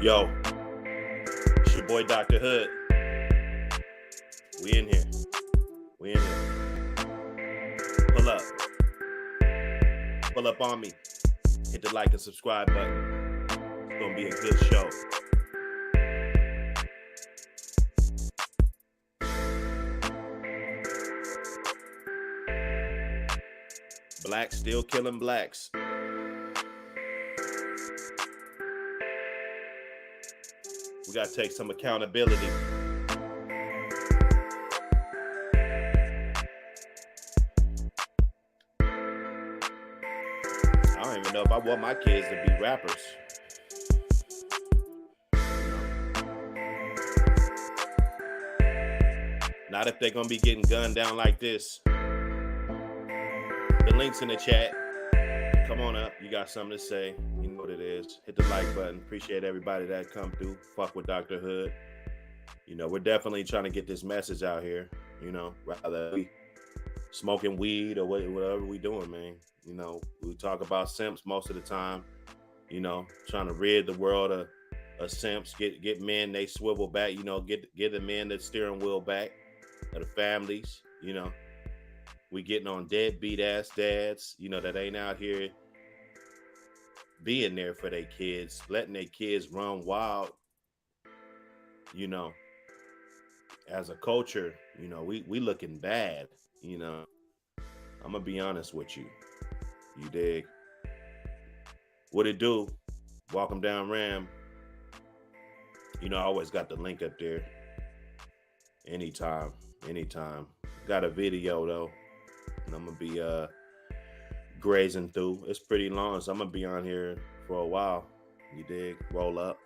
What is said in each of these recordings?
Yo, it's your boy Dr. Hood. We in here. We in here. Pull up. Pull up on me. Hit the like and subscribe button. It's gonna be a good show. Blacks still killing blacks. We gotta take some accountability. I don't even know if I want my kids to be rappers. Not if they're gonna be getting gunned down like this. The link's in the chat. Come on up. You got something to say. You know what it is. Hit the like button. Appreciate everybody that come through. Fuck with Dr. Hood. You know, we're definitely trying to get this message out here. You know, rather we smoking weed or whatever we doing, man. You know, we talk about simps most of the time. You know, trying to rid the world of simps. Get men they swivel back. You know, get the men the steering wheel back of the families. You know, we getting on deadbeat ass dads. You know that ain't out here being there for their kids, letting their kids run wild. You know, as a culture, you know, we looking bad. You know, I'm gonna be honest with you. You dig? What it do? Walk 'em down Ram. You know, I always got the link up there. Anytime. Got a video though, and I'm gonna be grazing through. It's pretty long, so I'm gonna be on here for a while. You dig? Roll up.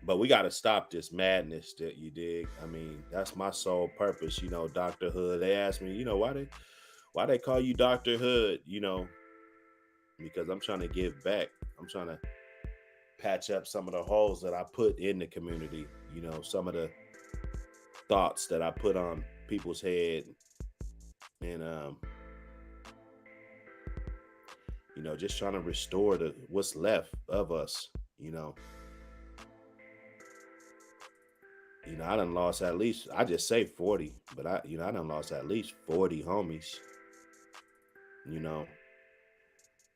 But we gotta stop this madness, that you dig. I mean, that's my sole purpose, you know, Dr. Hood. They asked me, you know, why they call you Dr. Hood, you know, because I'm trying to give back. I'm trying to patch up some of the holes that I put in the community, you know, some of the thoughts that I put on people's head, and you know, just trying to restore what's left of us, you know. You know, I done lost at least, I just say 40, but I done lost at least 40 homies. You know,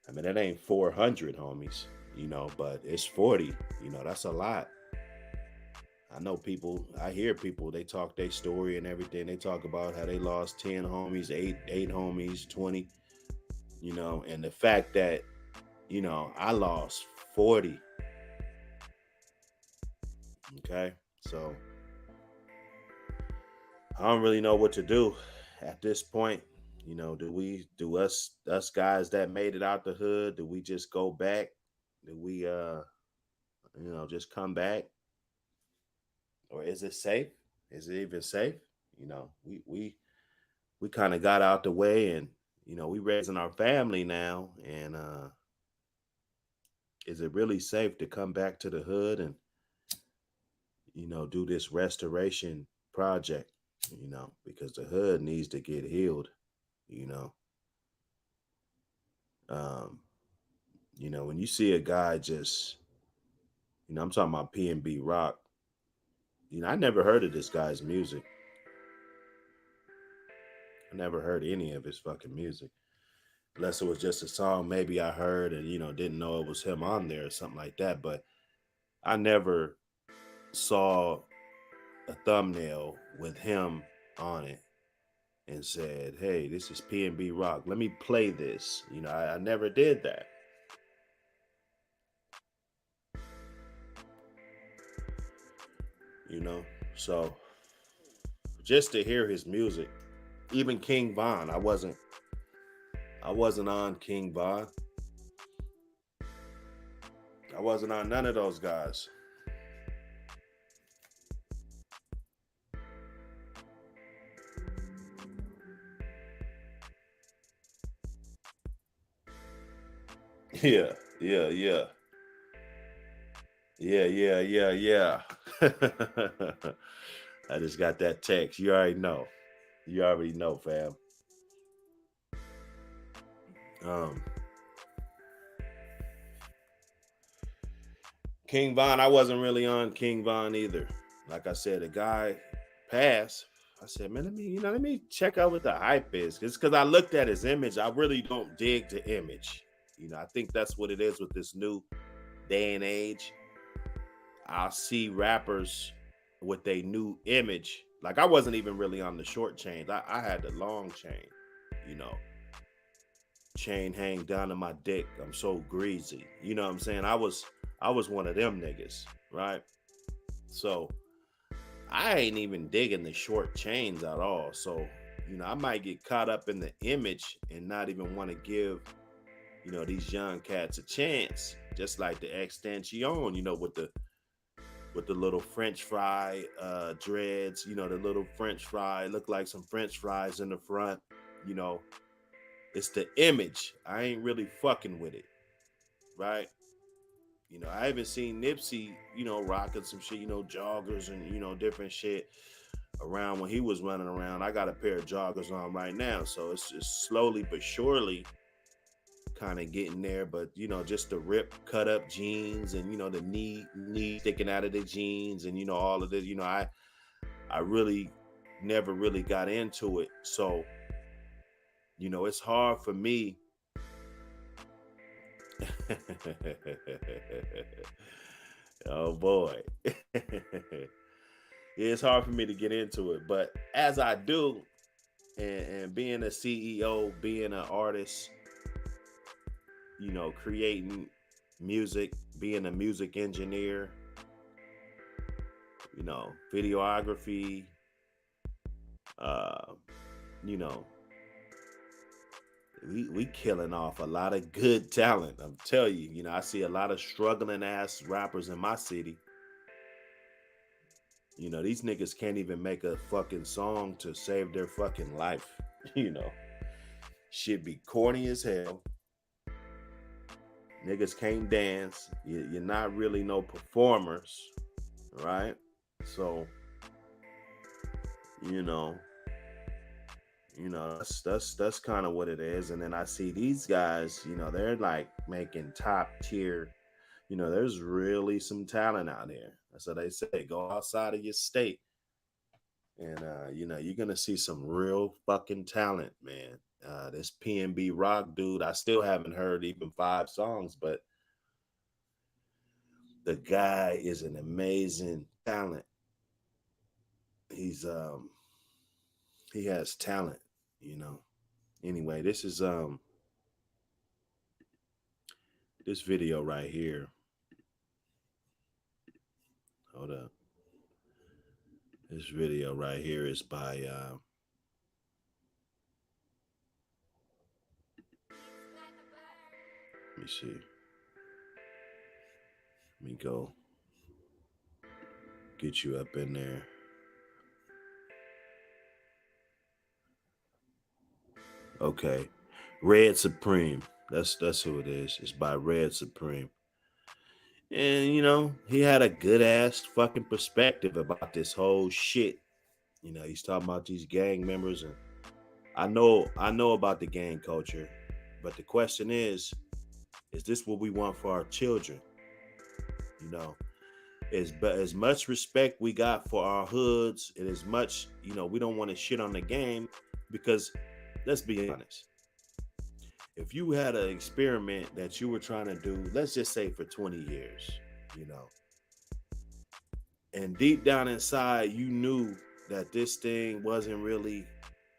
I mean, it ain't 400 homies, you know, but it's 40. You know, that's a lot. I know people, I hear people, they talk their story and everything. They talk about how they lost 10 homies, eight homies, 20, you know, and the fact that, you know, I lost 40. Okay. So I don't really know what to do at this point. You know, do us guys that made it out the hood, do we just go back? Do we you know, just come back? Or is it safe? Is it even safe? You know, we kind of got out the way, and you know, we raising our family now, and is it really safe to come back to the hood and, you know, do this restoration project, you know, because the hood needs to get healed, you know. Um, you know, when you see a guy just, you know, I'm talking about P&B Rock. You know, I never heard of this guy's music. I never heard any of his fucking music. Unless it was just a song maybe I heard and, you know, didn't know it was him on there or something like that. But I never saw a thumbnail with him on it and said, hey, this is P&B Rock. Let me play this. You know, I never did that. You know, so just to hear his music, even King Von, I wasn't on King Von. I wasn't on none of those guys. Yeah. I just got that text. You already know. Fam. King Von, I wasn't really on King Von either. Like I said, the guy passed. I said, man, let me check out what the hype is. It's because I looked at his image. I really don't dig the image. I think that's what it is with this new day and age. I'll see rappers with a new image. Like I wasn't even really on the short chains. I had the long chain, you know, chain hang down to my dick. I'm so greasy. You know what I'm saying? I was one of them niggas, right? So I ain't even digging the short chains at all. So, I might get caught up in the image and not even want to give, these young cats a chance. Just like the extension, with the little French fry dreads, the little French fry, look like some French fries in the front, you know. It's the image. I ain't really fucking with it, right? I haven't seen Nipsey, rocking some shit, joggers and, different shit around when he was running around. I got a pair of joggers on right now. So it's just slowly but surely kind of getting there. But, just the rip cut up jeans and, the knee sticking out of the jeans and, all of this, I really never really got into it. So, it's hard for me. Oh boy. It's hard for me to get into it, but as I do, and being a CEO, being an artist, creating music, being a music engineer, videography, uh, you know, we killing off a lot of good talent. I'm telling you, I see a lot of struggling ass rappers in my city. These niggas can't even make a fucking song to save their fucking life. you know, Shit be corny as hell. Niggas can't dance. You're not really no performers, right? So, you know, that's kind of what it is. And then I see these guys, they're like making top tier. There's really some talent out there. That's what they say. Go outside of your state, and you're gonna see some real fucking talent, man. This PNB Rock dude, I still haven't heard even 5 songs, but the guy is an amazing talent. He has talent, you know. Anyway, this is this video right here. Hold up. This video right here is by let me see. Let me go get you up in there. Okay. Red Supreme. That's who it is. It's by Red Supreme. And he had a good ass fucking perspective about this whole shit. He's talking about these gang members, and I know about the gang culture, but the question is this what we want for our children? You know, as much respect we got for our hoods, and as much, we don't want to shit on the game, because let's be honest. If you had an experiment that you were trying to do, let's just say for 20 years, and deep down inside, you knew that this thing wasn't really,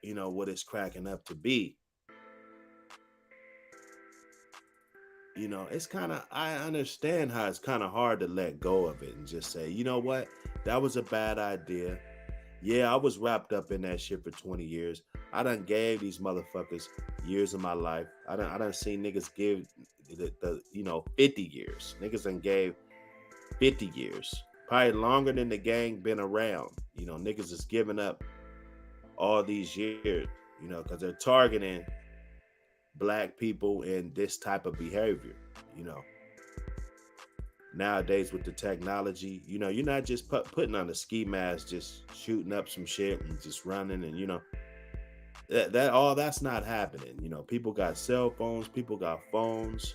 what it's cracking up to be. It's kind of, I understand how it's kind of hard to let go of it and just say, you know what, that was a bad idea. Yeah, I was wrapped up in that shit for 20 years. I done gave these motherfuckers years of my life. I done seen niggas give the 50 years. Niggas done gave 50 years. Probably longer than the gang been around. Niggas is giving up all these years, because they're targeting black people in this type of behavior. Nowadays with the technology, you're not just putting on a ski mask, just shooting up some shit and just running, and that's not happening. People got cell phones, people got phones.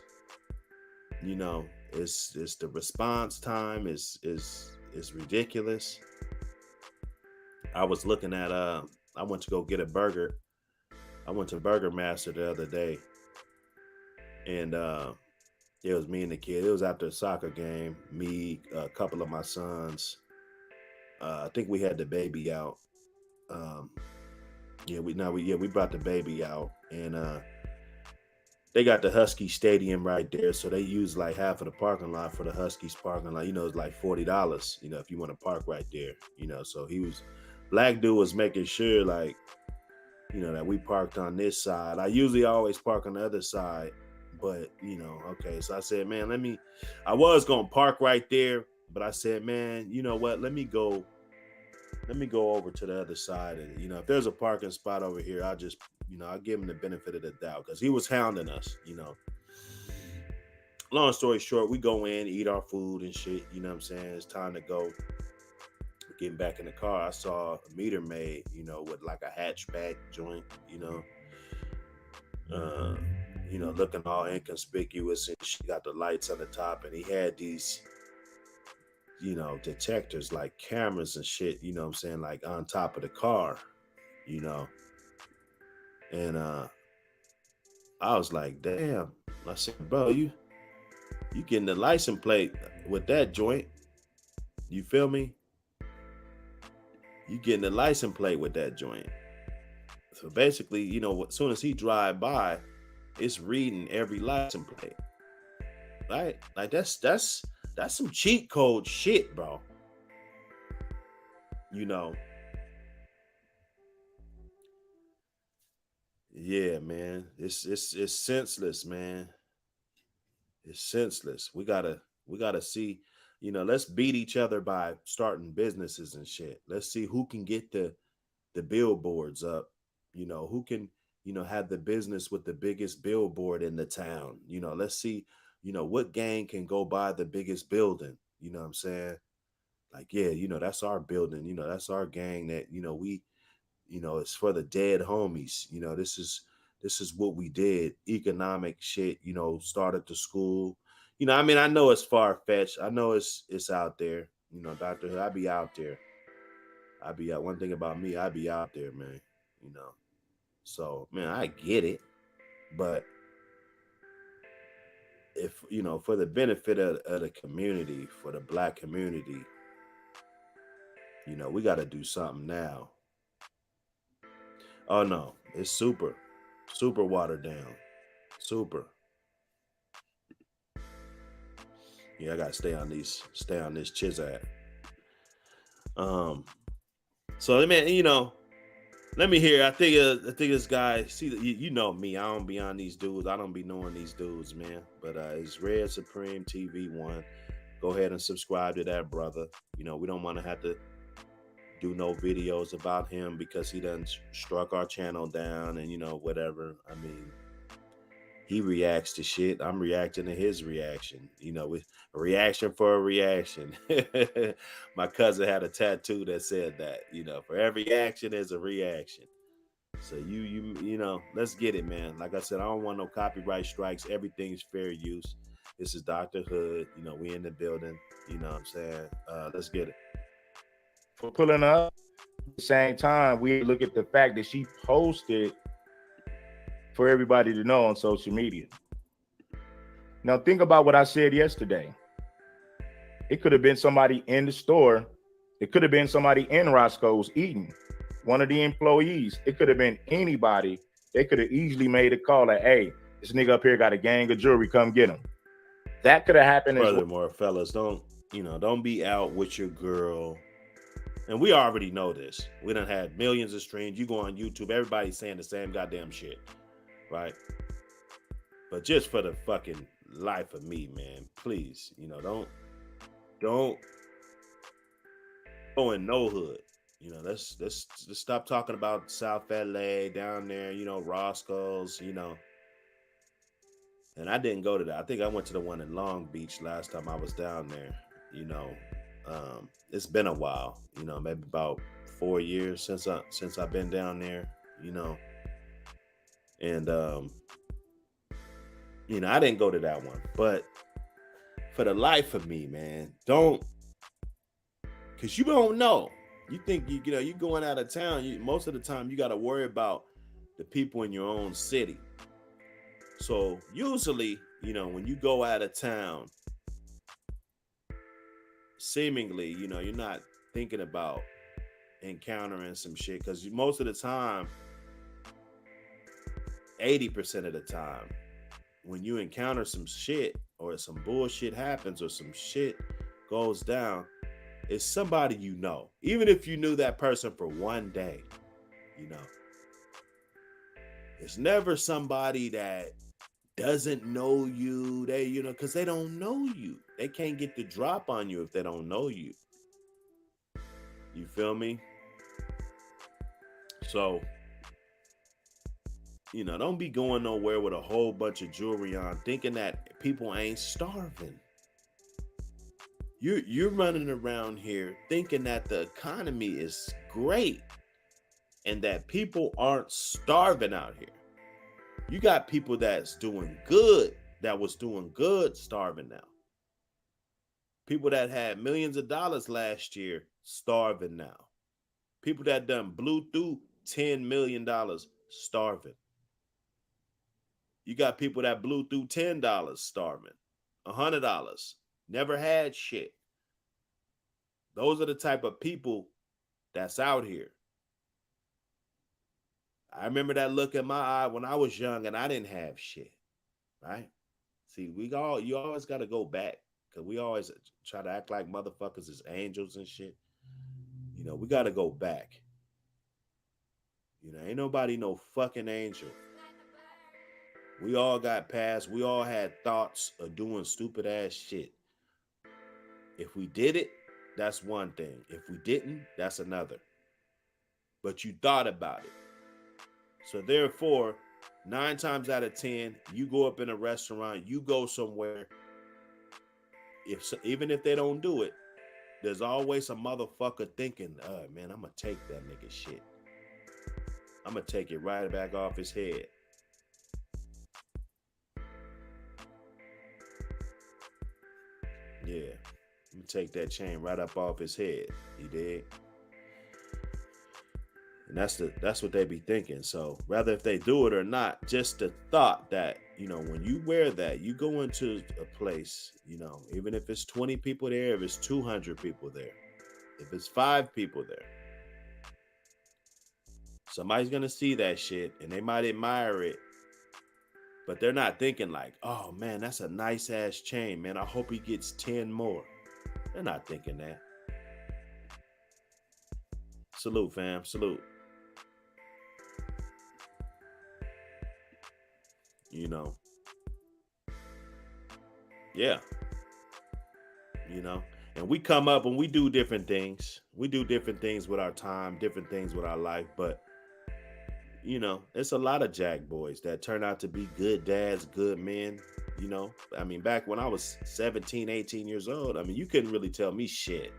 It's the response time is ridiculous. I was looking at I went to go get a burger. I went to Burger Master the other day, and it was me and the kid. It was after a soccer game. Me, a couple of my sons. I think we had the baby out. Um, we brought the baby out, and they got the Husky Stadium right there, so they use like half of the parking lot for the Huskies parking lot. It's like $40. If you want to park right there. So black dude was making sure like that we parked on this side. I usually always park on the other side, but okay. So I said, man, I was gonna park right there, but I said, man, you know what? Let me go over to the other side, and if there's a parking spot over here, I'll give him the benefit of the doubt because he was hounding us. Long story short, we go in, eat our food and shit. You know what I'm saying? It's time to go. Getting back in the car, I saw a meter maid, with like a hatchback joint, uh, looking all inconspicuous, and she got the lights on the top, and he had these, detectors like cameras and shit, you know what I'm saying, like on top of the car, you know. And I was like, damn. I said, bro, you getting the license plate with that joint. You feel me? You getting the license plate with that joint. So basically, as soon as he drive by, it's reading every license plate. Right? Like that's some cheat code shit, bro. You know. Yeah, man. It's senseless, man. It's senseless. We gotta see, let's beat each other by starting businesses and shit. Let's see who can get the billboards up, who can, have the business with the biggest billboard in the town. Let's see, what gang can go buy the biggest building. You know what I'm saying? Like, yeah, that's our building, that's our gang that, we, it's for the dead homies. This is what we did. Economic shit, started the school. I mean, I know it's far fetched. I know it's out there. Dr. Hood, I be out there. I be out. One thing about me, I be out there, man. You know. So, man, I get it. But if, for the benefit of the community, for the black community, we got to do something now. Oh no, it's super watered down. Super. Yeah, I gotta stay on this chizat. Um, so let me, let me hear. I think this guy. See, you know me. I don't be on these dudes. I don't be knowing these dudes, man. But it's Red Supreme TV 1. Go ahead and subscribe to that, brother. We don't want to have to do no videos about him because he done struck our channel down and whatever. I mean, he reacts to shit. I'm reacting to his reaction. With a reaction for a reaction. My cousin had a tattoo that said that. For every action there's a reaction. So let's get it, man. Like I said, I don't want no copyright strikes. Everything's fair use. This is Dr. Hood. We in the building. You know what I'm saying? Let's get it. For pulling up at the same time, we look at the fact that she posted for everybody to know on social media. Now think about what I said yesterday. It could have been somebody in the store. It could have been somebody in Roscoe's eating. One of the employees. It could have been anybody. They could have easily made a call like, hey, this nigga up here got a gang of jewelry, come get him. That could have happened as well. Furthermore, fellas, don't be out with your girl. And we already know this. We done had millions of streams. You go on YouTube, everybody's saying the same goddamn shit. Right? But just for the fucking life of me, man, please, don't go in no hood. Let's stop talking about South LA down there, Roscoe's, And I didn't go to that. I think I went to the one in Long Beach last time I was down there. It's been a while, maybe about 4 years since I've been down there, And I didn't go to that one. But for the life of me, man, don't, because you don't know. You think you know you're going out of town. Most of the time, you got to worry about the people in your own city. So usually, when you go out of town, seemingly, you're not thinking about encountering some shit because most of the time, 80% of the time, when you encounter some shit or some bullshit happens or some shit goes down, it's somebody you know. Even if you knew that person for one day, it's never somebody that doesn't know you. They, because they don't know you. They can't get the drop on you if they don't know you. You feel me? So, don't be going nowhere with a whole bunch of jewelry on thinking that people ain't starving. You're running around here thinking that the economy is great and that people aren't starving out here. You got people that was doing good starving now. People that had millions of dollars last year starving now. People that done blew through $10 million starving. You got people that blew through $10 starving, $100, never had shit. Those are the type of people that's out here. I remember that look in my eye when I was young and I didn't have shit, right? See, you always got to go back because we always try to act like motherfuckers is angels and shit. We got to go back. Ain't nobody no fucking angel. We all got past. We all had thoughts of doing stupid ass shit. If we did it, that's one thing. If we didn't, that's another. But you thought about it. So therefore, 9 times out of 10, you go up in a restaurant, you go somewhere. Even if they don't do it, there's always a motherfucker thinking, "Oh man, I'm gonna take that nigga shit. I'm gonna take it right back off his head." Yeah, I'm gonna take that chain right up off his head. You dig? And that's what they be thinking. So rather if they do it or not, just the thought that, when you wear that, you go into a place, even if it's 20 people there, if it's 200 people there, if it's 5 people there, somebody's going to see that shit and they might admire it, but they're not thinking like, "Oh man, that's a nice ass chain, man. I hope he gets 10 more." They're not thinking that. Salute, fam. Salute. Yeah. And we come up and we do different things. We do different things with our time, different things with our life. But, it's a lot of jack boys that turn out to be good dads, good men. Back when I was 17, 18 years old, you couldn't really tell me shit.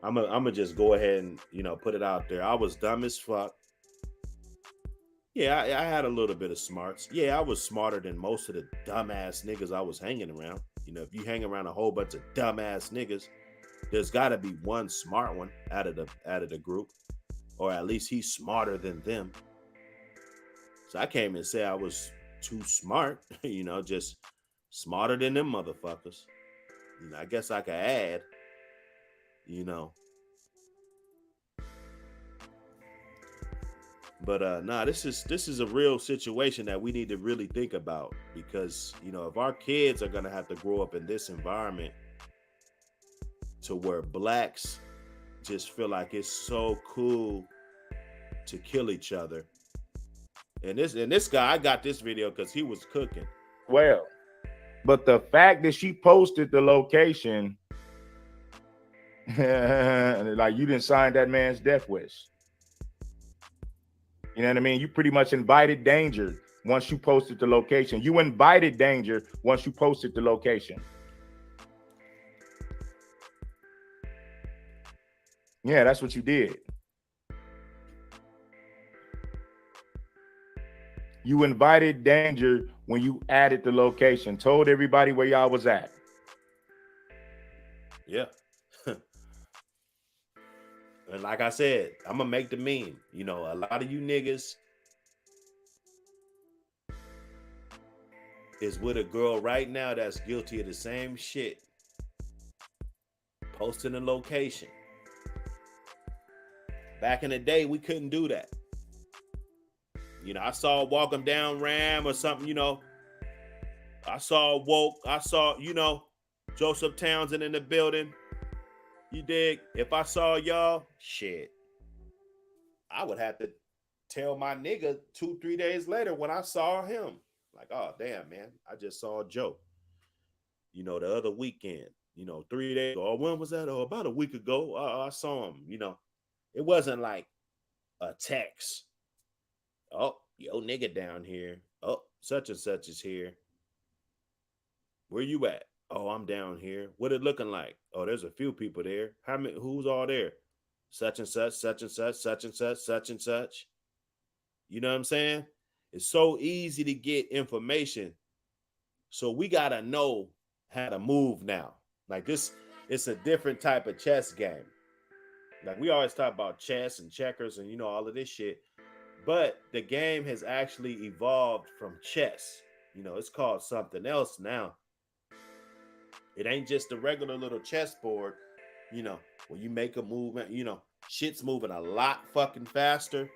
I'm going to just go ahead and, put it out there. I was dumb as fuck. Yeah, I had a little bit of smarts. Yeah, I was smarter than most of the dumbass niggas I was hanging around. If you hang around a whole bunch of dumbass niggas, there's got to be one smart one out of the group, or at least he's smarter than them. So I can't even say I was too smart, just smarter than them motherfuckers. I guess I could add, But this is a real situation that we need to really think about because, if our kids are going to have to grow up in this environment to where blacks just feel like it's so cool to kill each other. And this guy, I got this video because he was cooking. Well, but the fact that she posted the location, like you didn't sign that man's death wish. You know what I mean? You pretty much invited danger once you posted the location. You invited danger once you posted the location. Yeah, that's what you did. You invited danger when you added the location, told everybody where y'all was at. Yeah. And like I said, I'm gonna make the meme. You know, a lot of you niggas is with a girl right now that's guilty of the same shit. Posting a location. Back in the day, we couldn't do that. You know, I saw walk them down Ram or something, you know. I saw Woke. I saw, you know, Joseph Townsend in the building. You dig? If I saw y'all, shit, I would have to tell my nigga 2-3 days later when I saw him. Like, oh, damn, man, I just saw Joe. You know, the other weekend, you know, 3 days ago. Oh, when was that? Oh, about a week ago. I saw him, you know. It wasn't like a text. Oh, yo, nigga down here. Oh, such and such is here. Where you at? Oh, I'm down here. What it looking like? Oh, there's a few people there. How many? Who's all there? Such and such, such and such, such and such, such and such. You know what I'm saying? It's so easy to get information. So we gotta know how to move now. Like this, it's a different type of chess game. Like we always talk about chess and checkers and you know all of this shit. But the game has actually evolved from chess. You know, it's called something else now. It ain't just a regular little chessboard, you know, when you make a movement, you know, shit's moving a lot fucking faster.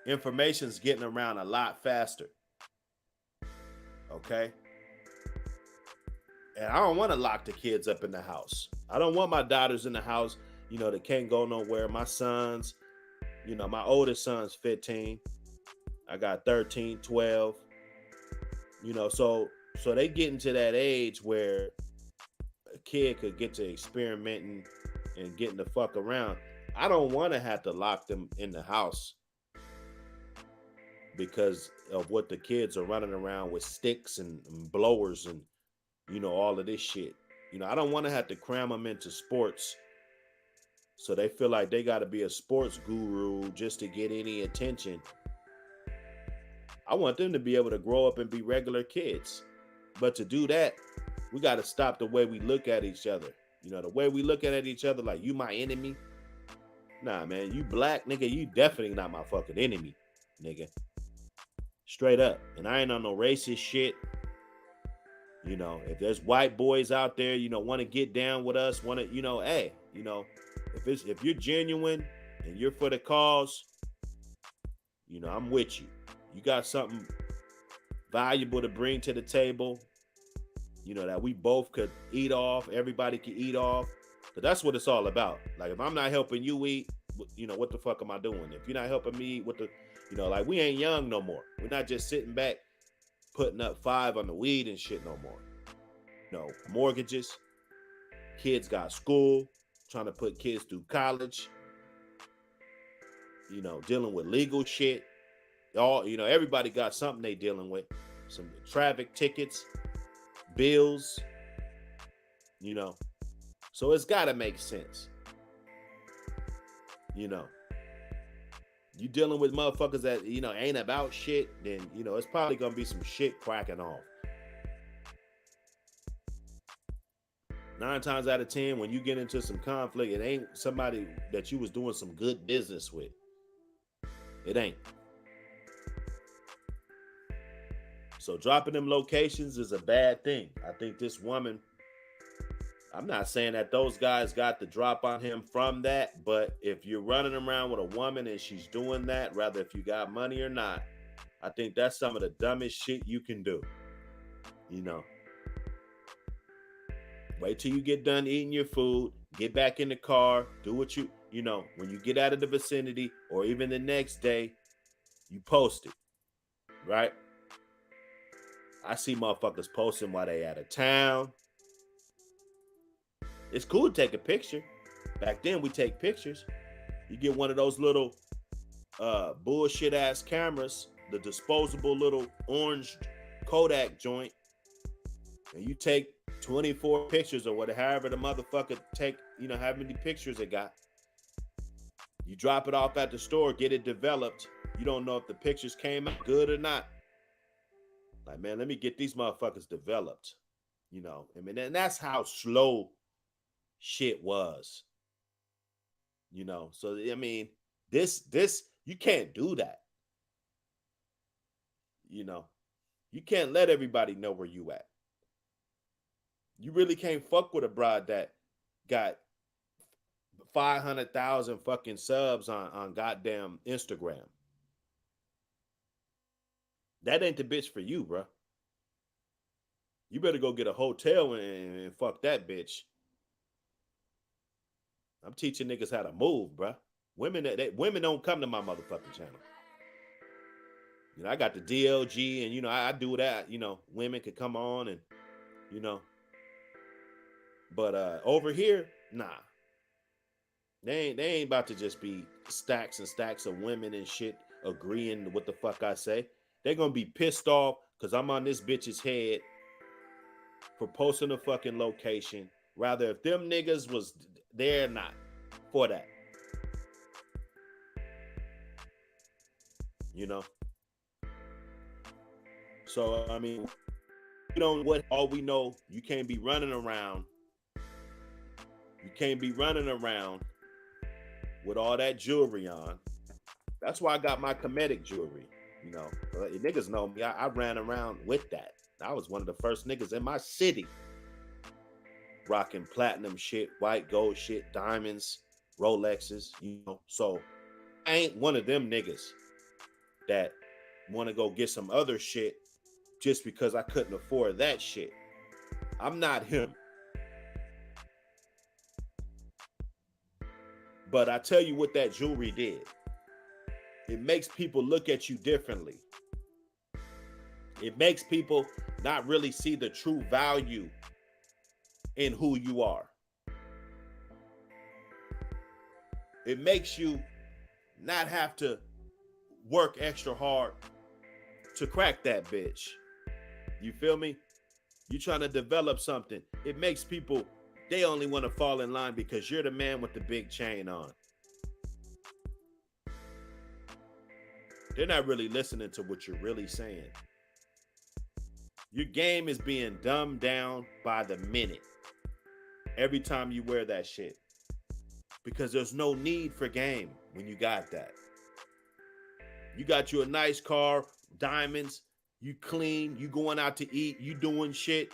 Information's getting around a lot faster. Okay? And I don't want to lock the kids up in the house. I don't want my daughters in the house, you know, that can't go nowhere. My sons, you know, my oldest son's 15. I got 13, 12. You know, so they get into that age where a kid could get to experimenting and getting the fuck around. I don't want to have to lock them in the house because of what the kids are running around with sticks and blowers and you know all of this shit. You know, I don't want to have to cram them into sports so they feel like they got to be a sports guru just to get any attention. I want them to be able to grow up and be regular kids. But to do that, we got to stop the way we look at each other. You know, the way we look at each other like you my enemy. Nah, man, you black, nigga, you definitely not my fucking enemy, nigga. Straight up. And I ain't on no racist shit. You know, if there's white boys out there, you know, want to get down with us, want to, you know, hey, you know, if you're genuine and you're for the cause, you know, I'm with you. You got something valuable to bring to the table, you know, that we both could eat off, everybody could eat off. But that's what it's all about. Like, if I'm not helping you eat, you know, what the fuck am I doing? If you're not helping me eat, what the, you know, like, we ain't young no more. We're not just sitting back, putting up 5 on the weed and shit no more. No, mortgages, kids got school, trying to put kids through college, you know, dealing with legal shit. All, you know, everybody got something they dealing with. Some traffic tickets, bills, you know. So it's got to make sense. You know, you dealing with motherfuckers that, you know, ain't about shit, then, you know, it's probably going to be some shit cracking off. 9 times out of 10, when you get into some conflict, it ain't somebody that you was doing some good business with. It ain't. So dropping them locations is a bad thing. I think this woman, I'm not saying that those guys got the drop on him from that, but if you're running around with a woman and she's doing that, rather if you got money or not, I think that's some of the dumbest shit you can do. You know, wait till you get done eating your food, get back in the car, do what you know, when you get out of the vicinity or even the next day, you post it, right? I see motherfuckers posting while they out of town. It's cool to take a picture. Back then, we take pictures. You get one of those little bullshit ass cameras, the disposable little orange Kodak joint, and you take 24 pictures or whatever, however the motherfucker take, you know, how many pictures it got. You drop it off at the store, get it developed. You don't know if the pictures came out good or not. Like, man, let me get these motherfuckers developed. You know, I mean, and that's how slow shit was. So I mean, this you can't do that. You know, you can't let everybody know where you at. You really can't fuck with a broad that got 500,000 fucking subs on goddamn Instagram. That ain't the bitch for you, bro. You better go get a hotel and fuck that bitch. I'm teaching niggas how to move, bro. Women don't come to my motherfucking channel. I got the DLG, and I do that. Women could come on, and you know, but over here, nah. They ain't about to just be stacks and stacks of women and shit agreeing to what the fuck I say. They gonna be pissed off because I'm on this bitch's head for posting a fucking location. Rather, if them niggas was there or not for that. You know? So I mean, we don't what all we know, you can't be running around. You can't be running around with all that jewelry on. That's why I got my comedic jewelry. Niggas know me. I ran around with that. I was one of the first niggas in my city rocking platinum shit, white gold shit, diamonds, Rolexes. So I ain't one of them niggas that want to go get some other shit just because I couldn't afford that shit. I'm not him. But I tell you what that jewelry did. It makes people look at you differently. It makes people not really see the true value in who you are. It makes you not have to work extra hard to crack that bitch. You feel me? You trying to develop something. It makes people, they only want to fall in line because you're the man with the big chain on. They're not really listening to what you're really saying. Your game is being dumbed down by the minute every time you wear that shit. Because there's no need for game when you got that. You got you a nice car, diamonds, you clean, you going out to eat, you doing shit.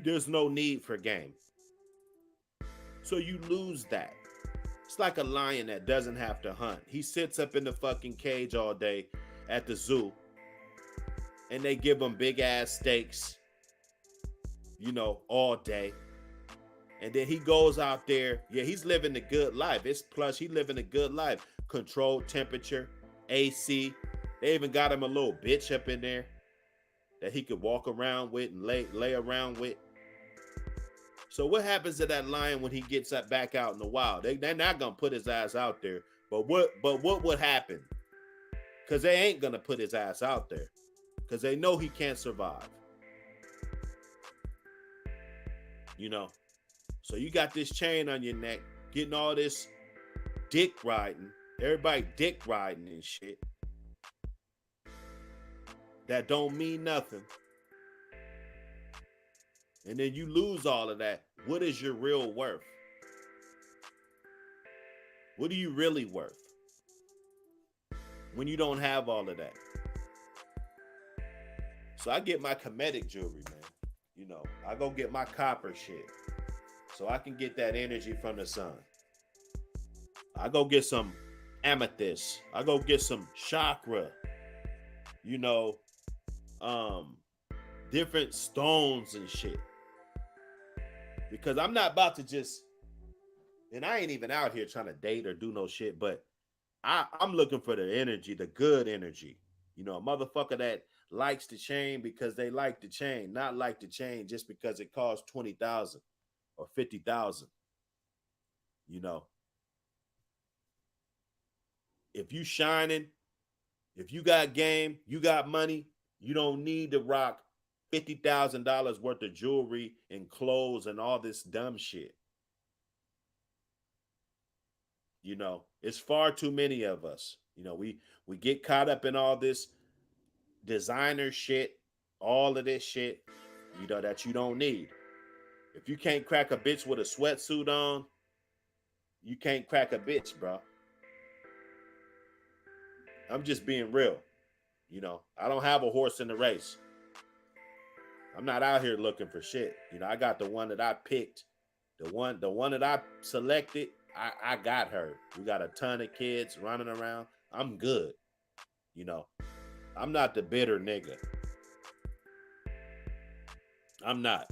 There's no need for game. So you lose that. It's like a lion that doesn't have to hunt. He sits up in the fucking cage all day at the zoo, and they give him big ass steaks, all day. And then he goes out there. Yeah, he's living a good life. It's plush. He living a good life. Controlled temperature, AC. They even got him a little bitch up in there that he could walk around with and lay around with. So what happens to that lion when he gets back out in the wild? They're not gonna put his ass out there. But what would happen? Because they ain't gonna put his ass out there. Because they know he can't survive. So you got this chain on your neck, getting all this dick riding. Everybody dick riding and shit. That don't mean nothing. And then you lose all of that. What is your real worth? What are you really worth when you don't have all of that? So I get my comedic jewelry, man. I go get my copper shit so I can get that energy from the sun. I go get some amethyst. I go get some chakra. Different stones and shit. Because I'm not about to just, and I ain't even out here trying to date or do no shit, but I'm looking for the energy, the good energy. A motherfucker that likes the chain because they like the chain, not like the chain just because it costs 20,000 or 50,000. If you shining, if you got game, you got money, you don't need to rock $50,000 worth of jewelry and clothes and all this dumb shit. It's far too many of us. We get caught up in all this designer shit, all of this shit, that you don't need. If you can't crack a bitch with a sweatsuit on, you can't crack a bitch, bro. I'm just being real. You know, I don't have a horse in the race. I'm not out here looking for shit. You know, I got the one that I picked. The one that I selected, I got her. We got a ton of kids running around. I'm good. You know, I'm not the bitter nigga. I'm not.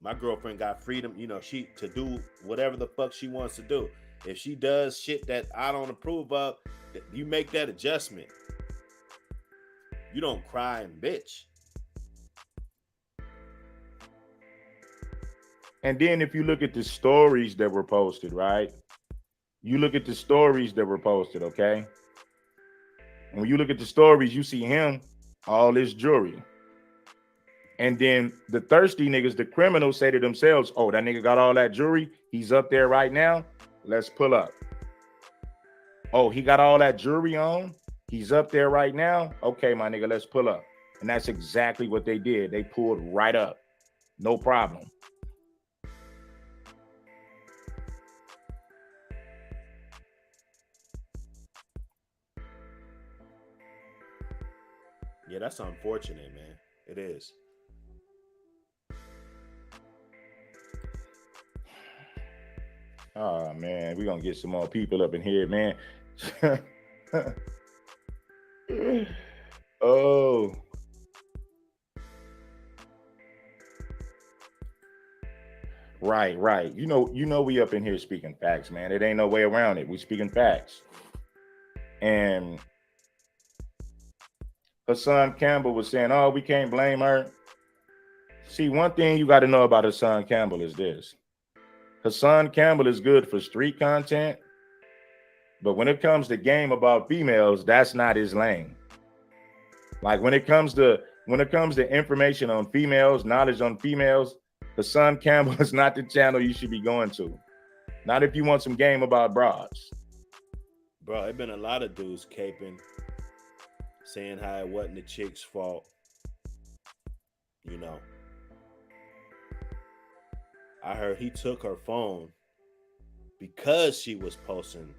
My girlfriend got freedom, you know, she to do whatever the fuck she wants to do. If she does shit that I don't approve of, you make that adjustment. You don't cry and bitch. And then if you look at the stories that were posted, right? You look at the stories that were posted, okay? And when you look at the stories, you see him, all this jewelry. And then the thirsty niggas, the criminals, say to themselves, oh, that nigga got all that jewelry. He's up there right now. Let's pull up. Oh, he got all that jewelry on. He's up there right now. Okay, my nigga, let's pull up. And that's exactly what they did. They pulled right up. No problem. Yeah, that's unfortunate, man. It is. Oh, man, we're going to get some more people up in here, man. Oh. Right. You know, we up in here speaking facts, man. It ain't no way around it. We speaking facts. And Hassan Campbell was saying, oh, we can't blame her. See, one thing you got to know about Hassan Campbell is this. Hassan Campbell is good for street content, but when it comes to game about females, that's not his lane. Like when it comes to information on females, knowledge on females, Hassan Campbell is not the channel you should be going to. Not if you want some game about broads. Bro, there been a lot of dudes caping, saying how it wasn't the chick's fault. You know. I heard he took her phone because she was posting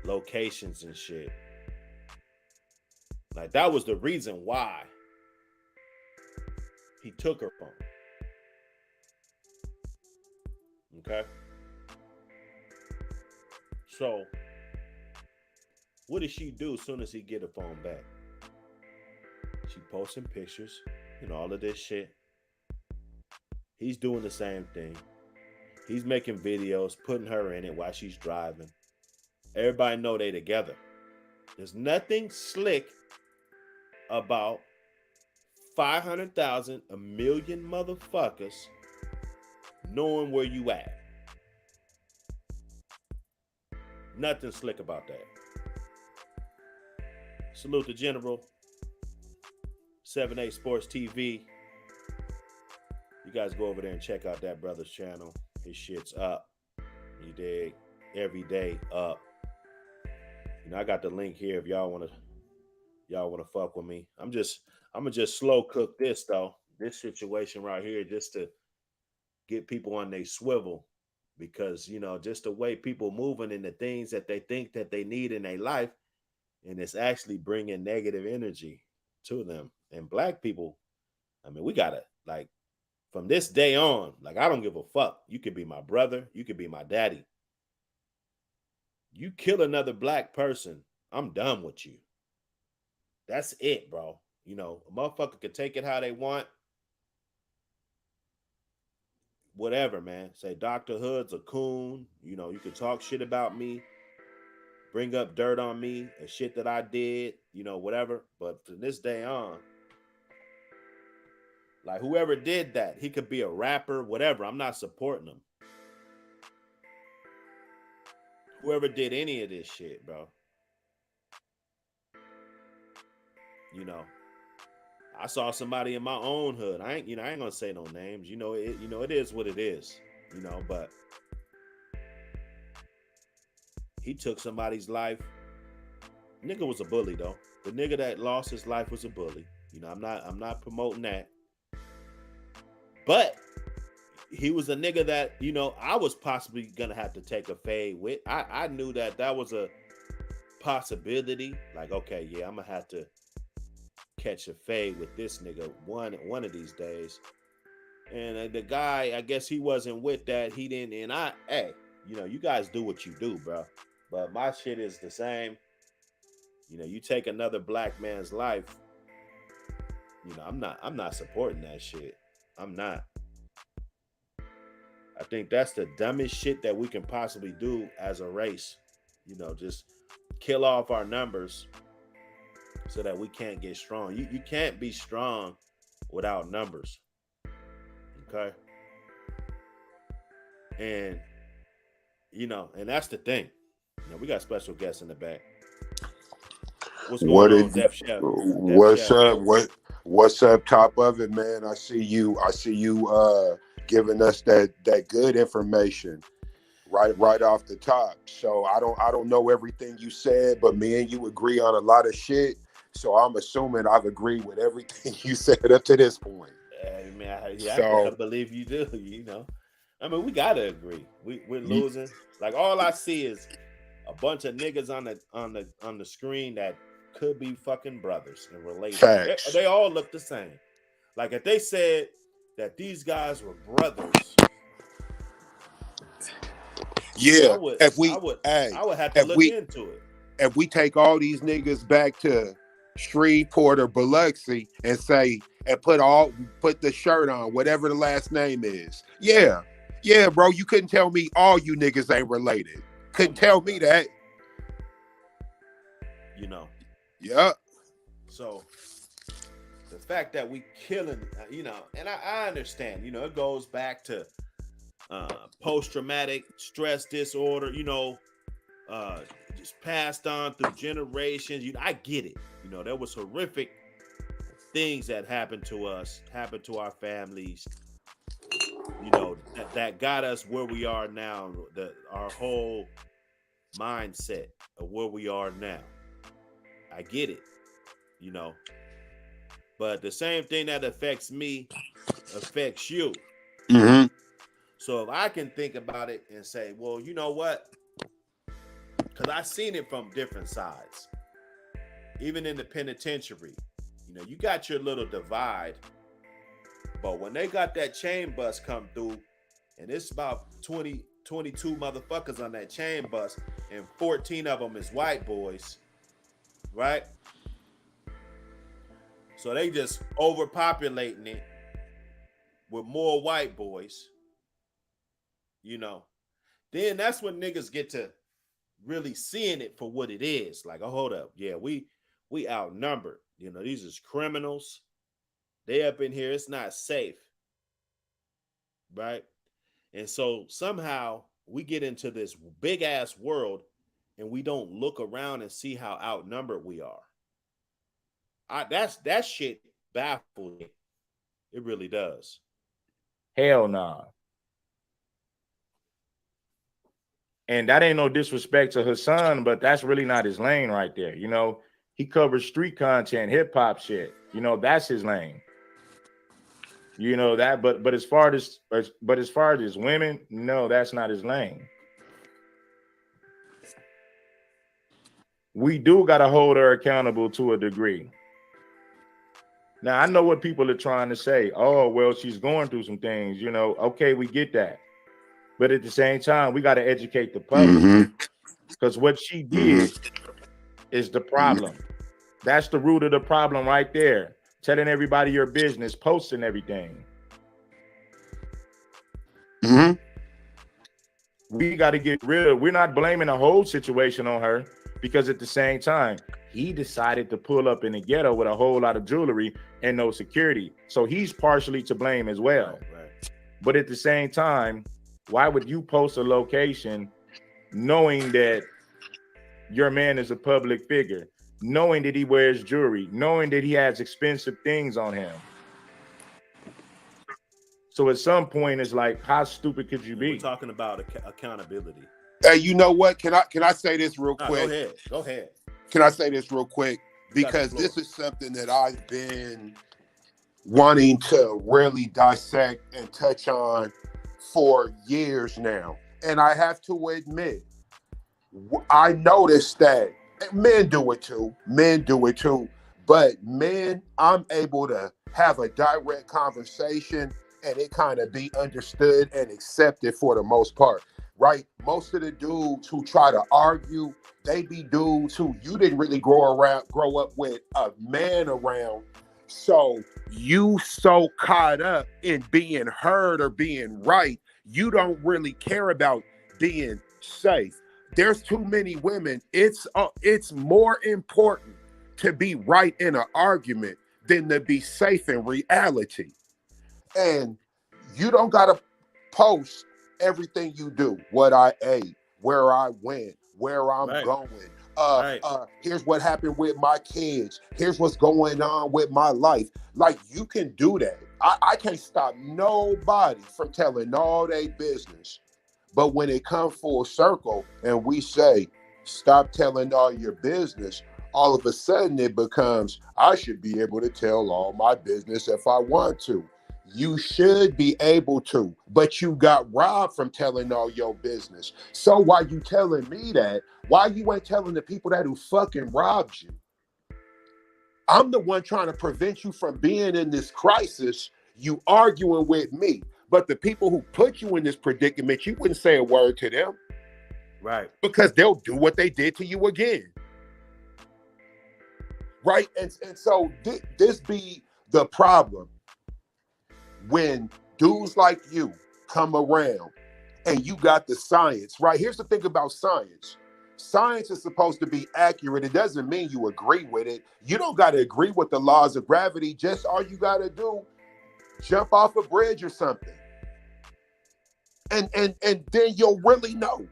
locations and shit. Like that was the reason why he took her phone. Okay? So, what did she do as soon as he get her phone back? She posting pictures and all of this shit. He's doing the same thing. He's making videos, putting her in it while she's driving. Everybody know they together. There's nothing slick about 500,000, a million motherfuckers knowing where you at. Nothing slick about that. Salute the General. 7-8 Sports TV. You guys go over there and check out that brother's channel. His shit's up. You dig? Every day up. You know, I got the link here if y'all wanna fuck with me. I'm gonna just slow cook this though. This situation right here, just to get people on their swivel. Because, you know, just the way people moving and the things that they think that they need in their life, and it's actually bringing negative energy to them. And black people, I mean, we gotta, like, from this day on, like, I don't give a fuck. You could be my brother. You could be my daddy. You kill another black person, I'm done with you. That's it, bro. You know, a motherfucker could take it how they want. Whatever, man. Say Dr. Hood's a coon. You know, you can talk shit about me, bring up dirt on me and shit that I did, you know, whatever. But from this day on, like whoever did that, he could be a rapper, whatever. I'm not supporting him. Whoever did any of this shit, bro. You know, I saw somebody in my own hood. I ain't gonna say no names. You know, it is what it is. You know, but he took somebody's life. Nigga was a bully though. The nigga that lost his life was a bully. You know, I'm not promoting that. But he was a nigga that, you know, I was possibly gonna have to take a fade with. I knew that was a possibility. Like, okay, yeah, I'm gonna have to catch a fade with this nigga one of these days. And the guy, I guess he wasn't with that. He didn't. And hey, you know, you guys do what you do, bro. But my shit is the same. You know, you take another black man's life. You know, I'm not supporting that shit. I'm not. I think that's the dumbest shit that we can possibly do as a race. You know, just kill off our numbers so that we can't get strong. You can't be strong without numbers. Okay. And you know, and that's the thing. You know, we got special guests in the back. What's going on, Def Chef? What's up? What's up? Top of it, man. I see you giving us that good information right off the top. So I don't know everything you said, but me and you agree on a lot of shit. So I'm assuming I've agreed with everything you said up to this point. Hey, man, I believe you do. You know, I mean, we gotta agree. We're losing. Like, all I see is a bunch of niggas on the screen that could be fucking brothers and related. They all look the same. Like, if they said that these guys were brothers, yeah, I would have to look into it. If we take all these niggas back to Shreveport or Biloxi and put the shirt on, whatever the last name is. Yeah, bro, you couldn't tell me all you niggas ain't related. Couldn't tell me that. You know. Yeah. So the fact that we killing, you know, and I understand, you know, it goes back to post-traumatic stress disorder, you know, just passed on through generations. You know, I get it. You know, there was horrific things that happened to us, happened to our families, you know, that got us where we are now, our whole mindset of where we are now. I get it, you know, but the same thing that affects me affects you. Mm-hmm. So if I can think about it and say, well, you know what? Because I've seen it from different sides. Even in the penitentiary, you know, you got your little divide. But when they got that chain bus come through, and it's about 22 motherfuckers on that chain bus, and 14 of them is white boys, right? So they just overpopulating it with more white boys, you know. Then that's when niggas get to really seeing it for what it is. Like, oh, hold up. Yeah, we outnumbered. You know, these is criminals. They up in here. It's not safe. Right? And so somehow we get into this big ass world and we don't look around and see how outnumbered we are. That shit baffles me. It really does. Hell nah. And that ain't no disrespect to Hussle, but that's really not his lane right there. You know, he covers street content, hip hop shit. You know, that's his lane. You know that, but as far as women, no, that's not his lane. We do gotta hold her accountable to a degree. Now I know what people are trying to say. Oh, well, she's going through some things, you know. Okay, we get that. But at the same time, we got to educate the public because what she did is the problem. That's the root of the problem right there. Telling everybody your business, posting everything. We got to get rid of. We're not blaming the whole situation on her because at the same time, he decided to pull up in the ghetto with a whole lot of jewelry and no security. So he's partially to blame as well. Right. But at the same time, why would you post a location knowing that your man is a public figure, knowing that he wears jewelry, knowing that he has expensive things on him? So at some point, it's like, how stupid could you be? We're talking about accountability. Hey, you know what? Can I say this real quick? Go ahead. Can I say this real quick? Because this is something that I've been wanting to really dissect and touch on for years now. And I have to admit, I noticed that men do it too. Men do it too. But men, I'm able to have a direct conversation and it kind of be understood and accepted for the most part, right? Most of the dudes who try to argue, they be dudes who you didn't really grow up with a man around. So you so caught up in being heard or being right, you don't really care about being safe. There's too many women. It's more important to be right in an argument than to be safe in reality. And you don't gotta post everything you do, what I ate, where I went, where I'm Right. going. Right. Here's what happened with my kids. Here's what's going on with my life. Like you can do that. I can't stop nobody from telling all their business. But when it comes full circle and we say, stop telling all your business, all of a sudden it becomes, I should be able to tell all my business if I want to. You should be able to, but you got robbed from telling all your business. So why you telling me that? Why you ain't telling the people that who fucking robbed you? I'm the one trying to prevent you from being in this crisis. You arguing with me. But the people who put you in this predicament, you wouldn't say a word to them. Right. Because they'll do what they did to you again. Right? And so this be the problem. When dudes like you come around and you got the science, right? Here's the thing about science. Science is supposed to be accurate. It doesn't mean you agree with it. You don't got to agree with the laws of gravity. Just all you got to do, jump off a bridge or something. And then you'll really know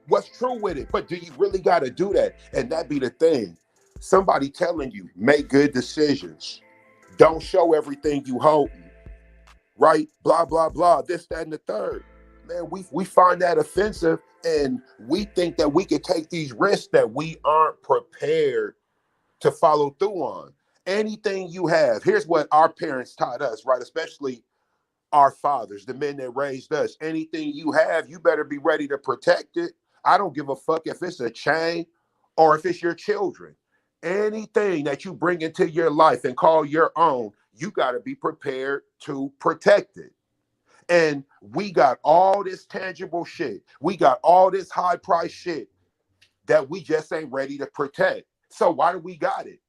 what's true with it. But do you really got to do that? And that be the thing. Somebody telling you, make good decisions. Don't show everything you holding. Right? Blah, blah, blah. This, that, and the third. Man, we find that offensive and we think that we could take these risks that we aren't prepared to follow through on. Anything you have, here's what our parents taught us, right? Especially our fathers, the men that raised us. Anything you have, you better be ready to protect it. I don't give a fuck if it's a chain or if it's your children. Anything that you bring into your life and call your own, you got to be prepared to protect it. And we got all this tangible shit. We got all this high price shit that we just ain't ready to protect. So why do we got it?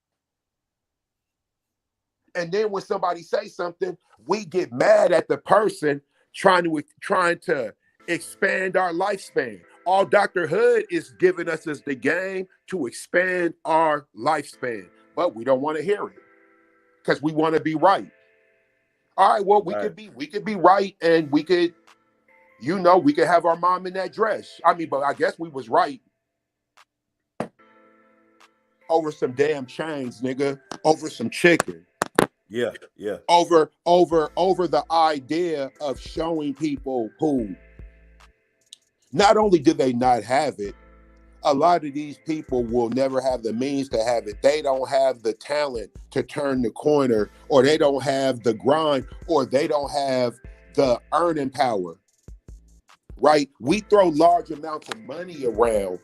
And then when somebody say something, we get mad at the person trying to expand our lifespan. All Dr. Hood is giving us is the game to expand our lifespan, but we don't want to hear it because we want to be right. All right, well, we could be right, and we could, we could have our mom in that dress. I mean, but I guess we was right over some damn chains, nigga, over some chicken. Yeah. Over the idea of showing people who not only do they not have it, a lot of these people will never have the means to have it. They don't have the talent to turn the corner, or they don't have the grind, or they don't have the earning power, right? We throw large amounts of money around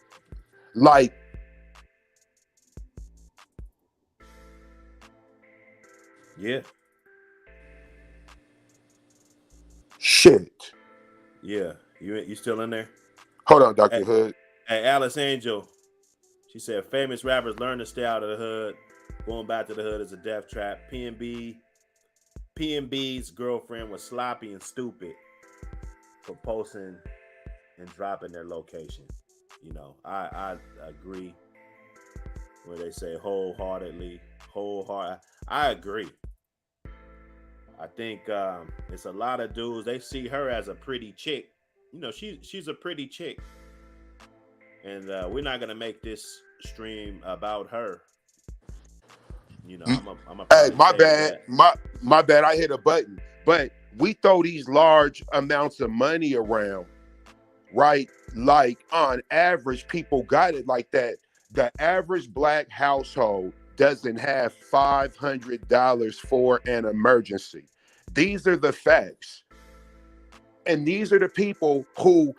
like shit. Yeah. You still in there? Hold on, Dr. Hood. Hey, Alice Angel. She said famous rappers learn to stay out of the hood. Going back to the hood is a death trap. P&B's girlfriend was sloppy and stupid for posting and dropping their location. I agree where they say wholeheartedly. I agree. I think it's a lot of dudes. They see her as a pretty chick. She's a pretty chick. And we're not gonna make this stream about her. I'm a. Hey, my bad. My bad. I hit a button. But we throw these large amounts of money around, right? Like on average, people got it like that. The average black household doesn't have $500 for an emergency. These are the facts. And these are the people who,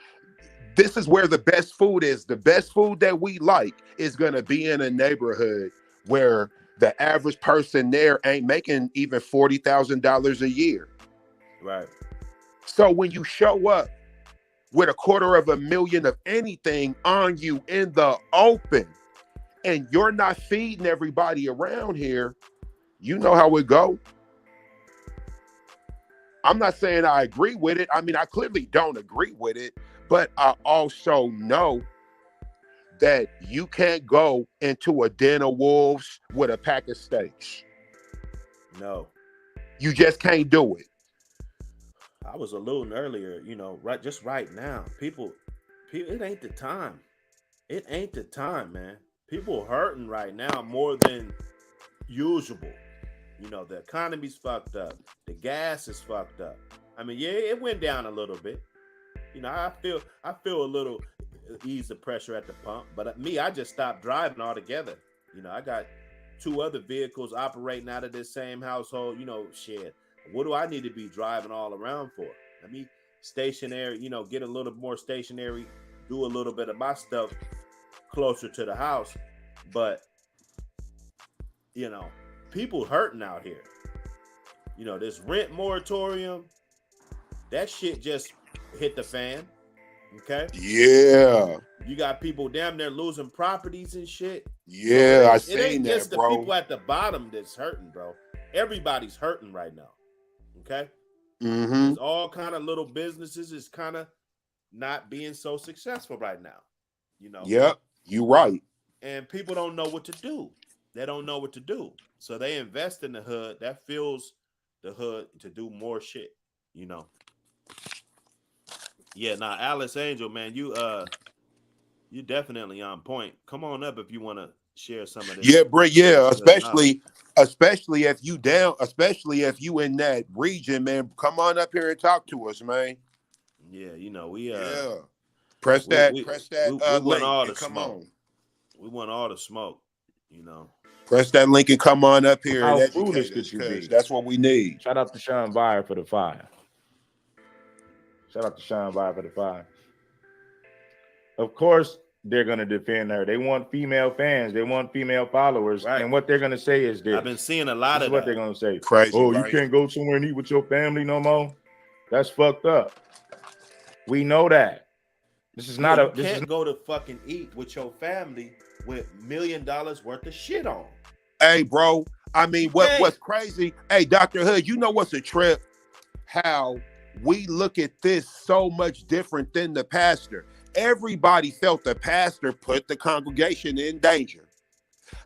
this is where the best food is. The best food that we like is going to be in a neighborhood where the average person there ain't making even $40,000 a year. Right. So when you show up with $250,000 of anything on you in the open, and you're not feeding everybody around here, you know how it go. I'm not saying I agree with it. I mean, I clearly don't agree with it, but I also know that you can't go into a den of wolves with a pack of steaks. No. You just can't do it. I was alluding earlier, right now, people, it ain't the time. It ain't the time, man. People hurting right now more than usual. The economy's fucked up. The gas is fucked up. I mean, yeah, it went down a little bit. I feel a little ease of pressure at the pump, but I just stopped driving altogether. I got 2 other vehicles operating out of this same household. Shit. What do I need to be driving all around for? Let me stationary, get a little more stationary, do a little bit of my stuff closer to the house. But, people hurting out here. This rent moratorium, that shit just hit the fan. Okay? Yeah. You got people damn near losing properties and shit. Yeah, I seen that, bro. It ain't just the people at the bottom that's hurting, bro. Everybody's hurting right now. Okay? Mm-hmm. There's all kind of little businesses is kind of not being so successful right now. Yep, you right. And people don't know what to do. They don't know what to do. So they invest in the hood. That fuels the hood to do more shit. Yeah, now Alice Angel, man, you definitely on point. Come on up if you want to share some of this. Yeah, bro. Yeah, especially if you down, especially if you in that region, man. Come on up here and talk to us, man. Yeah, press that we link want all the come smoke. on. We want all the smoke. Press that link and come on up here How and foolish educate us, could you be? because that's what we need. Shout out to Sean Byer for the fire. Of course, they're going to defend her. They want female fans. They want female followers. Right. And what they're going to say is this. I've been seeing a lot this of what that. they're going to say. Crazy, oh, right? You can't go somewhere and eat with your family no more. That's fucked up. We know that. This is not you can't go to fucking eat with your family with $1 million worth of shit on. Hey, bro. I mean, what's crazy? Hey, Dr. Hood, you know what's a trip? How we look at this so much different than the pastor. Everybody felt the pastor put the congregation in danger.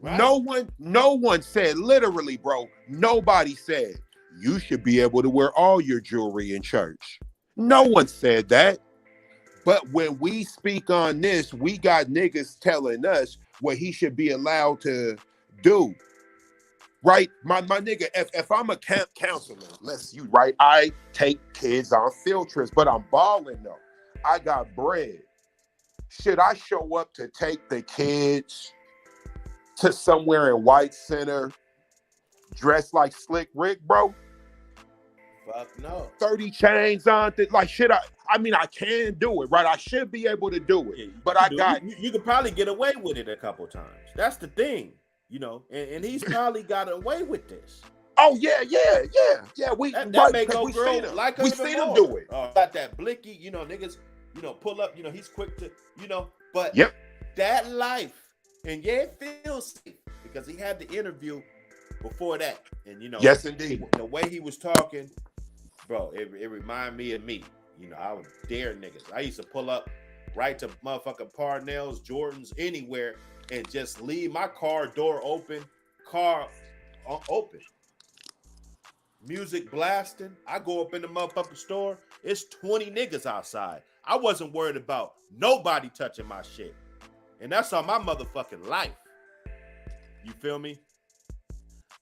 Right. No one said, literally, bro, nobody said you should be able to wear all your jewelry in church. No one said that. But when we speak on this, we got niggas telling us what he should be allowed to do. Right? My nigga, if I'm a camp counselor, right, I take kids on field trips, but I'm balling though. I got bread. Should I show up to take the kids to somewhere in White Center dressed like Slick Rick, bro? Fuck no. 30 chains on, should I mean, I can do it, right? I should be able to do it, but you could probably get away with it a couple times. That's the thing, and he's probably got away with this. Oh yeah. We that make go girl like we seen him do it. Got that blicky, niggas, pull up, he's quick to, but yep. That life, and yeah, it feels safe because he had the interview before that, and yes, indeed, the way he was talking, bro, it reminded me of me. I would dare niggas. I used to pull up right to motherfucking Parnell's, Jordans, anywhere, and just leave my car door open, music blasting. I go up in the motherfucking store. It's 20 niggas outside. I wasn't worried about nobody touching my shit. And that's on my motherfucking life. You feel me?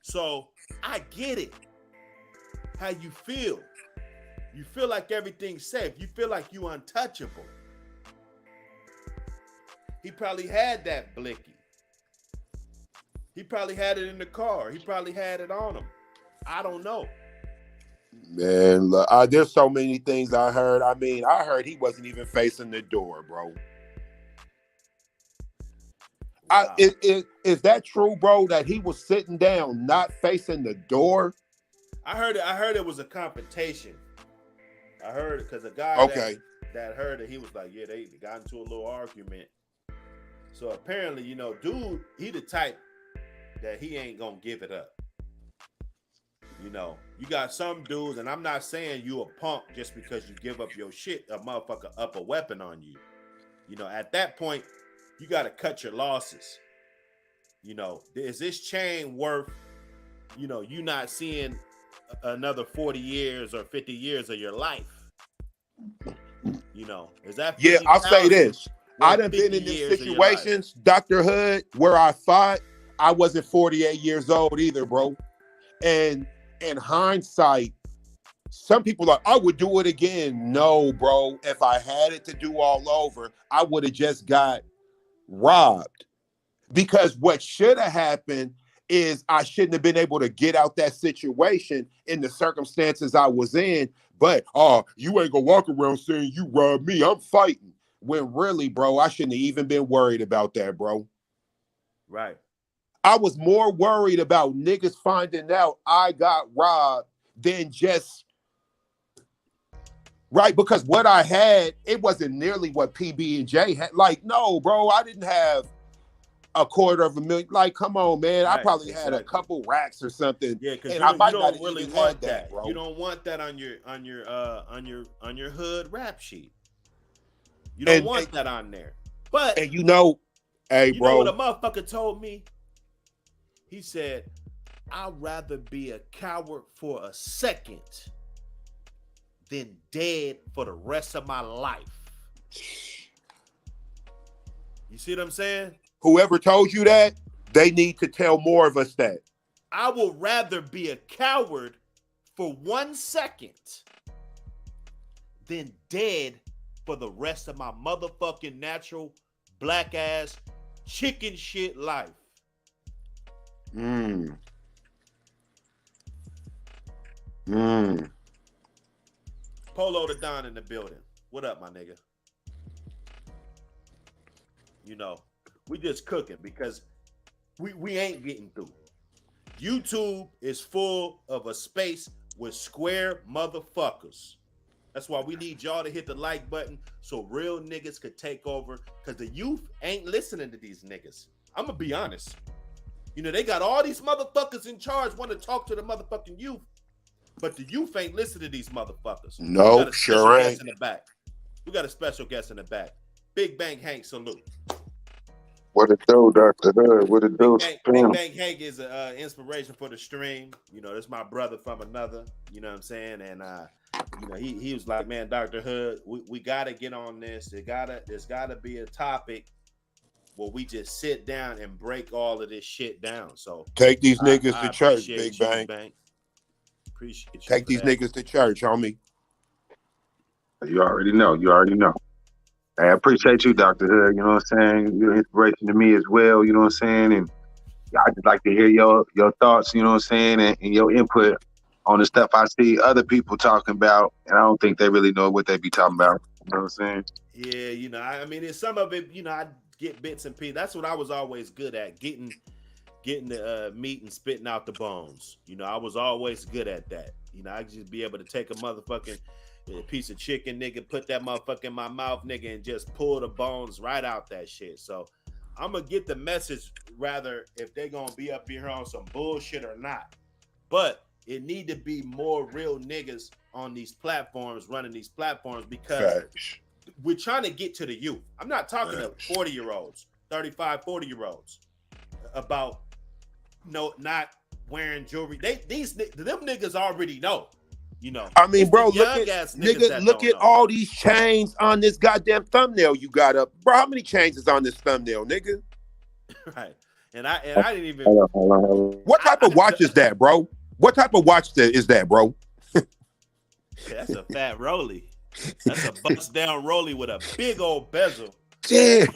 So I get it. How you feel. You feel like everything's safe. You feel like you untouchable. He probably had that blicky. He probably had it in the car. He probably had it on him. I don't know. Man, look, there's so many things I heard. I mean, I heard he wasn't even facing the door, bro. Wow. Is that true, bro? That he was sitting down, not facing the door? I heard it was a confrontation. I heard it because a guy Okay. that heard it, he was like, yeah, they got into a little argument. So apparently, dude, he the type that he ain't gonna give it up. You got some dudes, and I'm not saying you a punk just because you give up your shit, a motherfucker up a weapon on you. At that point, you got to cut your losses. Is this chain worth, you not seeing another 40 years or 50 years of your life? Is that Yeah, I'll say 50,000 this. I worth done been 50 in these years of your life? situations, Dr. Hood, where I thought I wasn't 48 years old either, bro. And in hindsight, some people are, I would do it again. No, bro. If I had it to do all over, I would have just got robbed. Because what should have happened is I shouldn't have been able to get out that situation in the circumstances I was in. But, you ain't gonna walk around saying you robbed me. I'm fighting. When really, bro, I shouldn't have even been worried about that, bro. Right. I was more worried about niggas finding out I got robbed than just, right? Because what I had, it wasn't nearly what PB&J had. Like, no, bro, I didn't have $250,000. Like, come on, man. I Right, probably had a exactly. couple racks or something. Yeah, because And you I might don't not really even want had that, bro. You don't want that on your hood rap sheet. You don't want that on there. But And hey, bro. You know what a motherfucker told me? He said, I'd rather be a coward for a second than dead for the rest of my life. You see what I'm saying? Whoever told you that, they need to tell more of us that. I would rather be a coward for 1 second than dead for the rest of my motherfucking natural black ass chicken shit life. Polo the Don in the building. What up, my nigga? We just cooking because we ain't getting through. YouTube is full of a space with square motherfuckers. That's why we need y'all to hit the like button so real niggas could take over, because the youth ain't listening to these niggas. I'm going to be honest. They got all these motherfuckers in charge want to talk to the motherfucking youth, but the youth ain't listening to these motherfuckers. No, sure ain't. We got a special guest in the back. Big Bang Hank, salute. What it do, Dr. Hood? What it do? Big Bang Hank is an inspiration for the stream. That's my brother from another. You know what I'm saying? And he was like, man, Dr. Hood, we gotta get on this. There's gotta be a topic where we just sit down and break all of this shit down. So take these niggas to church, Big Bang. Appreciate you. Take these niggas to church, homie. You already know. I appreciate you, Dr. Hood. You know what I'm saying? You're an inspiration to me as well. You know what I'm saying? And I just like to hear your thoughts, you know what I'm saying, and your input on the stuff I see other people talking about, and I don't think they really know what they be talking about. You know what I'm saying? Yeah, I mean, it's some of it, I get bits and pieces. That's what I was always good at, getting the meat and spitting out the bones. I was always good at that. I just be able to take a motherfucking piece of chicken, nigga, put that motherfucker in my mouth, nigga, and just pull the bones right out that shit. So I'm gonna get the message, rather if they gonna be up here on some bullshit or not. But it need to be more real niggas on these platforms, running these platforms, because we're trying to get to the youth. I'm not talking to 40-year-olds, 35, 40-year-olds about not wearing jewelry. Them niggas already know. I mean, bro, look at all these chains on this goddamn thumbnail you got up. Bro, how many chains is on this thumbnail, nigga? Right. And I didn't even. Hold on. What type of watch is that, bro? What type of watch is that, bro? That's a fat rollie. That's a bust down rollie with a big old bezel. Damn.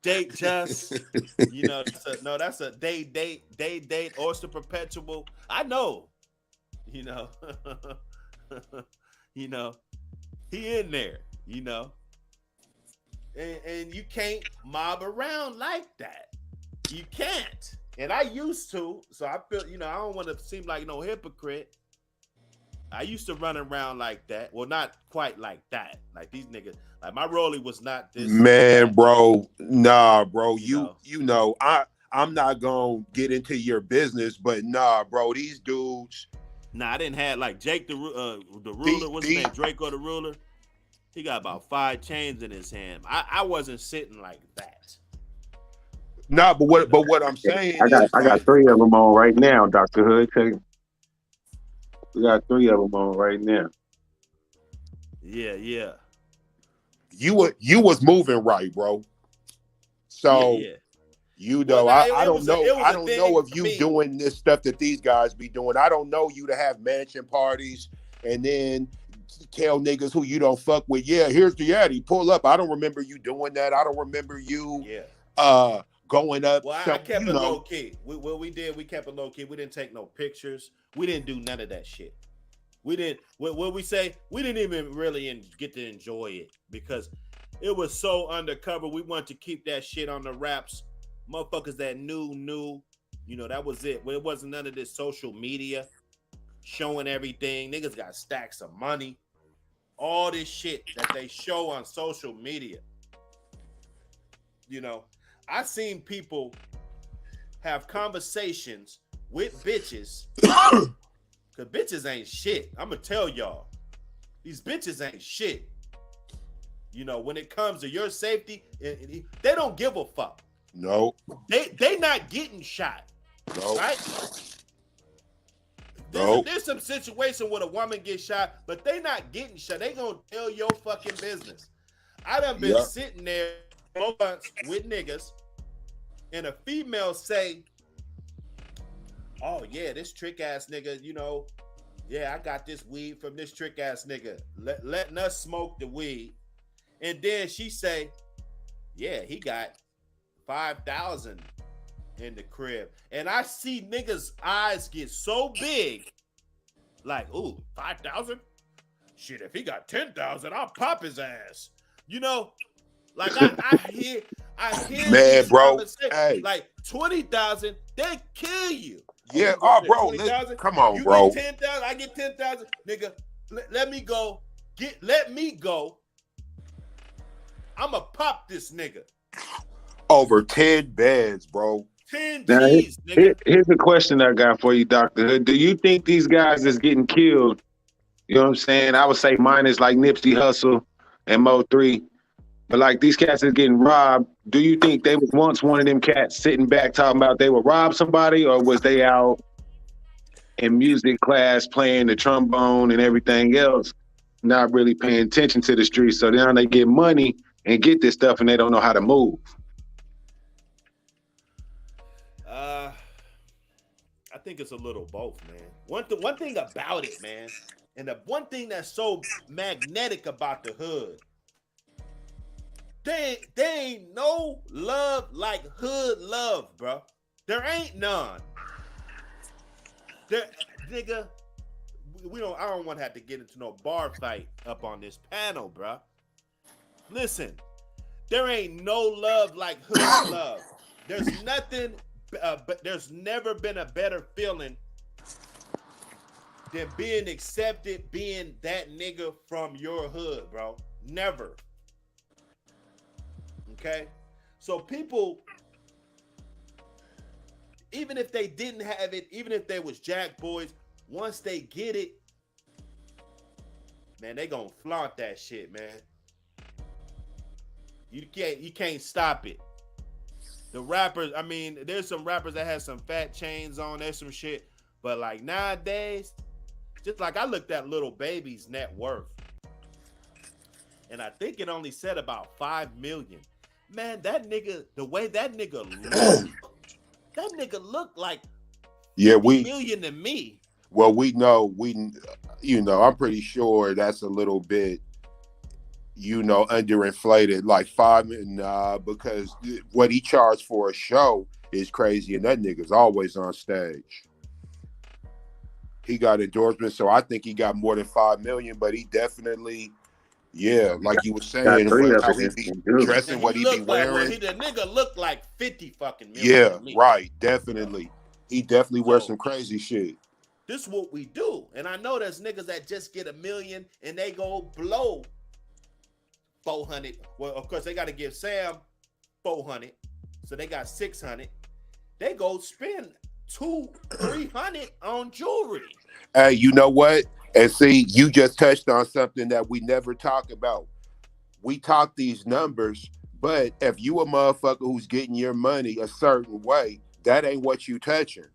Date just, that's a date, Oyster Perpetual. I know, you know, he in there, you know. And you can't mob around like that. You can't. And I used to, so I feel, I don't want to seem like no hypocrite. I used to run around like that. Well, not quite like that. Like these niggas, like my rollie was not this. Man, bro, nah, bro. You I'm not gonna get into your business, but nah, bro, these dudes. Nah, I didn't have like Jake the ruler. What's his name? Draco the ruler. He got about 5 chains in his hand. I wasn't sitting like that. Nah, but what I'm saying I got 3 of them on right now, Dr. Hood. We got 3 of them on right now. Yeah. You was moving right, bro. So yeah. I don't know if you doing this stuff that these guys be doing. I don't know you to have mansion parties and then tell niggas who you don't fuck with, yeah, here's the Addy, pull up. I don't remember you doing that. I don't remember you going up. Well, I kept it low key. We kept it low key. We didn't take no pictures. We didn't do none of that shit. We didn't, what we say, we didn't even really get to enjoy it because it was so undercover. We wanted to keep that shit on the wraps. Motherfuckers that knew, that was it. Well, it wasn't none of this social media showing everything. Niggas got stacks of money. All this shit that they show on social media. I seen people have conversations with bitches. Cause bitches ain't shit. I'm gonna tell y'all. These bitches ain't shit. When it comes to your safety, they don't give a fuck. No. They not getting shot. No. Right? There's some situation where a woman gets shot, but they not getting shot. They gonna tell your fucking business. I done been sitting there with niggas, and a female say, "Oh yeah, this trick ass nigga, yeah, I got this weed from this trick ass nigga, letting us smoke the weed," and then she say, "Yeah, he got 5,000 in the crib," and I see niggas' eyes get so big, like, "Ooh, 5,000? Shit, if he got 10,000, I'll pop his ass." Like I hear man, bro. Hey. Like 20,000, they kill you. Yeah, bro. Come on, you bro. Get 10,000, I get 10,000, nigga. Let me go. Let me go. I'ma pop this nigga. Over 10 beds, bro. 10 G's, nigga. Here's a question I got for you, Dr. Hood. Do you think these guys that's getting killed, you know what I'm saying? I would say minus like Nipsey Hussle and Mo3. But like these cats is getting robbed, do you think they was once one of them cats sitting back talking about they would rob somebody, or was they out in music class playing the trombone and everything else, not really paying attention to the streets? So now they get money and get this stuff and they don't know how to move. I think it's a little both, man. One thing about it, man, and the one thing that's so magnetic about the hood, There ain't no love like hood love, bro. There ain't none. Nigga, I don't want to have to get into no bar fight up on this panel, bro. Listen, there ain't no love like hood love. There's nothing, but there's never been a better feeling than being accepted, being that nigga from your hood, bro. Never. Okay, so people, even if they didn't have it, even if they was jack boys, once they get it, man, they gonna flaunt that shit, man. You can't stop it. The rappers, I mean, there's some rappers that have some fat chains on, there's some shit, but like nowadays, just like I looked at Lil Baby's net worth, and I think it only said about 5 million. Man, that nigga, the way that nigga looked like million to me. Well, we know, I'm pretty sure that's a little bit, underinflated, like 5 million, because what he charged for a show is crazy, and that nigga's always on stage. He got endorsements, so I think he got more than 5 million. But he definitely, yeah, like you were Got saying, 3 of how it he in be jewelry. dressing, And what he he be looked like, well, wearing. the nigga looked like 50 fucking million Yeah, to me. right, definitely. He definitely wears So some crazy shit. this is what we do. And I know there's niggas that just get $1 million and they go blow 400. Well, of course, they got to give Sam 400. So they got 600. They go spend 200-300 on jewelry. Hey, you know what? And see, you just touched on something that we never talk about. We talk these numbers, but if you a motherfucker who's getting your money a certain way, that ain't what you touching,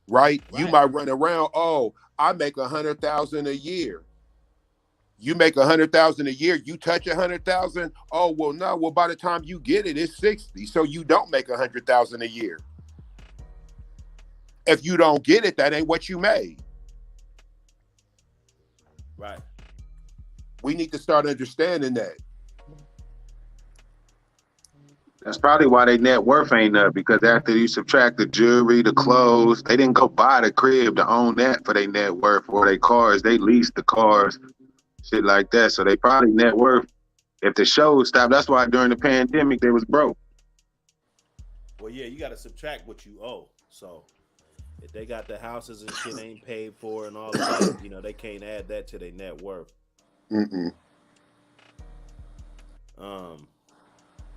right? You Right. might run around, oh, I make 100,000 a year. You make 100,000 a year, you touch 100,000. Oh, well, no. Well, by the time you get it, it's 60. So you don't make 100,000 a year. If you don't get it, that ain't what you made. Right. We need to start understanding that. That's probably why they net worth ain't up, because after you subtract the jewelry, the clothes, they didn't go buy the crib to own that for their net worth, or their cars. They leased the cars, shit like that. So they probably net worth. If the show stopped, that's why during the pandemic they was broke. Well, yeah, you got to subtract what you owe. So if they got the houses and shit ain't paid for and all of that, they can't add that to their net worth. Mm-mm.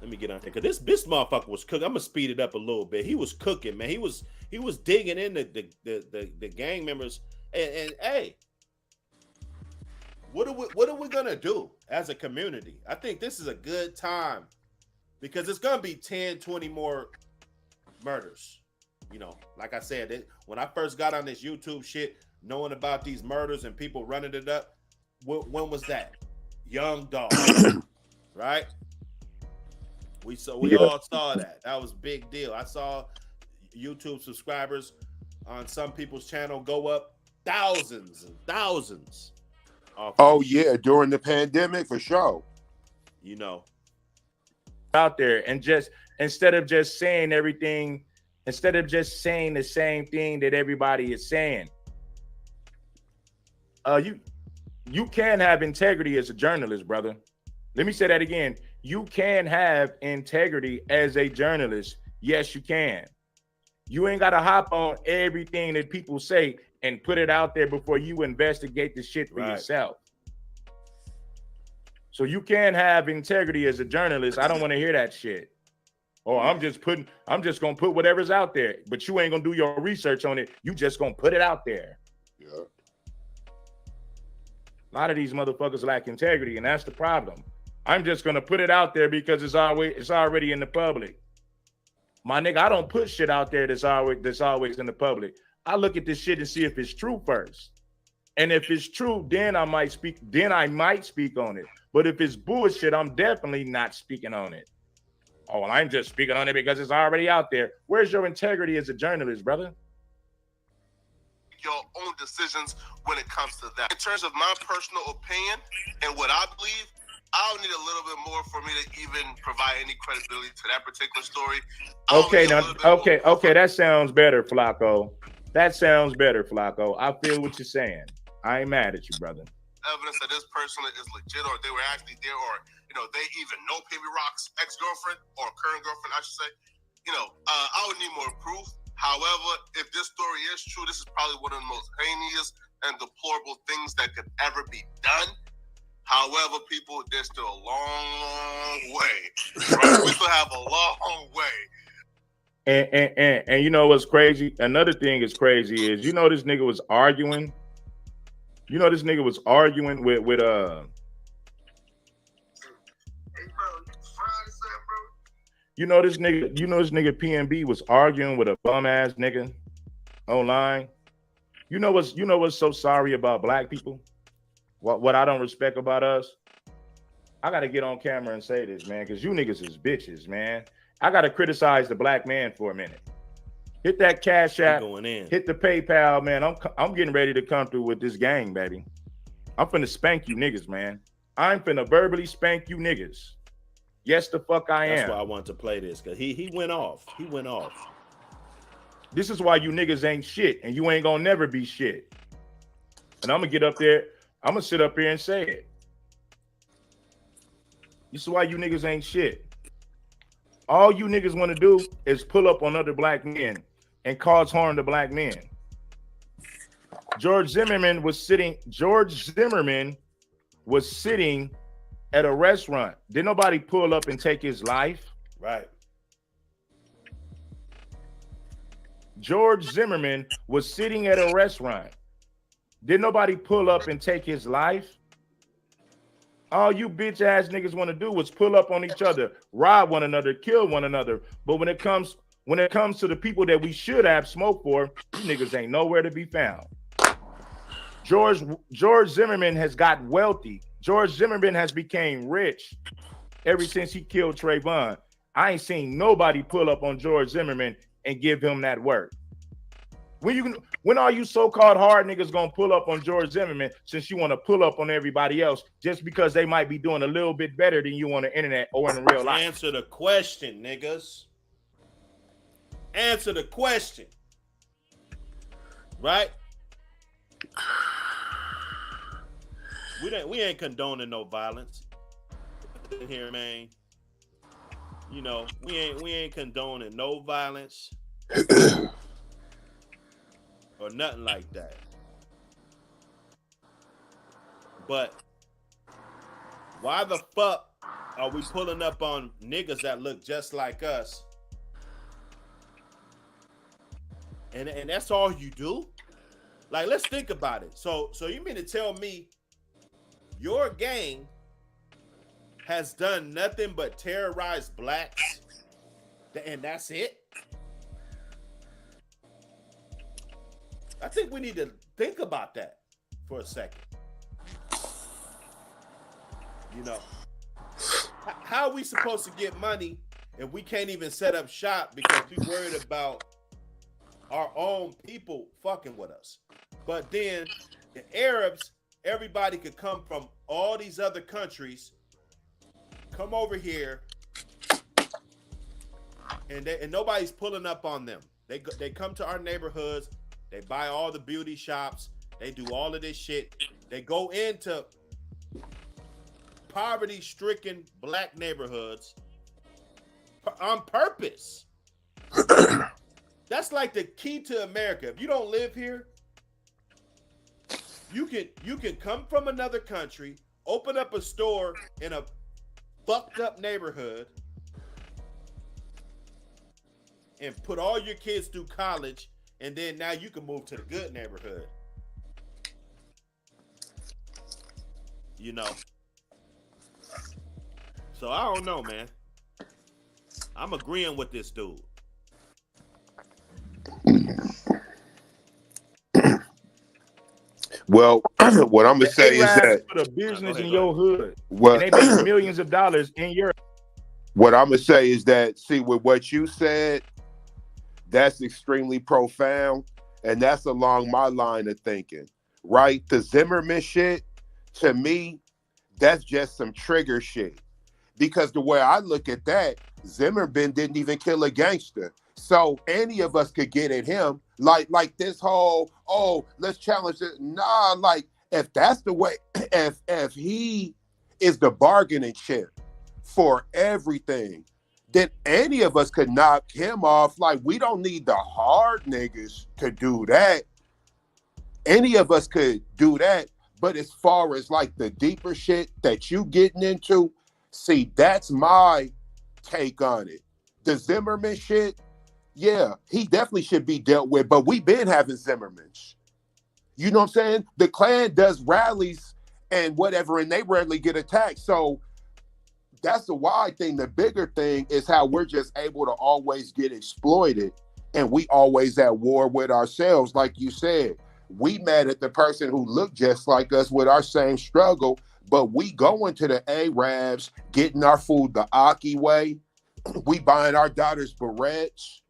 Let me get on here because this motherfucker was cooking. I'm gonna speed it up a little bit. He was cooking, man. He was digging in the gang members. And hey, what are we gonna do as a community? I think this is a good time because it's gonna be 10, 20 more murders. Like I said, when I first got on this YouTube shit, knowing about these murders and people running it up, when was that? Young dog, right? We all saw that. That was a big deal. I saw YouTube subscribers on some people's channel go up thousands and thousands. Oh yeah, during the pandemic for sure. Out there and just instead of just saying everything, instead of just saying the same thing that everybody is saying, you can have integrity as a journalist, brother. Let me say that again. You can have integrity as a journalist. Yes, you can. You ain't got to hop on everything that people say and put it out there before you investigate the shit for yourself. So you can have integrity as a journalist. I don't want to hear that shit. Oh, I'm just going to put whatever's out there, but you ain't going to do your research on it. You just going to put it out there. Yeah. A lot of these motherfuckers lack integrity, and that's the problem. I'm just gonna put it out there because it's already in the public. My nigga, I don't put shit out there that's always in the public. I look at this shit and see if it's true first. And if it's true, then I might speak on it. But if it's bullshit, I'm definitely not speaking on it. Oh, well, I'm just speaking on it because it's already out there. Where's your integrity as a journalist, brother? Your own decisions when it comes to that. In terms of my personal opinion and what I believe, I'll need a little bit more for me to even provide any credibility to that particular story. Okay, that sounds better, Flacco. That sounds better, Flacco. I feel what you're saying. I ain't mad at you, brother. Evidence that this person is legit, or they were actually there, or they even know Baby Rock's ex-girlfriend or current girlfriend, I should say. I would need more proof. However, if this story is true, this is probably one of the most heinous and deplorable things that could ever be done. However, people, there's still a long way. Right? We still have a long way. And you know what's crazy? Another thing is crazy is this nigga was arguing. This nigga was arguing with Hey, bro, this nigga PNB was arguing with a bum ass nigga online. You know what's so sorry about black people? What I don't respect about us? I gotta get on camera and say this, man, because you niggas is bitches, man. I gotta criticize the black man for a minute. Hit that Cash App, hit the PayPal, man. I'm getting ready to come through with this gang, baby. I'm finna spank you niggas, man. I'm finna verbally spank you niggas. Yes, the fuck I am. That's why I wanted to play this, because he went off. He went off. This is why you niggas ain't shit, and you ain't gonna never be shit. And I'm gonna get up there. I'm gonna sit up here and say it. This is why you niggas ain't shit. All you niggas want to do is pull up on other black men and cause harm to black men. George Zimmerman was sitting at a restaurant. Did nobody pull up and take his life? Right. George Zimmerman was sitting at a restaurant. Did nobody pull up and take his life? All you bitch ass niggas want to do is pull up on each other, rob one another, kill one another. But when it comes to the people that we should have smoke for, you niggas ain't nowhere to be found. George Zimmerman has got wealthy. George Zimmerman has became rich ever since he killed Trayvon. I ain't seen nobody pull up on George Zimmerman and give him that work. When are you so-called hard niggas gonna pull up on George Zimmerman since you want to pull up on everybody else just because they might be doing a little bit better than you on the internet or in real life? Answer the question, niggas. Answer the question. Right? We ain't condoning no violence in here, man. You know, we ain't condoning no violence. Or nothing like that. But why the fuck are we pulling up on niggas that look just like us? And that's all you do? Like, let's think about it. So you mean to tell me your gang has done nothing but terrorize blacks? And that's it? I think we need to think about that for a second. You know, how are we supposed to get money if we can't even set up shop because we worried about our own people fucking with us? But then the Arabs, everybody could come from all these other countries, come over here, and nobody's pulling up on them. They come to our neighborhoods. They buy all the beauty shops. They do all of this shit. They go into poverty-stricken black neighborhoods on purpose. That's like the key to America. If you don't live here, you can come from another country, open up a store in a fucked up neighborhood, and put all your kids through college. And then now you can move to the good neighborhood. You know. So I don't know, man. I'm agreeing with this dude. Well, what I'm gonna say is that put a business in your hood. Well, and they make millions of dollars in Europe. What I'm gonna say is that, see, with what you said, that's extremely profound, and that's along my line of thinking, right? The Zimmerman shit, to me, that's just some trigger shit. Because the way I look at that, Zimmerman didn't even kill a gangster. So any of us could get at him. Like this whole, oh, let's challenge it. Nah, like, if that's the way, if he is the bargaining chip for everything, then any of us could knock him off. Like, we don't need the hard niggas to do that. Any of us could do that. But as far as like the deeper shit that you getting into, see, that's my take on it. The Zimmerman shit, yeah, he definitely should be dealt with, but we've been having Zimmermans. You know what I'm saying? The Klan does rallies and whatever, and they rarely get attacked. So that's the wide thing. The bigger thing is how we're just able to always get exploited, and we always at war with ourselves. Like you said, we mad at the person who looked just like us with our same struggle, but we going to the Arabs, getting our food the Aki way. We buying our daughters barrettes.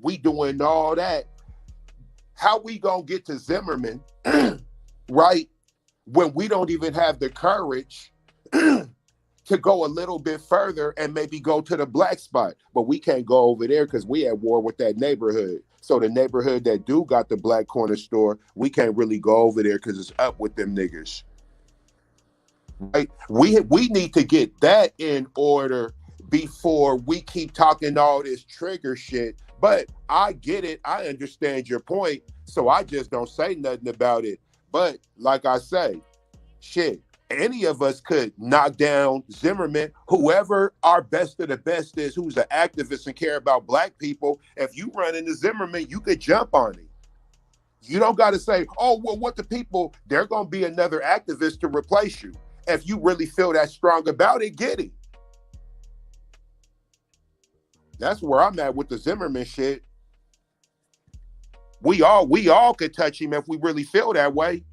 We doing all that. How we gonna get to Zimmerman, right, when we don't even have the courage to go a little bit further and maybe go to the black spot. But we can't go over there because we at war with that neighborhood. So the neighborhood that do got the black corner store, we can't really go over there because it's up with them niggas. Right? We need to get that in order before we keep talking all this trigger shit. But I get it. I understand your point. So I just don't say nothing about it. But like I say, shit, any of us could knock down Zimmerman, whoever our best of the best is, who's an activist and care about black people. If you run into Zimmerman, you could jump on him. You don't got to say, oh, well, what the people, they're going to be another activist to replace you. If you really feel that strong about it, get it. That's where I'm at with the Zimmerman shit. We all could touch him if we really feel that way.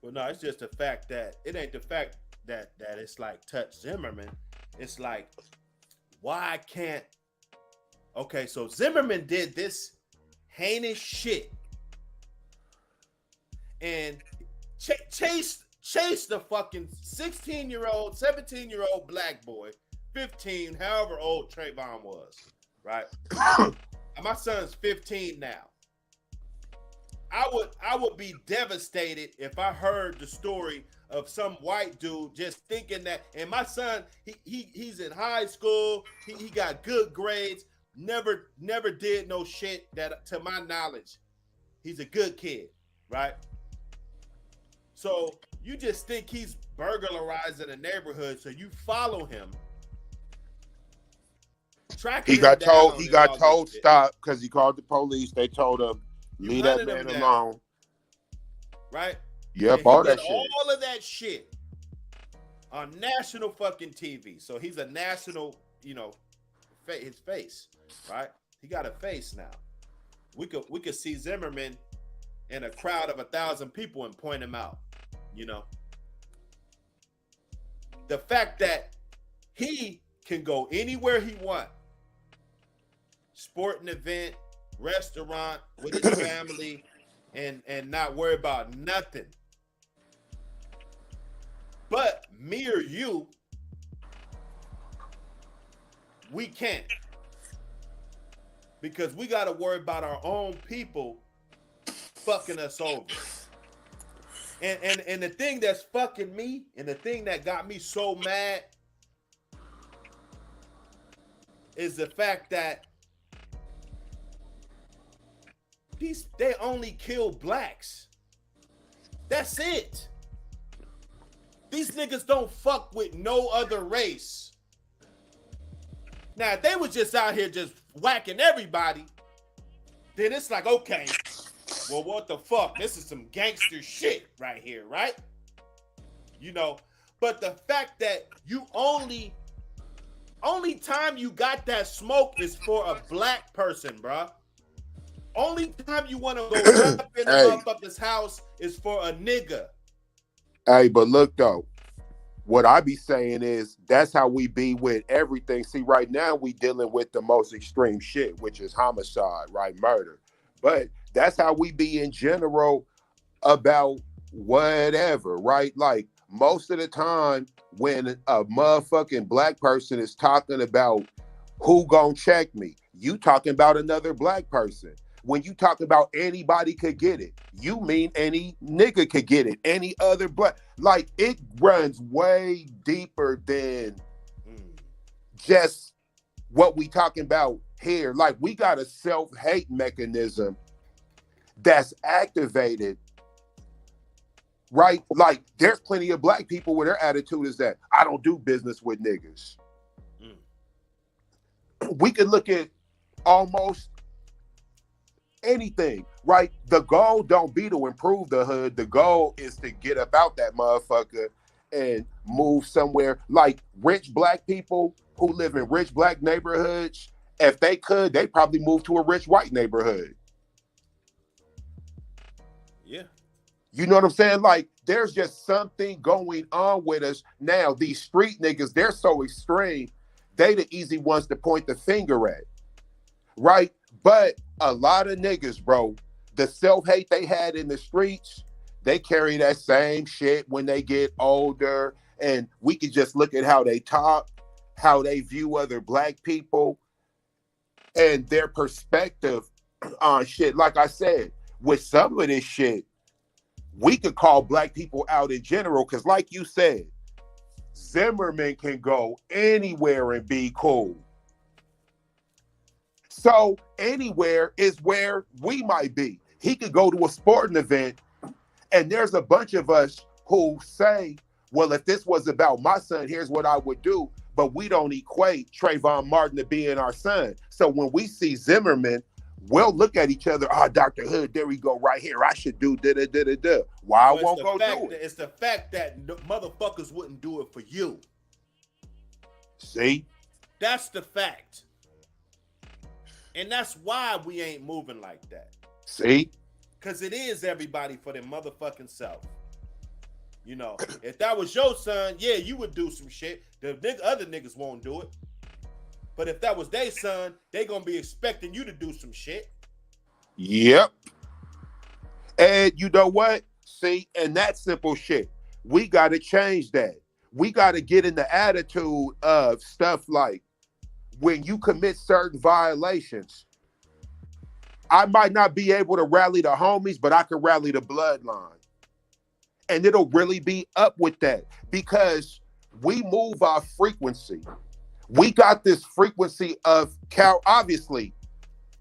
Well, no, it's just the fact that it ain't the fact that it's like touch Zimmerman. It's like, why can't? Okay, so Zimmerman did this heinous shit and chased the fucking 16-year-old, 17-year-old black boy, 15, however old Trayvon was, right? My son's 15 now. I would be devastated if I heard the story of some white dude just thinking that, and my son, he's in high school, he got good grades, never did no shit that, to my knowledge, he's a good kid, right? So you just think he's burglarizing a neighborhood, so you follow him. He got told stop because he called the police. They told him, leave that man alone. Right? Yep, all that shit. All of that shit on national fucking TV. So he's a national, his face, right? He got a face now. We could see Zimmerman in a crowd of 1,000 people and point him out. The fact that he can go anywhere he wants, sporting event, restaurant, with his family, and not worry about nothing. But me or you, we can't. Because we got to worry about our own people fucking us over. And the thing that's fucking me, and the thing that got me so mad, is the fact that they only kill blacks. That's it. These niggas don't fuck with no other race. Now, if they was just out here just whacking everybody, then it's like, okay, well, what the fuck? This is some gangster shit right here, right? But the fact that you only time you got that smoke is for a black person, bruh. Only time you want to go up in the motherfucker's house is for a nigga. Hey, but look though, what I be saying is that's how we be with everything. See, right now we dealing with the most extreme shit, which is homicide, right? Murder. But that's how we be in general about whatever, right? Like most of the time when a motherfucking black person is talking about who gonna check me, you talking about another black person. When you talk about anybody could get it, you mean any nigga could get it, any other black. Like it runs way deeper than just what we talking about here. Like we got a self-hate mechanism that's activated, right? Like there's plenty of black people where their attitude is that I don't do business with niggas. We could look at almost anything, right? The goal don't be to improve the hood. The goal is to get about that motherfucker and move somewhere. Like rich black people who live in rich black neighborhoods, if they could, they probably move to a rich white neighborhood. Yeah. You know what I'm saying? Like there's just something going on with us now. These street niggas, they're so extreme. They the easy ones to point the finger at, right? But a lot of niggas, bro, the self-hate they had in the streets, they carry that same shit when they get older. and we could just look at how they talk, how they view other black people, and their perspective on shit. Like I said, with some of this shit, we could call black people out in general, because like you said, Zimmerman can go anywhere and be cool. So anywhere is where we might be. He could go to a sporting event, and there's a bunch of us who say, well, if this was about my son, here's what I would do. But we don't equate Trayvon Martin to being our son. So when we see Zimmerman, we'll look at each other. Oh, Dr. Hood, there we go right here. I should do da-da-da-da-da. Why I won't go do it? It's the fact that motherfuckers wouldn't do it for you. See? That's the fact. And that's why we ain't moving like that. See? Because it is everybody for their motherfucking self. You know, if that was your son, yeah, you would do some shit. The other niggas won't do it. But if that was their son, they gonna be expecting you to do some shit. Yep. And you know what? See, and that simple shit, we got to change that. We got to get in the attitude of stuff like, when you commit certain violations, I might not be able to rally the homies, but I can rally the bloodline. And it'll really be up with that, because we move our frequency. We got this frequency of obviously,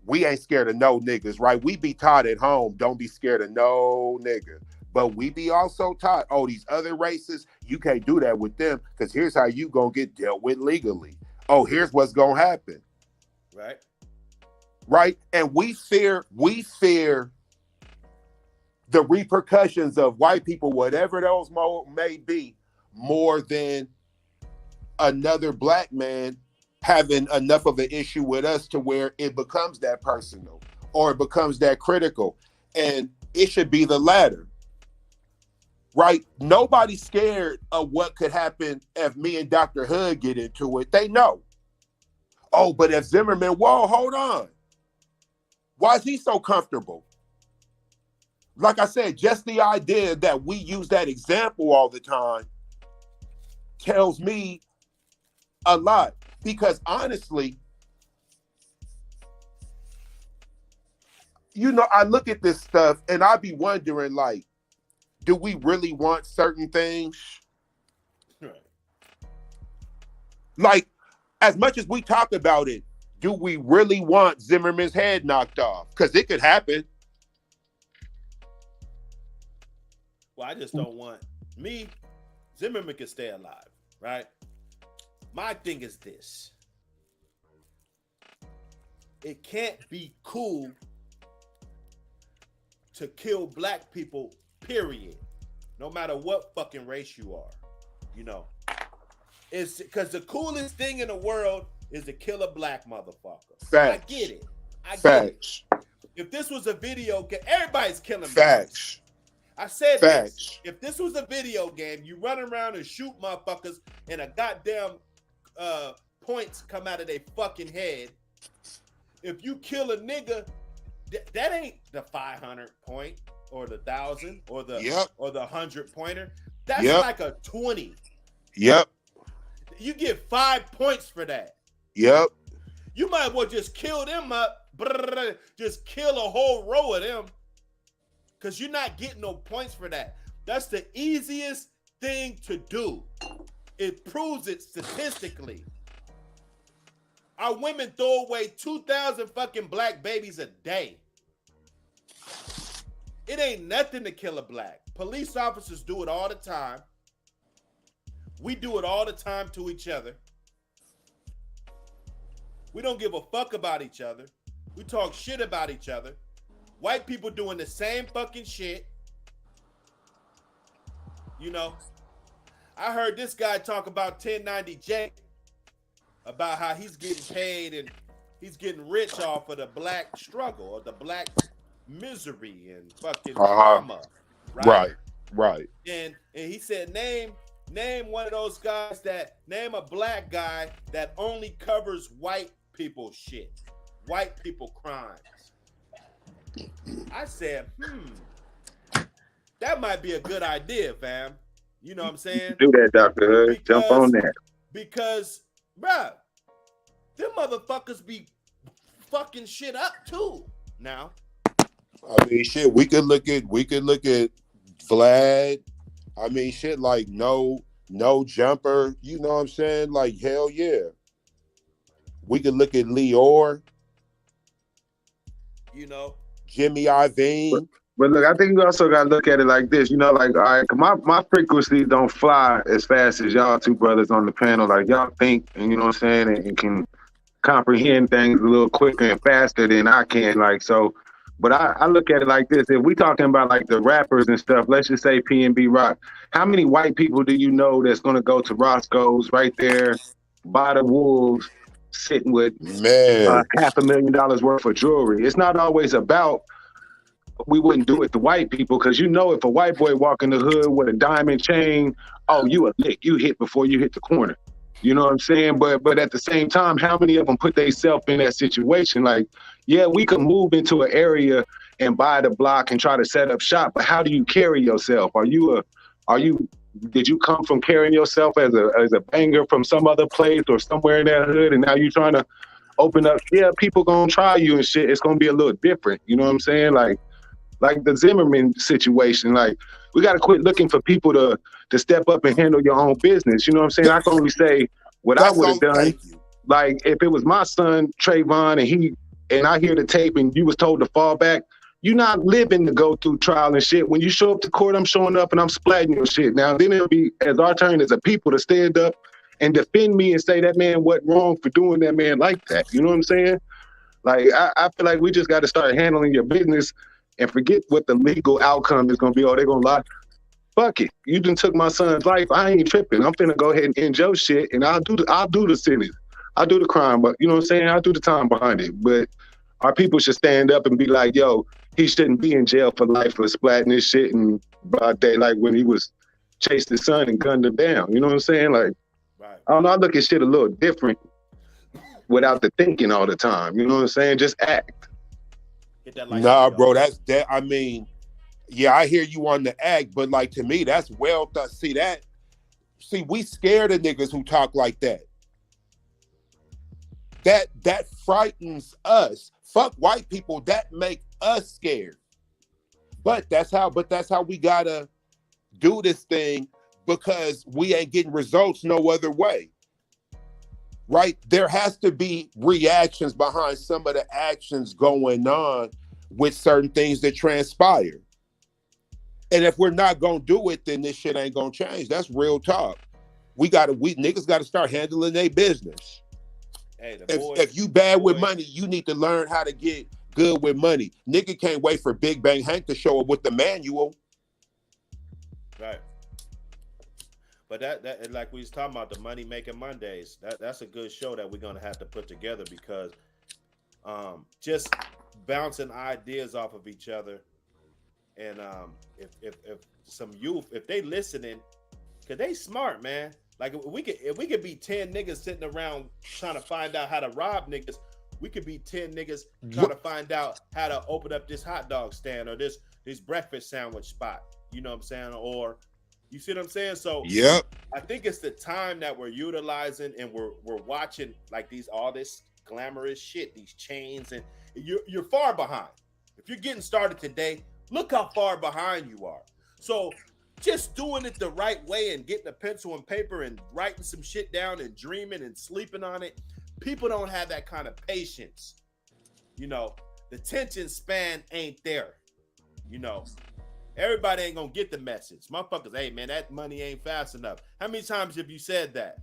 we ain't scared of no niggas, right? We be taught at home, don't be scared of no nigga. But we be also taught, oh, these other races, you can't do that with them, because here's how you gonna get dealt with legally. Oh, here's what's gonna happen. Right. Right? And we fear the repercussions of white people, whatever those may be, more than another black man having enough of an issue with us to where it becomes that personal or it becomes that critical. And it should be the latter. Right? Nobody's scared of what could happen if me and Dr. Hood get into it. They know. Oh, but if Zimmerman, whoa, hold on. Why is he so comfortable? Like I said, just the idea that we use that example all the time tells me a lot. Because honestly, you know, I look at this stuff and I be wondering, like, do we really want certain things? Right. Like, as much as we talk about it, do we really want Zimmerman's head knocked off? Because it could happen. Well, I just don't want me. Zimmerman can stay alive, right? My thing is this. It can't be cool to kill black people, period. No matter what fucking race you are. You know. It's because the coolest thing in the world is to kill a black motherfucker. Facts. I get it. I get Facts. it. If this was a video game, everybody's killing Facts. I said Facts. this. If this was a video game, you run around and shoot motherfuckers and a goddamn points come out of their fucking head. If you kill a nigga, that ain't the 500 point or the 1,000 or the or the 100 pointer. That's like a 20. Yep. You get 5 points for that. Yep. You might as well just kill them up. Just kill a whole row of them. Because you're not getting no points for that. That's the easiest thing to do. It proves it statistically. Our women throw away 2,000 fucking black babies a day. It ain't nothing to kill a black. Police officers do it all the time. We do it all the time to each other. We don't give a fuck about each other. We talk shit about each other. White people doing the same fucking shit. You know, I heard this guy talk about 1090J, about how he's getting paid and he's getting rich off of the black struggle or the black misery and fucking trauma. Right. And he said, name one of those guys name a black guy that only covers white people shit, white people crimes. I said, that might be a good idea, fam. You know what I'm saying? Do that, Dr. Hood. Jump on that. Because, bruh, them motherfuckers be fucking shit up too. Now, I mean, shit. We could look at Vlad. I mean, shit like no jumper. You know what I'm saying? Like hell yeah. We could look at Lior. You know, Jimmy Iovine. But look, I think you also got to look at it like this. You know, like, all right, my frequency don't fly as fast as y'all two brothers on the panel. Like, y'all think, and you know what I'm saying, and can comprehend things a little quicker and faster than I can. Like, so, but I look at it like this. If we talking about like the rappers and stuff, let's just say P&B Rock, how many white people do you know that's going to go to Roscoe's right there by the Wolves sitting with Man. $500,000 worth of jewelry? It's not always about, we wouldn't do it to white people, because you know if a white boy walk in the hood with a diamond chain, oh, you a lick, you hit before you hit the corner. You know what I'm saying? But at the same time, how many of them put themselves in that situation? Like, yeah, we could move into an area and buy the block and try to set up shop, but how do you carry yourself? Did you come from carrying yourself as a banger from some other place or somewhere in that hood, and now you trying to open up? Yeah, people gonna try you and shit. It's gonna be a little different. You know what I'm saying? Like the Zimmerman situation. Like, we got to quit looking for people to step up and handle your own business. You know what I'm saying? I can only say what I would have done. Like, if it was my son, Trayvon, and I hear the tape and you was told to fall back, you're not living to go through trial and shit. When you show up to court, I'm showing up and I'm splatting your shit. Now, then it'll be as our turn as a people to stand up and defend me and say that man wasn't wrong for doing that man like that. You know what I'm saying? Like, I feel like we just got to start handling your business and forget what the legal outcome is going to be. Oh, they're going to lie. Fuck it. You done took my son's life. I ain't tripping. I'm finna go ahead and end your shit, and I'll do the sentence. I'll do the crime, but you know what I'm saying? I'll do the time behind it. But our people should stand up and be like, yo, he shouldn't be in jail for life for splatting his shit and broad day, like when he was chased his son and gunned him down. You know what I'm saying? Like, right. I don't know. I look at shit a little different without the thinking all the time. You know what I'm saying? Just act. Nah, bro, that's that. I mean, yeah, I hear you on the act, but like, to me, that's well done. See, we scared of niggas who talk like that. That frightens us. Fuck white people. That make us scared. But that's how we gotta do this thing, because we ain't getting results no other way. Right? There has to be reactions behind some of the actions going on with certain things that transpire. And if we're not gonna do it, then this shit ain't gonna change. That's real talk. We niggas gotta start handling their business. Hey, if you bad with money, you need to learn how to get good with money. Nigga can't wait for Big Bang Hank to show up with the manual. Right. But that like we was talking about, the Money Making Mondays, that's a good show that we're gonna have to put together, because just bouncing ideas off of each other, and if some youth, if they listening, cause they smart, man. Like, if we could be 10 niggas sitting around trying to find out how to rob niggas, we could be 10 niggas trying to find out how to open up this hot dog stand or this breakfast sandwich spot. You know what I'm saying? Or you see what I'm saying? So yep. I think it's the time that we're utilizing, and we're watching like all this glamorous shit, these chains, and you're far behind. If you're getting started today, look how far behind you are. So just doing it the right way and getting a pencil and paper and writing some shit down and dreaming and sleeping on it. People don't have that kind of patience. You know, the attention span ain't there. You know, everybody ain't gonna get the message. Motherfuckers, hey man, that money ain't fast enough. How many times have you said that?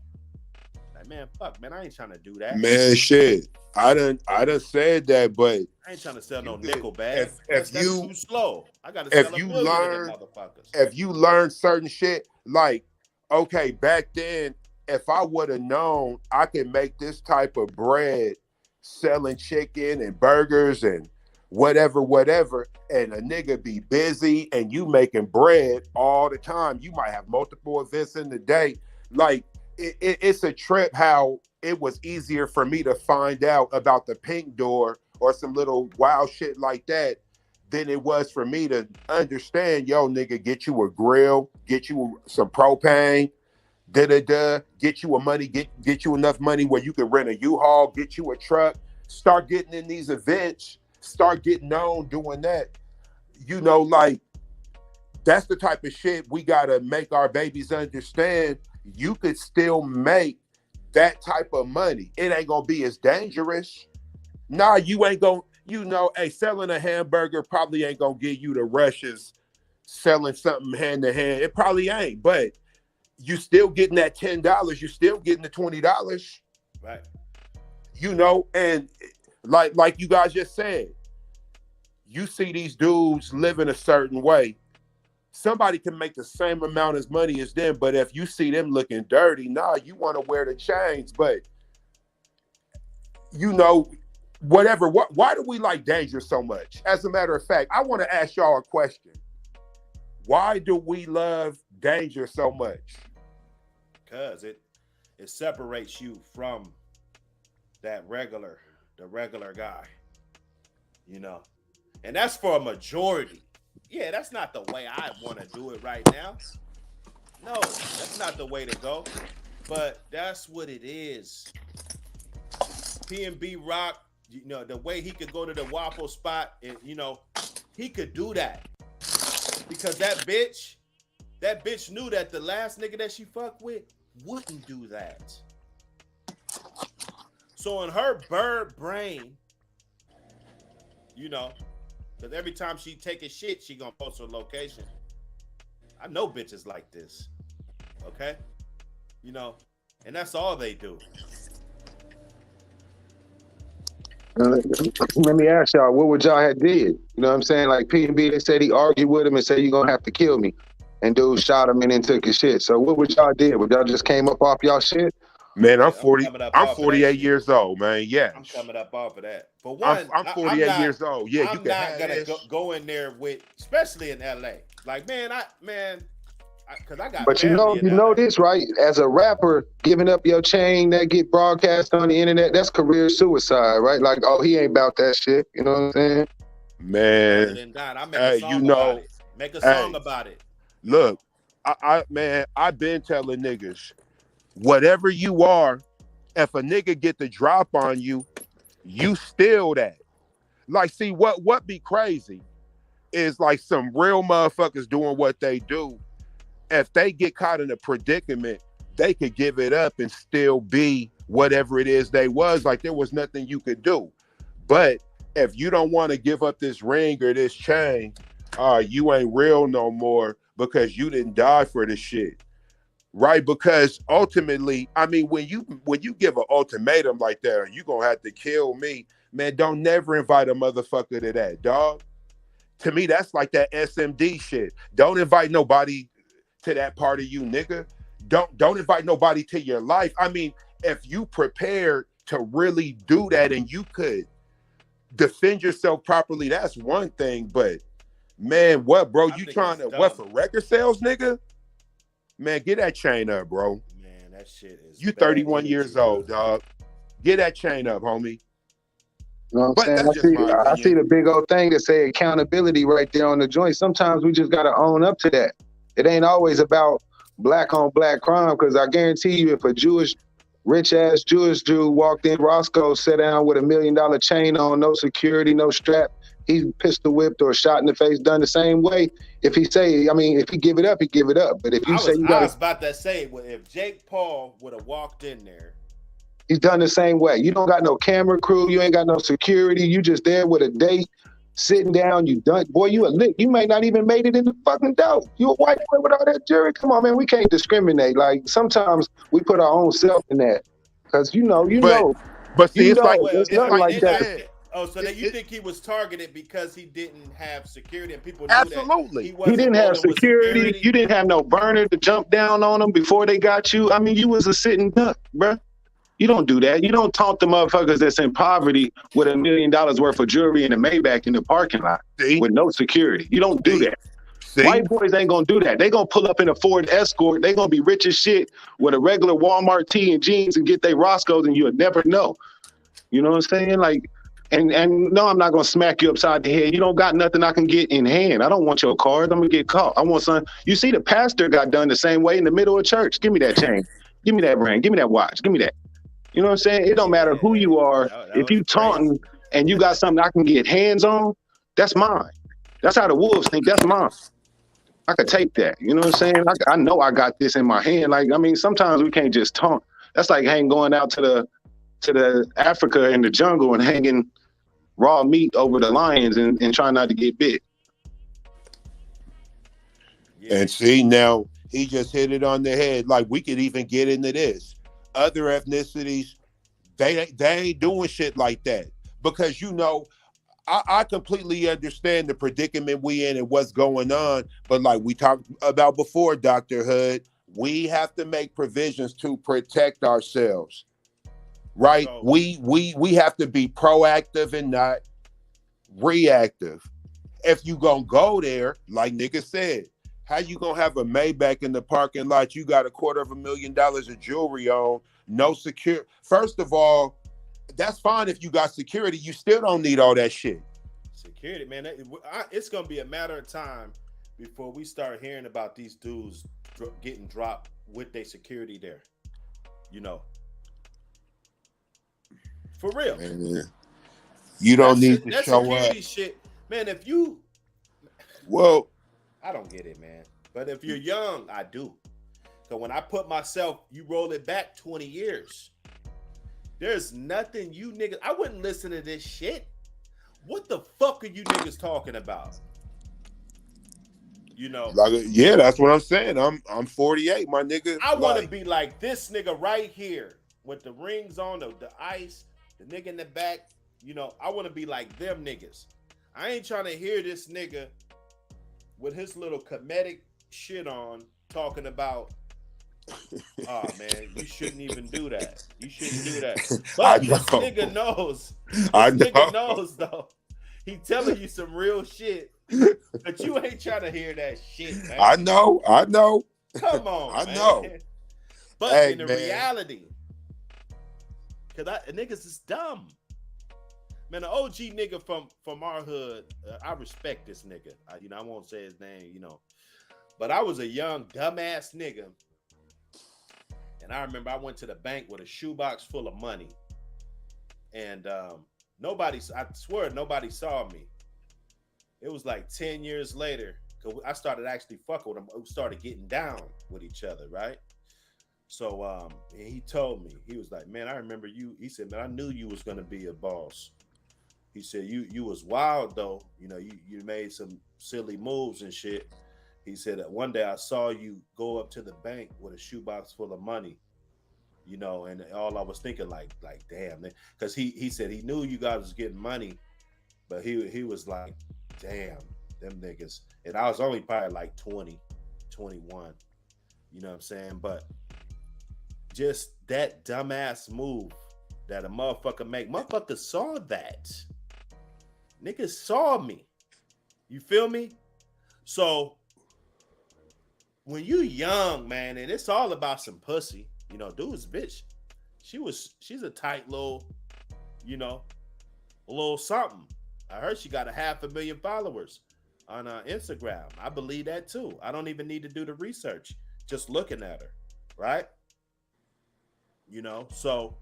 Like, man, fuck, man, I ain't trying to do that. Man, shit. I done said that, but I ain't trying to sell no nickel bag. That's too slow. I gotta sell a million of them motherfuckers. If you learn certain shit, like, okay, back then, if I would have known I could make this type of bread selling chicken and burgers and whatever, and a nigga be busy and you making bread all the time, you might have multiple events in the day. Like, it's a trip how it was easier for me to find out about the pink door or some little wild shit like that than it was for me to understand, yo, nigga, get you a grill, get you some propane, get you get you enough money where you can rent a U-Haul, get you a truck, start getting in these events, start getting known doing that. You know, like, that's the type of shit we gotta make our babies understand. You could still make that type of money. It ain't gonna be as dangerous. Nah, you ain't gonna, you know, hey, selling a hamburger probably ain't gonna give you the rushes selling something hand to hand. It probably ain't, but you still getting that $10, you still getting the $20. Right. You know, and like you guys just said, you see these dudes living a certain way. Somebody can make the same amount of money as them, but if you see them looking dirty, nah, you want to wear the chains. But, you know, whatever. Why do we like danger so much? As a matter of fact, I want to ask y'all a question. Why do we love danger so much? Because it separates you from the regular guy, you know. And that's for a majority. Yeah, that's not the way I want to do it right now. No, that's not the way to go. But that's what it is. P&B Rock, you know, the way he could go to the waffle spot, and you know, he could do that. Because that bitch knew that the last nigga that she fucked with wouldn't do that. So in her bird brain, you know, because every time she take a shit, she gonna post her location. I know bitches like this, okay? You know, and that's all they do. Let me ask y'all, what would y'all have did? You know what I'm saying? Like P&B, they said he argued with him and said, you're gonna have to kill me. And dude shot him and then took his shit. So what would y'all did? Would y'all just came up off y'all shit? Man, I'm 48 years old, man. Yeah. I'm coming up off of that. For one, I'm 48 years old. Yeah, I'm not gonna go in there with, especially in LA. Like, because I got. But you know this, right? As a rapper, giving up your chain that get broadcast on the internet, that's career suicide, right? Like, oh, he ain't about that shit. You know what I'm saying? Man, other than that, I make a song about it. Make a song about it. Look, I've been telling niggas, whatever you are, if a nigga get the drop on you, you steal that. Like, see, what be crazy is like some real motherfuckers doing what they do. If they get caught in a predicament, they could give it up and still be whatever it is they was. Like, there was nothing you could do. But if you don't want to give up this ring or this chain, you ain't real no more because you didn't die for this shit. Right? Because ultimately, I mean, when you give an ultimatum like that, you gonna have to kill me, man, don't never invite a motherfucker to that, dog. To me, that's like that SMD shit. Don't invite nobody to that part of you, nigga. Don't invite nobody to your life. I mean, if you prepared to really do that and you could defend yourself properly, that's one thing. But man, what, bro? You trying to what for record sales, nigga? Man, get that chain up, bro. Man, that shit is. You 31 years old, dog. Get that chain up, homie. You know what I'm saying? I see the big old thing that say accountability right there on the joint. Sometimes we just gotta own up to that. It ain't always about black on black crime, because I guarantee you, if a rich ass Jewish dude walked in Roscoe, sat down with $1 million chain on, no security, no strap, he's pistol whipped or shot in the face, done the same way. If he give it up, he give it up. But if you I was about to say, well, if Jake Paul would have walked in there, he's done the same way. You don't got no camera crew, you ain't got no security, you just there with a date, sitting down, you done. Boy, you a lick. You may not even made it in the fucking dough. You a white boy with all that jury. Come on, man, we can't discriminate. Like, sometimes we put our own self in that. Because you know. But see, it's like that. Oh, so that you think he was targeted because he didn't have security and people knew absolutely. that he didn't have security. You didn't have no burner to jump down on them before they got you. I mean, you was a sitting duck, bruh. You don't do that. You don't taunt the motherfuckers that's in poverty with $1 million worth of jewelry in a Maybach in the parking lot with no security. You don't do that. White boys ain't gonna do that. They gonna pull up in a Ford Escort. They gonna be rich as shit with a regular Walmart tee and jeans and get their Roscoe's, and you'll never know. You know what I'm saying? Like, And no, I'm not gonna smack you upside the head. You don't got nothing I can get in hand. I don't want your cards. I'm gonna get caught. I want some. You see, the pastor got done the same way in the middle of church. Give me that chain. Give me that ring. Give me that watch. Give me that. You know what I'm saying? It don't matter who you are. That If was you crazy. taunting and you got something I can get hands on, that's mine. That's how the wolves think. That's mine. I could take that. You know what I'm saying? I know I got this in my hand. Like, I mean, sometimes we can't just taunt. That's like going out to the Africa in the jungle and hanging raw meat over the lions and trying not to get bit. Yeah. And see, now he just hit it on the head. Like, we could even get into this. Other ethnicities, they ain't doing shit like that. Because, you know, I completely understand the predicament we in and what's going on. But like we talked about before, Dr. Hood, we have to make provisions to protect ourselves. Right? So- We have to be proactive and not reactive. If you gonna go there, like nigga said, how you gonna have a Maybach in the parking lot? You got $250,000 of jewelry on, no secure. First of all, that's fine if you got security. You still don't need all that shit. Security, man. It's gonna be a matter of time before we start hearing about these dudes getting dropped with their security there. You know, for real. Man, you don't need to that show security up. shit, man. If you, Well, I don't get it, man. But if you're young, I do. So when I put myself, you roll it back 20 years. There's nothing you niggas. I wouldn't listen to this shit. What the fuck are you niggas talking about? You know, like, yeah, that's what I'm saying. I'm 48, my nigga. I want to Like, be like this nigga right here with the rings on, the ice, the nigga in the back. You know, I want to be like them niggas. I ain't trying to hear this nigga with his little comedic shit on talking about, oh man, you shouldn't even do that. You shouldn't do that. But this nigga knows. Nigga knows though. He telling you some real shit, but you ain't trying to hear that shit, man. I know. Come on, I man. know. But Hey, in the man. reality, because niggas is dumb. Man, the OG nigga from our hood, I respect this nigga. I won't say his name, but I was a young dumbass nigga, and I remember I went to the bank with a shoebox full of money, and I swear nobody saw me. It was like 10 years later, because I started actually fucking with him. We started getting down with each other, right? So he told me, he was like, man, I remember you. He said, man, I knew you was gonna be a boss. He said, you was wild though. You made some silly moves and shit. He said that one day I saw you go up to the bank with a shoebox full of money, and all I was thinking like damn, because he said he knew you guys was getting money, but he was like, damn, them niggas. And I was only probably like 20, 21. You know what I'm saying? But just that dumbass move that a motherfucker make. Motherfucker saw that. Niggas saw me. You feel me? So when you young, man, and it's all about some pussy, dude's bitch. She's a tight little, a little something. I heard she got 500,000 followers on Instagram. I believe that too. I don't even need to do the research. Just looking at her, right? So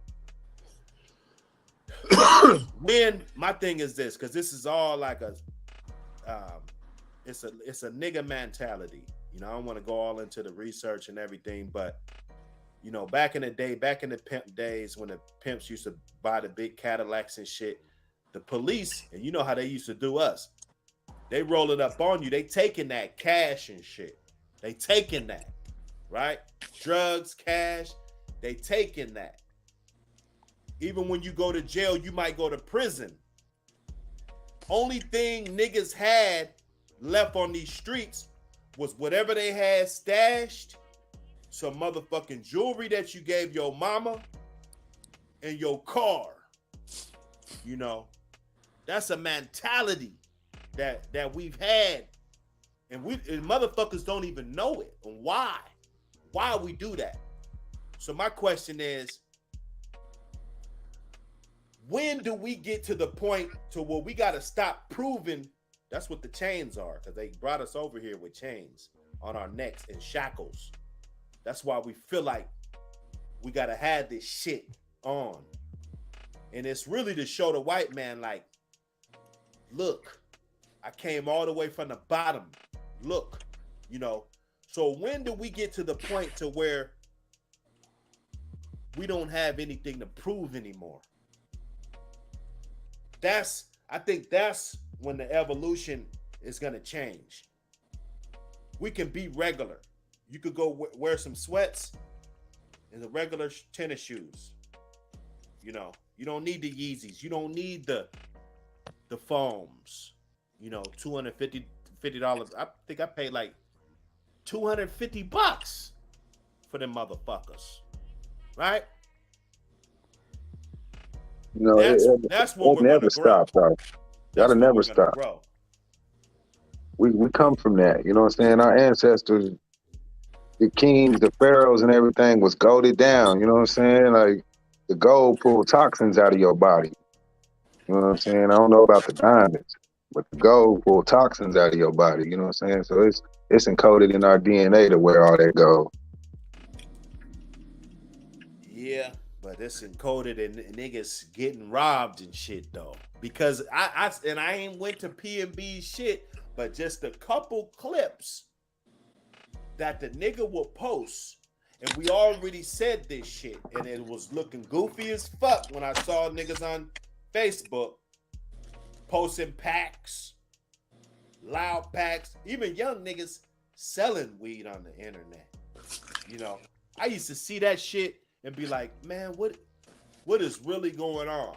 when my thing is this, because this is all like it's a nigga mentality. I don't want to go all into the research and everything, but back in the pimp days when the pimps used to buy the big Cadillacs and shit, the police, and you know how they used to do us, they roll it up on you. They taking that cash and shit. They taking that, right? Drugs, cash, they taking that. Even when you go to jail, you might go to prison. Only thing niggas had left on these streets was whatever they had stashed, some motherfucking jewelry that you gave your mama, and your car. That's a mentality that we've had, and motherfuckers don't even know it. And why we do that? So my question is, when do we get to the point to where we got to stop proving? That's what the chains are, because they brought us over here with chains on our necks and shackles. That's why we feel like we got to have this shit on. And it's really to show the white man, like, look, I came all the way from the bottom. Look, you know. So when do we get to the point to where we don't have anything to prove anymore? I think that's when the evolution is going to change. We can be regular. You could go wear some sweats and the regular tennis shoes. You know, you don't need the Yeezys. You don't need the foams. You know, $250. I think I paid like $250 for them motherfuckers. Right? You know, that's when we're never gonna grow. stop, though. That'll never stop. Grow. We come from that. You know what I'm saying? Our ancestors, the kings, the pharaohs, and everything was golded down. You know what I'm saying? Like the gold pulled toxins out of your body. You know what I'm saying? I don't know about the diamonds, but the gold pulled toxins out of your body. You know what I'm saying? So it's encoded in our DNA to wear all that gold. Yeah, but it's encoded in niggas getting robbed and shit though. Because I ain't went to P&B shit, but just a couple clips that the nigga will post, and we already said this shit, and it was looking goofy as fuck when I saw niggas on Facebook posting packs, loud packs, even young niggas selling weed on the internet. You know, I used to see that shit and be like, man, what is really going on?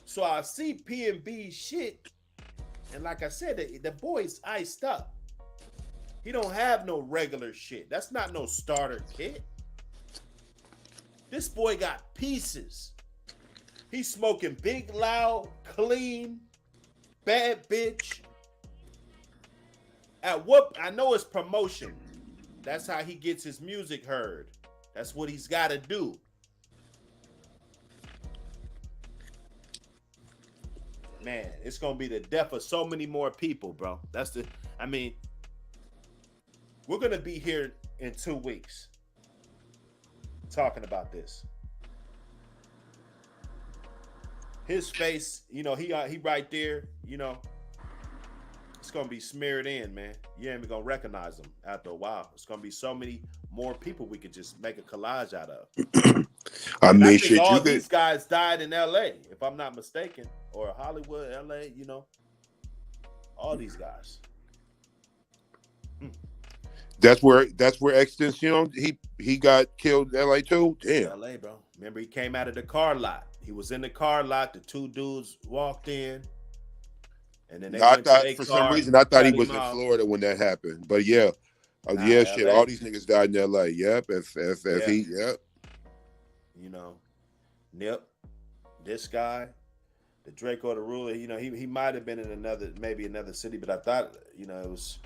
So I see P&B shit, and like I said, the boy's iced up. He don't have no regular shit. That's not no starter kit. This boy got pieces. He's smoking big, loud, clean, bad bitch. At what? I know it's promotion. That's how he gets his music heard. That's what he's got to do. Man, it's gonna be the death of so many more people, bro. We're gonna be here in 2 weeks talking about this. His face, you know, he right there, you know. It's gonna be smeared in, man. You ain't even gonna recognize him after a while. It's gonna be so many more people we could just make a collage out of. I think all these guys died in LA, if I'm not mistaken, or Hollywood, LA, you know. All these guys. That's where Extension he got killed in LA too. Damn. LA, bro. Remember, he came out of the car lot. He was in the car lot. The two dudes walked in, and then they went to their car. Some reason I thought he was in Florida when that happened. But yeah, shit. All these niggas died in LA. Yep. Yep. You know, Nip, this guy, the Draco the Ruler. You know, he might have been in another city, but I thought, you know, it was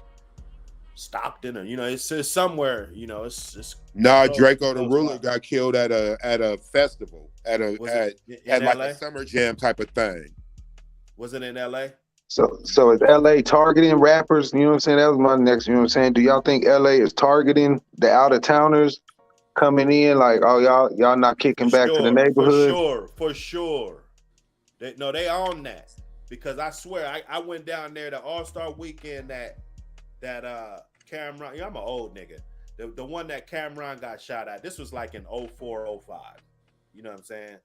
Stockton, or, you know, it's somewhere, you know, it's Draco the Ruler got killed at a festival at like a summer jam type of thing. Was it in LA? So is LA targeting rappers? You know what I'm saying? That was my next, you know what I'm saying? Do y'all think LA is targeting the out of towners coming in, like, oh, y'all not kicking back to the neighborhood? For sure. They own that, because I swear I went down there the All-Star weekend that Cameron, I'm an old nigga. The one that Cameron got shot at. This was like in 04, 05. You know what I'm saying?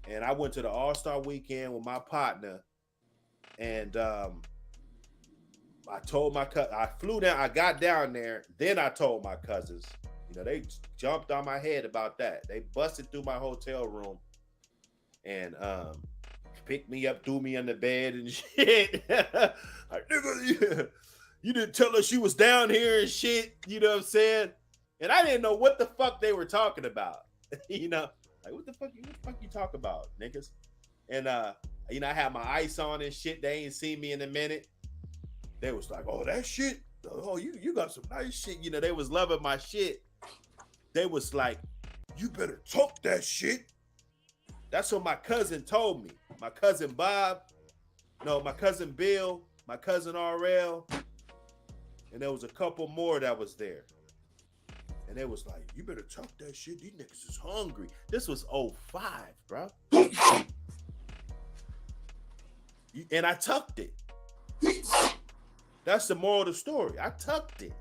And I went to the All-Star weekend with my partner, and I told my cousin, I flew down, I got down there, then I told my cousins. You know, they jumped on my head about that. They busted through my hotel room and picked me up, threw me on the bed and shit. Like, nigga, you didn't tell us you was down here and shit. You know what I'm saying? And I didn't know what the fuck they were talking about. You know, like, what the fuck you talk about, niggas? And you know, I had my ice on and shit. They ain't seen me in a minute. They was like, oh, that shit. Oh, you got some nice shit. You know, they was loving my shit. They was like, you better talk that shit. That's what my cousin told me. My cousin Bob, no, my cousin Bill, my cousin RL, and there was a couple more that was there. And they was like, you better tuck that shit. These niggas is hungry. This was 05, bro. And I tucked it. That's the moral of the story. I tucked it.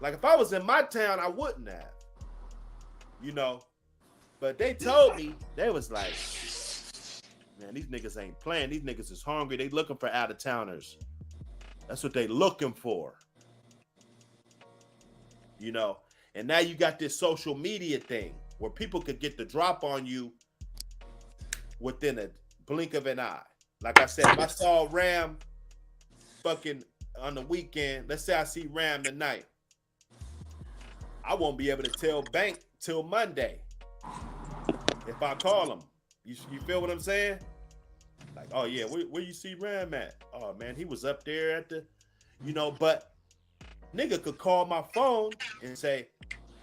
Like if I was in my town, I wouldn't have. You know. But they told me, they was like, man, these niggas ain't playing. These niggas is hungry. They looking for out-of-towners. That's what they looking for. You know. And now you got this social media thing where people could get the drop on you within a blink of an eye. Like I said, if I saw Ram fucking on the weekend, let's say I see Ram tonight, I won't be able to tell Bank till Monday if I call him. You feel what I'm saying? Like, oh yeah, where you see Ram at? Oh man, he was up there at the, you know, but nigga could call my phone and say,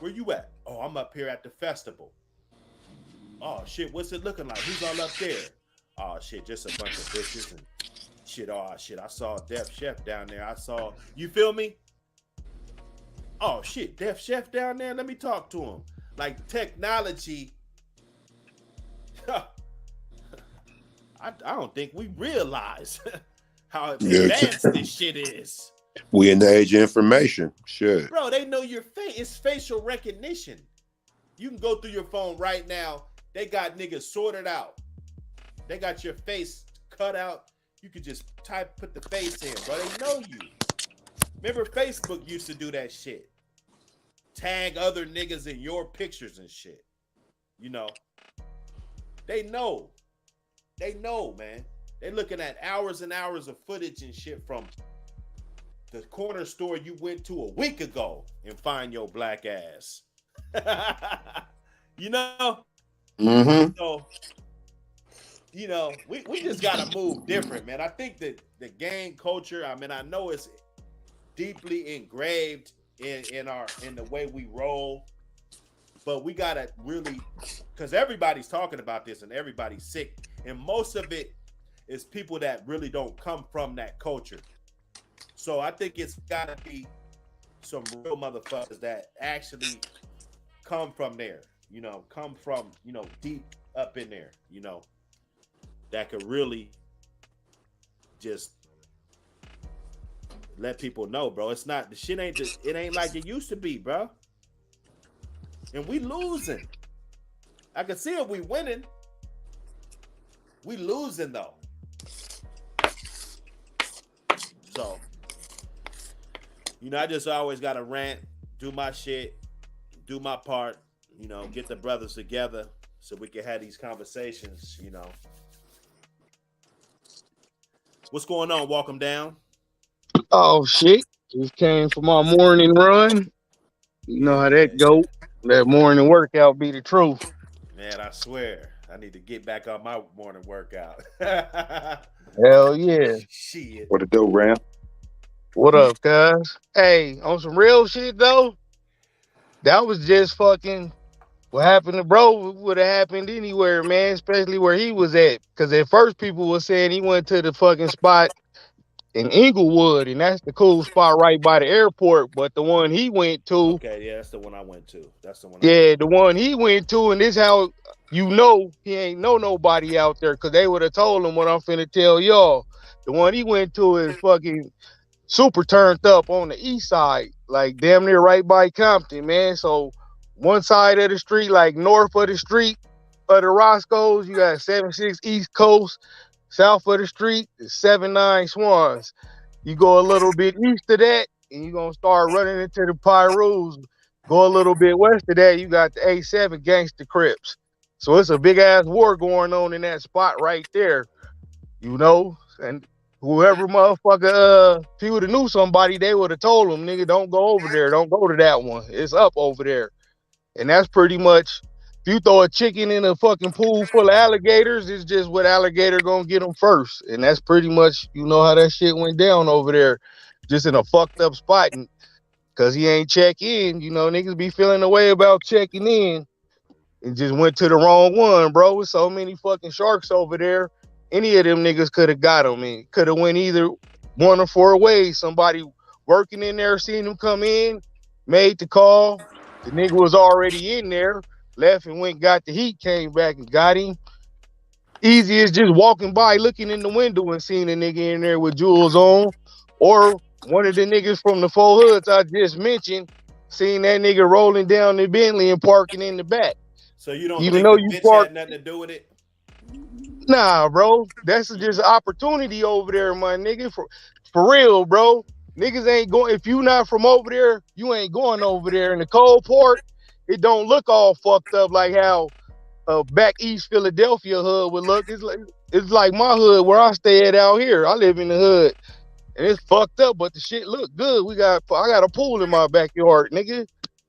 where you at? Oh, I'm up here at the festival. Oh shit, what's it looking like? Who's all up there? Oh shit, just a bunch of bitches and shit. Oh shit, I saw Def Chef down there. I saw, you feel me? Oh shit, Def Chef down there? Let me talk to him. Like technology, I don't think we realize how advanced this shit is. We in the age of information. Shit. Bro, they know your face. It's facial recognition. You can go through your phone right now. They got niggas sorted out. They got your face cut out. You could just put the face in, bro. They know you. Remember Facebook used to do that shit. Tag other niggas in your pictures and shit. You know. They know. They know, man. They looking at hours and hours of footage and shit from the corner store you went to a week ago and find your black ass. You know? Mm-hmm. So, you know, we just got to move different, man. I think that the gang culture, I mean, I know it's deeply engraved in the way we roll, but we got to really, because everybody's talking about this and everybody's sick, and most of it is people that really don't come from that culture. So I think it's got to be some real motherfuckers that actually come from there, you know, come from, you know, deep up in there, you know, that could really just let people know, bro. It's not, the shit ain't just, it ain't like it used to be, bro. And we losing. I can see if we winning. We losing though. So, you know, I just always got to rant, do my shit, do my part, you know, get the brothers together so we can have these conversations, you know. What's going on? Welcome down. Oh shit! Just came for my morning run. You know how that go. That morning workout be the truth. Man, I swear, I need to get back on my morning workout. Hell yeah! Shit. What to do, Ram? What up, guys? Hey, on some real shit though. That was just fucking what happened to bro. Would have happened anywhere, man. Especially where he was at. Because at first people were saying he went to the fucking spot in Inglewood, and that's the cool spot right by the airport. But the one he went to, Okay, yeah, that's the one I went to. That's the one. the one he went to, and this how you know he ain't know nobody out there, because they would have told him what I'm finna tell y'all. The one he went to is fucking super turned up on the east side, like damn near right by Compton, man. So one side of the street, like north of the street of the Roscoe's, you got 76 East Coast. South of the street is 79 Swans. You go a little bit east of that, and you're going to start running into the Pyrus. Go a little bit west of that, you got the A7 Gangster Crips. So it's a big-ass war going on in that spot right there, you know? And whoever motherfucker, if he would have knew somebody, they would have told him, nigga, don't go over there. Don't go to that one. It's up over there. And that's pretty much, if you throw a chicken in a fucking pool full of alligators, it's just what alligator gonna get them first. And that's pretty much, you know how that shit went down over there, just in a fucked up spot. And because he ain't check in, you know, niggas be feeling the way about checking in. and just went to the wrong one, bro. With so many fucking sharks over there, any of them niggas could have got him, and could have went either one or four ways. Somebody working in there seen him come in, made the call. The nigga was already in there, left and went, got the heat, came back and got him. Easy as just walking by, looking in the window and seeing a nigga in there with jewels on, or one of the niggas from the four hoods I just mentioned, seeing that nigga rolling down the Bentley and parking in the back. So you don't Even think though the you bitch park, had nothing to do with it? nah, bro, that's just an opportunity over there, my nigga. For real, bro. Niggas ain't going. If you not from over there, you ain't going over there. In the cold port, it don't look all fucked up like how back East Philadelphia hood would look. It's like my hood where I stay at out here. I live in the hood and it's fucked up, but the shit look good. I got a pool in my backyard, nigga.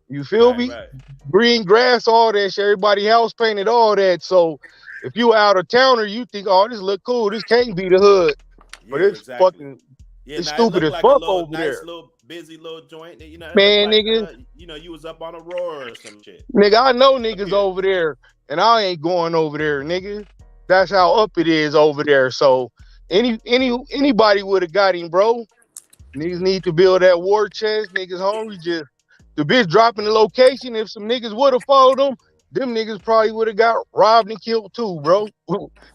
You feel Right, me? right. Green grass, all that shit. Everybody house painted, all that. So if you out of towner, you think, oh, this look cool. This can't be the hood, Yeah, but it's exactly. fucking, Yeah, it's now it stupid looked as like a fuck little over nice there, little busy little joint. You know, it looked man, like nigga. you was up on a roar or some shit. Nigga, I know Up niggas here. over there, and I ain't going over there, nigga. That's how up it is over there. So anybody would have got him, bro. Niggas need to build that war chest. Niggas hungry. Just the bitch dropping the location. If some niggas would have followed them niggas probably would have got robbed and killed too, bro.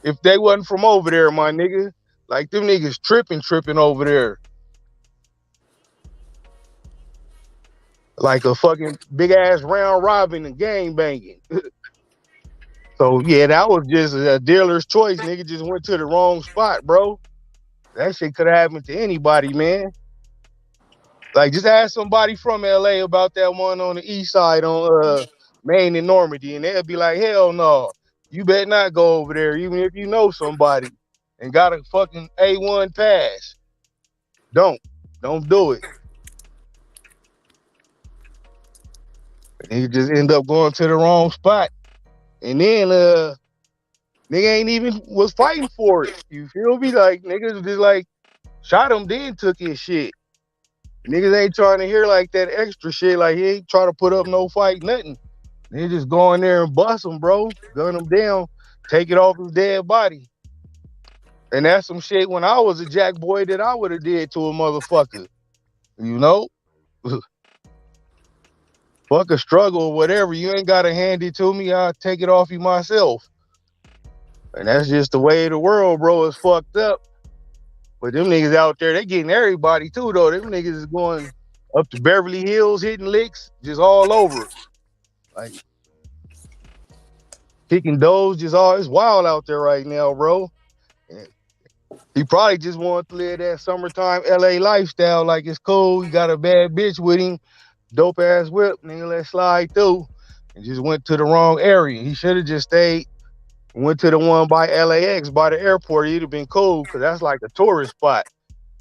If they wasn't from over there, my nigga. Like them niggas tripping over there. Like a fucking big ass round robin and gang banging. So yeah, that was just a dealer's choice. Nigga just went to the wrong spot, bro. That shit could have happened to anybody, man. Like just ask somebody from LA about that one on the east side on Maine and Normandy, and they'll be like, hell no. You better not go over there, even if you know somebody and got a fucking A1 pass. Don't. Don't do it. And you just end up going to the wrong spot. And then nigga ain't even was fighting for it. You feel me? Like niggas just like shot him, then took his shit. Niggas ain't trying to hear like that extra shit. Like he ain't trying to put up no fight, nothing. They just go in there and bust him, bro. Gun him down, take it off his dead body. And that's some shit when I was a jack boy that I would have did to a motherfucker. You know? Fuck a struggle or whatever. You ain't gotta hand it to me. I'll take it off you myself. And that's just the way of the world, bro. It's fucked up. But them niggas out there, they getting everybody too, though. Them niggas is going up to Beverly Hills, hitting licks, just all over. Like kicking doors, just all. It's wild out there right now, bro. And he probably just wanted to live that summertime LA lifestyle. Like it's cool. He got a bad bitch with him, dope ass whip, nigga. Let's slide through. And just went to the wrong area. He should have just stayed. Went to the one by LAX by the airport. It'd have been cool because that's like a tourist spot.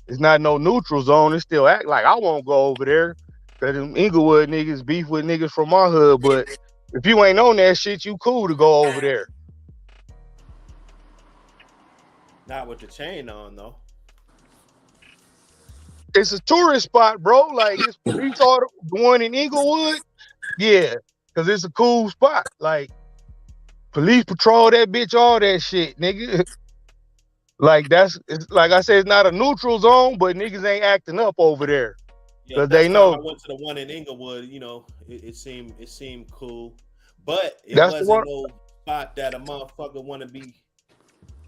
It's not no neutral zone. It still act like I won't go over there because them Inglewood niggas beef with niggas from my hood. But if you ain't on that shit, you cool to go over there. Not with the chain on though. It's a tourist spot, bro. Like it's police all the one in Inglewood. Yeah, because it's a cool spot. Like police patrol that bitch, all that shit, nigga. Like it's like I said, it's not a neutral zone, but niggas ain't acting up over there Yeah, because they last time I know went to the one in Inglewood, you know, it seemed cool, but it that's the one. wasn't no spot that a motherfucker want to be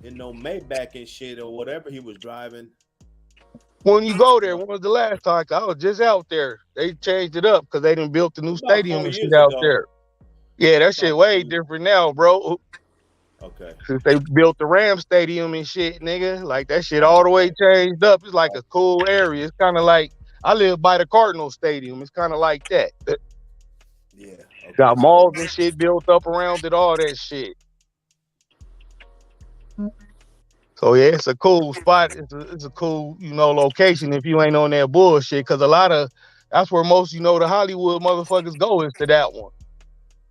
in no Maybach and shit or whatever he was driving. When you go there, when was the last time? I was just out there. They changed it up because they done built the new About stadium and shit 4 years out ago. there. Yeah, that shit About way 4 years. different now, bro. Okay. Since they built the Ram Stadium and shit, nigga. Like that shit Oh, all the way okay. changed up. It's like a cool area. It's kind of like I live by the Cardinal Stadium. It's kind of like that. Yeah. Okay. Got malls and shit built up around it, all that shit. So yeah, it's a cool spot. It's a cool, location if you ain't on that bullshit. Cause that's where most, the Hollywood motherfuckers go is to that one.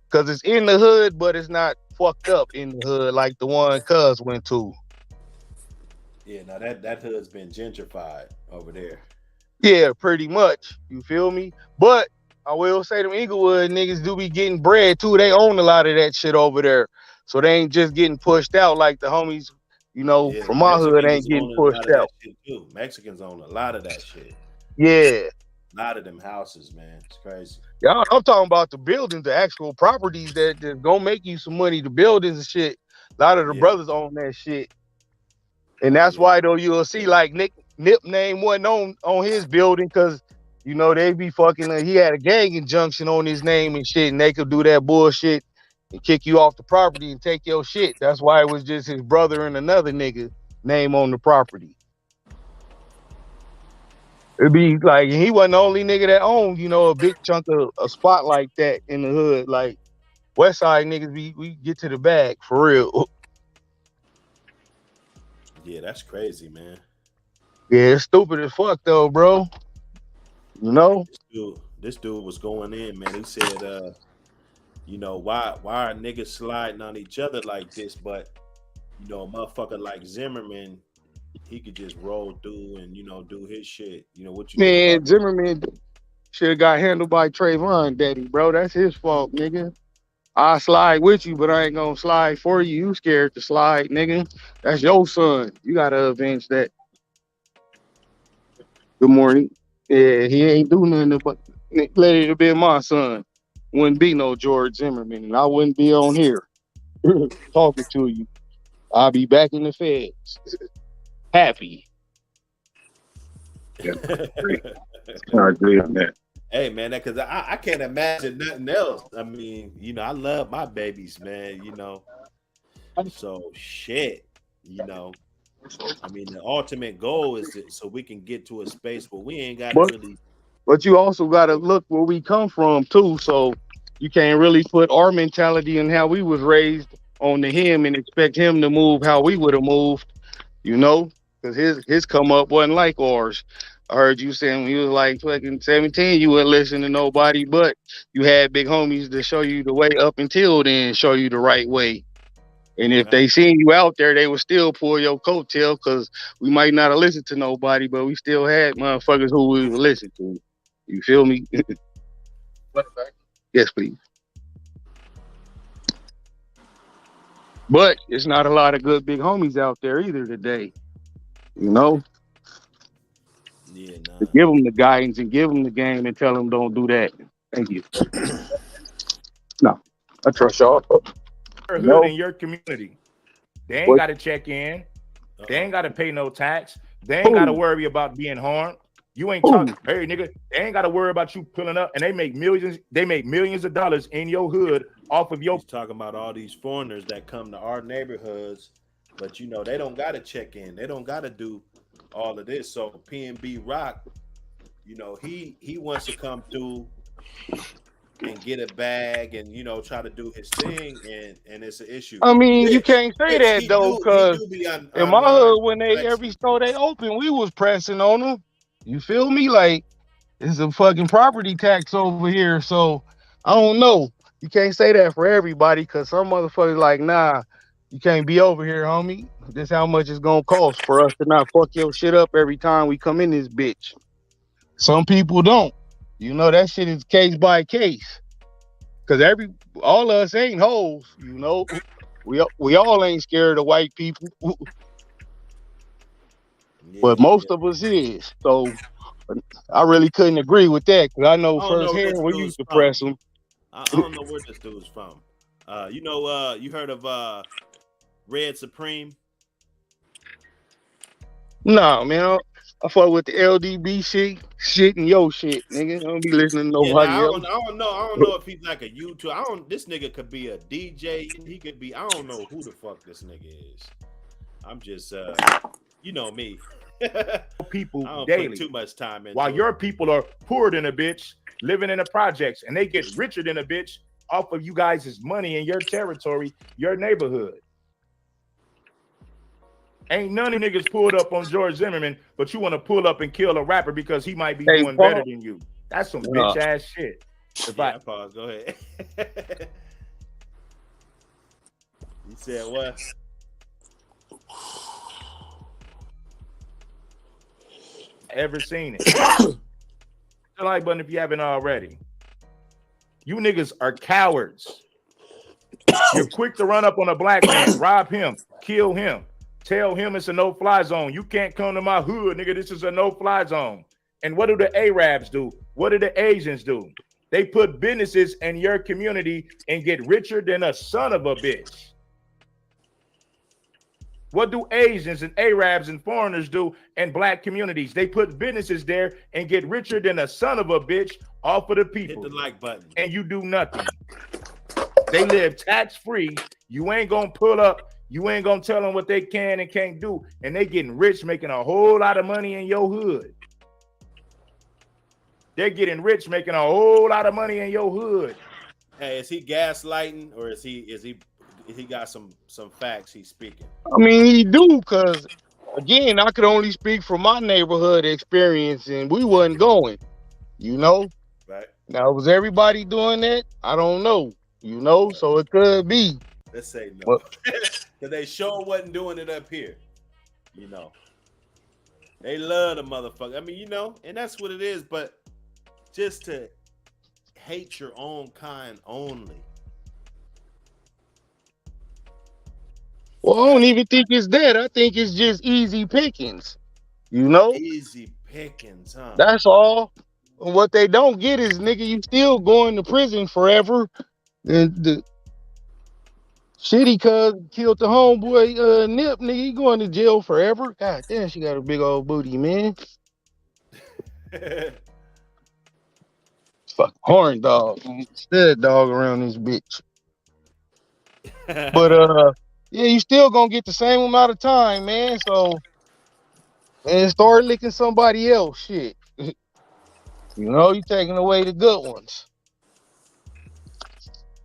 Cause it's in the hood, but it's not fucked up in the hood like the one Cuz went to. Yeah. Now that hood's been gentrified over there. Yeah, pretty much. You feel me? But I will say them Inglewood niggas do be getting bread too. They own a lot of that shit over there. So they ain't just getting pushed out like the homies, Yeah, from my hood Mexicans ain't getting own a lot pushed of that out. shit too. Mexicans own a lot of that shit. Yeah. A lot of them houses, man. It's crazy. Yeah, I'm talking about the buildings, the actual properties that gonna make you some money, the buildings and shit. A lot of the Yeah. brothers own that shit. And Oh that's yeah. why though you'll see like Nip name wasn't on his building because they be fucking he had a gang injunction on his name and shit, and they could do that bullshit and kick you off the property and take your shit. That's why it was just his brother and another nigga name on the property. It'd be like he wasn't the only nigga that owned, a big chunk of a spot like that in the hood. Like West Side niggas we get to the bag for real. Yeah, that's crazy, man. Yeah, it's stupid as fuck though, bro. You know? This dude was going in, man. He said, why are niggas sliding on each other like this? But a motherfucker like Zimmerman, he could just roll through and do his shit. What you think Man, about that? Zimmerman should have got handled by Trayvon, daddy, bro. That's his fault, nigga. I slide with you, but I ain't gonna slide for you. You scared to slide, nigga. That's your son. You gotta avenge that. Good morning. Yeah, he ain't do nothing but let it have been my son. Wouldn't be no George Zimmerman, and I wouldn't be on here talking to you. I'll be back in the feds. Happy. Yeah, I agree on that. Hey man, because I can't imagine nothing else. I mean, I love my babies, man. So shit. I mean, the ultimate goal is so we can get to a space where we ain't got to really. But you also got to look where we come from too. So you can't really put our mentality and how we was raised on to him and expect him to move how we would have moved. Because his come up wasn't like ours. I heard you saying when you was like fucking 17, you wouldn't listen to nobody, but you had big homies to show you the way up until then, show you the right way. And if they seen you out there, they would still pull your coattail because we might not have listened to nobody, but we still had motherfuckers who we would listen to. You feel me? Yes, please. But it's not a lot of good big homies out there either today. Yeah, nah. To give them the guidance and give them the game and tell them don't do that. Thank you. No, I trust y'all. Your hood in your community. They ain't got to check in. They ain't got to pay no tax. They ain't got to worry about being harmed. You ain't talking, hey nigga. They ain't got to worry about you pulling up, and they make millions. They make millions of dollars in your hood off of your. He's talking about all these foreigners that come to our neighborhoods, but they don't got to check in. They don't got to do all of this. So PNB Rock, he wants to come through and get a bag and try to do his thing, and it's an issue. I mean, you can't say that though, because in my hood, when every store they open, we was pressing on them. You feel me? Like it's a fucking property tax over here, so I don't know. You can't say that for everybody, because some motherfuckers like, nah, you can't be over here, homie. This how much it's gonna cost for us to not fuck your shit up every time we come in this bitch. Some people don't. That shit is case by case. Cause all of us ain't hoes, We all ain't scared of white people. But most of us is. So I really couldn't agree with that, because I know firsthand we used to press them. I don't know where this dude's from. You heard of Red Supreme? Nah, man. I fuck with the LDB shit and yo shit, nigga. I don't be listening to nobody else. I don't know if he's like a YouTuber. This nigga could be a DJ. He could be. I don't know who the fuck this nigga is. I'm just, me. People I don't daily. put too much time in. While your people are poorer than a bitch, living in the projects, and they get richer than a bitch off of you guys' money in your territory, your neighborhood. Ain't none of niggas pulled up on George Zimmerman, but you want to pull up and kill a rapper because he might be doing better than you. That's some bitch ass shit. Pause. Go ahead. You said what? Ever seen it? Hit the like button if you haven't already. You niggas are cowards. You're quick to run up on a black man, rob him, kill him, tell him it's a no-fly zone. You can't come to my hood, nigga. This is a no-fly zone. And what do the Arabs do? What do the Asians do? They put businesses in your community and get richer than a son of a bitch. What do Asians and Arabs and foreigners do in black communities? They put businesses there and get richer than a son of a bitch off of the people. Hit the like button. And you do nothing. They live tax-free. You ain't gonna pull up. You ain't gonna tell them what they can and can't do. And they getting rich, making a whole lot of money in your hood. They're getting rich, making a whole lot of money in your hood. Hey, is he gaslighting or is he got some facts he's speaking? I mean, he do, because again, I could only speak from my neighborhood experience, and we wasn't going, you know. Right. Now, was everybody doing that? I don't know, you know. So it could be. Let's say no, because they sure wasn't doing it up here. You know, they love the motherfucker. I mean, you know, and that's what it is. But just to hate your own kind only. Well, I don't even think it's that. I think it's just easy pickings, you know. Easy pickings, huh? That's all. And what they don't get is, nigga, you still going to prison forever. And the shitty cuz killed the homeboy, Nip, nigga, he going to jail forever. God damn, she got a big old booty, man. Fucking horn dog, stud dog around this bitch. But yeah, you still gonna get the same amount of time, man. So, and start licking somebody else, shit. You know, you taking away the good ones.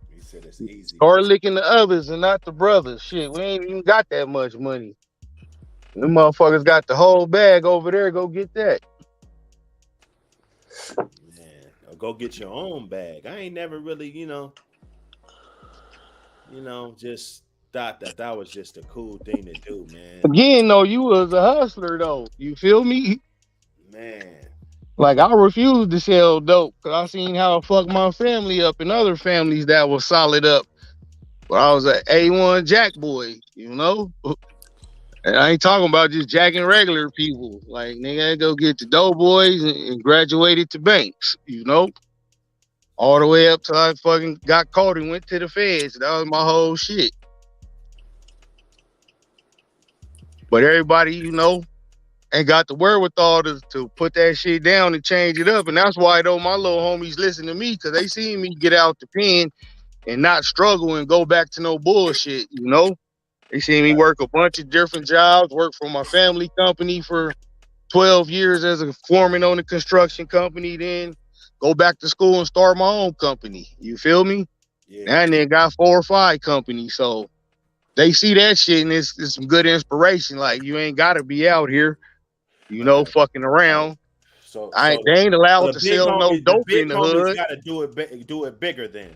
He said it's easy. Start licking the others and not the brothers. Shit, we ain't even got that much money. Them motherfuckers got the whole bag over there. Go get that. Man, or go get your own bag. I ain't never really, just thought that was just a cool thing to do, man. Again, though, you was a hustler, though. You feel me? Man. Like, I refused to sell dope because I seen how it fucked my family up and other families that was solid up. But I was an A1 jack boy, you know? And I ain't talking about just jacking regular people. Like, nigga, I go get the dope boys and graduated to banks, you know? All the way up till I fucking got caught and went to the feds. That was my whole shit. But everybody, you know, ain't got the wherewithal to put that shit down and change it up. And that's why, though, my little homies listen to me, because they seen me get out the pen and not struggle and go back to no bullshit, you know? They seen me work a bunch of different jobs, work for my family company for 12 years as a foreman on a construction company, then go back to school and start my own company. You feel me? Yeah. And then got 4 or 5 companies. So they see that shit and it's some good inspiration. Like, you ain't got to be out here, you know, fucking around. So they ain't allowed to sell homies, no dope in the hood. Got to do it bigger then.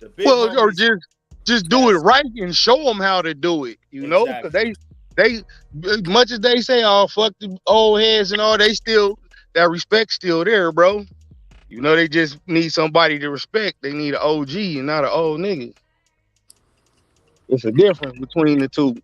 The big well, or just do it right and show them how to do it, you know? Because they, much as they say, oh, fuck the old heads and all, they still, that respect's still there, bro. You know, they just need somebody to respect. They need an OG and not an old nigga. It's a difference between the two.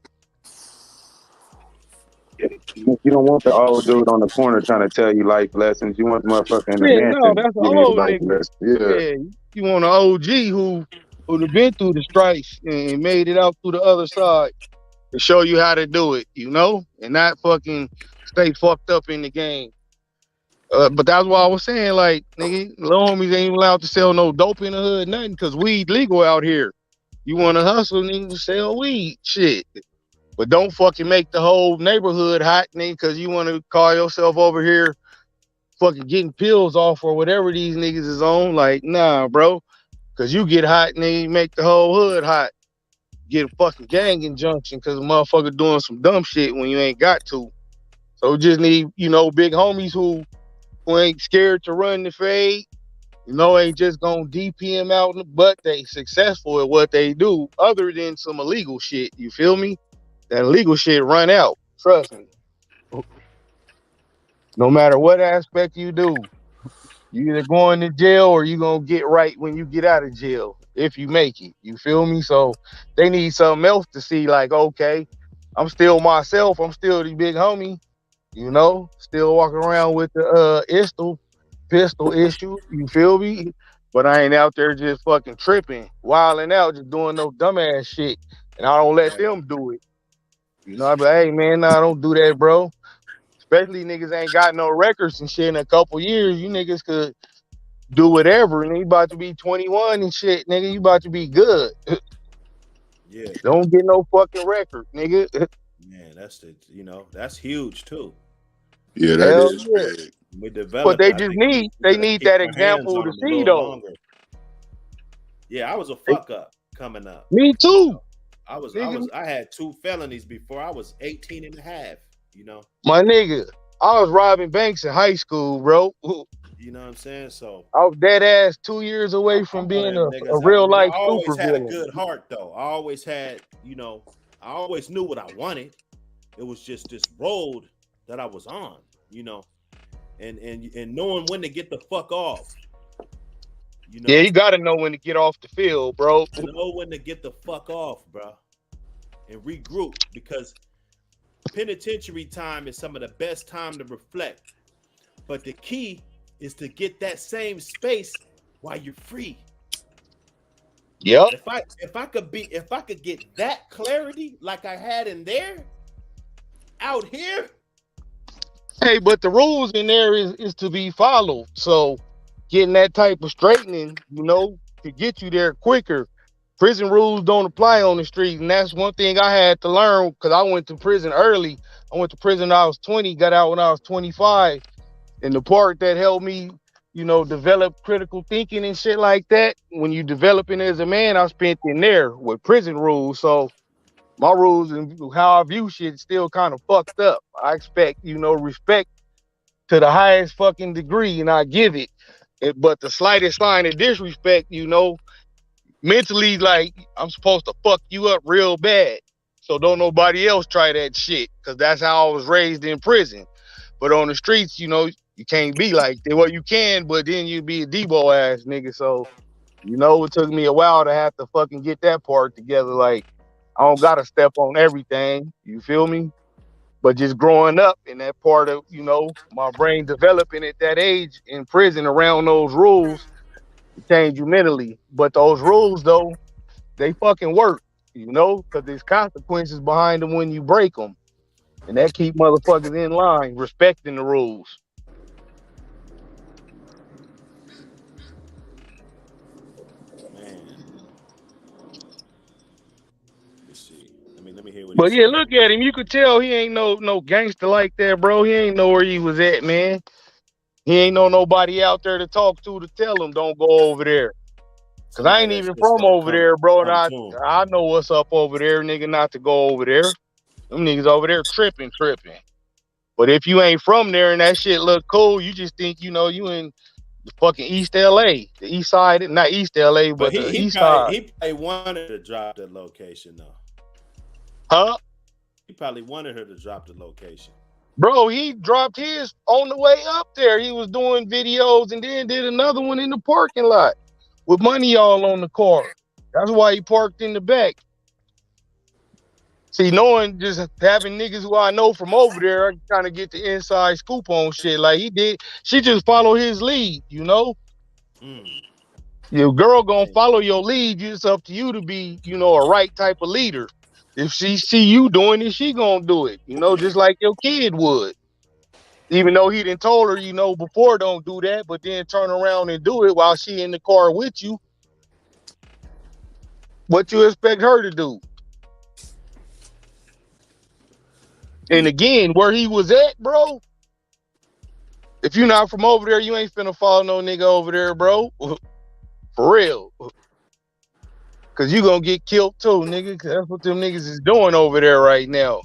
You don't want the old dude on the corner trying to tell you life lessons. You want the motherfucker in the mansion. No, that's an old nigga. Yeah, you want an OG who've been through the strife and made it out through the other side to show you how to do it, you know, and not fucking stay fucked up in the game. But that's why I was saying, like, nigga, little homies ain't allowed to sell no dope in the hood, nothing, because weed legal out here. You want to hustle, nigga, sell weed, shit. But don't fucking make the whole neighborhood hot, nigga, because you want to call yourself over here fucking getting pills off or whatever these niggas is on. Like, nah, bro. Because you get hot, nigga, you make the whole hood hot. Get a fucking gang injunction because a motherfucker doing some dumb shit when you ain't got to. So just need, you know, big homies who ain't scared to run the fade, you know, ain't just gonna DP out in the butt. They successful at what they do, other than some illegal shit. You feel me? That illegal shit run out. Trust me. No matter what aspect you do. You either going to jail or you gonna get right when you get out of jail if you make it. You feel me? So they need something else to see. Like, okay, I'm still myself. I'm still the big homie. You know, still walking around with the pistol issue. You feel me? But I ain't out there just fucking tripping, wilding out, just doing no dumbass shit. And I don't let Right. them do it. You know, I be like, hey man, nah, don't do that, bro. Especially niggas ain't got no records and shit in a couple years. You niggas could do whatever, and you about to be 21 and shit, nigga. You about to be good. Yeah, Don't get no fucking record, nigga. man, that's huge too. Yeah, that Hell is yeah. big. We But developed. they I just think need we they gotta need keep that our hands example on to them a see little though. longer. Yeah, I was a They- fuck up coming up. Me You too, know, I nigga. was I had two felonies before I was 18 and a half, you know. My nigga. I was robbing banks in high school, bro. You know what I'm saying? So I was dead ass 2 years away I'm from one of being them a niggas. real I life always super had a villain. good heart though. I always had, I always knew what I wanted. It was just this road that I was on, you know, and knowing when to get the fuck off, you Yeah, know, you gotta know when to get off the field, bro. know when to get the fuck off, bro, and regroup because penitentiary time is some of the best time to reflect. But the key is to get that same space while you're free. Yep. If I could get that clarity like I had in there out here, Hey, but the rules in there is to be followed. So getting that type of straightening, to get you there quicker. Prison rules don't apply on the street, and that's one thing I had to learn because I went to prison early. I went to prison when I was 20, got out when I was 25. And the part that helped me, develop critical thinking and shit like that, when you developing as a man, I spent in there with prison rules. So my rules and how I view shit still kind of fucked up. I expect, respect to the highest fucking degree, and I give it. But the slightest sign of disrespect, mentally, like I'm supposed to fuck you up real bad. So don't nobody else try that shit, because that's how I was raised in prison. But on the streets, you can't be like that. Well, you can, but then you'd be a Debo ass nigga. So, it took me a while to have to fucking get that part together. Like, I don't gotta step on everything. You feel me? But just growing up in that part of, my brain developing at that age in prison around those rules, it changed you mentally. But those rules, though, they fucking work, because there's consequences behind them when you break them. And that keep motherfuckers in line, respecting the rules. man. Let's see. Let me hear what he's But yeah, saying. look at him. You could tell he ain't no gangster like that, bro. He ain't know where he was at, man. He ain't know nobody out there to talk to tell him don't go over there. Cause I Somebody ain't that even shit's from gonna over there, bro. And come I to him. I know what's up over there, nigga. Not to go over there. Them niggas over there tripping. But if you ain't from there and that shit look cool, you just think you in the fucking East LA, the East Side, not East LA, But but he the he East probably Side, he probably wanted to drop the location though. huh? He probably wanted her to drop the location. Bro, he dropped his on the way up there. He was doing videos and then did another one in the parking lot with money all on the car. That's why he parked in the back. See, knowing just having niggas who I know from over there, I kind of get the inside scoop on shit. Like he did, she just follow his lead. Mm, Your girl gonna man. follow your lead. It's up to you to be, a right type of leader. If she see you doing it, she gonna do it. Just like your kid would. Even though he didn't told her, before don't do that, but then turn around and do it while she in the car with you. What you expect her to do? And Yeah. again, where he was at, bro. If you're not from over there, you ain't finna follow no nigga over there, bro. For real. Cause you gonna get killed too, nigga. 'Cause that's what them niggas is doing over there right now.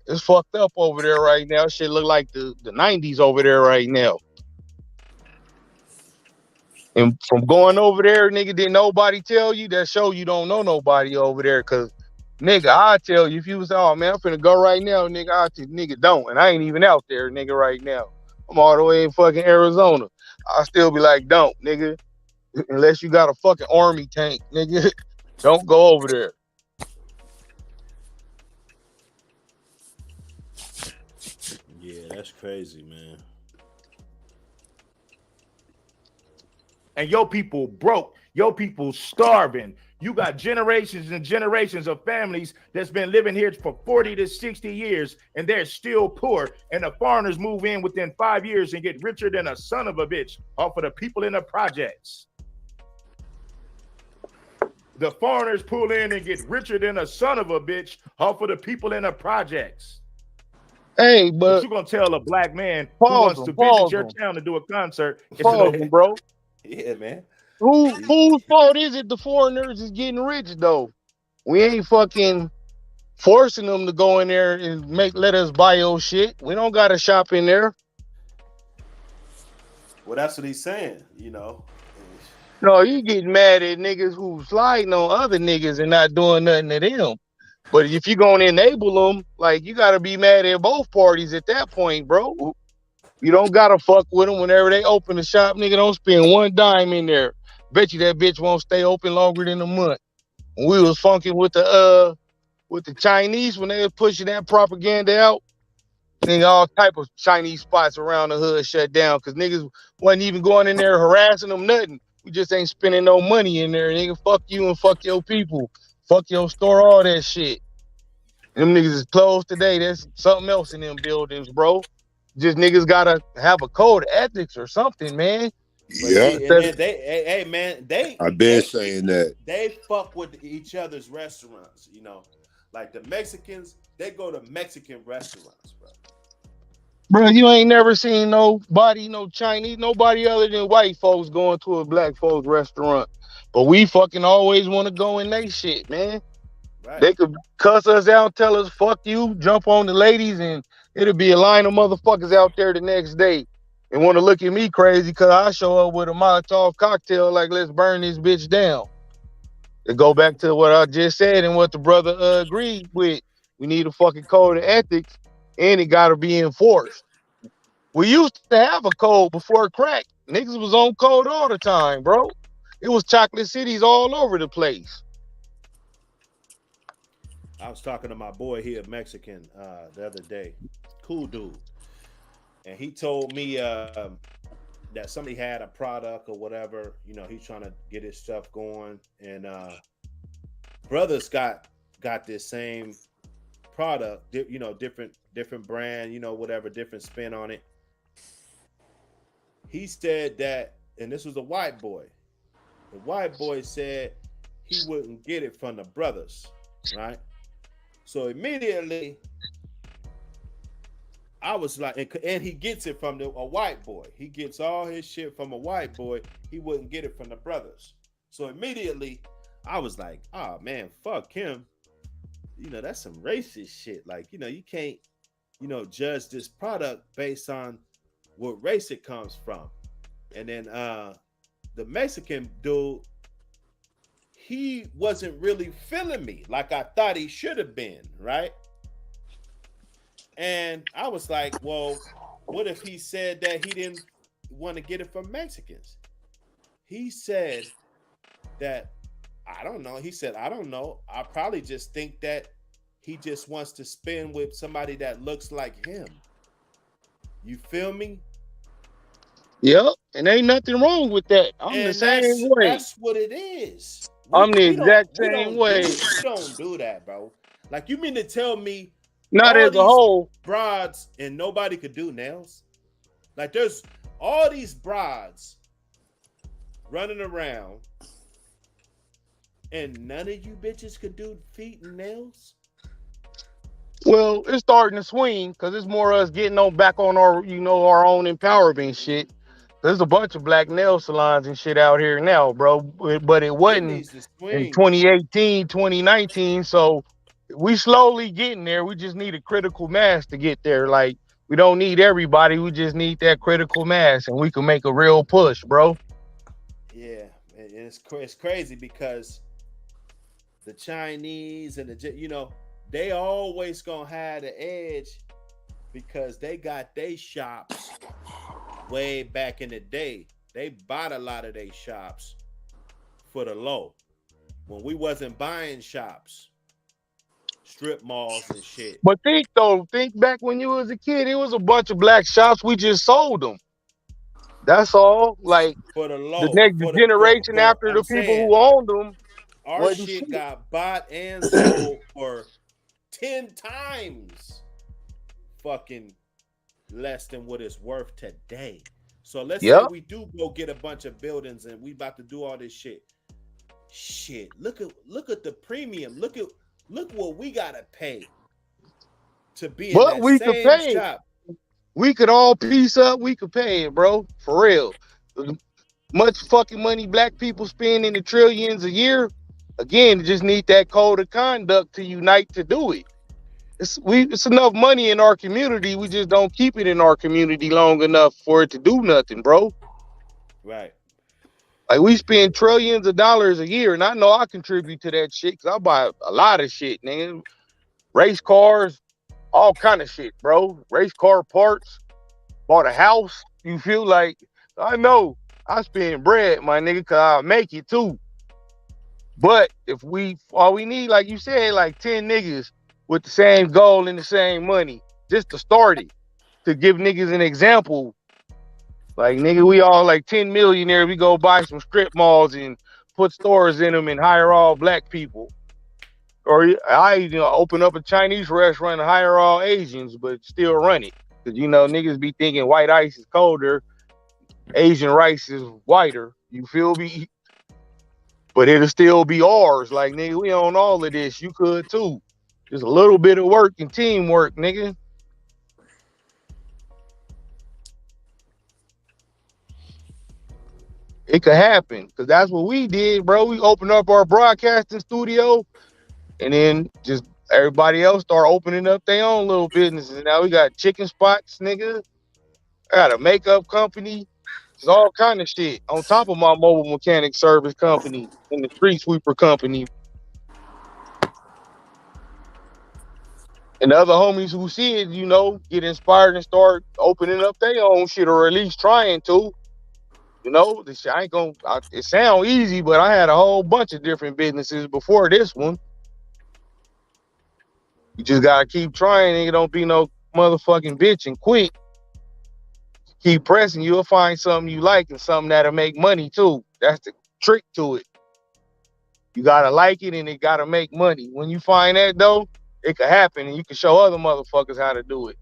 It's fucked up over there right now. Shit look like the 90s over there right now. And from going over there, nigga, didn't nobody tell you? That show you don't know nobody over there. Cause nigga, I tell you, if you was, oh man, I'm finna go right now, nigga, nigga don't. And I ain't even out there, nigga, right now. I'm all the way in fucking Arizona. I still be like, don't, nigga. Unless you got a fucking army tank, nigga. Don't go over there. Yeah, that's crazy, man. And your people broke, your people starving. You got generations and generations of families that's been living here for 40 to 60 years, and they're still poor. And the foreigners move in within 5 years and get richer than a son of a bitch off of the people in the projects. The foreigners pull in and get richer than a son of a bitch off of the people in the projects. Hey, But but you're gonna tell a black man who wants to visit pause your them, town to do a concert, it's pause no. them, bro. Yeah, man. Whose fault is it the foreigners is getting rich though? We ain't fucking forcing them to go in there and let us buy your shit. We don't gotta shop in there. Well, that's what he's saying, you know. No, you getting mad at niggas who sliding on other niggas and not doing nothing to them. But if you gonna enable them, like you gotta be mad at both parties at that point, bro. You don't gotta fuck with them whenever they open the shop, nigga. Don't spend one dime in there. Bet you that bitch won't stay open longer than a month. When we was funking with the Chinese when they was pushing that propaganda out, nigga, all type of Chinese spots around the hood shut down because niggas wasn't even going in there harassing them nothing. We just ain't spending no money in there, nigga. Fuck you and fuck your people. Fuck your store, all that shit. Them niggas is closed today. There's something else in them buildings, bro. Just niggas gotta have a code of ethics or something, man. But Yeah, see, and then hey man, I've been saying that. They fuck with each other's restaurants, you know. Like the Mexicans, they go to Mexican restaurants, bro. Bro, you ain't never seen nobody, no Chinese, nobody other than white folks going to a black folks restaurant. But we fucking always want to go in they shit, man. Right. They could cuss us out, tell us fuck you, jump on the ladies, and it'll be a line of motherfuckers out there the next day and want to look at me crazy because I show up with a Molotov cocktail like let's burn this bitch down. To go back to what I just said and what the brother agreed with, we need a fucking code of ethics and it gotta be enforced. We used to have a code before crack. Niggas was on code all the time, bro. It was chocolate cities all over the place. I was talking to my boy here, Mexican, the other day. Cool dude. And he told me that somebody had a product or whatever. You know, he's trying to get his stuff going. And brothers got this same product, you know, different brand, you know, whatever, different spin on it. He said that, and this was a white boy. The white boy said he wouldn't get it from the brothers, right? So immediately, I was like, and he gets it from a white boy. He gets all his shit from a white boy. He wouldn't get it from the brothers. So immediately, I was like, oh man, fuck him. You know, that's some racist shit. Like, you know, you can't, you know, judge this product based on what race it comes from. And then the Mexican dude, he wasn't really feeling me like I thought he should have been, right? And I was like, well, what if he said that he didn't want to get it from Mexicans? He said that, I don't know. He said, I don't know. I probably just think that he just wants to spin with somebody that looks like him. You feel me? Yep, and ain't nothing wrong with that. I'm the And same way. that's what it is. I'm the We exact same way. we don't do that, bro. Like, you mean to tell me Not all as a these whole. broads and nobody could do nails? Like, there's all these broads running around and none of you bitches could do feet and nails? Well, it's starting to swing because it's more us getting on back on our, you know, our own empowerment shit. There's a bunch of black nail salons and shit out here now, bro. But it It wasn't needs to in swing. 2018, 2019. So we slowly getting there. We just need a critical mass to get there. Like, we don't need everybody. We just need that critical mass and we can make a real push, bro. Yeah, it's crazy because the Chinese and the, you know, they always gonna have the edge because they got their shops way back in the day, they bought a lot of their shops for the low. When we wasn't buying shops, strip malls and shit But think back when you was a kid, it was a bunch of black shops. We just sold them. That's all. Like for the the low, next for the generation but after I'm the people saying who owned them our wasn't shit shit. got bought and sold for 10 times fucking less than what it's worth today. So let's say Yep. we do go get a bunch of buildings and we about to do all this shit. Shit, look at the premium. Look what we gotta pay to be in But that we could same pay it. shop. We could all piece up. We could pay it, bro. For real. Much fucking money black people spend in the trillions a year. Again, just need that code of conduct to unite to do it. It's enough money in our community. We just don't keep it in our community long enough for it to do nothing, bro. Right. Like we spend trillions of dollars a year, and I know I contribute to that shit because I buy a lot of shit, nigga. Race cars, all kind of shit, bro. Race car parts. Bought a house. You feel like I know I spend bread, my nigga, cause I'll make it too. But if we all we need, like you said, like 10 niggas with the same goal and the same money, just to start it, to give niggas an example. Like nigga, we all like 10 millionaires. We go buy some strip malls and put stores in them and hire all black people. Or I open up a Chinese restaurant and hire all Asians, but still run it. Cause niggas be thinking white ice is colder, Asian rice is whiter. You feel me? But it'll still be ours. Like nigga, we own all of this. You could too. Just a little bit of work and teamwork, nigga. It could happen. Cause that's what we did, bro. We opened up our broadcasting studio and then just everybody else start opening up their own little businesses. Now we got chicken spots, nigga. I got a makeup company. It's all kind of shit on top of my mobile mechanic service company and the street sweeper company. And the other homies who see it, get inspired and start opening up their own shit or at least trying to. This shit, I ain't gonna. It sound easy, but I had a whole bunch of different businesses before this one. You just gotta keep trying, and don't be no motherfucking bitch and quit. Keep pressing. You'll find something you like and something that'll make money too. That's the trick to it. You gotta like it and it gotta make money. When you find that though, it could happen and you can show other motherfuckers how to do it.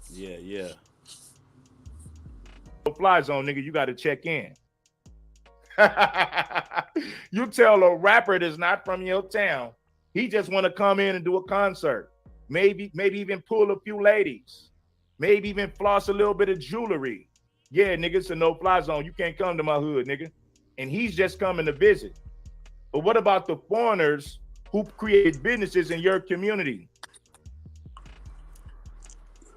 Yeah, yeah. Fly zone, nigga, you got to check in. You tell a rapper that's not from your town, he just want to come in and do a concert. Maybe even pull a few ladies. Maybe even floss a little bit of jewelry. Yeah, nigga, it's a no-fly zone. You can't come to my hood, nigga. And he's just coming to visit. But what about the foreigners who create businesses in your community?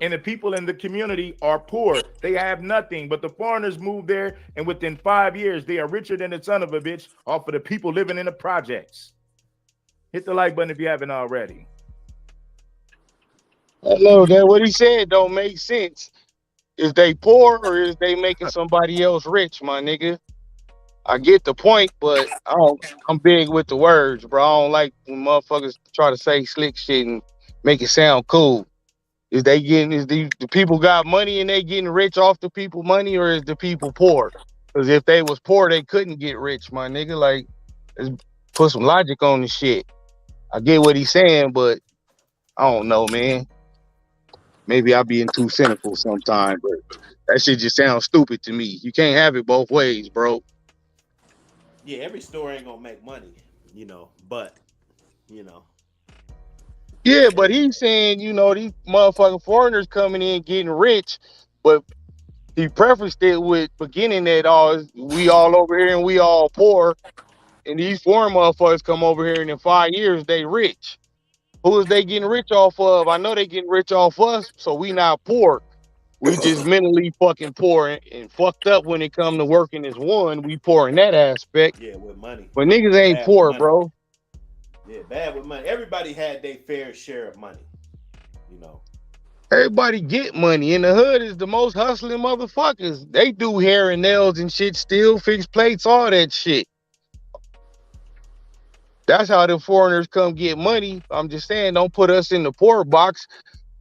And the people in the community are poor. They have nothing, but the foreigners move there, and within 5 years, they are richer than the son of a bitch off of the people living in the projects. Hit the like button if you haven't already. I know that what he said don't make sense. Is they poor or is they making somebody else rich, my nigga? I get the point, but I'm big with the words, bro. I don't like when motherfuckers try to say slick shit and make it sound cool. Is the people got money and they getting rich off the people money, or is the people poor? Because if they was poor, they couldn't get rich, my nigga. Like, let's put some logic on the shit. I get what he's saying, but I don't know, man. Maybe I being too cynical sometimes, but that shit just sounds stupid to me. You can't have it both ways, bro. Yeah, every store ain't gonna make money, but you know, Yeah, but he's saying, these motherfucking foreigners coming in getting rich, but he prefaced it with beginning that we all over here and we all poor, and these foreign motherfuckers come over here and in 5 years they rich. Who is they getting rich off of? I know they getting rich off us, so we not poor. We just mentally fucking poor and fucked up when it come to working as one. We poor in that aspect. Yeah, with money. But niggas ain't Bad with poor, money. bro. Yeah, bad with money. Everybody had their fair share of money. You know. Everybody get money. In the hood is the most hustling motherfuckers. They do hair and nails and shit still, fix plates, all that shit. That's how the foreigners come get money. I'm just saying, don't put us in the poor box.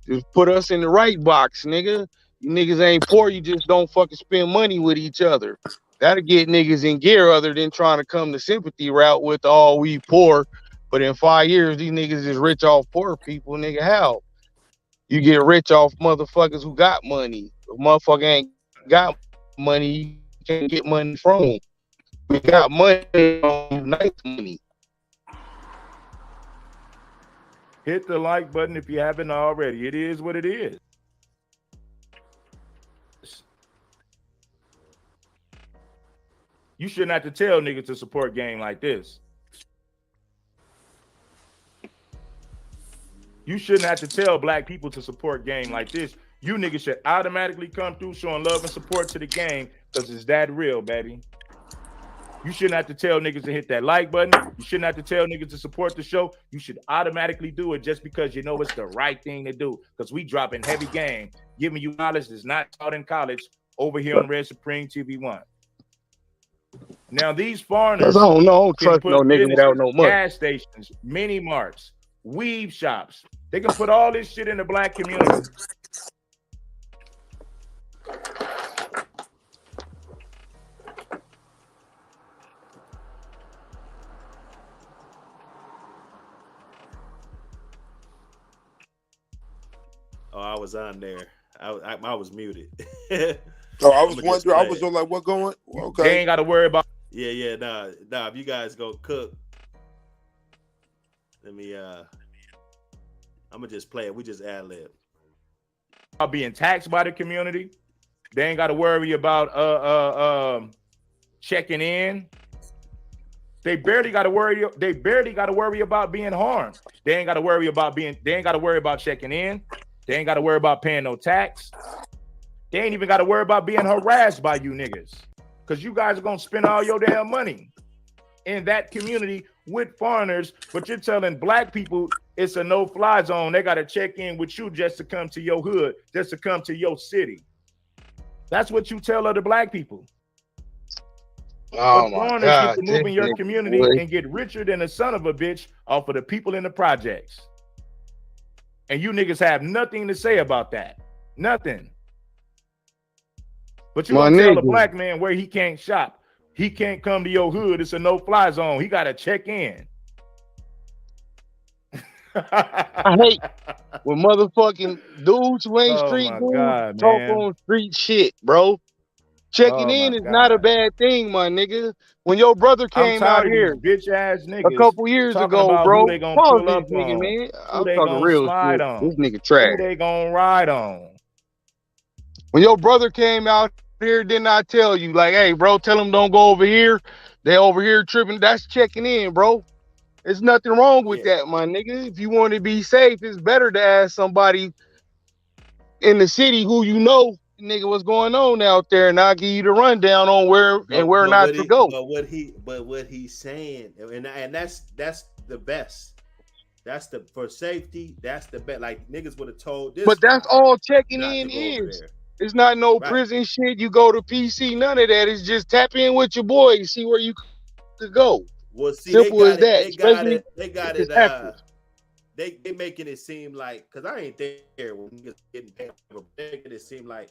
Just put us in the right box, nigga. You niggas ain't poor. You just don't fucking spend money with each other. That'll get niggas in gear other than trying to come the sympathy route with all we poor. But in 5 years, these niggas is rich off poor people, nigga. How? You get rich off motherfuckers who got money. If motherfucker ain't got money, you can't get money from. We got money on nice money. Hit the like button if you haven't already. It is what it is. You shouldn't have to tell niggas to support game like this. You shouldn't have to tell black people to support game like this. You niggas should automatically come through showing love and support to the game because it's that real, baby. You shouldn't have to tell niggas to hit that like button. You shouldn't have to tell niggas to support the show. You should automatically do it just because you know it's the right thing to do. Because we dropping heavy game, giving you knowledge that's not taught in college over here on Red Supreme TV1. Now these foreigners, I don't trust no nigga without no money. Gas stations, mini marts, weave shops. They can put all this shit in the black community. Oh, I was on there. I was muted. So I was wondering. I was like, "What going?" Okay, they ain't got to worry about. Yeah, nah. If you guys go cook, let me. I'm gonna just play it. We just ad lib. Being taxed by the community, they ain't got to worry about checking in. They barely got to worry. They barely got to worry about being harmed. They ain't got to worry about being. They ain't got to worry about checking in. They ain't got to worry about paying no tax. They ain't even got to worry about being harassed by you niggas, because you guys are gonna spend all your damn money in that community with foreigners. But you're telling black people it's a no-fly zone. They got to check in with you just to come to your hood, just to come to your city. That's what you tell other black people. Oh but my foreigners God, get to move in your community and get richer than a son of a bitch off of the people in the projects. And you niggas have nothing to say about that. Nothing. But you gonna tell a black man where he can't shop. He can't come to your hood. It's a no-fly zone. He got to check in. I hate when motherfucking dudes who ain't street dudes talk on street shit, bro. Checking in is not a bad thing, my nigga. When your brother came out here, bitch ass niggas, a couple years ago, bro. Who they gonna pull up nigga, on? man. Who I'm they talking gonna real slide shit. on? This nigga trash. Who they gonna ride on? When your brother came out here, didn't I tell you, like, hey, bro, tell them don't go over here. They over here tripping. That's checking in, bro. There's nothing wrong with that, my nigga. If you want to be safe, it's better to ask somebody in the city who you know, nigga, what's going on out there, and I'll give you the rundown on where not to go. But what he's saying, and that's the best. That's the for safety. That's the best. Like niggas would have told this. But that's all checking in is. It's not no prison shit. You go to PC, none of that. It's just tap in with your boys, see where you could go. Well, see, simple as that. They got it. They making it seem like, because I ain't there when niggas getting paid, but they making it seem like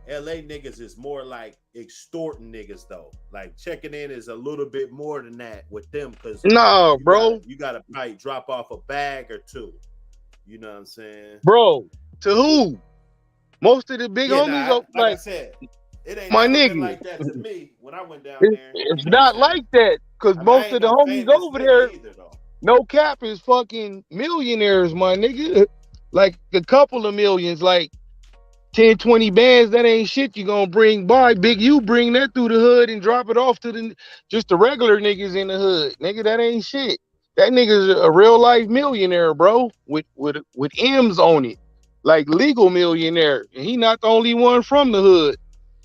LA niggas is more like extorting niggas though. Like checking in is a little bit more than that with them, because you gotta probably drop off a bag or two. You know what I'm saying, bro? To who? Most of the big homies, like I said, it ain't my never nigga been like that to me when I went down there. It's not like that, because most of the homies over there, no cap, is fucking millionaires, my nigga. Like a couple of millions, like 10, 20 bands, that ain't shit you gonna bring by. Big you bring that through the hood and drop it off to the regular niggas in the hood. Nigga, that ain't shit. That nigga's a real life millionaire, bro, with M's on it. like legal millionaire, and he not the only one from the hood.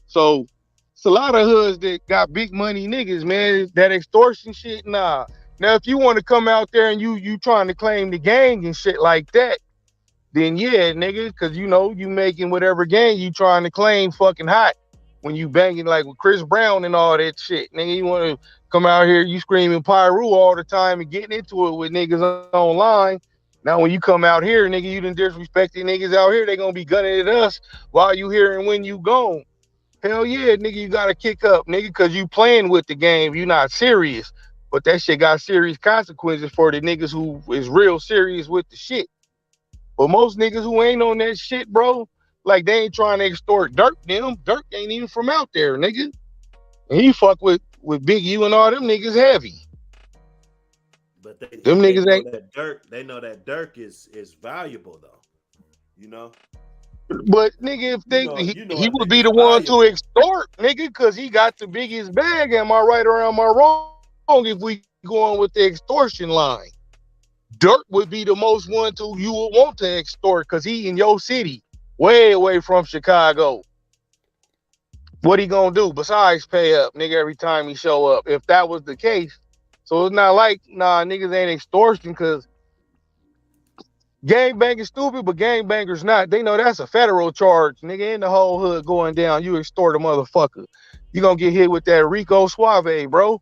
So it's a lot of hoods that got big money niggas, man. That extortion shit, nah. Now if you want to come out there and you trying to claim the gang and shit like that, then yeah, nigga, because you know you making whatever gang you trying to claim fucking hot when you banging like with Chris Brown and all that shit. Nigga, you want to come out here, you screaming Pyru all the time and getting into it with niggas online. Now when you come out here, nigga, you done disrespected niggas out here, they gonna be gunning at us while you here and when you gone. Hell yeah, nigga, you gotta kick up, nigga, because you playing with the game, you not serious. But that shit got serious consequences for the niggas who is real serious with the shit. But most niggas who ain't on that shit, bro, like they ain't trying to extort Dirk them. Dirk ain't even from out there, nigga. And he fuck with Big U and all them niggas heavy. But Them they niggas know ain't. that Dirk. They know that Dirk is valuable though. You know. But nigga, if they You know he a would be nigga's the one to valuable. extort, nigga, because he got the biggest bag. Am I right or am I wrong? If we going with the extortion line, Dirk would be the most one to you would want to extort because he in your city, way away from Chicago. What he gonna do besides pay up, nigga, every time he show up? If that was the case, so it's not like niggas ain't extortion because gangbangers stupid, but gangbangers not. They know that's a federal charge, nigga. In the whole hood going down, you extort a motherfucker, you gonna get hit with that Rico Suave, bro.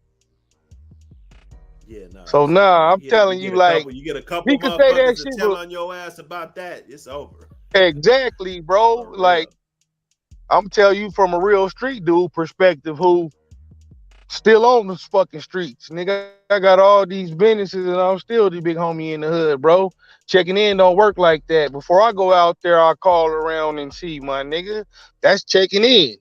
Yeah, no. So I'm telling you, like, you get a couple he could say motherfuckers that to shit, tell but on your ass about that. It's over. exactly, bro. For real. Like, I'm telling you from a real street dude perspective who still on the fucking streets. Nigga, I got all these businesses and I'm still the big homie in the hood, bro. Checking in don't work like that. Before I go out there, I call around and see my nigga. That's checking in.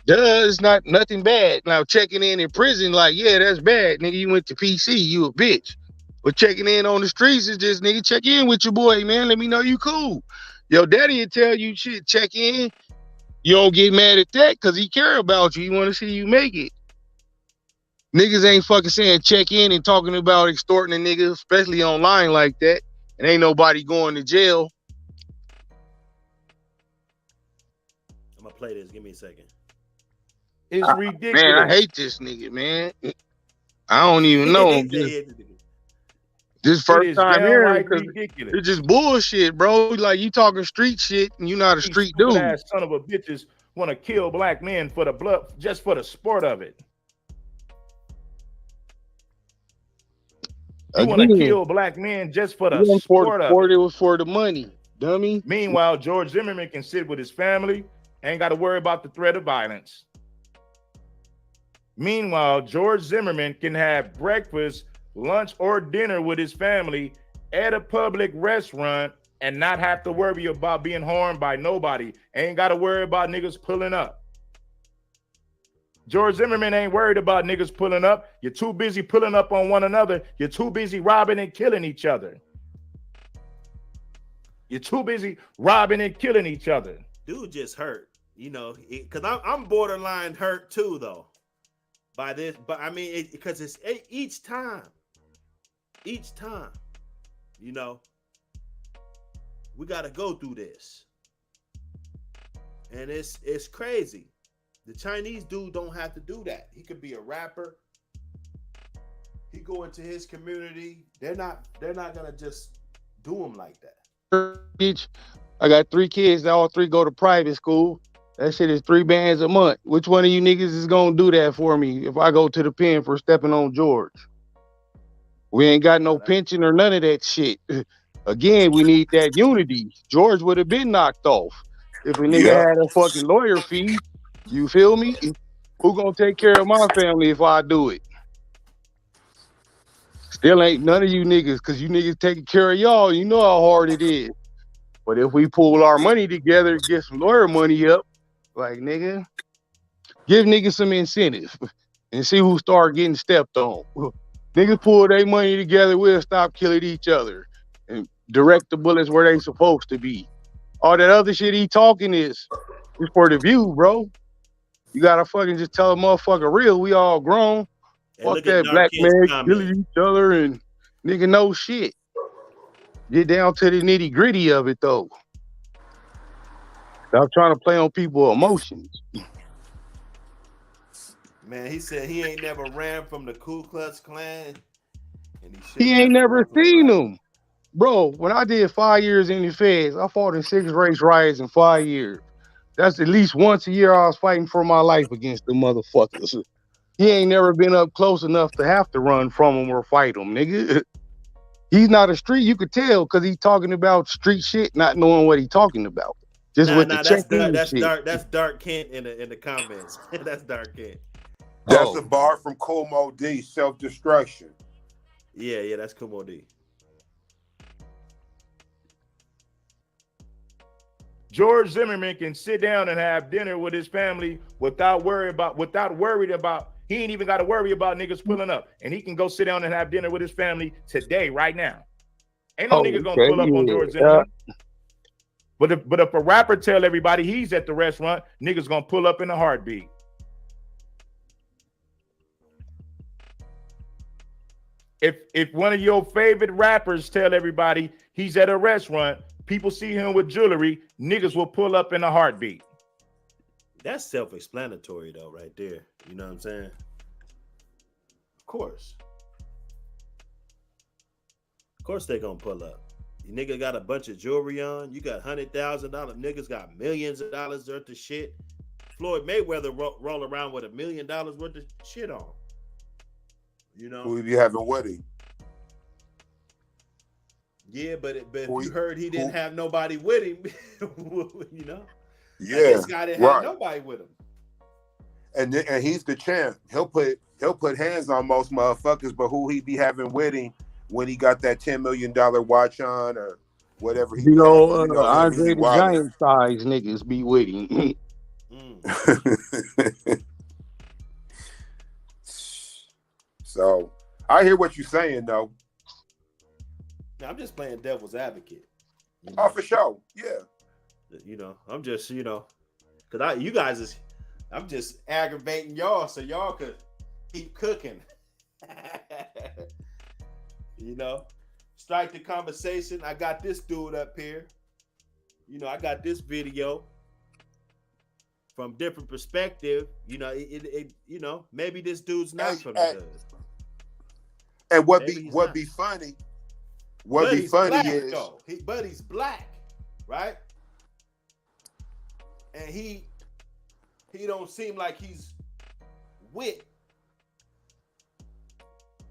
Duh, it's not nothing bad. Now checking in prison, like, yeah, that's bad. Nigga, you went to PC, you a bitch. But checking in on the streets is just, nigga, check in with your boy, man. Let me know you cool. Yo, daddy will tell you shit, check in. You don't get mad at that because he care about you. He want to see you make it. Niggas ain't fucking saying check in and talking about extorting a nigga, especially online like that. And ain't nobody going to jail. I'm gonna play this. Give me a second. It's ridiculous. Man, I hate this nigga, man. I don't even know him. This first is time hearing downright because ridiculous. it's just bullshit, bro. Like you talking street shit and you not a These street stupid dude. ass son of a bitches want to kill black men for the blood, just for the sport of it. You want to kill black men just for the sport of it. It was for the money, dummy. Meanwhile, George Zimmerman can sit with his family, ain't got to worry about the threat of violence. Meanwhile, George Zimmerman can have breakfast, lunch, or dinner with his family at a public restaurant and not have to worry about being harmed by nobody. Ain't got to worry about niggas pulling up. George Zimmerman ain't worried about niggas pulling up. You're too busy pulling up on one another. You're too busy robbing and killing each other. You're too busy robbing and killing each other. Dude just hurt, you know, because I'm borderline hurt too, though, by this. But I mean, because it's each time, you know, we got to go through this, and it's crazy. The Chinese dude don't have to do that. He could be a rapper. He go into his community. They're not gonna just do him like that. I got 3 kids. All 3 go to private school. That shit is $3 a month. Which one of you niggas is gonna do that for me if I go to the pen for stepping on George? We ain't got no pension or none of that shit. Again, we need that unity. George would have been knocked off if a nigga had a fucking lawyer fee. You feel me? Who gonna take care of my family if I do it? Still ain't none of you niggas, because you niggas taking care of y'all. You know how hard it is. But if we pull our money together, get some lawyer money up, like, nigga, give niggas some incentive and see who start getting stepped on. Niggas pull their money together, we'll stop killing each other and direct the bullets where they supposed to be. All that other shit he talking is for the view, bro. You gotta fucking just tell a motherfucker real. We all grown. Fuck that black man killing each other and nigga no shit. Get down to the nitty gritty of it though. Stop trying to play on people's emotions. Man, he said he ain't never ran from the Ku Klux Klan, and He shouldn't ain't have to never run from the seen riots. them. Bro, when I did 5 years in the feds, I fought in 6 race riots in 5 years. That's at least once a year I was fighting for my life against the motherfuckers. He ain't never been up close enough to have to run from them or fight them, nigga. He's not a street. You could tell because he's talking about street shit, not knowing what he's talking about. Just with the That's check-in shit. That's Dark Kent in the comments. That's Dark Kent. That's a bar from Como D, self-destruction. Yeah, that's Kumo D. George Zimmerman can sit down and have dinner with his family without worried about. He ain't even got to worry about niggas pulling up, and he can go sit down and have dinner with his family today, right now. Ain't no nigga gonna pull up on George Zimmerman. But if a rapper tell everybody he's at the restaurant, niggas gonna pull up in a heartbeat. If one of your favorite rappers tell everybody he's at a restaurant, people see him with jewelry, niggas will pull up in a heartbeat. That's self-explanatory though, right there. You know what I'm saying? Of course they gonna pull up. You nigga got a bunch of jewelry on. You got $100,000. Niggas got millions of dollars worth of shit. Floyd Mayweather roll around with $1 million worth of shit on. You know who he be having with him? Yeah, but if you heard he didn't have nobody with him, you know. Yeah, this guy didn't have nobody with him. And he's the champ. He'll put hands on most motherfuckers, but who he be having with him when he got that $10 million watch on or whatever he Andre the Giant size niggas be with him. So I hear what you're saying though. Now, I'm just playing devil's advocate. You know? Oh, for sure. Yeah. You know, I'm just, because I'm just aggravating y'all so y'all could keep cooking. You know, strike the conversation. I got this dude up here. You know, I got this video from different perspective. You know, you know, maybe this dude's not from the hood. And what be funny is though. But he's black, right? And he don't seem like he's with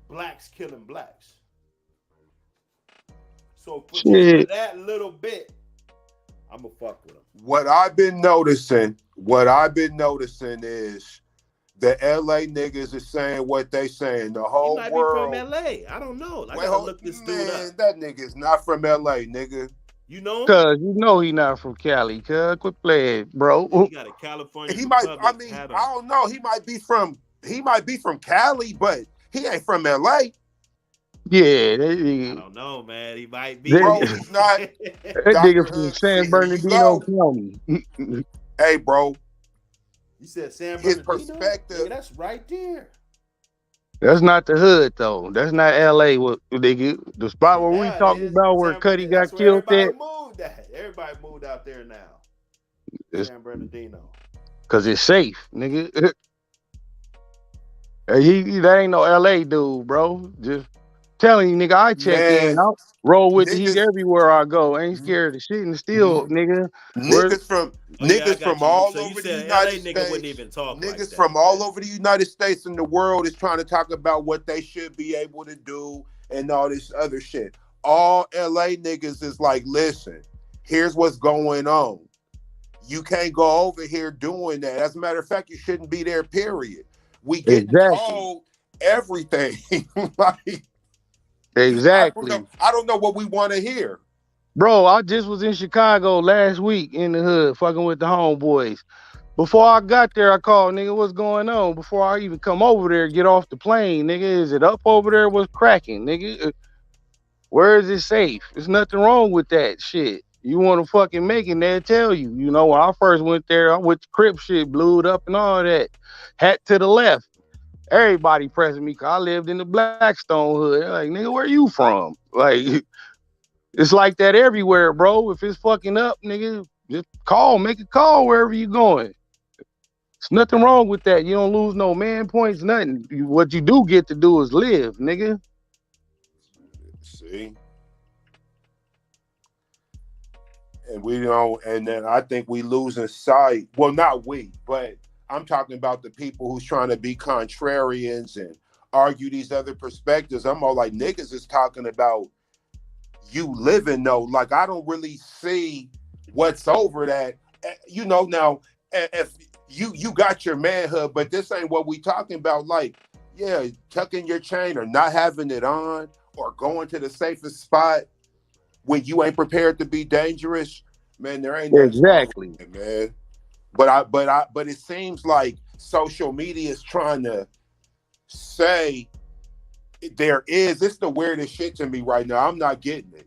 blacks killing blacks. So for just that little bit, I'm gonna fuck with him. What I've been noticing is the LA niggas is saying what they saying. The whole he might world be from LA. I don't know. I gotta look this dude up. That nigga's not from LA, nigga. You know him? Cause you know he not from Cali. Cuz quit playing, bro. He got a California. He might. I mean, I don't know. He might be from Cali, but he ain't from LA. Yeah, I don't know, man. He might be. Bro, he's not. That nigga from San Bernardino County. Hey, bro. You said San His Bernardino? perspective. Yeah, that's right there. That's not the hood though. That's not LA. What nigga? The spot where we talking about where Cuddy got killed at. Everybody moved out there now. San Bernardino. Cause it's safe, nigga. That ain't no LA dude, bro. Just telling you, nigga, I check in. I'll roll with the heat everywhere I go. I ain't scared of shit and still, nigga. Niggas from all over the United States. Nigga wouldn't even talk niggas like that, from all over the United States and the world is trying to talk about what they should be able to do and all this other shit. All LA niggas is like, listen, here's what's going on. You can't go over here doing that. As a matter of fact, you shouldn't be there, period. We get told everything. Like, exactly. I don't know what we want to hear. Bro, I just was in Chicago last week in the hood fucking with the homeboys. Before I got there, I called, nigga, what's going on? Before I even come over there, get off the plane, nigga, is it up over there? What's cracking, nigga? Where is it safe? There's nothing wrong with that shit. You want to fucking make it, they'll tell you. You know, when I first went there, I went to Crip shit, blued up and all that. Hat to the left. Everybody pressing me because I lived in the Blackstone hood. They're like, nigga, where you from? Like, it's like that everywhere, bro. If it's fucking up, nigga, Just call, make a call wherever you're going. There's nothing wrong with that. You don't lose no man points, nothing. What you do get to do is live, nigga. See? And we don't, and then I think we losing sight. Well, not we, but I'm talking about the people who's trying to be contrarians and argue these other perspectives. I'm all like, niggas is talking about you living though. Like, I don't really see what's over that. You know, now if you got your manhood, but this ain't what we talking about. Like, yeah, tucking your chain or not having it on or going to the safest spot when you ain't prepared to be dangerous, man, there ain't nothing wrong Exactly. with it, man. But it seems like social media is trying to say there is. It's the weirdest shit to me right now. I'm not getting it.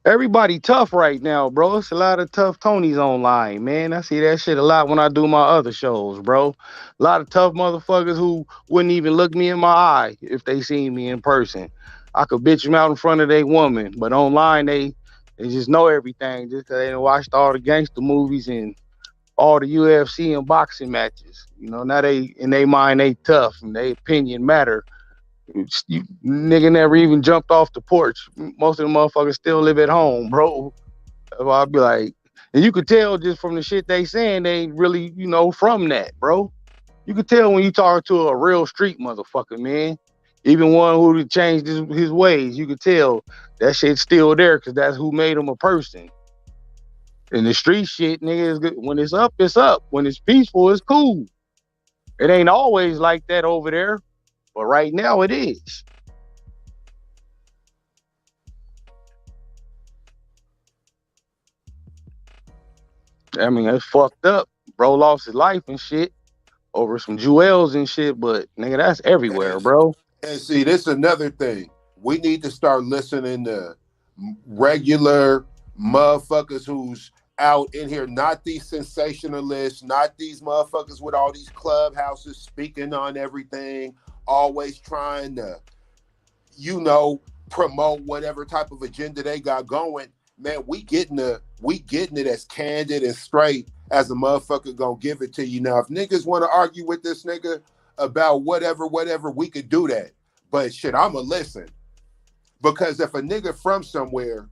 Everybody tough right now, bro. It's a lot of tough Tonys online, man. I see that shit a lot when I do my other shows, bro. A lot of tough motherfuckers who wouldn't even look me in my eye if they seen me in person. I could bitch them out in front of their woman, but online they just know everything just because they done watched all the gangster movies and all the UFC and boxing matches. You know, now they in their mind they tough and their opinion matter. You nigga never even jumped off the porch. Most of the motherfuckers still live at home, bro. So I'll be like, and you could tell just from the shit they saying, they ain't really, from that, bro. You could tell when you talk to a real street motherfucker, man. Even one who changed his ways, you could tell that shit's still there because that's who made him a person. And the street shit, nigga, is good. When it's up, it's up. When it's peaceful, it's cool. It ain't always like that over there, but right now it is. I mean, it's fucked up. Bro lost his life and shit over some jewels and shit, but nigga, that's everywhere, And, bro. and see, this is another thing. We need to start listening to regular motherfuckers who's out in here, not these sensationalists, not these motherfuckers with all these clubhouses speaking on everything, always trying to, promote whatever type of agenda they got going. Man, we getting it as candid and straight as a motherfucker gonna give it to you. Now, if niggas want to argue with this nigga about whatever, we could do that. But shit, I'ma listen. Because if a nigga from somewhere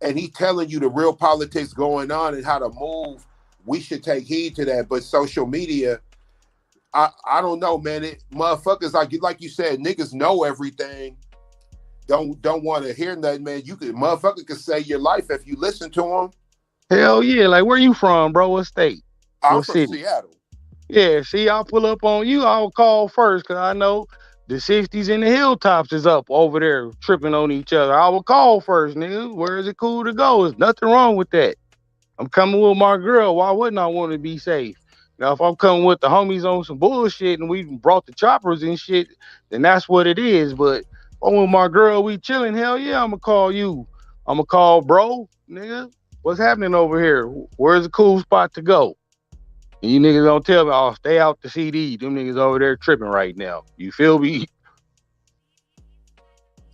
and he telling you the real politics going on and how to move, we should take heed to that. But social media, I don't know, man. Motherfuckers like you said, niggas know everything. Don't want to hear nothing, man. Motherfucker could say your life if you listen to him. Hell yeah. Like, where you from, bro? What state? I'm What from city? Seattle. Yeah, see, I'll pull up on you. I'll call first because I know the 60s and the hilltops is up over there tripping on each other. I will call first, nigga. Where is it cool to go? There's nothing wrong with that. I'm coming with my girl. Why wouldn't I want to be safe? Now, if I'm coming with the homies on some bullshit and we brought the choppers and shit, then that's what it is. But if I'm with my girl, we chilling. Hell yeah, I'm gonna call you. I'm gonna call bro, nigga. What's happening over here? Where's a cool spot to go? And you niggas don't tell me, oh, stay out the CD. Them niggas over there tripping right now. You feel me?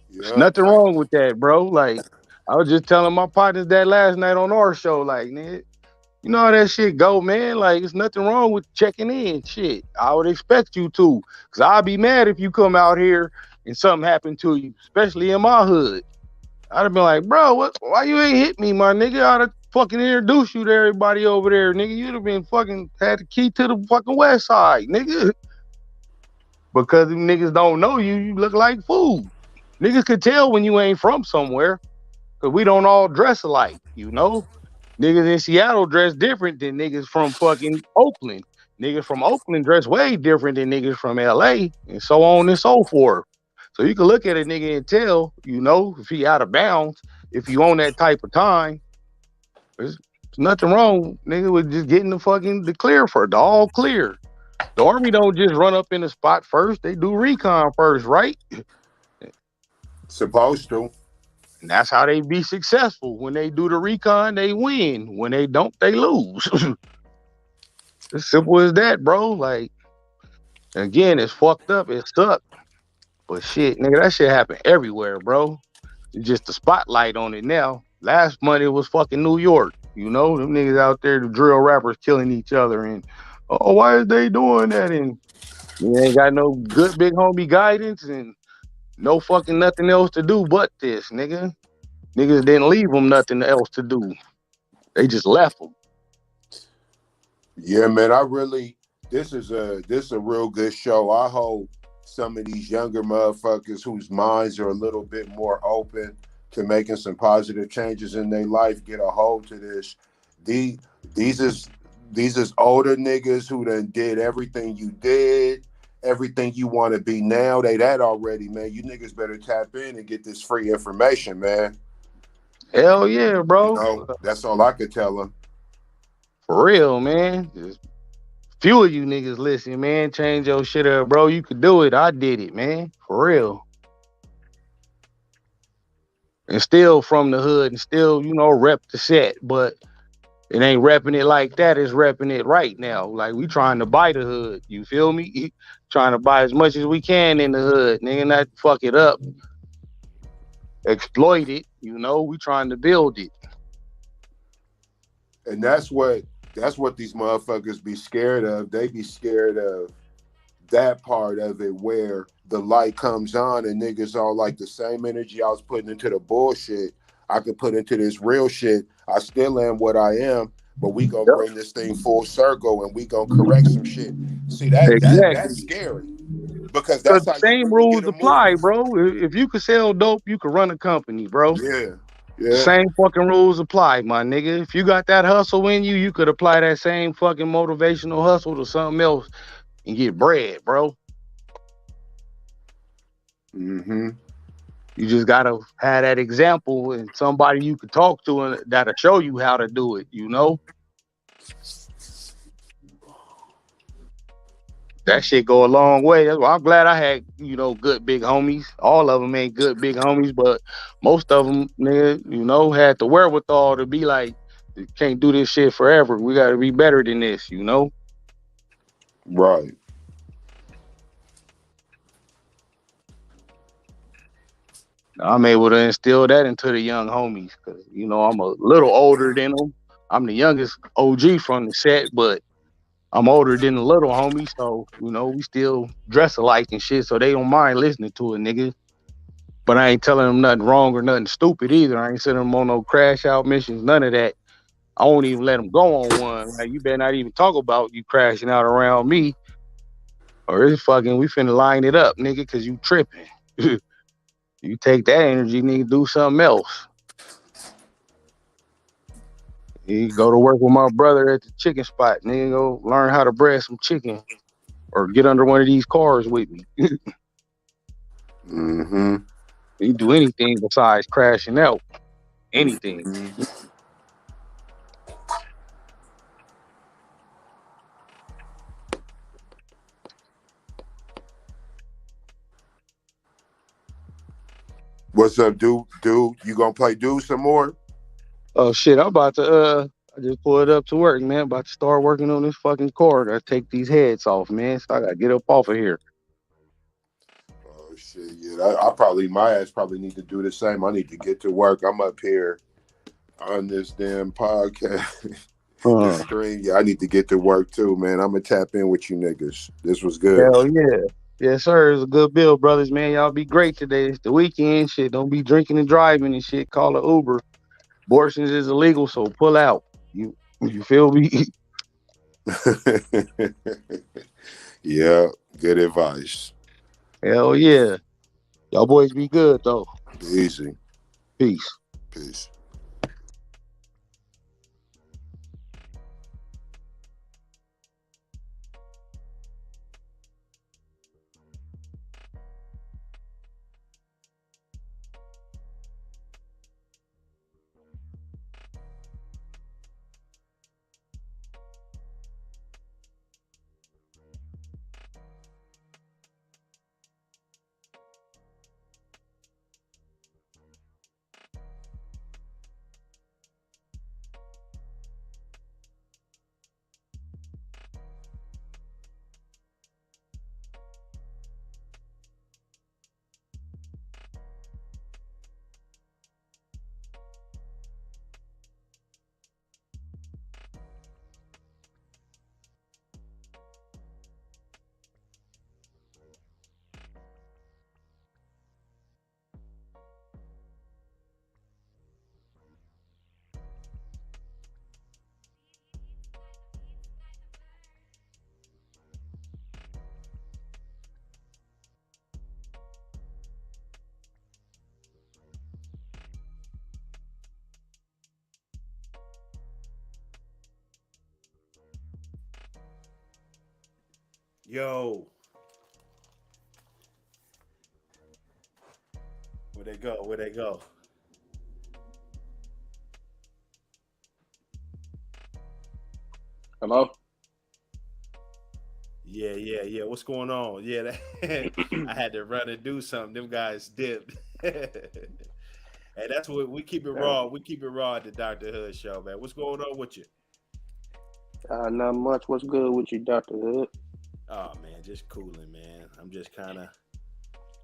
There's Yeah. nothing wrong with that, bro. Like, I was just telling my partners that last night on our show. Like, nigga, you know how that shit go, man. Like, there's nothing wrong with checking in. Shit, I would expect you to. Because I'll be mad if you come out here and something happened to you, especially in my hood. I'd have been like, bro, why you ain't hit me, my nigga? I'd have fucking introduced you to everybody over there, nigga. You'd have been fucking had the key to the fucking west side, nigga. Because if niggas don't know you, you look like food. Niggas could tell when you ain't from somewhere. Because we don't all dress alike, you know? Niggas in Seattle dress different than niggas from fucking Oakland. Niggas from Oakland dress way different than niggas from LA, and so on and so forth. So you can look at a nigga and tell, if he out of bounds, if you on that type of time. There's nothing wrong, nigga, with just getting the clear for the all clear. The army don't just run up in the spot first. They do recon first, right? Supposed to. And that's how they be successful. When they do the recon, they win. When they don't, they lose. As simple as that, bro. Like, again, it's fucked up. It sucked. But shit, nigga, that shit happen everywhere, bro. It's just the spotlight on it now. Last month it was fucking New York. You know, them niggas out there, the drill rappers killing each other, and oh, why is they doing that? And you ain't got no good big homie guidance and no fucking nothing else to do but this, nigga. Niggas didn't leave them nothing else to do. They just left them. Yeah, man, this is a real good show. I hope some of these younger motherfuckers whose minds are a little bit more open to making some positive changes in their life get a hold to this. The these is older niggas who done did everything you did, everything you want to be now. They that already, man. You niggas better tap in and get this free information, man. Hell yeah, You bro. know, that's all I could tell them. For real, man. Just few of you niggas listen, man. Change your shit up, bro. You could do it. I did it, man. For real. And still from the hood and still, you know, rep the set, but it ain't repping it like that. It's repping it right now. Like we trying to buy the hood. You feel me? Trying to buy as much as we can in the hood, nigga, not fuck it up. Exploit it, you know, we trying to build it. And that's what these motherfuckers be scared of. They be scared of that part of it where the light comes on and niggas all like the same energy I was putting into the bullshit, I could put into this real shit. I still am what I am, but we gonna bring this thing full circle and we gonna correct some shit. See that's Exactly. scary because Because that's the how you same really get rules them apply, moving. bro. If you could sell dope, you could run a company, bro. Yeah, The yeah. same fucking rules apply, my nigga. If you got that hustle in you, you could apply that same fucking motivational hustle to something else and get bread, bro. Mm-hmm. You just gotta have that example and somebody you could talk to and that'll show you how to do it, you know? That shit go a long way. That's why I'm glad I had, you know, good big homies. All of them ain't good big homies, but most of them, nigga, you know, had the wherewithal to be like, you can't do this shit forever. We got to be better than this, you know? Right. I'm able to instill that into the young homies because, you know, I'm a little older than them. I'm the youngest OG from the set, but I'm older than the little homies. So, you know, we still dress alike and shit. So they don't mind listening to it, nigga. But I ain't telling them nothing wrong or nothing stupid either. I ain't sending them on no crash out missions, none of that. I won't even let them go on one. Like, you better not even talk about you crashing out around me or it's fucking, we finna line it up, nigga, because you tripping. You take that energy, nigga, do something else. You go to work with my brother at the chicken spot, nigga, go learn how to bread some chicken or get under one of these cars with me. Mm-hmm. You do anything besides crashing out. Anything. Mm-hmm. What's up, dude? Dude, you gonna play dude some more? Oh shit, I'm about to I just pulled up to work, man. About to start working on this fucking cord. I take these heads off, man. So I gotta get up off of here. Oh shit, yeah. My ass probably need to do the same. I need to get to work. I'm up here on this damn podcast. This Uh, stream. Yeah, I need to get to work too, man. I'm gonna tap in with you niggas. This was good. Hell yeah. Yes, sir. It's a good bill, brothers, man. Y'all be great today. It's the weekend. Shit. Don't be drinking and driving and shit. Call an Uber. Abortions is illegal, so pull out. You feel me? Yeah, good advice. Hell yeah. Y'all boys be good though. Easy. Peace. Peace. Yo, where they go? Where they go? Hello? Yeah. What's going on? Yeah, I had to run and do something. Them guys dipped. Hey, that's what we keep it Uh, raw. We keep it raw at the Dr. Hood show, man. What's going on with you? not much. What's good with you, Dr. Hood? Oh man, just cooling, man. I'm just kind of,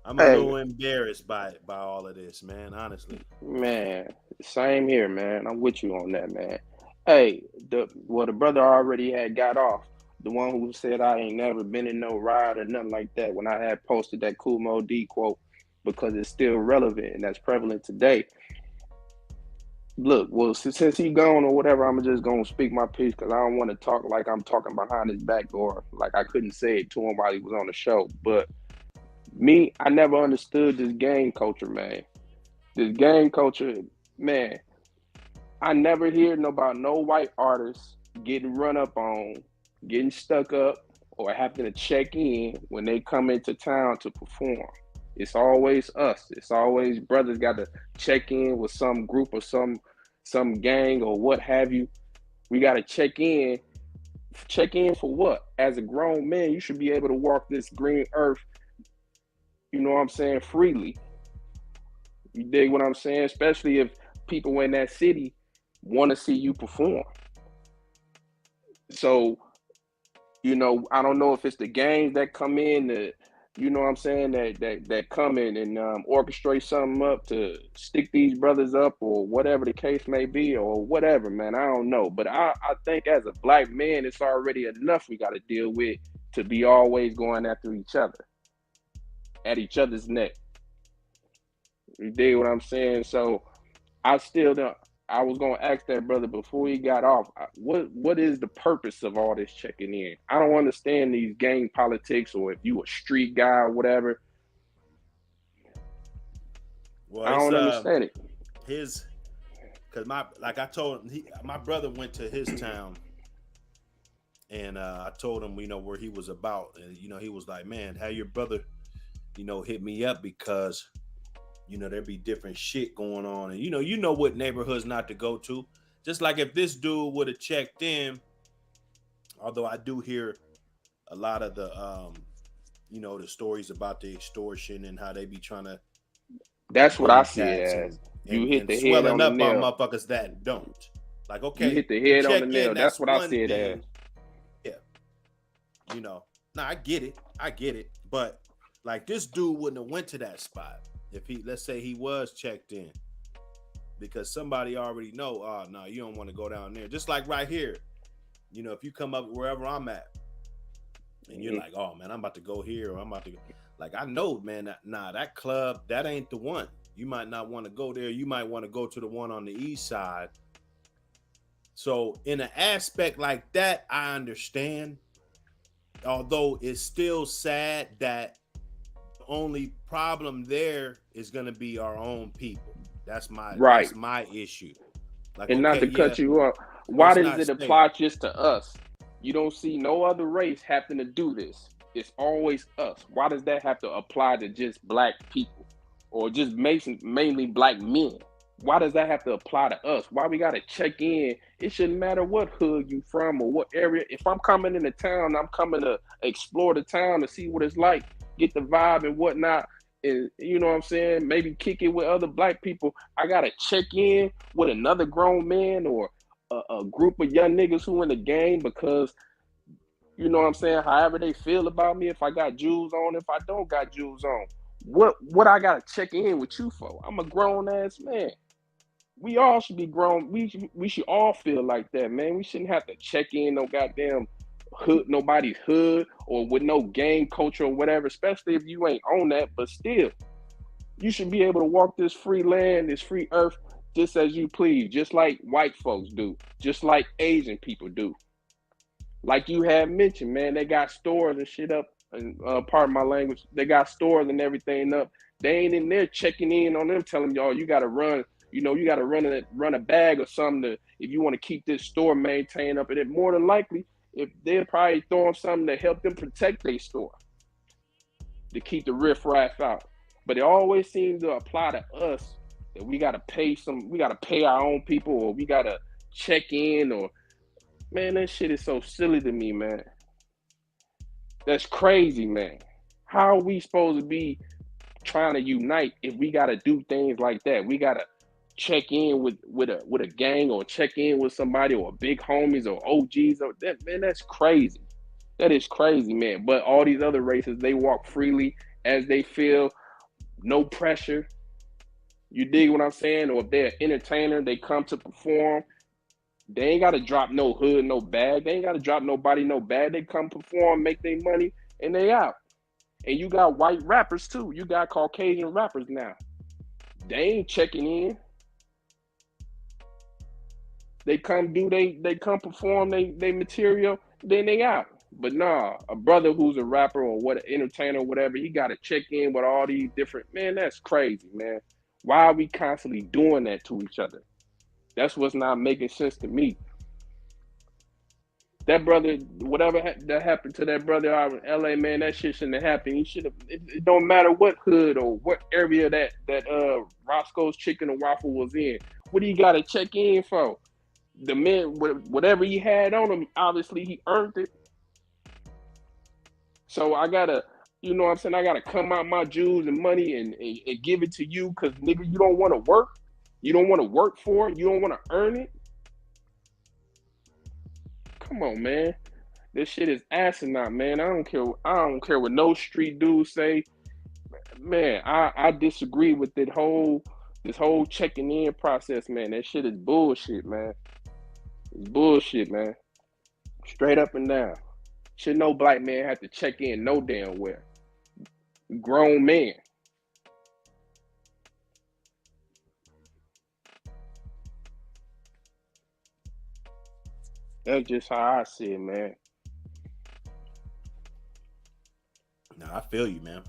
I'm a Hey, little embarrassed by all of this, man. Honestly. man, same here, man. I'm with you on that, man. Hey, the brother already had got off. The one who said I ain't never been in no ride or nothing like that when I had posted that Cool Mo D quote because it's still relevant and that's prevalent today. Look, well, since he gone or whatever, I'm just gonna speak my piece because I don't want to talk like I'm talking behind his back or like I couldn't say it to him while he was on the show. But me, I never understood this gang culture, man. This gang culture, man. I never hear about no white artists getting run up on, getting stuck up, or having to check in when they come into town to perform. It's always us. It's always brothers got to check in with some group or some gang or what have you. We got to check in. Check in for what? As a grown man, you should be able to walk this green earth, you know what I'm saying, freely. You dig what I'm saying? Especially if people in that city want to see you perform. So, I don't know if it's the gangs that come in that, you know what I'm saying, that come in and orchestrate something up to stick these brothers up or whatever the case may be or whatever, man. I don't know. But I think as a black man, it's already enough we got to deal with to be always going after each other, at each other's neck. You dig what I'm saying? So I still don't. I was gonna ask that brother before he got off. What is the purpose of all this checking in? I don't understand these gang politics, or if you a street guy or whatever. Well, I it's don't understand it. his, cause like I told him, my brother went to his town, and I told him, where he was about, and he was like, man, how your brother, hit me up because there be different shit going on, and you know what neighborhoods not to go to. Just like if this dude would have checked in, although I do hear a lot of the stories about the extortion and how they be trying to That's what I blame see it cats as. and You and hit and the head swelling on the up on nail. motherfuckers that don't. Like, You okay, hit the you head on the check nail. in, That's that's what I one see it as. thing. Yeah, you know. Now I get it. But like this dude wouldn't have went to that spot if let's say he was checked in because somebody already know, oh no, you don't want to go down there. Just like right here, if you come up wherever I'm at and you're Mhm. like, oh man, I'm about to go here or I'm about to go. Like I know, man, that club, that ain't the one. You might not want to go there. You might want to go to the one on the east side. So in an aspect like that, I understand. Although it's still sad that the only problem there is gonna be our own people. That's my Right. that's my issue. Like, And not okay, to yeah, cut you off, why it's does not it safe. apply just to us? You don't see no other race having to do this. It's always us. Why does that have to apply to just black people or just mainly black men? Why does that have to apply to us? Why we got to check in? It shouldn't matter what hood you from or what area. If I'm coming into town, I'm coming to explore the town to see what it's like, get the vibe and whatnot. And you know what I'm saying? Maybe kick it with other black people. I gotta check in with another grown man or a group of young niggas who in the game because you know what I'm saying. However they feel about me, if I got jewels on, if I don't got jewels on, what I gotta check in with you for? I'm a grown ass man. We all should be grown. We should all feel like that, man. We shouldn't have to check in no goddamn hood, nobody's hood, or with no gang culture or whatever. Especially if you ain't on that. But still, you should be able to walk this free land, this free earth, just as you please, just like white folks do, just like Asian people do. Like you had mentioned, man, they got stores and shit up. And pardon my language, they got stores and everything up. They ain't in there checking in on them, telling y'all you got to run. You got to run a bag or something to if you want to keep this store maintained up. And it more than likely, if they're probably throwing something to help them protect their store, to keep the riffraff out. But it always seems to apply to us that we gotta pay our own people, or we gotta check in, or man, that shit is so silly to me, man. That's crazy, man. How are we supposed to be trying to unite if we gotta do things like that? We gotta check in with a gang, or check in with somebody, or big homies, or OGs, or that, man, that's crazy. That is crazy, man. But all these other races, they walk freely as they feel, no pressure. You dig what I'm saying? Or if they're an entertainer, they come to perform. They ain't got to drop no hood, no bag. They ain't got to drop nobody no bag. They come perform, make their money, and they out. And you got white rappers too. You got Caucasian rappers now. They ain't checking in. They come perform they material, then they out. But nah, a brother who's a rapper or what, an entertainer or whatever, he got to check in with all these different, man, that's crazy, man. Why are we constantly doing that to each other? That's what's not making sense to me. That brother, whatever that happened to that brother out in LA, man, that shit shouldn't have happened. He should have, it don't matter what hood or what area that Roscoe's Chicken and Waffle was in. What do you got to check in for? The man, whatever he had on him, obviously he earned it. So I gotta, you know what I'm saying? I gotta come out my jewels and money and give it to you because, nigga, you don't want to work. You don't want to work for it. You don't want to earn it. Come on, man. This shit is asinine, man. I don't care what no street dudes say. Man, I disagree with this whole checking in process, man. That shit is bullshit, man. It's bullshit, man. Straight up and down. Should no black man have to check in no damn where. Grown man. That's just how I see it, man. No, I feel you, man.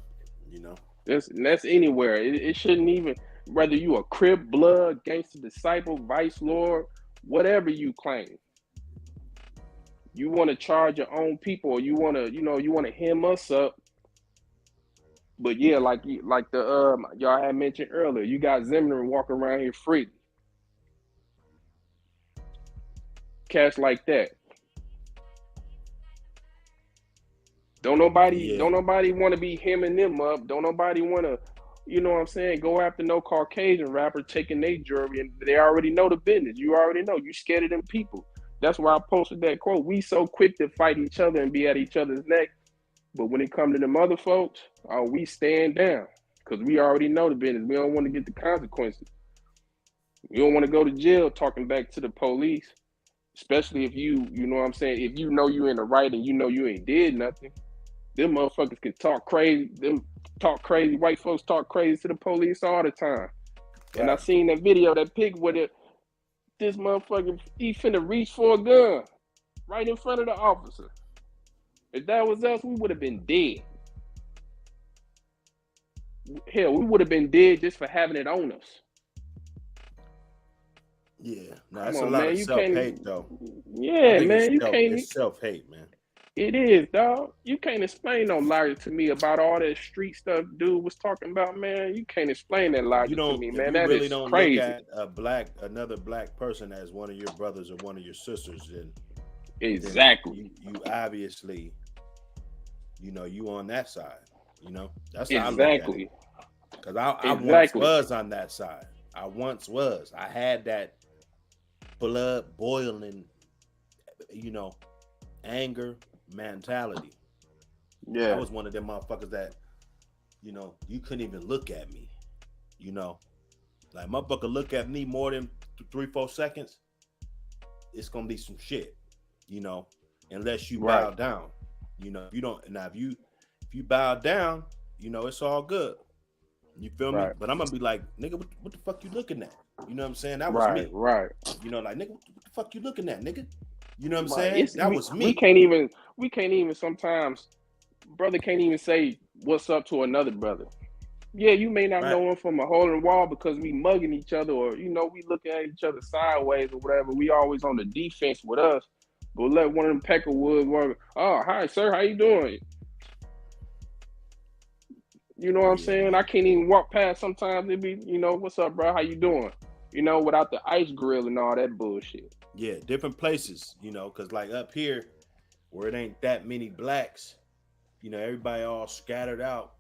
You know. That's anywhere. It shouldn't even, whether you a Crip, Blood, Gangster Disciple, Vice Lord, whatever you claim. You want to charge your own people, or you want to hem us up. But yeah, like the y'all had mentioned earlier, you got Zimmerman walking around here free. Cats like that. Don't nobody want to be hemming them up. Don't nobody want to, you know what I'm saying, go after no Caucasian rapper taking their jewelry, and they already know the business. You already know. You scared of them people. That's why I posted that quote. We so quick to fight each other and be at each other's neck. But when it comes to them other folks, we stand down because we already know the business. We don't want to get the consequences. We don't want to go to jail talking back to the police, especially if you know what I'm saying, if you know you in the right and you know you ain't did nothing. Them motherfuckers can talk crazy. White folks talk crazy to the police all the time. Yeah. And I seen that video, that pic with it. This motherfucker, he finna reach for a gun right in front of the officer. If that was us, we would have been dead. Hell, we would have been dead just for having it on us. Yeah, no, that's a lot of self-hate, though. Yeah, man, you can't. It's self-hate, man. It is, dog. You can't explain no logic to me about all that street stuff dude was talking about, man. You can't explain that logic to me, man. That really is don't crazy. Look at another black person as one of your brothers or one of your sisters, then exactly. Then you obviously, you know, you on that side. You know, that's how I look at it. Because I once was on that side. I had that blood boiling, you know, anger mentality. Yeah, I was one of them motherfuckers that, you know, you couldn't even look at me. You know, like motherfucker look at me more than 3-4 seconds, it's gonna be some shit. You know, unless you bow down. You know, you don't. Now if you bow down, you know, it's all good. You feel me? But I'm gonna be like, nigga, what the fuck you looking at? You know what I'm saying? That was me. Right. You know, like, nigga, what the fuck you looking at, nigga? You know what I'm saying? That was me. We can't even sometimes, brother can't even say what's up to another brother. Yeah, you may not know him from a hole in the wall because we mugging each other, or, you know, we looking at each other sideways or whatever. We always on the defense with us. Go let one of them Peckerwood work. Oh, hi, sir. How you doing? You know what I'm saying? I can't even walk past sometimes. It be, what's up, bro? How you doing? Without the ice grill and all that bullshit. Yeah, different places, because like up here where it ain't that many blacks, everybody all scattered out.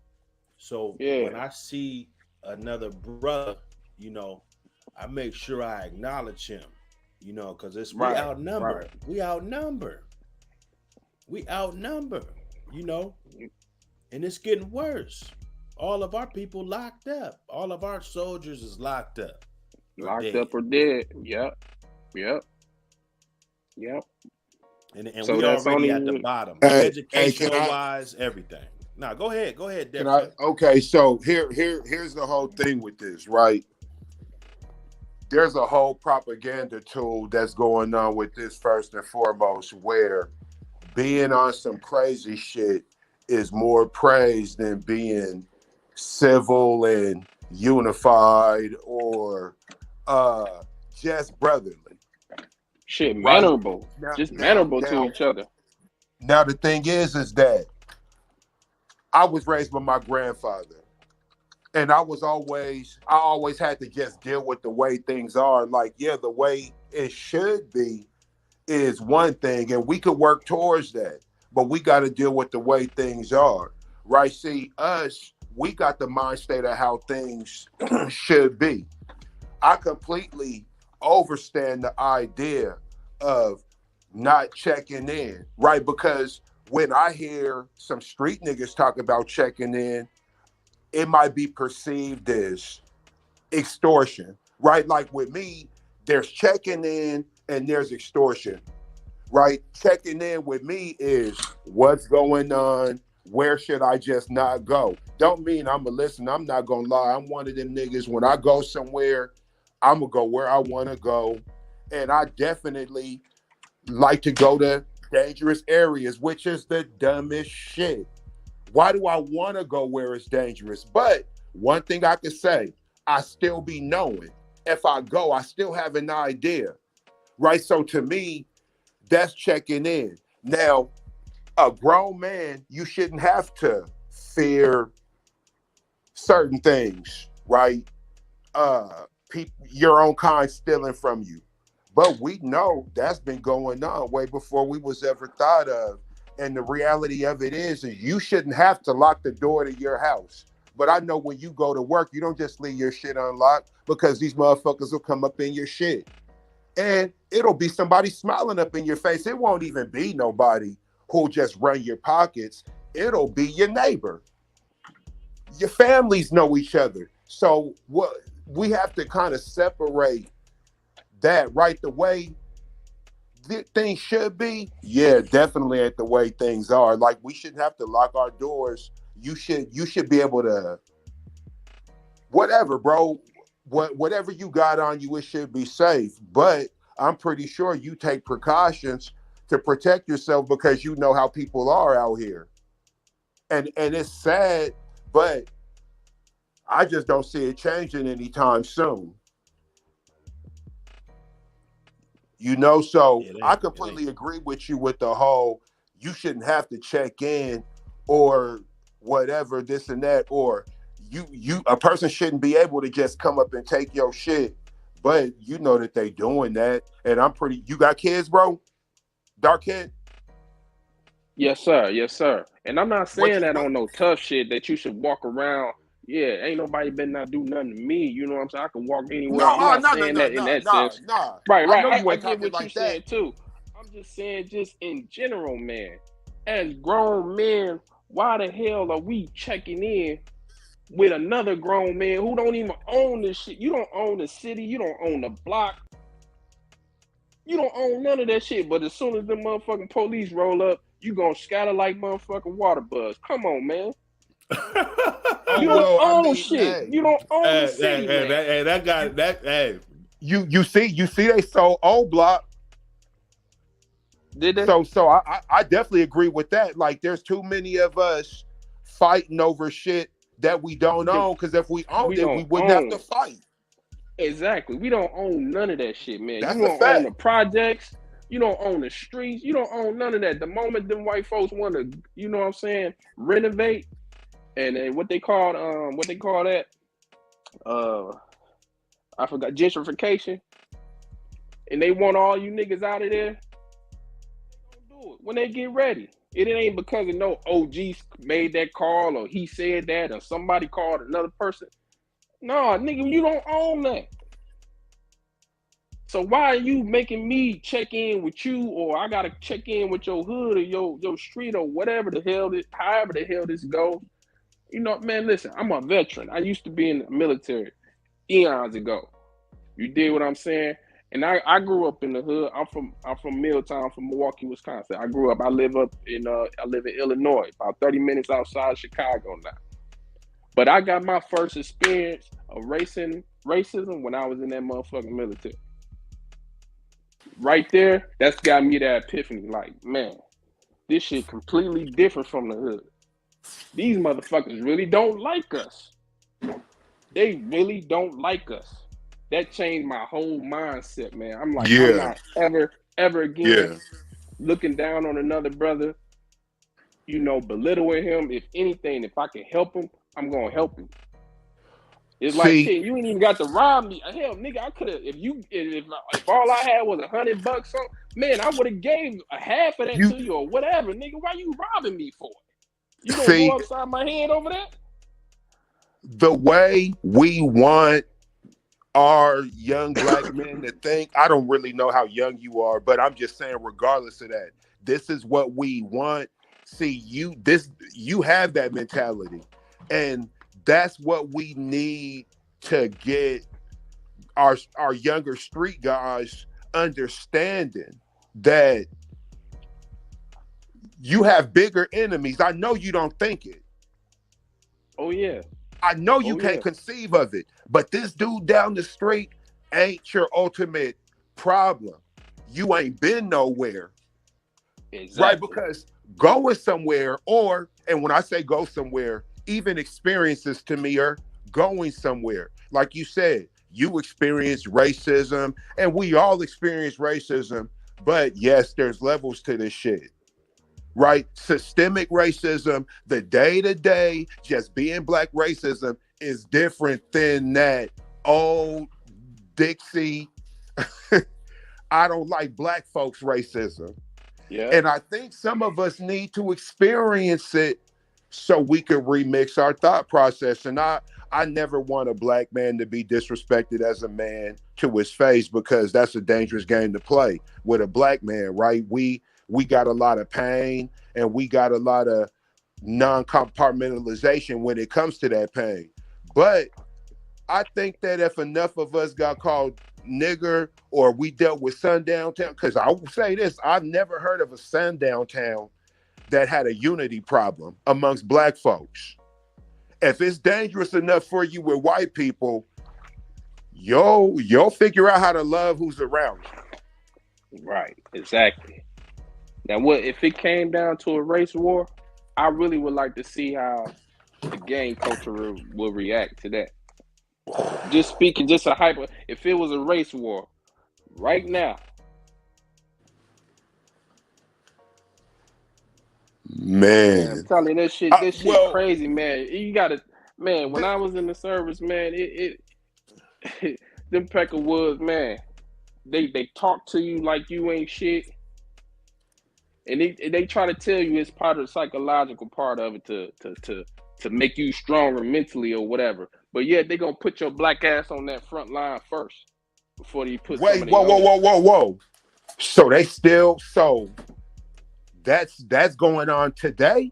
So when I see another brother, I make sure I acknowledge him, because it's we outnumber. Right. We outnumber, and it's getting worse. All of our people locked up. All of our soldiers is locked up. Locked up or dead. Yep. And so we already at the bottom. Educational wise, everything. Now go ahead, Def. Okay, so here's the whole thing with this, right? There's a whole propaganda tool that's going on with this first and foremost, where being on some crazy shit is more praised than being civil and unified or just brotherly. Shit, mannerable. Right? Just mannerable to each other. Now the thing is that I was raised by my grandfather. And I always had to just deal with the way things are. Like, yeah, the way it should be is one thing, and we could work towards that. But we got to deal with the way things are, right? See, we got the mind state of how things should be. I completely overstand the idea of not checking in, right? Because when I hear some street niggas talk about checking in, it might be perceived as extortion, right? Like with me, there's checking in and there's extortion, right? Checking in with me is what's going on, where should I just not go? Don't mean I'm a listener, I'm not gonna lie. I'm one of them niggas, when I go somewhere, I'm gonna go where I wanna go. And I definitely like to go to dangerous areas, which is the dumbest shit. Why do I want to go where it's dangerous? But one thing I can say, I still be knowing. If I go, I still have an idea, right? So to me, that's checking in. Now, a grown man, you shouldn't have to fear certain things, right? Your own kind stealing from you. But we know that's been going on way before we was ever thought of. And the reality of it is you shouldn't have to lock the door to your house. But I know when you go to work, you don't just leave your shit unlocked, because these motherfuckers will come up in your shit. And it'll be somebody smiling up in your face. It won't even be nobody who'll just run your pockets. It'll be your neighbor. Your families know each other. So what we have to kind of separate that, right? The way things should be, yeah, definitely ain't the way things are. Like, we shouldn't have to lock our doors. You should be able to, whatever, bro, whatever you got on you, it should be safe. But I'm pretty sure you take precautions to protect yourself, because you know how people are out here. And it's sad, but I just don't see it changing anytime soon. So I completely agree with you with the whole, you shouldn't have to check in or whatever, this and that, or a person shouldn't be able to just come up and take your shit. But you know that they doing that. And you got kids, bro? Dark kid? Yes, sir. And I'm not saying that on no tough shit that you should walk around. Yeah, ain't nobody better not do nothing to me. You know what I'm saying? I can walk anywhere. I'm not saying that in that sense. Right. I get what you're saying too. I'm just saying, just in general, man. As grown men, why the hell are we checking in with another grown man who don't even own this shit? You don't own the city. You don't own the block. You don't own none of that shit. But as soon as the motherfucking police roll up, you gonna scatter like motherfucking water buzz. Come on, man. You don't own shit. Hey, you don't own the city, man. That guy. You see, they sold old block. Did they? So I definitely agree with that. Like, there's too many of us fighting over shit that we don't own. Because if we owned it, we wouldn't have to fight. Exactly. We don't own none of that shit, man. You don't own the projects. You don't own the streets. You don't own none of that. The moment them white folks want to, you know what I'm saying, renovate, and what they call that, I forgot, gentrification, and they want all you niggas out of there, they gonna do it when they get ready. It ain't because of no OG made that call or he said that or somebody called another person. No, nigga, you don't own that. So why are you making me check in with you, or I gotta check in with your hood or your street or whatever the hell this, however the hell this goes? You know, man, listen, I'm a veteran. I used to be in the military eons ago. You dig what I'm saying? And I grew up in the hood. I'm from Milltown, from Milwaukee, Wisconsin. I live in Illinois, about 30 minutes outside Chicago now. But I got my first experience of racism when I was in that motherfucking military. Right there, that's got me that epiphany. Like, man, this shit completely different from the hood. These motherfuckers really don't like us. They really don't like us. That changed my whole mindset, man. I'm like, I'm not ever again looking down on another brother, you know, belittling him. If anything, if I can help him, I'm gonna help him. It's like, shit, you ain't even got to rob me. Hell, nigga, I could have, if all I had was $100, so, man, I would have gave a half of that to you or whatever, nigga. Why you robbing me for? You gonna go upside my head over that? The way we want our young black men to think, I don't really know how young you are, but I'm just saying, regardless of that, this is what we want. See, you have that mentality, and that's what we need to get our younger street guys understanding that you have bigger enemies. I know you don't think it. Oh yeah. I know you can't conceive of it, but this dude down the street ain't your ultimate problem. You ain't been nowhere. Exactly. Right? Because going somewhere, and when I say go somewhere, even experiences to me are going somewhere. Like you said, you experienced racism, and we all experience racism, but yes, there's levels to this shit. Right? Systemic racism, the day-to-day, just being black racism is different than that old Dixie, I don't like black folks racism. Yeah. And I think some of us need to experience it so we can remix our thought process. And I never want a black man to be disrespected as a man to his face, because that's a dangerous game to play with a black man, right? We got a lot of pain, and we got a lot of non-compartmentalization when it comes to that pain. But I think that if enough of us got called nigger, or we dealt with sundown town, because I will say this, I've never heard of a sundown town that had a unity problem amongst black folks. If it's dangerous enough for you with white people, you'll figure out how to love who's around you. Right, exactly. Now, what if it came down to a race war? I really would like to see how the gang culture will react to that. Just speaking, just a hyper. If it was a race war, right now, man, I'm telling you, this shit crazy, man. You gotta, man. When I was in the service, man, it them Peckerwoods, man, they talk to you like you ain't shit. And they try to tell you it's part of the psychological part of it to make you stronger mentally or whatever. But yet they gonna put your black ass on that front line first before they put. Whoa. So that's going on today?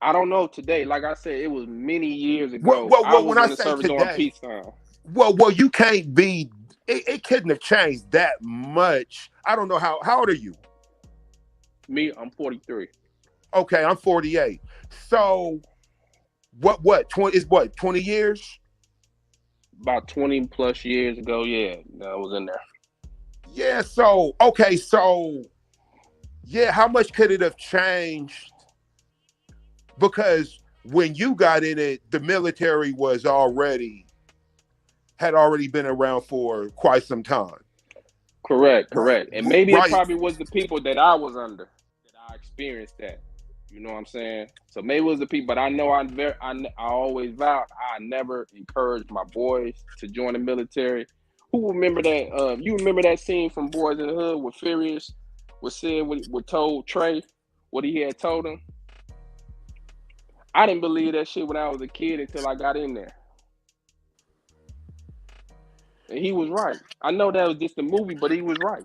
I don't know today. Like I said, it was many years ago. I was in the service during peacetime. Well, you can't be. It couldn't have changed that much. I don't know how old are you? Me, I'm 43. Okay, I'm 48. So, what? 20 years? About 20 plus years ago, yeah, I was in there. Yeah. So, yeah. How much could it have changed? Because when you got in it, the military had already been around for quite some time. Correct. And maybe it Right. probably was the people that I was under that I experienced that. You know what I'm saying? So maybe it was the people, but I know I always vowed I never encouraged my boys to join the military. Who remember that? You remember that scene from Boys in the Hood where Furious was said what told Trey what he had told him? I didn't believe that shit when I was a kid until I got in there. And he was right. I know that was just a movie, but he was right.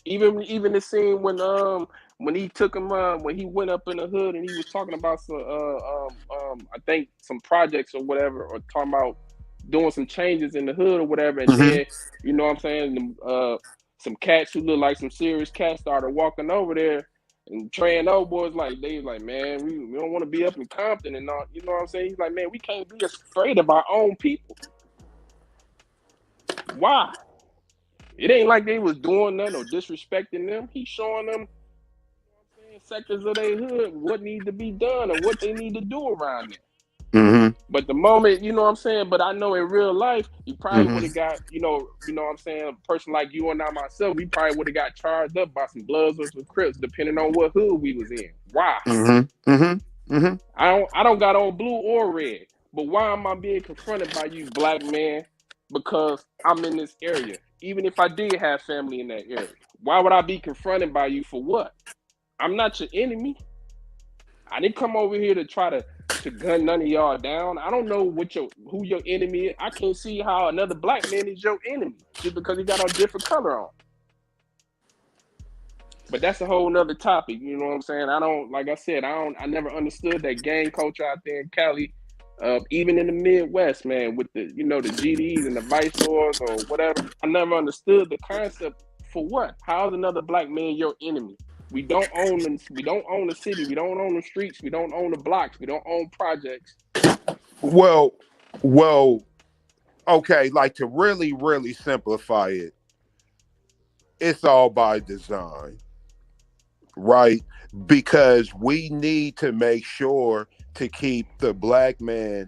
Even the scene when he took him when he went up in the hood and he was talking about some I think some projects or whatever, or talking about doing some changes in the hood or whatever, and then you know what I'm saying, some cats who look like some serious cats started walking over there, and Trey and old boys they was like, man, we don't want to be up in Compton and all, you know what I'm saying? He's like, man, we can't be afraid of our own people. Why? It ain't like they was doing nothing or disrespecting them. He's showing them, you know what I'm saying, sectors of their hood what needs to be done or what they need to do around there. But the moment, you know what I'm saying, but I know in real life, you probably would have got, you know what I'm saying, a person like you and I myself, we probably would have got charged up by some Bloods or some Crips, depending on what hood we was in. Why? I don't got on blue or red, but why am I being confronted by you, black man? Because I'm in this area. Even if I did have family in that area, why would I be confronted by you for what? I'm not your enemy. I didn't come over here to try to gun none of y'all down. I don't know who your enemy is. I can't see how another black man is your enemy just because he got a different color on. But that's a whole nother topic. You know what I'm saying? I never understood that gang culture out there in Cali. Even in the Midwest, man, with the the GDs and the viceroys or whatever, I never understood the concept for what. How is another black man your enemy? We don't own the city, we don't own the streets, we don't own the blocks, we don't own projects. Well, okay, like to really, really simplify it, it's all by design, right? Because we need to make sure to keep the black man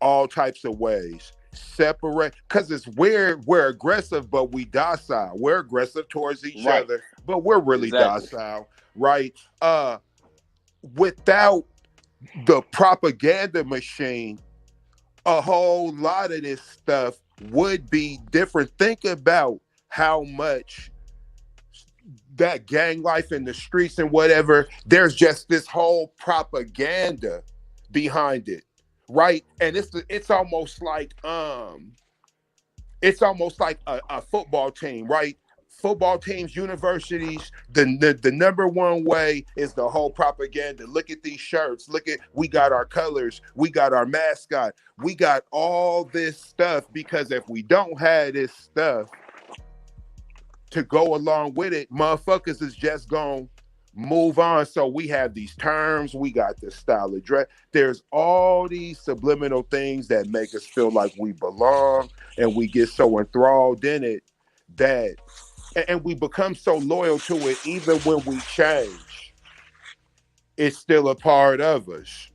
all types of ways separate, because it's we're aggressive but we docile. We're aggressive towards each other but we're really docile, right? Without the propaganda machine, a whole lot of this stuff would be different. Think about how much that gang life in the streets and whatever, there's just this whole propaganda behind it, right? And it's almost like a football team, right? Football teams, universities, the number one way is the whole propaganda. Look at these shirts. We got our colors. We got our mascot. We got all this stuff, because if we don't have this stuff to go along with it, motherfuckers is just gonna move on. So we have these terms, we got this style of dress. There's all these subliminal things that make us feel like we belong, and we get so enthralled in it that, and we become so loyal to it, even when we change, it's still a part of us,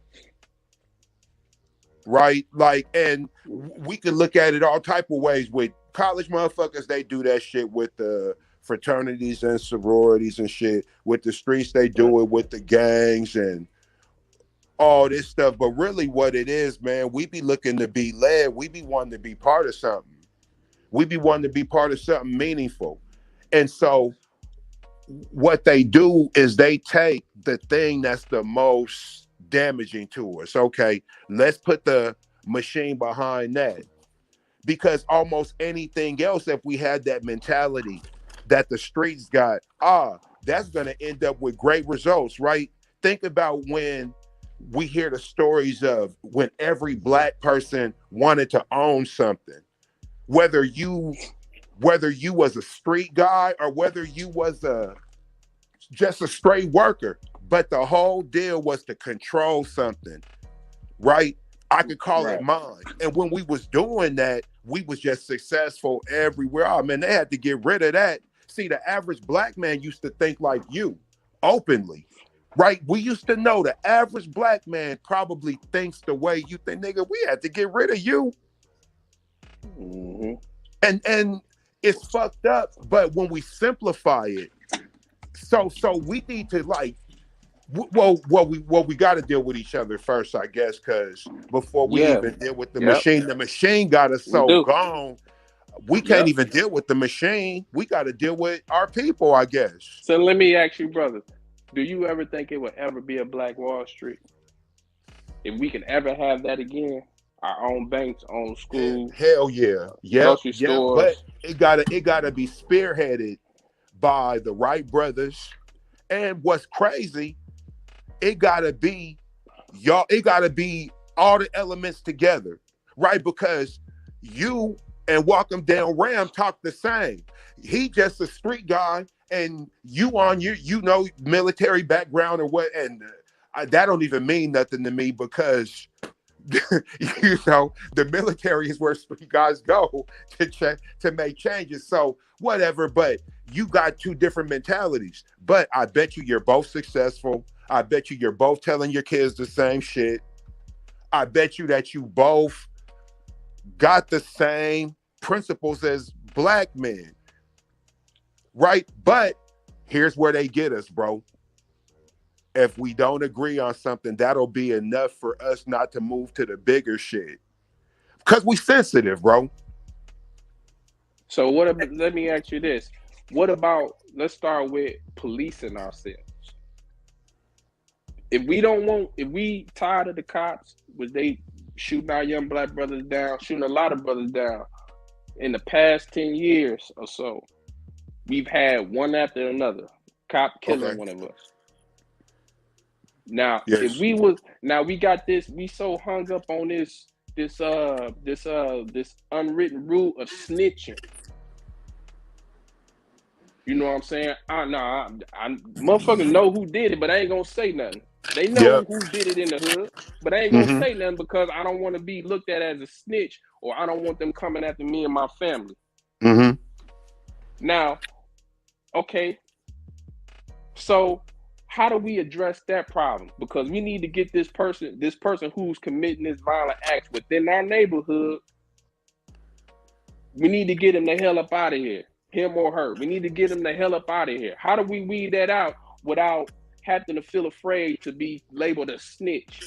right? Like, and we can look at it all type of ways. With college motherfuckers, they do that shit with the fraternities and sororities and shit. With the streets, they do it with the gangs and all this stuff. But really what it is, man, we be looking to be led. We be wanting to be part of something. We be wanting to be part of something meaningful. And so what they do is they take the thing that's the most damaging to us. Okay, let's put the machine behind that. Because almost anything else, if we had that mentality that the streets got, that's going to end up with great results, right? Think about when we hear the stories of when every black person wanted to own something, whether you was a street guy or whether you was just a straight worker, but the whole deal was to control something, right? I could call it mine. And when we was doing that, we was just successful everywhere. Oh man, they had to get rid of that. See, the average black man used to think like you, openly, right? We used to know the average black man probably thinks the way you think. Nigga, we had to get rid of you. Mm-hmm. And it's fucked up. But when we simplify it, so we need to like, we got to deal with each other first, I guess, because before we Yeah. even deal with the Yep. machine got us We so do. gone. We Yep. can't even deal with the machine. We got to deal with our people, I guess. So let me ask you, brother, do you ever think it would ever be a Black Wall Street? If we can ever have that again, our own banks, own schools, Hell yeah, grocery stores. But it gotta be spearheaded by the right brothers. And what's crazy, it gotta be y'all. It gotta be all the elements together, right? Because you and Walk 'em Down Ram talk the same. He just a street guy, and you on your military background or what, and that don't even mean nothing to me because the military is where street guys go to make changes. So whatever, but you got two different mentalities. But I bet you're both successful. I bet you're both telling your kids the same shit. I bet you that you both got the same principles as black men, right? But here's where they get us, bro. If we don't agree on something, that'll be enough for us not to move to the bigger shit. Because we sensitive, bro. So let me ask you this. What about, let's start with policing ourselves. If we tired of the cops, was they shooting our young black brothers down, shooting a lot of brothers down in the past 10 years or so, we've had one after another, cop killing one of us. Now, if we got this, we so hung up on this unwritten rule of snitching. You know what I'm saying? Motherfuckers know who did it, but I ain't gonna say nothing. They know who did it in the hood, but I ain't gonna say nothing because I don't want to be looked at as a snitch, or I don't want them coming after me and my family. Now, okay, so how do we address that problem? Because we need to get this person who's committing this violent acts within our neighborhood, we need to get him the hell up out of here. Him or her. We need to get him the hell up out of here. How do we weed that out without having to feel afraid to be labeled a snitch?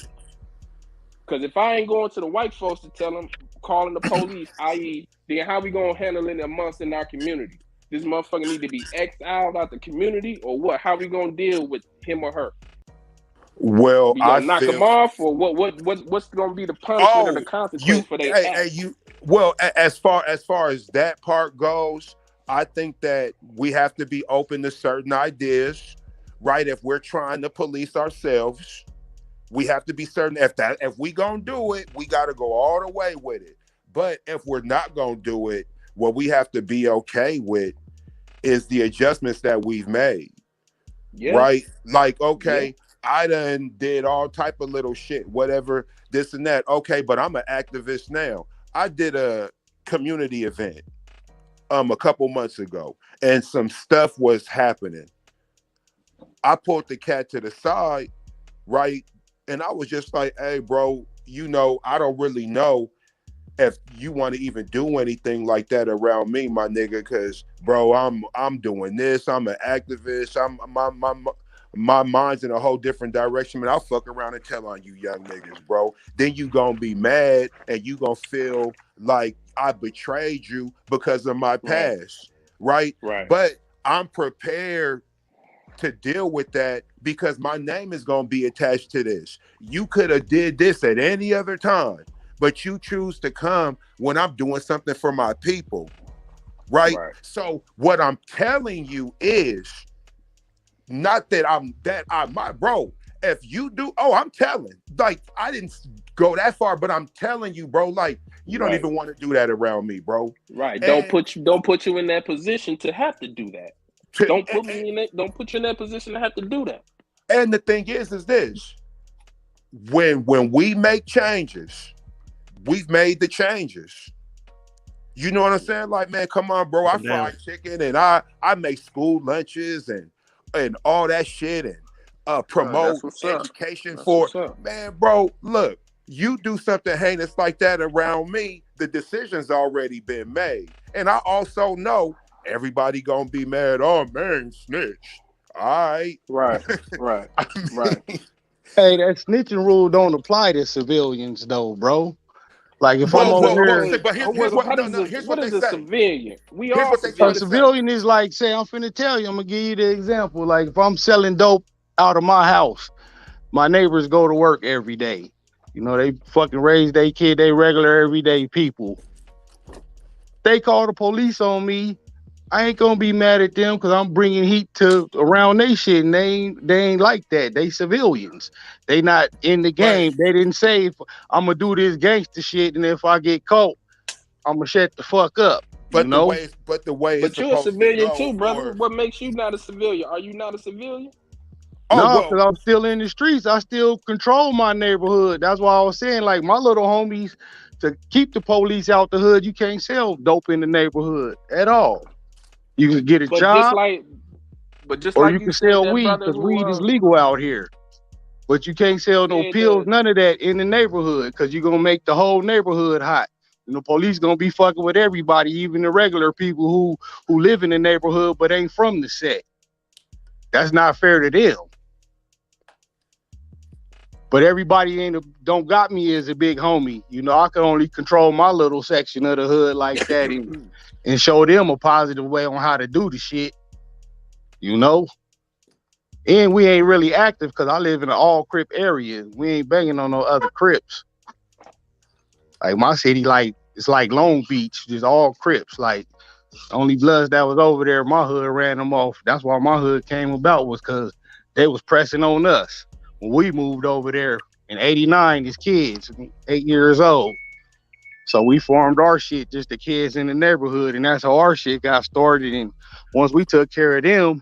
Because if I ain't going to the white folks to tell them, calling the police, i.e., then how we gonna handle it amongst in our community? This motherfucker need to be exiled out the community, or what? How we gonna deal with him or her? Well, we gonna knock them off, or what's gonna be the punishment or the consequence for their act? As far as that part goes, I think that we have to be open to certain ideas, right? If we're trying to police ourselves, we have to be certain if we gonna do it, we gotta go all the way with it. But if we're not gonna do it, what we have to be okay with is the adjustments that we've made. Right? Like, okay, I done did all type of little shit, whatever, this and that. Okay, but I'm an activist now. I did a community event a couple months ago, and some stuff was happening. I pulled the cat to the side, right? And I was just like, hey, bro, I don't really know if you want to even do anything like that around me, my nigga, because, bro, I'm doing this. I'm an activist. My mind's in a whole different direction, man. I'll fuck around and tell on you young niggas, bro. Then you gonna be mad and you gonna feel like I betrayed you because of my past, right? But I'm prepared to deal with that because my name is gonna be attached to this. You could have did this at any other time, but you choose to come when I'm doing something for my people, right? So what I'm telling you is not that my bro. If you do, I'm telling. Like, I didn't go that far, but I'm telling you, bro. Like, you don't even want to do that around me, bro. Right. Don't put you in that position to have to do that. Don't put me in it. Don't put you in that position to have to do that. And the thing is this: when we make changes, we've made the changes. You know what I'm saying? Like, man, come on, bro. I fry chicken and I make school lunches and all that shit and promote education for, man, bro, look, you do something heinous like that around me, the decision's already been made. And I also know everybody gonna be mad. Oh man, snitch. All right. Right, right, I right. mean, Hey, that snitching rule don't apply to civilians though, bro. Like if I'm What is over a here, but here's what what here's what what they is a say. civilian? We Here's all what they a try to civilians. say. civilian is like, say, I'm finna tell you, I'm gonna give you the example. Like if I'm selling dope out of my house, my neighbors go to work every day. You know, they fucking raise their kid, they regular everyday people. They call the police on me. I ain't gonna be mad at them because I'm bringing heat to around they shit, and they ain't like that. They civilians. They not in the But game. They didn't say if I'm gonna do this gangster shit, and if I get caught, I'm gonna shut the fuck up. You but the know? way it's But you're a supposed to civilian go too, brother. for What makes you not a civilian? Are you not a civilian? oh No, well because I'm still in the streets. I still control my neighborhood. That's why I was saying, like my little homies, to keep the police out the hood, you can't sell dope in the neighborhood at all. You can get a But just job, like, but just or like you you can said, sell that weed brother because who weed is legal out here. But you can't sell no said pills, that. none of that in the neighborhood because you're gonna make the whole neighborhood hot. And the police gonna be fucking with everybody, even the regular people who live in the neighborhood but ain't from the set. That's not fair to them. But everybody don't got me as a big homie. You know, I can only control my little section of the hood like that and show them a positive way on how to do the shit, you know? And we ain't really active because I live in an all Crip area. We ain't banging on no other Crips. Like my city, like it's like Long Beach, just all Crips. Like only Bloods that was over there, my hood ran them off. That's why my hood came about was because they was pressing on us when we moved over there in '89 as kids, 8 years old. So we formed our shit, just the kids in the neighborhood, and that's how our shit got started. And once we took care of them,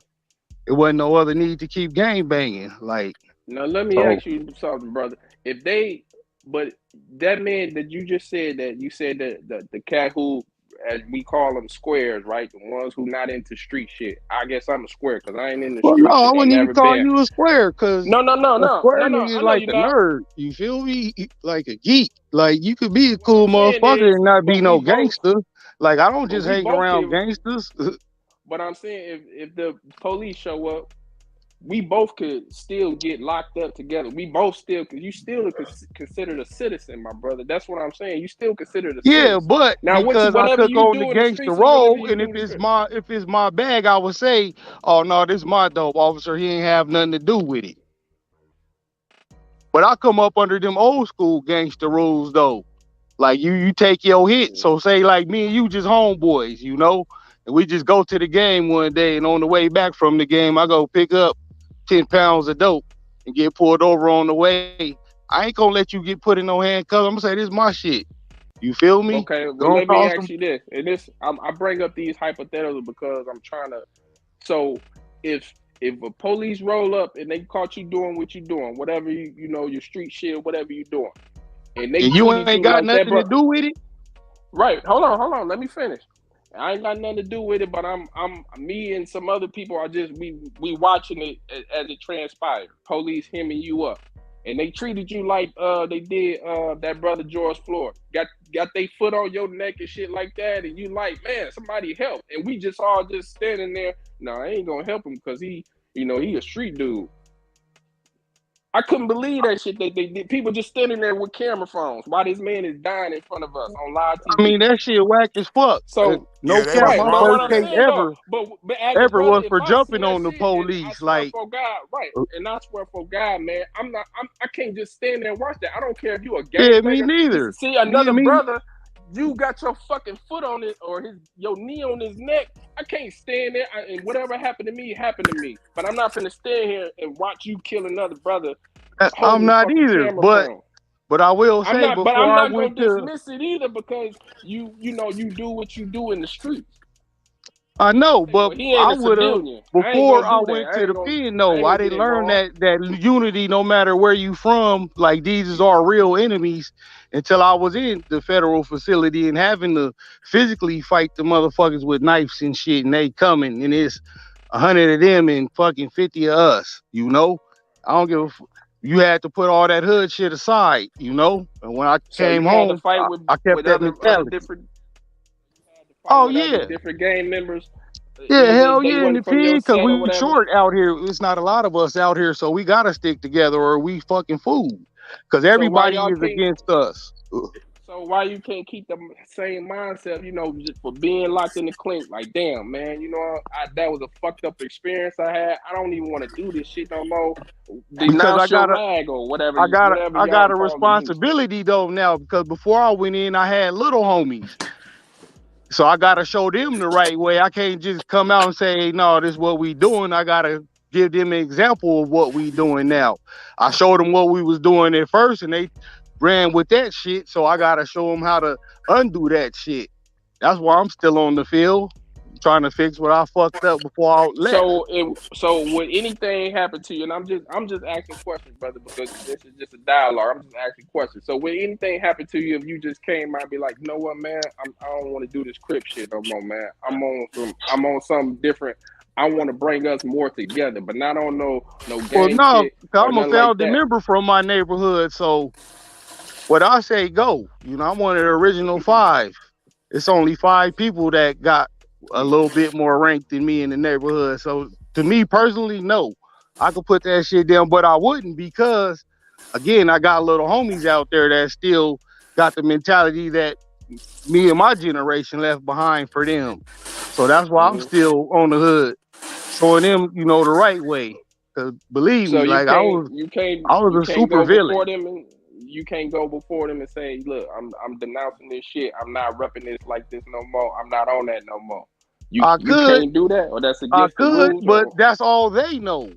it wasn't no other need to keep gang banging. Like Now let me so, ask you something, brother. If they, but that man that you just said that you said that the cat who, as we call them squares, right? The ones who not into street shit. I guess I'm a square because I ain't in the well, no, street I shit. I wouldn't even never call been. you a square because No, no, no, a no, no, square no. nigga I is know like you're a not. nerd. You feel me? Like a geek. Like you could be a What cool I'm saying motherfucker is, and not be but we no both, gangster. Like I don't but just we hang both around can. gangsters. But I'm saying if the police show up, we both could still get locked up together. We both still, because you still considered a citizen, my brother. That's what I'm saying. You still considered a Yeah, citizen. but Now, because I whatever took you on the do in the gangster streets is whatever role, you and do if in the it's streets. my bag, I would say, oh no, this is my dope, officer. He ain't have nothing to do with it. But I come up under them old school gangster rules though. Like you take your hit. So say like me and you just homeboys, you know, and we just go to the game one day, and on the way back from the game, I go pick up 10 pounds of dope and get pulled over on the way. I ain't gonna let you get put in no handcuffs. I'm gonna say this is my shit. You feel me? Okay, well, Gonna let me cause ask some. you this. And this, I bring up these hypotheticals because I'm trying to. So, if a police roll up and they caught you doing what you doing, whatever you know, your street shit, whatever you doing, and they And you treated ain't you got like that, nothing to bro. do with it. Right. Hold on. Let me finish. I ain't got nothing to do with it, but I'm me and some other people are just we watching it as it transpired. Police hemming you up, and they treated you like they did that brother George Floyd. Got they foot on your neck and shit like that, and you like, man, somebody help. And we just all just standing there. No, I ain't gonna help him because he a street dude. I couldn't believe that shit that they did. People just standing there with camera phones while this man is dying in front of us on live I TV. mean that shit whack as fuck. So No yeah, they cap. was right, My but what wrong first for I'm case that. saying though, ever but as a ever brother, was if for I see jumping that on the shit, and I police. swear Like for God, right, and I swear for God, man, I can't just stand there and watch that. I don't care if you a yeah, me gangbanger. You neither. see Me another me brother, you got your fucking foot on it or your knee on his neck. I can't stand there, and whatever happened to me happened to me. But I'm not finna stand here and watch you kill another brother I'm holding a not fucking either. camera But phone. I will say But before I'm I not went gonna to dismiss it either because you do what you do in the streets. I know, Say, but well, he ain't I a would have civilian. I ain't before gonna I do that. went to the pen. I No, ain't I gonna get didn't learn involved. that unity. No matter where you from, like these is our real enemies. Until I was in the federal facility and having to physically fight the motherfuckers with knives and shit, and they coming and it's 100 of them and fucking 50 of us. You know, I don't give a. you had to put all that hood shit aside, you know. And when I So came you had to home, fight I kept with that other mentality. different. You had to fight Oh with other yeah, different gang members, yeah, even if hell they yeah, in the wasn't from your pen, cause set or we whatever. short out here. It's not a lot of us out here, so we gotta stick together or we fucking fool. Cause So why everybody y'all is can't? against us. So why you can't keep the same mindset? You know, just for being locked in the clink. Like, damn, man, you know, that was a fucked up experience I had. I don't even want to do this shit no more. Because Denounce your rag or whatever, whatever I y'all got a probably use. responsibility though now because before I went in, I had little homies. So I gotta show them the right way. I can't just come out and say, no, this is what we doing. I gotta give them an example of what we doing now. I showed them what we was doing at first and they ran with that shit. So I gotta show them how to undo that shit. That's why I'm still on the field, trying to fix what I fucked up before I left. So would anything happen to you? And I'm just asking questions, brother, because this is just a dialogue. I'm just asking questions. So would anything happen to you if you just came out and be like, you know what, man, I don't want to do this crip shit no more, man. I'm on something different. I want to bring us more together, but not on no Well, gang no, shit 'cause or I'm a nothing like founding that. member from my neighborhood. So what I say, go. You know, I'm one of the original five. It's only 5 people that got a little bit more rank than me in the neighborhood. So to me personally, no, I could put that shit down, but I wouldn't because, again, I got little homies out there that still got the mentality that me and my generation left behind for them. So that's why I'm Hmm. still on the hood, showing them, you know, the right way. Cause believe So me, you like can't you can't I was you a can't super go before villain. them and you can't go before them and say, look, I'm denouncing this shit. I'm not repping this like this no more. I'm not on that no more. I You could, can't do that, or that's I against the could, rules, but or that's all they know.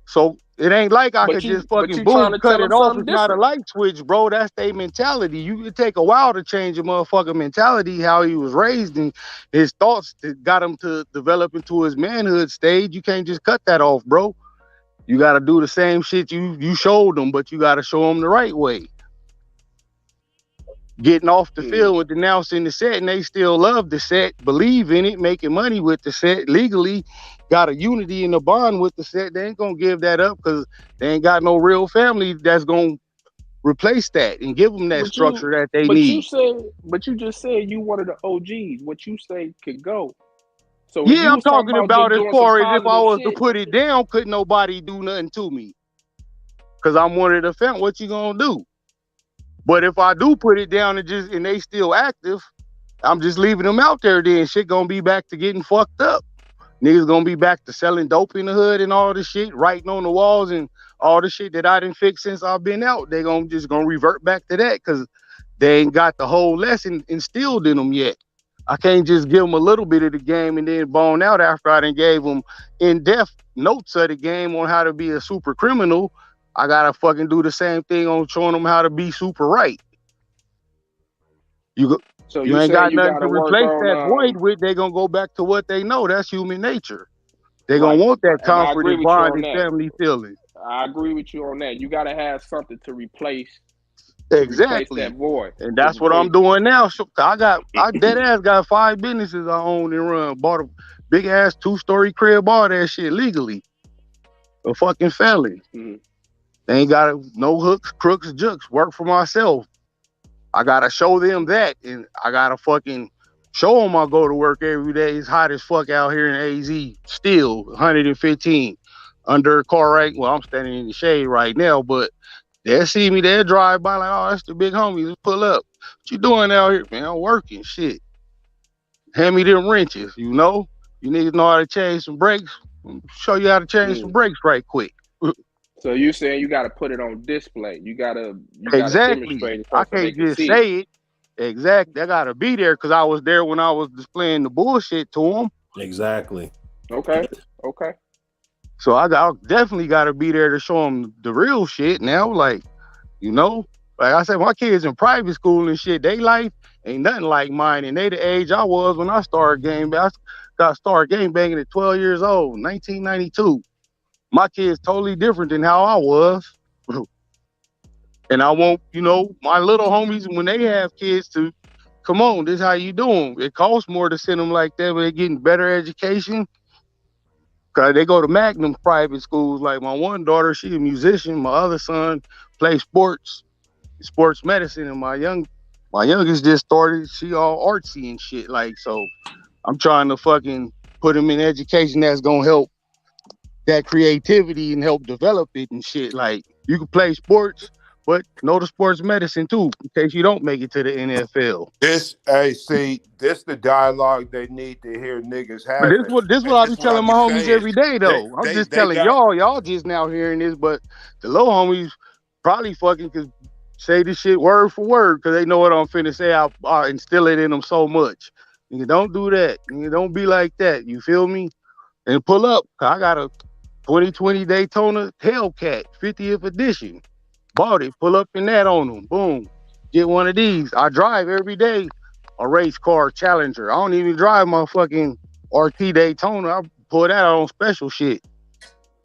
So it ain't like I could just but fucking you trying boom to cut tell it them off. something It's not a different. light switch, bro. That's their mentality. It take a while to change a motherfucking mentality, how he was raised and his thoughts that got him to develop into his manhood stage. You can't just cut that off, bro. You got to do the same shit you showed them, but you got to show them the right way. Getting off the Hmm. field with denouncing the set, and they still love the set, believe in it, making money with the set legally, got a unity and a bond with the set. They ain't gonna give that up because they ain't got no real family that's gonna replace that and give them that But you structure that they but you need. said but you just said you one of the OGs. What you say could go. So if Yeah, you I'm was talking talking about just about as doing some far as if I positive was to shit, put it down, couldn't nobody do nothing to me because I'm one of the family. What you gonna do? But if I do put it down and they still active, I'm just leaving them out there. Then shit gonna be back to getting fucked up. Niggas gonna be back to selling dope in the hood and all this shit, writing on the walls and all the shit that I didn't fix since I've been out. They gonna revert back to that because they ain't got the whole lesson instilled in them yet. I can't just give them a little bit of the game and then bone out after I done gave them in-depth notes of the game on how to be a super criminal. I gotta fucking do the same thing on showing them how to be super right. You so you you ain't saying got you nothing gotta to work replace on that void with. They gonna go back to what they know. That's human nature. They gonna right, want right. that And I comfort agree and with you bond on and that. family feeling. I agree with you on that. You got to have something to replace that Exactly. void. And To that's what I'm replace. doing now. So I dead ass got 5 businesses I own and run. Bought a big ass 2-story crib, all that shit legally. A fucking felon. Mhm. They ain't got no hooks, crooks, jooks. Work for myself. I gotta show them that, and I gotta fucking show them I go to work every day. It's hot as fuck out here in AZ. Still 115 under a car right. Well, I'm standing in the shade right now, but they'll see me. They'll drive by like, oh, that's the big homie. Let's pull up. What you doing out here, man? I'm working. Shit. Hand me them wrenches. You know, you niggas know how to change some brakes. Show you how to change some Mm. brakes right quick. So you saying you got to put it on display. You got to Exactly. demonstrate it I so they can't can just see it. say it. Exactly. I gotta be there because I was there when I was displaying the bullshit to them. Exactly. Okay. Okay. So I definitely gotta be there to show them the real shit now. Like, you know, like I said, my kids in private school and shit, they life ain't nothing like mine. And they the age I was when I started game. I got started game banging at 12 years old, 1992. My kids totally different than how I was. And I want, you know, my little homies when they have kids to come on, this is how you doing. It costs more to send them like that, but they're getting better education. Cause they go to Magnum private schools. Like my one daughter, she a musician. My other son plays sports medicine, and my youngest just started. She all artsy and shit. Like, so I'm trying to fucking put him in education that's gonna help that creativity and help develop it and shit. Like, you can play sports, but know the sports medicine too, in case you don't make it to the NFL. This the dialogue they need to hear niggas But having. this And what I this be what I telling be my homies saying. every day though. I'm just They telling got y'all just now hearing this, but the low homies probably fucking could say this shit word for word because they know what I'm finna say. I instill it in them so much. You don't do that. You don't be like that. You feel me? And pull up. I got a 2020 Daytona Hellcat 50th edition. Bought it. Pull up in that on them. Boom. Get one of these. I drive every day a race car Challenger. I don't even drive my fucking RT Daytona. I pull that out on special shit.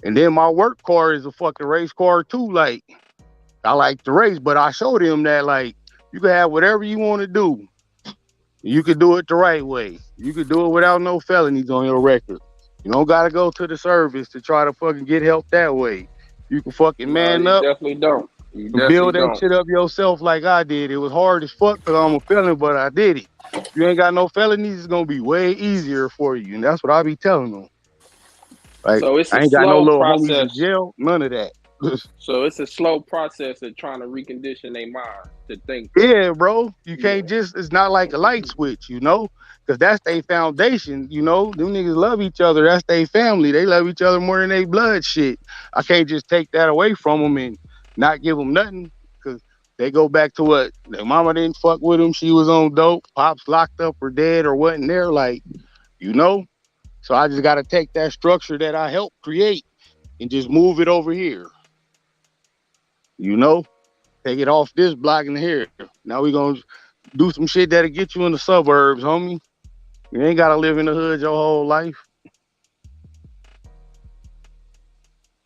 And then my work car is a fucking race car too. Like, I like to race, but I showed him that, like, you can have whatever you want to do. You can do it the right way. You can do it without no felonies on your record. You don't gotta go to the service to try to fucking get help that way. You can fucking No, man you up definitely don't. You and definitely build that don't. shit up yourself like I did. It was hard as fuck because I'm a felon, but I did it. If you ain't got no felonies, it's gonna be way easier for you. And that's what I be telling them. Like, So it's I a ain't got no slow little homies in process. jail, none of that. So it's a slow process of trying to recondition their mind to think. Yeah, bro. You Yeah. can't just, it's not like a light switch, you know? Because that's their foundation, you know? Them niggas love each other. That's their family. They love each other more than they blood shit. I can't just take that away from them and not give them nothing because they go back to what? Their mama didn't fuck with them. She was on dope. Pops locked up or dead or wasn't there. Like, you know? So I just got to take that structure that I helped create and just move it over here. You know? Take it off this block in here. Now we gonna do some shit that'll get you in the suburbs, homie. You ain't gotta live in the hood your whole life.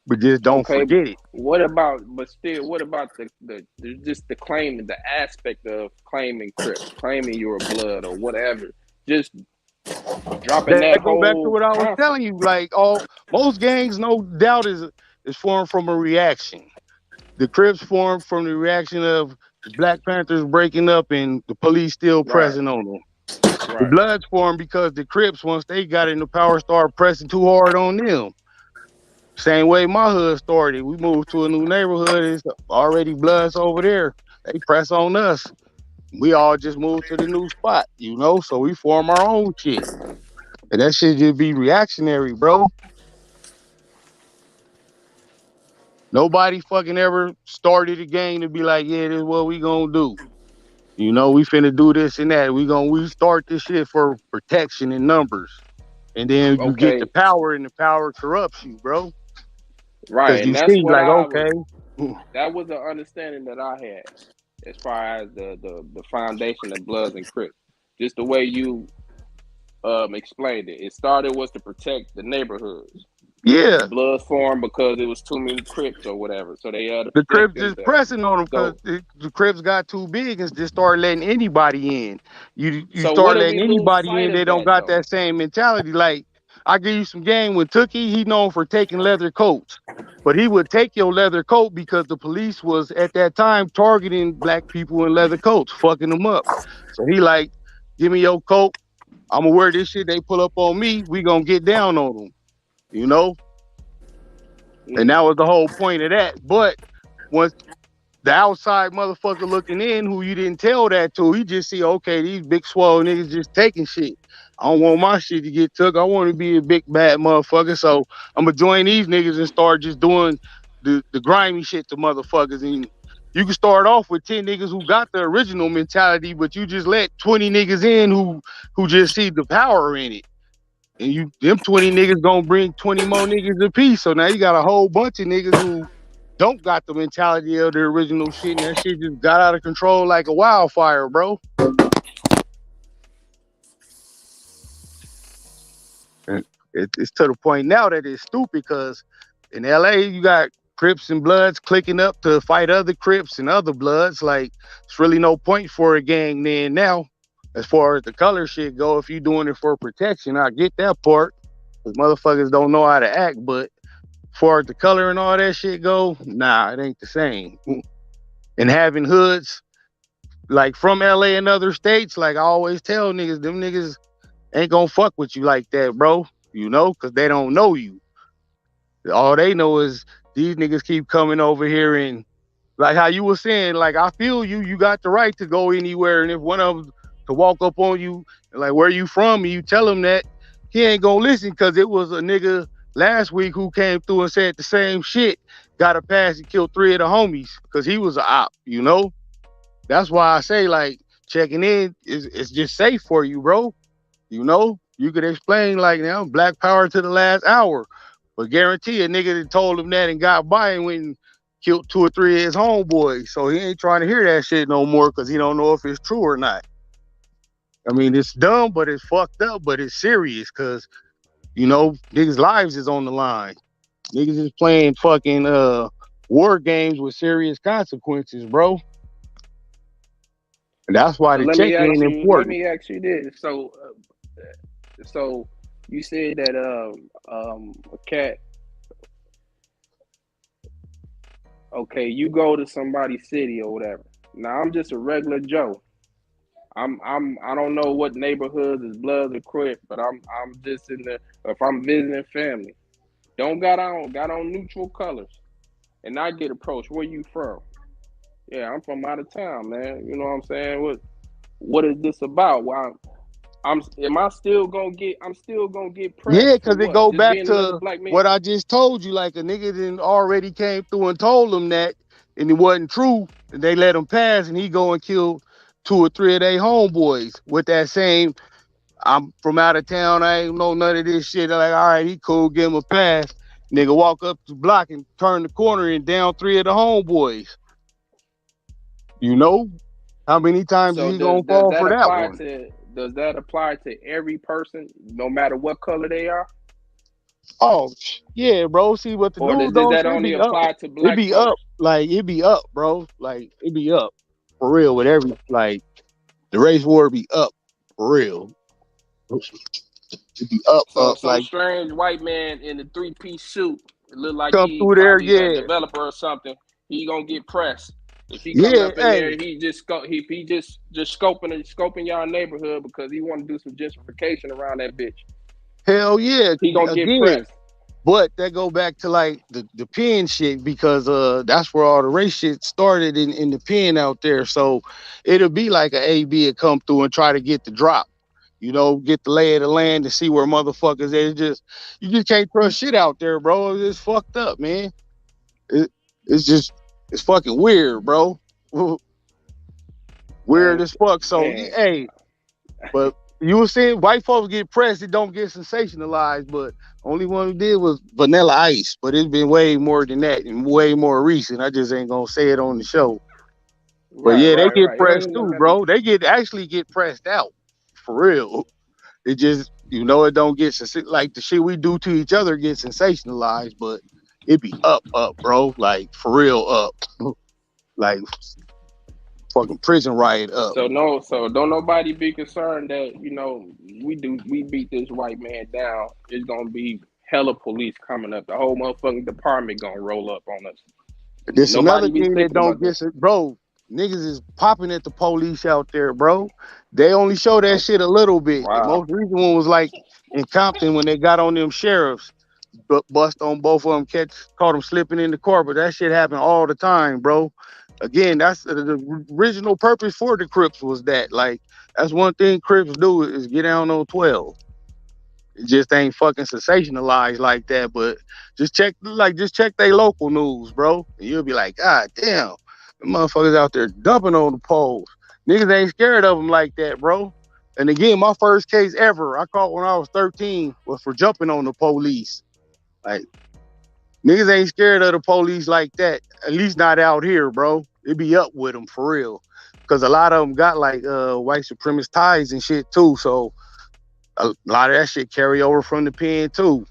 But just don't forget it. What about the just the claim, the aspect of claiming Crips, claiming your blood or whatever, just dropping that Go back to whole what I was concept. telling you. Like, most gangs, no doubt, is formed from a reaction. The Crips formed from the reaction of the Black Panthers breaking up and the police still pressing on them. The Right. Bloods formed because the Crips, once they got in the power, started pressing too hard on them. Same way my hood started. We moved to a new neighborhood. It's already Bloods over there. They press on us. We all just moved to the new spot, you know? So we form our own shit. And that shit just be reactionary, bro. Nobody fucking ever started a gang to be like, yeah, this is what we gonna do. You know, we finna do this and that. We start this shit for protection and numbers. And then you get the power and the power corrupts you, bro. Right. Because you And that's see, what like, okay. that was the understanding that I had as far as the foundation of Bloods and Crips. Just the way you explained it. It started was to protect the neighborhoods. Yeah. The Bloods formed because it was too many Crips or whatever. So they had to The Crips themselves. just pressing on them because the Crips got too big and just started letting anybody in. You So start what if letting we lose anybody sight in, they of don't that got though? that same mentality. Like, I give you some game with Tookie, he known for taking leather coats. But he would take your leather coat because the police was at that time targeting black people in leather coats, fucking them up. So he like, give me your coat. I'm gonna wear this shit. They pull up on me. We gonna get down on them, you know? And that was the whole point of that. But once the outside motherfucker looking in, who you didn't tell that to, he just see, okay, these big swole niggas just taking shit. I don't want my shit to get took. I want to be a big bad motherfucker. So I'm gonna join these niggas and start just doing the grimy shit to motherfuckers. And you can start off with 10 niggas who got the original mentality, but you just let 20 niggas in who just see the power in it. And them 20 niggas gonna bring 20 more niggas apiece. So now you got a whole bunch of niggas who don't got the mentality of the original shit, and that shit just got out of control like a wildfire, bro. And it's to the point now that it's stupid because in LA you got Crips and Bloods clicking up to fight other Crips and other Bloods. Like, it's really no point for a gang then now. As far as the color shit go, if you doing it for protection, I get that part. 'Cause motherfuckers don't know how to act, but far as the color and all that shit go, nah, it ain't the same. And having hoods like from LA and other states, like I always tell niggas, them niggas ain't gonna fuck with you like that, bro. You know, because they don't know you. All they know is these niggas keep coming over here and like how you were saying, like I feel you, you got the right to go anywhere, and if one of them to walk up on you, like where you from, and you tell him that, he ain't gonna listen because it was a nigga last week who came through and said the same shit, got a pass and killed 3 of the homies because he was a op, you know? That's why I say like checking in is it's just safe for you, bro. You know, you could explain like now black power to the last hour, but guarantee a nigga that told him that and got by and went and killed 2 or 3 of his homeboys. So he ain't trying to hear that shit no more because he don't know if it's true or not. I mean, it's dumb, but it's fucked up, but it's serious because, you know, niggas' lives is on the line. Niggas is playing fucking war games with serious consequences, bro. And that's why So the let me check-in ask you. Let important. me ask you this. So you said that a cat. Okay, you go to somebody's city or whatever. Now I'm just a regular Joe. I don't know what neighborhoods is Bloods or Crip, but I'm just in the if I'm visiting family. Don't got on neutral colors, and I get approached. Where you from? Yeah, I'm from out of town, man. You know what I'm saying? What is this about? Why am I still gonna get? I'm still gonna get Yeah, pressed for because it what? go Just back being another to black man? what I just told you. Like a nigga then already came through and told them that, and it wasn't true. And they let him pass, and he go and kill 2 or 3 of their homeboys with that same. I'm from out of town. I ain't know none of this shit. They're like, all right, he cool. Give him a pass. Nigga walk up the block and turn the corner and down 3 of the homeboys. You know how many times is So he gonna fall for that one? does that apply to every person, no matter what color they are? Oh yeah, bro. See what the Or dudes does don't that say only be up. apply to It black be up. folks? Like it be up, bro. Like it be up for real with every like the race war be up for real. It be up, So some like strange white man in a 3-piece suit, it look like come he through there, probably a yeah. developer or something. He gonna get pressed. If he coming Yeah, up in there, hey, he just scoping y'all neighborhood because he want to do some gentrification around that bitch. hell yeah. He gonna get Again, pressed. but that go back to like the pen shit because that's where all the race shit started in the pen out there. So it'll be like an AB to come through and try to get the drop. You know, get the lay of the land to see where motherfuckers is. Just you just can't trust shit out there, bro. It's fucked up, man. It, it's just it's fucking weird, bro. Weird Hey, as fuck. So man. hey, but you were saying white folks get pressed, it don't get sensationalized, but only one who did was Vanilla Ice. But it's been way more than that and way more recent. I just ain't gonna say it on the show. But Right, yeah, they right, get right. It pressed ain't too, nothing. bro. They actually get pressed out for real. It just it don't get like the shit we do to each other gets sensationalized, but it be up, bro. Like for real up. Like fucking prison riot up. So don't nobody be concerned that we beat this white man down. It's gonna be hella police coming up. The whole motherfucking department gonna roll up on us. This another Nobody be thing that thinking don't about that. get it, bro. Niggas is popping at the police out there, bro. They only show that Oh, shit a little bit. The wow. most recent one was like in Compton when they got on them sheriffs, bust on both of them, caught them slipping in the car. But that shit happen all the time, bro. Again, that's the original purpose for the Crips was that. Like that's one thing Crips do is get down on 12. It just ain't fucking sensationalized like that. But just check their local news, bro. And you'll be like, God damn, the motherfuckers out there dumping on the poles. Niggas ain't scared of them like that, bro. And again, my first case ever I caught when I was 13 was for jumping on the police. Like niggas ain't scared of the police like that. At least not out here, bro. It be up with them for real. Cause a lot of them got like white supremacist ties and shit too. So a lot of that shit carry over from the pen too.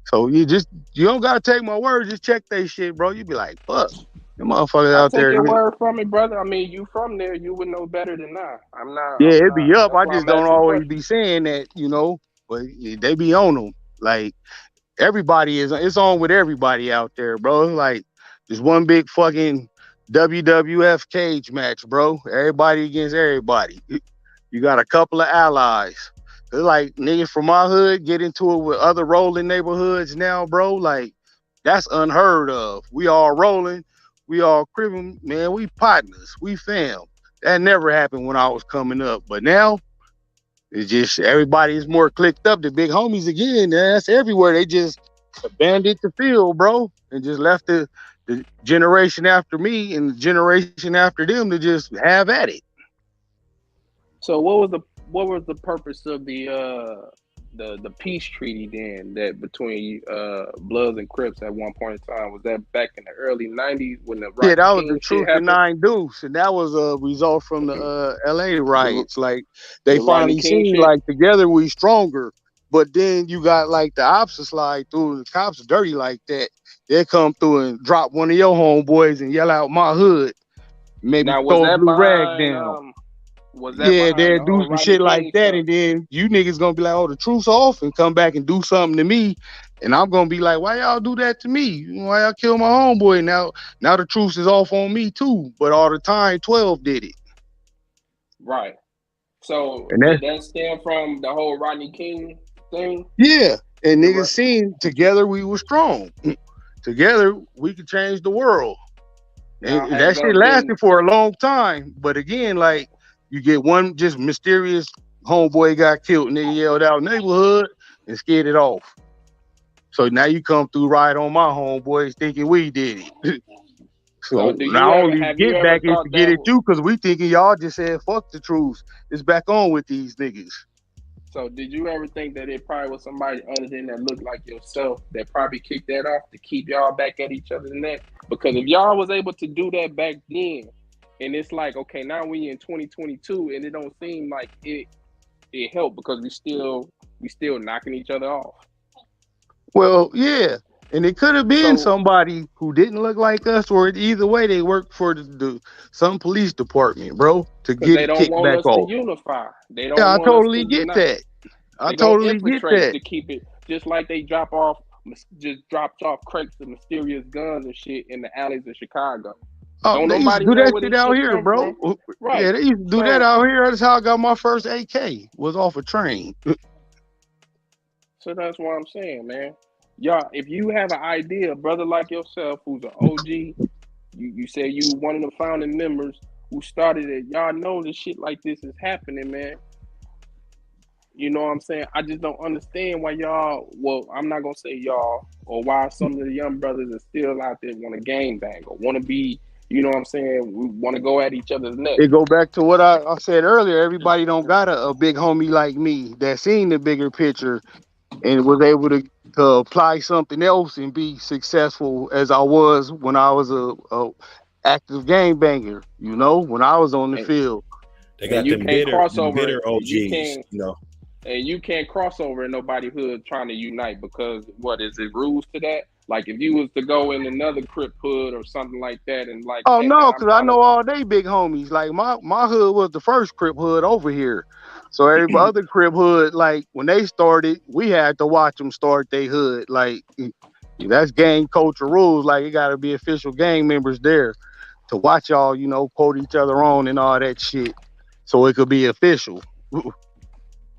So you don't gotta take my word, just check that shit, bro. You be like, fuck, them motherfuckers I out take there. your word from it, brother. I mean, you from there, you would know better than I. I'm not. Yeah, I'm it be not. up. That's I why just I'm don't asking always questions. be saying that, but they be on them. Like everybody is, it's on with everybody out there, bro. Like there's one big fucking WWF cage match, bro. Everybody against everybody. You got a couple of allies. It's like niggas from my hood get into it with other rolling neighborhoods now, bro. Like that's unheard of. We all rolling, we all cribbing, man. We partners, we fam. That never happened when I was coming up, but now it's just everybody is more clicked up. The big homies again, that's everywhere. They just abandoned the field, bro, and just left the generation after me and the generation after them to just have at it. So what was the purpose of the peace treaty then that between Bloods and Crips at one point in time? Was that back in the early 90s when the Yeah, Rocky that was King the shit truth in happened? 9 Deuce, and that was a result from the LA riots. Like they the Rodney finally King seen shit? like together we stronger. But then you got like the opposite slide through, and the cops are dirty like that. They come through and drop one of your homeboys and yell out my hood, maybe Now was throw a that blue rag behind down. the They'll do whole some Rodney shit like King that, stuff? and then you niggas gonna be like, "Oh, the truth's off," and come back and do something to me, and I'm gonna be like, "Why y'all do that to me? Why y'all kill my homeboy?" Now the truth is off on me too, but all the time 12 did it, Right. So and did that's that stem from the whole Rodney King thing? yeah. And The niggas seen together we were strong. Together we could change the world, Now and has that there shit been lasted for a long time. But again, like you get one just mysterious homeboy got killed, and they yelled out neighborhood and scared it off. So now you come through right on my homeboys thinking we did it. so So now only have you get ever back is to thought get that at you because we thinking y'all just said fuck the truth. It's back on with these niggas. so did you ever think that it probably was somebody other than that looked like yourself that probably kicked that off to keep y'all back at each other's neck? Because if y'all was able to do that back then, and it's like, okay, now we in 2022 and it don't seem like it helped because we still knocking each other off. Well, yeah. And it could have been So somebody who didn't look like us, or either way, they worked for some police department, bro, to because get they it don't kicked want back us to off. unify. They Yeah, don't I want us to totally get unite. that. I They gonna totally get infiltrate that. to keep it just like they just dropped off crates of mysterious guns and shit in the alleys of Chicago. Oh, Don't they used to nobody do know that where shit this out shit here, come bro. from. Right. Yeah, they used to do that So out here. That's how I got my first AK. Was off a train. so that's what I'm saying, man. Y'all, if you have an idea, a brother like yourself who's an OG, you say you one of the founding members who started it, y'all know that shit like this is happening, man. You know what I'm saying? I just don't understand why y'all, well, I'm not gonna say y'all, or why some of the young brothers are still out there want to gang bang or want to be, you know what I'm saying, we want to go at each other's neck. It go back to what I said earlier. Everybody don't got a big homie like me that seen the bigger picture and was able to apply something else and be successful as I was when I was a active game banger, when I was on the And, field. They and got you can't cross them over, bitter OGs, you know. and you can't cross over in nobody's hood trying to unite because what is it rules to that? Like if you was to go in another Crip hood or something like that and like, Oh hey man, no, I'm cause I trying know all they big homies. Like my hood was the first Crip hood over here. So every to other Crip hood, like when they started, we had to watch them start their hood. Like that's gang culture rules. Like it got to be official gang members there to watch y'all, quote each other on and all that shit, so it could be official.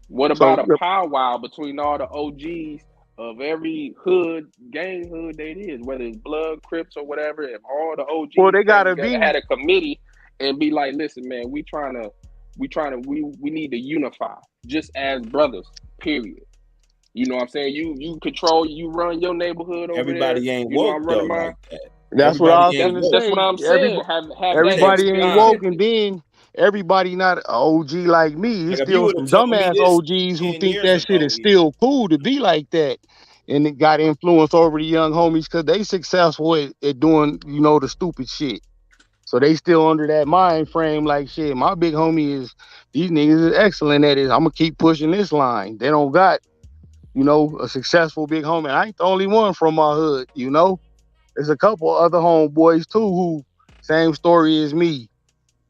what about So a powwow between all the OGs of every hood, gang hood that it is, whether it's Blood, Crips, or whatever? If all the well, OGs they came gotta together, be. had a committee, and be like, "Listen, man, we need to unify, just as brothers. Period. You know what I'm saying? You run your neighborhood over there. Everybody ain't You know woke I'm though running mine. like that. That's what Everybody I was ain't gonna woke. That's what say. I'm saying. Have that Everybody ain't woke, and specific. then everybody not an OG like me. It's Like if you still would have some told me dumbass this OGs who 10 think years that shit ago, is still cool to be like that, and it got influence over the young homies because they successful at doing the stupid shit. So they still under that mind frame like shit. My big homie is these niggas is excellent at it. I'm gonna keep pushing this line. They don't got a successful big homie. I ain't the only one from my hood. There's a couple other homeboys too who same story as me.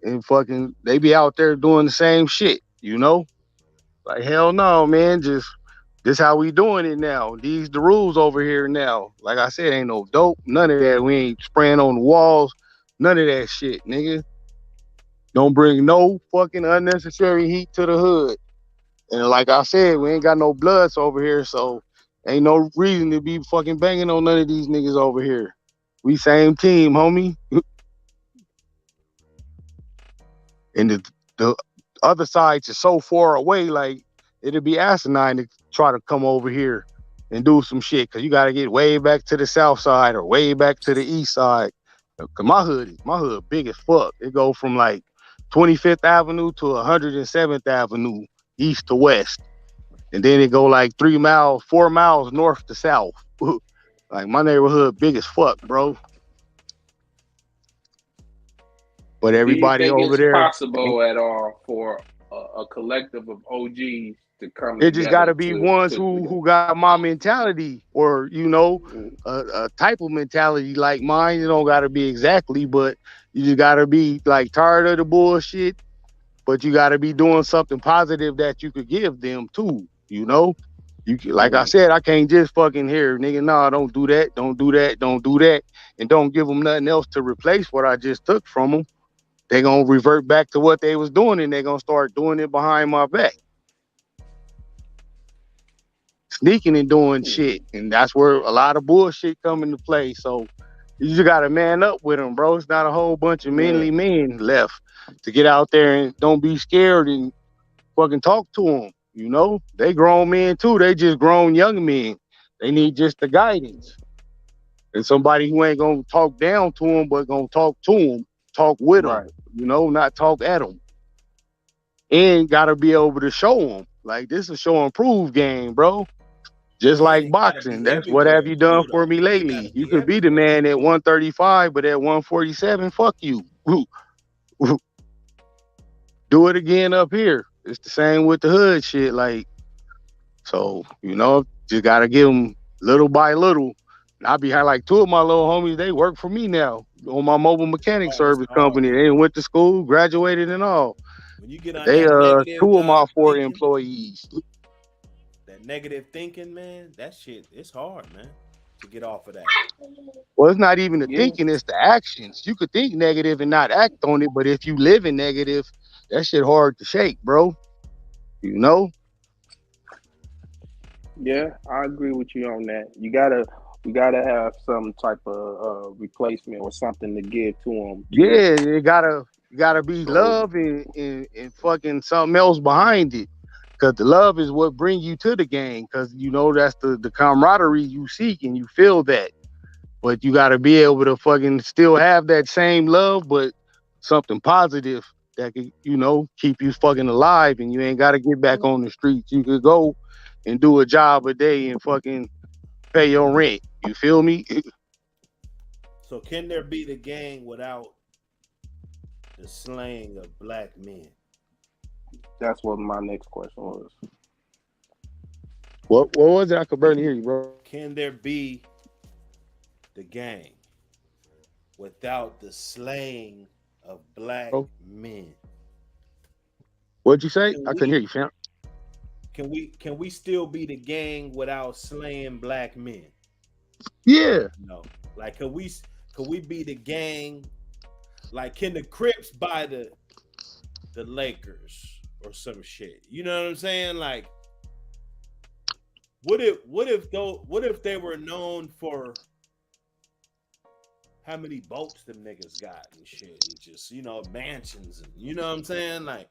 And fucking they be out there doing the same shit. Like hell no, man. Just This how we doing it now. These the rules over here now. Like I said, ain't no dope, none of that. We ain't spraying on the walls, none of that shit, nigga. Don't bring no fucking unnecessary heat to the hood. And like I said, we ain't got no bloods over here, so ain't no reason to be fucking banging on none of these niggas over here. We same team, homie. And the other sides is so far away, like it'd be asinine to try to come over here and do some shit, because you got to get way back to the south side or way back to the east side. Cause my hood big as fuck. It go from like 25th Avenue to 107th Avenue, east to west. And then it go like 4 miles north to south. Like my neighborhood big as fuck, bro. But Do you everybody think over it's there, possible at all for a collective of OGs to come it just got together to be ones who got my mentality, or a type of mentality like mine. It don't got to be exactly, but you just got to be like tired of the bullshit. But you got to be doing something positive that you could give them too. Like I said, I can't just fucking hear, nigga. Nah, don't do that, don't do that, don't do that, and don't give them nothing else to replace what I just took from them. They gonna revert back to what they was doing, and they gonna start doing it behind my back, sneaking and doing shit, and that's where a lot of bullshit come into play. So you just gotta man up with them, bro. It's not a whole bunch of manly men left to get out there, and don't be scared and fucking talk to them. They grown men too. They just grown young men. They need just the guidance and somebody who ain't gonna talk down to them, but gonna talk to them, talk with them. Right. Not talk at them. And gotta be able to show them. Like, this is a show and prove game, bro. Just And like it gotta boxing. be That's what have everywhere you done too, for though. me It lately? gotta You be could be the everywhere. man at 135, but at 147, fuck you. Do it again up here. It's the same with the hood shit. Like, so, just gotta give them little by little. And I be like, two of my little homies, they work for me now on my mobile mechanic Oh, it's service hard, company. They man. went to school, graduated and all. When you get on They that negative two of my four thinking, employees. that negative thinking, man, that shit, it's hard, man, to get off of that. Well, it's not even the Yeah. thinking, it's the actions. You could think negative and not act on it, but if you live in negative, that shit hard to shake, bro. You know? Yeah, I agree with you on that. You gotta have some type of replacement or something to give to them to Yeah, it gotta be so love and fucking something else behind it. Cause the love is what bring you to the game. Cause that's the camaraderie you seek and you feel that. But you gotta be able to fucking still have that same love, but something positive that can, keep you fucking alive, and you ain't gotta get back on the streets. You could go and do a job a day and fucking pay your rent. You feel me? So can there be the gang without the slaying of black men? that's what my next question was. What was it? I could barely hear you, bro. Can there be the gang without the slaying of black men? What'd you say? Can I couldn't we hear you, fam. can we still be the gang without slaying black men? Yeah. No. Like could we be the gang? Like can the Crips buy the Lakers or some shit? You know what I'm saying? Like what if they were known for how many boats them niggas got and shit, and just mansions, and you know what I'm saying? Like,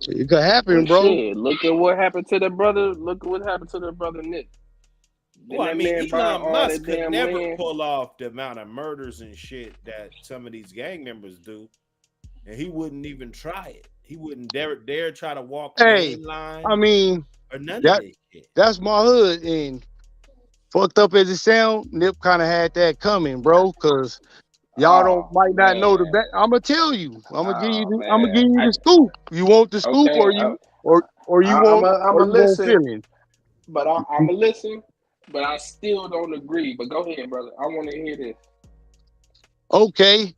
It could happen, Well, bro. shit, look at what happened to the brother. Look at what happened to their brother Nick. Didn't well, I that mean, man buy Elon all that Musk could damn never land? pull off the amount of murders and shit that some of these gang members do, and he wouldn't even try it. He wouldn't dare try to walk Hey, main line I mean, or none of that this shit. that's my hood, and fucked up as it sound, Nip kind of had that coming, bro. Cause y'all Oh might not know the man, back. I'm gonna tell you. I'm gonna give man. you the scoop. You want the scoop, Okay, or you I'm want a or you want listen, feelings? but I'm a listen, but I still don't agree. But go ahead, brother. I want to hear this. Okay,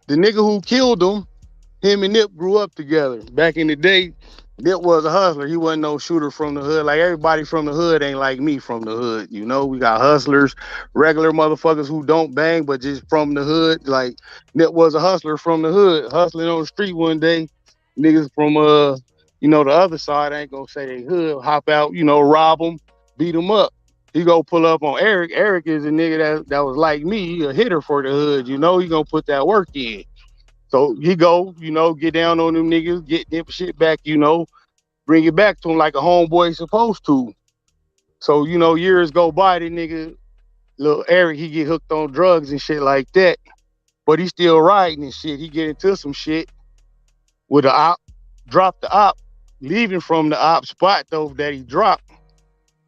the nigga who killed him and Nip grew up together back in the day. Nip was a hustler. He wasn't no shooter from the hood. Like everybody from the hood ain't like me from the hood. You know, we got hustlers, regular motherfuckers who don't bang, but just from the hood. Like Nip was a hustler from the hood, hustling on the street one day. Niggas from the other side, I ain't gonna say they hood, hop out, rob them, beat them up. He go pull up on Eric. Eric is a nigga that was like me, he a hitter for the hood. He gonna put that work in. So he go, get down on them niggas, get them shit back, bring it back to him like a homeboy supposed to. So, years go by, the nigga, little Eric, he get hooked on drugs and shit like that. But he still riding and shit. He get into some shit with the op, drop the op, leaving from the op spot though that he dropped.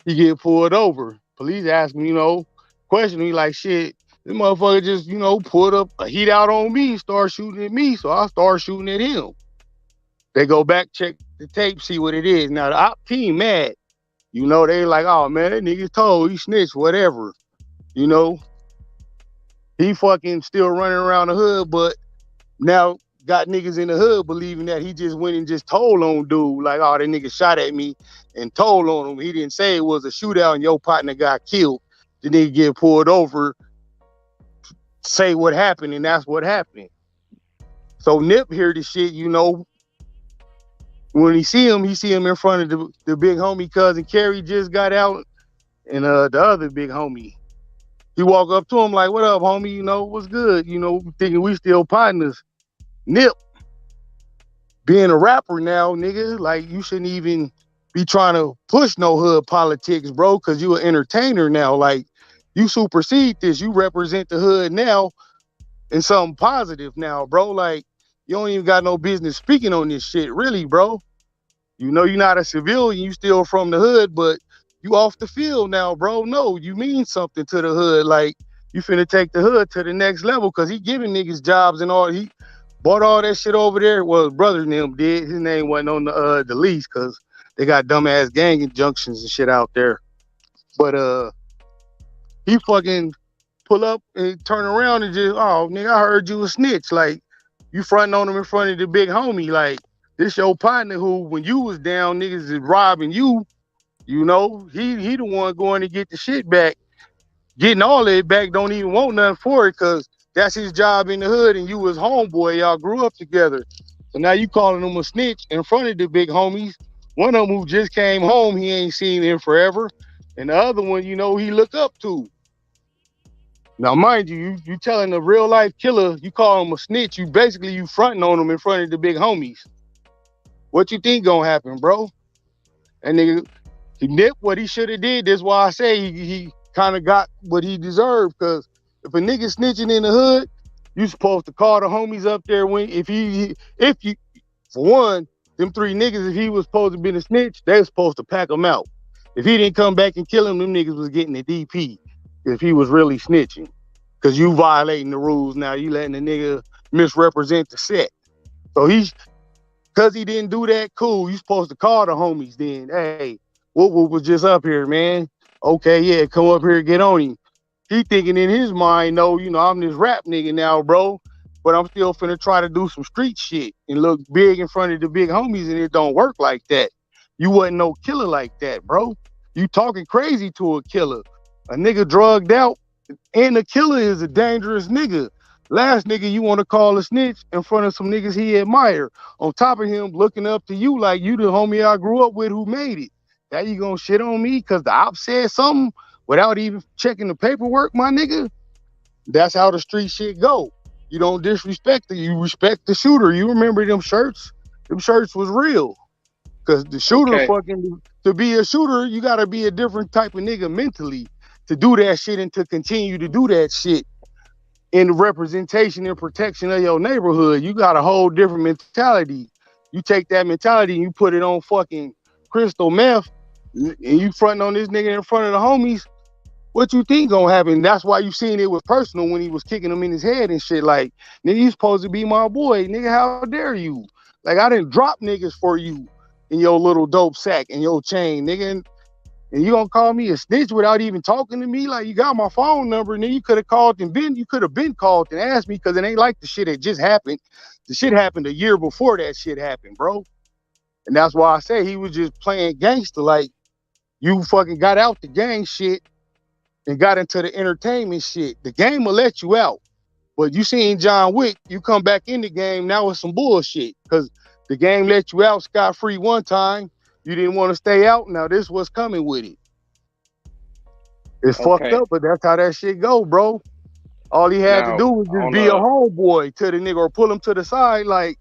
He get pulled over. Police ask him, question me like, shit, this motherfucker just, pulled up a heat out on me, start shooting at me. So I start shooting at him. They go back, check the tape, see what it is. Now the op team mad. They like, oh man, that nigga told, he snitched, whatever. He fucking still running around the hood, but now got niggas in the hood believing that he just went and just told on dude, like, oh, that nigga shot at me and told on him. He didn't say it was a shootout and your partner got killed. The nigga get pulled over, say what happened, and that's what happened. So Nip hear the shit, when he see him in front of the big homie cousin Kerry just got out, and the other big homie. He walk up to him like, what up, homie? What's good? Thinking we still partners. Nip, being a rapper now, nigga, like you shouldn't even be trying to push no hood politics, bro, because you an entertainer now. Like, you supersede this. You represent the hood now in something positive now, bro. Like, you don't even got no business speaking on this shit, really, bro. You're not a civilian, you still from the hood, but you off the field now, bro. No, you mean something to the hood. Like, you finna take the hood to the next level because he giving niggas jobs and all. He bought all that shit over there. Well, his brother and them did. His name wasn't on the lease because they got dumbass gang injunctions and shit out there. But he fucking pull up and turn around and just, oh, nigga, I heard you a snitch. Like, you fronting on him in front of the big homie. Like, this your partner who, when you was down, niggas is robbing you. He the one going to get the shit back. Getting all that back, don't even want nothing for it because that's his job in the hood and you was homeboy. Y'all grew up together. So now you calling him a snitch in front of the big homies. One of them who just came home, he ain't seen in forever. And the other one, he look up to. Now, mind you, you telling a real life killer, you call him a snitch, you fronting on him in front of the big homies. What you think gonna happen, bro? And nigga, he nipped what he should have did. That's why I say he kind of got what he deserved. Because if a nigga snitching in the hood, you supposed to call the homies up there if you for one, them three niggas, if he was supposed to be a snitch, they was supposed to pack him out. If he didn't come back and kill him, them niggas was getting the DP. If he was really snitching. Because you violating the rules now. You letting the nigga misrepresent the set. So because he didn't do that, cool. You supposed to call the homies then. Hey, what was just up here, man? Okay, yeah, come up here and get on him. He thinking in his mind, no, I'm this rap nigga now, bro. But I'm still finna try to do some street shit and look big in front of the big homies, and it don't work like that. You wasn't no killer like that, bro. You talking crazy to a killer. A nigga drugged out, and the killer is a dangerous nigga. Last nigga you want to call a snitch in front of some niggas he admire. On top of him looking up to you like you the homie I grew up with who made it. Now you gonna shit on me because the op said something without even checking the paperwork, my nigga? That's how the street shit go. You don't disrespect it. You respect the shooter. You remember them shirts? Them shirts was real. Because the shooter to be a shooter, you got to be a different type of nigga mentally to do that shit and to continue to do that shit in the representation and protection of your neighborhood. You got a whole different mentality. You take that mentality and you put it on fucking crystal meth and you fronting on this nigga in front of the homies. What you think gonna happen? That's why you seen it was personal when he was kicking him in his head and shit. Like, nigga, you supposed to be my boy. Nigga, how dare you? Like, I didn't drop niggas for you in your little dope sack and your chain, nigga. And you gonna call me a snitch without even talking to me? Like, you got my phone number, and then you could have called and you could have been called and asked me, because it ain't like the shit that just happened. The shit happened a year before that shit happened, bro. And that's why I say he was just playing gangster. Like, you fucking got out the gang shit and got into the entertainment shit. The game will let you out. But you seen John Wick, you come back in the game now with some bullshit. Because the game let you out scot-free one time. You didn't want to stay out. Now this what's coming with it. It's fucked up, but that's how that shit go, bro. All he had to do was just be a homeboy to the nigga or pull him to the side, like,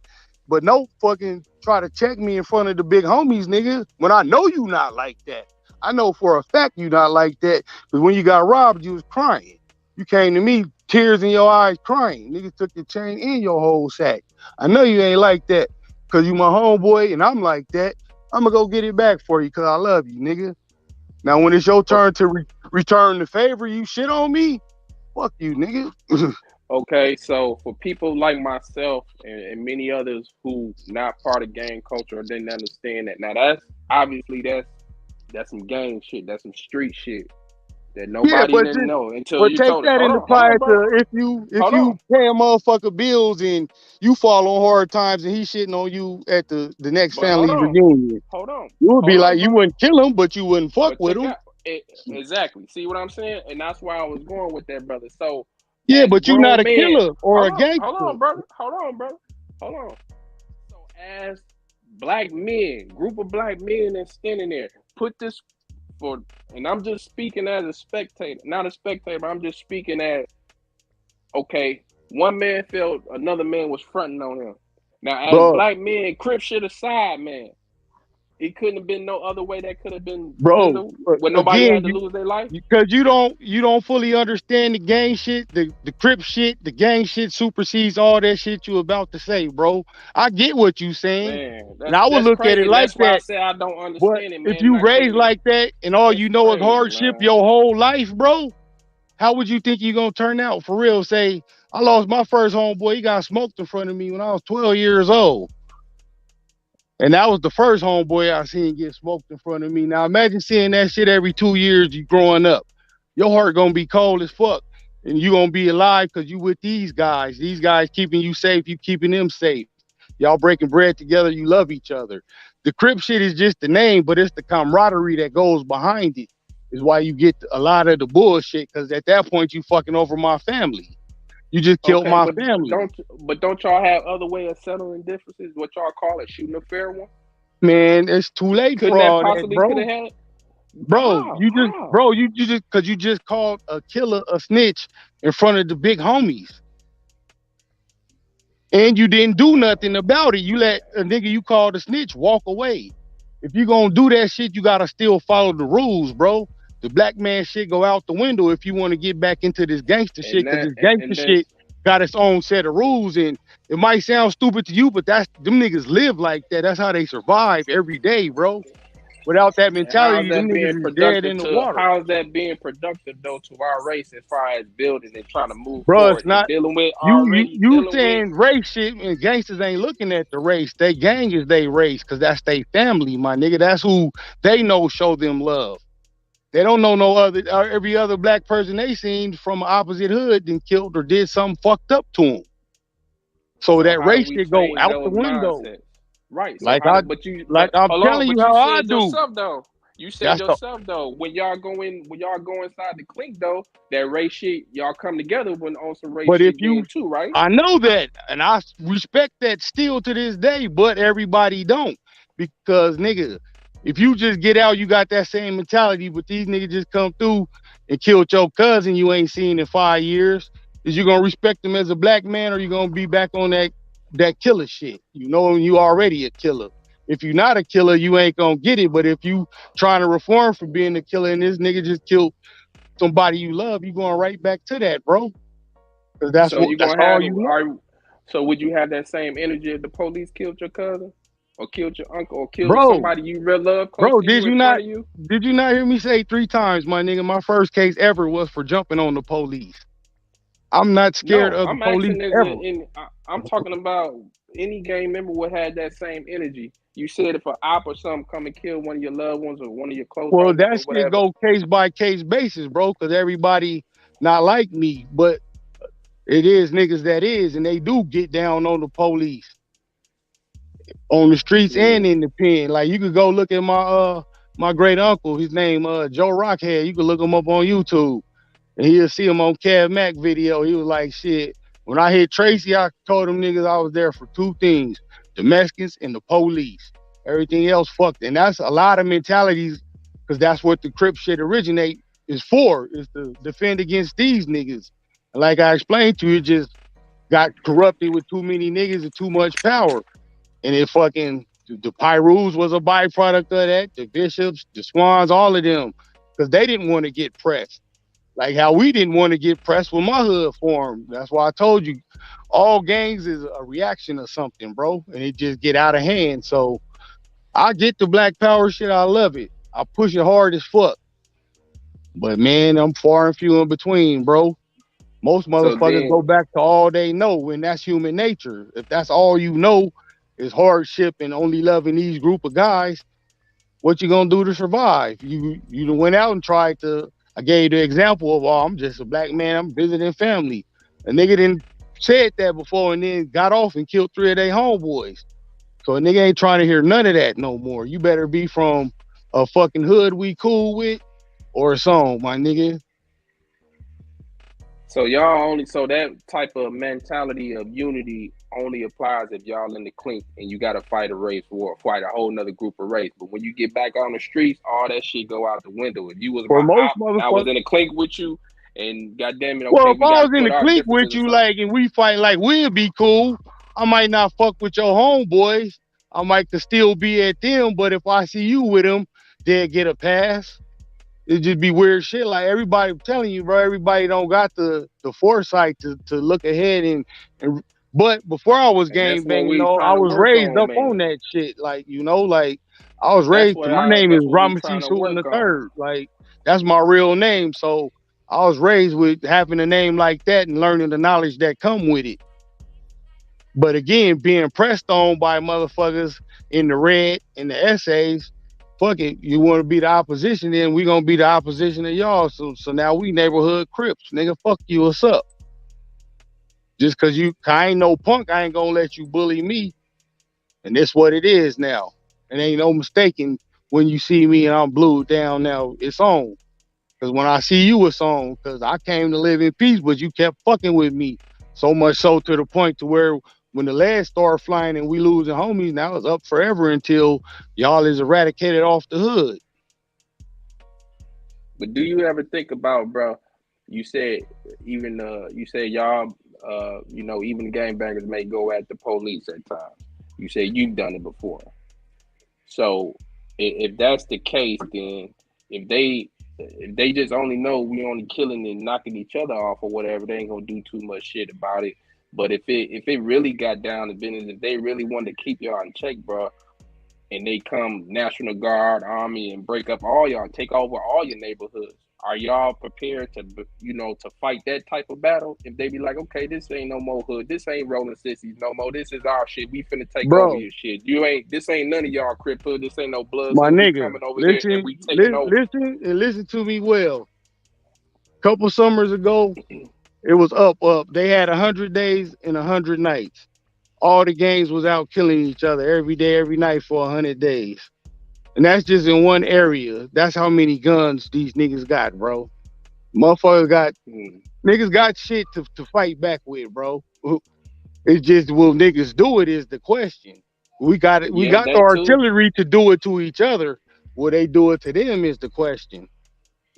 but no fucking try to check me in front of the big homies, nigga, when I know you not like that. I know for a fact you not like that, because when you got robbed, you was crying. You came to me, tears in your eyes, crying. Niggas took your chain and your whole sack. I know you ain't like that, because you my homeboy, and I'm like that. I'm going to go get it back for you, because I love you, nigga. Now, when it's your turn to return the favor, you shit on me, fuck you, nigga. Okay, so for people like myself and many others who not part of gang culture or didn't understand that, now that's obviously that's some gang shit, that's some street shit that nobody didn't know until you take told that us. and apply it to if you pay a motherfucker bills and you fall on hard times and he shitting on you at the next family reunion. You would be like, you wouldn't kill him, but you wouldn't fuck with him. Exactly. See what I'm saying? And that's why I was going with that, brother. So yeah, but you're not a killer or a gangster. Hold on, brother. Hold on. So as black men, group of black men that's standing there, put this for, and I'm just speaking as a spectator, not a spectator, but I'm just speaking as, okay, one man felt another man was fronting on him. Now, as black men, Crip shit aside, man, it couldn't have been no other way that could have been when nobody had to lose their life. Because you don't fully understand the gang shit, the Crip shit, the gang shit supersedes all that shit you about to say, bro. I get what you saying. Man, and I would look at it like that's why that. I say I don't understand it, man. If you raised like that and all you know is hardship your whole life, bro, how would you think you're gonna turn out? For real, say, I lost my first homeboy, he got smoked in front of me when I was 12 years old. And that was the first homeboy I seen get smoked in front of me. Now imagine seeing that shit every 2 years you growing up. Your heart gonna be cold as fuck. And you gonna be alive because you with these guys. These guys keeping you safe, you keeping them safe. Y'all breaking bread together, you love each other. The Crip shit is just the name, but it's the camaraderie that goes behind it. Is why you get a lot of the bullshit, because at that point you fucking over my family. You just killed my family. Don't y'all have other way of settling differences? What y'all call it, shooting a fair one? Man, it's too late for all that, bro. Bro, you just because you just called a killer a snitch in front of the big homies, and you didn't do nothing about it. You let a nigga you called a snitch walk away. If you gonna do that shit, you gotta still follow the rules, bro. The black man shit go out the window if you want to get back into this gangster shit, because this gangster shit got its own set of rules. And it might sound stupid to you, but them niggas live like that. That's how they survive every day, bro. Without that mentality, them niggas is dead in the water. How is that being productive though to our race as far as building and trying to move bro, forward? It's not dealing with you saying race shit, and gangsters ain't looking at the race. They gang is they race, because that's their family, my nigga. That's who they know show them love. They don't know no other. Every other black person they seen from an opposite hood then killed or did something fucked up to them. So that race shit go out the window. Mindsets? Right. So like I'm telling you how I do. You said yourself though, when y'all go inside the clink though, that race shit, y'all come together when on some race shit too, right? I know that, and I respect that still to this day, but everybody don't. Because nigga, if you just get out, you got that same mentality, but these niggas just come through and killed your cousin you ain't seen in 5 years. Is you gonna respect them as a black man, or you gonna be back on that killer shit? You know you already a killer. If you're not a killer, you ain't gonna get it. But if you trying to reform from being a killer and this nigga just killed somebody you love, you going right back to that, bro. Because that's all you know. So would you have that same energy if the police killed your cousin? Or killed your uncle, or killed somebody you really love close to you? Did you not hear me say 3 times, my nigga? My first case ever was for jumping on the police. I'm not scared of the police ever. I'm talking about any gang member would have that same energy. You said if an op or something come and kill one of your loved ones or one of your close well, that shit go case by case basis, bro, because everybody not like me, but it is niggas that is, and they do get down on the police. on the streets Yeah. and in the pen. Like you could go look at my great uncle. His name Joe Rockhead. You could look him up on YouTube, and he'll see him on Cav Mac video. He was like, "Shit." When I hit Tracy, I told them niggas I was there for two things: the Mexicans and the police. Everything else fucked. And that's a lot of mentalities, because that's what the Crip shit originate is for, is to defend against these niggas. And like I explained to you, it just got corrupted with too many niggas and too much power. And it fucking, the Pyrus was a byproduct of that, the Bishops, the Swans, all of them, because they didn't want to get pressed. Like how we didn't want to get pressed when my hood formed. That's why I told you, all gangs is a reaction of something, bro. And it just get out of hand. So I get the Black Power shit. I love it. I push it hard as fuck. But man, I'm far and few in between, bro. Most motherfuckers go back to all they know, and that's human nature. If that's all you know is hardship and only loving these group of guys, what you gonna do to survive? You went out and tried to. I gave you the example of, oh, I'm just a black man. I'm visiting family. A nigga didn't said that before and then got off and killed 3 of their homeboys. So a nigga ain't trying to hear none of that no more. You better be from a fucking hood we cool with or a song, my nigga. So y'all only, so that type of mentality of unity only applies if y'all in the clink and you gotta fight a race war, fight a whole nother group of race. But when you get back on the streets, all that shit go out the window. If you was For my most op and I was in the clink with you, and goddamn it, okay, well, if we I gotta was in put the our clique with differences you, aside. like, and we fight like we'd be cool, I might not fuck with your homeboys. I might could still be at them, but if I see you with them, they'll get a pass. It just be weird shit. Like everybody, I'm telling you, bro, everybody don't got the foresight to look ahead and. But before I was And that's gang what banging, we I trying to was work raised on, up on man. that shit. Like, like I was raised. My name is That's what we trying Ramesses to Hooten work the on. Third. Like that's my real name. So I was raised with having a name like that and learning the knowledge that come with it. But again, being pressed on by motherfuckers in the red in the essays, fuck it. You want to be the opposition, then we gonna be the opposition of y'all. So now we neighborhood Crips, nigga. Fuck you. What's up? Just cause I ain't no punk, I ain't gonna let you bully me. And that's what it is now. And ain't no mistaking when you see me and I'm blued down now. It's on. Because when I see you, it's on. Because I came to live in peace, but you kept fucking with me. So much so to the point to where when the lead started flying and we losing homies, now it's up forever until y'all is eradicated off the hood. But do you ever think about, bro? You said even you said y'all even the gangbangers may go at the police at times. You said you've done it before. So if that's the case, then if they just only know we only killing and knocking each other off or whatever, they ain't gonna do too much shit about it. But if it really got down to business, if they really wanted to keep y'all in check, bro, and they come National Guard, Army, and break up all y'all, take over all your neighborhoods, are y'all prepared to to fight that type of battle? If they be like, okay, this ain't no more hood, this ain't rolling sissies no more, this is our shit, we finna take over Bro, your shit. This ain't none of y'all crip hood, this ain't no blood, my so we nigga, coming over here and listen, we taking over. listen to me well. Couple summers ago, it was up. They had 100 days and 100 nights. All the gangs was out killing each other every day, every night for 100 days. And that's just in one area. That's how many guns these niggas got, bro. Motherfuckers got niggas got shit to fight back with, bro. It's just will niggas do it is the question. We got it. We Yeah, got the that too. artillery to do it to each other. Will they do it to them is the question.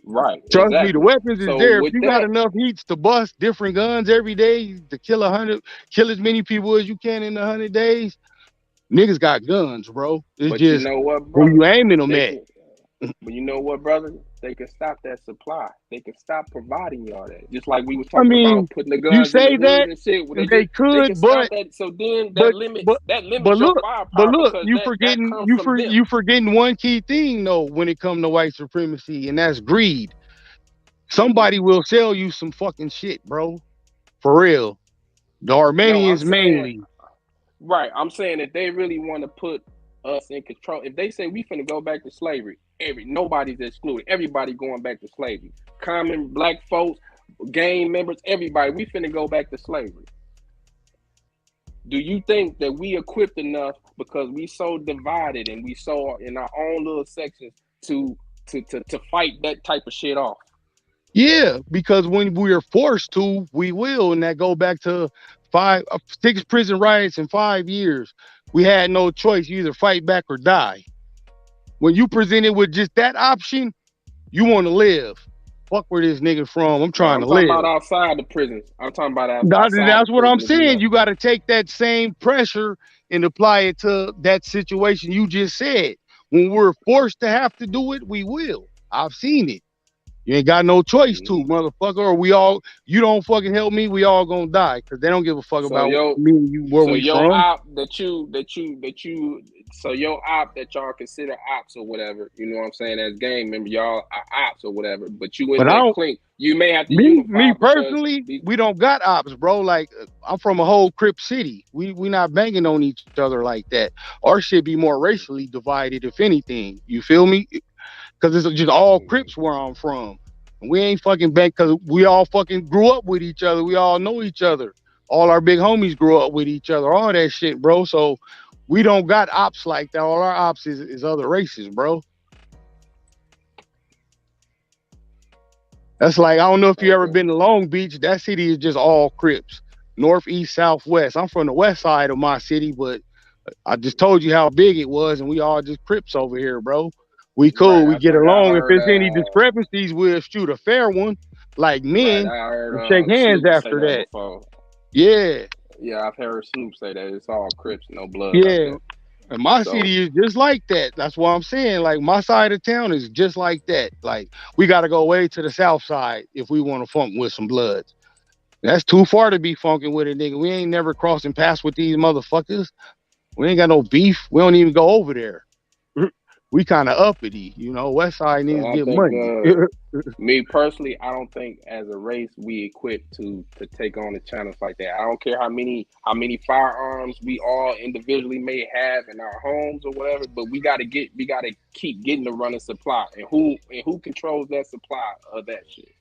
Right, Trust me, the exactly. weapons is So there. If with you got that, enough heats to bust different guns every day to kill 100, kill as many people as you can in 100 days, niggas got guns, bro. It's but you just know what, who brother? you aiming them They at. can. But you know what, brother? They can stop that supply. They can stop providing y'all that. Just like we was I talking about mean, putting the you guns in the say hoods that and shit. and They can could, stop that. So then that but limits but your look, firepower because you that forgetting comes from them. you forgetting one key thing though when it comes to white supremacy, and that's greed. Somebody will sell you some fucking shit, bro. For real. The No, I'm Armenians saying mainly. right. I'm saying if they really want to put us in control, if they say we finna go back to slavery, nobody's excluded. Everybody going back to slavery. Common black folks, gang members, everybody, we finna go back to slavery. Do you think that we equipped enough because we so divided and we so in our own little sections to fight that type of shit off? Yeah, because when we are forced to, we will, and that go back to 6 prison riots in 5 years. We had no choice. You either fight back or die. When you presented with just that option, you want to live. Fuck where this nigga from. I'm trying I'm to talking live. about outside the prisons. I'm talking about outside the That's what I'm prison, if you saying. will. You got to take that same pressure and apply it to that situation you just said. When we're forced to have to do it, we will. I've seen it. You ain't got no choice to, motherfucker. Or you don't fucking help me, we all gonna die. Because they don't give a fuck So about yo, me and you, where so we your from. op so your op that y'all consider ops or whatever, you know what I'm saying, as gang member, y'all are ops or whatever, but you in But I that don't, clink, you may have to me unify because personally, we don't got ops, bro. Like, I'm from a whole Crip city. We not banging on each other like that. Our shit be more racially divided, if anything. You feel me? Because it's just all Crips where I'm from. We ain't fucking back because we all fucking grew up with each other. We all know each other. All our big homies grew up with each other. All that shit, bro. So we don't got ops like that. All our ops is other races, bro. That's like, I don't know if you ever okay. been to Long Beach. That city is just all Crips. North, east, south, west. I'm from the west side of my city, but I just told you how big it was, and we all just Crips over here, bro. We cool. Right, We I get think I along. If heard there's any discrepancies, we'll shoot a fair one, like right, men, I heard and shake hands Snoop say after that that. before. Yeah, Yeah, I've heard Snoop say that it's all Crips, no Bloods out yeah. there. And my So city is just like that. That's what I'm saying. Like, my side of town is just like that. Like, we got to go way to the south side if we want to funk with some Bloods. That's too far to be funking with a nigga. We ain't never crossing paths with these motherfuckers. We ain't got no beef. We don't even go over there. We kind of uppity, West side needs to I get think money. me personally, I don't think as a race we equipped to take on the challenge like that. I don't care how many firearms we all individually may have in our homes or whatever, but we gotta keep getting the running supply. And who controls that supply of that shit?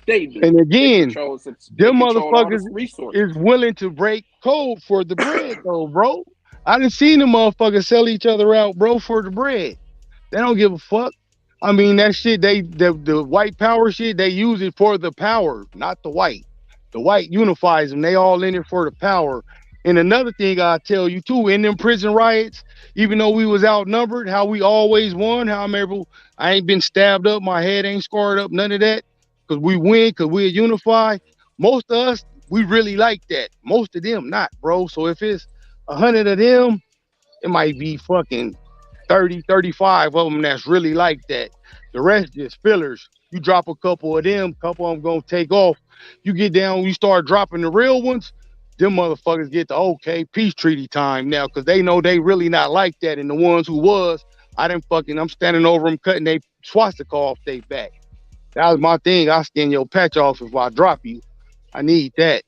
They do. And They again, control them all the motherfuckers resources. is willing to break code for the bread, though, bro. I done seen them motherfuckers sell each other out, bro, for the bread. They don't give a fuck. I mean, that shit, the white power shit, they use it for the power, not the white. The white unifies them. They all in it for the power. And another thing I tell you too, in them prison riots, even though we was outnumbered, how we always won, how I ain't been stabbed up, my head ain't scarred up, none of that. Cause we win, cause we're unified. Most of us, we really like that. Most of them not, bro. So if it's 100 of them, it might be fucking 30, 35 of them that's really like that. The rest just fillers. You drop a couple of them, couple of them gonna take off. You get down, you start dropping the real ones, them motherfuckers get the okay peace treaty time now because they know they really not like that. And the ones who was, I'm standing over them cutting they swastika off they back. That was my thing. I skin your patch off if I drop you. I need that.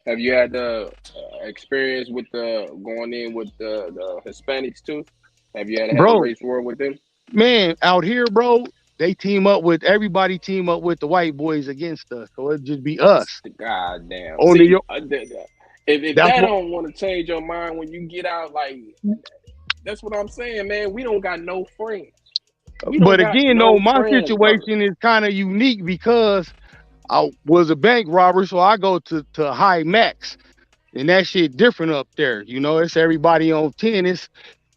Have you had the experience with the going in with the Hispanics too? Have you had a Bro, race war with them? man, out here, bro, everybody team up with the white boys against us. So it'd just be us. Goddamn. On the See, if that's that what don't want to change your mind when you get out, like that's what I'm saying, man. We don't got no friends. We don't but got again, though, no my friends, brother. situation is kind of unique because I was a bank robber, so I go to high max. And that shit different up there. It's everybody on 10. It's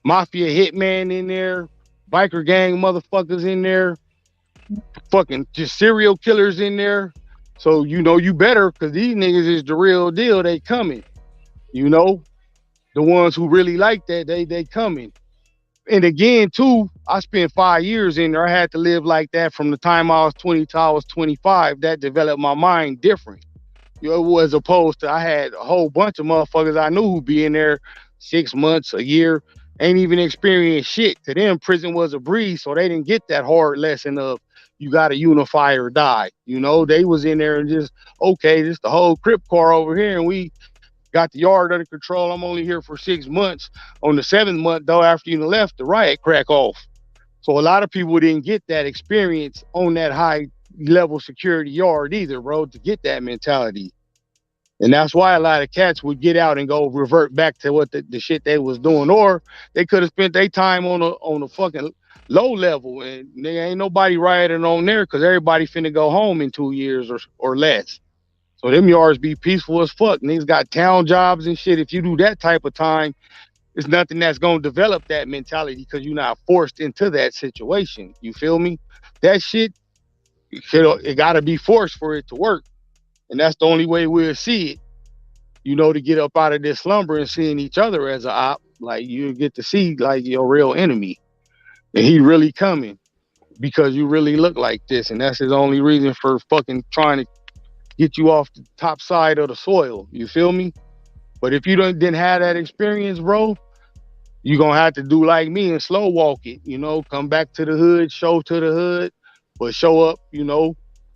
mafia hitman in there, biker gang motherfuckers in there, fucking just serial killers in there. So you better because these niggas is the real deal. They coming. You know, the ones who really like that, they coming. And again, too, I spent 5 years in there. I had to live like that from the time I was 20 till I was 25. That developed my mind different. As opposed to I had a whole bunch of motherfuckers I knew who be in there 6 months, a year, ain't even experienced shit. To them, prison was a breeze, so they didn't get that hard lesson of you got to unify or die. They was in there and just okay, this the whole Crip car over here, and we got the yard under control. I'm only here for 6 months. On the 7th month, though, after you left, the riot crack off. So a lot of people didn't get that experience on that high level security yard either, bro, to get that mentality. And that's why a lot of cats would get out and go revert back to what the shit they was doing, or they could have spent their time on a fucking low level, and there ain't nobody rioting on there because everybody finna go home in 2 years or less. So them yards be peaceful as fuck. Niggas got town jobs and shit. If you do that type of time, it's nothing that's gonna develop that mentality because you're not forced into that situation. You feel me? That shit, it gotta be forced for it to work, and that's the only way we'll see it. To get up out of this slumber and seeing each other as a op, like you get to see like your real enemy, and he really coming because you really look like this, and that's his only reason for fucking trying to get you off the top side of the soil. You feel me? But if you didn't have that experience, bro, you gonna have to do like me and slow walk it. Come back to the hood, show to the hood, but show up,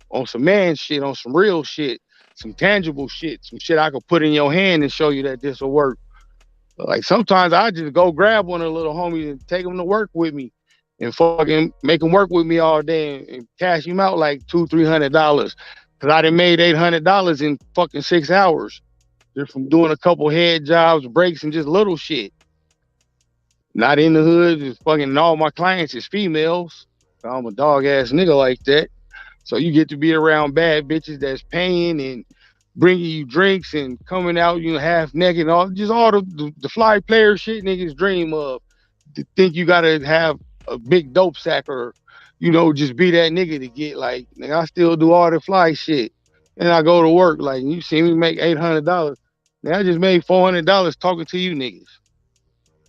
on some man shit, on some real shit, some tangible shit, some shit I could put in your hand and show you that this will work. Like sometimes I just go grab one of the little homies and take them to work with me and fucking make them work with me all day and cash him out like $200-$300 because I done made $800 in fucking 6 hours just from doing a couple head jobs, breaks, and just little shit. Not in the hood, just fucking all my clients is females. I'm a dog ass nigga like that. So you get to be around bad bitches that's paying and bringing you drinks and coming out, half naked, all the fly player shit niggas dream of. To think you gotta have a big dope sack or, just be that nigga to get like, nigga, I still do all the fly shit. And I go to work, like you see me make $800. Now I just made $400 talking to you niggas.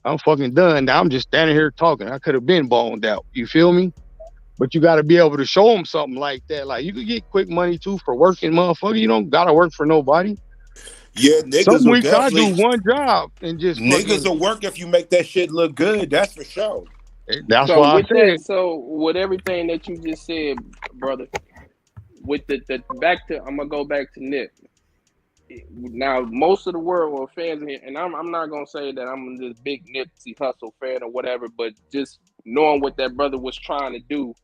I'm fucking done. Now I'm just standing here talking. I could have been boned out. You feel me? But you got to be able to show them something like that. Like you could get quick money too for working, motherfucker. You don't gotta work for nobody. Yeah, niggas Some will weeks I do definitely. one job and just Niggas will work if you make that shit look good. That's for sure. That's So why I with said. that, so with everything that you just said, brother, with the back to, I'm gonna go back to Nip. Now, most of the world or fans in here, and I'm not gonna say that I'm this big Nipsey Hussle fan or whatever, but just knowing what that brother was trying to do,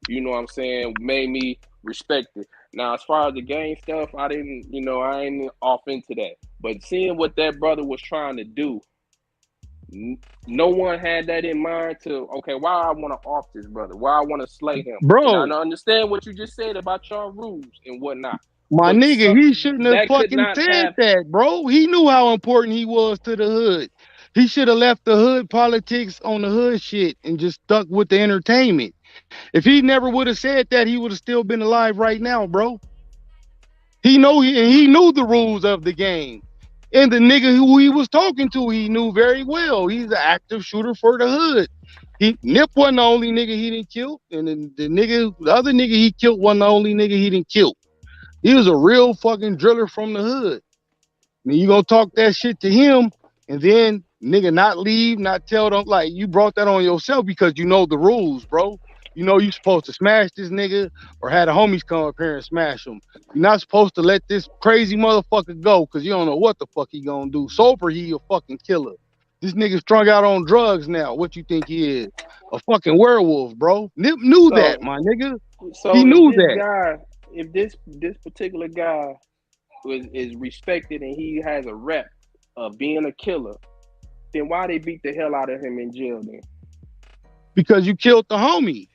you know what I'm saying, made me respect it. Now, as far as the gang stuff, I ain't off into that. But seeing what that brother was trying to do, no one had that in mind to, okay, why I want to off this brother, why I want to slay him. Bro, and I understand what you just said about your rules and whatnot. My But nigga, he shouldn't have that could fucking not said have. that, bro. He knew how important he was to the hood. He should have left the hood politics on the hood shit and just stuck with the entertainment. If he never would have said that, he would have still been alive right now, bro. He knew the rules of the game. And the nigga who he was talking to, he knew very well. He's an active shooter for the hood. Nip wasn't the only nigga he didn't kill, and then the other nigga he killed wasn't the only nigga he didn't kill. He was a real fucking driller from the hood. And you gonna talk that shit to him, and then nigga not leave, not tell them, like, you brought that on yourself because you know the rules, bro. You know you supposed to smash this nigga or have the homies come up here and smash him. You're not supposed to let this crazy motherfucker go because you don't know what the fuck he gonna do. Sober, he a fucking killer. This nigga strung out on drugs now. What you think he is? A fucking werewolf, bro. Nip knew that, my nigga. So he knew that. If this particular guy is respected and he has a rep of being a killer, then why they beat the hell out of him in jail then? Because you killed the homie.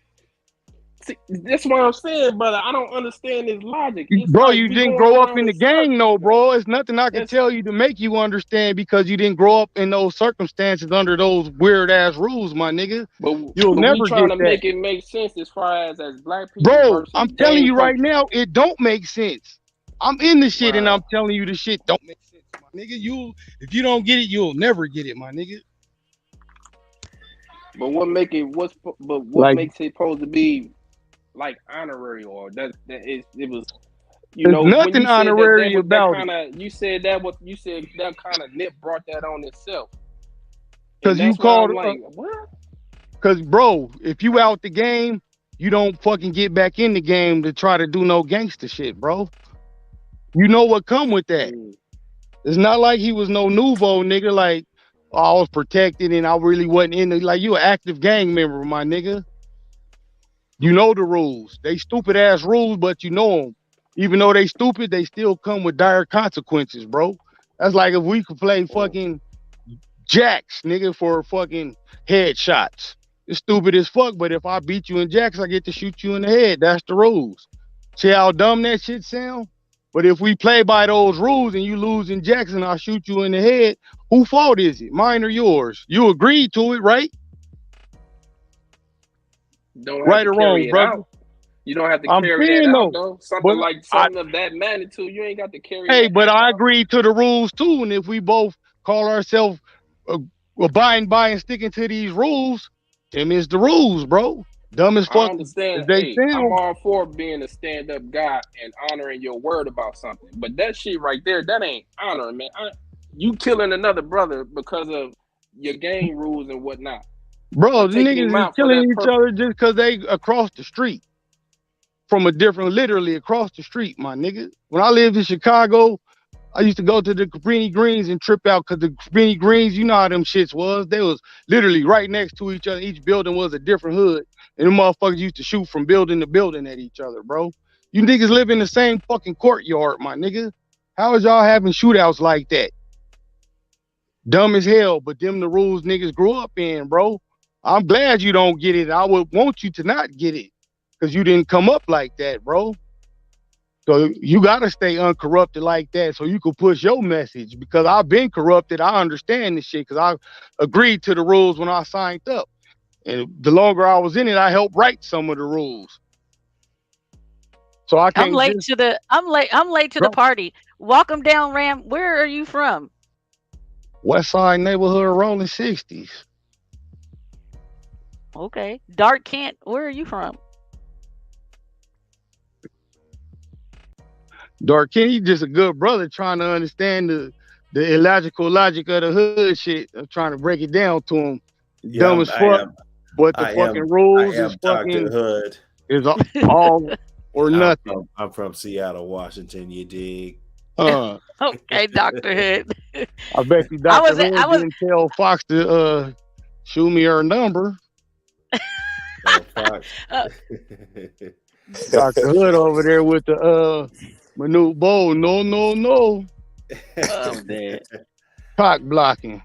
See, that's what I'm saying, brother. I don't understand his logic. It's bro, like you didn't grow up in the gang, no, bro. It's nothing I can tell you to make you understand because you didn't grow up in those circumstances under those weird ass rules, my nigga. But you'll never we trying get to that. make it make sense as far as black people. Bro, I'm telling you right now, it don't make sense. I'm in the shit and I'm telling you the shit don't make sense, my nigga. If you don't get it, you'll never get it, my nigga. But what makes it supposed to be like honorary or it was, you know, nothing when you honorary said that, about it. You said that kind of Nip brought that on itself. Because you called like, what? Because bro, if you out the game, you don't fucking get back in the game to try to do no gangster shit, bro. You know what come with that. It's not like he was no nouveau nigga, like, oh, I was protected and I really wasn't in it. Like, you an active gang member, my nigga. You know the rules. They stupid ass rules, but you know them. Even though they stupid, they still come with dire consequences, bro. That's like if we could play fucking jacks, nigga, for fucking headshots. It's stupid as fuck, but if I beat you in jacks, I get to shoot you in the head. That's the rules. See how dumb that shit sound? But if we play by those rules and you lose in jacks and I shoot you in the head, whose fault is it? Mine or yours? You agreed to it, right? Don't have Right to or carry wrong, it brother? out. You don't have to I'm carry that saying out though, though. Something but like something of that magnitude, you ain't got to carry hey, that but act I out. agreed to the rules too. And if we both call ourselves abiding by and sticking to these rules, them is the rules, bro. Dumb as I fuck as understand. they Hey, I'm sound, all for being a stand-up guy and honoring your word about something. But that shit right there, that ain't honoring, man. You killing another brother because of your game rules and whatnot, or bro. The taking him niggas is out for killing that each purpose. other just because they across the street from a different, literally across the street, my nigga. When I lived in Chicago, I used to go to the Cabrini Greens and trip out because the Cabrini Greens, you know how them shits was. They was literally right next to each other. Each building was a different hood. And the motherfuckers used to shoot from building to building at each other, bro. You niggas live in the same fucking courtyard, my nigga. How is y'all having shootouts like that? Dumb as hell, but them the rules niggas grew up in, bro. I'm glad you don't get it. I would want you to not get it because you didn't come up like that, bro. So you gotta stay uncorrupted like that so you can push your message. Because I've been corrupted, I understand this shit because I agreed to the rules when I signed up. And the longer I was in it, I helped write some of the rules. So I I'm can't late just to the I'm late to the drop party. Welcome down, Ram. Where are you from? West Side neighborhood rolling 60s. Okay. Dark Kent, where are you from? Dark Kenny just a good brother trying to understand the illogical logic of the hood shit. I'm trying to break it down to him. Yeah, Dumb as fuck, but the fucking I rules is am Dr. fucking Hood. is all or nothing. I'm from Seattle, Washington. You dig? Okay, Dr. Hood. I bet you I Dr. was I Hood was didn't tell Fox to shoot me her number. Oh, Fox. uh, Dr. Hood over there with the Manute Bowl. No. I'm dead. Cock blocking.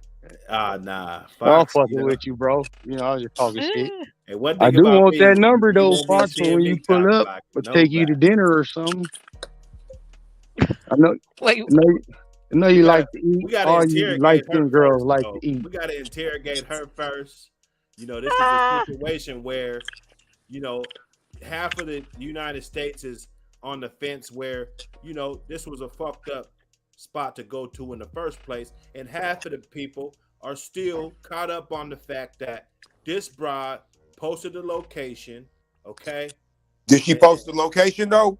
Nah, No, I'm Fox. fucking with you, bro. You know, I was just talking shit. Hey, one I thing do about want me, that number you though, won't be Fox, for seeing when you me pull cock up blocking or take you to nobody. dinner or something. I know, Wait, I know you like to eat. We gotta All you light interrogate her skinned girls first, like though. to eat. We gotta interrogate her first. You know, this is a situation where, you know, half of the United States is on the fence where, you know, this was a fucked up spot to go to in the first place, and half of the people are still caught up on the fact that this broad posted the location. Okay. Did she post the location though?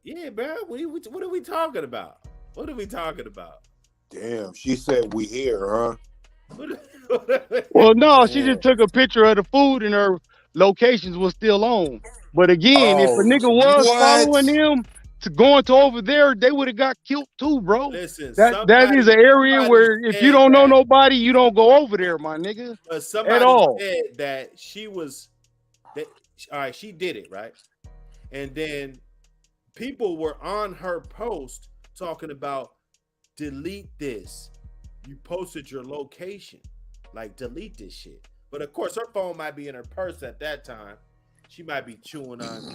Yeah, bro. What are we talking about? What are we talking about? Damn, she said we here, huh? Well, no, she Damn. just took a picture of the food and her locations was still on. But again, if a Oh, nigga was what? following them to going to over there, they would have got killed too, bro. Listen, That is an area somebody where if you said don't know that, nobody, you don't go over there, my nigga, but at somebody all. said that she was that. All right, she did it right, and then people were on her post talking about delete this. You posted your location, like delete this shit. But of course, her phone might be in her purse at that time. She might be chewing on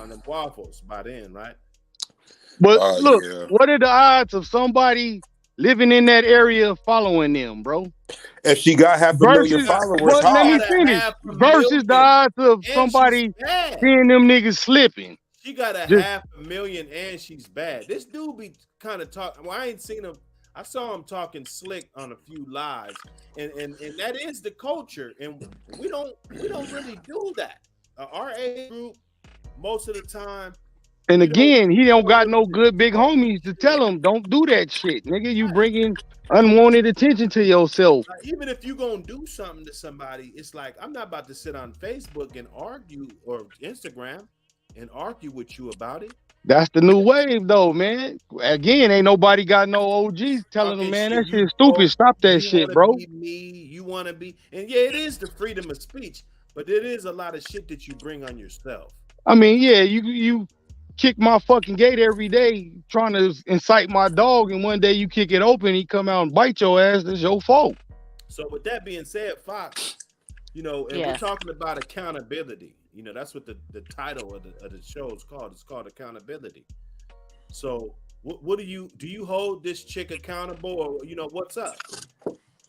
them waffles by then, right? But look, Yeah. what are the odds of somebody living in that area following them, bro? If she got 500,000 Versus, followers, but let me how? finish. Versus the odds of somebody seeing them niggas slipping. She got a Just 500,000 and she's bad. This dude be kind of talking. Well, I ain't seen him. I saw him talking slick on a few lives, and that is the culture, and we don't really do that. Our age group, most of the time. and again, he don't got no good big homies to tell him don't do that shit, nigga. You bringing unwanted attention to yourself. Even if you gonna do something to somebody, it's like I'm not about to sit on Facebook and argue or Instagram and argue with you about it. That's the new wave, though, man. Again, ain't nobody got no OGs telling them, man, that shit's stupid. Stop that shit, bro. Be me, you want to be, and yeah, it is the freedom of speech, but it is a lot of shit that you bring on yourself. I mean, yeah, you kick my fucking gate every day trying to incite my dog, and one day you kick it open, he come out and bite your ass. That's your fault. So with that being said, Fox, and we're Yeah. talking about accountability. That's what the title of the show is called. It's called accountability. So what do you hold this chick accountable, or what's up?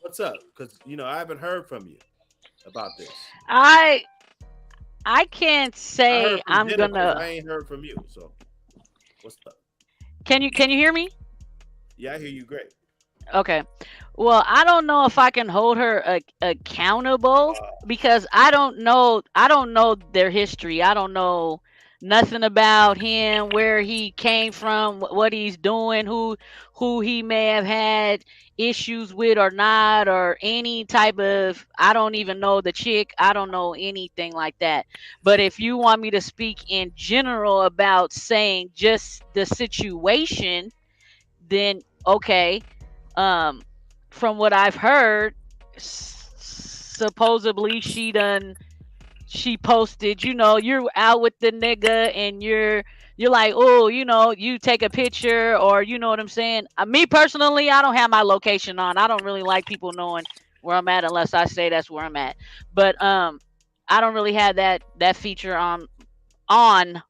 What's up? Because I haven't heard from you about this. I I can't I say heard from I'm Genesis. gonna. I ain't heard from you. So what's up? Can you hear me? Yeah, I hear you. Great. Okay. Well, I don't know if I can hold her accountable because I don't know their history. I don't know nothing about him, where he came from, what he's doing, who he may have had issues with or not, or any type of. I don't even know the chick. I don't know anything like that. But if you want me to speak in general about saying just the situation, then okay. um from what I've heard, supposedly she posted, you're out with the nigga and you're like, oh, you take a picture, or you know what I'm saying. Me personally, I don't have my location on. I don't really like people knowing where I'm at unless I say that's where I'm at. But I don't really have that feature on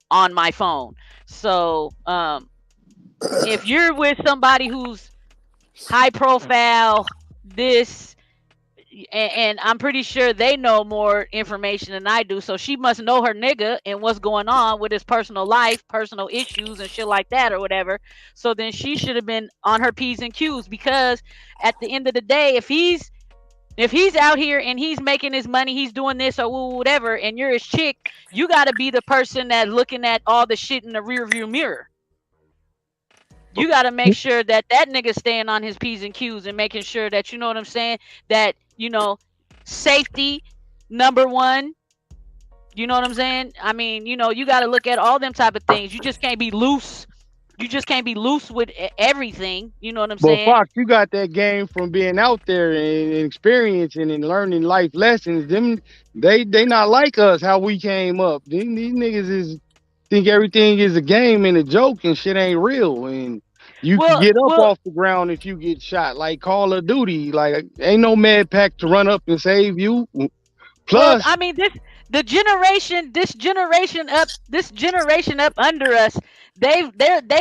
my phone. So if you're with somebody who's high profile, this, and I'm pretty sure they know more information than I do. So she must know her nigga and what's going on with his personal life, personal issues and shit like that or whatever. So then she should have been on her P's and Q's, because at the end of the day, if he's out here and he's making his money, he's doing this or whatever, and you're his chick, you got to be the person that's looking at all the shit in the rearview mirror. You got to make sure that nigga staying on his P's and Q's and making sure that, you know what I'm saying, that, safety, number one. You know what I'm saying? I mean, you got to look at all them type of things. You just can't be loose. You just can't be loose with everything. You know what I'm But saying? Fox, you got that game from being out there and experiencing and learning life lessons. Them, they not like us how we came up. These niggas think everything is a game and a joke and shit ain't real. And you can Well, get up well, off the ground if you get shot, like Call of Duty. Like ain't no med pack to run up and save you. well. Plus, I mean, this generation up under us, they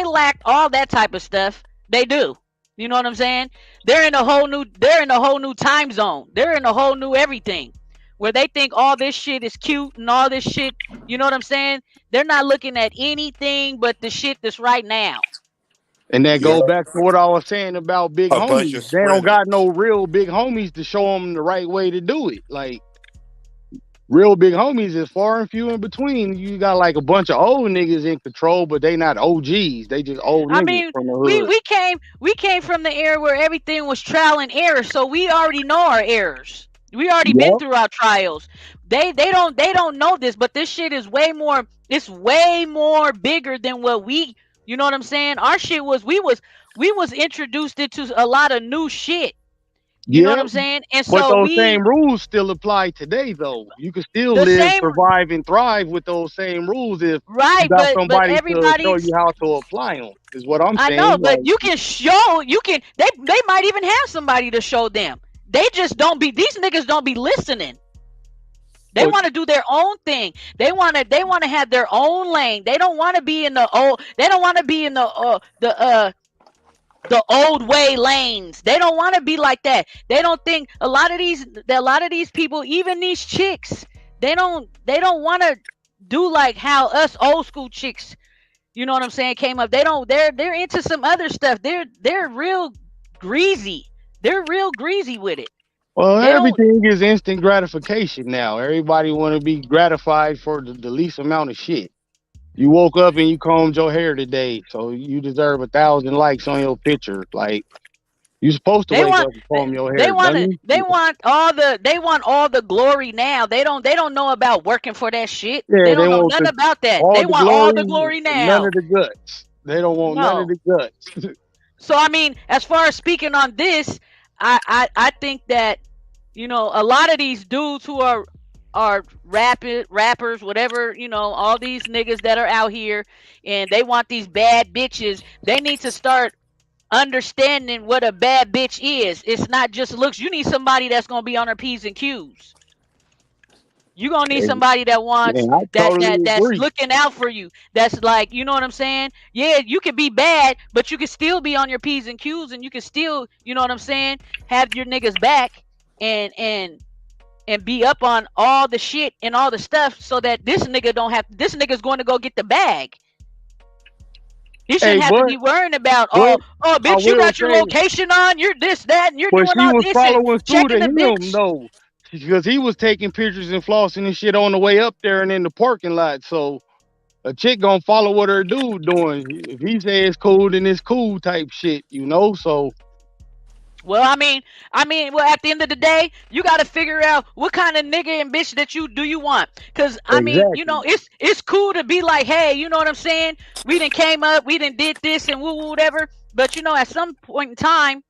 lack all that type of stuff. They do. You know what I'm saying? They're in a whole new time zone. They're in a whole new everything, where they think all this shit is cute and all this shit. You know what I'm saying? They're not looking at anything but the shit that's right now. and that Yeah, go back to what I was saying about big a bunch homies. of They don't sprinters. got no real big homies to show them the right way to do it. Like real big homies is far and few in between. You got like a bunch of old niggas in control, but they not OGs. They just old I niggas mean, from the we hood. we came we came from the era where everything was trial and error, so we already know our errors. We already been Yep. through our trials. They don't know this, but this shit is way more. It's way more bigger than what we. You know what I'm saying? Our shit was we was introduced into a lot of new shit. You know what Yep. I'm saying? And But so those we same rules still apply today, though. You can still the live, same, survive, and thrive with those same rules if you right, got but somebody to show everybody's. you how to apply them. Is what I'm I know, saying. but Like, they might even have somebody to show them. They just don't be these niggas don't be listening. They oh, want to do their own thing. They want to have their own lane. They don't want to be in the old. They don't want to be in the old way lanes. They don't want to be like that. They don't think a lot of these people, even these chicks, they don't want to do like how us old school chicks, you know what I'm saying, came up. They're into some other stuff. They're real greasy. They're real greasy with it. well, They don't. everything is instant gratification now. Everybody want to be gratified for the least amount of shit. You woke up and you combed your hair today, so you deserve 1,000 likes on your picture. Like you supposed to They wake want up and they, comb your they hair, want to dummy. they want all the glory now. They don't know about working for that shit. They Yeah, they don't know want nothing about that. all They the want all glory, the glory none now. of the guts. They don't want none of No. the guts. So I mean, as far as speaking on this, I think that a lot of these dudes who are rappers, whatever, all these niggas that are out here and they want these bad bitches, they need to start understanding what a bad bitch is. It's not just looks. You need somebody that's gonna be on her P's and Q's. You're gonna need And, somebody that wants and I totally that's agree. looking out for you. That's like, you know what I'm saying? Yeah, you can be bad, but you can still be on your P's and Q's, and you can still, you know what I'm saying, have your niggas back and be up on all the shit and all the stuff so that this nigga's going to go get the bag. He Hey, shouldn't have to be worrying about, but I bitch, you will got your say, location on, you're this, that, and you're but doing she all was this and following through to checking the him bitch. though, because he was taking pictures and flossing and shit on the way up there and in the parking lot. So a chick gonna follow what her dude doing. If he say it's cool, then it's cool type shit, you know. So Well, well, at the end of the day, you got to figure out what kind of nigga and bitch that you want. Cause exactly. it's cool to be like, hey, you know what I'm saying? We done came up, we done did this and woo whatever. But at some point in time,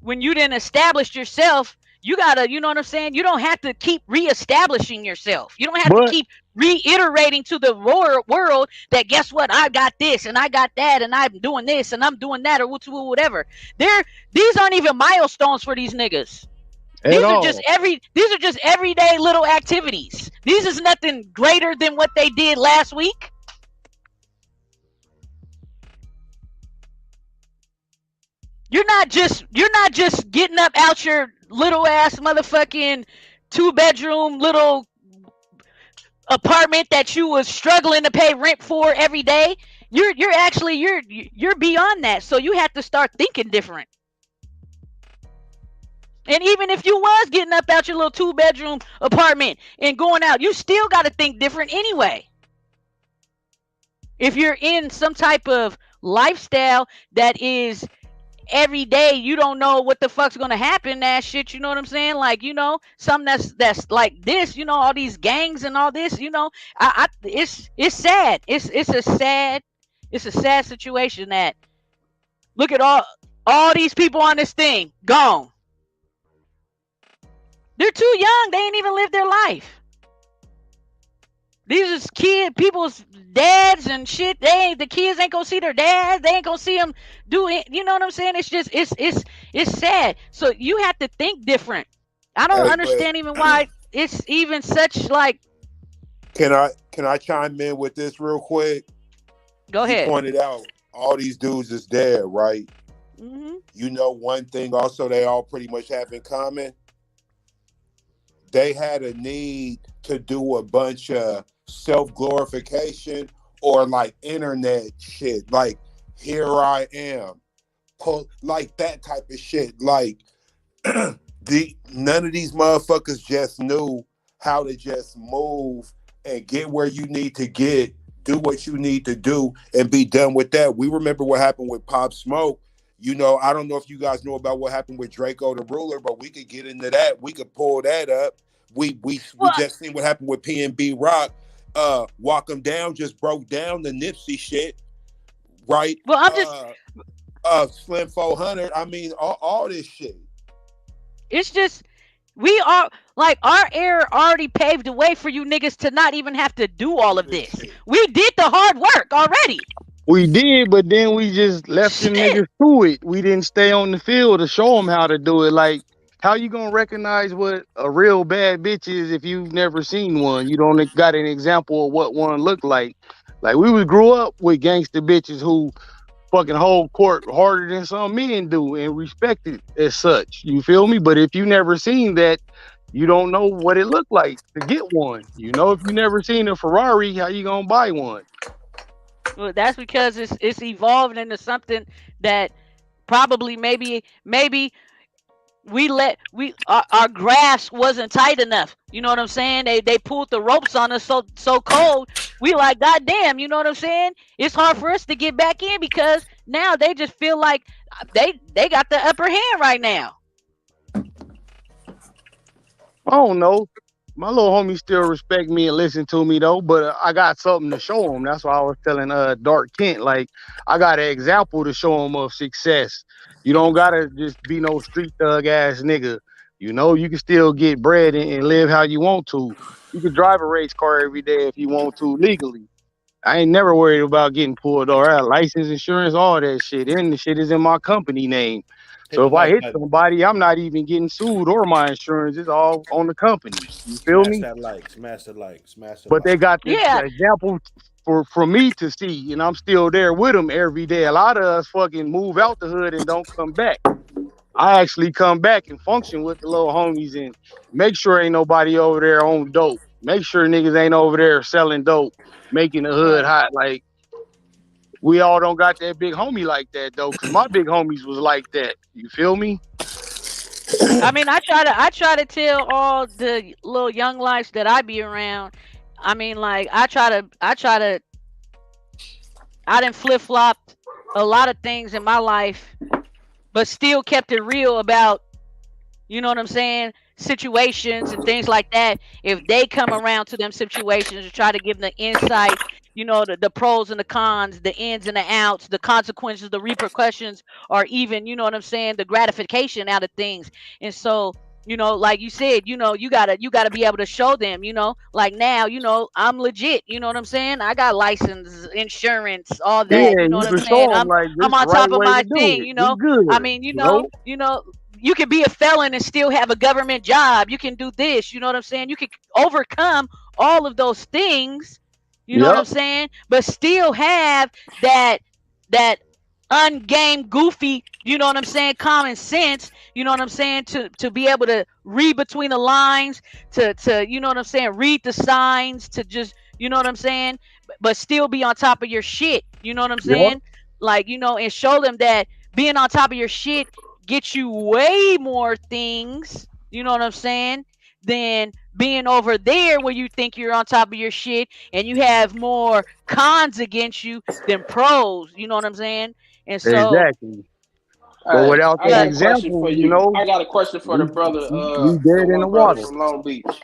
when you didn't establish yourself, you gotta, you know what I'm saying? You don't have to keep reestablishing yourself. You don't have to But keep reiterating to the world that guess what? I got this and I got that and I'm doing this and I'm doing that or whatever. These aren't even milestones for these niggas. at all. These are just everyday little activities. These is nothing greater than what they did last week. You're not just getting up out your little ass motherfucking 2-bedroom little apartment that you was struggling to pay rent for every day. You're beyond that. So you have to start thinking different. And even if you was getting up out your little 2-bedroom apartment and going out, you still got to think different anyway. If you're in some type of lifestyle that is every day, you don't know what the fuck's gonna happen. That shit, you know what I'm saying? Like, something that's like this, all these gangs and all this, it's sad. It's a sad situation that look at all these people on this thing gone. They're too young. They ain't even lived their life. These are people's dads and shit. The kids ain't gonna see their dads. They ain't gonna see them do it. You know what I'm saying? It's just it's sad. So you have to think different. I don't Hey, understand even why it's even such like. can I chime in with this real quick? Go You ahead. pointed out all these dudes is dead, right? Mm-hmm. You know one thing also they all pretty much have in common. They had a need to do a bunch of self-glorification or like internet shit. Like, here I am. Like that type of shit. Like none of these motherfuckers just knew how to just move and get where you need to get, do what you need to do, and be done with that. We remember what happened with Pop Smoke. I don't know if you guys know about what happened with Draco the Ruler, but we could get into that. We could pull that up. We Well, just seen what happened with PNB Rock. Walk 'em Down just broke down the Nipsey shit, right? well, I'm just. Slim 400. I mean, all this shit. It's just we are like our era already paved the way for you niggas to not even have to do all of this. We did the hard work already. We did, but then we just left them Shit. niggas to it. We didn't stay on the field to show them how to do it. Like, how you gonna recognize what a real bad bitch is if you've never seen one? You don't got an example of what one looked like. Like, we grew up with gangster bitches who fucking hold court harder than some men do and respect it as such. You feel me? But if you never seen that, you don't know what it looked like to get one. If you never seen a Ferrari, how you gonna buy one? Well, that's because it's evolved into something that probably maybe our grasp wasn't tight enough. You know what I'm saying? They pulled the ropes on us so cold. We like, goddamn, you know what I'm saying? It's hard for us to get back in because now they just feel like they got the upper hand right now. I don't know. My little homie still respect me and listen to me though, but I got something to show him. That's why I was telling Dark Kent, like, I got an example to show him of success. You don't gotta just be no street thug ass nigga. You know, you can still get bread and live how you want to. You can drive a race car every day if you want to legally. I ain't never worried about getting pulled over. I got license, insurance, all that shit. And the shit is in my company name. Hit So the if I like hit button. somebody, I'm not even getting sued or my insurance. It's all on the company. You feel Smash me? that like. Smash the like. Smash the But they like. got the Yeah. example for me to see, and I'm still there with them every day. A lot of us fucking move out the hood and don't come back. I actually come back and function with the little homies and make sure ain't nobody over there on dope. Make sure niggas ain't over there selling dope, making the hood Right. hot. Like we all don't got that big homie like that though, cause my big homies was like that. You feel me? I mean, I try to tell all the little young lives that I be around. I mean, like I done flip flopped a lot of things in my life, but still kept it real about, you know what I'm saying, situations and things like that. If they come around to them situations to try to give them the insight, the pros and the cons, the ins and the outs, the consequences, the repercussions, or even, you know what I'm saying, the gratification out of things. And so, like you said, you gotta be able to show them, like now, I'm legit, you know what I'm saying? I got license, insurance, all that, Yeah, you know you what I'm can saying? show them I'm like I'm this the on right top of way to my do thing, it. We good, I mean, you know. you can be a felon and still have a government job. You can do this, you know what I'm saying? You can overcome all of those things, you know what I'm Yep, saying? But still have that ungame goofy, you know what I'm saying, common sense, you know what I'm saying, to be able to read between the lines, to you know what I'm saying, read the signs, to just, you know what I'm saying, but still be on top of your shit, you know what I'm yep, saying? Like, and show them that being on top of your shit gets you way more things, you know what I'm saying, than being over there where you think you're on top of your shit and you have more cons against you than pros, you know what I'm saying? And so, exactly. But Hey, without I that got a but question example, for you you. know, I got a question for the we brother, we the dead in the one brother water. from Long Beach.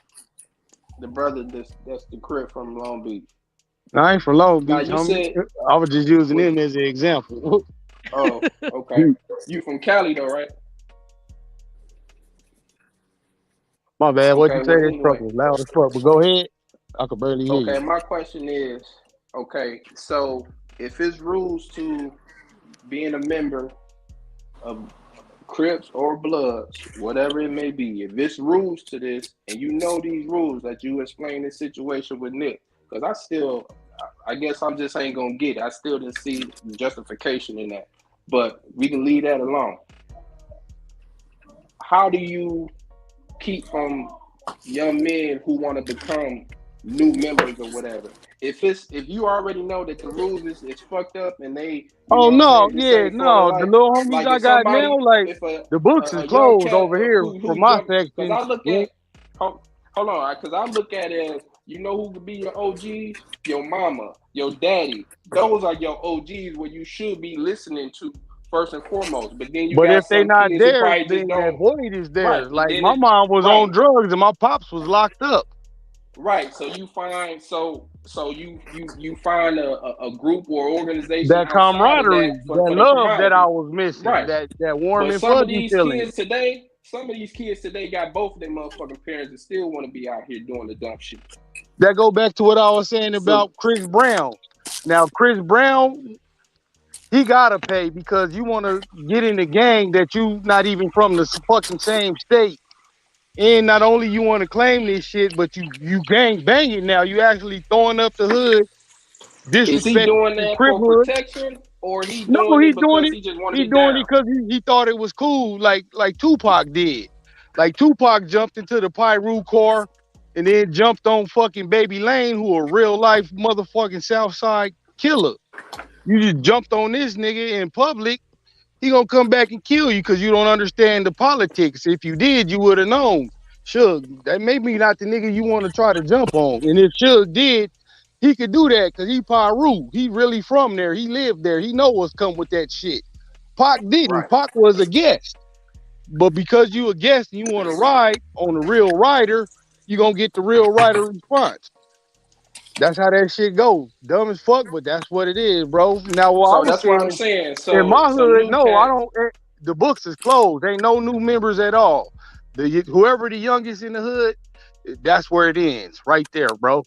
The brother that's the crib from Long Beach. I ain't from Long Now Beach, you homie. said I was just using what? him as an example. Oh, okay. You from Cali though, right? My bad. What you Okay. say? Well, This truck anyway. was loud as fuck. But go ahead. I could barely hear Okay. you. My question is, okay. So if it's rules to being a member of Crips or Bloods, whatever it may be, if it's rules to this, and you know these rules that you explain this situation with Nick, because I guess I'm just ain't gonna get it. I still didn't see the justification in that, but we can leave that alone. How do you keep from young men who want to become new members or whatever? If you already know that the rules is fucked up and they, you know Oh what I'm no, saying, this yeah, ain't for the no. The life. little homies Like I if got now, somebody, like if the books is a young closed cat over here for who my jump, because section. I look at, hold on, because I look at it as, you know who could be your OGs? Your mama, your daddy. Those are your OGs where you should be listening to first and foremost. But then you But got if they some not kids who there, probably just then that don't. void is Right, there. and Like then my it mom was on right. drugs and my pops was locked up. Right. So you find you find a group or organization That outside of that camaraderie, for that the love that I camaraderie. was missing, Right. that warm But and fuzzy feeling. some of these kids today got both of their motherfucking parents and still want to be out here doing the dumb shit. That go back to what I was saying So about Chris Brown. Now Chris Brown, he gotta pay because you want to get in the gang that you not even from the fucking same state. And not only you want to claim this shit, but you gang banging now. You actually throwing up the hood, is he disrespecting doing the that crib for hood. protection or he No, doing he it doing because it. he just want to He be doing down? it because he thought it was cool, like Tupac did. Like Tupac jumped into the Pyru car and then jumped on fucking Baby Lane, who a real life motherfucking Southside killer. You just jumped on this nigga in public, he gonna come back and kill you because you don't understand the politics. If you did, you would have known. Suge, that may be not the nigga you want to try to jump on. And if Suge did, he could do that because he Paru. He really from there. He lived there. He know what's come with that shit. Pac didn't. Right. Pac was a guest. But because you a guest and you want to ride on the real rider, you gonna get the real rider response. That's how that shit goes. Dumb as fuck, but that's what it is, bro. Now, what I So was that's what I'm saying, saying. in So my so hood, new no, I cat. don't. The books is closed. Ain't no new members at all. Whoever the youngest in the hood, that's where it ends, right there, bro.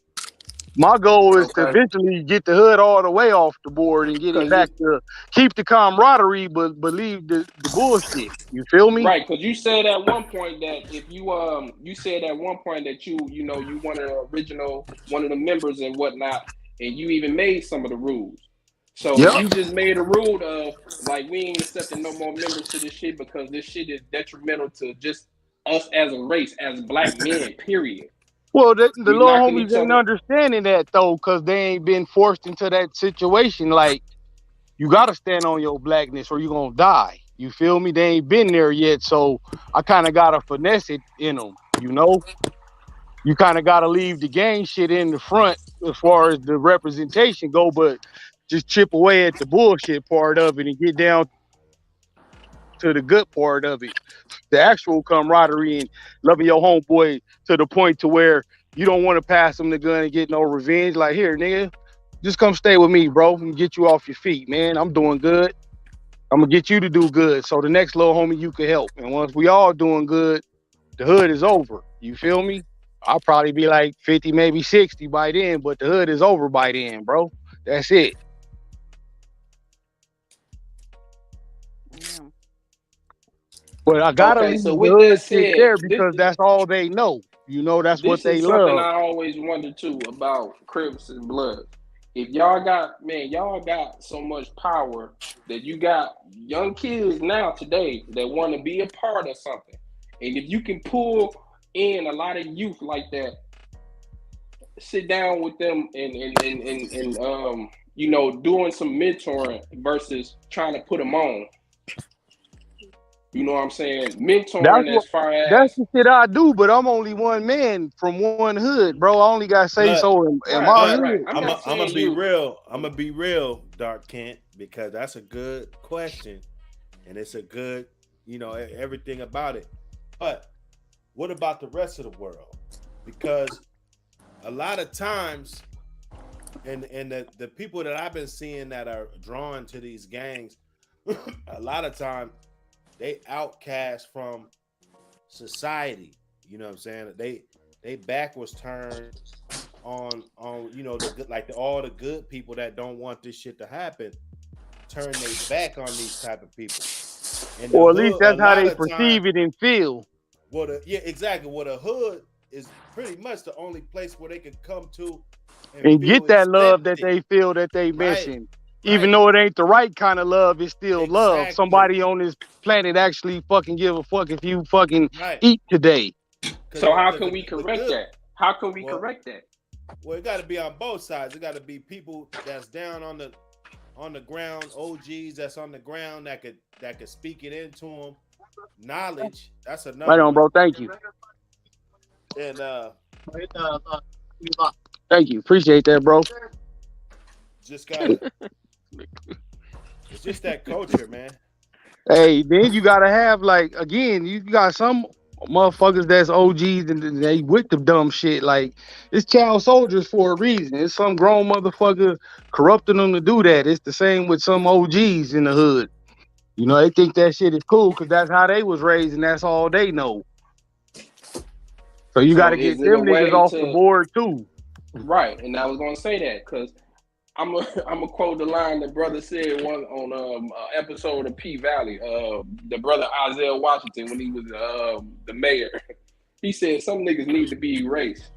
My goal is to Okay. eventually get the hood all the way off the board and get it Cause you back to keep the camaraderie, but leave the bullshit. You feel me? right, because you said at one point that if you said at one point that you know you one of the original one of the members and whatnot, and you even made some of the rules. So Yep. you just made a rule of like we ain't accepting no more members to this shit because this shit is detrimental to just us as a race, as black men. Period. Well, the We little knocking homies each ain't other. understanding that though, cause they ain't been forced into that situation. Like you gotta stand on your blackness or you gonna die. You feel me? They ain't been there yet, so I kind of gotta finesse it in them. You know, you kind of gotta leave the gang shit in the front as far as the representation go, but just chip away at the bullshit part of it and get down to the good part of it, the actual camaraderie and loving your homeboy to the point to where you don't want to pass him the gun and get no revenge. Like, here, nigga, just come stay with me, bro, and get you off your feet, man. I'm doing good. I'm gonna get you to do good. So the next little homie you can help. And once we all doing good, the hood is over. You feel me? I'll probably be like 50, maybe 60 by then, but the hood is over by then, bro. That's it. Yeah. But I gotta Okay, leave so the with that hood shit said, there because that's all they know. You know, that's what this they is something love. I always wondered too about Crips and Blood. If y'all got man, y'all got so much power that you got young kids now today that want to be a part of something. And if you can pull in a lot of youth like that, sit down with them and you know, doing some mentoring versus trying to put them on. You know what I'm saying? That's Mentoring what as far that's as the shit I do, but I'm only one man from one hood, bro. I only got say But so in right, my right, but right. hood. I'm I'm not gonna saying be you. real. I'm gonna be real, Dark Kent, because that's a good question, and it's a good, everything about it. But what about the rest of the world? Because a lot of times, and the people that I've been seeing that are drawn to these gangs, a lot of time they outcast from society. You know what I'm saying? They back was turned on the good, like all the good people that don't want this shit to happen, turn their back on these type of people. And the Or at least hood, a that's how lot they of time, perceive it and feel. yeah, exactly. What a hood is pretty much the only place where they can come to and And feel get that love that accepted. they feel that they Right, missing. Even right, though it ain't the right kind of love, it's still love. exactly, Somebody on this planet actually fucking give a fuck if you fucking right. eat today. Because So how because can we the correct good, that? How can we well, correct that? well, it got to be on both sides. It got to be people that's down on the ground, OGs that's on the ground that could speak it into them. Knowledge, that's Right another on, one. bro. Thank you. And Thank you. Appreciate that, bro. just gotta, it's just that culture, man. Hey, then you gotta have like again, you got some motherfuckers that's OGs and they with the dumb shit. Like it's child soldiers for a reason. It's some grown motherfucker corrupting them to do that. It's the same with some OGs in the hood. You know, they think that shit is cool because that's how they was raised and that's all they know. So you So gotta is get it a them niggas way off the to board too. right? And I was gonna say that because I'm gonna quote the line that brother said one on episode of P Valley. The brother Isaiah Washington when he was the mayor. He said some niggas need to be erased,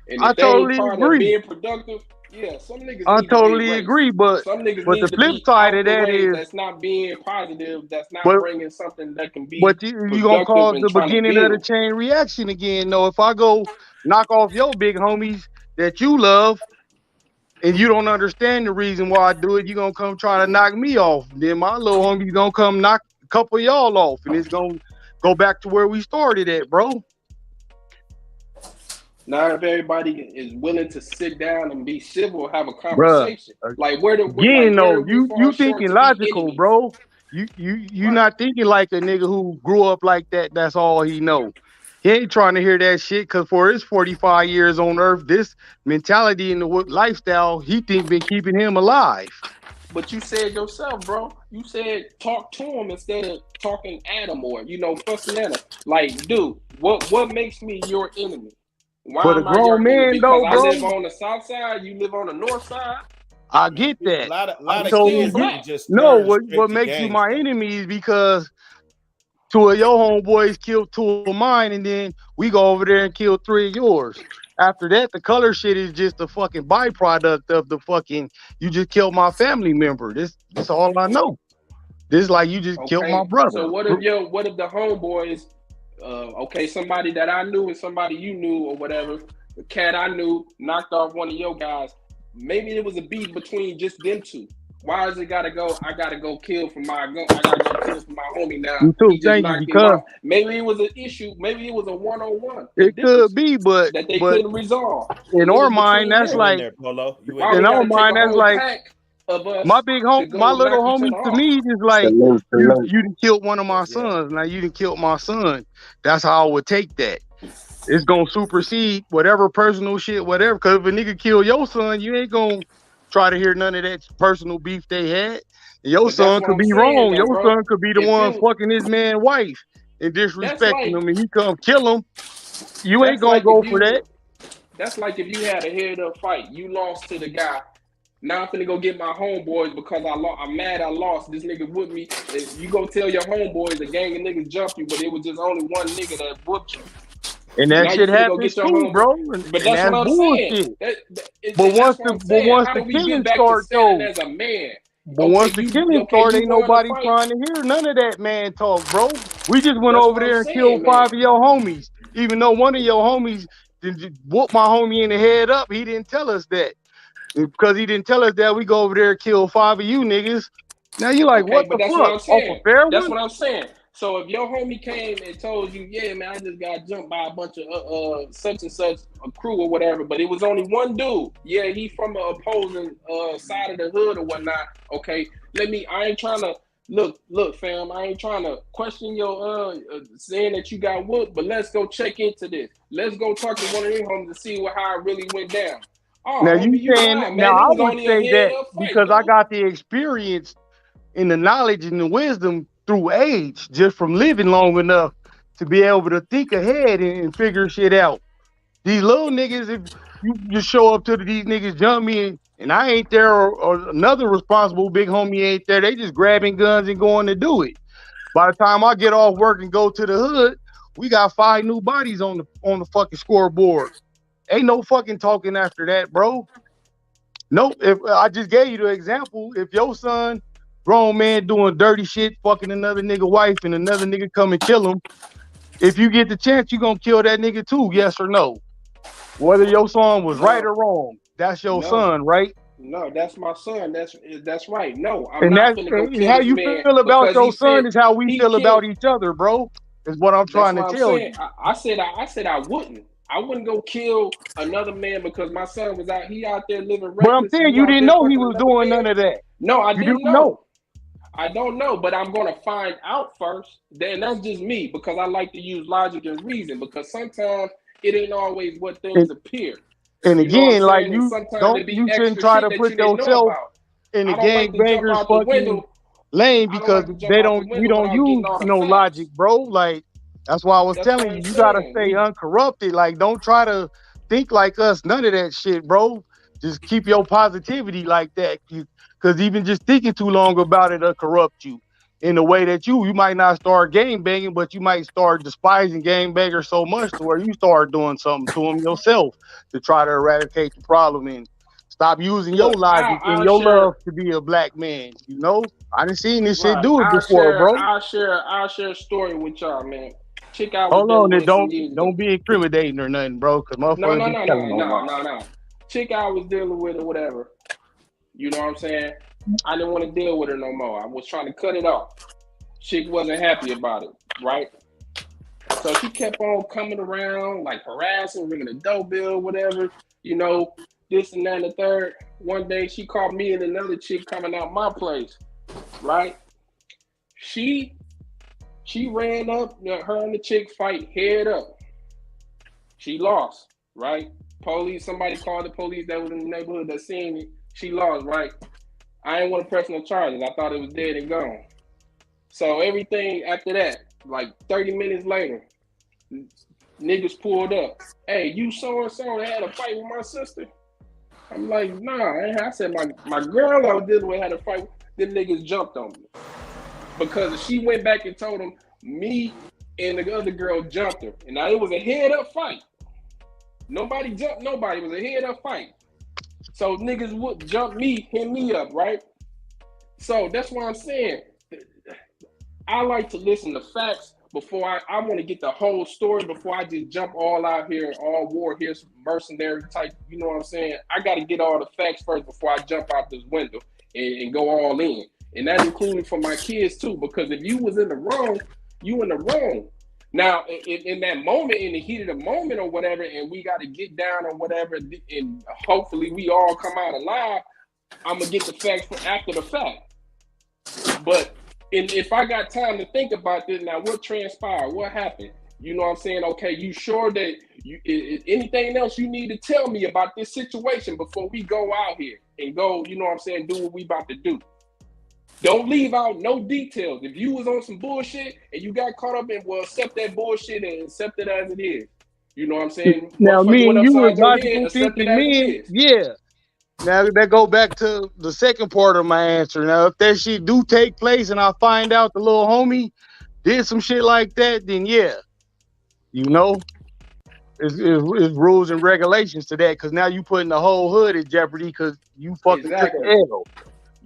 and I if they ain't totally part of agree. being productive, yeah, some niggas I need to be totally erased. agree, but Some niggas but the need to flip be side out of the that way. is That's not being positive. That's not but bringing something that can be but you gonna productive cause and the trying to beginning of the build. chain reaction again. Though, if I go knock off your big homies that you love, and you don't understand the reason why I do it, you gonna come try to knock me off. Then my little homies gonna come knock a couple of y'all off, and it's gonna go back to where we started at, bro. Not if everybody is willing to sit down and be civil, have a Bruh. conversation. Like where do Again, where though, do we you fall short thinking to be logical, enemies? bro. You Right. not thinking like a nigga who grew up like that. That's all he know. He ain't trying to hear that shit because for his 45 years on earth, this mentality and the lifestyle he think been keeping him alive. But you said yourself, bro. You said talk to him instead of talking at him or fussing at him. Like, dude, what makes me your enemy? Why But a am I your grown enemy? man Because though, I bro, live on the south side, you live on the north side. I get A that. lot We of So still kids you black. can just no, turn what straight to makes you gang my stuff. enemy is because two of your homeboys killed two of mine, and then we go over there and kill three of yours. After that, the color shit is just a fucking byproduct of the fucking you just killed my family member. This all I know. This like you just killed my Okay. So brother. what if the homeboys, somebody that I knew and somebody you knew or whatever, the cat I knew knocked off one of your guys. Maybe it was a beef between just them two. Why is it gotta go? I gotta go kill for my I gotta go kill for my homie now. You too, He just thank you, knocked him because off. Maybe it was an issue. Maybe it was a one-on-one, a it could difference be, that they but couldn't resolve, in and it our was mind, between that's You them. in like there, Polo? You in Why we in there? our gotta take mind, a that's whole like pack of us to my go little knock each other homie to off? me is like Salute, salute. you done killed one of my Yeah. sons. Now you done killed my son. That's how I would take that. It's gonna supersede whatever personal shit, whatever. Cause if a nigga kill your son, you ain't gonna try to hear none of that personal beef they had. Your But that's son what could I'm be saying, wrong. though, Your bro. son could be the If one it, fucking his man wife and that's disrespecting like him, and he come kill him. You ain't that's gonna like if go for that. you that's like if you had a head up fight, you lost to the guy. Now I'm finna go get my homeboys because I'm mad I lost. This nigga whooped me. You go tell your homeboys a gang of niggas jumped you, but it was just only one nigga that whooped you. And that Now you shit finna go happens get your too, homeboy. bro. But And that's what that's I'm saying. bullshit. But And once that's what the I'm but saying. once How the do we get killing back to start standing though, as a man? but once the killing start, You ain't won the nobody fight. trying to hear none of that man talk, bro. We just went That's over what I'm there and saying, killed man. 5 of your homies. Even though one of your homies whooped my homie in the head up, he didn't tell us that. Because he didn't tell us that, we go over there and kill 5 of you niggas. Now you like, Okay, what but the that's what fuck? I'm Off a saying. fair That's one? what I'm saying. So if your homie came and told you, yeah, man, I just got jumped by a bunch of such and such a crew or whatever, but it was only one dude. Yeah, he from the opposing side of the hood or whatnot. Okay, I ain't trying to look, fam. I ain't trying to question your saying that you got whooped, but let's go check into this. Let's go talk to one of them homies to see how it really went down. Oh, Now homie, you you saying, lying, now man. It I was would only a say head that up fight, because I dude. got the experience and the knowledge and the wisdom through age, just from living long enough to be able to think ahead and figure shit out. These little niggas, if you just show up to these niggas jump me and I ain't there, or another responsible big homie ain't there, they just grabbing guns and going to do it. By the time I get off work and go to the hood, we got 5 new bodies on the fucking scoreboard. Ain't no fucking talking after that, bro. Nope. If I just gave you the example, if your son, grown man doing dirty shit, fucking another nigga wife, and another nigga come and kill him, if you get the chance, you gonna kill that nigga too, yes or no? Whether your son was right No, or wrong, that's your no. son, right? No, that's my son. That's right. No, I'm And not that's finna go and kill how this you man feel about because your son is how we he feel killed. about each other, bro. Is what I'm That's trying to what I'm tell saying. you. I said I wouldn't. I wouldn't go kill another man because my son was out. He out there living But I'm reckless, and saying you you out didn't there know he fucking was another doing man. none of that. No, I You didn't didn't know. know. I don't know, but I'm gonna find out first. Then that's just me because I like to use logic and reason. Because sometimes it ain't always what things And appear. and You know what I'm again, like saying? And sometimes it be you shouldn't extra try shit to that put you didn't know yourself about. in the I don't like to jump gangbangers out the fucking window. lane I don't because like to jump out the we window don't without getting use all the no logic, facts. bro. Like that's why I was That's telling what you, I'm you gotta saying. stay uncorrupted. Like don't try to think like us, none of that shit, bro. Just keep your positivity like that. Because even just thinking too long about it will corrupt you in a way that you might not start gang banging, but you might start despising gang bangers so much to where you start doing something to them yourself to try to eradicate the problem and stop using your Look, logic and I'll your love share. to be a black man. You know, I done seen this shit Right, do it before, bro. I'll share a story with y'all, man. Chick I was Hold dealing on, and with some years don't ago. be incriminating or nothing, bro, because No, motherfuckers no, be no, telling no, on no, my. no, no. Chick I was dealing with or whatever. You know what I'm saying? I didn't want to deal with her no more. I was trying to cut it off. Chick wasn't happy about it, right? So she kept on coming around, like harassing, ringing the doorbell, whatever, you know, this and that and the third. One day she called me and another chick coming out my place, right? She ran up, her and the chick fight head up. She lost, right? Somebody called the police that was in the neighborhood that seen it. She lost, right? I ain't want to press no charges. I thought it was dead and gone. So everything after that, like 30 minutes later, niggas pulled up. Hey, you so and so that had a fight with my sister? I'm like, nah. I said my girl I was dealing with had a fight. Them niggas jumped on me because she went back and told them me and the other girl jumped her. And now it was a head-up fight. Nobody jumped nobody. It was a head-up fight. So niggas would jump me, hit me up, right? So that's why I'm saying I like to listen to facts before I want to get the whole story before I just jump all out here, all war here, mercenary type. You know what I'm saying? I got to get all the facts first before I jump out this window and go all in. And that included for my kids too, because if you was in the wrong, you in the wrong. Now, in that moment, in the heat of the moment or whatever, and we got to get down or whatever, and hopefully we all come out alive, I'm going to get the facts for after the fact. But if I got time to think about this, now what transpired? What happened? You know what I'm saying? Okay, you sure that anything else you need to tell me about this situation before we go out here and go, you know what I'm saying, do what we about to do. Don't leave out no details. If you was on some bullshit and you got caught up in, well, accept that bullshit and accept it as it is. You know what I'm saying? Now, me and you as upside your head, logical accept it thinking as it men, is. yeah. Now that go back to the second part of my answer. Now, if that shit do take place and I find out the little homie did some shit like that, then yeah, you know, it's rules and regulations to that, because now you putting the whole hood in jeopardy because you fucking took Exactly. the L.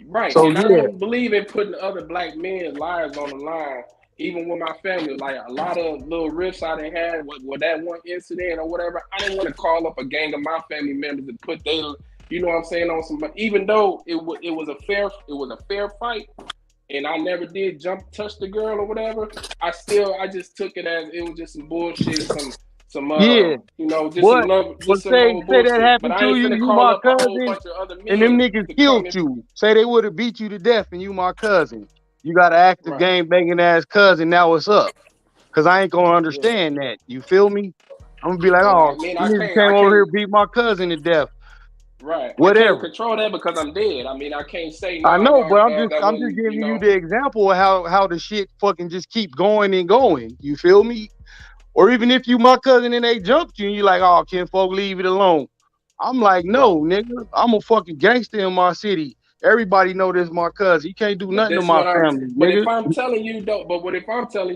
Right. So, and yeah. I don't believe in putting other black men's lives on the line, even with my family. Like a lot of little rifts I done had with that one incident or whatever, I didn't want to call up a gang of my family members and put their, you know what I'm saying, on some. Even though it was a fair fight, and I never did touch the girl or whatever, I just took it as it was just some bullshit, Yeah. you know, just What? some love, just some say old that bullshit. happened But I to ain't you, finna you call my up a whole cousin, bunch of other men and them niggas to killed come you. Say they would have beat you to death and you my cousin. You got an active Right. game banging ass cousin, now what's up? Because I ain't gonna understand that. You feel me? I'm gonna be like, And oh, I mean, you I niggas came can't, over here beat my cousin to death. right. I can't Whatever. control that because I'm dead. I mean, I can't say I no, know, but I'm that just wasn't, giving you you know. the example of how the shit fucking just keep going and going. You feel me? Or even if you my cousin and they jumped you and you like, oh, kinfolk, leave it alone. I'm like, no, nigga, I'm a fucking gangster in my city. Everybody know this my cousin. You can't do But nothing to this my what I'm. family, But nigga. if I'm telling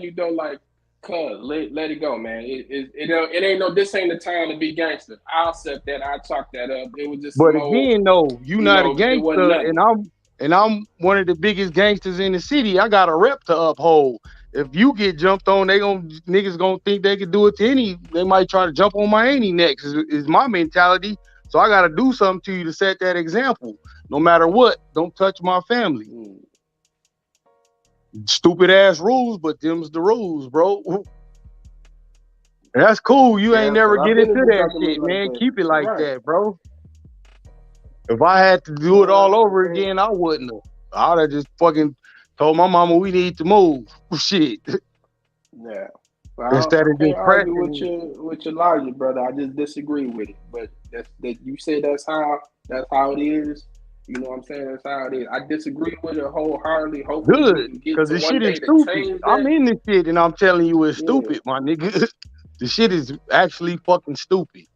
you though, like, cuz let it go, man. It ain't no. This ain't the time to be gangster. I'll accept that. I chalk that up. It was just But some old, again, though, you you not a know. It wasn't gangster, nothing. and I'm one of the biggest gangsters in the city. I got a rep to uphold. If you get jumped on, niggas gonna think they could do it to any. They might try to jump on my any next. Is my mentality. So I gotta do something to you to set that example. No matter what, don't touch my family. Stupid ass rules, but them's the rules, bro. That's cool. You ain't never get into that shit, man. Keep it like that, bro. If I had to do it all over again, I wouldn't have. I'd have just fucking told my mama we need to move. Shit. Yeah. Well, Instead I of can't just argue pressing. with your logic, brother. I just disagree with it. But that you say that's how it is. You know what I'm saying? That's how it is. I disagree with it wholeheartedly. Hopefully we Good, can get because to the one shit is day to stupid. change I'm that. in this shit and I'm telling you it's Yeah. stupid, my nigga. The shit is actually fucking stupid.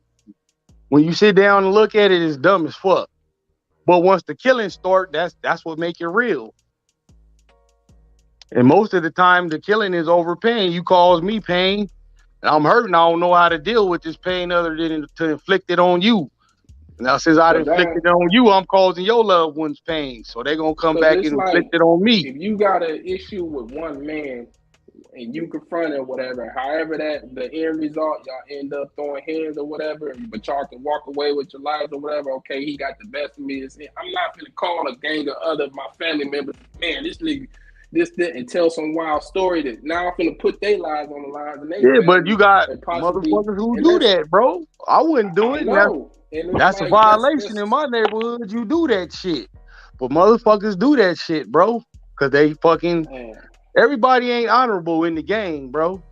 When you sit down and look at it, it's dumb as fuck. But once the killings start, that's what make it real. And most of the time, the killing is over pain. You cause me pain, and I'm hurting. I don't know how to deal with this pain other than to inflict it on you. Now, since I inflicted it on you, I'm causing your loved ones pain. So they're going to come back and inflict it on me. If you got an issue with one man and you confront it or whatever, however that the end result, y'all end up throwing hands or whatever, but y'all can walk away with your lives or whatever. Okay, he got the best of me. I'm not going to call a gang of other my family members, man, this nigga, this, and tell some wild story that now I'm going to put their lives on the line. And yeah, but you got motherfuckers who do that, bro. I wouldn't do it. That's a violation in my neighborhood. You do that shit. But motherfuckers do that shit, bro. Because they fucking... Everybody ain't honorable in the game, bro.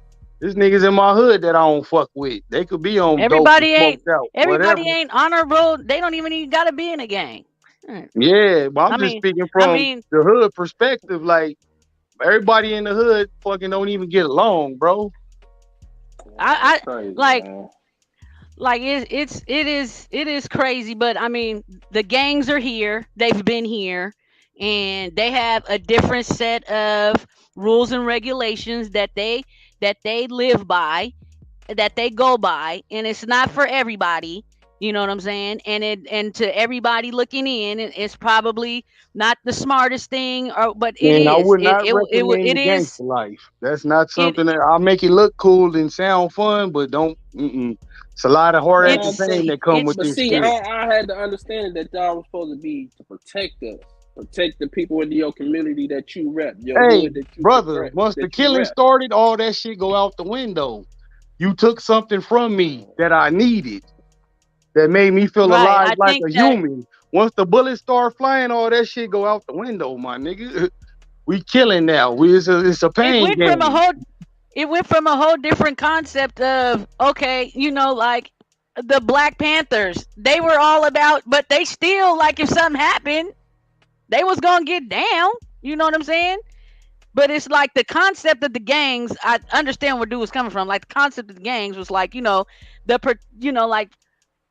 There's niggas in my hood that I don't fuck with. They could be on everybody dope and ain't smoked out. everybody Whatever. ain't honorable. They don't even gotta be in a gang. Right. Yeah, but I'm I just mean, speaking I from mean, the hood perspective. Like everybody in the hood fucking don't even get along, bro. I Crazy, like man. it is crazy, but I mean, the gangs are here. They've been here, and they have a different set of rules and regulations that they live by, that they go by, and it's not for everybody. You know what I'm saying? And to everybody looking in, it's probably not the smartest thing, or but it And I is. would not recommend It the is gangster life. That's not it something that I'll make it look cool and sound fun, but don't. It's a lot of No, heartache and it's pain that come with it's but this see, shit. I had the understanding that y'all was supposed to be to protect us, protect the people in your community that you rep, your Hey, hood that you brother, once the that you killing rep. started, all that shit go out the window. You took something from me that I needed, that made me feel right. alive I like think a that human. Once the bullets start flying, all that shit go out the window, my nigga. We killing now. It's a it pain went from a game. whole it went from a whole different concept of, okay, like the Black Panthers, they were all about, but they still, like, if something happened, they was gonna get down. You know what I'm saying? But it's like the concept of the gangs. I understand where dude was coming from. Like the concept of the gangs was like, like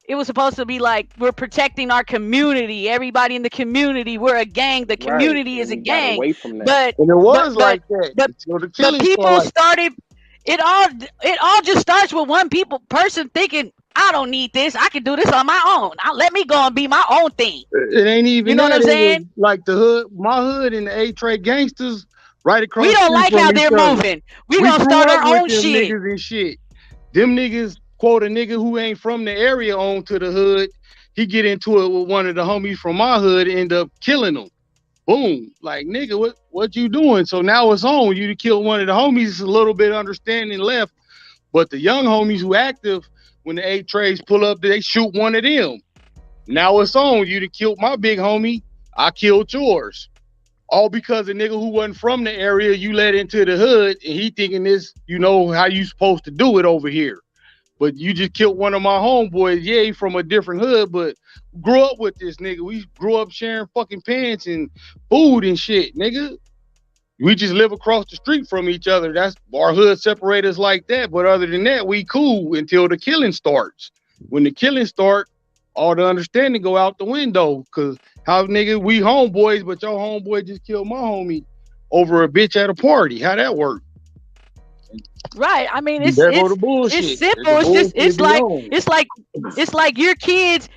it was supposed to be like we're protecting our community. Everybody in the community, we're a gang. The Right, community is and a we got gang. away from that. But And it but was but like that but until the but killing people started. started. It all just starts with one person thinking, I don't need this. I can do this on my own. Let me go and be my own thing. It ain't You even know what that. I'm It was saying? like the hood, my hood and the A-Trade gangsters right We across the don't street like from how each they're other. moving. We We gonna grew start up our with own them shit. niggas and shit. Them niggas quote a nigga who ain't from the area onto the hood. He get into it with one of the homies from my hood, end up killing him. Boom. Like, nigga, what you doing? So now it's on you to kill one of the homies. It's a little bit understanding left. But the young homies who active, when the A-Trades pull up, they shoot one of them. Now it's on you to kill my big homie. I killed yours. All because a nigga who wasn't from the area you let into the hood, and he thinking this, how you supposed to do it over here. But you just killed one of my homeboys. Yeah, he from a different hood, but grew up with this nigga. We grew up sharing fucking pants and food and shit, nigga. We just live across the street from each other. That's our hood separate us like that. But other than that, we cool until the killing starts. When the killing start, all the understanding go out the window. Cause how nigga, we homeboys, but your homeboy just killed my homie over a bitch at a party. How that work? Right. I mean, There go the it's bullshit. The simple. bullshit be on. It's like your kids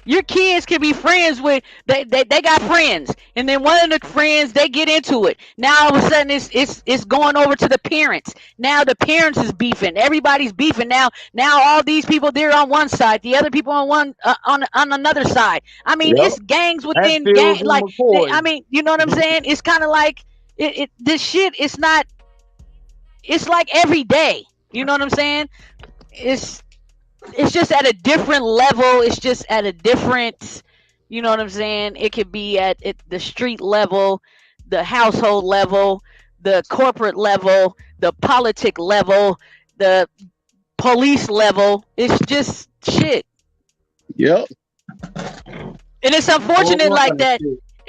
can be friends with, they got friends, and then one of the friends, they get into it. Now all of a sudden it's going over to the parents. Now the parents is beefing. Everybody's beefing now. Now all these people, they're on one side, the other people on one on another side. I mean, Yep. it's gangs within Hatfields gang. and Like I McCoys. mean, you know what I'm saying? It's kind of like this shit. It's like every day. You know what I'm saying? It's just at a different level. It's just at a different, you know what I'm saying? It could be at the street level, the household level, the corporate level, the politic level, the police level. It's just shit. Yep. And it's unfortunate like that.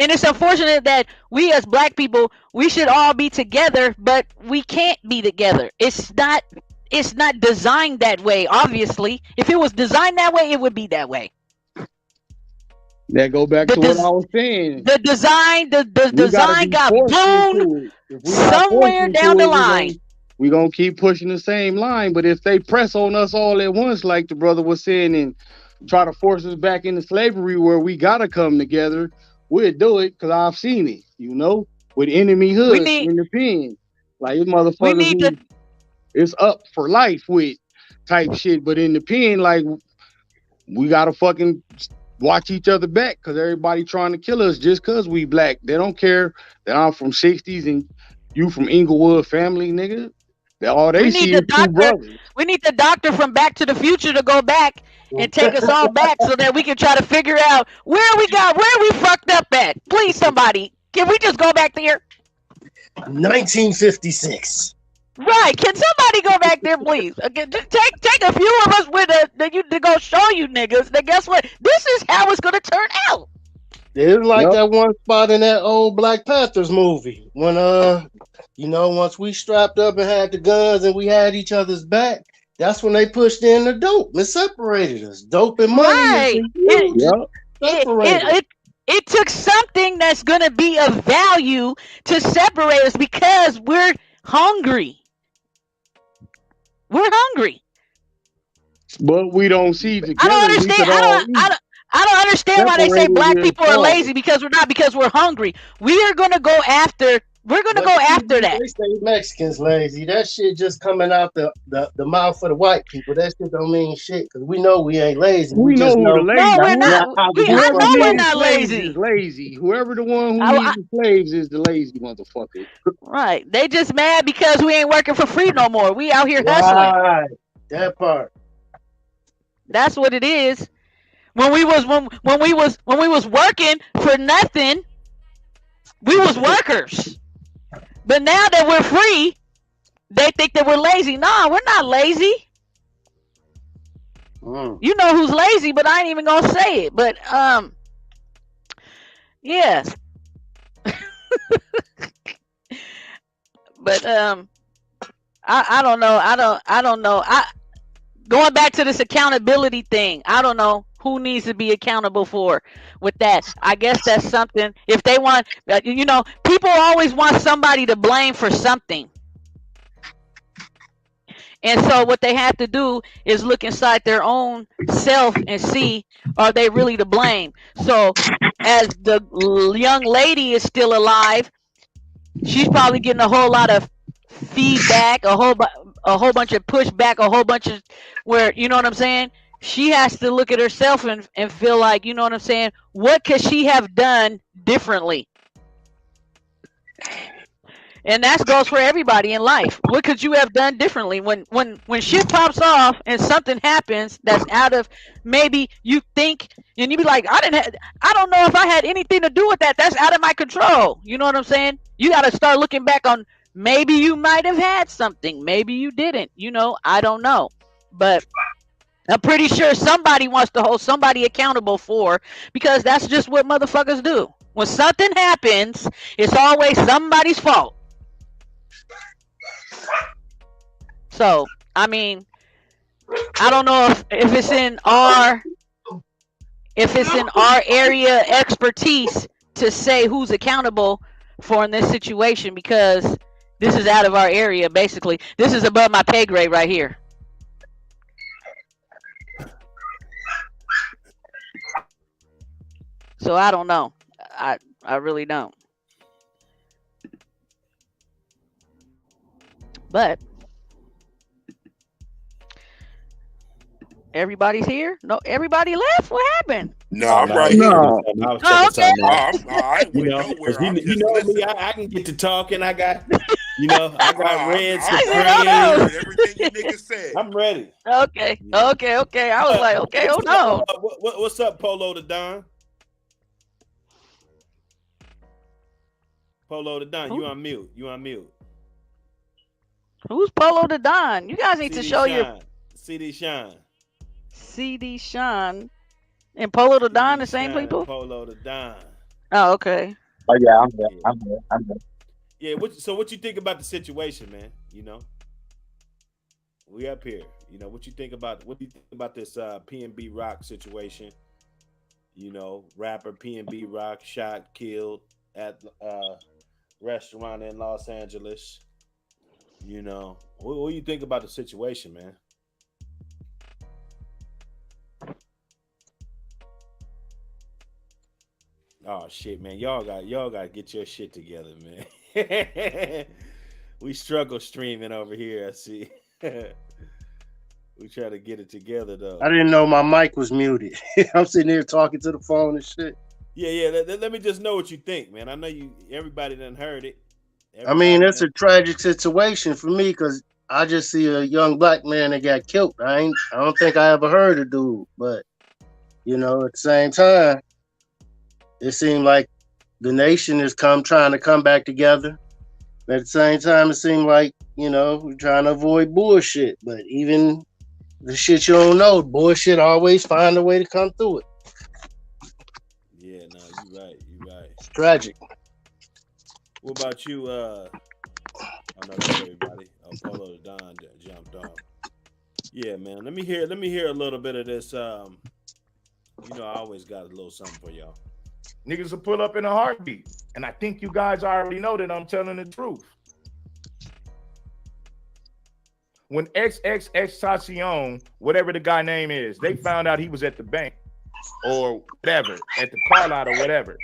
And it's unfortunate that we as black people, we should all be together, but we can't be together. It's not designed that way, obviously. If it was designed that way, it would be that way. That go back to what I was saying. The design We gotta be got forced blown into it. If we not forced somewhere into down the it, line. we gonna keep pushing the same line. But if they press on us all at once, like the brother was saying, and try to force us back into slavery where we gotta come together, we'll do it because I've seen it, with enemy hoods in the pen. Like this motherfuckers who it's up for life with type shit. But in the pen, like we gotta fucking watch each other back because everybody trying to kill us just because we black. They don't care that I'm from 60s and you from Inglewood family, nigga. All they see is two brothers. We need the doctor from Back to the Future to go back and take us all back so that we can try to figure out where we fucked up at. Please, somebody, can we just go back there? 1956. Right? Can somebody go back there, please? Just take a few of us with to go show you niggas that guess what? This is how it's gonna turn out. It's like Yep. that one spot in that old Black Panthers movie when once we strapped up and had the guns and we had each other's back, that's when they pushed in the dope and separated us. Dope and money is Right. huge. Yep. It took something that's gonna be of value to separate us because we're hungry. We're hungry. But we don't see I don't together. We understand. could all eat. I don't understand why they say Separated, black we're people are starving. lazy because we're not, because we're hungry. We are gonna go after. We're gonna go after that. They say Mexicans lazy. That shit just coming out the mouth of the white people. That shit don't mean shit because we know we ain't lazy. We know just who the lazy. No, we're not. how to I Whoever know we're needed not slaves lazy. is lazy. Whoever the one who I- needs the slaves is the lazy motherfucker. Right. They just mad because we ain't working for free no more. We out here hustling. Right. That part. That's what it is. When we was working for nothing, we was workers. But now that we're free, they think that we're lazy. Nah, we're not lazy. You know who's lazy, but I ain't even gonna say it. But yeah. But I don't know. I don't know. Going back to this accountability thing, I don't know who needs to be accountable for with that. I guess that's something. If they want, people always want somebody to blame for something. And so what they have to do is look inside their own self and see, are they really to blame? So as the young lady is still alive, she's probably getting a whole lot of feedback, a whole bunch of pushback, a whole bunch of where, you know what I'm saying? She has to look at herself and feel like, you know what I'm saying? What could she have done differently? And that goes for everybody in life. What could you have done differently when shit pops off and something happens that's out of, maybe you think and you be like, I don't know if I had anything to do with that. That's out of my control. You know what I'm saying? You got to start looking back on, maybe you might have had something, maybe you didn't. I don't know, but I'm pretty sure somebody wants to hold somebody accountable for, because that's just what motherfuckers do. When something happens, it's always somebody's fault. So, I mean, I don't know if it's in our area expertise to say who's accountable for in this situation, because this is out of our area. Basically, this is above my pay grade right here. So I don't know. I really don't. But everybody's here? No, everybody left? What happened? No, I'm right No. here. I was Oh, checking okay. something out. I ain't You went know, nowhere. 'cause I'm you just know me, listening. I can get to talking. I got, I got Red I'm Supreme. heard everything you niggas said. I'm ready. Okay. I was like, okay, hold on. What's up, Polo the Don? Polo the Don, you on mute. Who's Polo the Don? You guys need to show your CD Shine. CD Sean and Polo the Don, the same Shine, people? Polo the Don. Oh, okay. Oh yeah, I'm there. Yeah, so what you think about the situation, man? We up here. What do you think about this P&B Rock situation? Rapper P&B Rock shot, killed at restaurant in Los Angeles. What do you think about the situation, man? Oh shit, man! Y'all got to get your shit together, man. We struggle streaming over here. I see. We try to get it together though. I didn't know my mic was muted. I'm sitting here talking to the phone and shit. Yeah. Let me just know what you think, man. I know everybody done heard it. I mean, it's a tragic situation for me because I just see a young black man that got killed. I don't think I ever heard of dude, but at the same time, it seemed like the nation is trying to come back together. At the same time, it seemed like, we're trying to avoid bullshit. But even the shit you don't know, bullshit always find a way to come through it. Yeah, no, you're right. Tragic. What about you? I know that's everybody. Oh, Polo the Don jumped off. Yeah, man. Let me hear a little bit of this. I always got a little something for y'all. Niggas will pull up in a heartbeat. And I think you guys already know that I'm telling the truth. When XXX whatever the guy name is, they found out he was at the bank or whatever, at the car lot or whatever.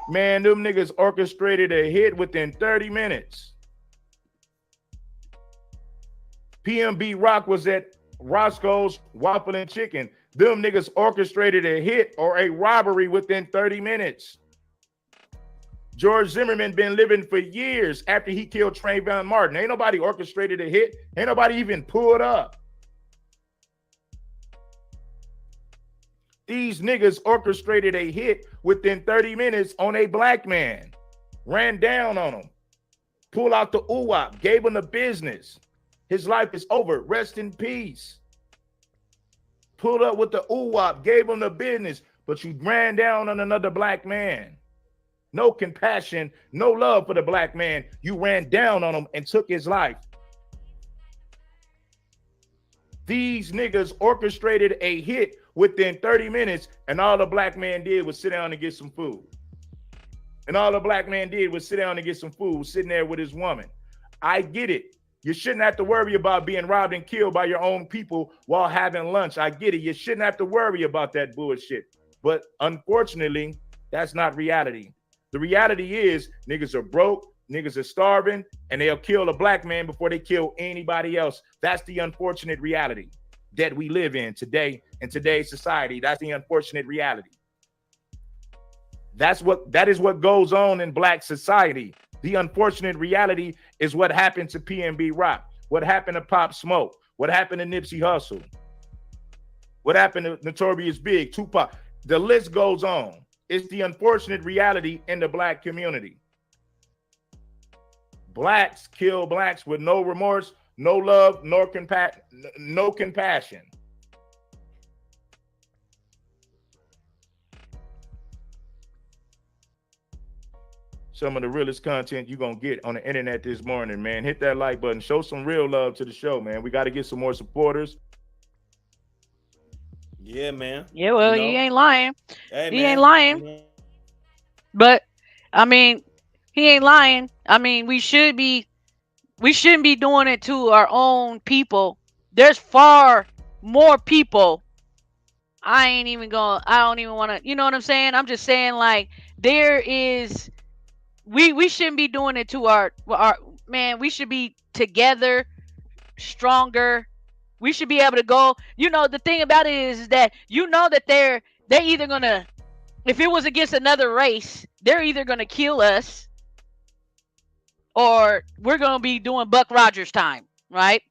Man, them niggas orchestrated a hit within 30 minutes. PMB Rock was at Roscoe's Waffle and Chicken. Them niggas orchestrated a hit or a robbery within 30 minutes. George Zimmerman been living for years after he killed Trayvon Martin. Ain't nobody orchestrated a hit. Ain't nobody even pulled up. These niggas orchestrated a hit within 30 minutes on a black man. Ran down on him. Pulled out the UWAP. Gave him the business. His life is over. Rest in peace. Pulled up with the UWAP. Gave him the business. But you ran down on another black man. No compassion, no love for the black man. You ran down on him and took his life. These niggas orchestrated a hit within 30 minutes, and all the black man did was sit down and get some food. And all the black man did was sit down and get some food, sitting there with his woman. I get it. You shouldn't have to worry about being robbed and killed by your own people while having lunch. I get it. You shouldn't have to worry about that bullshit. But unfortunately, that's not reality. The reality is niggas are broke, niggas are starving, and they'll kill a black man before they kill anybody else. That's the unfortunate reality that we live in today, in today's society. That's the unfortunate reality. That is what goes on in black society. The unfortunate reality is what happened to PNB Rock, what happened to Pop Smoke, what happened to Nipsey Hussle, what happened to Notorious Big, Tupac. The list goes on. It's the unfortunate reality in the black community. Blacks kill blacks with no remorse, no love, no compassion. Some of the realest content you're going to get on the internet this morning, man. Hit that like button. Show some real love to the show, man. We got to get some more supporters. Yeah, man. Yeah, well, he ain't lying. Hey, he man. ain't lying. But I mean, he ain't lying. I mean, we shouldn't be doing it to our own people. There's far more people. I don't even want to, you know what I'm saying? I'm just saying, like, there is, we shouldn't be doing it to our man. We should be together, stronger. We should be able to go. You know, the thing about it is that that they're either gonna, if it was against another race, they're either gonna kill us or we're gonna be doing Buck Rogers time, right?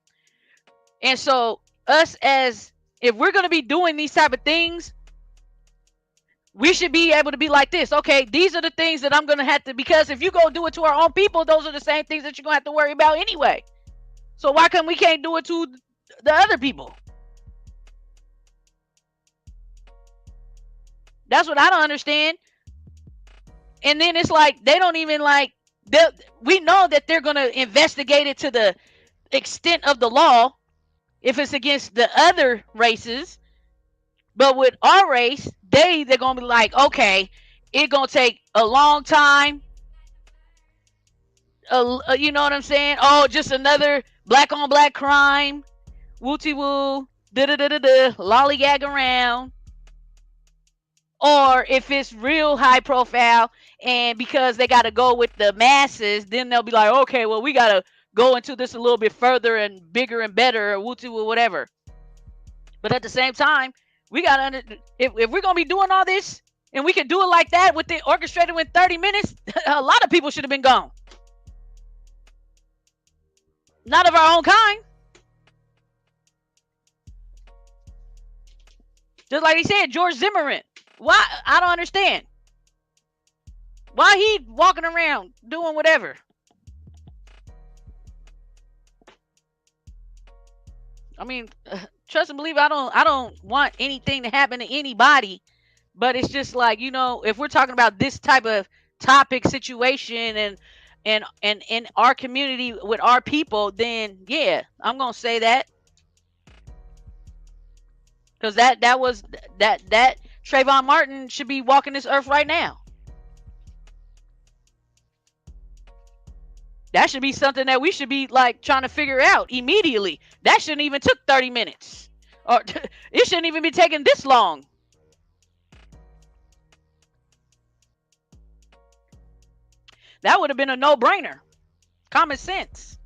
And so if we're gonna be doing these type of things, we should be able to be like this. Okay, these are the things that I'm gonna have to, because if you go do it to our own people, those are the same things that you're gonna have to worry about anyway. So why come we can't do it to the other people? That's what I don't understand. And then it's like they don't even we know that they're going to investigate it to the extent of the law if it's against the other races. But with our race, they're going to be like, okay, it's going to take a long time. You know what I'm saying? Oh, just another black on black crime. Wooty woo. Da-da-da-da-da. Lollygag around. Or if it's real high profile and because they got to go with the masses, then they'll be like, okay, well, we got to go into this a little bit further and bigger and better, or wooty woo, whatever. But at the same time, we got to, if we're going to be doing all this and we can do it like that with the orchestrated with 30 minutes, a lot of people should have been gone. Not of our own kind. Just like he said, George Zimmerman. Why? I don't understand. Why he walking around doing whatever? I mean, trust and believe. I don't want anything to happen to anybody, but it's just like, if we're talking about this type of topic situation and in our community with our people, then yeah, I'm gonna say that. Because that was that Trayvon Martin should be walking this earth right now. That should be something that we should be like trying to figure out immediately. That shouldn't even took 30 minutes. Or it shouldn't even be taking this long. That would have been a no-brainer. Common sense.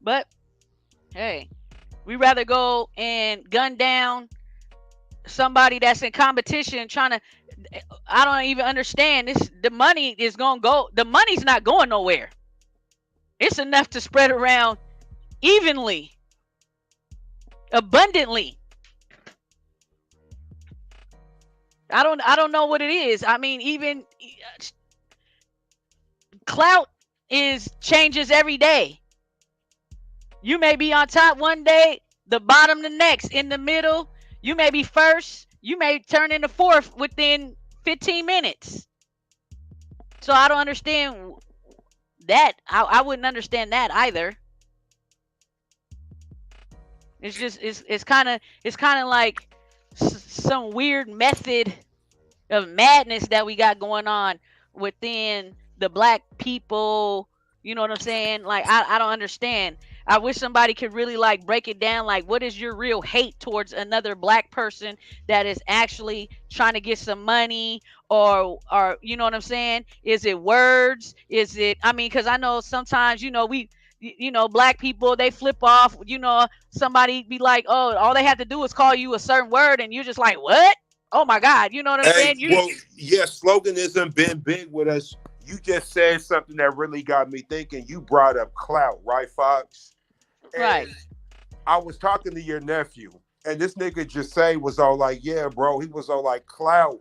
But hey, we rather go and gun down somebody that's in competition trying to. I don't even understand this. The money is gonna go. The money's not going nowhere. It's enough to spread around evenly, abundantly. I don't know what it is. I mean, even clout changes every day. You may be on top one day, the bottom the next, in the middle. You may be first. You may turn into fourth within 15 minutes. So I don't understand that. I wouldn't understand that either. It's just it's kind of like some weird method of madness that we got going on within the black people. You know what I'm saying? Like I don't understand. I wish somebody could really like break it down. Like, what is your real hate towards another black person that is actually trying to get some money, or you know what I'm saying? Is it words? Is it? I mean, because I know sometimes black people, they flip off. Somebody be like, oh, all they have to do is call you a certain word, and you're just like, what? Oh my God, you know what I'm saying? Well, yeah, sloganism been big with us. You just said something that really got me thinking. You brought up clout, right, Fox? And right. I was talking to your nephew, and this nigga just was all like, yeah, bro. He was all like, clout,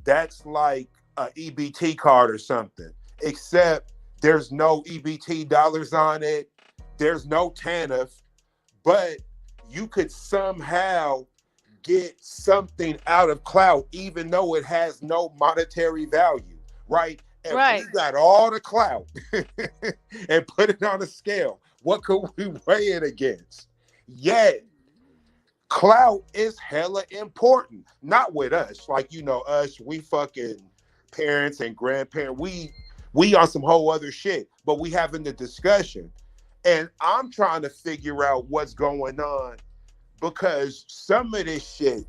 that's like a EBT card or something, except there's no EBT dollars on it. There's no TANF, but you could somehow get something out of clout, even though it has no monetary value, right? And right. we got all the clout and put it on a scale. What could we weigh it against? Yet, clout is hella important. Not with us. Like, us, we fucking parents and grandparents. We on some whole other shit, but we having the discussion. And I'm trying to figure out what's going on, because some of this shit,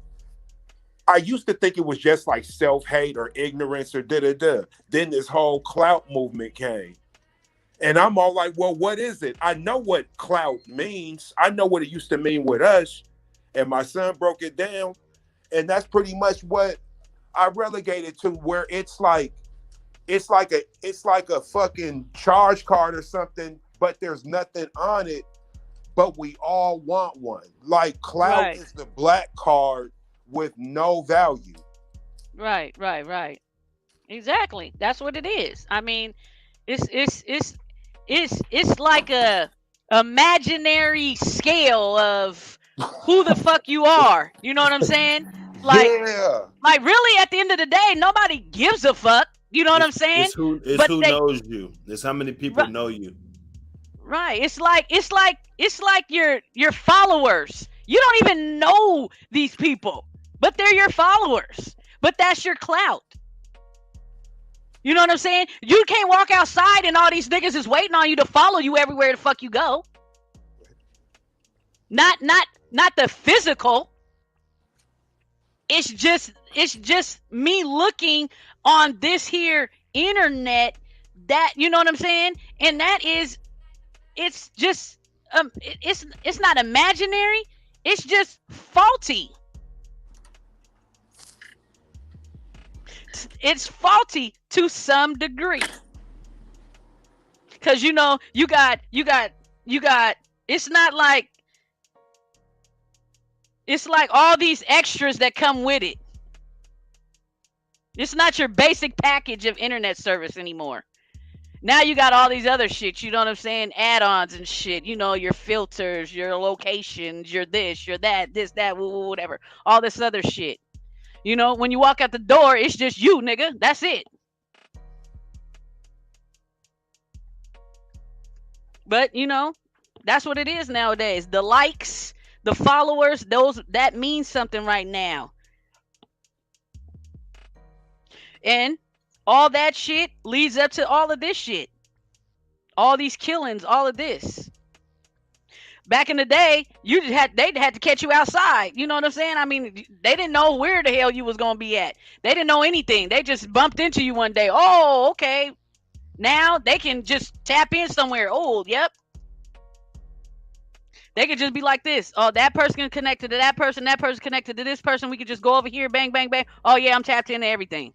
I used to think it was just like self-hate or ignorance or da-da-da. Then this whole clout movement came. And I'm all like, well, what is it? I know what clout means. I know what it used to mean with us. And my son broke it down. And that's pretty much what I relegated to, where it's like a fucking charge card or something, but there's nothing on it, but we all want one. Like, clout is the black card with no value. Right. Exactly. That's what it is. I mean, it's like a imaginary scale of who the fuck you are. You know what I'm saying? Like, like really, at the end of the day, nobody gives a fuck. You know what I'm saying? It's who knows you. It's how many people know you. Right. It's like your followers. You don't even know these people, but they're your followers. But that's your clout. You know what I'm saying? You can't walk outside and all these niggas is waiting on you to follow you everywhere the fuck you go. Not the physical. It's just me looking on this here internet, that, you know what I'm saying? And that is, it's just it's not imaginary, it's just faulty. It's faulty to some degree. Cause you got it's not like, it's like all these extras that come with it. It's not your basic package of internet service anymore. Now you got all these other shit, you know what I'm saying? Add-ons and shit, your filters, your locations, your this, your that, this, that, whatever. All this other shit. You know, when you walk out the door, it's just you, nigga. That's it. But you know, that's what it is nowadays. The likes, the followers, those that means something right now. And all that shit leads up to all of this shit. All these killings, all of this. Back in the day, they'd had to catch you outside. You know what I'm saying? I mean, they didn't know where the hell you was gonna be at. They didn't know anything. They just bumped into you one day. Oh, okay. Now they can just tap in somewhere. Oh, yep. They could just be like this. Oh, that person connected to that person connected to this person. We could just go over here, bang, bang, bang. Oh yeah, I'm tapped into everything.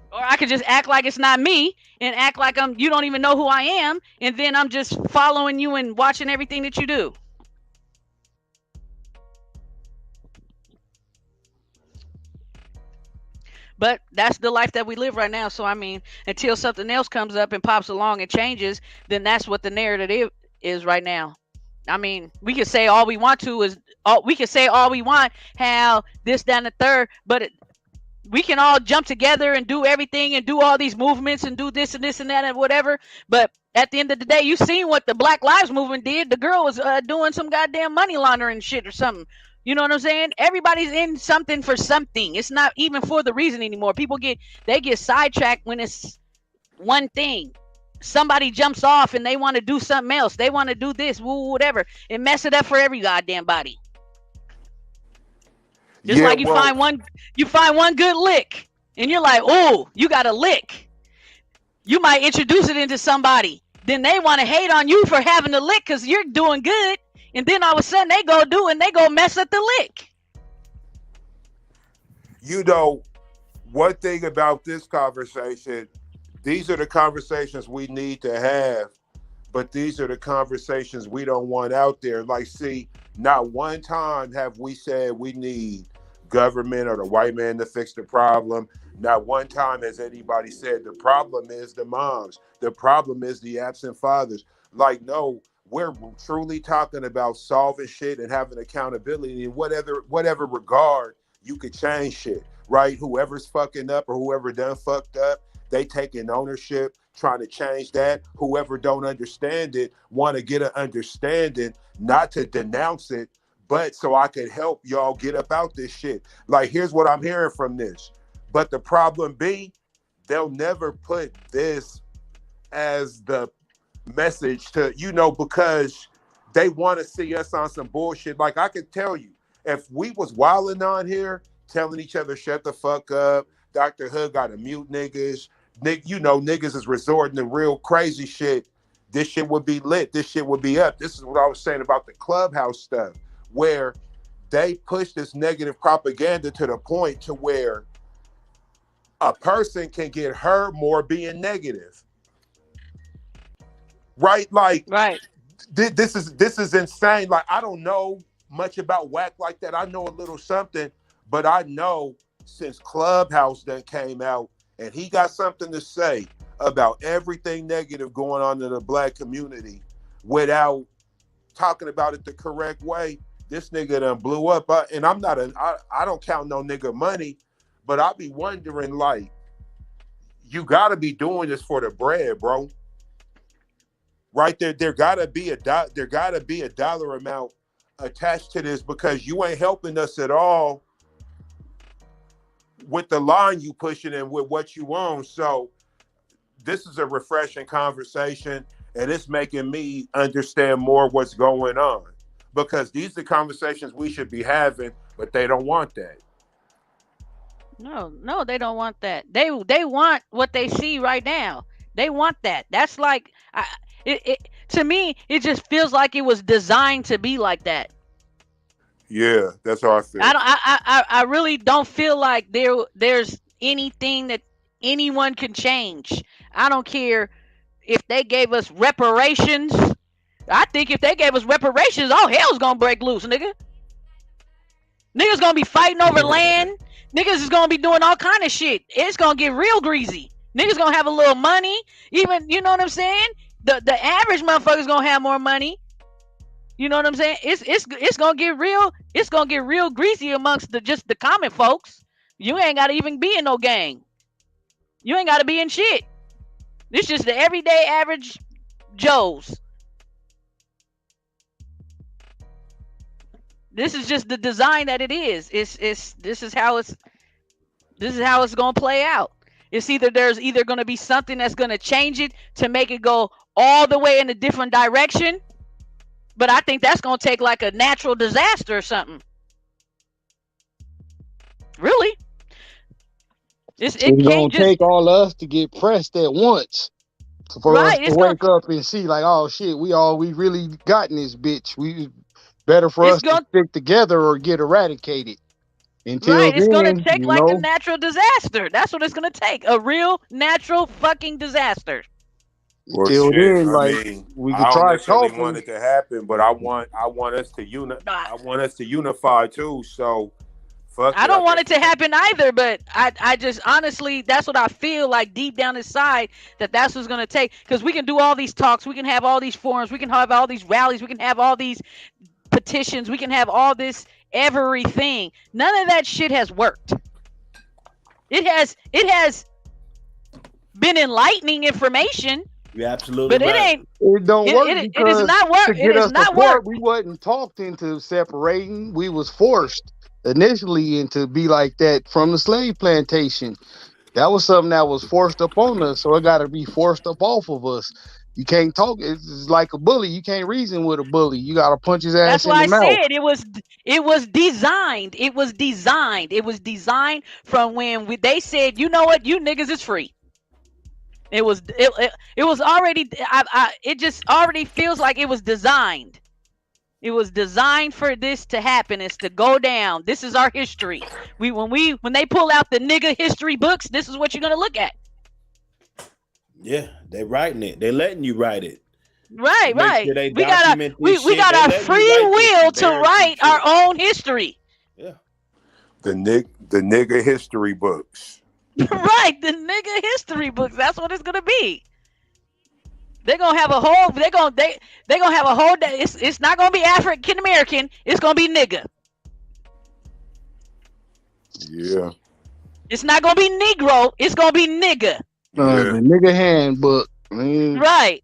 Or I could just act like it's not me and act like you don't even know who I am, and then I'm just following you and watching everything that you do. But that's the life that we live right now. So I mean, until something else comes up and pops along and changes, then that's what the narrative is right now. I mean, we can say all we want to is we can say all we want how this, that, and the third, but we can all jump together and do everything and do all these movements and do this and this and that and whatever. But at the end of the day, you seen what the Black Lives Movement did. The girl was doing some goddamn money laundering shit or something. You know what I'm saying? Everybody's in something for something. It's not even for the reason anymore. People get sidetracked when it's one thing. Somebody jumps off and they want to do something else. They want to do this, whatever. It mess it up for every goddamn body. Just like you find one good lick, and you're like, oh, you got a lick. You might introduce it into somebody. Then they want to hate on you for having the lick because you're doing good. And then all of a sudden they go mess up the lick. You know, one thing about this conversation, these are the conversations we need to have, but these are the conversations we don't want out there. Like, see, not one time have we said we need government or the white man to fix the problem. Not one time has anybody said the problem is the moms. The problem is the absent fathers. Like, no, we're truly talking about solving shit and having accountability in whatever regard you could change shit, right? Whoever's fucking up or whoever done fucked up, they taking ownership, trying to change that. Whoever don't understand it, want to get an understanding, not to denounce it, but so I could help y'all get up out this shit. Like, here's what I'm hearing from this. But the problem be, they'll never put this as the message to, because they want to see us on some bullshit. Like, I could tell you, if we was wilding on here, telling each other, shut the fuck up, Dr. Hood got to mute niggas, niggas is resorting to real crazy shit, this shit would be lit, this shit would be up. This is what I was saying about the Clubhouse stuff, where they push this negative propaganda to the point to where a person can get hurt more being negative. Right? Like, right. This is insane. Like, I don't know much about whack like that. I know a little something, but I know since Clubhouse done came out and he got something to say about everything negative going on in the black community without talking about it the correct way, this nigga done blew up. And I don't count no nigga money, but I be wondering, like, you gotta be doing this for the bread, bro. Right there, there gotta be a dollar amount attached to this, because you ain't helping us at all with the line you pushing and with what you own. So this is a refreshing conversation, and it's making me understand more what's going on, because these are conversations we should be having, but they don't want that. No, they don't want that. They want what they see right now. They want that. That's like, to me, it just feels like it was designed to be like that. Yeah, that's how I feel. I really don't feel like there's anything that anyone can change. I don't care if they gave us reparations. I think if they gave us reparations, all hell's gonna break loose, nigga. Niggas gonna be fighting over land. Niggas is gonna be doing all kind of shit. It's gonna get real greasy. Niggas gonna have a little money. Even, you know what I'm saying? The average motherfucker's gonna have more money. You know what I'm saying? It's gonna get real. It's gonna get real greasy amongst the common folks. You ain't gotta even be in no gang. You ain't gotta be in shit. This just the everyday average Joes. This is just the design that it is. This is how it's gonna play out. There's either gonna be something that's gonna change it to make it go all the way in a different direction, but I think that's gonna take like a natural disaster or something. Really, it It's gonna can't just take all of us to get pressed at once for us right. to wake up and see like, oh shit, we really got in this bitch. We better for It's us to gonna stick together or get eradicated. Until right. It's gonna then, take like a natural disaster. That's what it's gonna take. A real natural fucking disaster. Well, until shit. then, I like mean, we I could don't try necessarily talking. want it to happen, but I want us to I want us to unify too. So, fuck I it. don't want guess it to happen either, but I just honestly, that's what I feel like deep down inside that's what's gonna take. Because we can do all these talks, we can have all these forums, we can have all these rallies, we can have all these petitions, we can have all this everything. None of that shit has worked. It has been enlightening information, You're absolutely but it right. ain't. It don't work It is because not work. to It get is us not apart, work. we wasn't talked into separating. We was forced initially into be like that from the slave plantation. That was something that was forced upon us, so it got to be forced up off of us. You can't talk. It's like a bully. You can't reason with a bully. You got to punch his That's ass in why the I mouth. said it was designed. It was designed. It was designed from when they said, you know what, you niggas is free. It was already. It just already feels like it was designed. It was designed for this to happen. It's to go down. This is our history. When they pull out the nigga history books, this is what you're gonna look at. Yeah, they writing it. They letting you write it. Right, Make right. sure they We got document this we shit. got They our letting you free write this will to embarrassing write our shit. own history. Yeah. the nigga history books. Right, the nigga history books. That's what it's gonna be. They're gonna have a whole. They gonna have a whole. It's not gonna be African American. It's gonna be nigga. Yeah. It's not gonna be Negro. It's gonna be nigga. Yeah. The nigga handbook. Man, Right.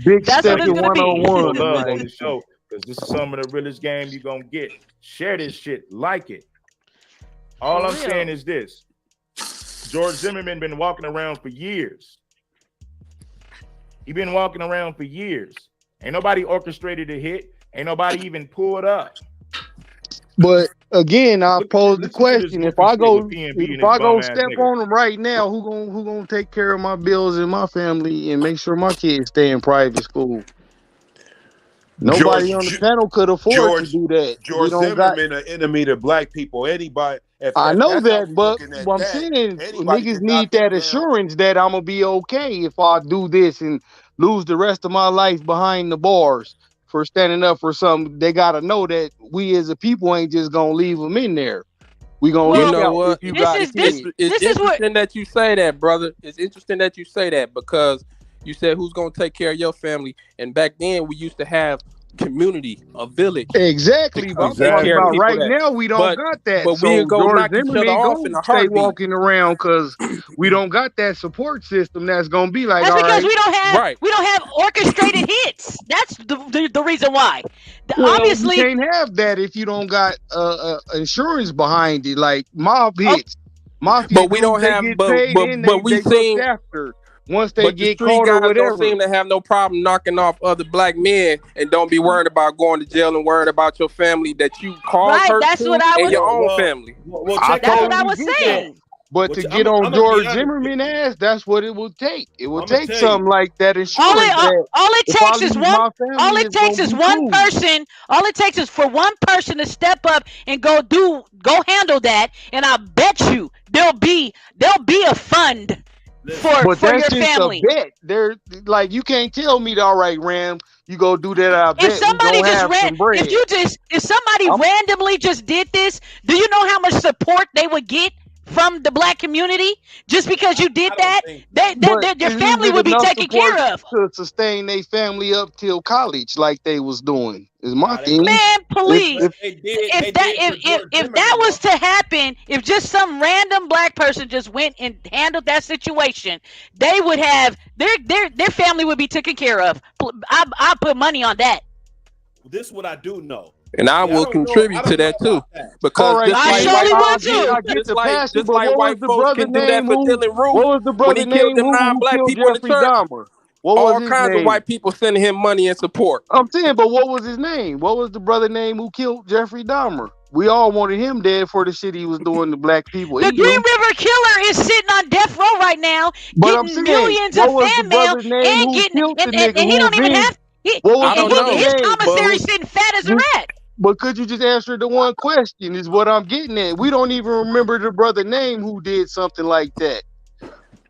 big That's what step it's in gonna be. 101. Show love on Like, the show because this is some of the realest game you're gonna get. Share this shit, like it. All For I'm real. saying is this: George Zimmerman been walking around for years. He been walking around for years. Ain't nobody orchestrated a hit. Ain't nobody even pulled up. but again, I pose the Listen to this question: goofy shit with PNB and if his I go bum ass step nigga. on him right now, who gonna take care of my bills and my family and make sure my kids stay in private school? Nobody on the panel could afford to do that. We George don't got. Zimmerman an enemy to black people. Anybody, if I know that's how that, we but looking at what I'm that, saying, anybody niggas can knock need that him down. assurance that I'm gonna be okay if I do this and lose the rest of my life behind the bars for standing up for something. They gotta know that we as a people ain't just gonna leave them in there. We gonna You Well, look know out what? if you this got is kids. this It's this is what interesting that you say that, brother. It's interesting that you say that because you said who's gonna take care of your family, and back then we used to have community, a village Exactly, to but I'm take talking care of about Exactly. people right that. now we don't But got that. but we'll So go George knock each other Zimmerman off in gonna a stay heartbeat. walking around because we don't got that support system that's gonna be like, that's all because right, Right. we don't have orchestrated hits. That's the reason why. well, you Obviously, can't have that if you don't got insurance behind it, like mob hits. Mafia But we dudes, don't they have get paid and but we they looked seen after once they but the get street caught or guys don't whatever. seem to have no problem knocking off other black men and don't be worried about going to jail and worried about your family that you caused right. hurt That's what to I and was. your own family. I Check it That's what out. I totally was get that. saying. But to get on I'm gonna be George honest with Zimmerman you. ass, that's what it would take. It would I'm gonna take tell something you. like that All insurance it that all it if I takes is lose one. my All family, it it's takes gonna is be one cool. person. All it takes is for one person to step up and go handle that. And I bet you there'll be a fund Listen. But for that's your just a family. bet. There, like you can't tell me, all right, Ram, you go do that. I If bet we somebody gonna just have ran, some bread. if somebody I'm randomly just did this, do you know how much support they would get from the black community just because you did that? Their Isn't family it would be enough taken support care of. to sustain their family up till college like they was doing? Is my thing. Man, please. If If that was to happen, if just some random black person just went and handled that situation, they would have their family would be taken care of. I put money on that. This is what I do know. And I will contribute to that too, because just like white folks can do that for Dylan Roof when he killed them 9 black people in the church. All kinds of white people sending him money and support. I'm saying, but what was his name? What was the brother name who killed Jeffrey Dahmer? We all wanted him dead for the shit he was doing to black people. The Green River Killer is sitting on death row right now, getting millions of fan mail and getting, and he don't even have. His commissary sitting fat as a rat. But could you just answer the one question? Is what I'm getting at. We don't even remember the brother name who did something like that,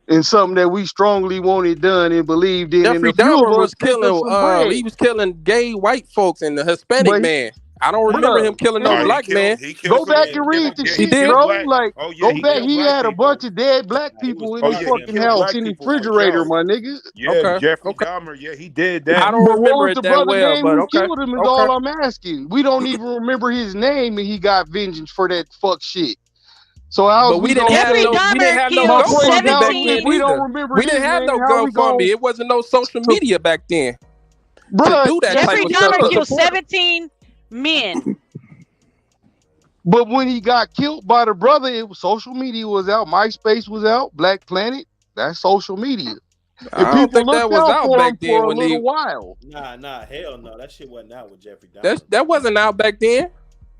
and something that we strongly wanted done and believed in. Jeffrey Dahmer was killing. He was killing gay white folks and the Hispanic man. I don't remember him killing no black man. Go back and read the shit, bro. Like, go back. He had a bunch of dead black people in his fucking house in the refrigerator, my nigga. Yeah, Jeffrey Dahmer. Yeah, he did that. I don't remember it that well, but okay. Killed him is all I'm asking. We don't even remember his name, and he got vengeance for that fuck shit. So how we didn't have no GoFundMe back then. We don't remember. We didn't have no GoFundMe. It wasn't no social media back then. Bro, do that Jeffrey type of stuff. Dahmer killed 17 men. But when he got killed by the brother, it was social media was out, MySpace was out, Black Planet. That's social media. I don't think that was out back then for a little while. Nah, hell no, that shit wasn't out with Jeffrey Dahmer. That wasn't out back then.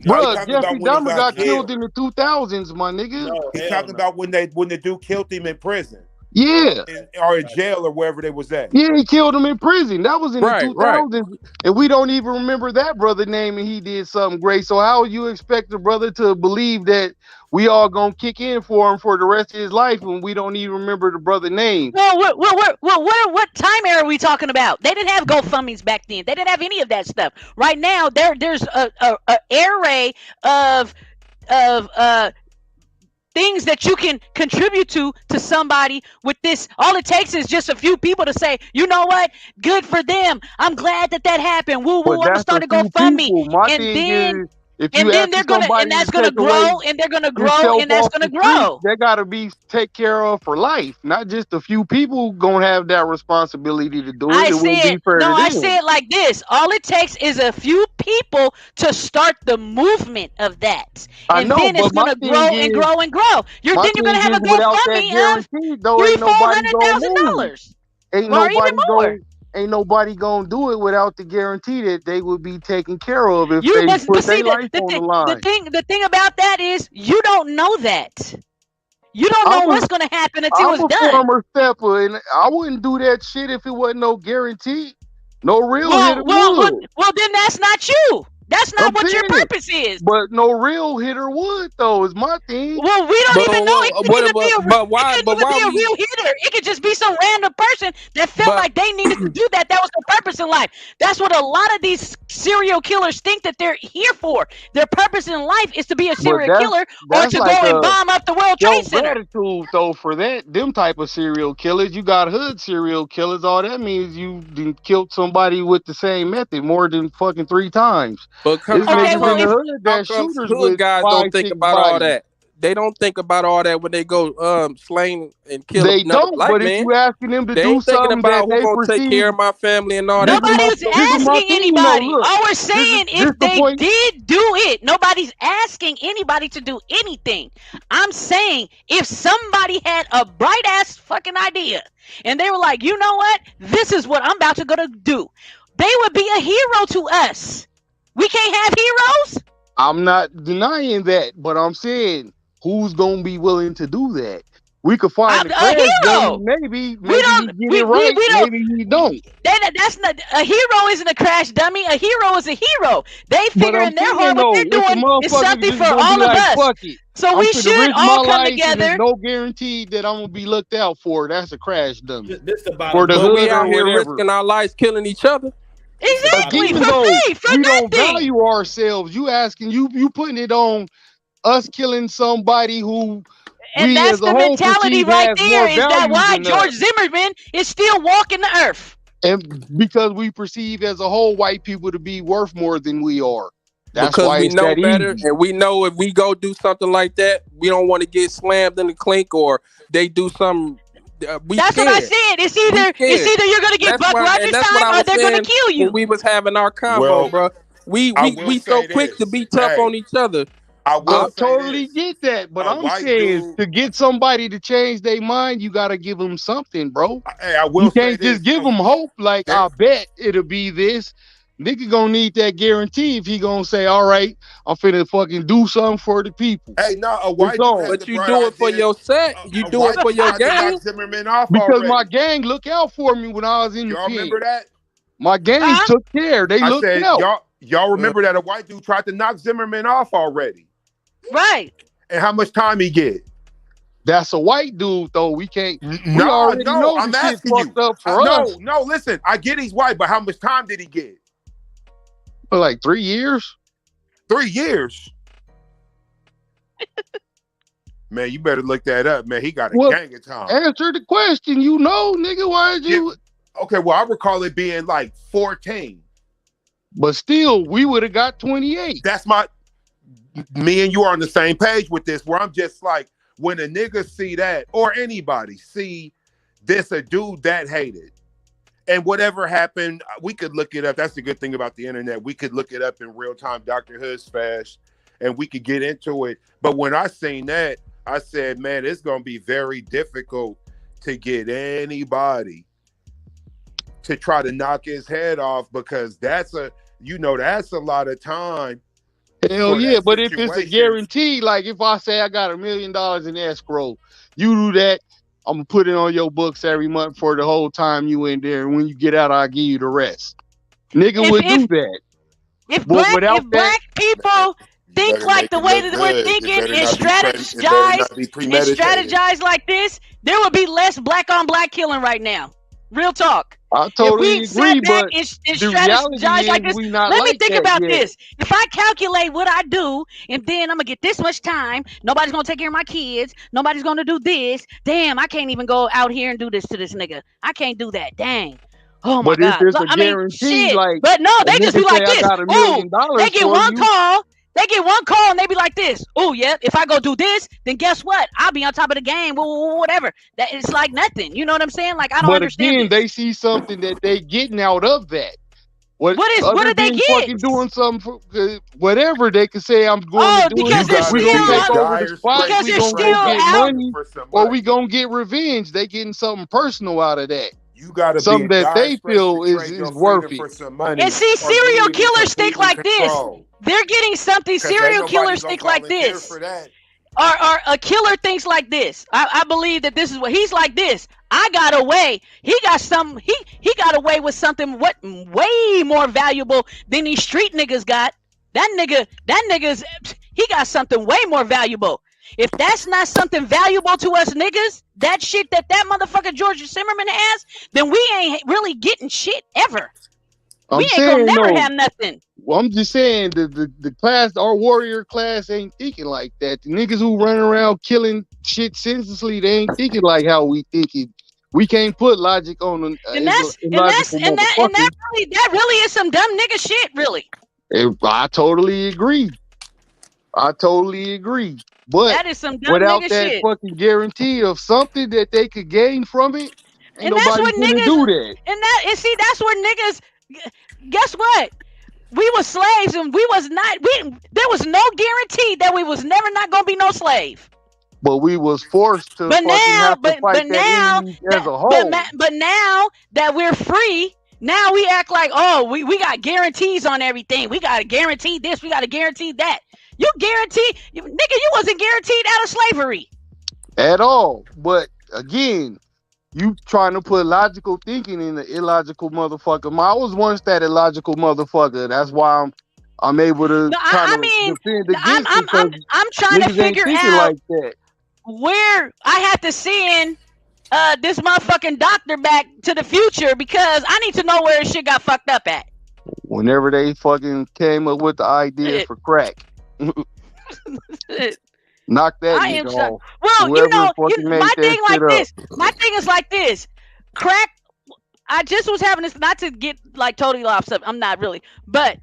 Bro, Jeffrey Dahmer got killed in the 2000s, my nigga. No, he's talking about when the dude killed him in prison. Yeah. Or in jail or wherever they was at. Yeah, he killed him in prison. That was in the 2000s. And we don't even remember that brother name and he did something great. So how you expect the brother to believe that we all gonna kick in for him for the rest of his life when we don't even remember the brother name? Well, what time era are we talking about? They didn't have GoFundMes back then. They didn't have any of that stuff. Right now, there's a array of things that you can contribute to somebody with this. All it takes is just a few people to say, you know what, good for them. I'm glad that happened. Woo, I'm gonna start a GoFundMe, and then they're gonna, and that's gonna grow, and they're gonna grow, and that's gonna grow. They gotta be taken care of for life, not just a few people gonna have that responsibility to do it. I say it like this: all it takes is a few people to start the movement of that, and then it's gonna grow and grow and grow. Then you're gonna have a GoFundMe of $300,000-$400,000, or even more. Ain't nobody gonna do it without the guarantee that they would be taken care of if they put their life on the line. The thing about that is you don't know that. You don't know what's gonna happen until it's done. I'm a former stepper, and I wouldn't do that shit if it wasn't no guarantee. No real hitter would. Well, then that's not you. That's not what your purpose is. But no real hitter would, though, is my thing. Well, we don't even know. It could even be a real hitter. It could just be some random person that felt like they needed to do that. That was their purpose in life. That's what a lot of these serial killers think that they're here for. Their purpose in life is to be a serial killer or to go and bomb up the World Trade Center. Gratitude, though, for that. Them type of serial killers. You got hood serial killers. All that means you killed somebody with the same method more than fucking 3 times. But hood guys don't think about all that. They don't think about all that when they go slaying and kill another black man. But if you asking them to do something about who's gonna take care of my family and all that. Nobody's asking anybody. All we're saying if they did do it, nobody's asking anybody to do anything. I'm saying if somebody had a bright ass fucking idea and they were like, you know what, this is what I'm about to go to do, they would be a hero to us. We can't have heroes? I'm not denying that, but I'm saying who's gonna be willing to do that? We could find a hero. Maybe he get it right. Maybe he don't. That's not a hero. Isn't a crash dummy. A hero is a hero. They figure in their heart what they're doing is something for all of us. So we should all come together. There's no guarantee that I'm gonna be looked out for. That's a crash dummy. For the hood, we out here risking our lives, killing each other. Exactly. Even though we don't value ourselves, you asking you putting it on us killing somebody who we that's as a the whole mentality perceive right has there. more Is that value why than George us. Zimmerman is still walking the earth? And because we perceive as a whole white people to be worth more than we are. That's because why we it's know that better, easy. and we know if we go do something like that, we don't want to get slammed in the clink, or they do something. That's scared. what I said. It's either you're gonna get Buck Rogers that's what time I or was they're gonna saying kill you. when we was having our convo, Well, bro. We I will so say quick to this. be tough Hey, on each other. I will say totally this. get that, but A I'm white saying dude. to get somebody to change their mind, you got to give them something, bro. Hey, I will You say can't this. just give them hope like, I bet it'll be this. Nigga gonna need that guarantee if he gonna say, all right, I'm finna fucking do something for the people. Hey, no, a white dude has But the you bright do it for idea. your set. You A do white it for dude your tried to gang. knock Zimmerman off Because already. my gang look out for me when I was in the Y'all pen. remember that? My gang took care. They I looked said, out. y'all remember that a white dude tried to knock Zimmerman off already. Right. And how much time he get? That's a white dude, though. We can't. We No, already know I'm the shit asking you. fucked up for us. No, listen. I get he's white, but how much time did he get? For like 3 years. 3 years. Man, you better look that up, man. He got a gang of time. Answer the question. You know, nigga, why did you? Okay, well, I recall it being like 14. But still, we would have got 28. That's me and you are on the same page with this, where I'm just like, when a nigga see that, or anybody see this, a dude that hated, and whatever happened, we could look it up. That's the good thing about the internet. We could look it up in real time, Dr. Hood's fast, and we could get into it. But when I seen that, I said, man, it's going to be very difficult to get anybody to try to knock his head off, because that's a lot of time. Hell yeah, but if it's a guarantee, like if I say I got $1 million in escrow, you do that, I'm gonna put it on your books every month for the whole time you in there, and when you get out, I'll give you the rest. Nigga would do that. If black people think like the way that we're thinking and strategize like this, there would be less black on black killing right now. Real talk. I totally agree, but and strategize like this, let me think about this. If I calculate what I do, and then I'm gonna get this much time, nobody's gonna take care of my kids, nobody's gonna do this. Damn, I can't even go out here and do this to this nigga. I can't do that. Dang. Oh my God. If it's a guarantee, shit. like, but no, they just be like this. Ooh, they get one call. They get one call and they be like this. Oh, yeah, if I go do this, then guess what? I'll be on top of the game, whatever. That it's like nothing. You know what I'm saying? Like, I don't understand. Again, they see something that they getting out of that. What did they get? Fucking doing something for whatever they can say. I'm going to do because it. We're going to take over the spot. Because we're going to go get money, or we going to get revenge. They getting something personal out of that. You gotta something be that they feel is worth it. for some money. And see, serial killers think like this. They're getting something. Serial killers think like this. Or a killer thinks like this. I believe that this is what he's like this. I got away. He got some. He got away with something way more valuable than these street niggas got. That nigga's. He got something way more valuable. If that's not something valuable to us niggas, that shit that motherfucker George Zimmerman has, then we ain't really getting shit ever. We ain't gonna never have nothing. Well, I'm just saying the class, our warrior class ain't thinking like that. The niggas who run around killing shit senselessly, they ain't thinking like how we thinking. We can't put logic on them. And that really is some dumb nigga shit, really. I totally agree. But that is some dumb without nigga that shit. fucking guarantee of something that they could gain from it, ain't and that's what nobody niggas do that. And see, that's where niggas. Guess what? We were slaves, and we was not. There was no guarantee that we was never not gonna be no slave. But we was forced to. But now that we're free. Now we act like, oh, we got guarantees on everything. We got to guarantee this. We got to guarantee that. You wasn't guaranteed out of slavery. At all. But again, you trying to put logical thinking in the illogical motherfucker. I was once that illogical motherfucker. That's why I'm able to defend against it. I'm trying to figure out like that. Where I have to send this motherfucking doctor back to the future, because I need to know where his shit got fucked up at. Whenever they fucking came up with the idea for crack. Knock that nigga off. Well, Whoever fucking made my that thing shit like up. this. My thing is like this. Crack. I just was having this, not to get like totally off subject. I'm not really, but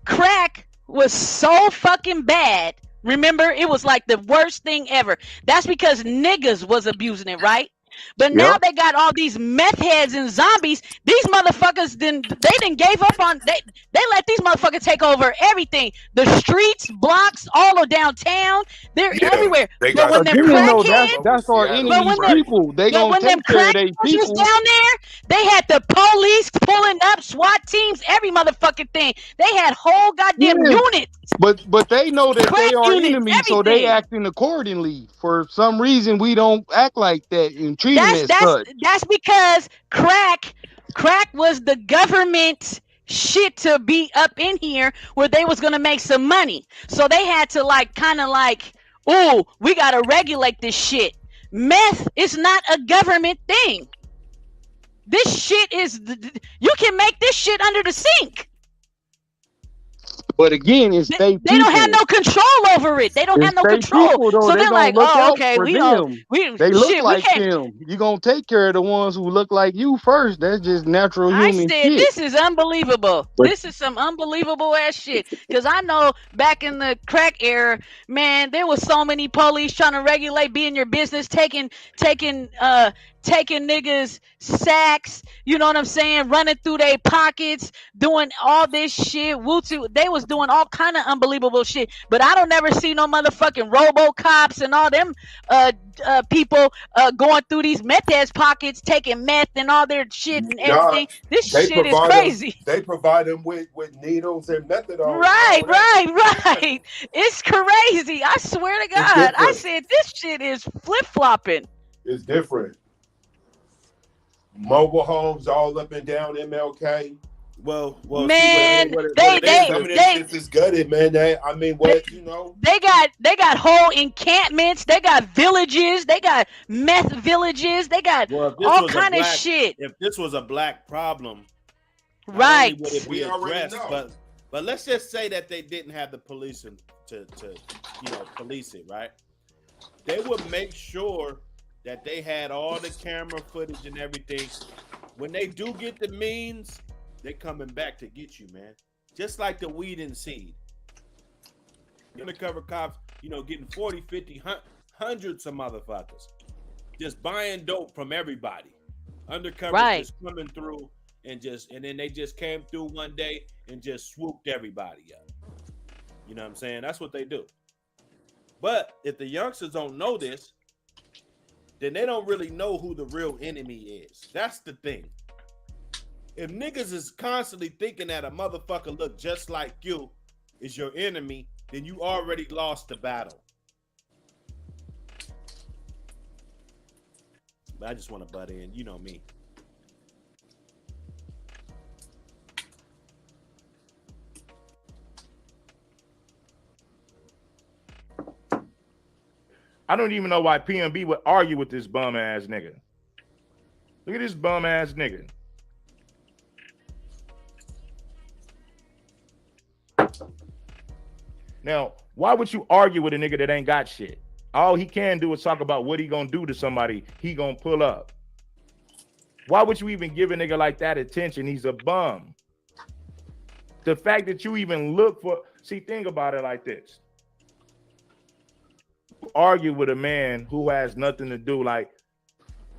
crack was so fucking bad. Remember, it was like the worst thing ever. That's because niggas was abusing it, right? But now they got all these meth heads and zombies. These motherfuckers didn't gave up on they let these motherfuckers take over everything. The streets, blocks, all of downtown. They're everywhere. They But got when them Again, though, crackheads, that's our enemy's people. They gonna when them take care of their crackheads was people. down there, they had the police pulling up, SWAT teams, every motherfucking thing. They had whole goddamn units. But they know that they are units, enemies, so they everything. acting accordingly. For some reason, we don't act like that and treat them as such. That's because crack was the government shit to be up in here where they was gonna make some money. So they had to ooh, we gotta regulate this shit. Meth is not a government thing. This shit is, you can make this shit under the sink. But again, it's they don't have no control over it. They don't have no control. People, though, so they're like, oh, okay, they look like them. You gonna take care of the ones who look like you first. That's just natural human shit. This is unbelievable. This is some unbelievable ass shit. Because I know back in the crack era, man, there was so many police trying to regulate being your business, taking niggas sacks, you know what I'm saying, running through their pockets, doing all this shit. They was doing all kind of unbelievable shit. But I don't never see no motherfucking RoboCops and all them people going through these meth heads pockets, taking meth and all their shit and everything. This shit is crazy. They provide them with needles and methadone. Right. It's crazy. I swear to God. I said this shit is flip-flopping. It's different. Mobile homes all up and down MLK. Well, man, this is gutted, man. They got whole encampments. They got villages. They got meth villages. They got all kind of shit. If this was a black problem, right? Would it be addressed? But let's just say that they didn't have the police to police it, right? They would make sure that they had all the camera footage and everything. When they do get the means, they coming back to get you, man. Just like the weed and seed. Undercover cops, getting 40, 50, hundreds of motherfuckers. Just buying dope from everybody. Undercover just coming through and then they just came through one day and just swooped everybody up. You know what I'm saying? That's what they do. But if the youngsters don't know this, then they don't really know who the real enemy is. That's the thing. If niggas is constantly thinking that a motherfucker look just like you is your enemy, then you already lost the battle. But I just want to butt in. You know me. I don't even know why PMB would argue with this bum ass nigga. Look at this bum ass nigga. Now, why would you argue with a nigga that ain't got shit? All he can do is talk about what he gonna do to somebody he gonna pull up. Why would you even give a nigga like that attention? He's a bum. The fact that you even look for, think about it like this. Argue with a man who has nothing to do, like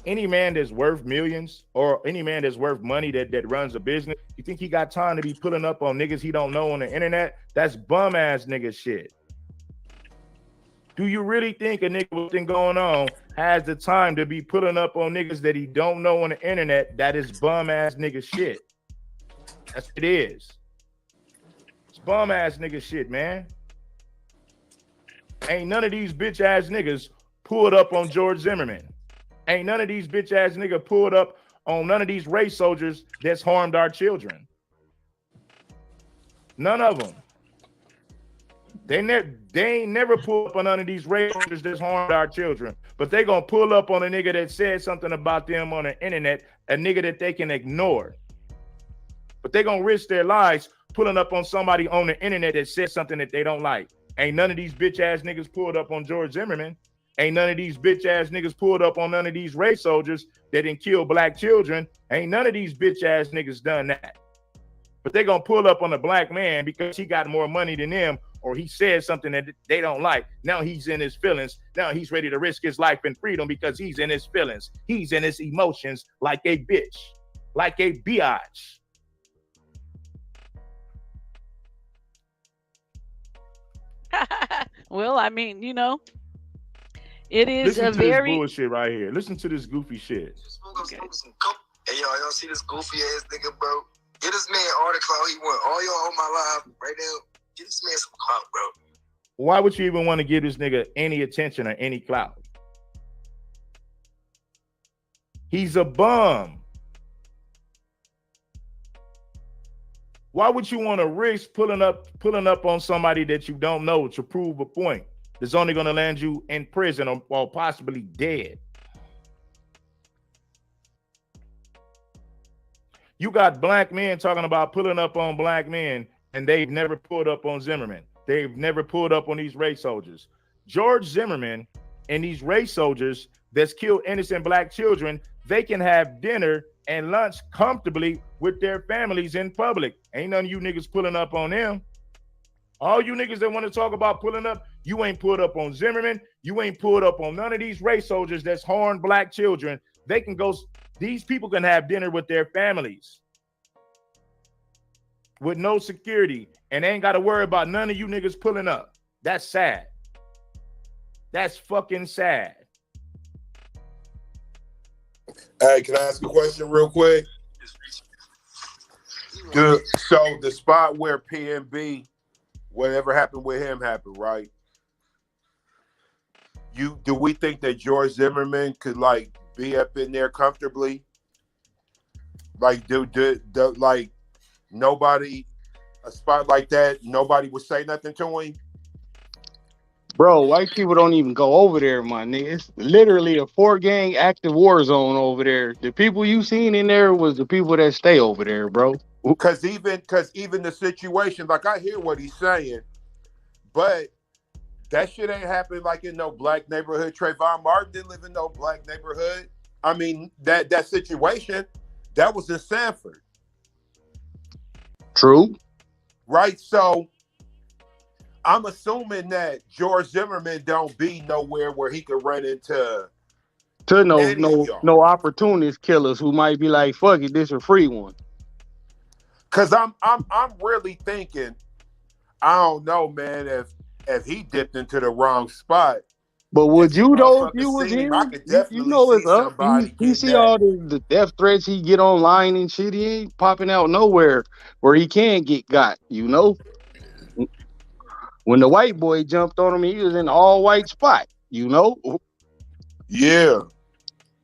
any man that's worth millions or any man that's worth money that runs a business, you think he got time to be pulling up on niggas he don't know on the internet? That's bum ass nigga shit. Do you really think a nigga with anything going on has the time to be pulling up on niggas that he don't know on the internet? That is bum ass nigga shit. That's what it is. It's bum ass nigga shit, man. Ain't none of these bitch ass niggas pulled up on George Zimmerman. Ain't none of these bitch ass niggas pulled up on none of these race soldiers that's harmed our children. None of them. They ain't never pulled up on none of these race soldiers that's harmed our children. But they gonna pull up on a nigga that said something about them on the internet, a nigga that they can ignore. But they gonna risk their lives pulling up on somebody on the internet that said something that they don't like. Ain't none of these bitch ass niggas pulled up on George Zimmerman. Ain't none of these bitch ass niggas pulled up on none of these race soldiers that didn't kill black children. Ain't none of these bitch ass niggas done that. But they gonna pull up on a black man because he got more money than them, or he said something that they don't like. Now he's in his feelings. Now he's ready to risk his life and freedom because he's in his feelings. He's in his emotions like a bitch, like a biatch. Well, I mean, you know, it is Listen a to very this bullshit right here. Listen to this goofy shit. Okay. Hey, y'all see this goofy ass nigga, bro? Get this man all the clout he want. All y'all on my live right now. Get this man some clout, bro. Why would you even want to give this nigga any attention or any clout? He's a bum. Why would you want to risk pulling up on somebody that you don't know to prove a point that's only going to land you in prison or possibly dead? You got black men talking about pulling up on black men, and they've never pulled up on Zimmerman. They've never pulled up on these race soldiers. George Zimmerman and these race soldiers that's killed innocent black children, they can have dinner and lunch comfortably with their families in public. Ain't none of you niggas pulling up on them. All you niggas that want to talk about pulling up, you ain't pulled up on Zimmerman. You ain't pulled up on none of these race soldiers that's harmed black children. They can go, these people can have dinner with their families with no security, and they ain't got to worry about none of you niggas pulling up. That's sad. That's fucking sad. Hey, can I ask a question real quick? So the spot where PNB, whatever happened with him happened, right? Do we think that George Zimmerman could like be up in there comfortably? Like, like nobody, a spot like that, nobody would say nothing to him? Bro, white people don't even go over there, my nigga. It's literally a 4-gang active war zone over there. The people you seen in there was the people that stay over there, bro. Cause even the situation, like I hear what he's saying, but that shit ain't happened like in no black neighborhood. Trayvon Martin didn't live in no black neighborhood. I mean, that situation, that was in Sanford. True. Right? So I'm assuming that George Zimmerman don't be nowhere where he could run into no opportunist killers who might be like, fuck it, this a free one. Cause I'm really thinking, I don't know, man, if he dipped into the wrong spot. But would you though, if you was him? I could definitely it's see up. somebody. He see all the death threats he get online and shit. He ain't popping out nowhere where he can get got, you know? When the white boy jumped on him, he was in an all-white spot, you know? Yeah.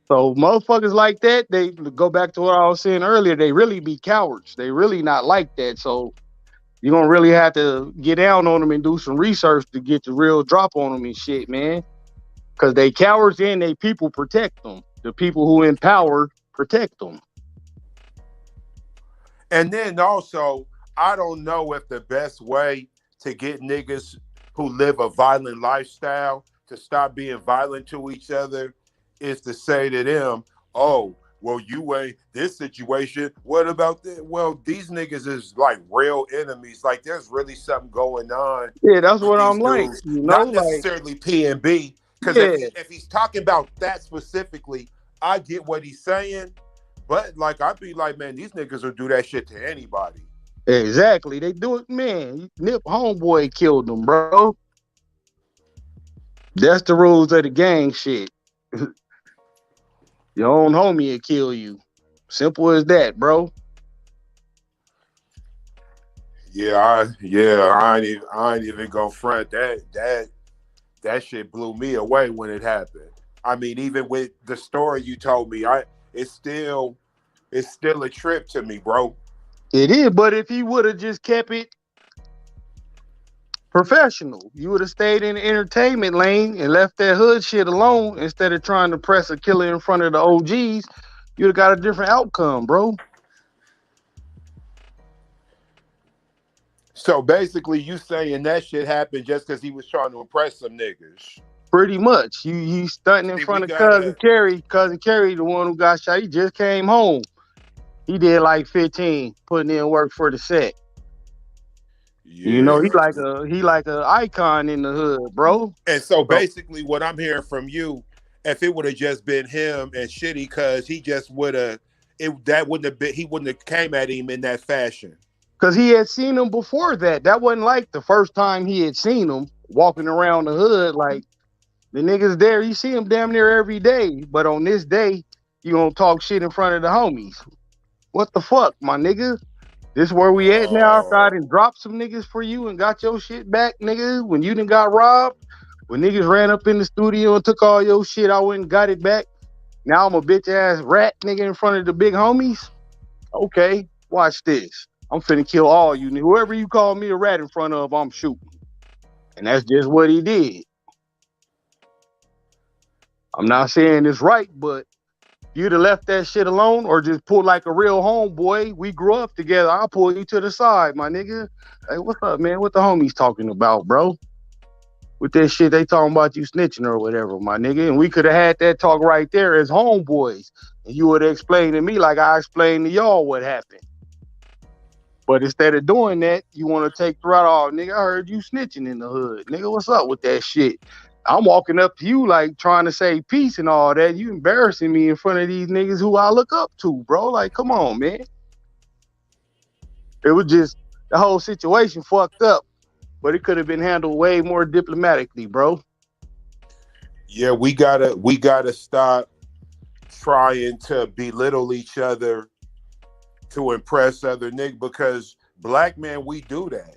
So motherfuckers like that, they go back to what I was saying earlier, they really be cowards. They really not like that. So you're going to really have to get down on them and do some research to get the real drop on them and shit, man. Because they cowards and they people protect them. The people who in power protect them. And then also, I don't know if the best way to get niggas who live a violent lifestyle to stop being violent to each other is to say to them, oh, well, you ain't this situation. What about that? Well, these niggas is like real enemies. Like there's really something going on. Yeah, that's what I'm like. You know, not necessarily PNB. Because if he's talking about that specifically, I get what he's saying. But like I'd be like, man, these niggas will do that shit to anybody. Exactly. They do it, man. Nip homeboy killed them, bro. That's the rules of the gang shit. Your own homie will kill you. Simple as that, bro. I ain't even gonna front that shit blew me away when it happened. I mean, even with the story you told me, it's still a trip to me, bro. It is, but if he would have just kept it professional, you would have stayed in the entertainment lane and left that hood shit alone instead of trying to press a killer in front of the OGs. You'd have got a different outcome, bro. So basically, you saying that shit happened just because he was trying to impress some niggas? Pretty much. He stunting in front of Cousin Kerry. Cousin Kerry, the one who got shot, he just came home. He did like 15, putting in work for the set. Yeah. You know, he like a icon in the hood, bro. And so basically what I'm hearing from you, if it would have just been him and Shitty, cause he just he wouldn't have came at him in that fashion. Cause he had seen him before that. That wasn't like the first time he had seen him walking around the hood. Like the niggas there, you see him damn near every day. But on this day, you gonna talk shit in front of the homies. What the fuck, my nigga? This where we at now after I done dropped some niggas for you and got your shit back, nigga. When you done got robbed, when niggas ran up in the studio and took all your shit, I went and got it back. Now I'm a bitch ass rat nigga in front of the big homies. Okay, watch this. I'm finna kill all you. Whoever you call me a rat in front of, I'm shooting. And that's just what he did. I'm not saying it's right, but you'd have left that shit alone or just pull like a real homeboy. We grew up together. I'll pull you to the side, my nigga. Hey, what's up, man? What the homies talking about, bro? With that shit, they talking about you snitching or whatever, my nigga. And we could have had that talk right there as homeboys. And you would have explained to me like I explained to y'all what happened. But instead of doing that, you want to take the route off. Nigga, I heard you snitching in the hood. Nigga, what's up with that shit? I'm walking up to you like trying to say peace and all that. You embarrassing me in front of these niggas who I look up to, bro. Like, come on, man. It was just, the whole situation fucked up. But it could have been handled way more diplomatically, bro. Yeah, we gotta stop trying to belittle each other to impress other niggas, because black men, we do that.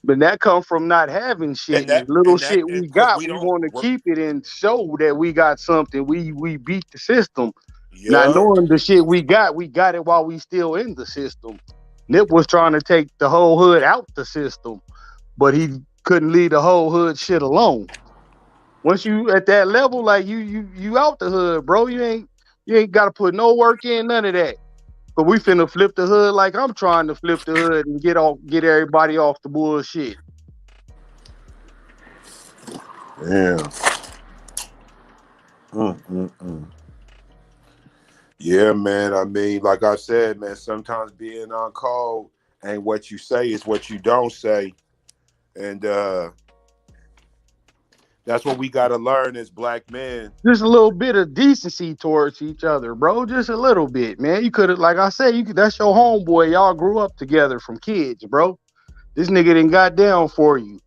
But that comes from not having shit. We want to keep it and show that we got something. We beat the system. Yeah. Not knowing the shit we got it while we still in the system. Nip was trying to take the whole hood out the system, but he couldn't leave the whole hood shit alone. Once you at that level, like you out the hood, bro. You ain't got to put no work in, none of that. But we finna flip the hood like I'm trying to flip the hood and get everybody off the bullshit. Yeah. Yeah, man. I mean, like I said, man, sometimes being on call ain't what you say, it's what you don't say. And that's what we gotta learn as black men. Just a little bit of decency towards each other, bro. Just a little bit, man. You could have, like I said, that's your homeboy. Y'all grew up together from kids, bro. This nigga done got down for you.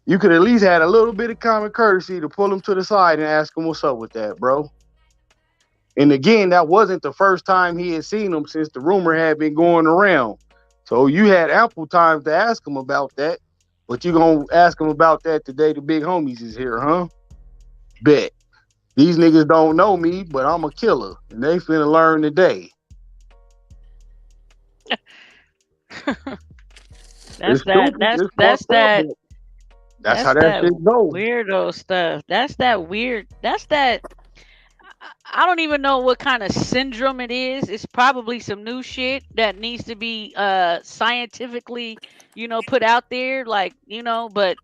You could at least had a little bit of common courtesy to pull him to the side and ask him what's up with that, bro. And again, that wasn't the first time he had seen him since the rumor had been going around. So you had ample time to ask him about that. But you gonna ask him about that today the big homies is here, huh? Bet. These niggas don't know me, but I'm a killer. And they finna learn today. That's how that shit goes. Weirdo stuff. That's that I don't even know what kind of syndrome it is. It's probably some new shit that needs to be scientifically, put out there. Like, but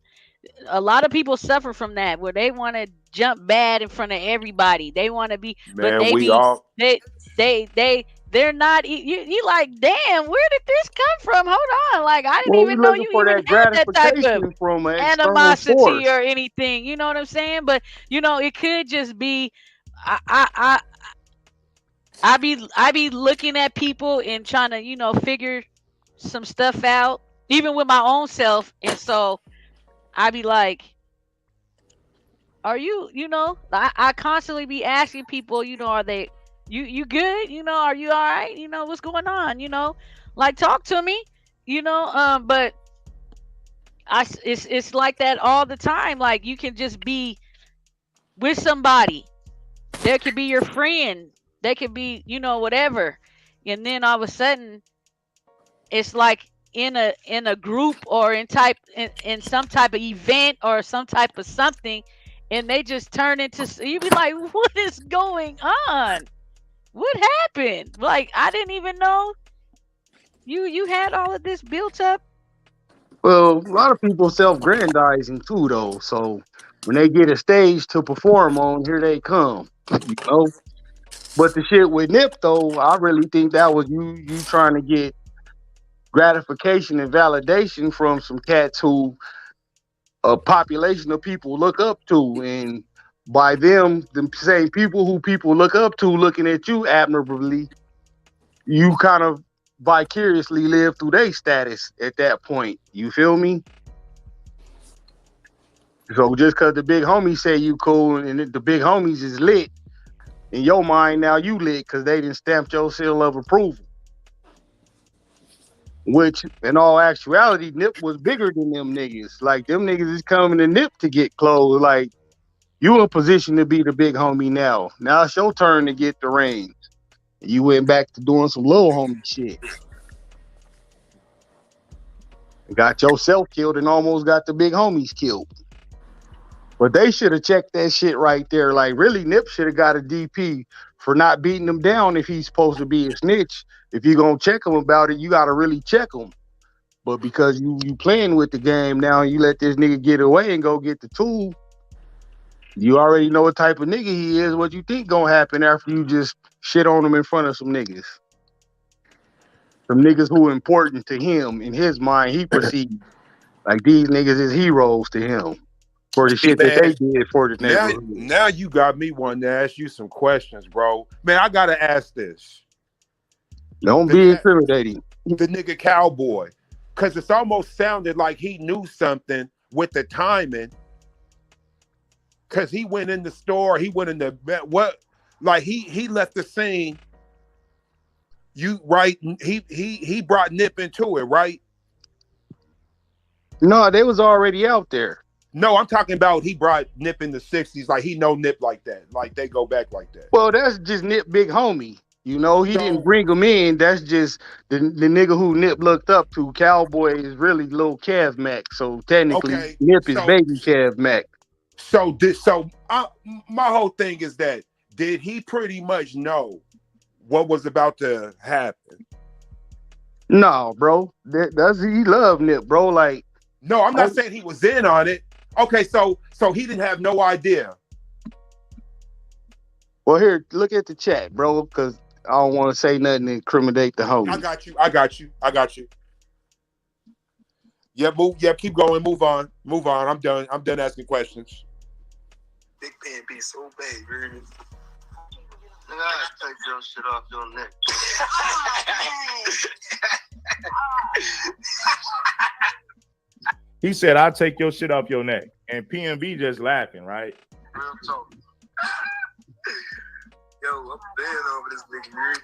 a lot of people suffer from that where they want to jump bad in front of everybody. They want to be, man, but they're not. You like, damn, where did this come from? Hold on, like I didn't even know you even had that type of animosity or anything. You know what I'm saying? But it could just be. I be looking at people and trying to figure some stuff out, even with my own self, and so I be like, are you I constantly be asking people, are they you good, are you all right, what's going on, like talk to me, but it's like that all the time. Like you can just be with somebody. There could be your friend. They could be, whatever. And then all of a sudden, it's like in a group or in some type of event or some type of something, and they just turn into. You be like, what is going on? What happened? Like I didn't even know you had all of this built up. Well, a lot of people self-grandizing too, though. So When they get a stage to perform on, here they come. You know? But the shit with Nip though, I really think that was you trying to get gratification and validation from some cats who a population of people look up to, and by them, the same people who people look up to looking at you admirably, you kind of vicariously live through their status at that point. You feel me? So just because the big homies say you cool and the big homies is lit, in your mind now you lit because they didn't stamp your seal of approval. Which, in all actuality, Nip was bigger than them niggas. Like, them niggas is coming to Nip to get clothes. Like, you in position to be the big homie now. Now it's your turn to get the reins. You went back to doing some little homie shit. Got yourself killed and almost got the big homies killed. But they should have checked that shit right there. Like, really, Nip should have got a DP for not beating him down if he's supposed to be a snitch. If you're going to check him about it, you got to really check him. But because you playing with the game now, you let this nigga get away and go get the tool, you already know what type of nigga he is, what you think going to happen after you just shit on him in front of some niggas. Some niggas who are important to him. In his mind, he perceived like these niggas is heroes to him. For the shit that they did for the neighborhood. Now you got me wanting to ask you some questions, bro. Man, I gotta ask this. Don't be intimidating. The nigga Cowboy. Cause it's almost sounded like he knew something with the timing. Cause he went in the store, he went in the what like he left the scene. You right, he brought Nip into it, right? No, they was already out there. No, I'm talking about he brought Nip in the 60s. Like, he know Nip like that. Like, they go back like that. Well, that's just Nip big homie. You know, he didn't bring him in. That's just the nigga who Nip looked up to. Cowboy is really little Cav Mac. So, technically, Nip is baby Cav Mac. So, my whole thing is that, did he pretty much know what was about to happen? No, bro. He loved Nip, bro. Like, no, I'm not saying he was in on it. Okay, so he didn't have no idea. Well, here, look at the chat, bro, because I don't want to say nothing to incriminate the homie. I got you. Yeah, keep going. Move on. I'm done asking questions. Big pen be so big, really. Nigga, I take your shit off your neck. He said, I'll take your shit off your neck. And PNB just laughing, right? Real talk. Yo, I'm bad over this nigga, man.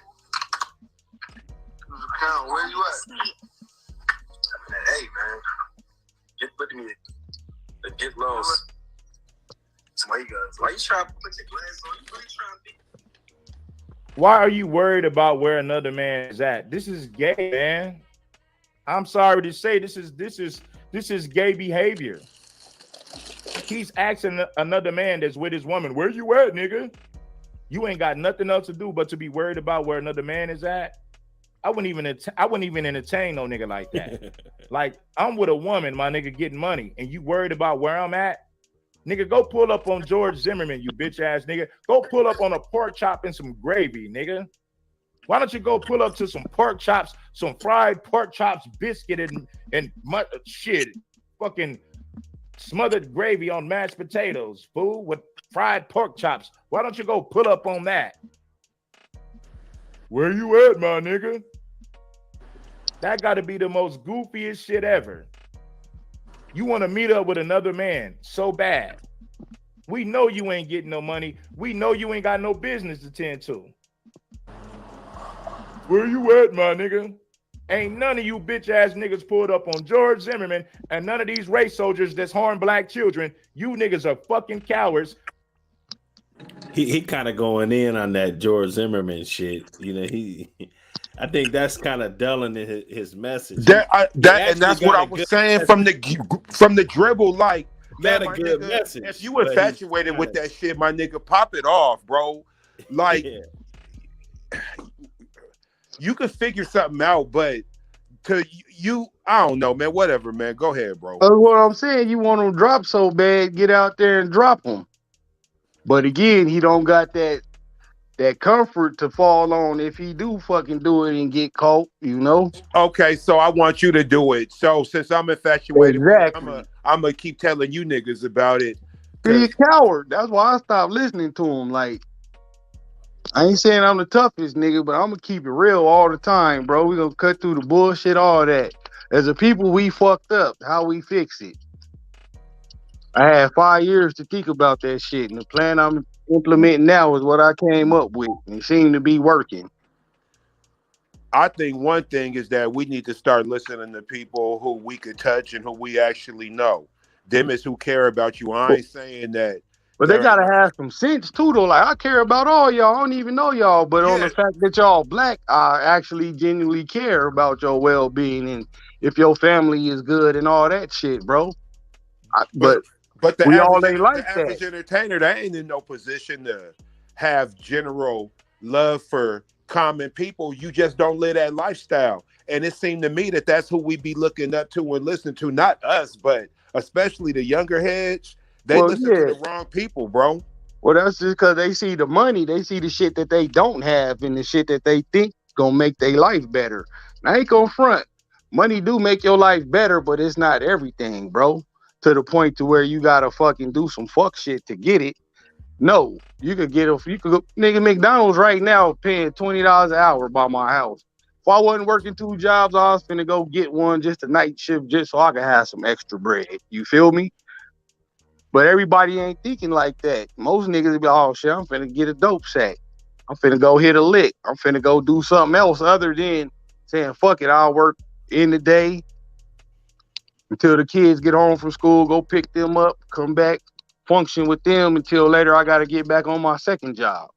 Count, where you at? Hey, man. Get with me. Get lost. Why you trying to put your glass on? You really trying to be? Why are you worried about where another man is at? This is gay, man. I'm sorry to say this is gay behavior. He's asking another man that's with his woman, where you at, nigga? You ain't got nothing else to do but to be worried about where another man is at. I wouldn't even entertain no nigga like that. Like, I'm with a woman, my nigga, getting money, and you worried about where I'm at? Nigga, go pull up on George Zimmerman, you bitch ass nigga. Go pull up on a pork chop and some gravy, nigga. Why don't you go pull up to some pork chops, some fried pork chops, biscuit and shit, fucking smothered gravy on mashed potatoes, fool, with fried pork chops. Why don't you go pull up on that? Where you at, my nigga? That got to be the most goofiest shit ever. You want to meet up with another man so bad. We know you ain't getting no money. We know you ain't got no business to tend to. Where you at, my nigga? Ain't none of you bitch ass niggas pulled up on George Zimmerman and none of these race soldiers that's harm black children. You niggas are fucking cowards. He kind of going in on that George Zimmerman shit. You know, I think that's kind of dulling his message. And that's what I was saying from the dribble. Like, man, a good message. If you infatuated with that shit, my nigga, pop it off, bro. Like, you can figure something out, but to you. I don't know, man. Whatever, man. Go ahead, bro. That's what I'm saying. You want them drop so bad, get out there and drop them. But again, he don't got that comfort to fall on if he do fucking do it and get caught, you know? Okay, so I want you to do it. So since I'm infatuated exactly. with it, I'm gonna keep telling you niggas about it. Be a coward. That's why I stopped listening to him. Like, I ain't saying I'm the toughest nigga, but I'm gonna keep it real all the time, bro. We gonna cut through the bullshit, all that. As a people, we fucked up. How we fix it? I had 5 years to think about that shit, and the plan I'm implementing now is what I came up with, and it seemed to be working. I think one thing is that we need to start listening to people who we could touch and who we actually know. Them is who care about you. I ain't saying that. But they gotta have some sense too, though. Like, I care about all y'all. I don't even know y'all, but on the fact that y'all black, I actually genuinely care about your well-being and if your family is good and all that shit, bro. But the we average, all ain't like the average that. entertainer, they ain't in no position to have general love for common people. You just don't live that lifestyle. And it seemed to me that that's who we be looking up to and listening to. Not us, but especially the younger heads. They listen to the wrong people, bro. Well, that's just because they see the money. They see the shit that they don't have and the shit that they think gonna make their life better. And I ain't gonna front. Money do make your life better, but it's not everything, bro. To the point to where you gotta fucking do some fuck shit to get it. No, you could go, nigga, McDonald's right now paying $20 an hour by my house. If I wasn't working 2 jobs, I was finna go get one just a night shift just so I could have some extra bread. You feel me? But everybody ain't thinking like that. Most niggas be, oh shit, I'm finna get a dope sack. I'm finna go hit a lick. I'm finna go do something else other than saying, fuck it, I'll work in the day until the kids get home from school, go pick them up, come back, function with them until later I gotta get back on my second job.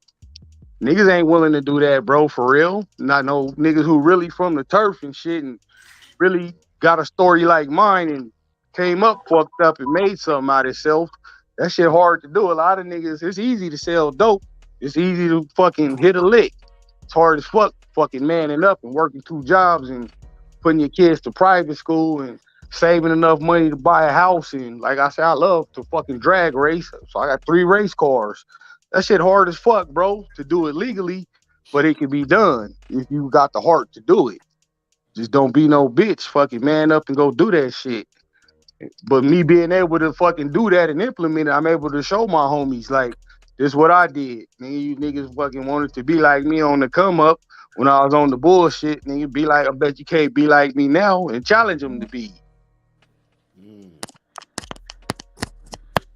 Niggas ain't willing to do that, bro, for real. Not no niggas who really from the turf and shit and really got a story like mine and came up fucked up and made something out of itself. That shit hard to do. A lot of niggas, it's easy to sell dope. It's easy to fucking hit a lick. It's hard as fuck fucking manning up and working 2 jobs and putting your kids to private school and saving enough money to buy a house. And like I said, I love to fucking drag race. So I got 3 race cars. That shit hard as fuck, bro, to do it legally, but it can be done if you got the heart to do it. Just don't be no bitch. Fucking man up and go do that shit. But me being able to fucking do that and implement it, I'm able to show my homies, like, this is what I did. Nigga, you niggas fucking wanted to be like me on the come up when I was on the bullshit. Nigga, be like, I bet you can't be like me now, and challenge them to be.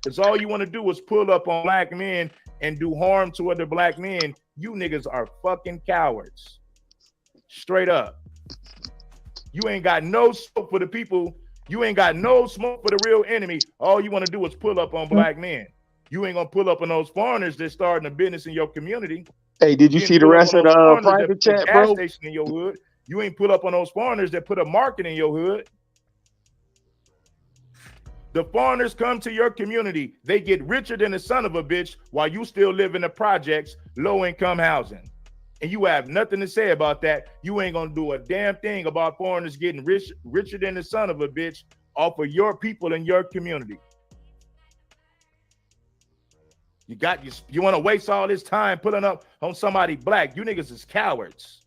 Because all you want to do is pull up on black men and do harm to other black men. You niggas are fucking cowards. Straight up. You ain't got no smoke for the people. You ain't got no smoke for the real enemy. All you want to do is pull up on black men. You ain't gonna pull up on those foreigners that starting a business in your community. Hey, did you see the rest of the private chat, bro? Gas station in your hood. You ain't pull up on those foreigners that put a market in your hood. The foreigners come to your community. They get richer than the son of a bitch while you still live in the projects, low-income housing. And you have nothing to say about that. You ain't gonna do a damn thing about foreigners getting richer than the son of a bitch off of your people in your community. You want to waste all this time pulling up on somebody black. You niggas is cowards.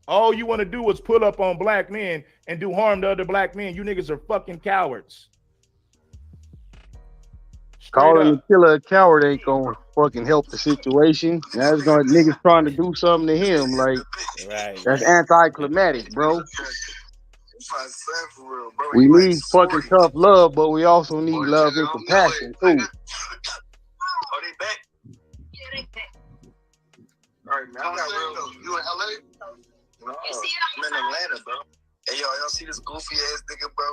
All you want to do is pull up on black men and do harm to other black men. You niggas are fucking cowards. Calling the killer a coward ain't gonna fucking help the situation. That's gonna niggas trying to do something to him. Like, that's anticlimactic, bro. We need fucking tough love, but we also need love and compassion too. Oh, they back? Yeah, they back. All right, man. You in LA? No, I'm in Atlanta, bro. Hey, y'all see this goofy ass nigga, bro?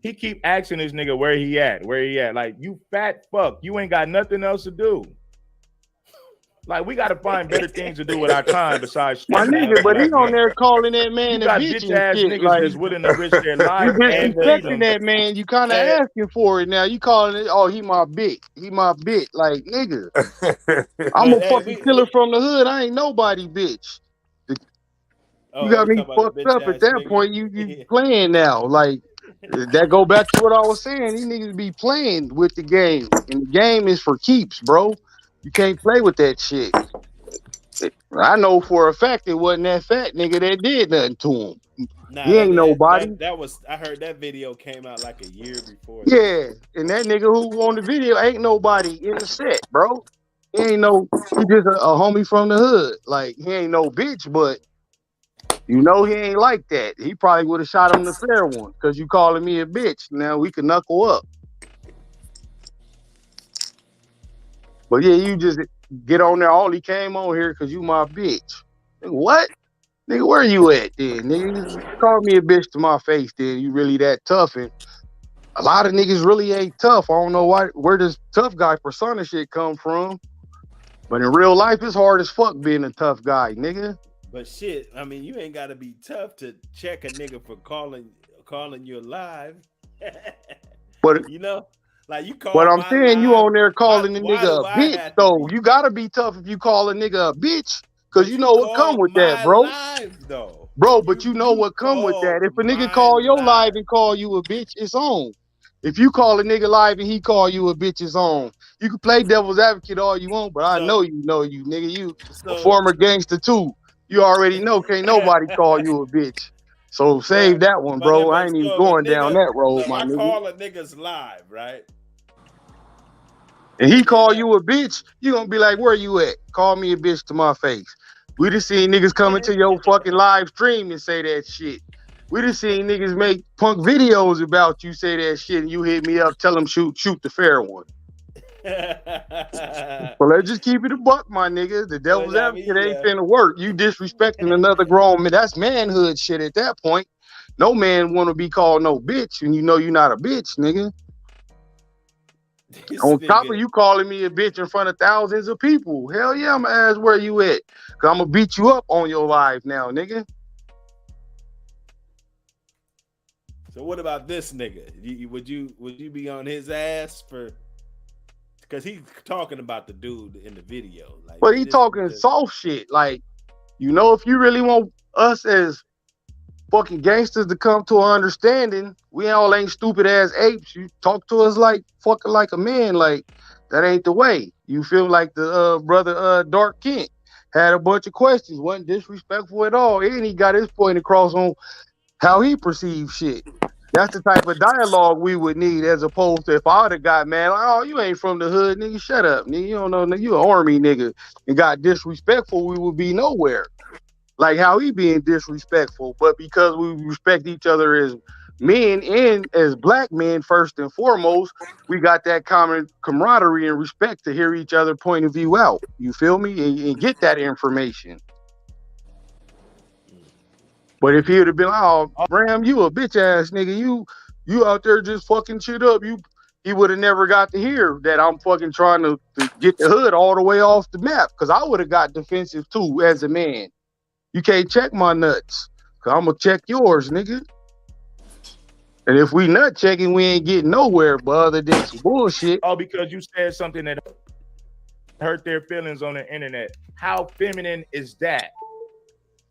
He keep asking this nigga where he at. Like, you fat fuck. You ain't got nothing else to do. Like, we got to find better things to do with our time besides my nigga. But he on there calling that man a bitch and shit. Niggas Like, that's willing to risk their lives. You disrespecting that man. You kind of asking for it now. You calling it? Oh, he my bitch. He my bitch. Like, nigga, I'm a fucking killer from the hood. I ain't nobody bitch. Oh, You oh, got you me talking about fucked the bitch up at ass that nigga? point. You playing now. Like that go back to what I was saying. These niggas be playing with the game. And the game is for keeps, bro. You can't play with that shit. I know for a fact it wasn't that fat nigga that did nothing to him. Nah, He ain't nobody. that was. I heard that video came out like a year before that. Yeah, and that nigga who on the video ain't nobody in the set, bro. He ain't no. He just a homie from the hood. Like he ain't no bitch, but you know he ain't like that. He probably would have shot him the fair one because you calling me a bitch. Now we can knuckle up. But yeah, you just get on there. All he came on here because you my bitch. Nigga, what? Nigga, where you at then? Nigga, call me a bitch to my face then. You really that tough? And a lot of niggas really ain't tough. I don't know where this tough guy persona shit come from. But in real life, it's hard as fuck being a tough guy, nigga. But shit, I mean, you ain't gotta be tough to check a nigga for calling you alive. But you know, like you call what I'm my saying, you line. on there calling the Why nigga do a I bitch, have to though. be? You gotta be tough if you call a nigga a bitch, cause But you you know what come called with that, my bro. live though. Bro, but you know what come with that. Called If a nigga my call your live live. and call you a bitch, it's on. If you call a nigga live and he call you a bitch, it's on. You can play devil's advocate all you want, but I know you, nigga. You a So former gangster too. You already know can't nobody call you a bitch. So save that one, but bro. I ain't even if a going down nigga, that road, so if my I nigga. call a nigga's live, right? And he And call you a bitch, you gonna be like, where you at? Call me a bitch to my face. We just seen niggas come into your fucking live stream and say that shit. We just seen niggas make punk videos about you say that shit and you hit me up, tell them shoot the fair one. Well, let's just keep it a buck, my nigga. The devil's I advocate mean, ain't finna work. You disrespecting another grown man. That's manhood shit at that point. No man wanna be called no bitch and you know you're not a bitch, nigga. On top of you calling me a bitch in front of thousands of people. Hell yeah, I'ma ask where you at. Cause I'm gonna beat you up on your live now, nigga. So what about this nigga? Would you be on his ass for? Because he's talking about the dude in the video. Like, But he talking soft shit. Like, you know, if you really want us as fucking gangsters to come to an understanding, we all ain't stupid ass apes. You talk to us like fucking like a man. Like, that ain't the way. You feel like the brother Dark Kent had a bunch of questions, wasn't disrespectful at all, and he got his point across on how he perceives shit. That's the type of dialogue we would need, as opposed to if I would have got mad, like, oh, you ain't from the hood, nigga, shut up, nigga, you don't know, nigga, you an army nigga, and got disrespectful, we would be nowhere. Like how he being disrespectful, but because we respect each other as men and as black men first and foremost, we got that common camaraderie and respect to hear each other point of view out. You feel me? And get that information. But if he would have been, oh, Ram, you a bitch ass nigga, you out there just fucking shit up, he would have never got to hear that I'm fucking trying to get the hood all the way off the map, because I would have got defensive too as a man. You can't check my nuts, because I'm going to check yours, nigga. And if we nut checking, we ain't getting nowhere but other than some bullshit. Oh, because you said something that hurt their feelings on the internet. How feminine is that?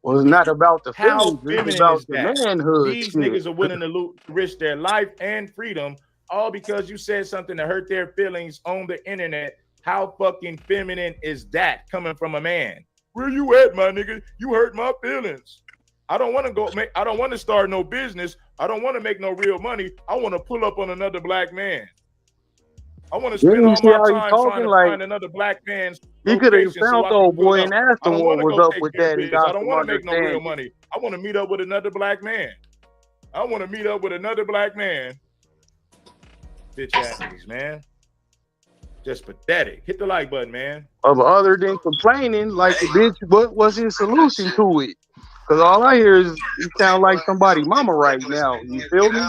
Well, it's not about the How feelings, it's feminine about is the that? manhood These shit. niggas are willing to risk their life and freedom all because you said something that hurt their feelings on the internet. How fucking feminine is that coming from a man? Where you at, my nigga? You hurt my feelings. I don't want to start no business. I don't want to make no real money. I want to pull up on another black man. I want to spend all my time trying to find another black man's he could have location found so I the can old pull boy up. and asked I him don't what want to was go up take with care of that and business. I got don't some want to make no real understanding. money. I want to meet up with another black man. I want to meet up with another black man. Bitch ass niggas, man. Just pathetic. Hit the like button, man. Other than complaining, like the bitch, what was his solution to it? Because all I hear is he sound like somebody mama right now. You feel me?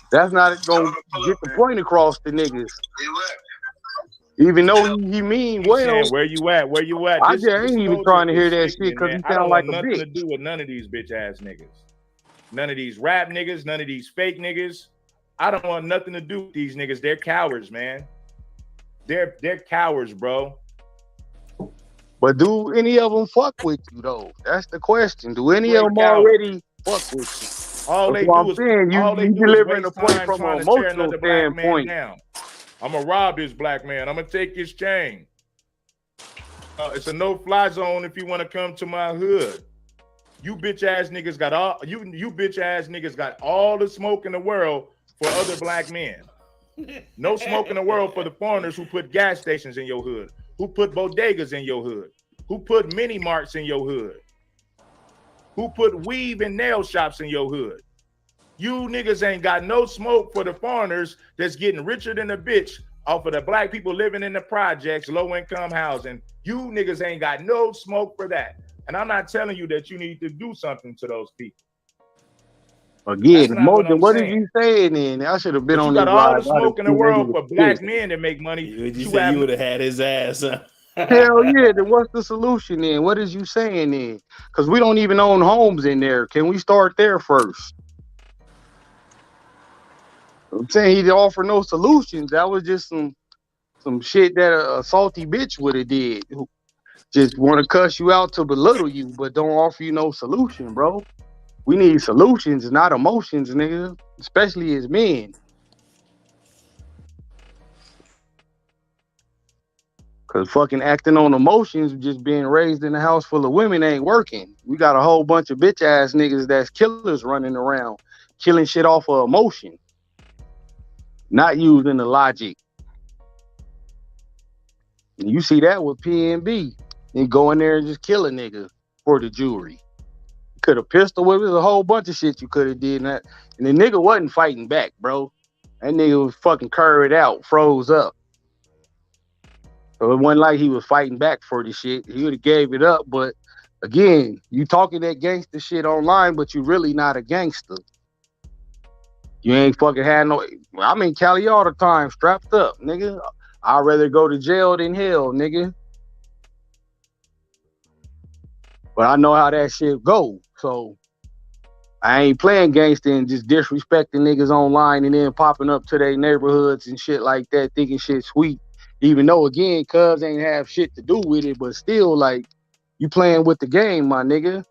That's not gonna get the point across to niggas. Even though he mean He's well. saying, where you at? Where you at? I This just ain't even soldier trying to hear is that shit sickening, because man. he I don't sound like want a nothing bitch. to do with none of these bitch ass niggas. None of these rap niggas, none of these fake niggas. I don't want nothing to do with these niggas. They're cowards, man. They're cowards, bro. But do any of them fuck with you though? That's the question. Do any of Straight them cowards. already fuck with you? All That's they what do I'm is saying. You delivering the waste point time from an trying to tear emotional another black man standpoint. down. I'm gonna rob this black man. I'm gonna take his chain. It's a no-fly zone if you want to come to my hood. You bitch ass niggas got all you bitch ass niggas got all the smoke in the world for other black men. No smoke in the world for the foreigners who put gas stations in your hood, who put bodegas in your hood, who put mini marts in your hood, who put weave and nail shops in your hood. You niggas ain't got no smoke for the foreigners that's getting richer than a bitch off of the black people living in the projects, low income housing. You niggas ain't got no smoke for that. And I'm not telling you that you need to do something to those people. Again, Mojo, what did you say then? I should have been But on you got this all live. the smoke in the world for black men that make money. You said you would have had his ass. Huh? Hell yeah, then what's the solution then? What is you saying then? Because we don't even own homes in there. Can we start there first? I'm saying he didn't offer no solutions. That was just some shit that a salty bitch would have did. Who just want to cuss you out to belittle you, but don't offer you no solution, bro. We need solutions, not emotions, nigga. Especially as men. Cause fucking acting on emotions, just being raised in a house full of women ain't working. We got a whole bunch of bitch ass niggas that's killers running around, killing shit off of emotion, not using the logic. And you see that with PNB. And go in there and just kill a nigga for the jewelry. Could have pistol whipped. There's a whole bunch of shit you could have did. And the nigga wasn't fighting back, bro. That nigga was fucking curved out, froze up. So it wasn't like he was fighting back for the shit. He would have gave it up. But again, you talking that gangster shit online, but you really not a gangster. You ain't fucking had no. I'm in Cali all the time, strapped up, nigga. I'd rather go to jail than hell, nigga. But I know how that shit go. So I ain't playing gangster and just disrespecting niggas online and then popping up to their neighborhoods and shit like that, thinking shit sweet. Even though, again, cuz ain't have shit to do with it, but still, like, you playing with the game, my nigga.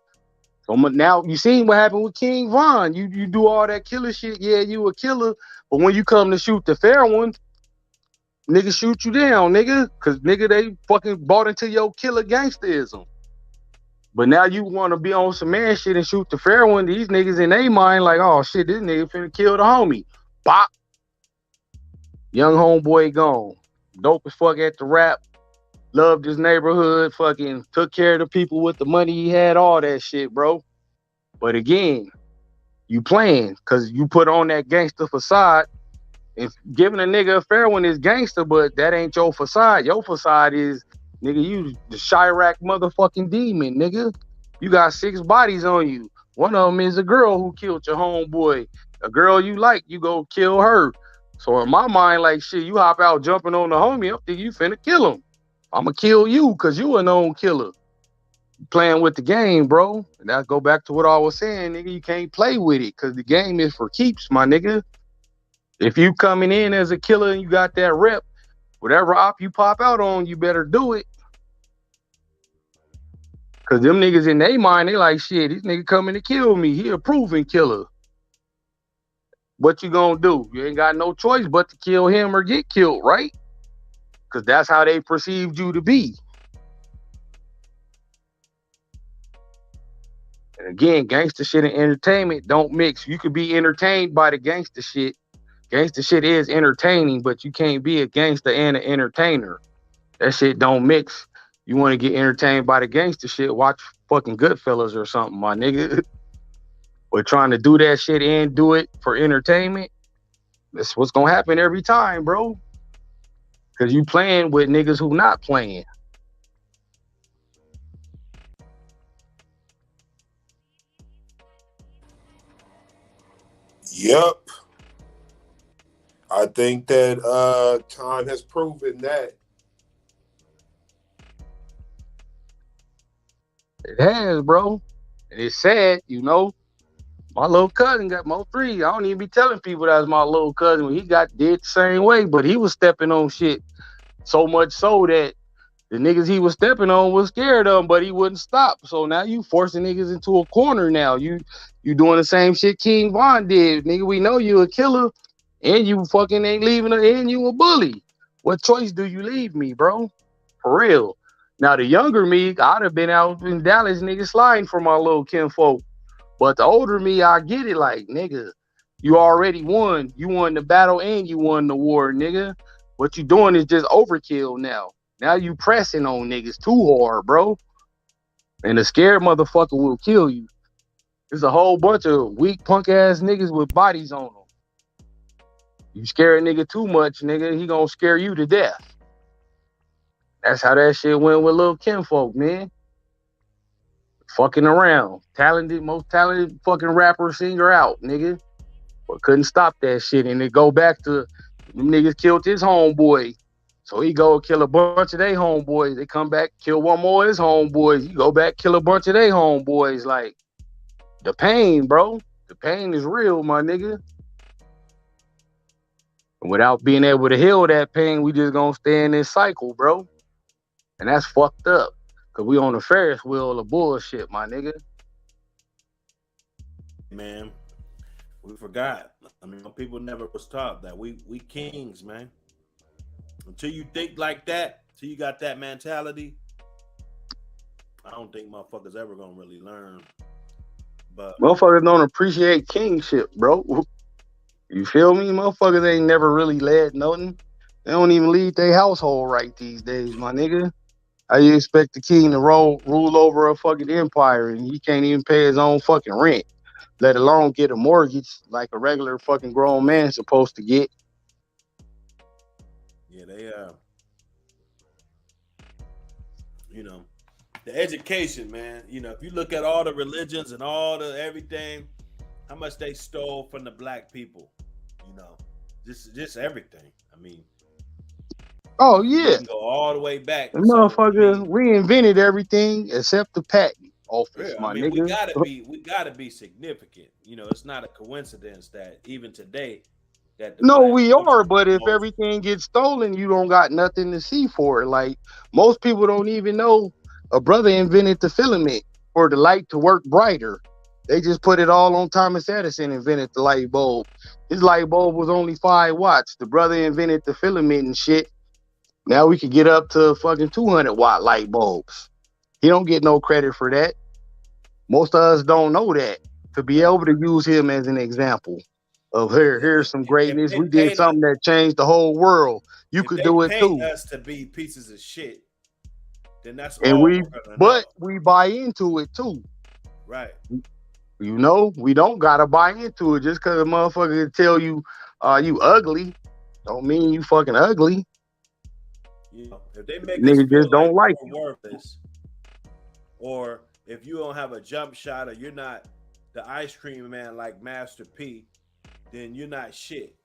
So now, you seen what happened with King Von. You do all that killer shit, yeah, you a killer, but when you come to shoot the fair ones, nigga shoot you down, nigga, because, nigga, they fucking bought into your killer gangsterism. But now you want to be on some man shit and shoot the fair one, these niggas in their mind like, oh, shit, this nigga finna kill the homie. Bop. Young homeboy gone. Dope as fuck at the rap, loved his neighborhood, fucking took care of the people with the money he had, all that shit, bro. But again, you playing because you put on that gangster facade and giving a nigga a fair one is gangster, but that ain't your facade. Your facade is, nigga, you the Chirac motherfucking demon, nigga. You got 6 bodies on you. One of them is a girl who killed your homeboy. A girl you like, you go kill her. So in my mind, like, shit, you hop out jumping on the homie, I'm thinking you finna kill him. I'ma kill you because you a known killer. Playing with the game, bro. And that go back to what I was saying, nigga. You can't play with it because the game is for keeps, my nigga. If you coming in as a killer and you got that rep, whatever op you pop out on, you better do it. Because them niggas in their mind, they like, shit, this nigga coming to kill me. He a proven killer. What you gonna do? You ain't got no choice but to kill him or get killed, right? Because that's how they perceived you to be. And again, gangster shit and entertainment don't mix. You could be entertained by the gangster shit. Gangster shit is entertaining, but you can't be a gangster and an entertainer. That shit don't mix. You want to get entertained by the gangster shit, watch fucking Goodfellas or something, my nigga. But trying to do that shit and do it for entertainment, that's what's gonna happen every time, bro. Because you playing with niggas who not playing. Yep. I think that time has proven that. It has, bro. And it's sad, you know. My little cousin got Mo3. I don't even be telling people that's my little cousin. He got did the same way, but he was stepping on shit so much so that The niggas he was stepping on was scared of him, but he wouldn't stop. So now you forcing niggas into a corner now. You doing the same shit King Von did. Nigga, we know you a killer and you fucking ain't leaving and you a bully. What choice do you leave me, bro? For real. Now the younger me, I'd have been out in Dallas, nigga, sliding for my little kinfolk. But the older me, I get it like, nigga, you already won. You won the battle and you won the war, nigga. What you doing is just overkill now. Now you pressing on niggas too hard, bro. And a scared motherfucker will kill you. There's a whole bunch of weak punk ass niggas with bodies on them. You scare a nigga too much, nigga, he gonna scare you to death. That's how that shit went with Lil Kinfolk, man. Fucking around. Most talented fucking rapper, singer out, nigga. But couldn't stop that shit. And it go back to them niggas killed his homeboy. So he go kill a bunch of their homeboys. They come back, kill one more of his homeboys. He go back, kill a bunch of their homeboys. Like, the pain, bro. The pain is real, my nigga. And without being able to heal that pain, we just gonna stay in this cycle, bro. And that's fucked up. Cause we on the Ferris wheel of bullshit, my nigga. Man, we forgot. I mean, people never was taught that we kings, man. Until you think like that, until you got that mentality, I don't think motherfuckers ever gonna really learn. But motherfuckers don't appreciate kingship, bro. You feel me? Motherfuckers ain't never really led nothing. They don't even lead their household right these days, my nigga. How you expect the king to rule over a fucking empire and he can't even pay his own fucking rent, let alone get a mortgage like a regular fucking grown man supposed to get? Yeah, they you know, the education, man. You know, if you look at all the religions and all the everything, how much they stole from the black people, you know, just everything. I mean, oh yeah, you can go all the way back. The motherfucker reinvented everything except the patent office, Yeah, my I mean, nigga. we gotta be significant. You know, it's not a coincidence that even today that the No, black we culture are, is but the if most. everything gets stolen, you don't got nothing to see for it. Like, most people don't even know a brother invented the filament for the light to work brighter. They just put it all on Thomas Edison invented the light bulb. His light bulb was only 5 watts. The brother invented the filament and shit. Now we can get up to fucking 200-watt light bulbs. He don't get no credit for that. Most of us don't know that. To be able to use him as an example of here's some greatness. We did something that changed the whole world. You could do it Paint too. us to be pieces of shit, then that's And all we're gonna know. we buy into it too. Right. You know, we don't gotta buy into it just because a motherfucker tell you you ugly. Don't mean you fucking ugly. You know, if they make us Niggas feel just don't like we're worthless, or if you don't have a jump shot or you're not the ice cream man like Master P, then you're not shit.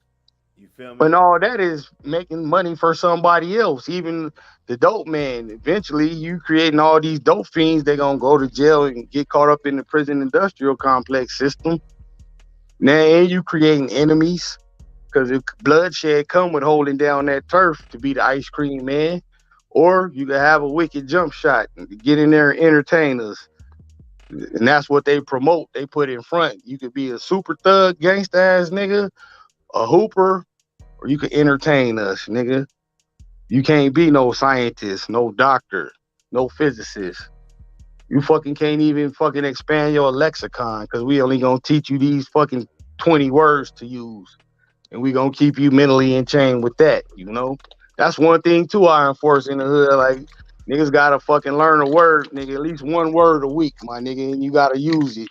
You feel me? But all that is making money for somebody else. Even the dope man. Eventually, you creating all these dope fiends, they're gonna go to jail and get caught up in the prison industrial complex system. Now, and you creating enemies because bloodshed come with holding down that turf to be the ice cream man. Or you can have a wicked jump shot and get in there and entertain us. And that's what they promote. They put in front. You could be a super thug, gangsta ass nigga, a hooper, or you could entertain us, nigga. You can't be no scientist, no doctor, no physicist. You fucking can't even fucking expand your lexicon because we only gonna teach you these fucking 20 words to use. And we gonna keep you mentally in chain with that, you know? That's one thing too I enforce in the hood. Like, niggas gotta fucking learn a word, nigga, at least one word a week, my nigga, and you gotta use it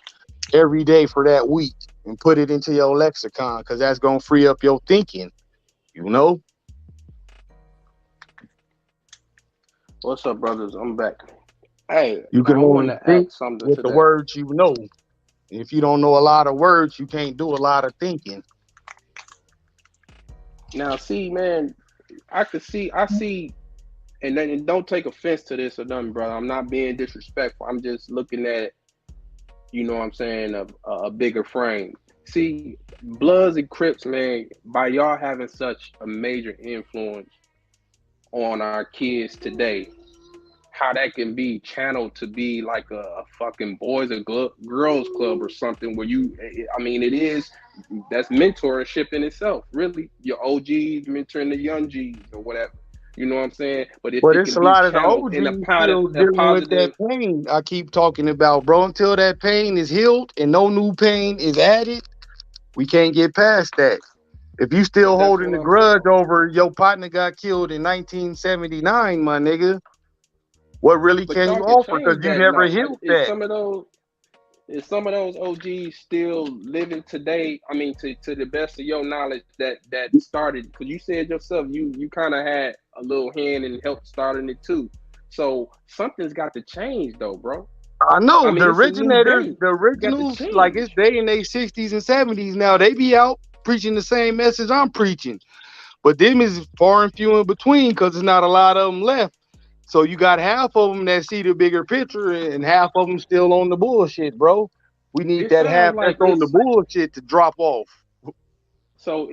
every day for that week and put it into your lexicon because that's gonna free up your thinking, you know? What's up, brothers? I'm back. Hey, You can I want only to think add something with to the that. words you know. If you don't know a lot of words, you can't do a lot of thinking. Now, see, man, I see, and then and don't take offense to this or nothing, brother. I'm not being disrespectful. I'm just looking at, you know what I'm saying, a bigger frame. See, Bloods and Crips, man, by y'all having such a major influence on our kids today, how that can be channeled to be like a fucking boys and girls club or something where I mean, that's mentorship in itself, really. Your OGs mentoring the young G's or whatever. You know what I'm saying? But if But it it's can a be lot of the channeled in OGs still a dealing with that positive. pain I keep talking about, bro. Until that pain is healed and no new pain is added, we can't get past that. If you still That's holding what the I'm saying. grudge over your partner got killed in 1979, my nigga, what really But can y'all you can offer? Because change you that never now. healed that. Is some of those OGs still living today? I mean, to the best of your knowledge, that started, because you said yourself you kind of had a little hand in help starting it too. So something's got to change, though, bro. I know I mean, the it's a new originators, day. the Got to originals, like change. it's they in their 60s and 70s now. They be out preaching the same message I'm preaching, but them is far and few in between because there's not a lot of them left. So you got half of them that see the bigger picture and half of them still on the bullshit, bro. We need It that sounds half that's like on the it's bullshit to drop off. so.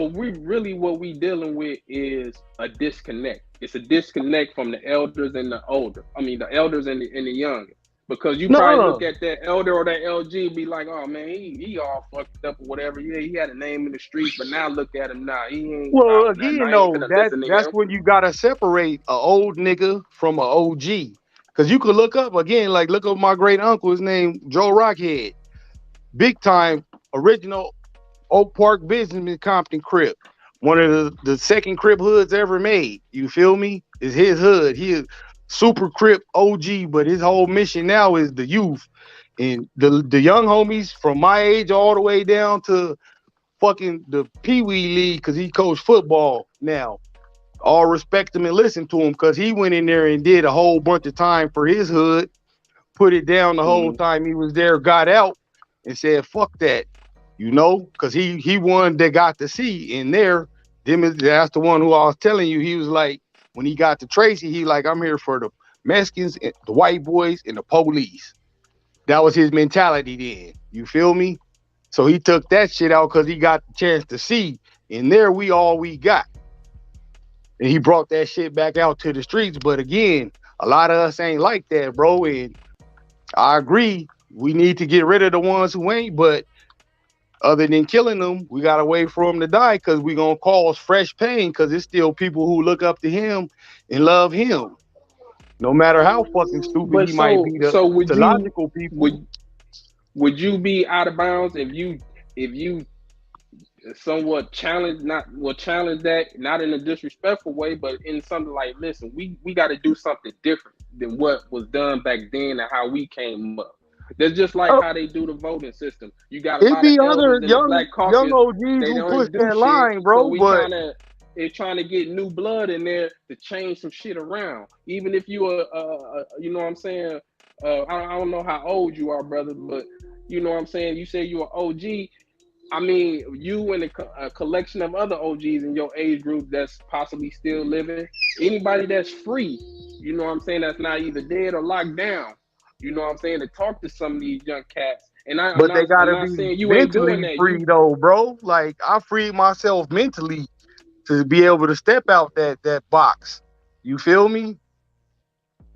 We really what we dealing with is a disconnect. It's a disconnect from the elders and the older. I mean, the elders and the young. Because you probably look No. at that elder or that LG, be like, oh man, he all fucked up or whatever. Yeah, he had a name in the streets, but now look at him now. He ain't Well, nothing. again, I ain't though, gonna listen to that's him. when you gotta separate a old nigga from an OG. Cause you could look up again, like look up my great uncle, his name Joe Rockhead. Big time original Oak Park businessman Compton Crip. One of the second Crip hoods ever made. You feel me? Is his hood. He is super Crip OG, but his whole mission now is the youth. And the young homies from my age all the way down to fucking the Pee Wee League, because he coached football now. All respect him and listen to him because he went in there and did a whole bunch of time for his hood, put it down the whole time he was there, got out, and said, fuck that. You know, because he one that got to see in there. That's the one who I was telling you. He was like, when he got to Tracy, he like, I'm here for the Mexicans, the white boys, and the police. That was his mentality then. You feel me? So he took that shit out because he got the chance to see. And there we all we got. And he brought that shit back out to the streets. But again, a lot of us ain't like that, bro. And I agree. We need to get rid of the ones who ain't. But other than killing them, we got to wait for them to die because we're going to cause fresh pain because it's still people who look up to him and love him. No matter how fucking stupid But he might be so would to you logical people. would you be out of bounds if you somewhat challenge that, not in a disrespectful way, but in something like, listen, we got to do something different than what was done back then and how we came up. That's just like how they do the voting system. You got a It lot of be elders other in the Black young Caucus. OGs They who don't push do that shit. line, So bro. we But trying to get new blood in there to change some shit around. Even if you are, you know what I'm saying? I don't know how old you are, brother, but you know what I'm saying. You say you're an OG. I mean, you and a collection of other OGs in your age group that's possibly still living. Anybody that's free, you know what I'm saying, that's not either dead or locked down. You know what I'm saying, to talk to some of these young cats. And I'm they gotta not be saying you ain't doing mentally that. free though, bro. Like I freed myself mentally to be able to step out that box. You feel me?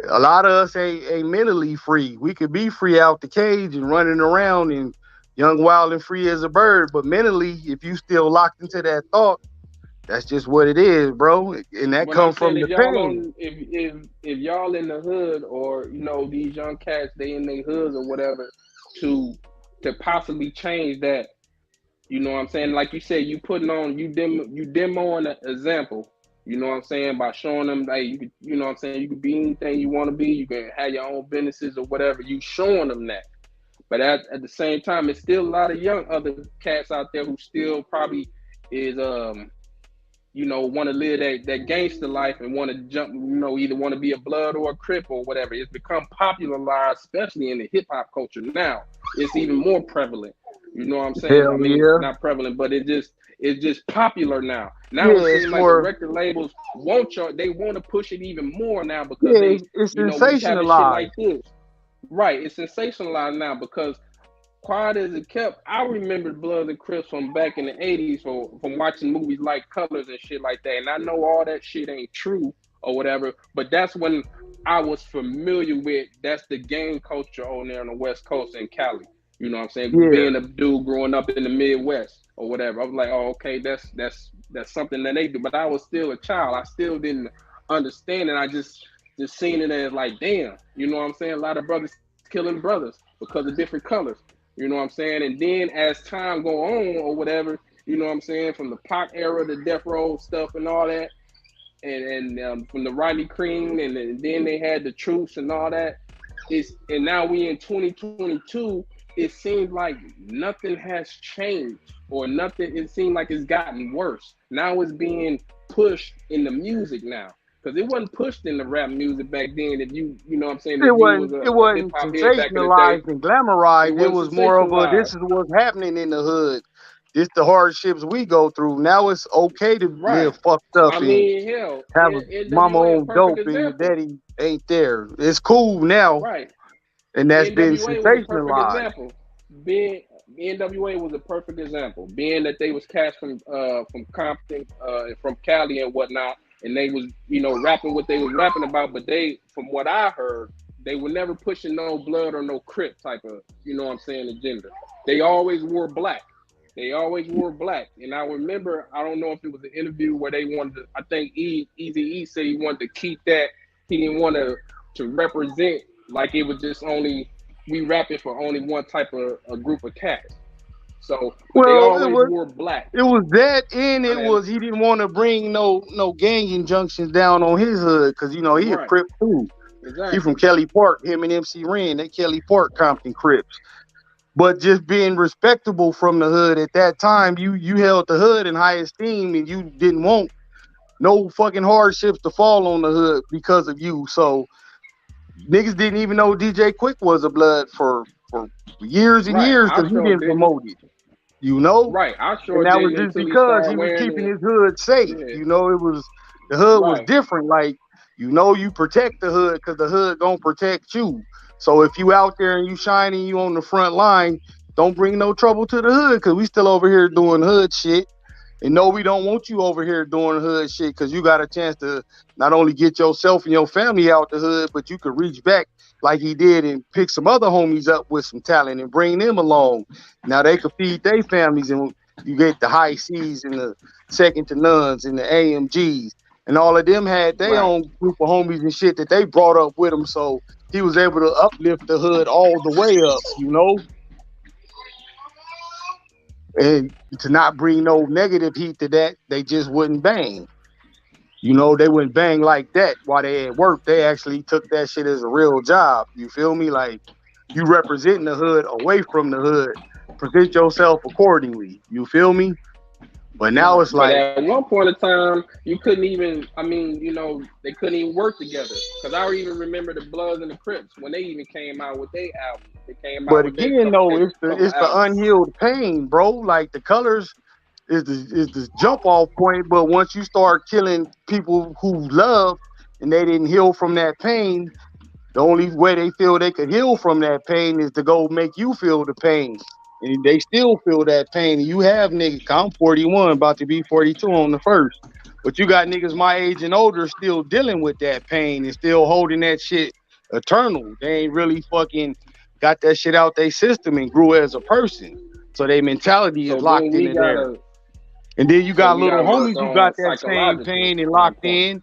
A lot of us ain't mentally free. We could be free out the cage and running around and young, wild, and free as a bird. But mentally, if you still locked into that thought, that's just what it is, bro. And that What I'm comes saying, from if the y'all pain. on, if y'all in the hood, or you know these young cats, they in their hoods or whatever, to possibly change that. You know what I'm saying? Like you said, you demo an example. You know what I'm saying? By showing them, like, you know what I'm saying, you can be anything you want to be. You can have your own businesses or whatever. You showing them that. But at the same time, it's still a lot of young other cats out there who still probably is want to live that gangster life and want to jump, either want to be a blood or a crip or whatever. It's become popularized, especially in the hip hop culture now. It's even more prevalent. You know what I'm saying? I Hell mean, yeah. not prevalent, but it's just popular now. Now Yeah, it it's seems like the more. record labels they want to push it even more now because Yeah, they, it's we having shit sensationalized. like this. Right, it's sensationalized now because quiet as it kept, I remember Blood and Crips from back in the 80s from watching movies like Colors and shit like that. And I know all that shit ain't true or whatever, but that's when I was familiar with. That's the gang culture on there on the West Coast in Cali. You know what I'm saying? Yeah. Being a dude growing up in the Midwest or whatever. I was like, oh, okay, that's something that they do. But I was still a child. I still didn't understand it. I just seen it as like, damn, you know what I'm saying? A lot of brothers killing brothers because of different colors. You know what I'm saying? And then as time go on or whatever, you know what I'm saying, from the Pac era, the death row stuff and all that, and from the Rodney King, and then they had the truce and all that. And now we in 2022. It seems like nothing has changed or nothing. It seemed like it's gotten worse. Now it's being pushed in the music now. Because it wasn't pushed in the rap music back then. If you know what I'm saying, it wasn't sensationalized and glamorized. It was more of a, this is what's happening in the hood. This the hardships we go through. Now it's okay to live fucked up and have a mama on dope and your daddy ain't there. It's cool now. Right. And that's been sensationalized. NWA was a perfect example. Being that they was cast from Compton, from Cali and whatnot, and they was, you know, rapping what they was rapping about, but they, from what I heard, they were never pushing no blood or no Crip type of, you know what I'm saying, agenda. They always wore black. And I remember, I don't know if it was an interview where they wanted to, I think Eazy-E said he wanted to keep that. He didn't want to represent like it was just only, we rapping for only one type of a group of cats. So they always wore black. It was that, and it was he didn't want to bring no gang injunctions down on his hood, because you know he a Crip too. Exactly. He from Kelly Park. Him and MC Ren, they Kelly Park Compton Crips. But just being respectable from the hood at that time, you held the hood in high esteem, and you didn't want no fucking hardships to fall on the hood because of you. So niggas didn't even know DJ Quick was a blood for years and years because he didn't promote it. You know? Right. I sure and that didn't was just until because he was keeping his hood safe. Yeah. You know, it was the hood was different. Like, you know, you protect the hood because the hood gonna protect you. So if you out there and you shining, you on the front line, don't bring no trouble to the hood because we still over here doing hood shit. And no, we don't want you over here doing hood shit because you got a chance to not only get yourself and your family out the hood, but you could reach back like he did and pick some other homies up with some talent and bring them along. Now they could feed their families, and you get the high C's and the second to nones and the AMGs. And all of them had their own group of homies and shit that they brought up with them. So he was able to uplift the hood all the way up, you know? And to not bring no negative heat to that, they just wouldn't bang. You know, they wouldn't bang like that while they at work. They actually took that shit as a real job. You feel me? Like, you representing the hood away from the hood. Present yourself accordingly. You feel me? But now it's like, at one point in time, you couldn't even, I mean, you know, they couldn't even work together. Because I even remember the Bloods and the Crips when they even came out with their album. They came out but with again, though, it's the unhealed pain, bro. Like, the colors is the jump off point. But once you start killing people who love and they didn't heal from that pain, the only way they feel they could heal from that pain is to go make you feel the pain. And they still feel that pain. You have niggas, I'm 41, about to be 42 on the 1st. But you got niggas my age and older still dealing with that pain and still holding that shit eternal. They ain't really fucking got that shit out their system and grew as a person. So their mentality is locked in there. And then you got little homies who got that same pain and locked in.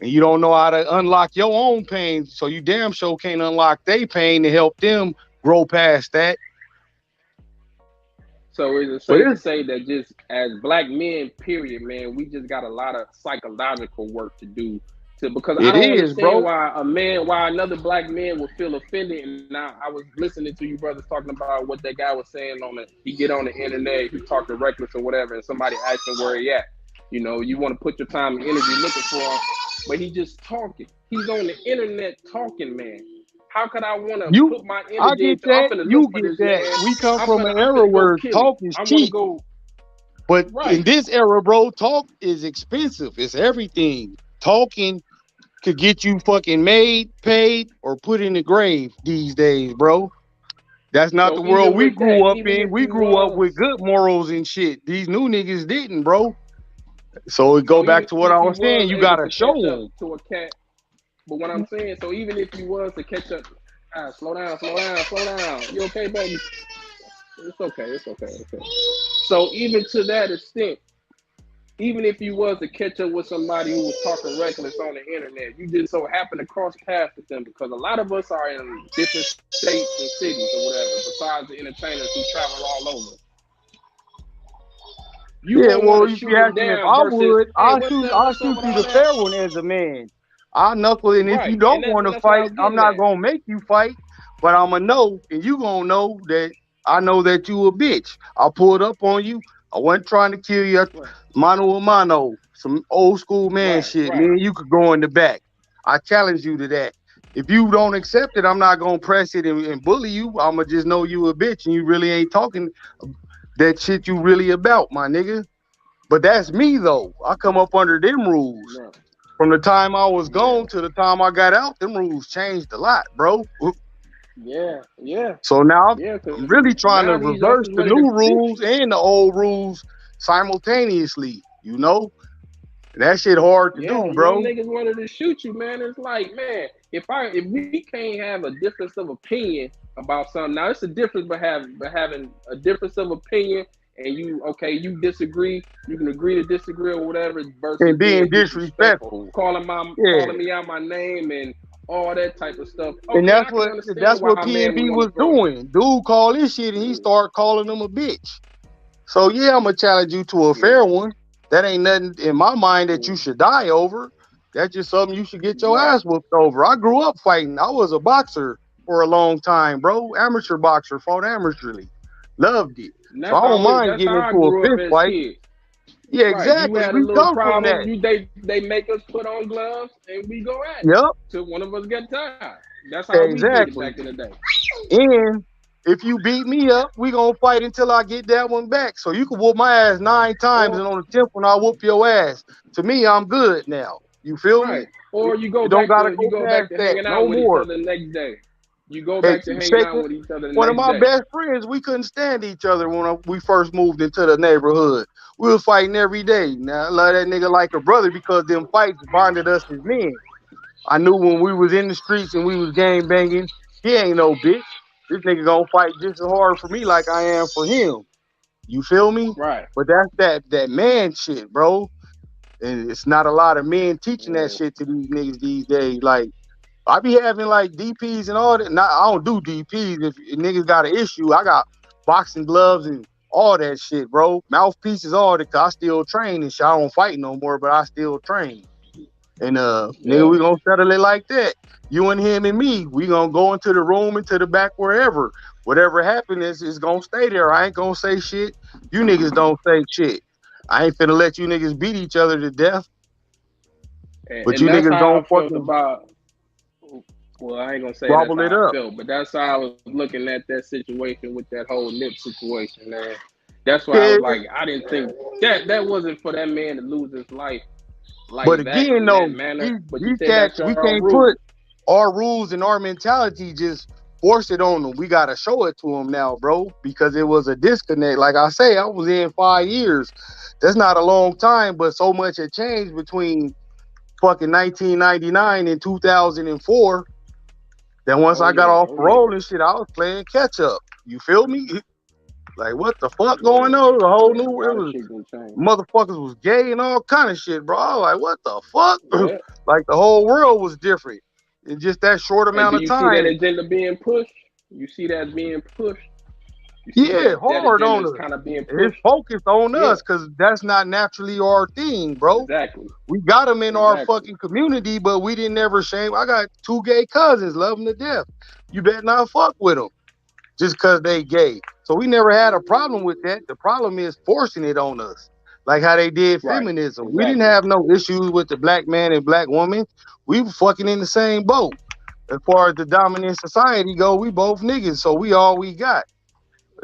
And you don't know how to unlock your own pain. So you damn sure can't unlock their pain to help them grow past that. So is it safe to say that just as black men, period, man, we just got a lot of psychological work to do because I don't understand why another black man would feel offended. And I was listening to you brothers talking about what that guy was saying he get on the internet, he talk to Reckless or whatever, and somebody asked him where he at. You know, you want to put your time and energy looking for him, but he just talking. He's on the internet talking, man. How could I want to put my energy? I get that. You get that. Man. We come from an era where talk is cheap. But in this era, bro, talk is expensive. It's everything. Talking could get you fucking made, paid, or put in the grave these days, bro. That's not the world we grew up in. We grew up with good morals and shit. These new niggas didn't, bro. So it go back to what I was saying. You gotta show them. But what I'm saying, so even if you was to catch up, slow down. You okay, baby? It's okay. So even to that extent, even if you was to catch up with somebody who was talking reckless on the internet, you just so happen to cross paths with them, because a lot of us are in different states and cities or whatever, besides the entertainers who travel all over. You Yeah, won't well, want to if shoot you them ask me if down I versus, would, hey, I'll what's shoot. up I'll with shoot you all the that? fair one as a man. I'll knuckle it, and if you Right, don't want to that's what I fight, was I'm getting not at. gonna make you fight. But I'ma know, and you gonna know that I know that you a bitch. I pulled up on you. I wasn't trying to kill you. Right, Mano a mano, some old school man shit. Me right. and you could go in the back. I challenge you to that. If you don't accept it, I'm not gonna press it and bully you. I'ma just know you a bitch, and you really ain't talking that shit you really about, my nigga. But that's me though. I come up under them rules. Right. From the time I was Yeah. gone to the time I got out, them rules changed a lot, bro. Yeah. So now Yeah, I'm because really trying to now these reverse youngsters the ready to new shoot rules you. and the old rules simultaneously, you know? That shit hard to Yeah, do, young bro. niggas wanted to shoot you, man. It's like, man, if we can't have a difference of opinion about something, now it's a difference by having a difference of opinion, and you disagree, you can agree to disagree or whatever, versus And being being disrespectful, disrespectful. calling Yeah. me out my name and all that type of stuff. And Okay, I can understand that's why what a man would PNB want to was throw down. doing. Dude called this shit and he started calling them a bitch. So yeah, I'm gonna challenge you to a fair Yeah. one. That ain't nothing in my mind that you should die over. That's just something you should get your Right. ass whooped over. I grew up fighting. I was a boxer for a long time, bro. Amateur boxer, fought amateurly. Loved it. And So I don't mind that's getting how I into a grew up fist as fight. kids. Yeah, Right. You exactly. had a We little come from problem, that. they make us put on gloves and we go at it Yep, till one of us get tired. That's how we did it exactly. back in the day. And if you beat me up, we gonna fight until I get that one back. So you can whoop my ass 9 times, Or and on the 10th one I whoop your ass. To me, I'm good now. You feel me? right. Or You don't gotta you go go back past to that hanging no out with each more. other the next day. You go Hey, back to hanging out Shaker, with each other the one of next my day. best friends, we couldn't stand each other when we first moved into the neighborhood. We was fighting every day. Now I love that nigga like a brother because them fights bonded us as men. I knew when we was in the streets and we was gang banging, he ain't no bitch. This nigga gonna fight just as hard for me like I am for him. You feel me? Right. But that's that man shit, bro. And it's not a lot of men teaching that Yeah. shit to these niggas these days. Like I be having like DPs and all that. Not I don't do DPs. If niggas got an issue, I got boxing gloves and all that shit, bro. Mouthpieces, all that. 'Cause I still train and shit. I don't fight no more, but I still train. And nigga, Yeah. we gonna settle it like that. You and him and me, we gonna go into the room, into the back, wherever. Whatever happens is gonna stay there. I ain't gonna say shit. You niggas don't say shit. I ain't finna let you niggas beat each other to death. But And you that's niggas how I don't felt fucking about. Well, I ain't gonna say that's wobble it how I up. felt, but that's how I was looking at that situation with that whole Nip situation, man. That's why I Yeah, was like, I didn't think that wasn't for that man to lose his life like but that again, in that though, manner. But you these said cats, that's we your can't rule. put our rules and our mentality just force it on them. We gotta show it to them now, bro, because it was a disconnect. Like I say, I was in 5 years. That's not a long time, but so much had changed between fucking 1999 and 2004 that once Oh I got yeah, off oh yeah, parole and shit, I was playing catch up. You feel me? Like what the fuck going yeah, on? The whole yeah. A new it lot of was shit gonna change. motherfuckers was gay and all kind of shit, bro. I was like, what the fuck? Yeah. Like the whole world was different in just that short And amount do of you see that time. agenda being pushed? You see that being pushed? You see Yeah, that hard agenda on is us. kind of being And it's pushed? focused on Yeah, us because that's not naturally our thing, bro. exactly, We got them in our exactly. fucking community, but we didn't ever shame. I got 2 gay cousins, love them to death. You better not fuck with them just because they gay. So we never had a problem with that. The problem is forcing it on us, like how they did Right, feminism. We didn't exactly. have no issues with the black man and black woman. We were fucking in the same boat. As far as the dominant society go, we both niggas, so we all we got.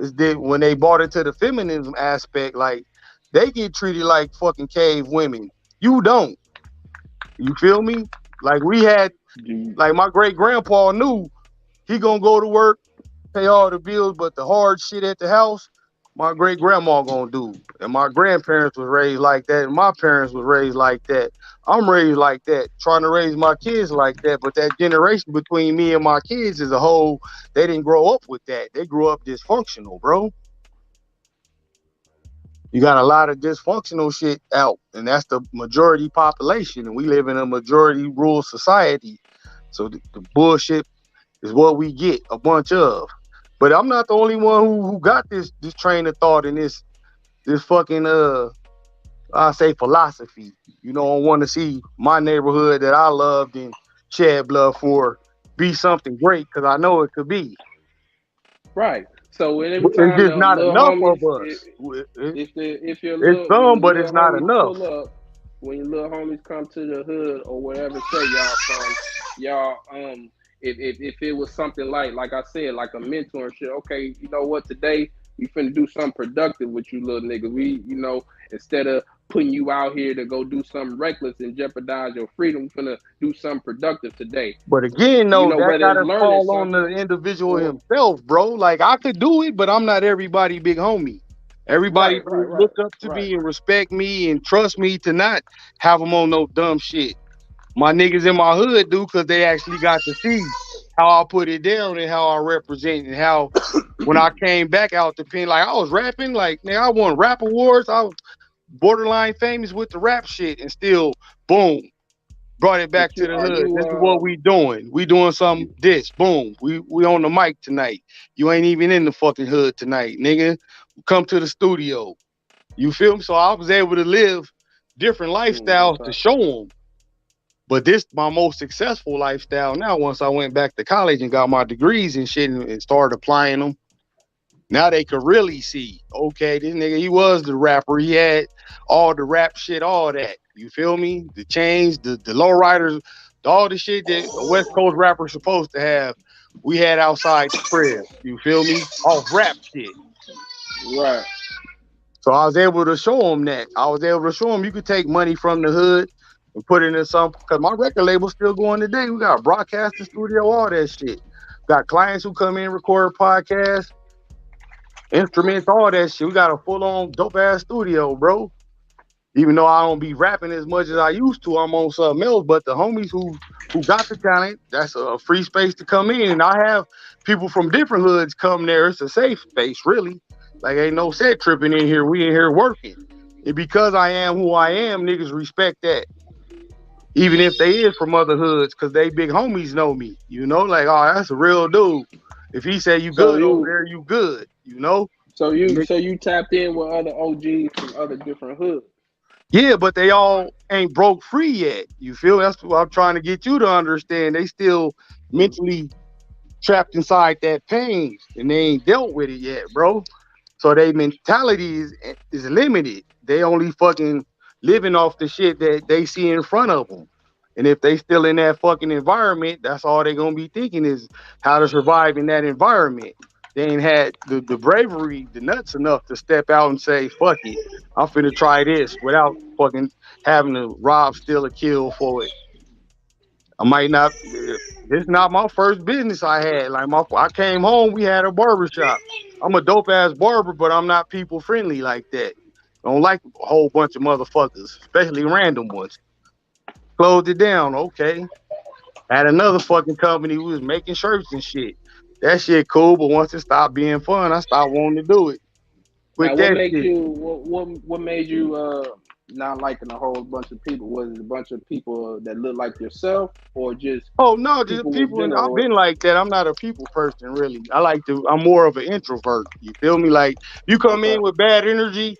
Is that when they bought into the feminism aspect, like they get treated like fucking cave women. You don't. You feel me? Like we had, You, like my great grandpa knew he gonna go to work, pay all the bills, but the hard shit at the house, my great grandma gonna do? And my grandparents was raised like that, and my parents was raised like that. I'm raised like that, trying to raise my kids like that. But that generation between me and my kids as a whole, they didn't grow up with that. They grew up dysfunctional, bro. You got a lot of dysfunctional shit out, and that's the majority population. And we live in a majority rural society. So the bullshit is what we get a bunch of. But I'm not the only one who got this train of thought and this fucking I say philosophy. You know, I want to see my neighborhood that I loved and shed blood for be something great because I know it could be. Right. So every It's time just the not little enough of homies, us. if your It's little when some, your but little it's not homies enough. pull up, when your little homies come to the hood or whatever say y'all from, y'all if it was something like I said, like a mentor and shit, okay, you know what, today we finna do something productive with you little niggas. We, you know, instead of putting you out here to go do something reckless and jeopardize your freedom, we finna do something productive today. But again, You though, know, that whether it's gotta learning fall on the something individual or himself, bro. Like I could do it, but I'm not everybody big homie. Everybody who look up to me and respect me and trust me to not have them on no dumb shit. My niggas in my hood do because they actually got to see how I put it down and how I represent and how when I came back out the pen, like I was rapping, like man, I won rap awards. I was borderline famous with the rap shit, and still, boom, brought it back but to you the are hood. you This is what we doing. We doing something. This, boom. We on the mic tonight. You ain't even in the fucking hood tonight, nigga. Come to the studio. You feel me? So I was able to live different lifestyles to show them. But this my most successful lifestyle now. Once I went back to college and got my degrees and shit and started applying them, now they could really see, okay, this nigga, he was the rapper. He had all the rap shit, all that. You feel me? The chains, the lowriders, all the shit that a West Coast rapper supposed to have, we had outside the crib. You feel me? Off rap shit. right. So I was able to show them that. I was able to show them you could take money from the hood and put it in some, because my record label's still going today. We got a broadcasting studio, all that shit. Got clients who come in, record podcasts, instruments, all that shit. We got a full-on dope-ass studio, bro. Even though I don't be rapping as much as I used to, I'm on something else. But the homies who got the talent, that's a free space to come in. And I have people from different hoods come there. It's a safe space, really. Like ain't no set tripping in here. We in here working. And because I am who I am, niggas respect that. Even if they is from other hoods, because they big homies know me. You know, like, oh, that's a real dude. If he say you So good over you there, you good, you know? so you tapped in with other OGs from other different hoods. Yeah, but they all ain't broke free yet. You feel? That's what I'm trying to get you to understand. They still mentally trapped inside that pain and they ain't dealt with it yet, bro. So their mentality is limited. They only fucking living off the shit that they see in front of them. And if they still in that fucking environment, that's all they gonna be thinking is how to survive in that environment. They ain't had the bravery, the nuts enough to step out and say, fuck it, I'm finna try this without fucking having to rob, steal, or kill for it. I might not. This is not my first business I had. Like I came home, we had a barber shop. I'm a dope ass barber, but I'm not people friendly like that. I don't like a whole bunch of motherfuckers, especially random ones. Closed it down. Okay. Had another fucking company who was making shirts and shit. That shit cool, but once it stopped being fun, I stopped wanting to do it. Now, With what that makes shit. you what made you not liking a whole bunch of people? Was it a bunch of people that look like yourself, or just Oh no, just people in people. And I've general? been like that. I'm not a people person, really. I'm more of an introvert. You feel me? Like you come Okay. in with bad energy,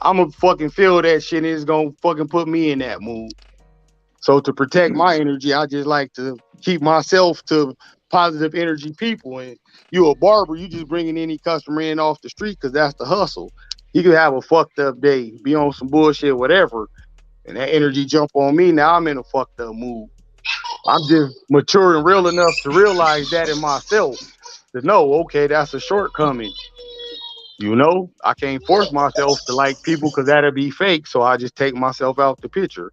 I'm gonna fucking feel that shit, and it's gonna fucking put me in that mood. So to protect my energy, I just like to keep myself to positive energy people. And you a barber, you just bringing any customer in off the street because that's the hustle. He could have a fucked up day, be on some bullshit, whatever, and that energy jump on me. Now I'm in a fucked up mood. I'm just mature and real enough to realize that in myself to know, okay, that's a shortcoming. You know, I can't force myself to like people because that'd be fake. So I just take myself out the picture.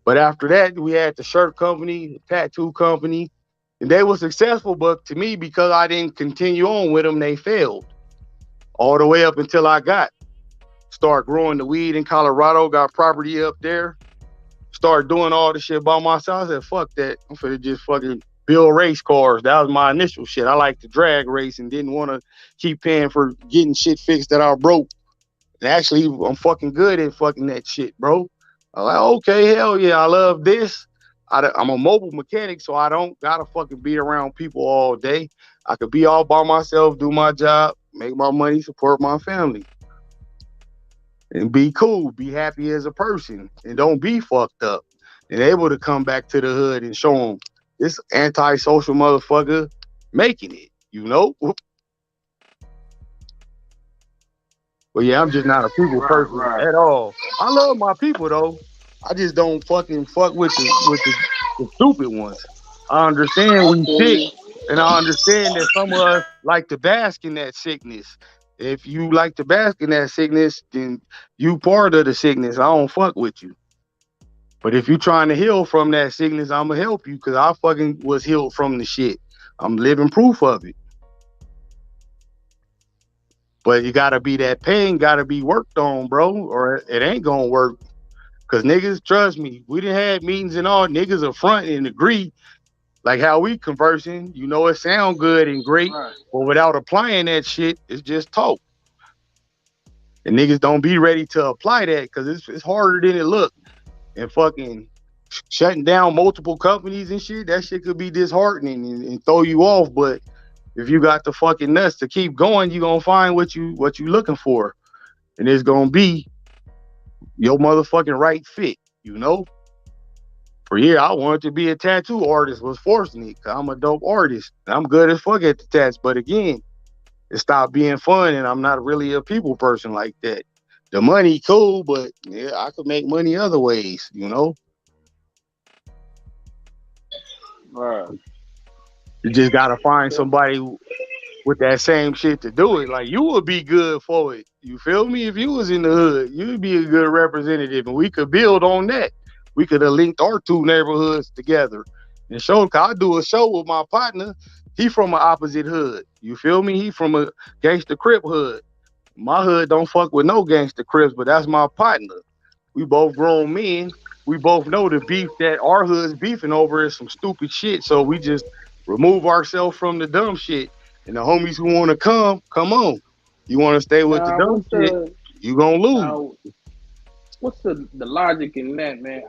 But after that, we had the shirt company, the tattoo company, and they were successful. But to me, because I didn't continue on with them, they failed. all the way up until I start growing the weed in Colorado, got property up there, start doing all the shit by myself. I said, fuck that. I'm finna just fucking build race cars. That was my initial shit. I like to drag race and didn't want to keep paying for getting shit fixed that I broke. And actually, I'm fucking good at fucking that shit, bro. I'm like, okay, hell yeah, I love this. I'm a mobile mechanic, so I don't gotta fucking be around people all day. I could be all by myself, do my job, make my money, support my family. And be cool, be happy as a person, and don't be fucked up. And able to come back to the hood and show them this anti-social motherfucker making it, you know? But yeah, I'm just not a people person at all. I love my people though. I just don't fucking fuck with the stupid ones. I understand we sick, and I understand that some of us like to bask in that sickness. If you like to bask in that sickness, then you part of the sickness. I don't fuck with you. But if you're trying to heal from that sickness, I'ma help you because I fucking was healed from the shit. I'm living proof of it. But you gotta be that pain, gotta be worked on, bro, or it ain't gonna work. Cause niggas, trust me, we done had meetings and all, niggas are front and agree, like how we conversing, you know, it sound good and great, but without applying that shit, it's just talk. And niggas don't be ready to apply that because it's harder than it look. And fucking shutting down multiple companies and shit, that shit could be disheartening and throw you off, but if you got the fucking nuts to keep going, you gonna find what you looking for. And it's gonna be your motherfucking right fit, you know? For years, I wanted to be a tattoo artist, was forcing it, cause I'm a dope artist. I'm good as fuck at the tats, but again, it stopped being fun and I'm not really a people person like that. The money cool, but yeah, I could make money other ways, you know? Right. You just gotta find somebody with that same shit to do it. Like, you would be good for it. You feel me? If you was in the hood, you'd be a good representative, and we could build on that. We could have linked our two neighborhoods together and show. Cause I do a show with my partner. He from an opposite hood. You feel me? He from a gangster crip hood. My hood don't fuck with no gangster crips, but that's my partner. We both grown men. We both know the beef that our hood's beefing over is some stupid shit. So we just remove ourselves from the dumb shit. And the homies who want to come on. You want to stay with the dumb shit, you gonna lose. What's the logic in that, man?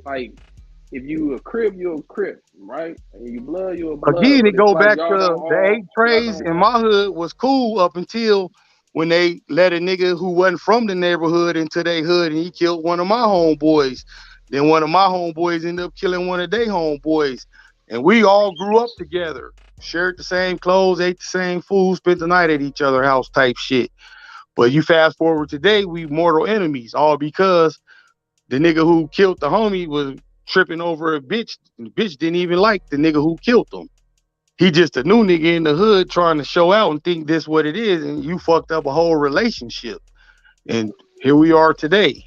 Like, if you a crib, you're a crib, right? And you blood, you're a blood. Again, it go back to the 8 trays in my hood was cool up until when they let a nigga who wasn't from the neighborhood into their hood and he killed one of my homeboys. Then one of my homeboys ended up killing one of their homeboys. And we all grew up together, shared the same clothes, ate the same food, spent the night at each other's house type shit. But you fast forward today, we mortal enemies, all because the nigga who killed the homie was tripping over a bitch. And the bitch didn't even like the nigga who killed him. He just a new nigga in the hood trying to show out and think this what it is, and you fucked up a whole relationship. And here we are today.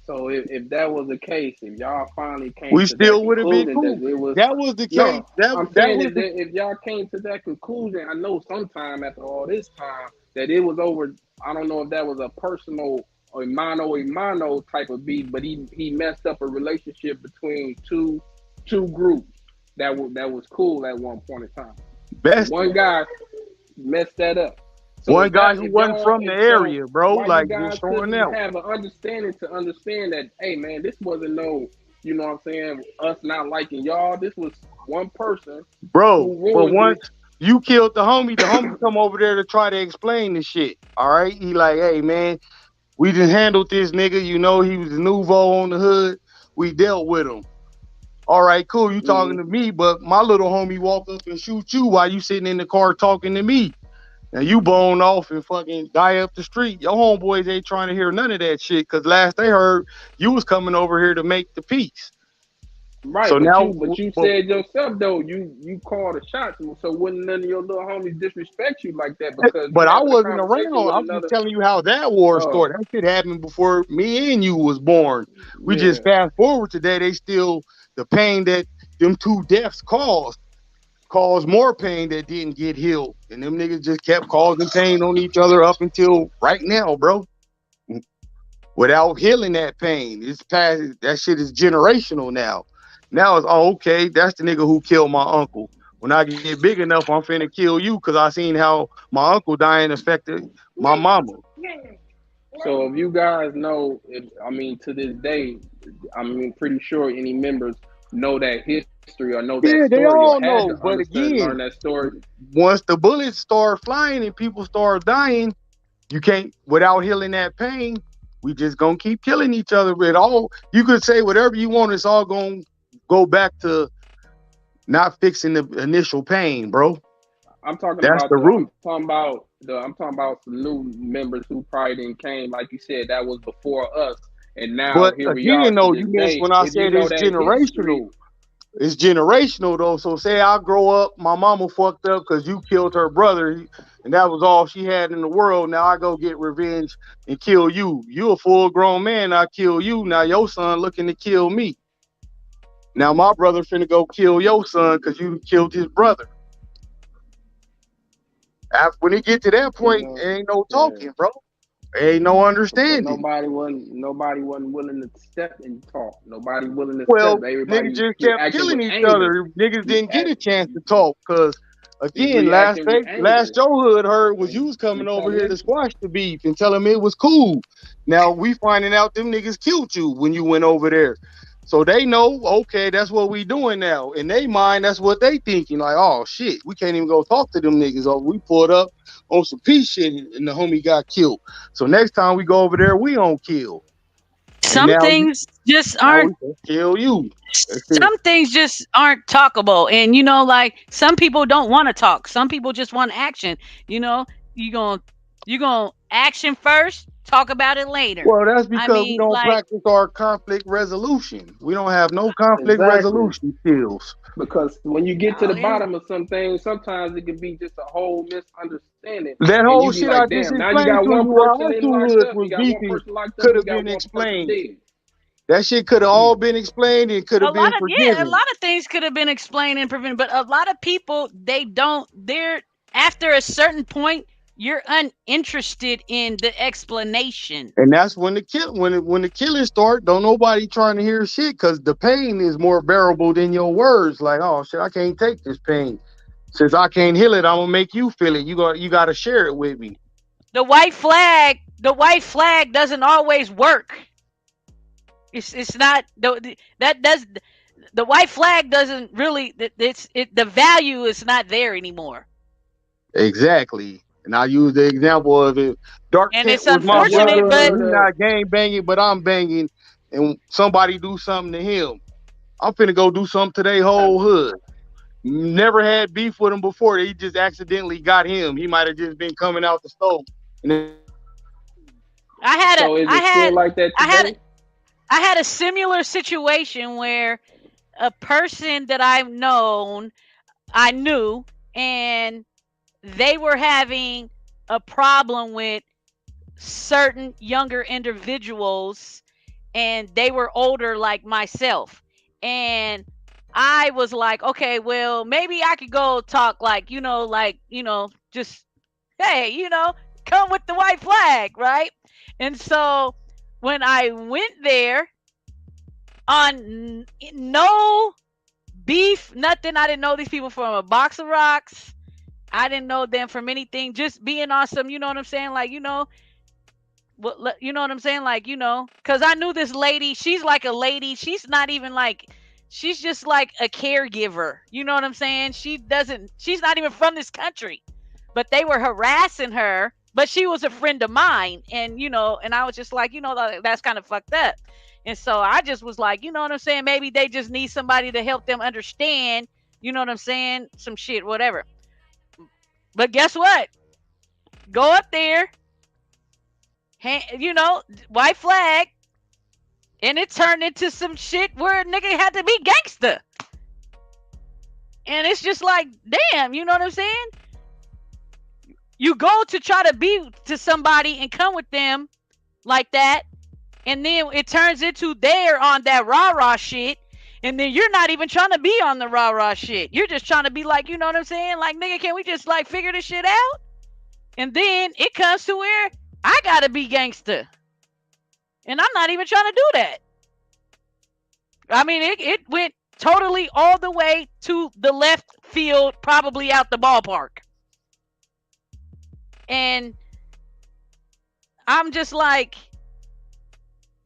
So if that was the case, if y'all finally came we to still that would have been cool. That was the case. If y'all came to that conclusion, I know sometime after all this time that it was over. I don't know if that was a personal or mano type of beef, but he messed up a relationship between two groups that was cool at one point in time. One guy messed that up. So one guy who wasn't from the area, bro, like just showing out. Have an understanding to understand that, hey man, this wasn't no, you know what I'm saying, us not liking y'all. This was one person, bro. But once you killed the homie come over there to try to explain the shit. All right, he like, hey man, we just handled this nigga. You know, he was a nouveau on the hood. We dealt with him. All right, cool. You talking to me, but my little homie walk up and shoot you while you sitting in the car talking to me. Now you bone off and fucking die up the street. Your homeboys ain't trying to hear none of that shit because last they heard you was coming over here to make the peace. Right. So but you said yourself though, you called the shots. So wouldn't none of your little homies disrespect you like that? Because but I wasn't around. I'm just telling you how that war started. That shit happened before me and you was born. We just fast forward today. They still the pain that them two deaths caused caused more pain that didn't get healed. And them niggas just kept causing pain on each other up until right now, bro. Without healing that pain. It's past, that shit is generational now. Now it's, oh, okay, that's the nigga who killed my uncle. When I get big enough, I'm finna kill you because I seen how my uncle dying affected my mama. So if you guys know, to this day, pretty sure any members know that history or know that story. They all or had know, to but again, learn that story. Once the bullets start flying and people start dying, you can't, without healing that pain, we just gonna keep killing each other. But all you could say whatever you want, it's all gonna go back to not fixing the initial pain, bro. I'm talking That's about the root. I'm talking about some new members who probably didn't came, like you said, that was before us, and now But here we again, are. though, you missed when I said it's generational. History, it's generational though. So say I grow up, my mama fucked up because you killed her brother, and that was all she had in the world. Now I go get revenge and kill you. You a full grown man, I kill you. Now your son looking to kill me. Now my brother finna go kill your son because you killed his brother. When it get to that point, ain't no talking, bro. Ain't no understanding. Nobody wasn't willing to step and talk. Nobody willing to step. Everybody Niggas just kept killing each other. Niggas didn't get a chance to talk because, again, last Joe Hood heard was you was coming over here to squash the beef and tell him it was cool. Now we finding out them niggas killed you when you went over there. So they know, okay, that's what we doing now. In their mind, that's what they thinking. Like, oh shit, we can't even go talk to them niggas. Or we pulled up on some peace shit and the homie got killed. So next time we go over there, we don't kill. Some things just aren't kill you. Some things just aren't talkable. And like some people don't want to talk. Some people just want action. You gonna action first. Talk about it later. Well, that's because we don't practice our conflict resolution. We don't have no conflict resolution skills. Because when you get to the bottom of some things, sometimes it could be just a whole misunderstanding. That whole shit I just explained to you while our two hoods was beefing could have been explained. That shit could have all been explained and could have been forgiven. Yeah, a lot of things could have been explained and prevented, but a lot of people, they're after a certain point, you're uninterested in the explanation. And that's when the killing start, don't nobody trying to hear shit because the pain is more bearable than your words. Like, oh shit, I can't take this pain. Since I can't heal it, I'm gonna make you feel it. You got to share it with me. The white flag doesn't always work. It's not the white flag doesn't really. The value is not there anymore. Exactly. And I use the example of it. Dark and Kent it's unfortunate, but he's not gang banging, but I'm banging, and somebody do something to him. I'm finna go do something to their whole hood. Never had beef with him before. They just accidentally got him. He might have just been coming out the stove. I had a similar situation where a person that I knew, and they were having a problem with certain younger individuals, and they were older like myself. And I was like, okay, well, maybe I could go talk just, hey, come with the white flag, right? And so when I went there on no beef, nothing, I didn't know these people from a box of rocks. I didn't know them from anything, just being awesome. You know what I'm saying? Because I knew this lady. She's like a lady. She's not even she's just like a caregiver. You know what I'm saying? She's not even from this country, but they were harassing her, but she was a friend of mine. And, and I was just like, that's kind of fucked up. And so I just was like, you know what I'm saying? Maybe they just need somebody to help them understand, you know what I'm saying? Some shit, whatever. But guess what? Go up there, white flag, and it turned into some shit where a nigga had to be gangster. And it's just like, damn, you know what I'm saying? You go to try to be to somebody and come with them like that, and then it turns into they're on that rah-rah shit, And then you're not even trying to be on the rah-rah shit. You're just trying to be like, you know what I'm saying? Like, nigga, can we just like figure this shit out? And then it comes to where I gotta be gangster. And I'm not even trying to do that. I mean, it went totally all the way to the left field, probably out the ballpark. And I'm just like,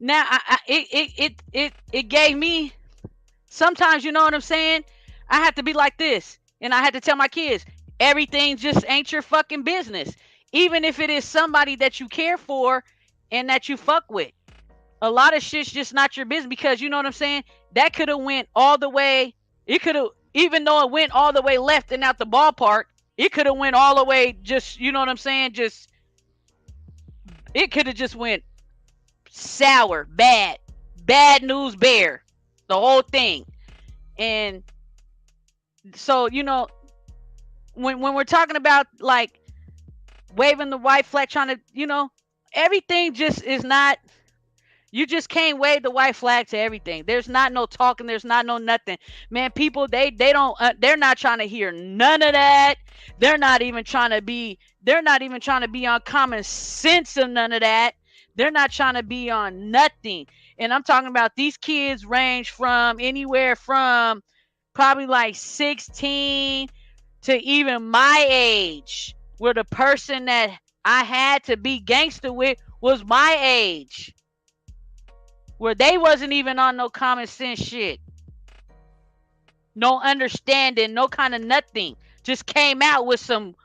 now it gave me, sometimes, you know what I'm saying? I have to be like this. And I had to tell my kids, everything just ain't your fucking business. Even if it is somebody that you care for and that you fuck with. A lot of shit's just not your business, because you know what I'm saying? That could have went all the way. It could have, even though it went all the way left and out the ballpark, it could have went all the way just, you know what I'm saying? Just, it could have just went sour, bad news bear, the whole thing. And so, you know, when we're talking about like waving the white flag, trying to, you know, everything just is not, you just can't wave the white flag to everything. There's not no talking. There's not no nothing. Man, people, they don't, they're not trying to hear none of that. They're not even trying to be on common sense of none of that. They're not trying to be on nothing. And I'm talking about these kids range from anywhere from probably like 16 to even my age, where the person that I had to be gangster with was my age, where they wasn't even on no common sense shit, no understanding, no kind of nothing. Just came out with some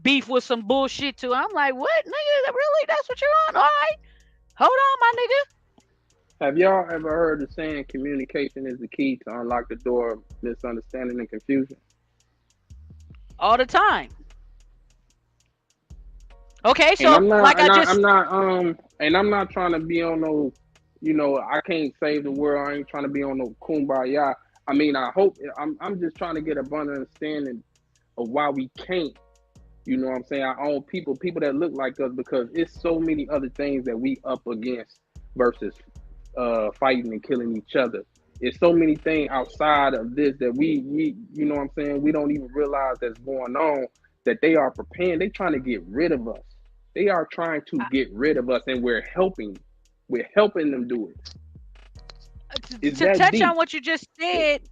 beef, with some bullshit too. I'm like, what, nigga? Really? That's what you're on? All right, hold on, my nigga. Have y'all ever heard the saying, communication is the key to unlock the door of misunderstanding and confusion? All the time. Okay, so I'm not trying to be on no, you know, I can't save the world. I ain't trying to be on no kumbaya. I mean, I'm just trying to get a better understanding of why we can't, you know what I'm saying, our own people that look like us, because it's so many other things that we up against versus fighting and killing each other. It's so many things outside of this that we you know what I'm saying, we don't even realize that's going on, that they are preparing. They trying to get rid of us. They are trying to get rid of us, and we're helping them do it. To touch deep on what you just said,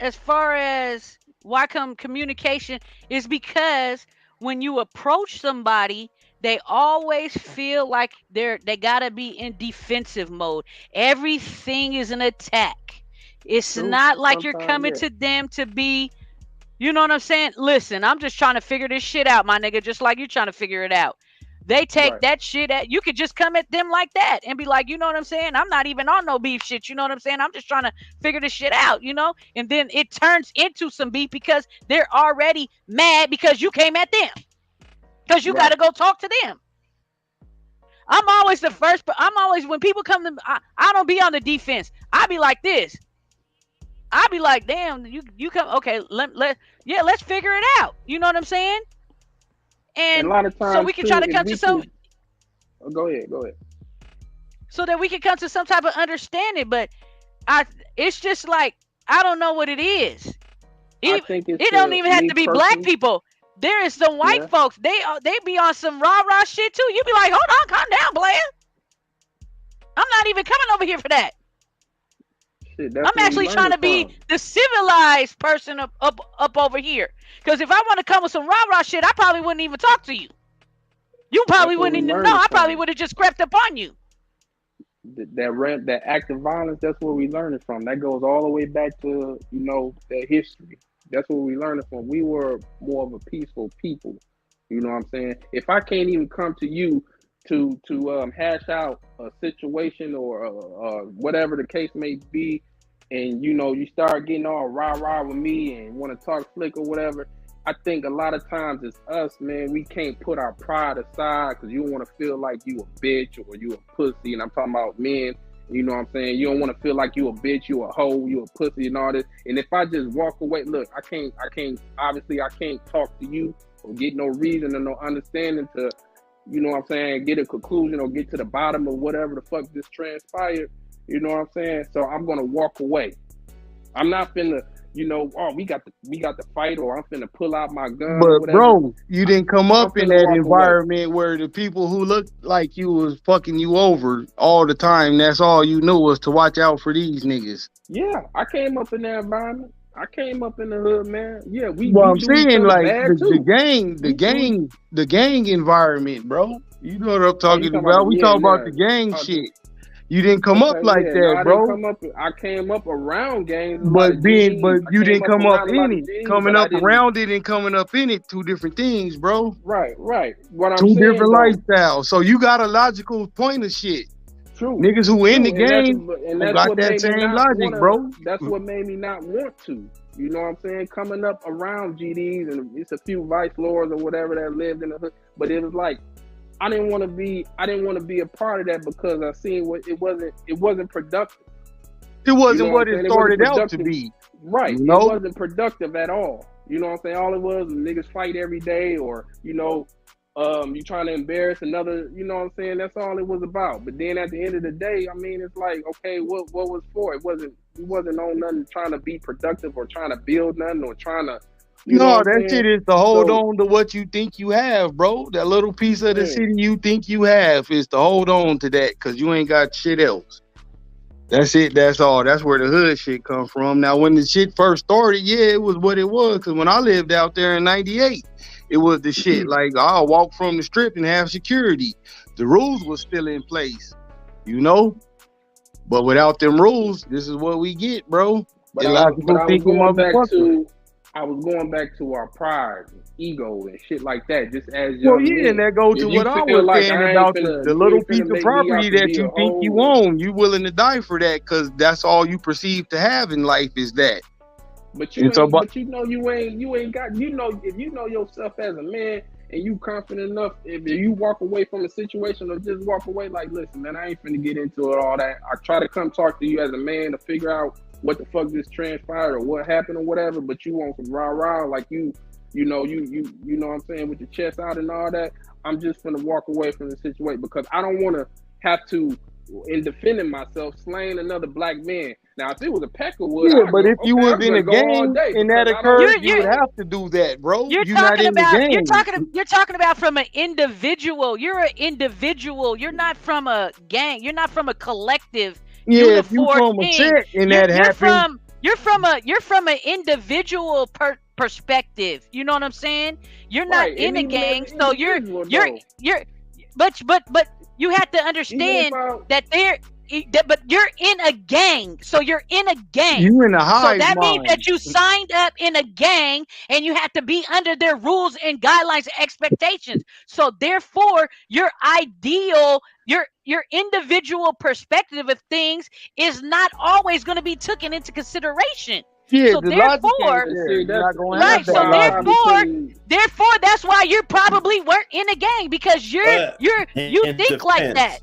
as far as why come communication, is because when you approach somebody, they always feel like they gotta be in defensive mode. Everything is an attack. It's true. Not like you're coming to them to be, you know what I'm saying? Listen, I'm just trying to figure this shit out, my nigga, just like you're trying to figure it out. They take that shit at, you could just come at them like that and be like, you know what I'm saying? I'm not even on no beef shit. You know what I'm saying? I'm just trying to figure this shit out, you know? And then it turns into some beef because they're already mad because you came at them. Because you got to go talk to them. I'm always the first, but I'm always, when people come to, I don't be on the defense. I be like this. I be like, damn, you come, okay, let's figure it out. You know what I'm saying? And a lot of times, so we can try to come to some. Go ahead. So that we can come to some type of understanding, but it's just like, I don't know what it is. It don't even have to be black people. There is some white folks. They be on some rah-rah shit too. You be like, hold on, calm down, player. I'm not even coming over here for that. Shit, I'm actually trying to be the civilized person up over here. Because if I want to come with some rah-rah shit, I probably wouldn't even talk to you. You probably wouldn't even know. I probably would have just crept up on you. That act of violence, that's where we learned it from. That goes all the way back to, you know, that history. That's where we learned it from. We were more of a peaceful people. You know what I'm saying? If I can't even come to you to hash out a situation or whatever the case may be, and you know, you start getting all rah-rah with me and want to talk slick or whatever, I think a lot of times it's us, man. We can't put our pride aside because you don't want to feel like you a bitch or you a pussy. And I'm talking about men. You know what I'm saying? You don't want to feel like you a bitch, you a hoe, you a pussy and all this. And if I just walk away, look, I can't talk to you or get no reason or no understanding to, you know what I'm saying, get a conclusion or get to the bottom of whatever the fuck this transpired. You know what I'm saying? So I'm going to walk away. I'm not finna, oh, we got the fight, or I'm finna pull out my gun But or whatever. bro, you didn't come I'm up in finna that walk environment where the people who looked like you was fucking you over all the time. That's all you knew was to watch out for these niggas. Yeah, I came up in that environment. I came up in the hood, man. Yeah, we Well, I'm do each saying other like bad too. the gang environment, bro. You know what I'm talking talking about? about We the- talk yeah, about yeah. the gang Oh, shit. You didn't come up like yeah, that, no, I bro. didn't come up. I came up around gangs. But you I didn't came come up around a in lot of it. G's, Coming but I up didn't- around it and coming up in it, two different things, bro. Right. What I'm Two saying, different though, lifestyles. So you got a logical point of shit. True. Niggas who in the True, and game that's got what that made me same not logic, wanna, bro. That's what made me not want to. You know what I'm saying? Coming up around GDs, and it's a few vice lords or whatever that lived in the hood, but it was like I didn't want to be a part of that because I seen it wasn't productive. It wasn't what I'm it saying? started wasn't out to be. Right. You know? It wasn't productive at all. You know what I'm saying? All it was niggas fight every day, or you trying to embarrass another, you know what I'm saying? That's all it was about. But then at the end of the day, I mean, it's like, okay, what was for? It wasn't on nothing trying to be productive or trying to build nothing or trying to, No, that shit is to hold on to what you think you have, bro. That little piece of the city you think you have is to hold on to that because you ain't got shit else. That's it. That's all. That's where the hood shit come from. Now, when the shit first started, yeah, it was what it was. Because when I lived out there in 98, it was the shit. Like, I'll walk from the strip and have security. The rules was still in place, you know? But without them rules, this is what we get, bro. But I was going back to our pride, ego, and shit like that. Just as young men. And that goes to what I was saying about the little piece of property that you think you own. You willing to die for that because that's all you perceive to have in life is that. But you ain't got, if you know yourself as a man and you confident enough, if you walk away from a situation or just walk away like, listen, man, I ain't finna get into it, all that. I try to come talk to you as a man to figure out what the fuck just transpired or what happened or whatever, but you want some rah-rah, like you know what I'm saying, with your chest out and all that. I'm just gonna walk away from the situation because I don't want to have to, in defending myself, slaying another black man. Now, if it was a Peckerwood, but if you was in a gang and that occurred, you would have to do that, bro. You're talking about from an individual. You're an individual. You're not from a gang. You're not from a collective. Yeah, if you from a set and that happened. You're from an individual perspective. You know what I'm saying? You're not in a gang, so but you have to understand but you're in a gang, so you're in a gang. You in a hive So that mind. means that you signed up in a gang, and you have to be under their rules and guidelines and expectations. So therefore, your ideal, your individual perspective of things is not always going to be taken into consideration. Yeah, so therefore, therefore, that's why you probably weren't in a gang because you think like that.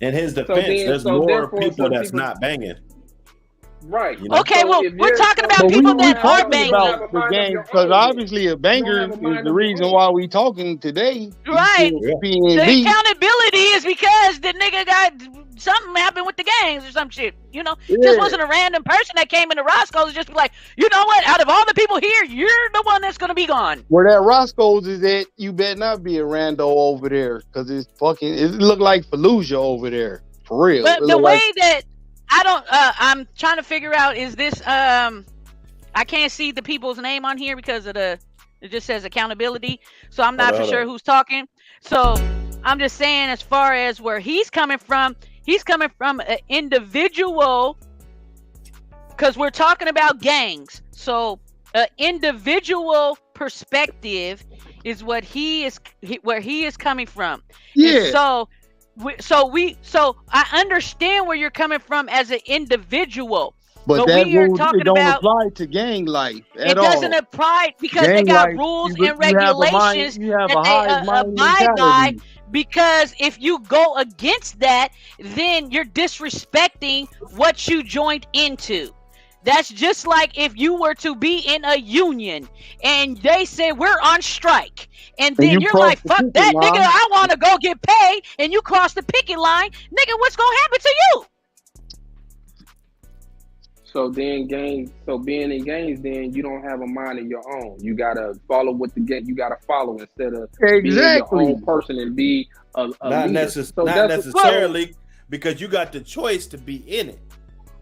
In his defense, there's more people that's not banging. Right. You know? Okay, well, we're talking about people that are banging. About the gang, because obviously a banger is the reason why we talking today. Right. The accountability is because the nigga got something happened with the gangs or some shit. You know, just wasn't a random person that came into Roscoe's and just be like, you know what? Out of all the people here, you're the one that's gonna be gone. Where that Roscoe's is at, you better not be a rando over there, because it look like Fallujah over there for real. But the way that I'm trying to figure out is this. I can't see the people's name on here because of it just says accountability. So I'm not for sure who's talking. So I'm just saying, as far as where he's coming from an individual, because we're talking about gangs. So an individual perspective is where he is coming from. Yeah. And so I understand where you're coming from as an individual. But that rule, it don't apply to gang life at all. It doesn't apply because they got rules and regulations that they abide by. Because if you go against that, then you're disrespecting what you joined into. That's just like if you were to be in a union and they say we're on strike. And then you're like, fuck that, nigga, I want to go get paid. And you cross the picket line. Nigga, what's going to happen to you? So then being in gangs, then you don't have a mind of your own. You gotta follow what the gang. You gotta follow instead of being your own person and be a not leader. not necessarily because you got the choice to be in it.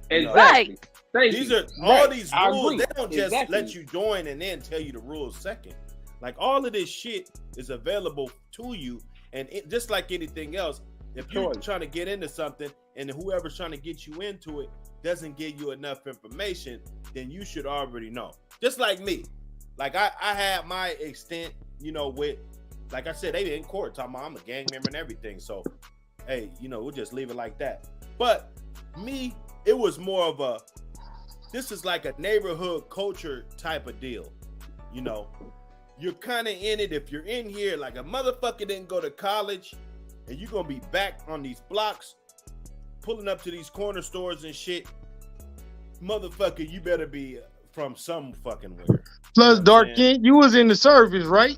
Exactly. These are all these rules. They don't just let you join and then tell you the rules second. Like all of this shit is available to you, and just like anything else, if you're trying to get into something and whoever's trying to get you into it doesn't give you enough information, then you should already know. Just like me, like I had my extent, with, like I said, they in court talking about I'm a gang member and everything. So, hey, we'll just leave it like that. But me, it was more of a, this is like a neighborhood culture type of deal. You're kind of in it. If you're in here, like a motherfucker didn't go to college and you're going to be back on these blocks, pulling up to these corner stores and shit, motherfucker, you better be from some fucking where. Plus, Dark King, you was in the service, right?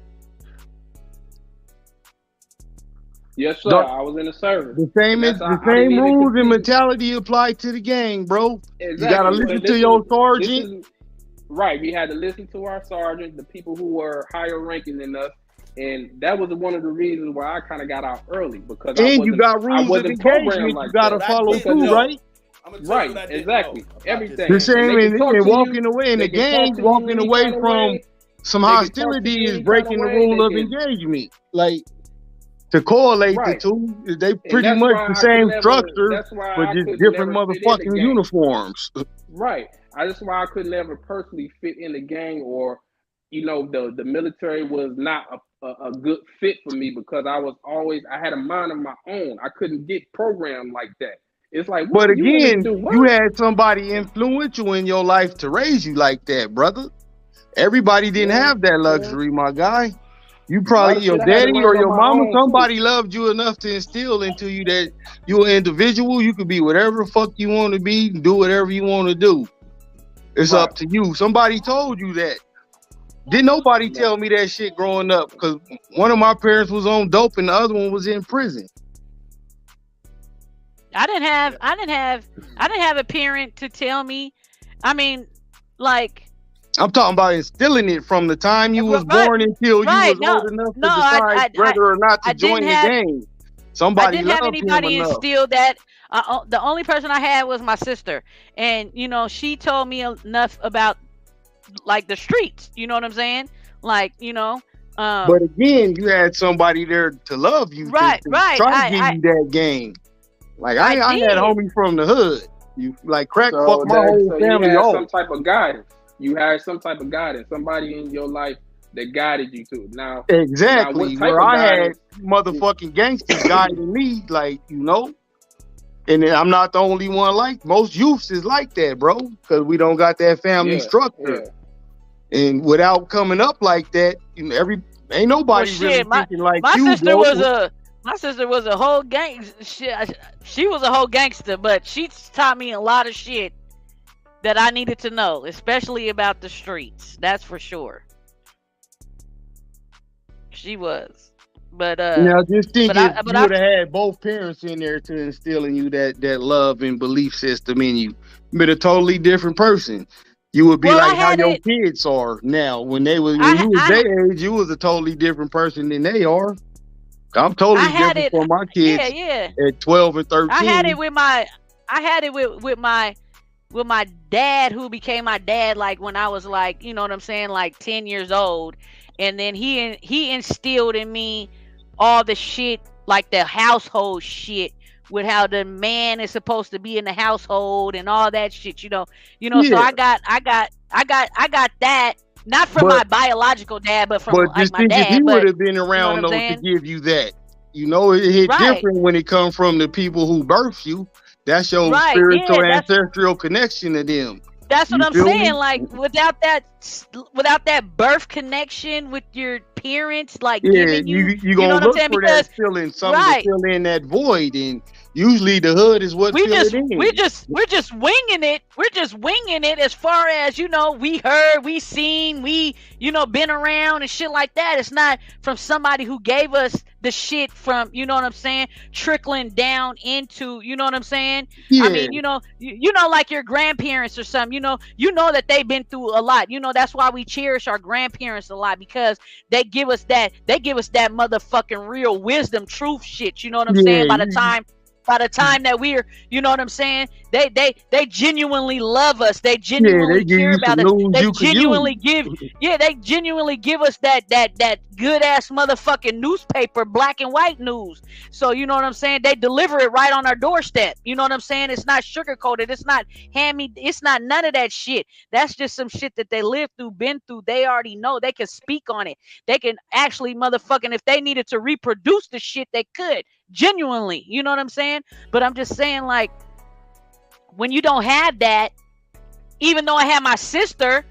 Yes, sir. I was in the service. The same rules and mentality apply to the gang, bro. Exactly. You gotta listen to your sergeant. Right. We had to listen to our sergeant, the people who were higher ranking than us. And that was one of the reasons why I kind of got out early, because you got rules of engagement you gotta follow through, right? Right, exactly. Everything. The same in walking away in the gang, walking away from some hostility is breaking the rule of engagement. Like, to correlate the two, they pretty much the same structure, but just different motherfucking uniforms. Right. That's why I could never personally fit in the gang, or the military was not a good fit for me, because I had a mind of my own. I couldn't get programmed like that. It's like, but again, you had somebody influential in your life to raise you like that, brother. Everybody didn't have that luxury, my guy. You probably, your daddy or your mama, somebody loved you enough to instill into you that you're an individual. You could be whatever the fuck you want to be, do whatever you want to do. It's up to you. Somebody told you that. Didn't nobody tell me that shit growing up, because one of my parents was on dope and the other one was in prison. I didn't have a parent to tell me. I mean, like, I'm talking about instilling it from the time you was born until you was old enough to decide whether or not to join the gang. Somebody I didn't have anybody instill that. The only person I had was my sister, and she told me enough about like the streets. You know what I'm saying? Like, but again, you had somebody there to love you, right? Try to give you that game. Like I had homies from the hood. You like crack fuck my whole family you had off. some type of guidance. You had some type of guidance. Somebody in your life that guided you to it. Now, exactly. Where I had motherfucking gangsters guiding me, like, and I'm not the only one. Like most youths is like that, bro, because we don't got that family structure. Yeah. And without coming up like that, ain't nobody really thinking like you, bro. My sister was a whole gang. She was a whole gangster, but she taught me a lot of shit that I needed to know, especially about the streets. That's for sure. She was. But now just think if you would have had both parents in there to instill in you that love and belief system in you, you'd been a totally different person. You would be like how your kids are now. When you was their age, you was a totally different person than they are. I'm totally different from my kids at 12 and 13. I had it with my dad, who became my dad like when I was like, you know what I'm saying, like 10 years old. And then he instilled in me all the shit, like the household shit, with how the man is supposed to be in the household and all that shit, So I got that. Not from my biological dad, but from like my dad. If he would have been around to give you that, it hit different when it comes from the people who birthed you. That's your spiritual ancestral connection to them. That's what I'm saying. Like without that birth connection with your parents, like giving you gonna look for that feeling, something to fill in that void, and Usually the hood is what we're fill just it in. we're just winging it. We're just winging it as far as, we heard, we seen, we, been around and shit like that. It's not from somebody who gave us the shit from, you know what I'm saying, trickling down into, you know what I'm saying? Yeah. I mean, like your grandparents or something, you know that they've been through a lot. That's why we cherish our grandparents a lot, because they give us that motherfucking real wisdom, truth shit, you know what I'm saying? By the time that we're, you know what I'm saying, they genuinely love us. They genuinely care about us. They genuinely give us that good ass motherfucking newspaper, black and white news. So you know what I'm saying? They deliver it right on our doorstep. You know what I'm saying? It's not sugar coated. It's not it's not none of that shit. That's just some shit that they lived through, been through. They already know. They can speak on it. They can actually motherfucking, if they needed to reproduce the shit, they could. Genuinely, you know what I'm saying? But I'm just saying, like, when you don't have that, even though I had my sister,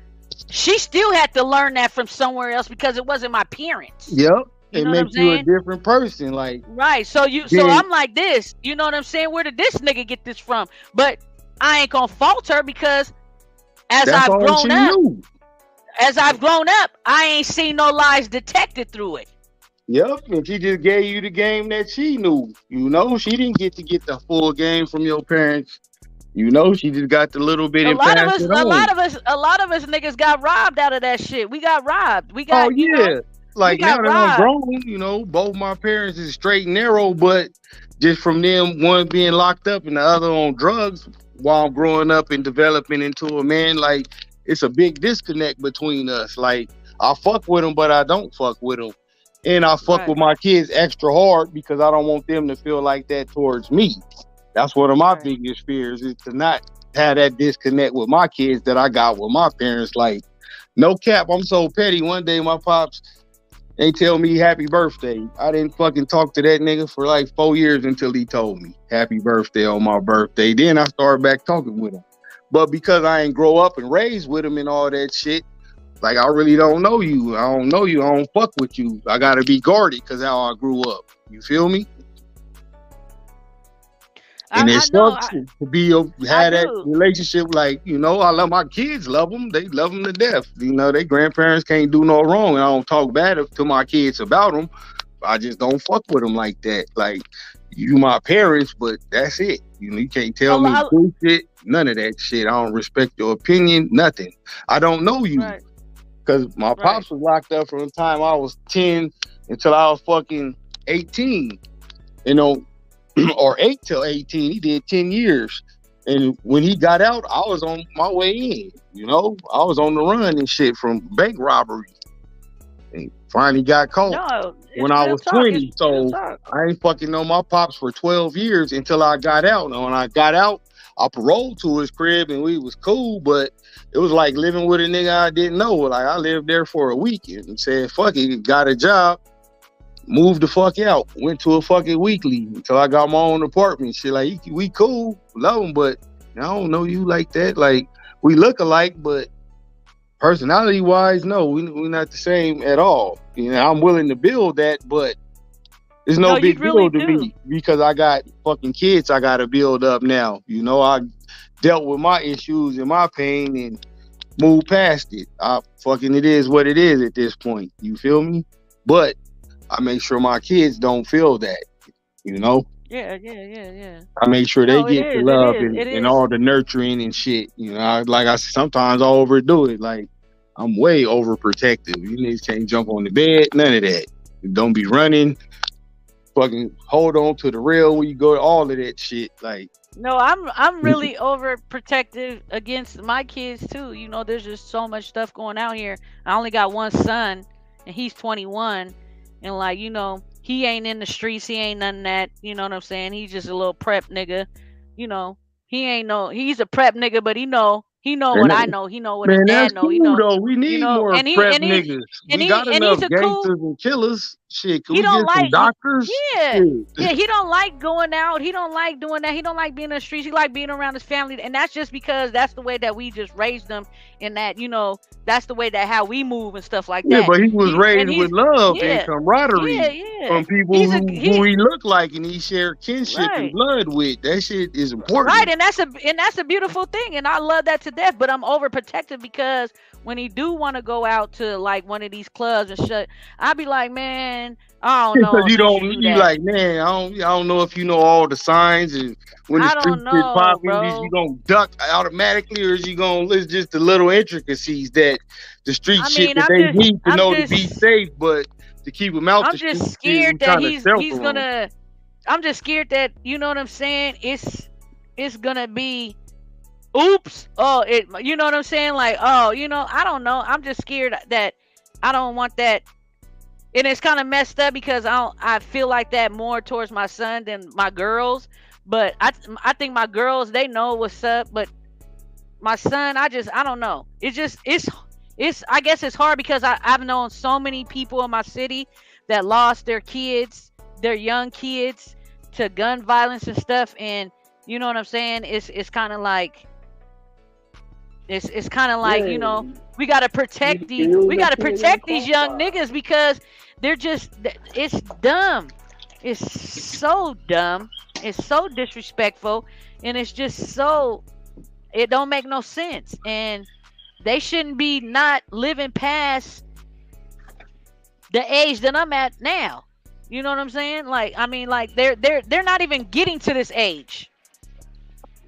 she still had to learn that from somewhere else because it wasn't my parents. Yep. You It know what I'm makes you a saying? different person. Like, Right. So I'm like this. You know what I'm saying? Where did this nigga get this from? But I ain't gonna fault her, because as that's I've all she grown up, knew. I ain't seen no lies detected through it. Yep, and she just gave you the game that she knew. She didn't get the full game from your parents. She just got the little bit and passed it on. A lot of us niggas got robbed out of that shit. We got robbed. We got, Like, we now got that I'm robbed. grown, both my parents is straight and narrow, but just from them, one being locked up and the other on drugs while I'm growing up and developing into a man, like, it's a big disconnect between us. Like, I fuck with them, but I don't fuck with them. And I fuck with my kids extra hard because I don't want them to feel like that towards me. That's one of my biggest fears, is to not have that disconnect with my kids that I got with my parents. Like, no cap, I'm so petty. One day my pops, they tell me happy birthday. I didn't fucking talk to that nigga for like 4 years until he told me happy birthday on my birthday. Then I started back talking with him. But because I ain't grow up and raised with him and all that shit, like, I really don't know you. I don't know you. I don't fuck with you. I gotta be guarded because how I grew up. You feel me? And it sucks to have that relationship. Like, I love my kids, love them. They love them to death. Their grandparents can't do no wrong. And I don't talk bad to my kids about them. I just don't fuck with them like that. Like, you my parents, but that's it. You can't tell me bullshit. None of that shit. I don't respect your opinion. Nothing. I don't know you. Right. Because my pops was locked up from the time I was 10 until I was fucking 18. Or 8 till 18. He did 10 years. And when he got out, I was on my way in. I was on the run and shit from bank robbery. And finally got caught when I was 20. So I ain't fucking know my pops for 12 years until I got out. And when I got out, I paroled to his crib and we was cool, but it was like living with a nigga I didn't know. Like, I lived there for a week and said, fuck it, got a job, moved the fuck out, went to a fucking weekly until I got my own apartment. Shit, like, we cool, love him, but I don't know you like that. Like, we look alike, but personality wise, no, we're not the same at all. I'm willing to build that, but it's no big deal to me because I got fucking kids I got to build up now. I dealt with my issues and my pain and moved past it. It is what it is at this point. You feel me? But I make sure my kids don't feel that, Yeah. I make sure they get the love and all the nurturing and shit. I sometimes I overdo it. Like, I'm way overprotective. You niggas can't jump on the bed, none of that. Don't be running. Fucking hold on to the rail when you go to all of that shit. Like, no, I'm really overprotective against my kids too. There's just so much stuff going out here. I only got one son, and he's 21, and like, he ain't in the streets. He ain't none of that. You know what I'm saying? He's just a little prep nigga. He's a prep nigga, but he know what I know. He know what his dad know. Cool, though. We need more prep niggas. We got enough gangsters and killers. Shit, can He we don't get some like, doctors? yeah, Shit. yeah. He don't like going out. He don't like doing that. He don't like being in the streets. He like being around his family, and that's just because that's the way that we just raised him, and that that's the way that how we move and stuff like Yeah, that. but he was raised with love and Yeah, camaraderie from people who he looked like and he shared kinship and blood with. That shit is important. Right, and that's a beautiful thing, and I love that to death. But I'm overprotective because when he do want to go out to like one of these clubs and shit, I be like, man, I don't know. Because you like, man, I don't know if you know all the signs, and when the street is popping, is you gonna duck automatically, or is you gonna list just the little intricacies that the street shit that they need to know to be safe, but to keep them out. I'm just scared that he's gonna. I'm just scared that, you know what I'm saying, it's gonna be oops. Oh, you know what I'm saying? Like, oh, I don't know. I'm just scared that I don't want that. And it's kind of messed up because I feel like that more towards my son than my girls. But I think my girls, they know what's up. But my son, I don't know. It's I guess it's hard because I've known so many people in my city that lost their kids, their young kids, to gun violence and stuff. And you know what I'm saying? It's kind of like it's kind of like, we got to protect these young niggas because it's dumb. It's so dumb. It's so disrespectful, and it's just it don't make no sense. And they shouldn't be not living past the age that I'm at now. You know what I'm saying? Like, I mean, like they're not even getting to this age.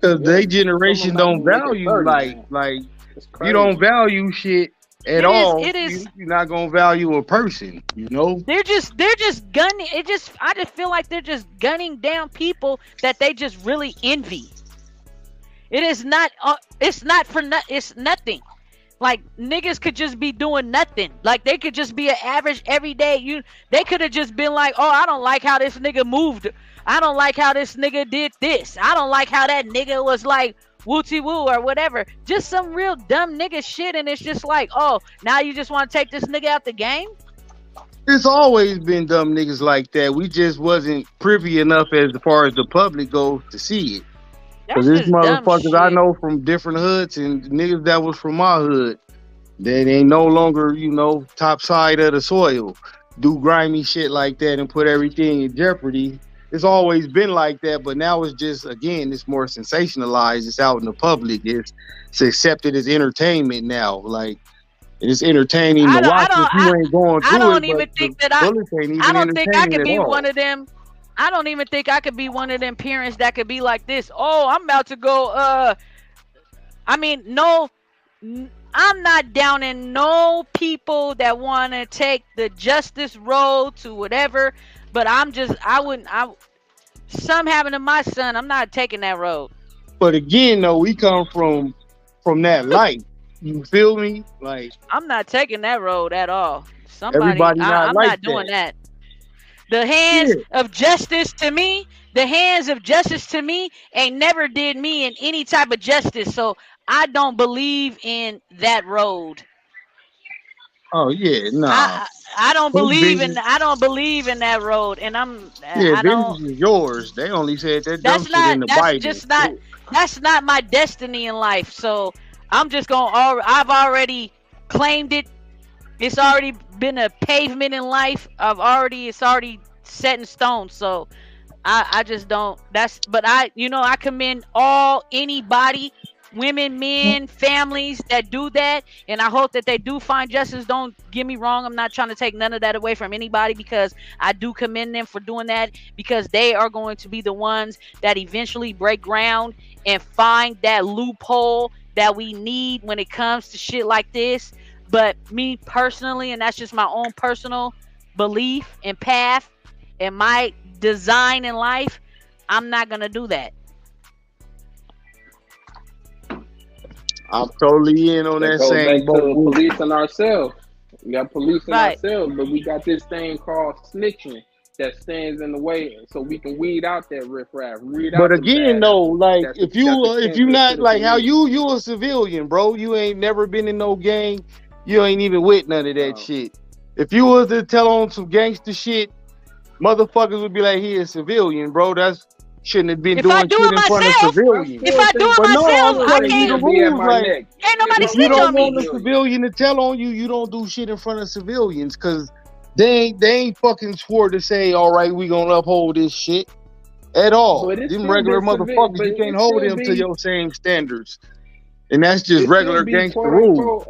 Because they generation don't value like you don't value shit at all. You're not gonna value a person, They're just gunning. I just feel like they're just gunning down people that they just really envy. It is not. It's nothing. Like, niggas could just be doing nothing. Like, they could just be an average everyday. They could have just been like, oh, I don't like how this nigga moved. I don't like how this nigga did this. I don't like how that nigga was like wooty woo or whatever. Just some real dumb nigga shit. And it's just like, oh, now you just want to take this nigga out the game? It's always been dumb niggas like that. We just wasn't privy enough as far as the public goes to see it. Because there's motherfuckers I know from different hoods and niggas that was from my hood that ain't no longer, top side of the soil, do grimy shit like that and put everything in jeopardy. It's always been like that, but now it's just, again, it's more sensationalized. It's out in the public. It's accepted as entertainment now. Like, it's entertaining to watch if you ain't going through it. I don't even think I could be one of them. I don't even think I could be one of them parents that could be like this. Oh, I'm about to go. I mean, no, I'm not downing no people that want to take the justice road to whatever. But something happened to my son. I'm not taking that road. But again, though, we come from that life. You feel me? Like, I'm not taking that road at all. I'm not doing that. The hands of justice to me ain't never did me in any type of justice. So I don't believe in that road. Oh yeah, no. I don't believe in that road, and vengeance is yours. They only said that dumb shit in the Bible. That's not my destiny in life. So I'm just I've already claimed it. It's already been a pavement in life. It's already set in stone. So I just don't. I commend anybody, women, men, families that do that, and I hope that they do find justice. Don't get me wrong. I'm not trying to take none of that away from anybody, because I do commend them for doing that, because they are going to be the ones that eventually break ground and find that loophole that we need when it comes to shit like this. But me personally, and that's just my own personal belief and path and my design in life, I'm not going to do that. I'm totally in on that same boat. Policing ourselves. We got policing ourselves, but we got this thing called snitching that stands in the way, so we can weed out that riffraff. But again, though, like if you not like how you a civilian, bro, you ain't never been in no gang, you ain't even with none of that shit. If you was to tell on some gangster shit, motherfuckers would be like, he a civilian, bro. That's shouldn't have been If I doing do shit it in front of myself, civilians. if I do it But no, I'm myself, I telling you the can't. Be at rules. my Like, neck. Can't nobody if you snitch on don't want me. a civilian to tell on you, you don't do shit in front of civilians, because they ain't fucking swore to say, all right, we gonna uphold this shit at all. But it's Them still regular been motherfuckers, but you can't it hold still them to be your same standards. And that's just it still regular be gangster quote rules. unquote.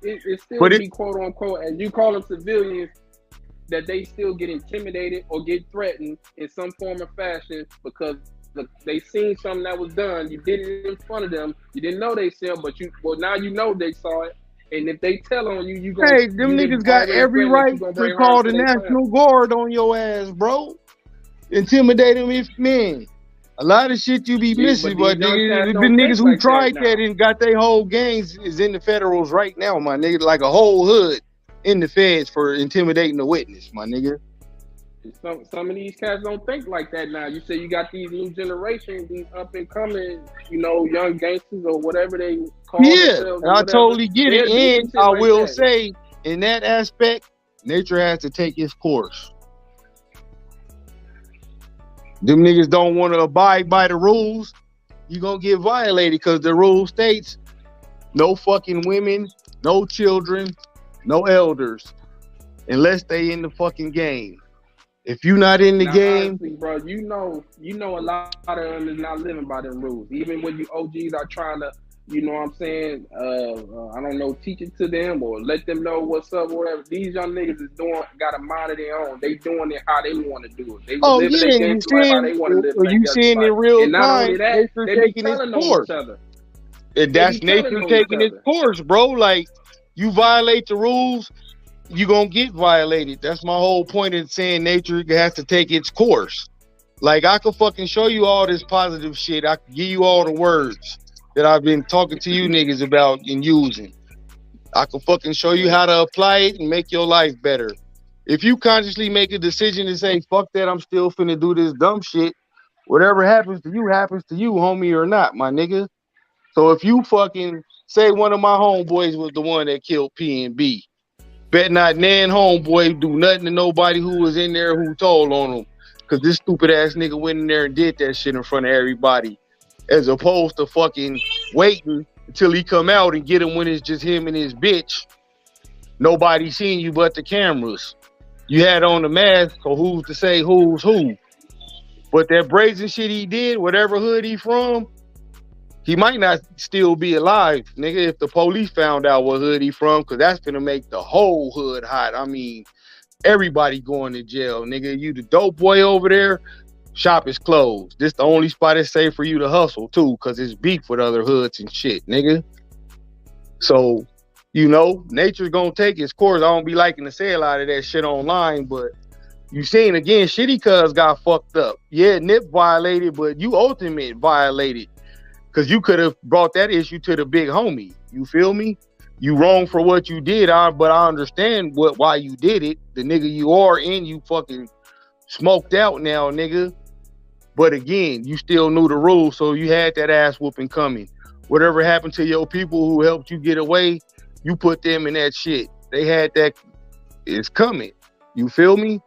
It still But be quote unquote, as you call them civilians, that they still get intimidated or get threatened in some form or fashion because they seen something that was done. You did it in front of them. You didn't know they saw, but now you know they saw it. And if they tell on you, Hey, them niggas got every right to call the National Guard on your ass, bro. Intimidate them if men. A lot of shit you be missing, but niggas, the niggas who tried that and got their whole gangs is in the federals right now, my nigga. Like a whole hood in the feds for intimidating a witness, my nigga. Some of these cats don't think like that now. You say you got these new generation, these up and coming, young gangsters or whatever they call themselves. Yeah, I totally get it. And I will say, in that aspect, nature has to take its course. Them niggas don't want to abide by the rules. You gonna get violated because the rule states no fucking women, no children, no elders, unless they in the fucking game. If you not in the game, honestly, bro, you know a lot of them is not living by them rules. Even when you OGs are trying to, you know what I'm saying, I don't know, teach it to them or let them know what's up or whatever. These young niggas is got a mind of their own. They doing it how they want to do it. They living their gangster life how they want to live their you seeing in real and not time, only that, nature they be taking its telling on course. each other. And that's nature taking its course, bro. Like, you violate the rules, you gonna get violated. That's my whole point in saying nature has to take its course. Like, I could fucking show you all this positive shit. I could give you all the words that I've been talking to you niggas about and using. I could fucking show you how to apply it and make your life better. If you consciously make a decision to say, fuck that, I'm still finna do this dumb shit, whatever happens to you, homie, or not, my nigga. So if you fucking say one of my homeboys was the one that killed P and B, bet not nan homeboy do nothing to nobody who was in there who told on him. Cause this stupid ass nigga went in there and did that shit in front of everybody. As opposed to fucking waiting until he come out and get him when it's just him and his bitch. Nobody seen you but the cameras. You had on the mask, so who's to say who's who? But that brazen shit he did, whatever hood he from, he might not still be alive, nigga, if the police found out what hood he from, because that's gonna make the whole hood hot. I mean, everybody going to jail, nigga. You the dope boy over there, shop is closed. This the only spot it's safe for you to hustle, too, because it's beef with other hoods and shit, nigga. So, nature's gonna take its course. I don't be liking to say a lot of that shit online, but you seen, again, Shitty Cuz got fucked up. Yeah, Nip violated, but you ultimate violated. Because you could have brought that issue to the big homie. You feel me? You wrong for what you did, but I understand why you did it. The nigga you are, and you fucking smoked out now, nigga. But again, you still knew the rules, so you had that ass whooping coming. Whatever happened to your people who helped you get away, you put them in that shit. They had that. It's coming. You feel me?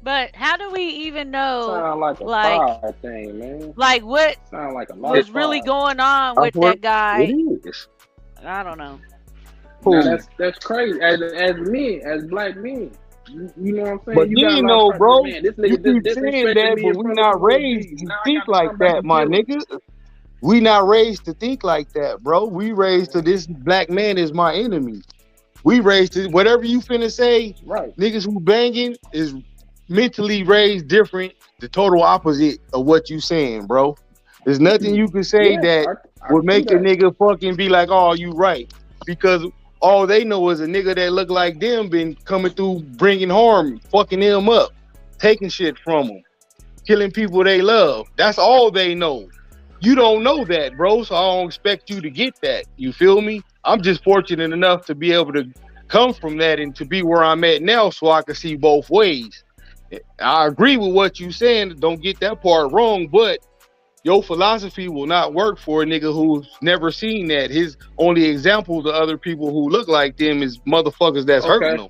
But how do we even know? Sound like a pride thing, man. Like what? Sound like a lot was really going on with that guy? It is. I don't know. Now, that's crazy. As men, as black men, you know what I'm saying. But you know, bro, man, this you nigga keep saying that, but we not raised to think like that, my nigga. We not raised to think like that, bro. We raised to this black man is my enemy. We raised to whatever you finna say. Right. Niggas who banging is mentally raised different, the total opposite of what you saying, bro. There's nothing you can say that would make a nigga fucking be like, oh, you right. Because all they know is a nigga that look like them been coming through bringing harm, fucking them up, taking shit from them, killing people they love. That's all they know. You don't know that, bro, so I don't expect you to get that. You feel me? I'm just fortunate enough to be able to come from that and to be where I'm at now so I can see both ways. I agree with what you're saying. Don't get that part wrong, but your philosophy will not work for a nigga who's never seen that. His only examples of other people who look like them is motherfuckers that's hurting them.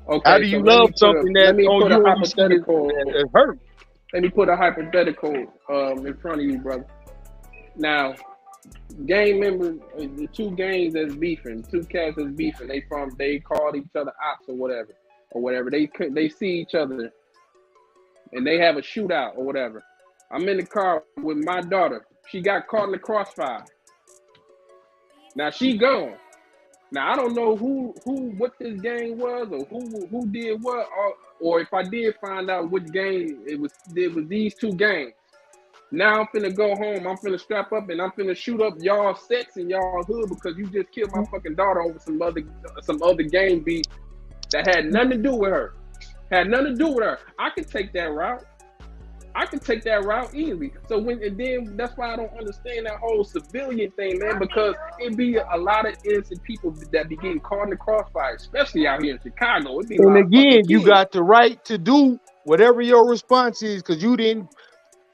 Okay. How do you love something that you only see hypothetical. as hurt? Let me put a hypothetical in front of you, brother. Now, gang members, the two gangs that's beefing, two cats that's beefing. They called each other ops or whatever. They see each other, and they have a shootout or whatever. I'm in the car with my daughter. She got caught in the crossfire. Now she gone. Now I don't know what this gang was or who did what, or if I did find out which gang it was these two gangs. Now I'm finna go home. I'm finna strap up and I'm finna shoot up y'all sets in y'all hood because you just killed my fucking daughter over some other gang beef that had nothing to do with her. I can take that route. Easily. So then that's why I don't understand that whole civilian thing, man, because it be a lot of innocent people that be getting caught in the crossfire, especially out here in Chicago. It be and again, you got the right to do whatever your response is because you didn't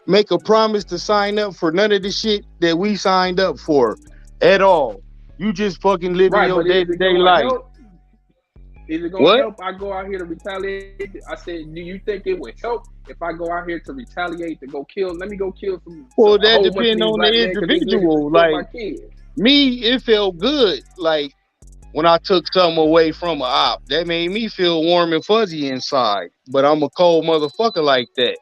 make a promise to sign up for none of the shit that we signed up for at all. You just fucking living your day-to-day life. Is it gonna help I go out here to retaliate? I said, do you think it would help if I go out here to retaliate, to go kill? Let me go kill some. Well, that depends on the individual. Like me, it felt good. Like when I took something away from an op, that made me feel warm and fuzzy inside. But I'm a cold motherfucker like that.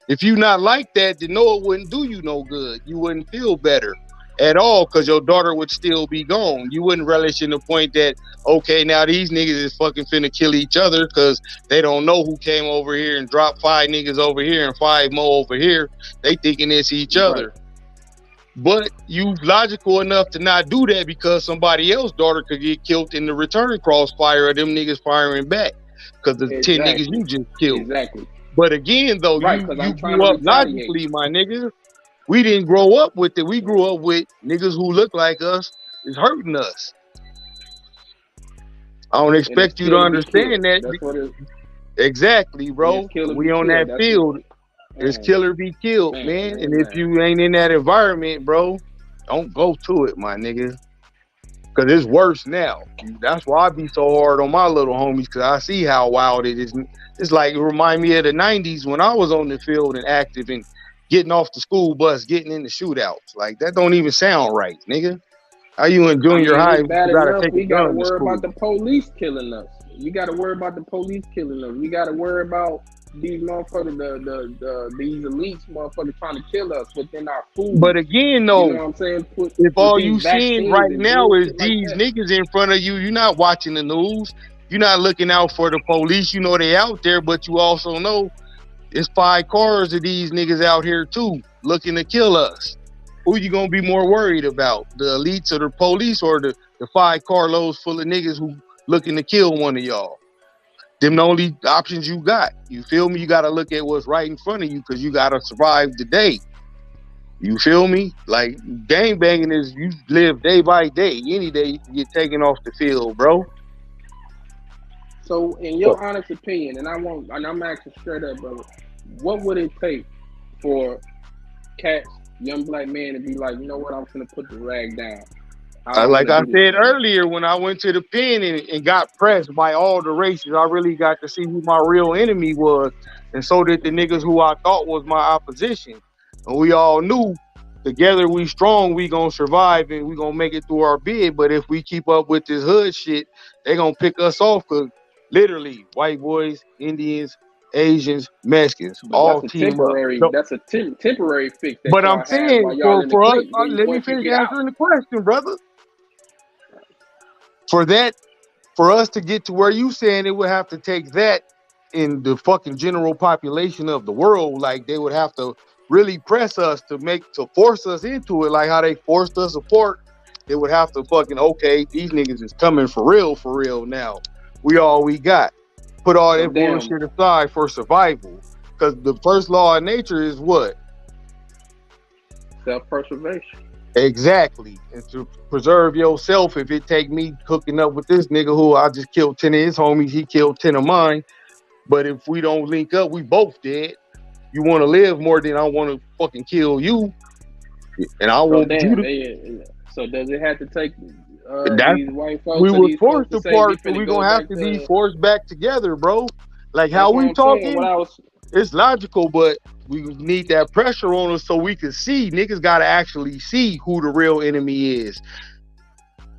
If you not like that, then no, it wouldn't do you no good. You wouldn't feel better at all because your daughter would still be gone. You wouldn't relish in the point that, okay, now these niggas is fucking finna kill each other because they don't know who came over here and dropped 5 niggas over here and 5 more over here. They thinking it's each other. But you logical enough to not do that because somebody else's daughter could get killed in the return crossfire of them niggas firing back because the 10 niggas you just killed. Exactly. But again, though, you grew up logically, my nigga. We didn't grow up with it. We grew up with niggas who look like us is hurting us. I don't expect you to understand that. Exactly, bro. We on that field. It's kill or be killed, man. And if you ain't in that environment, bro, don't go to it, my nigga. Because it's worse now. That's why I be so hard on my little homies, because I see how wild it is. It's like, it remind me of the 90s when I was on the field and active and getting off the school bus, getting in the shootouts. Like, that don't even sound right, nigga. How you in junior high? You gotta take we gotta worry about the police killing us. You gotta worry about the police killing us. We gotta worry about these motherfuckers, these elites motherfuckers trying to kill us within our food. But again, though, you know what I'm saying? If all you seeing right now is these niggas in front of you, you're not watching the news. You're not looking out for the police. You know they out there, but you also know it's 5 cars of these niggas out here too, looking to kill us. Who you gonna be more worried about? The elites or the police, or the 5 carloads full of niggas who looking to kill one of y'all? Them the only options you got. You feel me? You gotta look at what's right in front of you because you gotta survive the day. You feel me? Like, gang banging is you live day by day. Any day you get taken off the field, bro. So, in your honest opinion, and I'm asking straight up, brother, what would it take for cats, young black men, to be like, you know what, I'm finna put the rag down? Like I said earlier, when I went to the pen and got pressed by all the races, I really got to see who my real enemy was, and so did the niggas who I thought was my opposition. And we all knew together we strong, we gonna survive and we gonna make it through our bid. But if we keep up with this hood shit, they gonna pick us off because literally white boys, Indians, Asians, Mexicans, all team up. That's a temporary fix. But I'm saying for us, let me finish answering the question, brother. For us to get to where you saying, it would have to take that in the fucking general population of the world. Like, they would have to really press us to force us into it, like how they forced us apart. They would have to fucking, okay, these niggas is coming for real now. We all we got. Put all that bullshit aside for survival. Because the first law of nature is what? Self-preservation. Exactly. And to preserve yourself, if it take me hooking up with this nigga who I just killed 10 of his homies, he killed 10 of mine. But if we don't link up, we both dead. You want to live more than I want to fucking kill you, and I want you to. So does it have to take These white folks? We or were these forced folks to apart, say so we we're finna go gonna have back to be forced back together, bro. Like how That's what we I'm saying. talking, it's logical, but we need that pressure on us so we can see. Niggas gotta actually see who the real enemy is.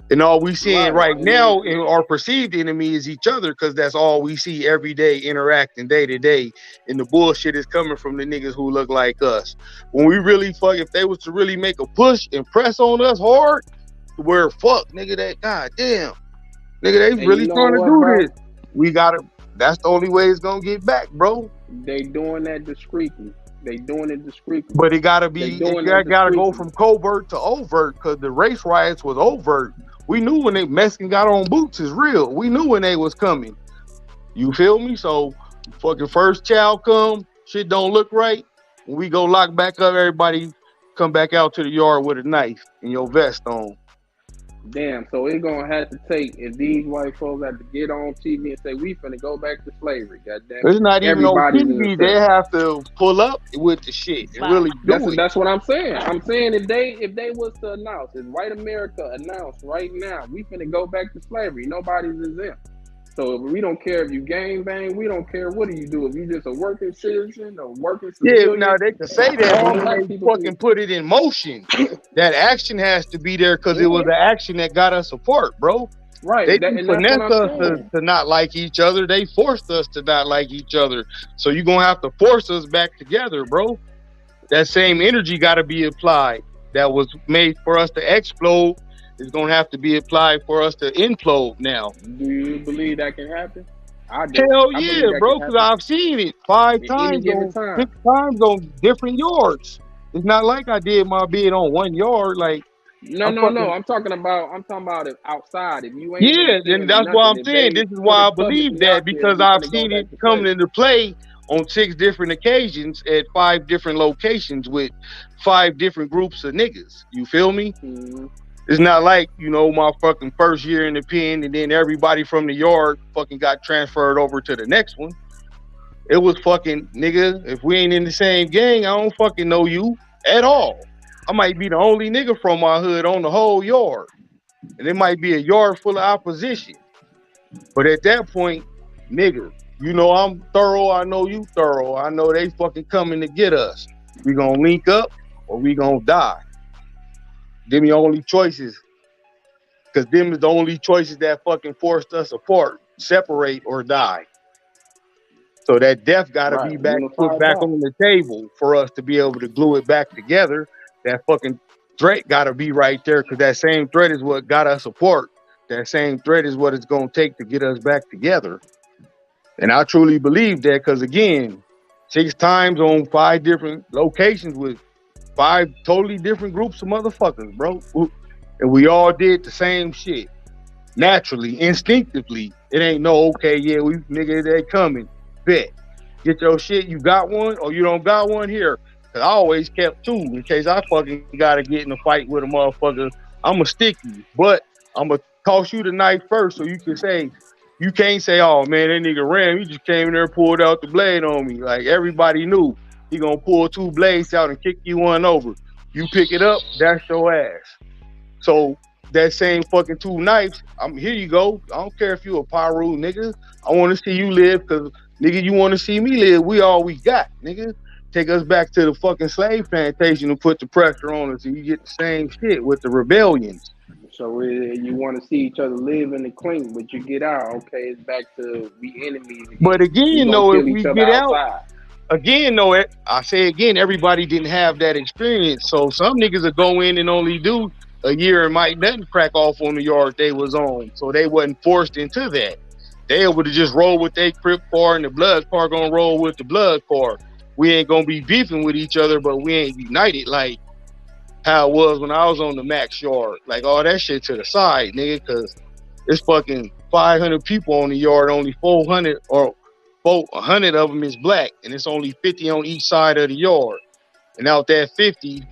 And all we seeing right now in our perceived enemy is each other, because that's all we see every day interacting day to day. And the bullshit is coming from the niggas who look like us. When we really if they was to really make a push and press on us hard, where nigga, that goddamn, nigga, they really trying to do this. We gotta. That's the only way it's gonna get back, bro. They doing that discreetly. They doing it discreetly. But it gotta be. It gotta go from covert to overt, because the race riots was overt. We knew when they Mexican got on boots is real. We knew when they was coming. You feel me? So fucking first child come, shit don't look right. When we go lock back up, everybody come back out to the yard with a knife and your vest on. Damn, so it's gonna have to take if these white folks have to get on TV and say we finna go back to slavery. Goddamn, it's not even on TV. They have to pull up with the shit and really do it. That's what I'm saying. I'm saying if they was to announce, if white America announced right now we finna go back to slavery, nobody's exempt. So we don't care if you gang bang, we don't care what do you do. If you just a working citizen or working civilian. Yeah, now they can say that, but when they fucking put it in motion, that action has to be there, because it was the action that got us apart, bro. Right. They didn't finesse us to not like each other. They forced us to not like each other. So you're going to have to force us back together, bro. That same energy got to be applied. That was made for us to explode. It's going to have to be applied for us to implode now. Do you believe that can happen? I do. Hell yeah, bro, because I've seen it 5 times, 6 times on different yards. It's not like I did my bid on 1 yard. Like, no. I'm talking about it outside. If you ain't and that's why I'm saying this is why I believe that, because I've seen it coming into play on 6 different occasions at 5 different locations with 5 different groups of niggas. You feel me? Mm-hmm. It's not like, my fucking first year in the pen and then everybody from the yard fucking got transferred over to the next one. It was fucking, nigga, if we ain't in the same gang, I don't fucking know you at all. I might be the only nigga from my hood on the whole yard. And it might be a yard full of opposition. But at that point, nigga, I'm thorough, I know you thorough. I know they fucking coming to get us. We gonna link up or we gonna die. Them the only choices, because them is the only choices that fucking forced us apart, separate or die. So that death got to be put back on the table for us to be able to glue it back together. That fucking threat got to be right there, because that same threat is what got us apart. That same threat is what it's going to take to get us back together. And I truly believe that, because again, 6 times on 5 different locations with 5 totally different groups of motherfuckers, bro. And we all did the same shit. Naturally, instinctively. It ain't no, okay, yeah, we nigga, they coming. Bet. Get your shit, you got one or you don't got one here. Cause I always kept 2 in case I fucking gotta get in a fight with a motherfucker. I'ma stick you, but I'ma toss you the knife first so you can say, you can't say, oh man, that nigga ran. He just came in there and pulled out the blade on me. Like everybody knew. He gonna pull 2 blades out and kick you one over. You pick it up, that's your ass. So that same fucking 2 knives, here you go. I don't care if you a Pyru, nigga. I want to see you live, because nigga, you want to see me live. We all we got, nigga. Take us back to the fucking slave plantation and put the pressure on us, and you get the same shit with the rebellions. So you want to see each other live in the clean, but you get out, okay, it's back to we enemies again. But again, though, if we get out, again, though, I say again, everybody didn't have that experience. So some niggas will go in and only do a year and might nothing crack off on the yard they was on. So they wasn't forced into that. They able to just roll with their Crip car, and the blood car gonna roll with the blood car. We ain't gonna be beefing with each other, but we ain't united like how it was when I was on the Max yard. Like all that shit to the side, nigga, because it's fucking 500 people on the yard, only 400 or 100 of them is black, and it's only 50 on each side of the yard. And out that 50,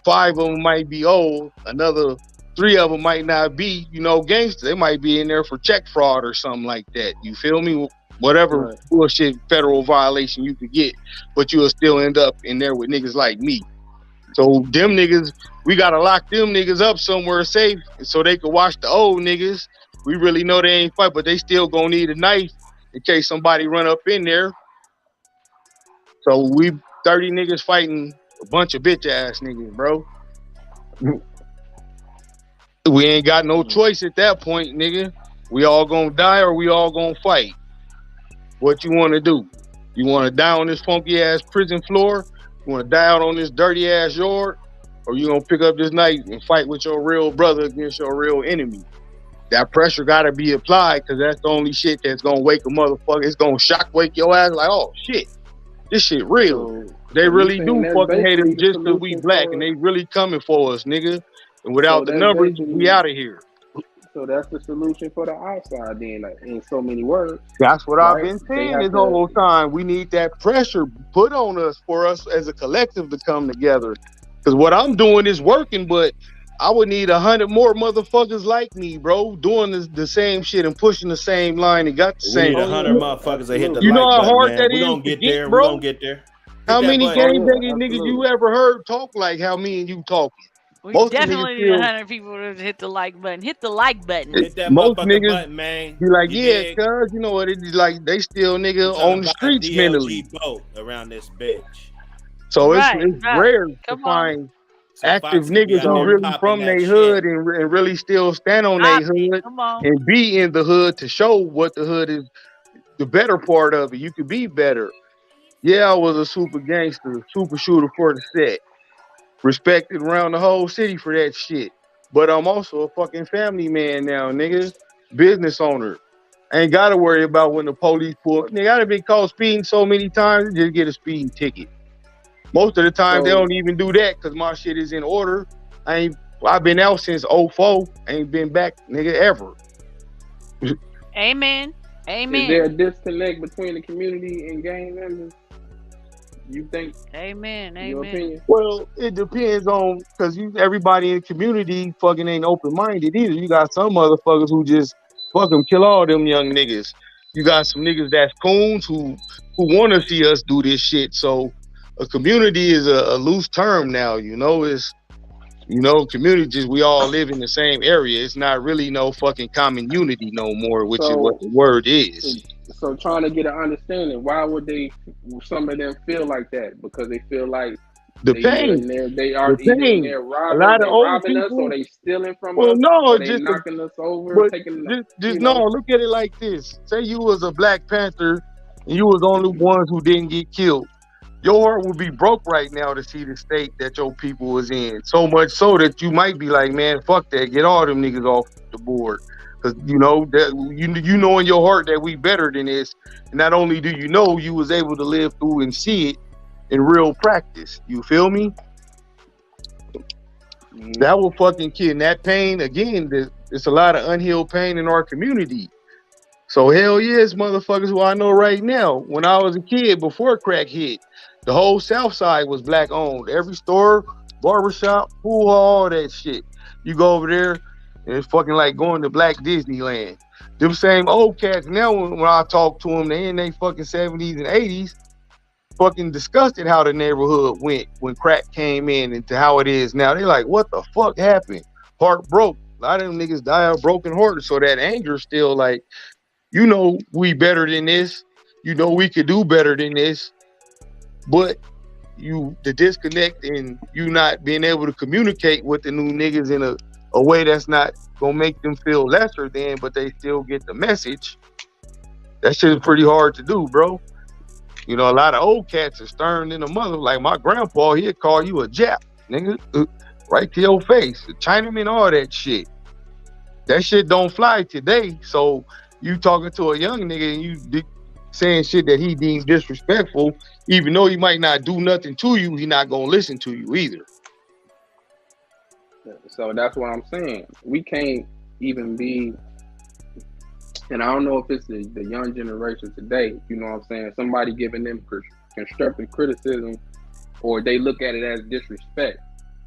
5 of them might be old, another 3 of them might not be, gangsters. They might be in there for check fraud or something like that. You feel me? whatever bullshit federal violation you could get, but you'll still end up in there with niggas like me. So them niggas, we gotta lock them niggas up somewhere safe so they can watch the old niggas. We really know they ain't fight, but they still gonna need a knife in case somebody run up in there. So we 30 niggas fighting a bunch of bitch ass niggas, bro. We ain't got no choice at that point, nigga. We all gonna die or we all gonna fight. What you wanna do? You wanna die on this funky ass prison floor? You wanna die out on this dirty ass yard? Or you gonna pick up this knife and fight with your real brother against your real enemy? That pressure gotta be applied because that's the only shit that's gonna wake a motherfucker. It's gonna shock wake your ass like, oh shit, this shit real. They really do fucking hate us just because we black and they really coming for us, nigga. And without the numbers, we out of here. So that's the solution for the outside then, like, in so many words. That's what I've been saying this whole time. We need that pressure put on us for us as a collective to come together. Because what I'm doing is working, but I would need 100 more motherfuckers like me, bro, doing the same shit and pushing the same line and got the same. We need 100 motherfuckers that hit the you know how hard man. that we is gonna get there, bro? We gonna get there. How many game banging niggas you ever heard talk like how me and you talking? We Most definitely need 100 people to hit the like button. Hit the like button. Hit that most motherfucking niggas button, man. be like, You yeah, dig? cuz, you know what it is like, they still nigga on the streets mentally. boat around this bitch. So it's rare to find active niggas who really from their hood and really still stand on their hood and be in the hood to show what the hood is, the better part of it. You could be better. Yeah, I was a super gangster, super shooter for the set. Respected around the whole city for that shit. But I'm also a fucking family man now, nigga. Business owner. I ain't gotta worry about when the police pull. Nigga, I've been caught speeding so many times, just get a speeding ticket. Most of the time, they don't even do that because my shit is in order. I've been out since 04. Ain't been back, nigga, ever. Amen. Amen. Is there a disconnect between the community and gang members? You think? Amen. Your opinion? Well, it depends on, because everybody in the community fucking ain't open-minded either. You got some motherfuckers who just fuck them, kill all them young niggas. You got some niggas that's coons who want to see us do this shit. So a community is a loose term now, you know. It's, you know, community just, we all live in the same area. It's not really no fucking common unity no more, which is what the word is. So trying to get an understanding, why would some of them feel like that? Because they feel like the pain. They are either they're robbing us or they stealing from us. No, or they just knocking us over, taking just no. Look at it like this. Say you was a Black Panther and you was the only ones who didn't get killed. Your heart would be broke right now to see the state that your people was in. So much so that you might be like, man, fuck that. Get all them niggas off the board. Because, you know, that you know in your heart that we better than this. And not only do you know, you was able to live through and see it in real practice. You feel me? That will fucking kill. And that pain, again, there's a lot of unhealed pain in our community. So hell yes, motherfuckers who I know right now. When I was a kid, before crack hit, the whole South Side was Black owned. Every store, barbershop, pool hall, all that shit. You go over there, and it's fucking like going to Black Disneyland. Them same old cats now, when I talk to them, they in their fucking 70s and 80s, fucking disgusted how the neighborhood went when crack came in and to how it is now. They like, what the fuck happened? Heart broke. A lot of them niggas die of broken hearts. So that anger still like, you know, we better than this. You know, we could do better than this. But the disconnect and you not being able to communicate with the new niggas in a way that's not gonna make them feel lesser than, but they still get the message. That shit is pretty hard to do, bro. You know, a lot of old cats are stern in the mother. Like my grandpa, he'd call you a Jap, nigga, right to your face. A Chinaman, all that shit. That shit don't fly today. So you talking to a young nigga and you saying shit that he deems disrespectful, even though he might not do nothing to you, he not gonna listen to you either. So that's what I'm saying. We can't even be, and I don't know if it's the young generation today, you know what I'm saying, somebody giving them constructive criticism or they look at it as disrespect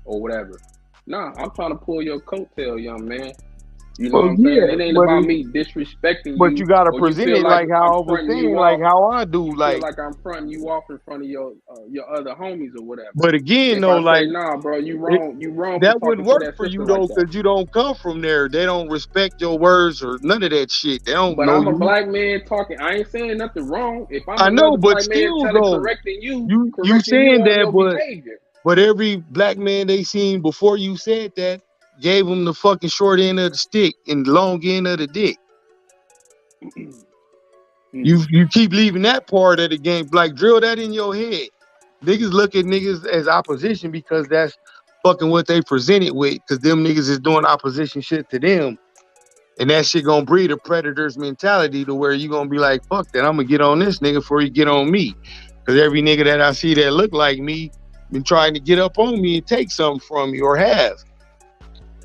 or whatever. Nah, I'm trying to pull your coattail, young man. You know what I'm saying? It ain't about me disrespecting you. But you gotta present it like how I was saying, like how I do. You feel like I'm fronting you off in front of your other homies or whatever. But again, if though, I like, say, nah, bro, you wrong. You wrong. That for wouldn't talking to work that for you sister though, like that. because you don't come from there. They don't respect your words or none of that shit. They don't But know I'm a you. black man talking. I ain't saying nothing wrong. If I'm I know, another but black man still, telling, though, correcting you saying on that, your behavior. but every black man they seen before you said that gave them the fucking short end of the stick and the long end of the dick. You keep leaving that part of the game, like drill that in your head. Niggas look at niggas as opposition because that's fucking what they presented with, because them niggas is doing opposition shit to them. And that shit gonna breed a predator's mentality to where you gonna be like, fuck that, I'm gonna get on this nigga before he get on me. Because every nigga that I see that look like me been trying to get up on me and take something from me or have.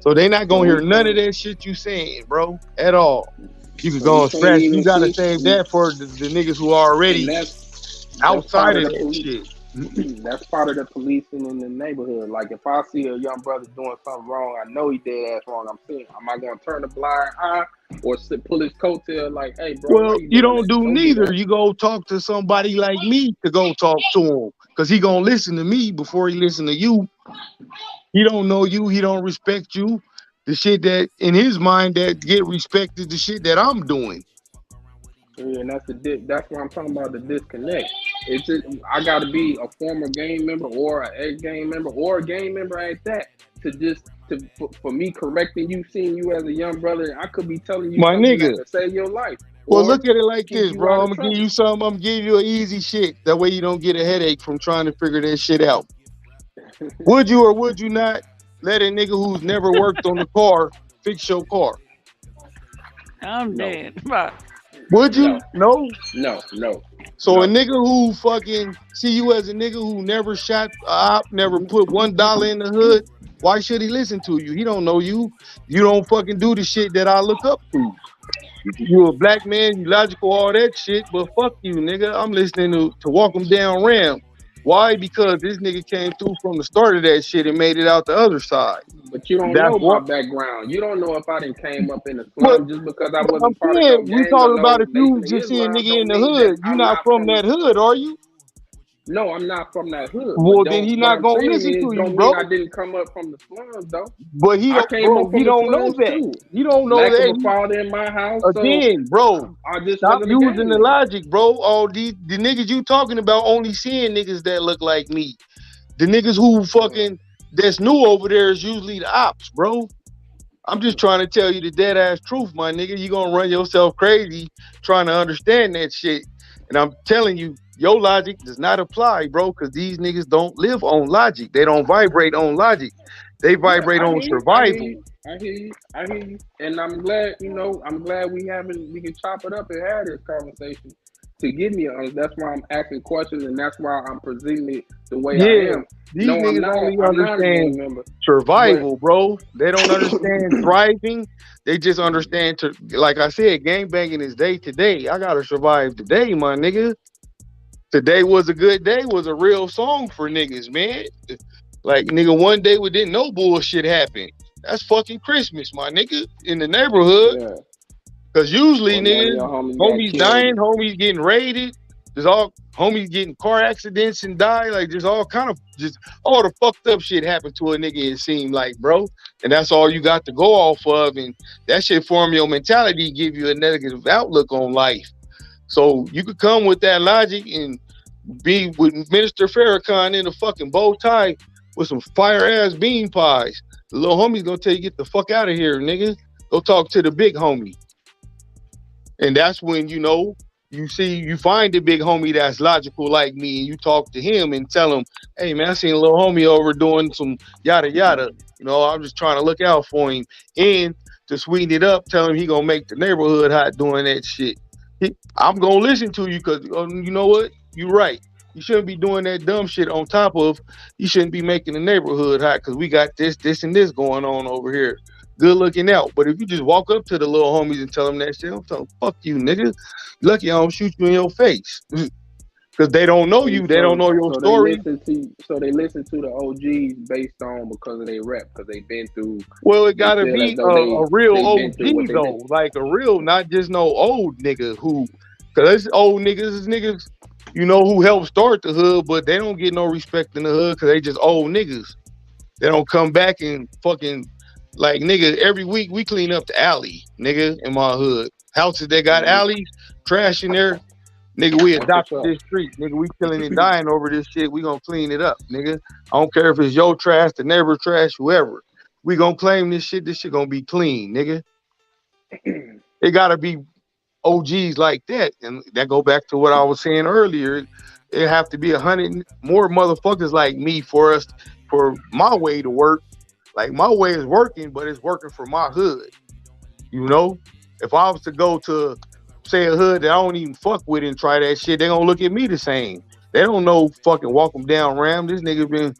So they not gonna hear none of that shit you saying, bro, at all. You can go and scratch. You gotta save that for the niggas who are already outside of that shit. That's part of the policing in the neighborhood. Like if I see a young brother doing something wrong, I know he dead ass wrong. I'm saying, am I gonna turn a blind eye or pull his coattail like, hey, bro? Well, you don't do neither. You go talk to somebody like me to go talk to him, because he gonna listen to me before he listen to you. He don't know you. He don't respect you. The shit that in his mind that get respected, the shit that I'm doing. Yeah, and that's what I'm talking about, the disconnect. It's just, I gotta be a former gang member or an ex-gang member or a gang member at that for me correcting you, seeing you as a young brother. I could be telling you something that could save your life. Well, look at it like this, bro. I'm gonna give you something. I'm gonna give you an easy shit. That way you don't get a headache from trying to figure that shit out. Would you or would you not let a nigga who's never worked on the car fix your car? I'm dead. Would you? No. So a nigga who fucking see you as a nigga who never shot a op, never put $1 in the hood, why should he listen to you? He don't know you. You don't fucking do the shit that I look up to. You a black man, you logical, all that shit, but fuck you, nigga. I'm listening to Walk 'Em Down Ram. Why? Because this nigga came through from the start of that shit and made it out the other side. But you don't know my background. You don't know if I didn't came up in the slum just because I wasn't part of your gang. We talking about if you just see a nigga in the hood, you not from that hood, are you? No, I'm not from that hood. Well, then he not gonna listen to you, bro. I didn't come up from the slums, though. But he don't, bro, he don't know that. He don't know that. Lack of a father in my house. Again, bro, I just stop using the logic, bro. All the niggas you talking about only seeing niggas that look like me. The niggas who fucking that's new over there is usually the ops, bro. I'm just trying to tell you the dead ass truth, my nigga. You gonna run yourself crazy trying to understand that shit. And I'm telling you, your logic does not apply, bro, because these niggas don't live on logic. They don't vibrate on logic. They vibrate on survival. I hear you. And I'm glad, we can chop it up and have this conversation to give me that's why I'm asking questions, and that's why I'm presenting it the way I am. These niggas only understand survival, bro. They don't understand thriving. They just understand like I said, gang banging is day to day. I gotta survive today, my nigga. Today was a good day was a real song for niggas, man. Like, nigga, one day we didn't know bullshit happen. That's fucking Christmas, my nigga, in the neighborhood. Yeah. Cause usually, niggas, homies dying, homies getting raided. There's all homies getting car accidents and die. Like, there's all kind of just all the fucked up shit happened to a nigga, it seemed like, bro. And that's all you got to go off of. And that shit form your mentality, give you a negative outlook on life. So you could come with that logic and be with Minister Farrakhan in a fucking bow tie with some fire ass bean pies. The little homie's gonna tell you, get the fuck out of here, nigga. Go talk to the big homie. And that's when, you find the big homie that's logical like me, and you talk to him and tell him, hey man, I seen a little homie over doing some yada yada. I'm just trying to look out for him. And to sweeten it up, tell him he gonna make the neighborhood hot doing that shit. I'm gonna listen to you because you know what? You're right. You shouldn't be doing that dumb shit on top of, you shouldn't be making the neighborhood hot because we got this, and this going on over here. Good looking out. But if you just walk up to the little homies and tell them that shit, I'm telling them, fuck you, nigga. Lucky I don't shoot you in your face. because they don't know you. They don't know your story. They listen to the OGs based on because of their rep, because they've been through. Well, it gotta be a real OG though, like a real, not just no old nigga who, because this old niggas is niggas, you know, who helped start the hood, but they don't get no respect in the hood because they just old niggas. They don't come back and fucking, like, nigga, every week we clean up the alley, nigga, in my hood. Houses that got alleys, trash in there, nigga, we adopted this street. Nigga, we killing and dying over this shit. We gonna clean it up, nigga. I don't care if it's your trash, the neighbor trash, whoever. We gonna claim this shit. This shit gonna be clean, nigga. It gotta be OGs like that. And that go back to what I was saying earlier. It have to be 100 more motherfuckers like me for my way to work. Like, my way is working, but it's working for my hood. You know? If I was to go to, say, a hood that I don't even fuck with and try that shit, they gonna look at me the same. They don't know fucking Walk 'em Down Ram. This nigga been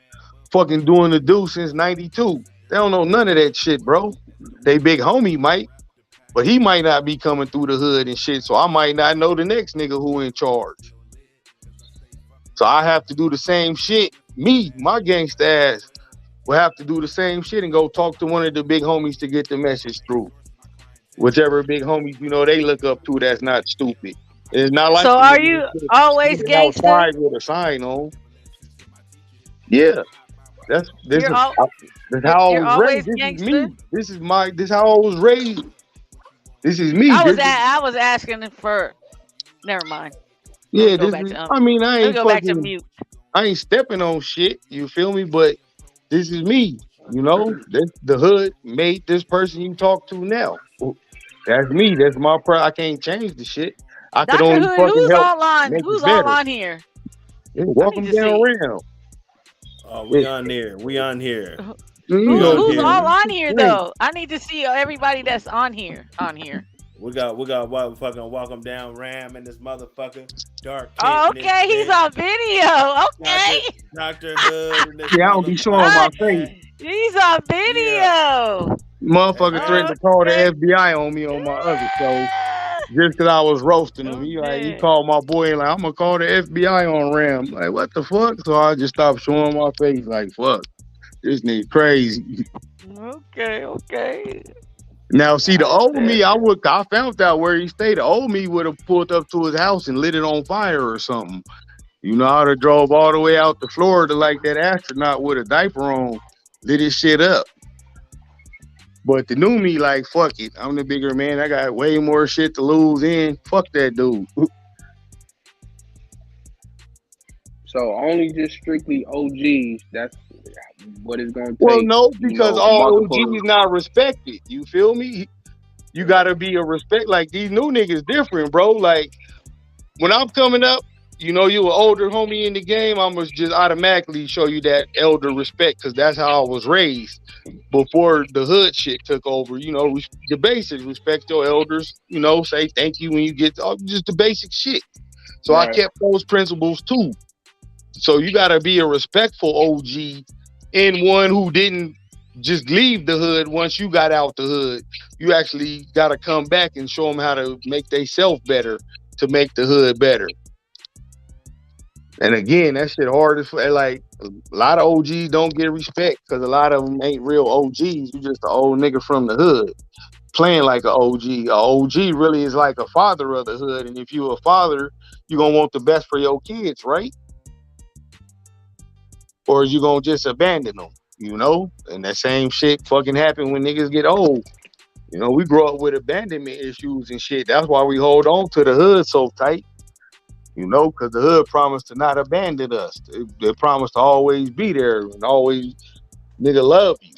fucking doing the do since 92. They don't know none of that shit, bro. They big homie might, but he might not be coming through the hood and shit, so I might not know the next nigga who in charge. So I have to do the same shit. Me, my gangsta ass, will have to do the same shit and go talk to one of the big homies to get the message through. Whichever big homies, you know, they look up to that's not stupid. It's not like. So are you always gangster? With a sign on. Yeah, that's how I was raised. This is me. This is how I was raised. This is me. I was asking for. Never mind. Yeah, I ain't stepping on shit. You feel me? But this is me. You know, the hood made this person you talk to now. That's me. That's my I can't change the shit. I could only fucking help. Who's all on here? Walk 'em down around. Oh, we on here. We on here. Who's all on here though? I need to see everybody that's on here. We got fucking Walk 'em Down Ram and this motherfucker Dark. Oh, okay, he's on video. Okay. Dr. Hood. I don't be showing my face. He's on video. Yeah. Motherfucker threatened to call the FBI on me on my other show just because I was roasting him. He called my boy and like, I'm gonna call the FBI on Ram. Like, what the fuck? So I just stopped showing my face. Like, fuck, this nigga crazy. Okay. Now, see, the old me, I found out where he stayed. The old me would have pulled up to his house and lit it on fire or something. You know, I'd have drove all the way out to Florida like that astronaut with a diaper on, lit his shit up. But the new me, like, fuck it. I'm the bigger man. I got way more shit to lose in. Fuck that dude. So only just strictly OGs. That's what it's gonna take. Well, no, because all OGs not respected. You feel me? You gotta be a respect. Like, these new niggas different, bro. Like, when I'm coming up, you know, you an older homie in the game, I'm gonna just automatically show you that elder respect because that's how I was raised before the hood shit took over. You know, the basics, respect your elders, you know, say thank you when you get just the basic shit. So right. I kept those principles too. So you gotta be a respectful OG and one who didn't just leave the hood once you got out the hood. You actually gotta come back and show them how to make themselves better to make the hood better. And again, that shit hard as like a lot of OGs don't get respect because a lot of them ain't real OGs. You just an old nigga from the hood playing like an OG. A OG really is like a father of the hood, and if you a father, you gonna want the best for your kids, right? Or you gonna just abandon them, you know? And that same shit fucking happen when niggas get old. You know, we grow up with abandonment issues and shit. That's why we hold on to the hood so tight. You know, because the hood promised to not abandon us. They promised to always be there and always nigga love you.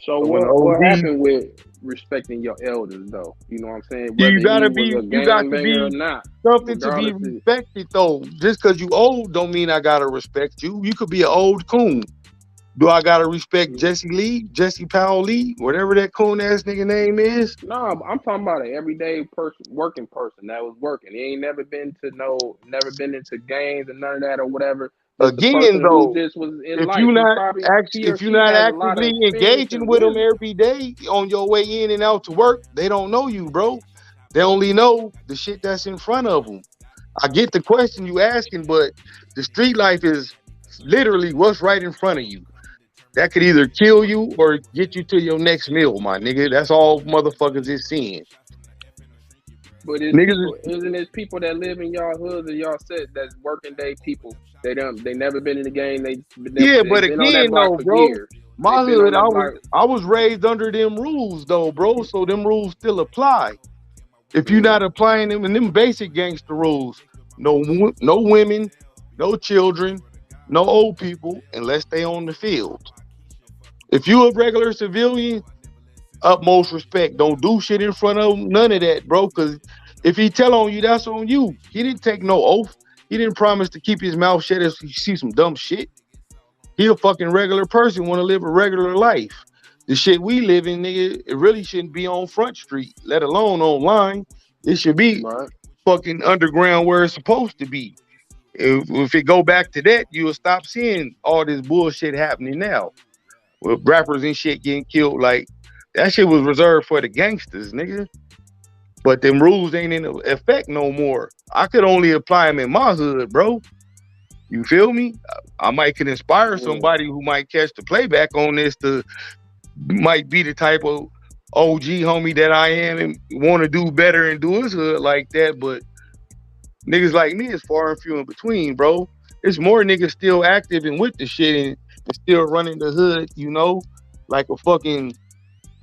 So what happened with respecting your elders though? You know what I'm saying? Whether you got to be something to be respected though. Just because you old don't mean I gotta respect you. You could be an old coon. Do I gotta respect Jesse Powell Lee, whatever that coon ass nigga name is? No, I'm talking about an everyday person, working person that was working. He ain't never been into gangs and none of that or whatever. Again, though, if you're not actively engaging with them every day on your way in and out to work, they don't know you, bro. They only know the shit that's in front of them. I get the question you asking, but the street life is literally what's right in front of you. That could either kill you or get you to your next meal, my nigga. That's all motherfuckers is seeing. But it's people, isn't it people that live in y'all hoods and y'all said that's working day people. They never been in the game. But been on that again, block though, for bro, years. my hood, I was raised under them rules, though, bro. So them rules still apply. If you're not applying them and them basic gangster rules, no women, no children, no old people, unless they on the field. If you a regular civilian, utmost respect. Don't do shit in front of none of that, bro. Because if he tell on you, that's on you. He didn't take no oath. He didn't promise to keep his mouth shut if he see some dumb shit. He a fucking regular person, want to live a regular life. The shit we live in, nigga, it really shouldn't be on Front Street, let alone online. It should be fucking underground where it's supposed to be. If it go back to that, you'll stop seeing all this bullshit happening now. With rappers and shit getting killed, like that shit was reserved for the gangsters, nigga. But them rules ain't in effect no more. I could only apply them in my hood, bro. You feel me? I might can inspire somebody who might catch the playback on this to might be the type of OG homie that I am and want to do better and do his hood like that. But niggas like me is far and few in between, bro. There's more niggas still active and with the shit and still running the hood, you know, like a fucking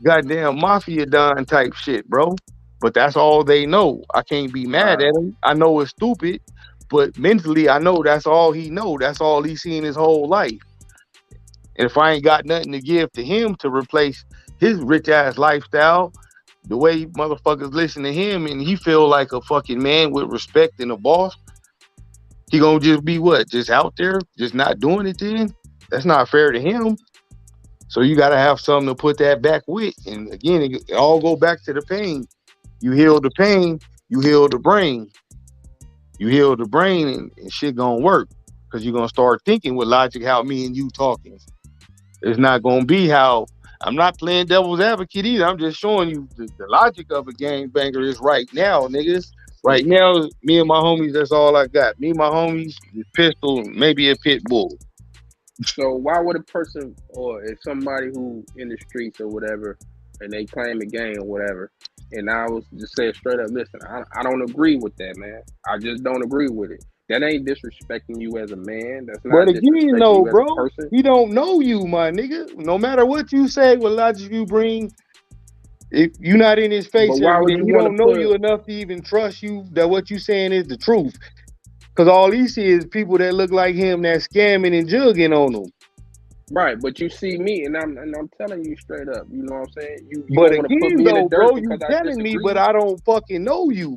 goddamn mafia don type shit, bro. But that's all they know. I can't be mad at him. I know it's stupid, but mentally I know that's all he know. That's all he's seen his whole life. And if I ain't got nothing to give to him to replace his rich ass lifestyle, the way motherfuckers listen to him and he feel like a fucking man with respect and a boss, he gonna just be what? Just out there, just not doing it then? That's not fair to him. So you gotta have something to put that back with. And again, it all go back to the pain. You heal the pain, you heal the brain. You heal the brain and shit gonna work. Cause you're gonna start thinking with logic how me and you talking. It's not gonna be how I'm not playing devil's advocate either. I'm just showing you the logic of a gangbanger is right now, niggas. Right now, me and my homies, that's all I got. Me and my homies, the pistol, maybe a pit bull. So why would a person or if somebody who in the streets or whatever and they claim a gang or whatever, and I was just saying straight up, listen, I don't agree with that, man. I just don't agree with it. That ain't disrespecting you as a man. That's not. But again, though, bro, he don't know you, my nigga. No matter what you say, what logic you bring, if you're not in his face, he don't know you enough to even trust you that what you saying is the truth. Because all he sees is people that look like him that scamming and jugging on him. Right, but you see me, and I'm telling you straight up. You know what I'm saying? You but again, though, bro, you telling me, but I don't fucking know you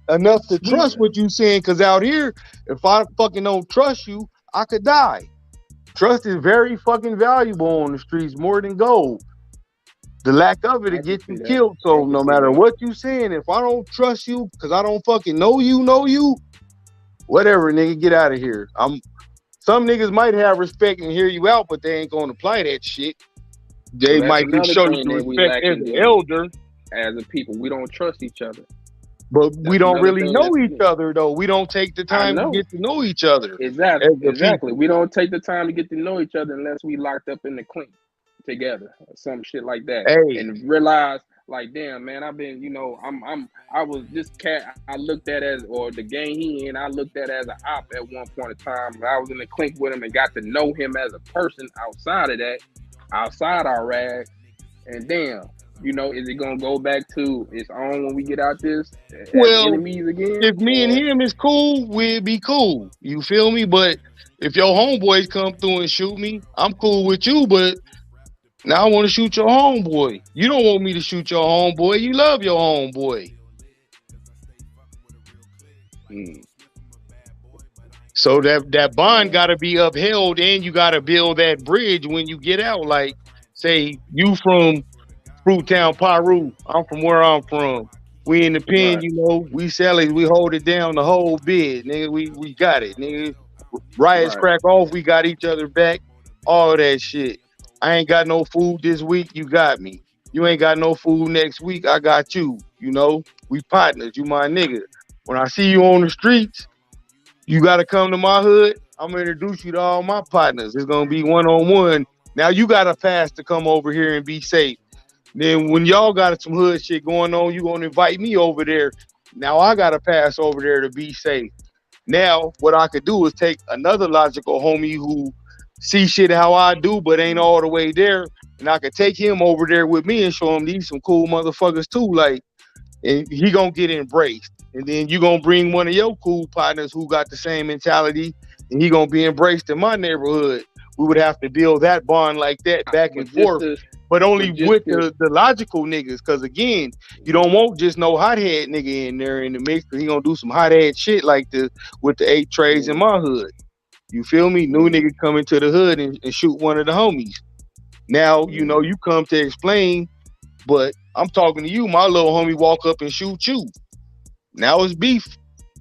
enough to trust what you saying. Because out here, if I fucking don't trust you, I could die. Trust is very fucking valuable on the streets, more than gold. The lack of it to get you killed. So no matter what you saying, if I don't trust you, because I don't fucking know you, whatever, nigga, get out of here. Some niggas might have respect and hear you out, but they ain't gonna apply that shit. They might be showing you respect as an elder. As a people, we don't trust each other. But we don't really know each other, though. We don't take the time to get to know each other. Exactly. We don't take the time to get to know each other unless we locked up in the clink together or some shit like that. And realize, like, damn, man, I've been, you know, I was this cat I looked at as, or the gang he in, I looked at as an op at one point in time. I was in the clink with him and got to know him as a person outside of that, outside our rag. And damn, you know, is it gonna go back to its own when we get out this as enemies again? If me and him is cool, we'd be cool. You feel me? But if your homeboys come through and shoot me, I'm cool with you, but now I want to shoot your homeboy. You don't want me to shoot your homeboy. You love your homeboy. So that bond got to be upheld, and you got to build that bridge when you get out. Like, say, you from Fruittown, Peru. I'm from where I'm from. We in the pen, you know. We sell it. We hold it down the whole bid, nigga. We got it, nigga. Riots crack off. We got each other back. All that shit. I ain't got no food this week. You got me. You ain't got no food next week. I got you. You know, we partners. You my nigga. When I see you on the streets, you got to come to my hood. I'm going to introduce you to all my partners. It's going to be one-on-one. Now you got a pass to come over here and be safe. Then when y'all got some hood shit going on, you going to invite me over there. Now I got to pass over there to be safe. Now what I could do is take another logical homie who see shit how I do, but ain't all the way there. And I could take him over there with me and show him these some cool motherfuckers too. Like, and he gonna get embraced. And then you gonna bring one of your cool partners who got the same mentality, and he gonna be embraced in my neighborhood. We would have to build that bond like that back and forth, but only with the logical niggas. Because again, you don't want just no hothead nigga in there in the mix. Cause he gonna do some hothead shit like this with the 8 trays in my hood. You feel me? New nigga come into the hood and shoot one of the homies. Now you know you come to explain, but I'm talking to you. My little homie walk up and shoot you. Now it's beef.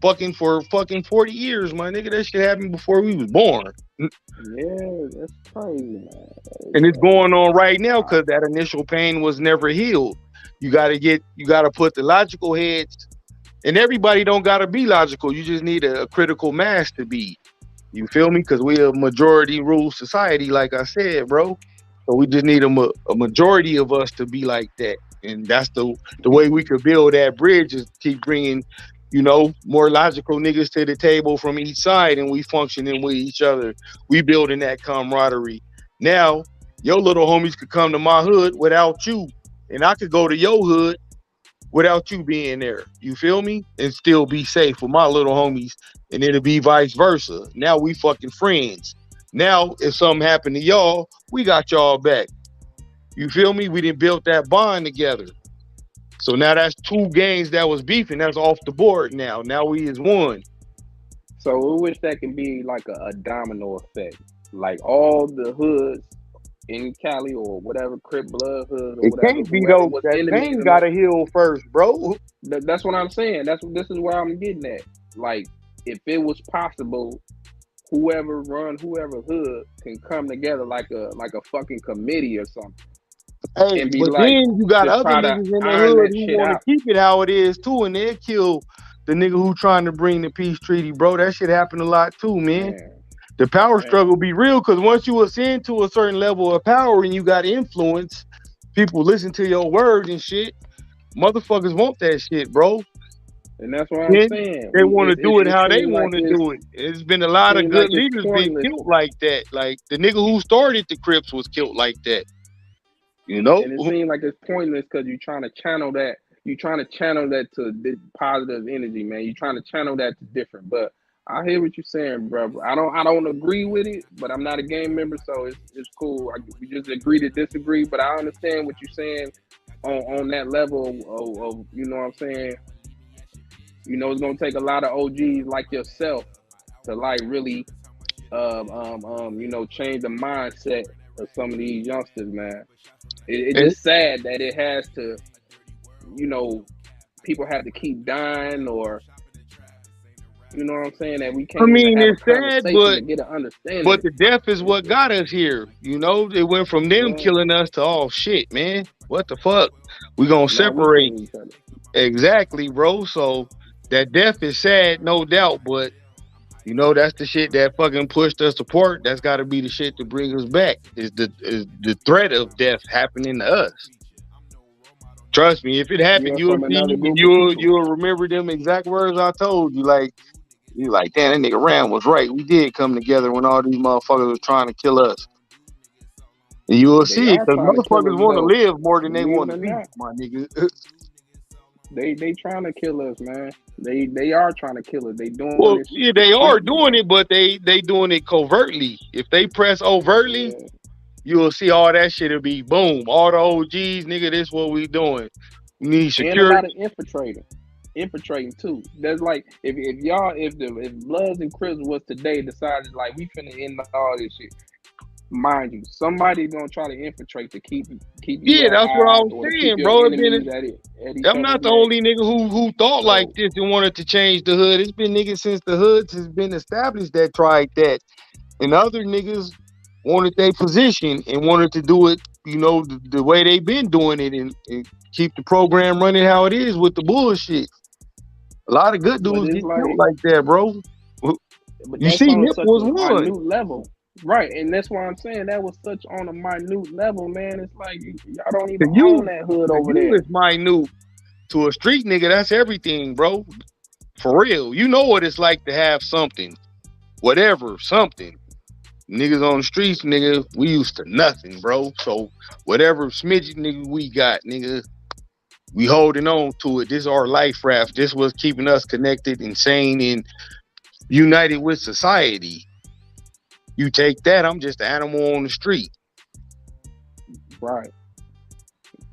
Fucking for 40 years, my nigga. That shit happened before we was born. Yeah, that's crazy, man. And it's going on right now because that initial pain was never healed. You gotta put the logical heads, and everybody don't gotta be logical. You just need a critical mass to be. You feel me? Because we a majority rule society, like I said, bro. So we just need a majority of us to be like that. And that's the way we could build that bridge is keep bringing, more logical niggas to the table from each side, and we functioning with each other. We building that camaraderie. Now, your little homies could come to my hood without you, and I could go to your hood without you being there. You feel me? And still be safe with my little homies, and it'll be vice versa. Now we fucking friends. Now, if something happened to y'all, we got y'all back. You feel me? We done built that bond together. So now that's 2 gangs that was beefing. That's off the board now. Now we is one. So we wish that could be like a domino effect. Like all the hoods in Cali or whatever, Crip Blood hood or it whatever. Can't be though. That thing gotta heal first, bro. That's what I'm saying. This is where I'm getting at. Like, if it was possible, whoever hood can come together like a fucking committee or something. Hey, but like, then you got other niggas in the hood who want to keep it how it is too, and they'll kill the nigga who trying to bring the peace treaty, bro. That shit happen a lot too, man. The power struggle be real because once you ascend to a certain level of power and you got influence, people listen to your words and shit. Motherfuckers want that shit, bro. And that's what I'm saying. They want to do it how they want to do it. It's been a lot of good leaders been killed like that. Like the nigga who started the Crips was killed like that. And it seems like it's pointless because you're trying to channel that. You're trying to channel that to positive energy, man. You're trying to channel that to different. But I hear what you're saying, bro. I don't agree with it, but I'm not a gang member, so it's cool. We just agree to disagree. But I understand what you're saying on that level of you know what I'm saying. It's gonna take a lot of OGs like yourself to like really change the mindset of some of these youngsters, man. It's just sad that it has to, people have to keep dying, or you know what I'm saying, that we can't. I mean, it's sad, but get an understanding. But the death is what got us here. It went from them killing us to all shit, man. What the fuck? We gonna separate. Exactly, bro. So that death is sad, no doubt, but that's the shit that fucking pushed us apart. That's got to be the shit to bring us back. Is the threat of death happening to us? Trust me, if it happened, you'll remember them exact words I told you. Like you're like, damn, that nigga Ram was right. We did come together when all these motherfuckers was trying to kill us. And you will see it because motherfuckers want to live more than they want to be, my nigga. They trying to kill us, man. They are trying to kill us. They doing this. Yeah, they are doing it, but they doing it covertly. If they press overtly, you will see all that shit will be boom. All the OGs, nigga, this what we doing. We need security. And a lot of infiltrating too. That's like if Bloods and Crips was today decided like we finna end all this shit. Mind you, somebody gonna try to infiltrate to keep. Yeah, that's what I was saying, bro. I'm not the only nigga who thought like this and wanted to change the hood. It's been niggas since the hood has been established that tried that, and other niggas wanted their position and wanted to do it, the way they been doing it and keep the program running how it is with the bullshit. A lot of good dudes get killed like that, bro. But You that's see, on Nip such was a one. minute level. Right, and that's why I'm saying that was such on a minute level, man. It's like y'all don't even own that hood over there. It's minute. To a street nigga, that's everything, bro. For real. You know what it's like to have something. Whatever, something. Niggas on the streets, nigga, we used to nothing, bro. So whatever smidget nigga we got, nigga, we holding on to it. This is our life raft. This was keeping us connected and sane and united with society. You take that, I'm just an animal on the street. Right.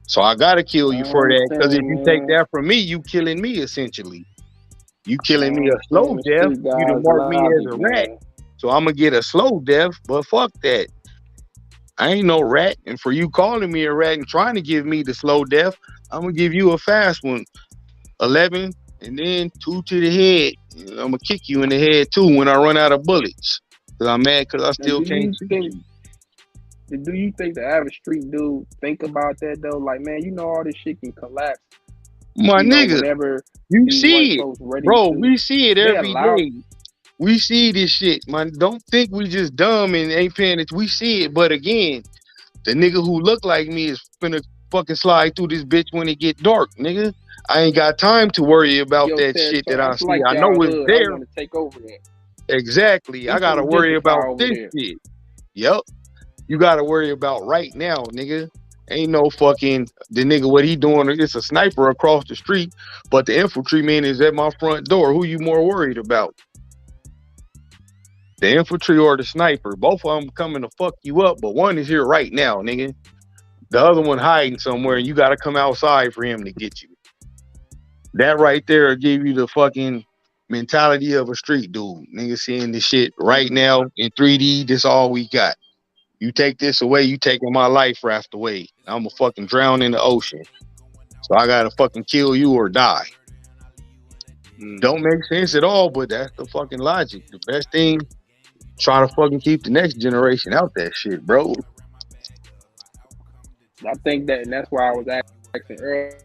So I gotta kill you for that. Because if you take that from me, you killing me essentially. You killing me a slow death. You done mark me as a rat. So I'm gonna get a slow death, but fuck that. I ain't no rat. And for you calling me a rat and trying to give me the slow death, I'm gonna give you a fast one. 11 and then 2 to the head. I'm gonna kick you in the head too when I run out of bullets. Cause I'm mad because I still can't see. Do you think the average street dude think about that though? Like, man, you know all this shit can collapse. My nigga, whenever you see it, bro. We see it every day. We see this shit, man. Don't think we just dumb and ain't paying it. We see it, but again, the nigga who look like me is finna fucking slide through this bitch when it get dark, nigga. I ain't got time to worry about that shit that I see. Like I know it's there. I want to take over that. Exactly. I gotta worry about this shit. Yep. You gotta worry about right now, nigga. Ain't no fucking the nigga what he doing. It's a sniper across the street, but the infantryman is at my front door. Who you more worried about? The infantry or the sniper? Both of them coming to fuck you up, but one is here right now, nigga. The other one hiding somewhere, and you gotta come outside for him to get you. That right there give you the fucking mentality of a street dude. Nigga seeing this shit right now in 3D. This all we got. You take this away, you taking my life raft away. I'm gonna fucking drown in the ocean. So I gotta fucking kill you or die. Don't make sense at all, but that's the fucking logic. The best thing, try to fucking keep the next generation out that shit, bro. I think that, and that's why I was asking earlier.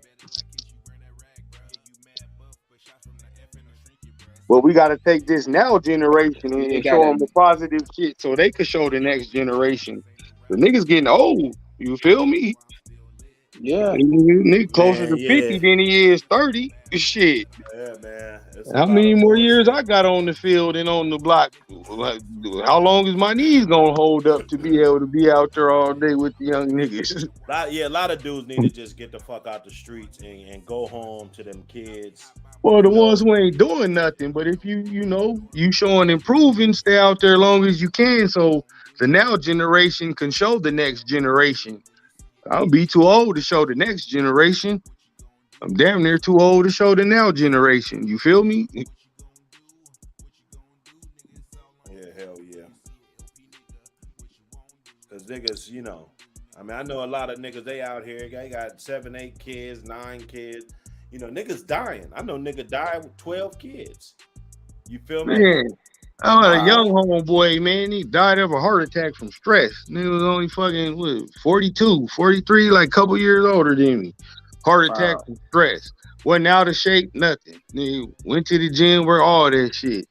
But we got to take this now generation and show them the positive shit so they could show the next generation. The niggas getting old. You feel me? Yeah. Nigga closer to 50 than he is 30. Shit. Yeah, man. How many more years I got on the field and on the block? Like, how long is my knees gonna hold up to be able to be out there all day with the young niggas? A lot of dudes need to just get the fuck out the streets and go home to them kids. Well, the ones who ain't doing nothing, but if you showing improving, stay out there as long as you can, so the now generation can show the next generation. I'll be too old to show the next generation. I'm damn near too old to show the now generation. You feel me? Yeah, hell yeah. Cause niggas, I mean, I know a lot of niggas, they out here, they got 7, 8 kids, 9 kids. Niggas dying. I know nigga died with 12 kids. You feel me? Man, I had a young homeboy, man. He died of a heart attack from stress. Nigga was only fucking 42, 43, like a couple years older than me. Heart attack from stress. Wasn't out of shape, nothing. Nigga went to the gym, where all that shit.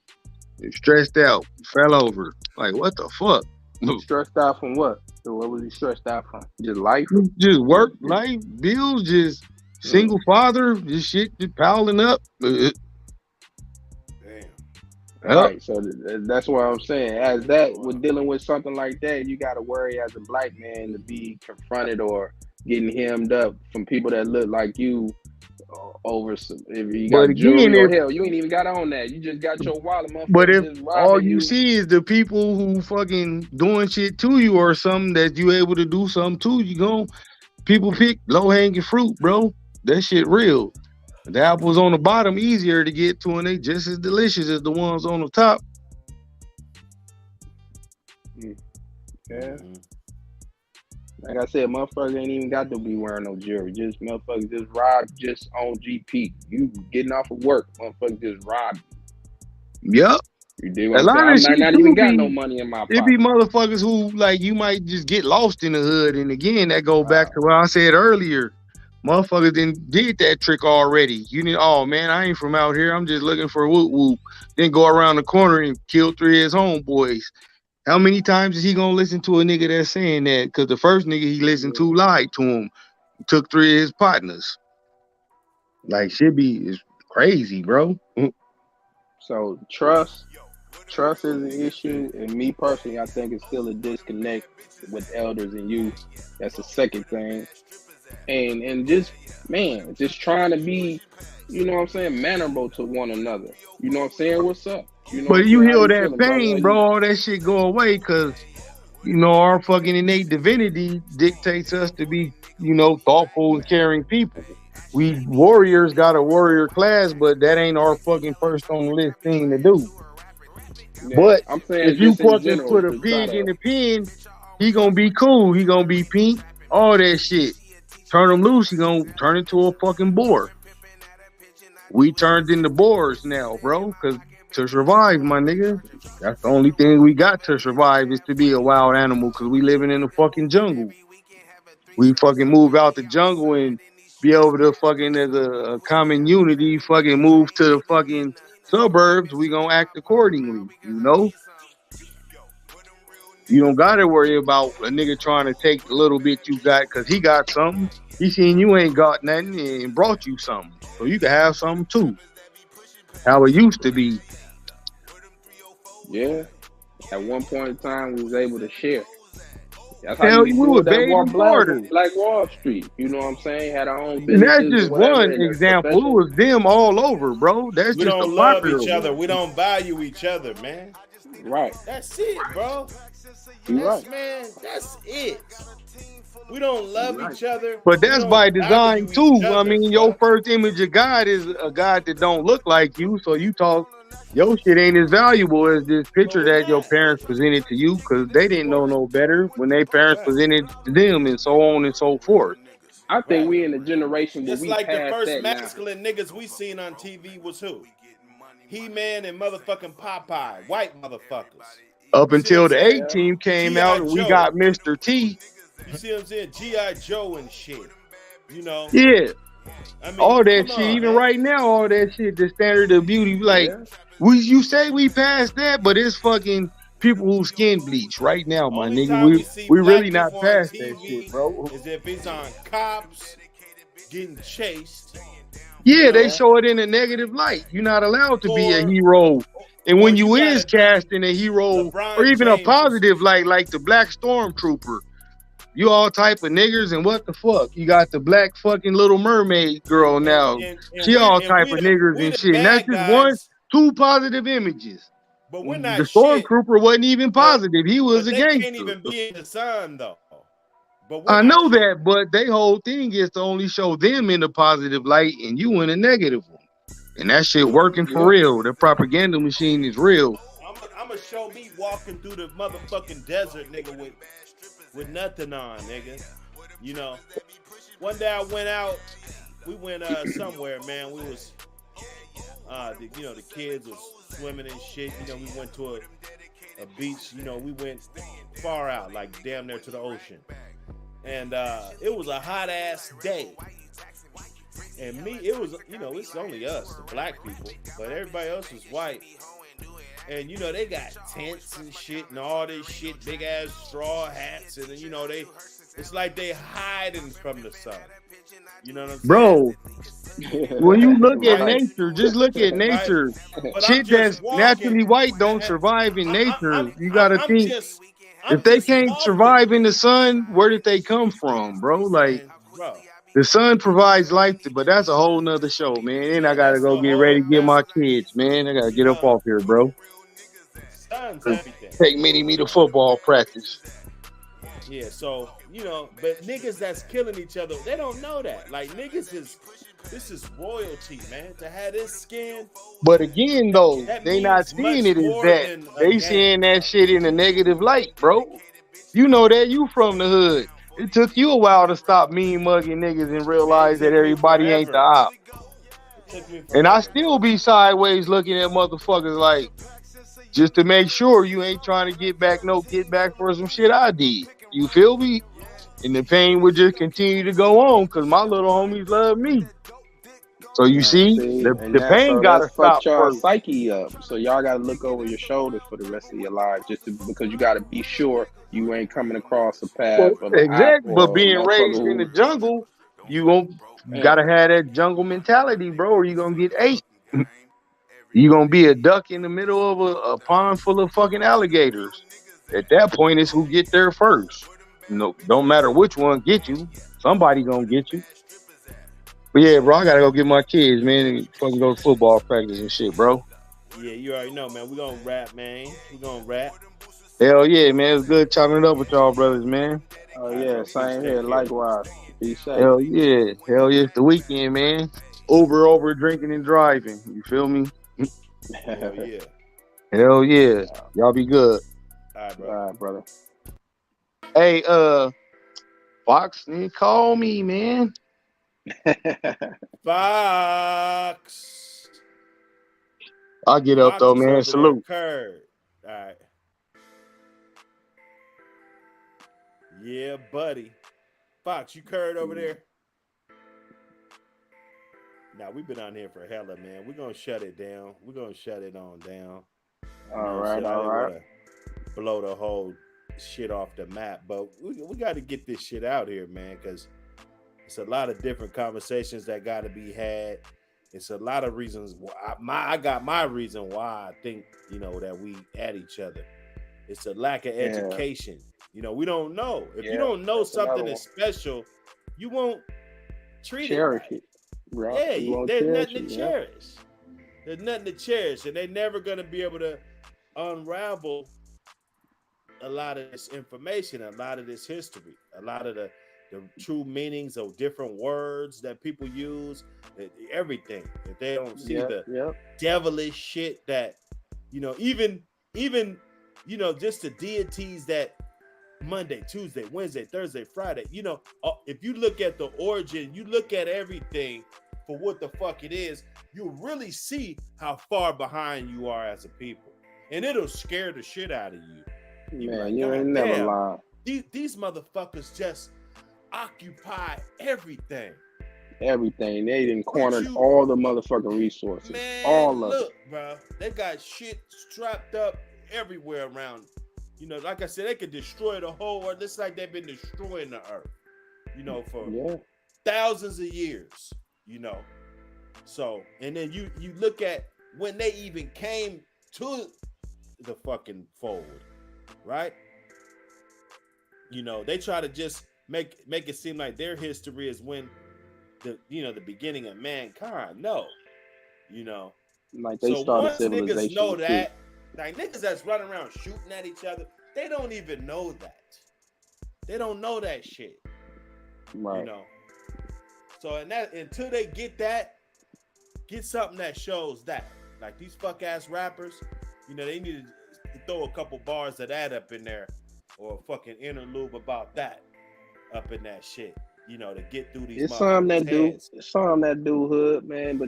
Stressed out, fell over. Like, what the fuck? Stressed out from what? So what was he stressed out from? Just life? Just work, life, bills, just single father, just shit just piling up. Damn. Right, so that's what I'm saying. As that, with dealing with something like that, you got to worry as a black man to be confronted or getting hemmed up from people that look like you over some. If you got jewelry or hell, you ain't even got on that. You just got your wallet, motherfucker. But if all you see is the people who fucking doing shit to you or something that you able to do something to, people pick low hanging fruit, bro. That shit real. The apples on the bottom easier to get to, and they just as delicious as the ones on the top. Yeah. Like I said, motherfuckers ain't even got to be wearing no jewelry. Just motherfuckers just ride just on GP. You getting off of work, motherfuckers just ride. Yep. You do what I'm saying? I not even got no money in my pocket. It be motherfuckers who, like, you might just get lost in the hood. And again, that go back to what I said earlier. Motherfuckers did that trick already. You need, oh man, I ain't from out here. I'm just looking for whoop whoop. Then go around the corner and kill 3 of his homeboys. How many times is he gonna listen to a nigga that's saying that? Because the first nigga he listened to lied to him. Took 3 of his partners. Like, shit is crazy, bro. So trust is an issue, and me personally, I think it's still a disconnect with elders and youth. That's the second thing. And just trying to be, you know what I'm saying, mannerable to one another. You know what I'm saying? What's up? You know, but you heal that feeling, pain, bro. All that shit go away because, you know, our fucking innate divinity dictates us to be, you know, thoughtful and caring people. We warriors got a warrior class, but that ain't our fucking first on the list thing to do. Yeah, but I'm saying if you fucking put a pig in the pen, he gonna be cool. He gonna be pink. All that shit. Turn him loose, he gonna turn into a fucking boar. We turned into boars now, bro, because to survive, my nigga, that's the only thing we got to survive is to be a wild animal because we living in the fucking jungle. We fucking move out the jungle and be able to fucking as a common unity fucking move to the fucking suburbs, we gonna act accordingly, you know? You don't gotta worry about a nigga trying to take the little bit you got because he got something. He seen you ain't got nothing and brought you something. So you can have something too. How it used to be. Yeah. At one point in time, we was able to share. That's how you would Black Wall Street. You know what I'm saying? Had our own business. And that's just one example. It was them all over, bro. That's we just don't love each other. We don't value each other, man. Right. That's it, bro. Right. Man, that's it. We don't love each other. But that's by design too. I mean, your first image of God is a God that don't look like you. So you talk, your shit ain't as valuable as this picture that your parents presented to you because they didn't know no better when their parents presented to them and so on and so forth. I think we in a generation where just we like the first that masculine niggas we seen on TV was who? He-Man and motherfucking Popeye, white motherfuckers. Up until the A-Team came out and we got Mr. T. You see what I'm saying? G.I. Joe and shit. You know? Yeah. I mean, all that shit, even right now, all that shit, the standard of beauty, like, you say we passed that, but it's fucking people who skin bleach right now, my nigga. We really not past that shit, bro. Is if it's on cops getting chased. Yeah, they show it in a negative light. You're not allowed to be a hero. And when you is casting a hero or even a positive light, like the Black Stormtrooper, you all type of niggers and what the fuck? You got the black fucking Little Mermaid girl now. She all type of niggers and shit. And that's just 2 positive images. But we're not the Stormtrooper wasn't even positive. He was a gangster. Can't even be in the sun though. But I know that, but their whole thing is to only show them in the positive light and you in a negative one. And that shit working for real. The propaganda machine is real. I'm gonna show me walking through the motherfucking desert, nigga, with nothing on, nigga. You know, one day I went out. We went somewhere, man. We was, the kids was swimming and shit. You know, we went to a beach. You know, we went far out, like damn near to the ocean. And it was a hot ass day. And it was, it's only us, the black people, but everybody else was white. And, they got tents and shit and all this shit, big ass straw hats. And, it's like they hiding from the sun. You know what I'm saying? Bro, when you look at nature, just look at nature. Shit that's naturally white don't survive in nature. You got to think, if they can't survive in the sun, where did they come from, bro? Like, the sun provides life, but that's a whole nother show, man. And I got to go get ready to get my kids, man. I got to get up off here, bro. Take me to football practice. Yeah, so, but niggas that's killing each other, they don't know that. Like, this is royalty, man. To have this skin. But again, though, they not seeing it as that. They seeing that shit in a negative light, bro. You know that. You from the hood. It took you a while to stop mean mugging niggas and realize that everybody ain't the op. And I still be sideways looking at motherfuckers like, just to make sure you ain't trying to get back for some shit I did. You feel me? and the pain would just continue to go on because my little homies love me. So you see, the pain gotta stop fucked y'all first. psyche up. So y'all gotta look over your shoulders for the rest of your lives, because you gotta be sure you ain't coming across a path of an op Exactly, but or a being motherfucker raised in the who. jungle, you gotta have that jungle mentality, bro, or you gonna get ate. You gonna be a duck in the middle of a pond full of fucking alligators. At that point, it's who get there first. No, don't matter which one get you. Somebody gonna get you. But yeah, bro, I gotta go get my kids, man, and fucking go to football practice and shit, bro. Yeah, you already know, man. We gonna rap, man. We gonna rap. Hell yeah, man. It's good chopping it up with y'all brothers, man. Oh yeah, same here. Likewise. Be safe. Hell yeah. Hell yeah. It's the weekend, man. Over drinking and driving. You feel me? Hell yeah. Hell yeah. Y'all be good. All right, bro. All right, brother. Hey, Fox, call me, man. Fox. I'll get up though, man. Salute. All right. Yeah, buddy. Fox, you curd over there? Now, we've been on here for hella, man. We're going to shut it down. We're going to shut it on down. All right. Blow the whole shit off the map. But we got to get this shit out here, man, because it's a lot of different conversations that got to be had. It's a lot of reasons. I got my reason why I think, that we at each other. It's a lack of education. We don't know. If you don't know something is special, you won't cherish it. Right. Yeah, there's nothing to cherish. There's nothing to cherish, and they're never going to be able to unravel a lot of this information, a lot of this history, a lot of the true meanings of different words that people use, everything. If they don't see the devilish shit that, even just the deities that Monday, Tuesday, Wednesday, Thursday, Friday, if you look at the origin, you look at everything for what the fuck it is, you'll really see how far behind you are as a people. And it'll scare the shit out of you. Man, you ain't never lied. These motherfuckers just occupy everything. Everything. They done cornered all the motherfucking resources. Man, all of look, bro. They got shit strapped up everywhere around. Like I said, they could destroy the whole earth. It's like they've been destroying the earth, for thousands of years, So, and then you look at when they even came to the fucking fold, right? They try to just make it seem like their history is when the beginning of mankind. No, like they started civilization. Niggas know that. Like niggas that's running around shooting at each other, they don't even know that. They don't know that shit. Right. So until they get something that shows that. Like these fuck ass rappers, they need to throw a couple bars of that up in there, or a fucking interlude about that up in that shit. To get through these. It's some that do hood, man, but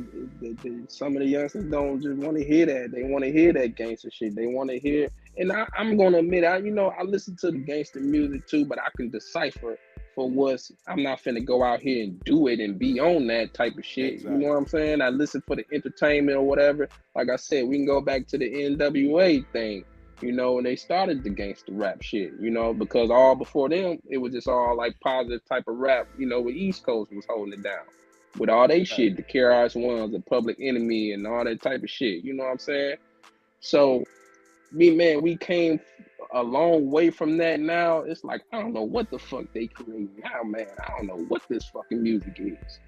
some of the youngsters don't just want to hear that. They want to hear that gangster shit. They want to hear, and I'm gonna admit, I listen to the gangster music too, but I can decipher for what's. I'm not finna go out here and do it and be on that type of shit. Exactly. You know what I'm saying? I listen for the entertainment or whatever. Like I said, we can go back to the NWA thing. When they started the gangster rap shit, because all before them, it was just all like positive type of rap, with East Coast was holding it down. With all they shit, the KRS-Ones, the Public Enemy, and all that type of shit, you know what I'm saying? So, we came a long way from that now. It's like, I don't know what the fuck they create now, man. I don't know what this fucking music is.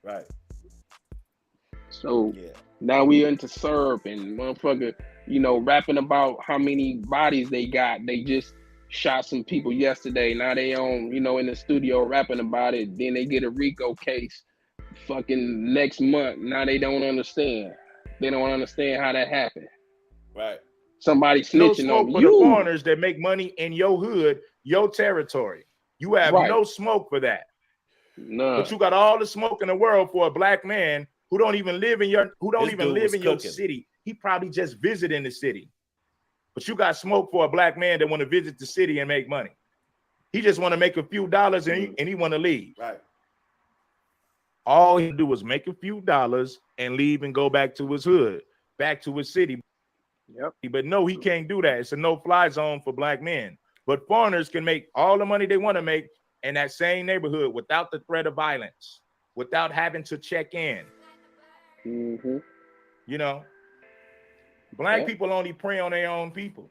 Right. So, now we into syrup and motherfucker, rapping about how many bodies they got. They just shot some people yesterday. Now they on, in the studio rapping about it. Then they get a RICO case fucking next month. Now they don't understand. They don't understand how that happened. Right. Somebody snitching no smoke on for you. The foreigners that make money in your hood, your territory. You have no smoke for that. None. But you got all the smoke in the world for a black man who don't even live in your your city. He probably just visiting the city. But you got smoke for a black man that want to visit the city and make money. He just want to make a few dollars and he want to leave. Right. All he do is make a few dollars and leave and go back to his hood, back to his city. Yep. But no, he can't do that. It's a no-fly zone for black men. But foreigners can make all the money they want to make in that same neighborhood without the threat of violence, without having to check in. Mm-hmm. You know, black people only prey on their own people.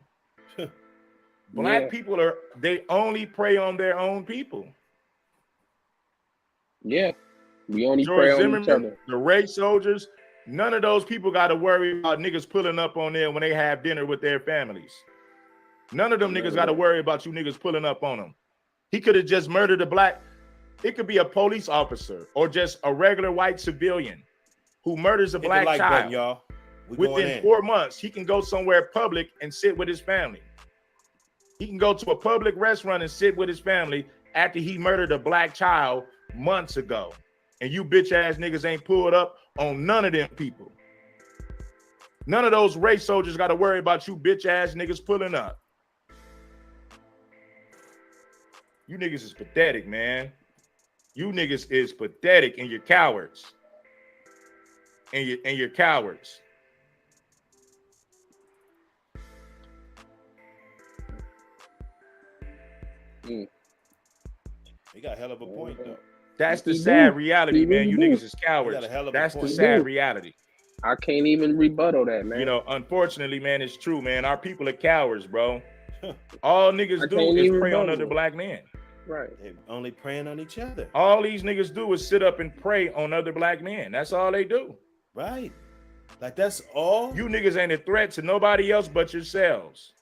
Black people they only prey on their own people. Yeah. We only George prey on Zimmerman, each other. the race soldiers, none of those people got to worry about niggas pulling up on them when they have dinner with their families. None of them niggas got to worry about you niggas pulling up on them. He could have just murdered a black. It could be a police officer or just a regular white civilian who murders a black child. Button, y'all. Within 4 months, he can go somewhere public and sit with his family. He can go to a public restaurant and sit with his family after he murdered a black child months ago. And you bitch ass niggas ain't pulled up on none of them people. None of those race soldiers got to worry about you bitch ass niggas pulling up. You niggas is pathetic, man. You niggas is pathetic and you're cowards. And you're cowards. He got a hell of a point, though. That's the sad reality, man. You niggas is cowards. That's the sad reality. I can't even rebuttal that, man. You know, unfortunately, man, it's true, man. Our people are cowards, bro. All niggas do is prey on other black men. Right. They're only preying on each other. All these niggas do is sit up and prey on other black men. That's all they do. Right. Like, that's all. You niggas ain't a threat to nobody else but yourselves.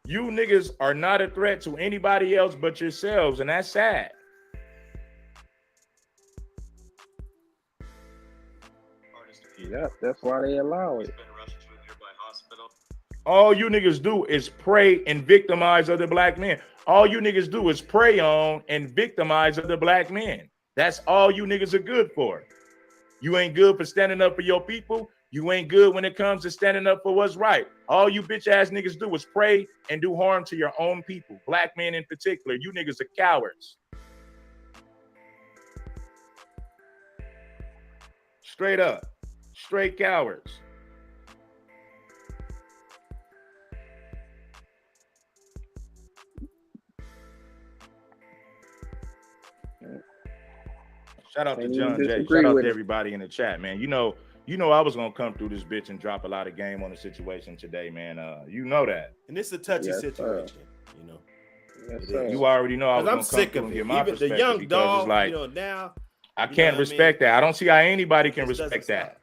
You niggas are not a threat to anybody else but yourselves, and that's sad. Yeah, that's why they allow it. All you niggas do is prey and victimize other black men. All you niggas do is prey on and victimize other black men. That's all you niggas are good for. You ain't good for standing up for your people. You ain't good when it comes to standing up for what's right. All you bitch ass niggas do is prey and do harm to your own people. Black men in particular. You niggas are cowards. Straight up. Straight cowards. Shout out to John Jay. Shout out to everybody in the chat, man. You know I was gonna come through this bitch and drop a lot of game on the situation today, man. You know that. And it's a touchy situation, you know. Yes, you already know I was I'm gonna sick come of through it. and get my Even perspective the young because dog, it's like, you know, now I can't respect that. I don't see how anybody can respect that.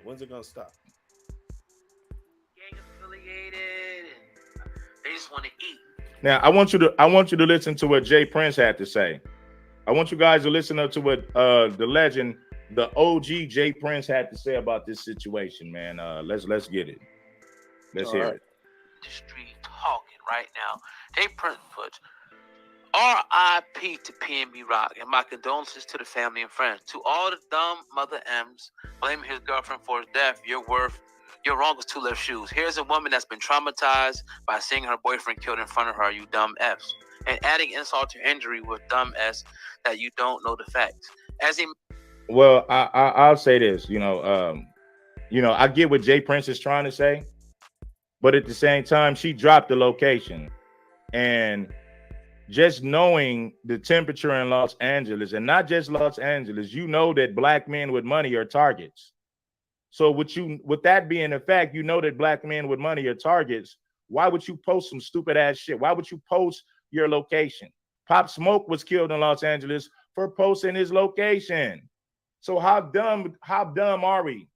When's it gonna stop? Gang affiliated, and they just want to eat. Now I want you to listen to what Jay Prince had to say. I want you guys to listen up to what the legend, the OG Jay Prince had to say about this situation, man. Let's get it. Let's hear it. The street talking right now. Jay Prince puts R.I.P. to PNB Rock and my condolences to the family and friends. To all the dumb mother M's blaming his girlfriend for his death, you're wrong with two left shoes. Here's a woman that's been traumatized by seeing her boyfriend killed in front of her, you dumb F's. And adding insult to injury with dumb S that you don't know the facts. Well, I'll say this, I get what Jay Prince is trying to say, but at the same time, she dropped the location. And just knowing the temperature in Los Angeles, and not just Los Angeles, you know that black men with money are targets. So with that being a fact, you know that black men with money are targets. Why would you post some stupid ass shit? Why would you post your location? Pop Smoke was killed in Los Angeles for posting his location. So how dumb are we?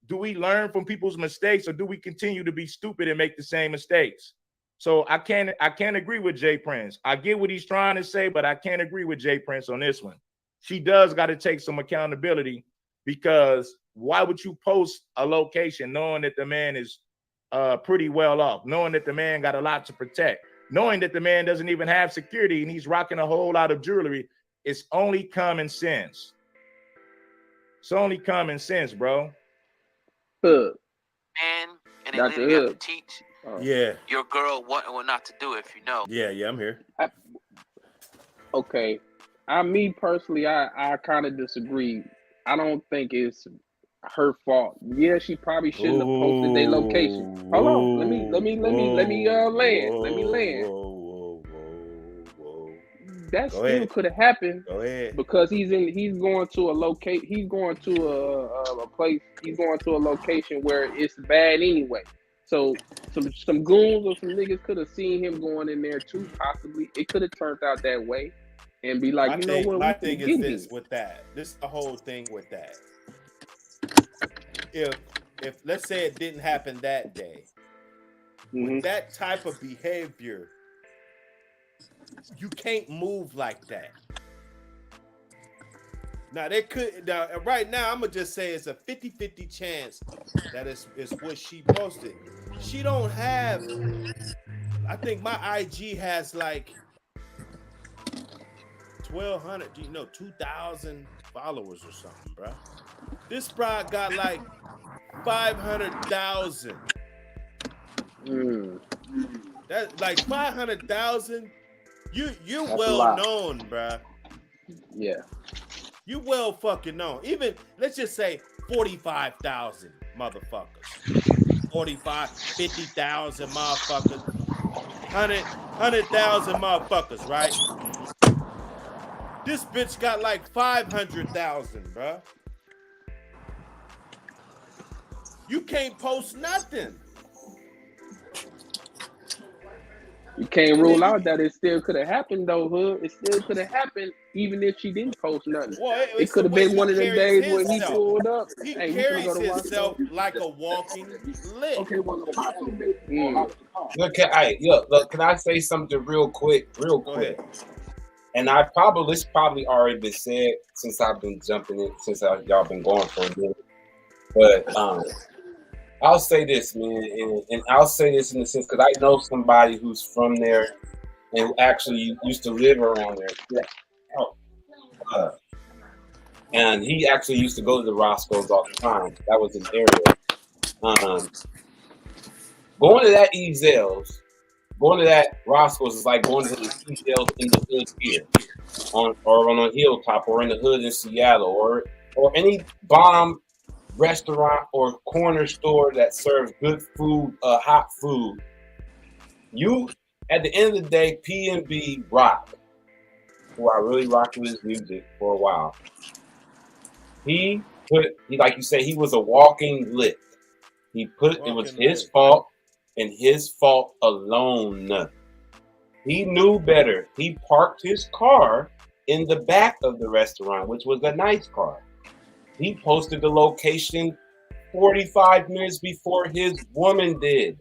Do we learn from people's mistakes, or do we continue to be stupid and make the same mistakes? So I can't agree with Jay Prince. I get what he's trying to say, but I can't agree with Jay Prince on this one. She does got to take some accountability, because why would you post a location knowing that the man is pretty well off, knowing that the man got a lot to protect, knowing that the man doesn't even have security and he's rocking a whole lot of jewelry? It's only common sense. It's only common sense, bro. Man, and they literally have to teach Yeah. your girl what and what not to do if you know. Yeah, I'm here. Okay. Me personally, I kind of disagree. I don't think it's her fault. Yeah, she probably shouldn't have posted their location. Hold on. Let me land. That still could have happened. Go ahead. Because he's going to a locate. He's going to a place. He's going to a location where it's bad anyway. So some goons or some niggas could have seen him going in there too. Possibly, it could have turned out that way, and be like, my thing is this with that. This is the whole thing with that. If let's say it didn't happen that day, with that type of behavior, you can't move like that. Now right now I'm gonna just say it's a 50-50 chance that it's what she posted. She don't have, I think my IG has like 1,200, 2,000 followers or something, bro. This broad got like 500,000. That's like 500,000. You're well known, bruh. Yeah. You well fucking known. Even let's just say 45,000 motherfuckers. 45, 50,000 motherfuckers. 100,000 motherfuckers, right? This bitch got like 500,000, bruh. You can't post nothing. You can't rule out that it still could have happened though, Hood. It still could have happened even if she didn't post nothing. Well, it could have been one of them days when he pulled up. He carries himself like a walking lick. Okay, Look, can I say something real quick? Go ahead. And this probably already been said since I've been jumping in, since y'all been going for a minute. But I'll say this, man, and I'll say this in the sense because I know somebody who's from there and who actually used to live around there. And he actually used to go to the Roscoe's all the time. That was his area. Going to that Ezel's, going to that Roscoe's is like going to the Ezel's in the hood here, on a hilltop, or in the hood in Seattle, or any bomb restaurant or corner store that serves good food, hot food. You, at the end of the day, P&B Rock, who I really rocked with his music for a while. He like you say, he was a walking lick. It was his fault and his fault alone. He knew better. He parked his car in the back of the restaurant, which was a nice car. He posted the location 45 minutes before his woman did.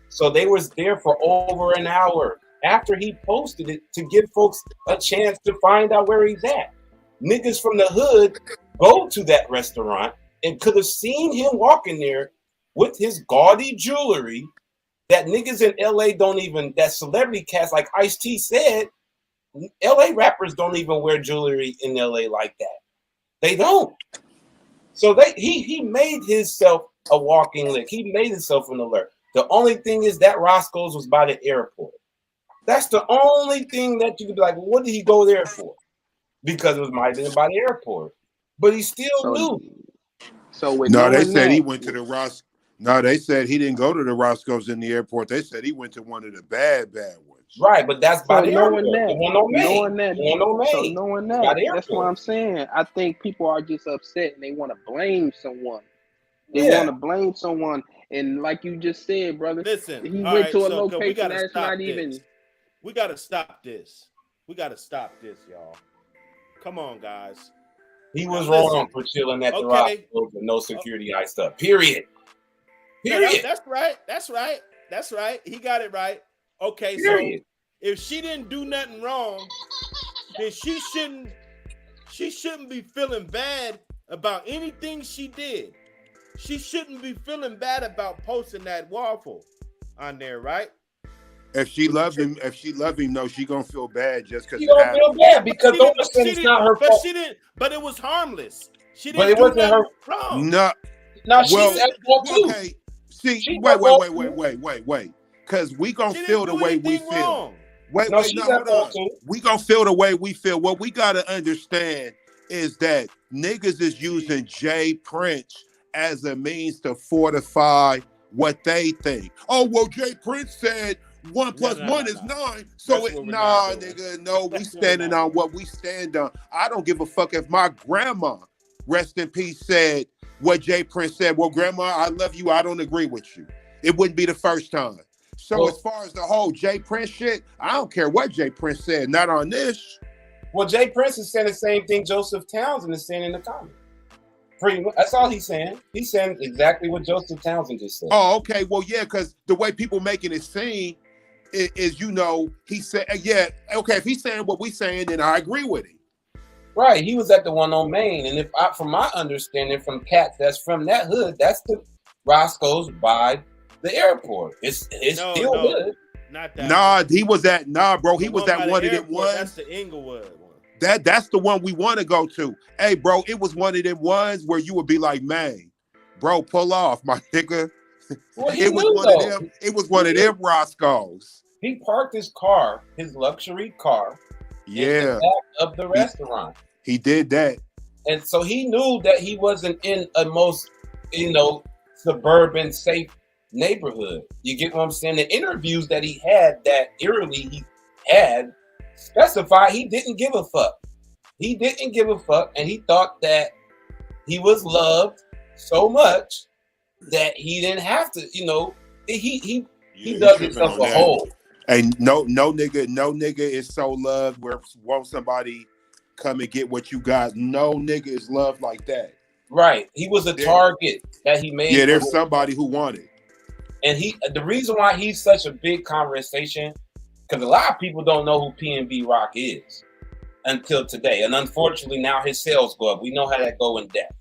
So they was there for over an hour after he posted it to give folks a chance to find out where he's at. Niggas from the hood go to that restaurant and could have seen him walking there with his gaudy jewelry that niggas in LA that celebrity cats like Ice-T said, LA rappers don't even wear jewelry in LA like that. They don't. So he made himself a walking lick. He made himself an alert. The only thing is that Roscoe's was by the airport. That's the only thing that you could be like, well, what did he go there for? Because it might have been by the airport. But he still knew. They said he went to the Roscoe's. No, they said he didn't go to the Roscoe's in the airport. They said he went to one of the bad ones. Right, but that's by the airport. Knowing that, that's what I'm saying. I think people are just upset and they want to blame someone. They want to blame someone. And like you just said, brother, listen, he went to a location that's not even. We got to stop this. We got to stop this, y'all. Come on, guys. He was wrong for chilling at the Roscoe's with no security iced up. Period. Yeah, that's right. He got it right. Okay, so if she didn't do nothing wrong, then she shouldn't be feeling bad about anything she did. She shouldn't be feeling bad about posting that waffle on there, right? If she loved him, no, she gonna feel bad just because. She gonna feel bad because it's not her fault. But it was harmless. She didn't. But it wasn't her wrong. No. She's at fault too. Okay. See, wait. Because we gonna feel the way we feel. Wrong. Wait, No, she's hold on. too. We gonna feel the way we feel. What we gotta understand is that niggas is using Jay Prince as a means to fortify what they think. Oh, well, Jay Prince said 1 + 1 is 9. So nigga, no, we standing on what we stand on. I don't give a fuck if my grandma, rest in peace, said what Jay Prince said. Well, grandma, I love you. I don't agree with you. It wouldn't be the first time. So as far as the whole Jay Prince shit, I don't care what Jay Prince said. Not on this. Well, Jay Prince is saying the same thing Joseph Townsend is saying in the comments. Pretty much, that's all he's saying. He's saying exactly what Joseph Townsend just said. Oh, okay. Well, yeah, because the way people making it seem is, he said, yeah, okay, if he's saying what we saying, then I agree with him. Right. He was at the one on Main. And from my understanding from cats that's from that hood, that's the Roscoe's by the airport. It's still good. Not that. Bro. He was at one of them ones. That's the Inglewood one. That's the one we want to go to. Hey, bro, it was one of them ones where you would be like, man, bro, pull off, my nigga. Well, It was one of them Roscoe's. He parked his car, his luxury car, in the back of the restaurant. He did that. And so he knew that he wasn't in a most, suburban, safe neighborhood. You get what I'm saying? The interviews that he had, that eerily he had, specified he didn't give a fuck. He didn't give a fuck, and he thought that he was loved so much that he didn't have to, he dug himself a hole. And no nigga is so loved where won't somebody come and get what you got. No nigga is loved like that. Right. He was a target that he made. Yeah, there's somebody who wanted. And the reason why he's such a big conversation, because a lot of people don't know who PNB Rock is until today. And unfortunately now his sales go up. We know how that go in depth.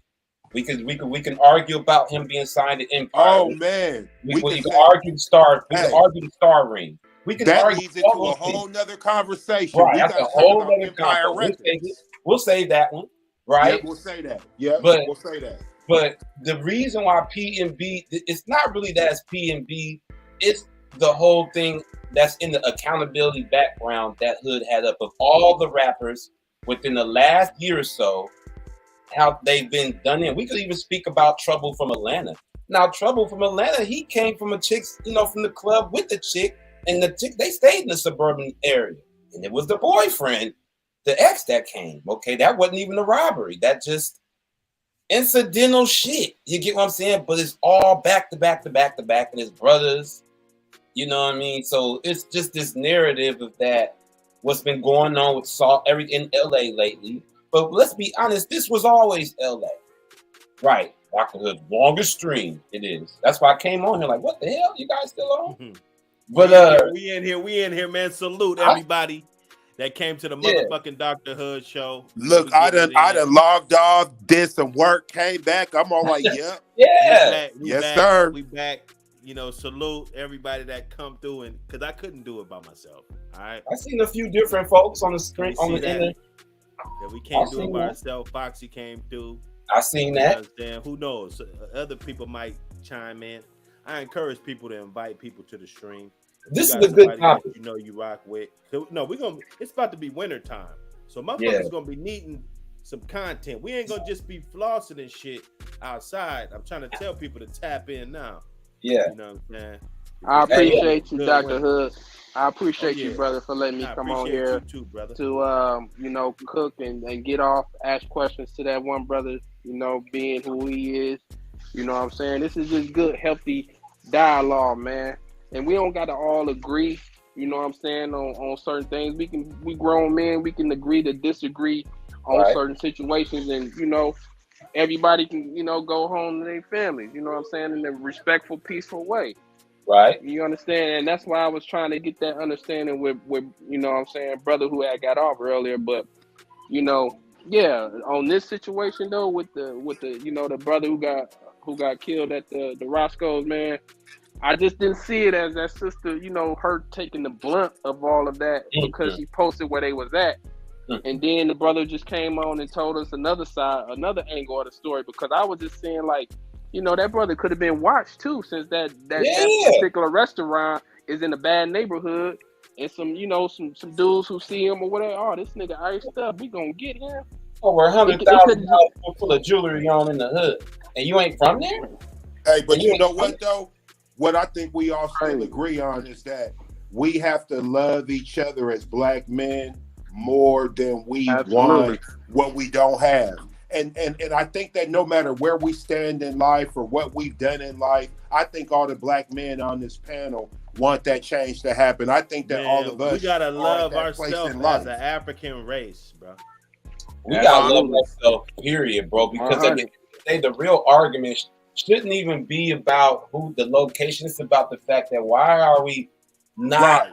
We can argue about him being signed to Empire. Oh man. We can argue the star. We can argue the star ring. We can that argue leads into a whole nother conversation. Right, that's a whole other conversation. We'll save that one. Right? Yeah, we'll say that. Yeah, we'll say that. But the reason why PNB, it's not really that it's PNB, it's the whole thing that's in the accountability background that Hood had up of all the rappers within the last year or so, how they've been done in. We could even speak about Trouble from Atlanta. Now, Trouble from Atlanta, he came from a chick, from the club with the chick, and the chick, they stayed in the suburban area. And it was the boyfriend, the ex that came. Okay, that wasn't even a robbery. That just incidental shit. You get what I'm saying? But it's all back to back to back to back, and his brothers. You know what I mean? So it's just this narrative of that, what's been going on with Salt in LA lately. But let's be honest, this was always LA. Right. Dr. Hood's longest stream. It is. That's why I came on here like, what the hell? You guys still on? Mm-hmm. But we in here, man. Salute everybody that came to the motherfucking Dr. Hood show. Look, I done logged off, did some work, came back. I'm all like, yep. Yeah. Yes, sir. We back. Salute everybody that come through, and because I couldn't do it by myself. All right. I seen a few different folks on the screen on the internet. Yeah, we can't do it by ourselves. Foxy came through. I seen that. Who knows? Other people might chime in. I encourage people to invite people to the stream. This is a good topic. You rock with. No, it's about to be winter time. So motherfuckers gonna be needing some content. We ain't gonna just be flossing and shit outside. I'm trying to tell people to tap in now. Yeah. You know what I'm saying? I appreciate you, Dr. Hood. I appreciate you, brother, for letting me come on here too, brother. to cook and get off, ask questions to that one brother, being who he is. You know what I'm saying? This is just good, healthy dialogue, man. And we don't got to all agree, you know what I'm saying, on certain things. We grown men, we can agree to disagree on certain situations, and, everybody can, go home to their families, you know what I'm saying, in a respectful, peaceful way. Right. You understand? And that's why I was trying to get that understanding with you know what I'm saying, brother who had got off earlier. But, on this situation though, with the the brother who got killed at the Roscoe's, man, I just didn't see it as that sister, her taking the blunt of all of that because she posted where they was at. And then the brother just came on and told us another side, another angle of the story, because I was just saying, like, You know, that brother could have been watched too, since that Yeah. particular restaurant is in a bad neighborhood, and some dudes who see him or whatever. Oh, this nigga iced up. We gonna get him. Over $100,000 full of jewelry on in the hood, and you ain't from there. Hey, but you know what though? What I think we all still agree on is that we have to love each other as black men more than we want what we don't have. And I think that no matter where we stand in life or what we've done in life, I think all the black men on this panel want that change to happen. I think that all of us, we gotta love are at that place ourselves in as life. an African race, bro. We gotta love ourselves, period, bro. Because at the end of the day, the real argument shouldn't even be about who the location. It's about the fact that why are we not?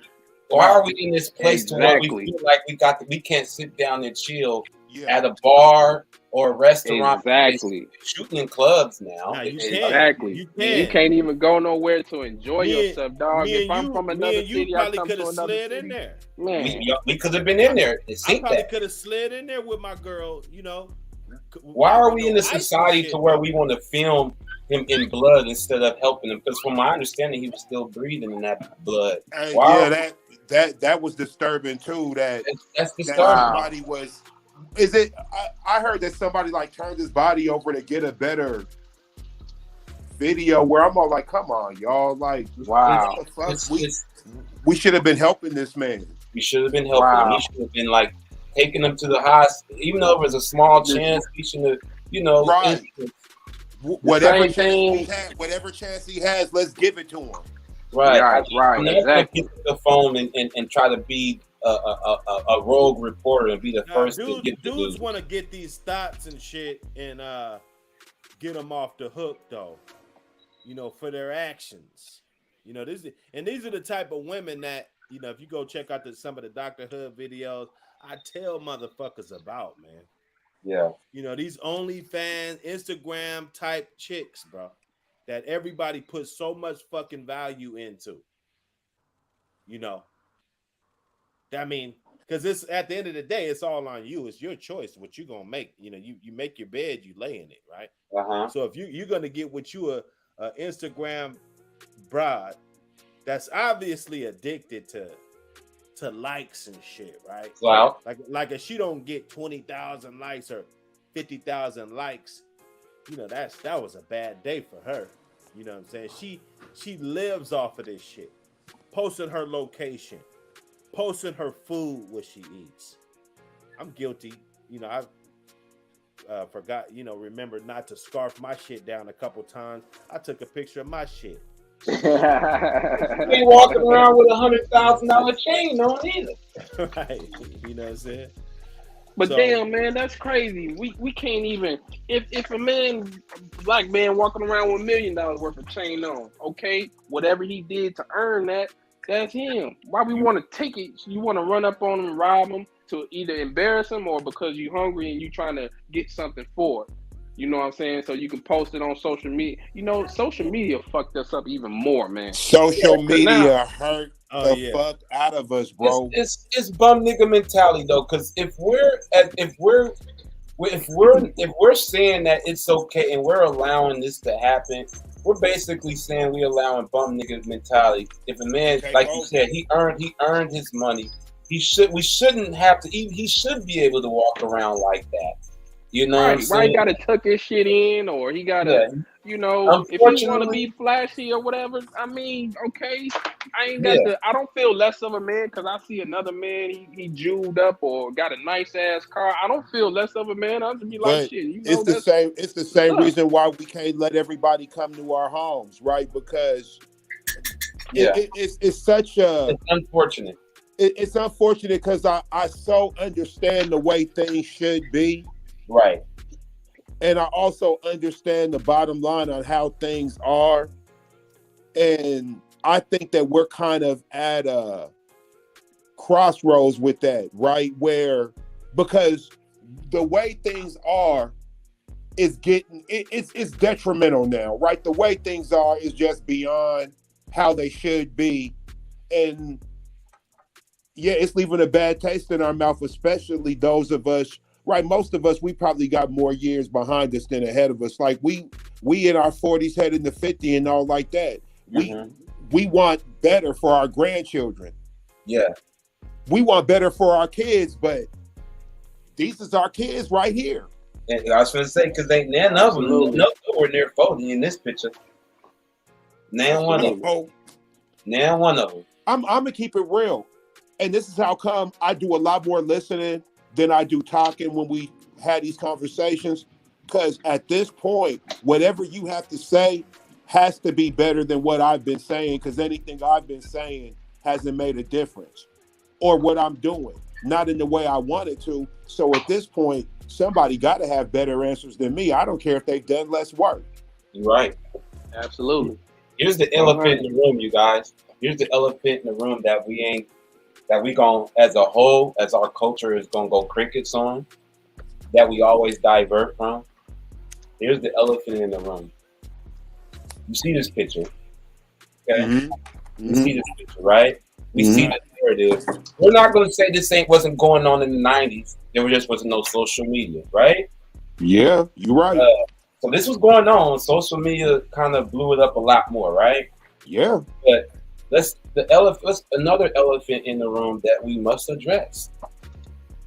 Why are we in this place to where we feel like we can't sit down and chill at a bar or a restaurant? Exactly. Shooting in clubs now. You can't even go nowhere to enjoy yourself, dog. If I'm from another city, I come to another city. In there. Man, we could have been in there. I probably could have slid in there with my girl. You know. Why are we in a society to where we want to film him in blood instead of helping him? Because from my understanding, he was still breathing in that blood. That was disturbing too. That's disturbing. Somebody was. Is it? I heard that somebody like turned his body over to get a better video. Where I'm all like, come on, y'all! Like, wow, we should have been helping this man. We should have been helping him. He should have been like taking him to the hospital, even though it was a small chance. We should have, whatever chance he has, let's give it to him. Right. Exactly. Get the phone and try to be a rogue reporter and be the first to get the dudes want to get these thoughts and shit and get them off the hook though, for their actions. These are the type of women that if you go check out some of the Dr. Hood videos, I tell motherfuckers about, man. Yeah. These OnlyFans, Instagram type chicks, bro, that everybody puts so much fucking value into. I mean, because it's at the end of the day, it's all on you. It's your choice what you're gonna make. You make your bed, you lay in it, right? So if you're gonna get with you a Instagram broad that's obviously addicted to likes and shit, right? Wow. Like if she don't get 20,000 likes or 50,000 likes, that was a bad day for her. You know what I'm saying? She lives off of this shit. Posting her location, posting her food, what she eats. I'm guilty. I forgot, remembered not to scarf my shit down a couple times. I took a picture of my shit. You ain't walking around with $100,000 chain on either. Right. You know what I'm saying? But damn, man, that's crazy. We can't even if a black man walking around with $1 million worth of chain on, okay, whatever he did to earn that, that's him. Why we want to take it? You want to run up on him and rob him to either embarrass him or because you're hungry and you trying to get something for it. You know what I'm saying? So you can post it on social media. Social media fucked us up even more, man. Social media hurt the fuck out of us, bro. It's bum nigga mentality though, because if we're saying that it's okay and we're allowing this to happen, we're basically saying we're allowing bum nigga mentality. If a man, like you said, he earned his money, we shouldn't have to. He should be able to walk around like that. You know what I'm saying? Why he gotta tuck his shit in, or he gotta, if he want to be flashy or whatever. I mean, okay, I ain't got I don't feel less of a man because I see another man he jeweled up or got a nice ass car. I don't feel less of a man. I'll just be like, shit. It's the same. It's the same reason why we can't let everybody come to our homes, right? Because it's such a. It's unfortunate. It's unfortunate because I so understand the way things should be. Right. And I also understand the bottom line on how things are. And I think that we're kind of at a crossroads with that, right? Because the way things are is it's detrimental now, right? The way things are is just beyond how they should be. And it's leaving a bad taste in our mouth, especially those of us. Right, most of us, we probably got more years behind us than ahead of us. Like we we in our 40s heading to 50 and all like that. We want better for our grandchildren. Yeah. We want better for our kids, but these is our kids right here. And I was going to say, because none of them were near 40 in this picture. Now one of them. Now one of them. I'm gonna keep it real, and this is how come I do a lot more listening than I do talking when we had these conversations. Because at this point, whatever you have to say has to be better than what I've been saying. Because anything I've been saying hasn't made a difference, or what I'm doing, not in the way I wanted to. So at this point, somebody got to have better answers than me. I don't care if they've done less work. You're right. Absolutely. Here's the elephant in the room, you guys. Here's the elephant in the room that we gon' as a whole, as our culture is gonna go crickets on, that we always divert from. Here's the elephant in the room. You see this picture, okay? You see this picture, right? We see the narrative. We're not gonna say this wasn't going on in the 90s. There just wasn't no social media, right? Yeah, you're right. So this was going on. Social media kind of blew it up a lot more, right? Yeah. But let's another elephant in the room that we must address.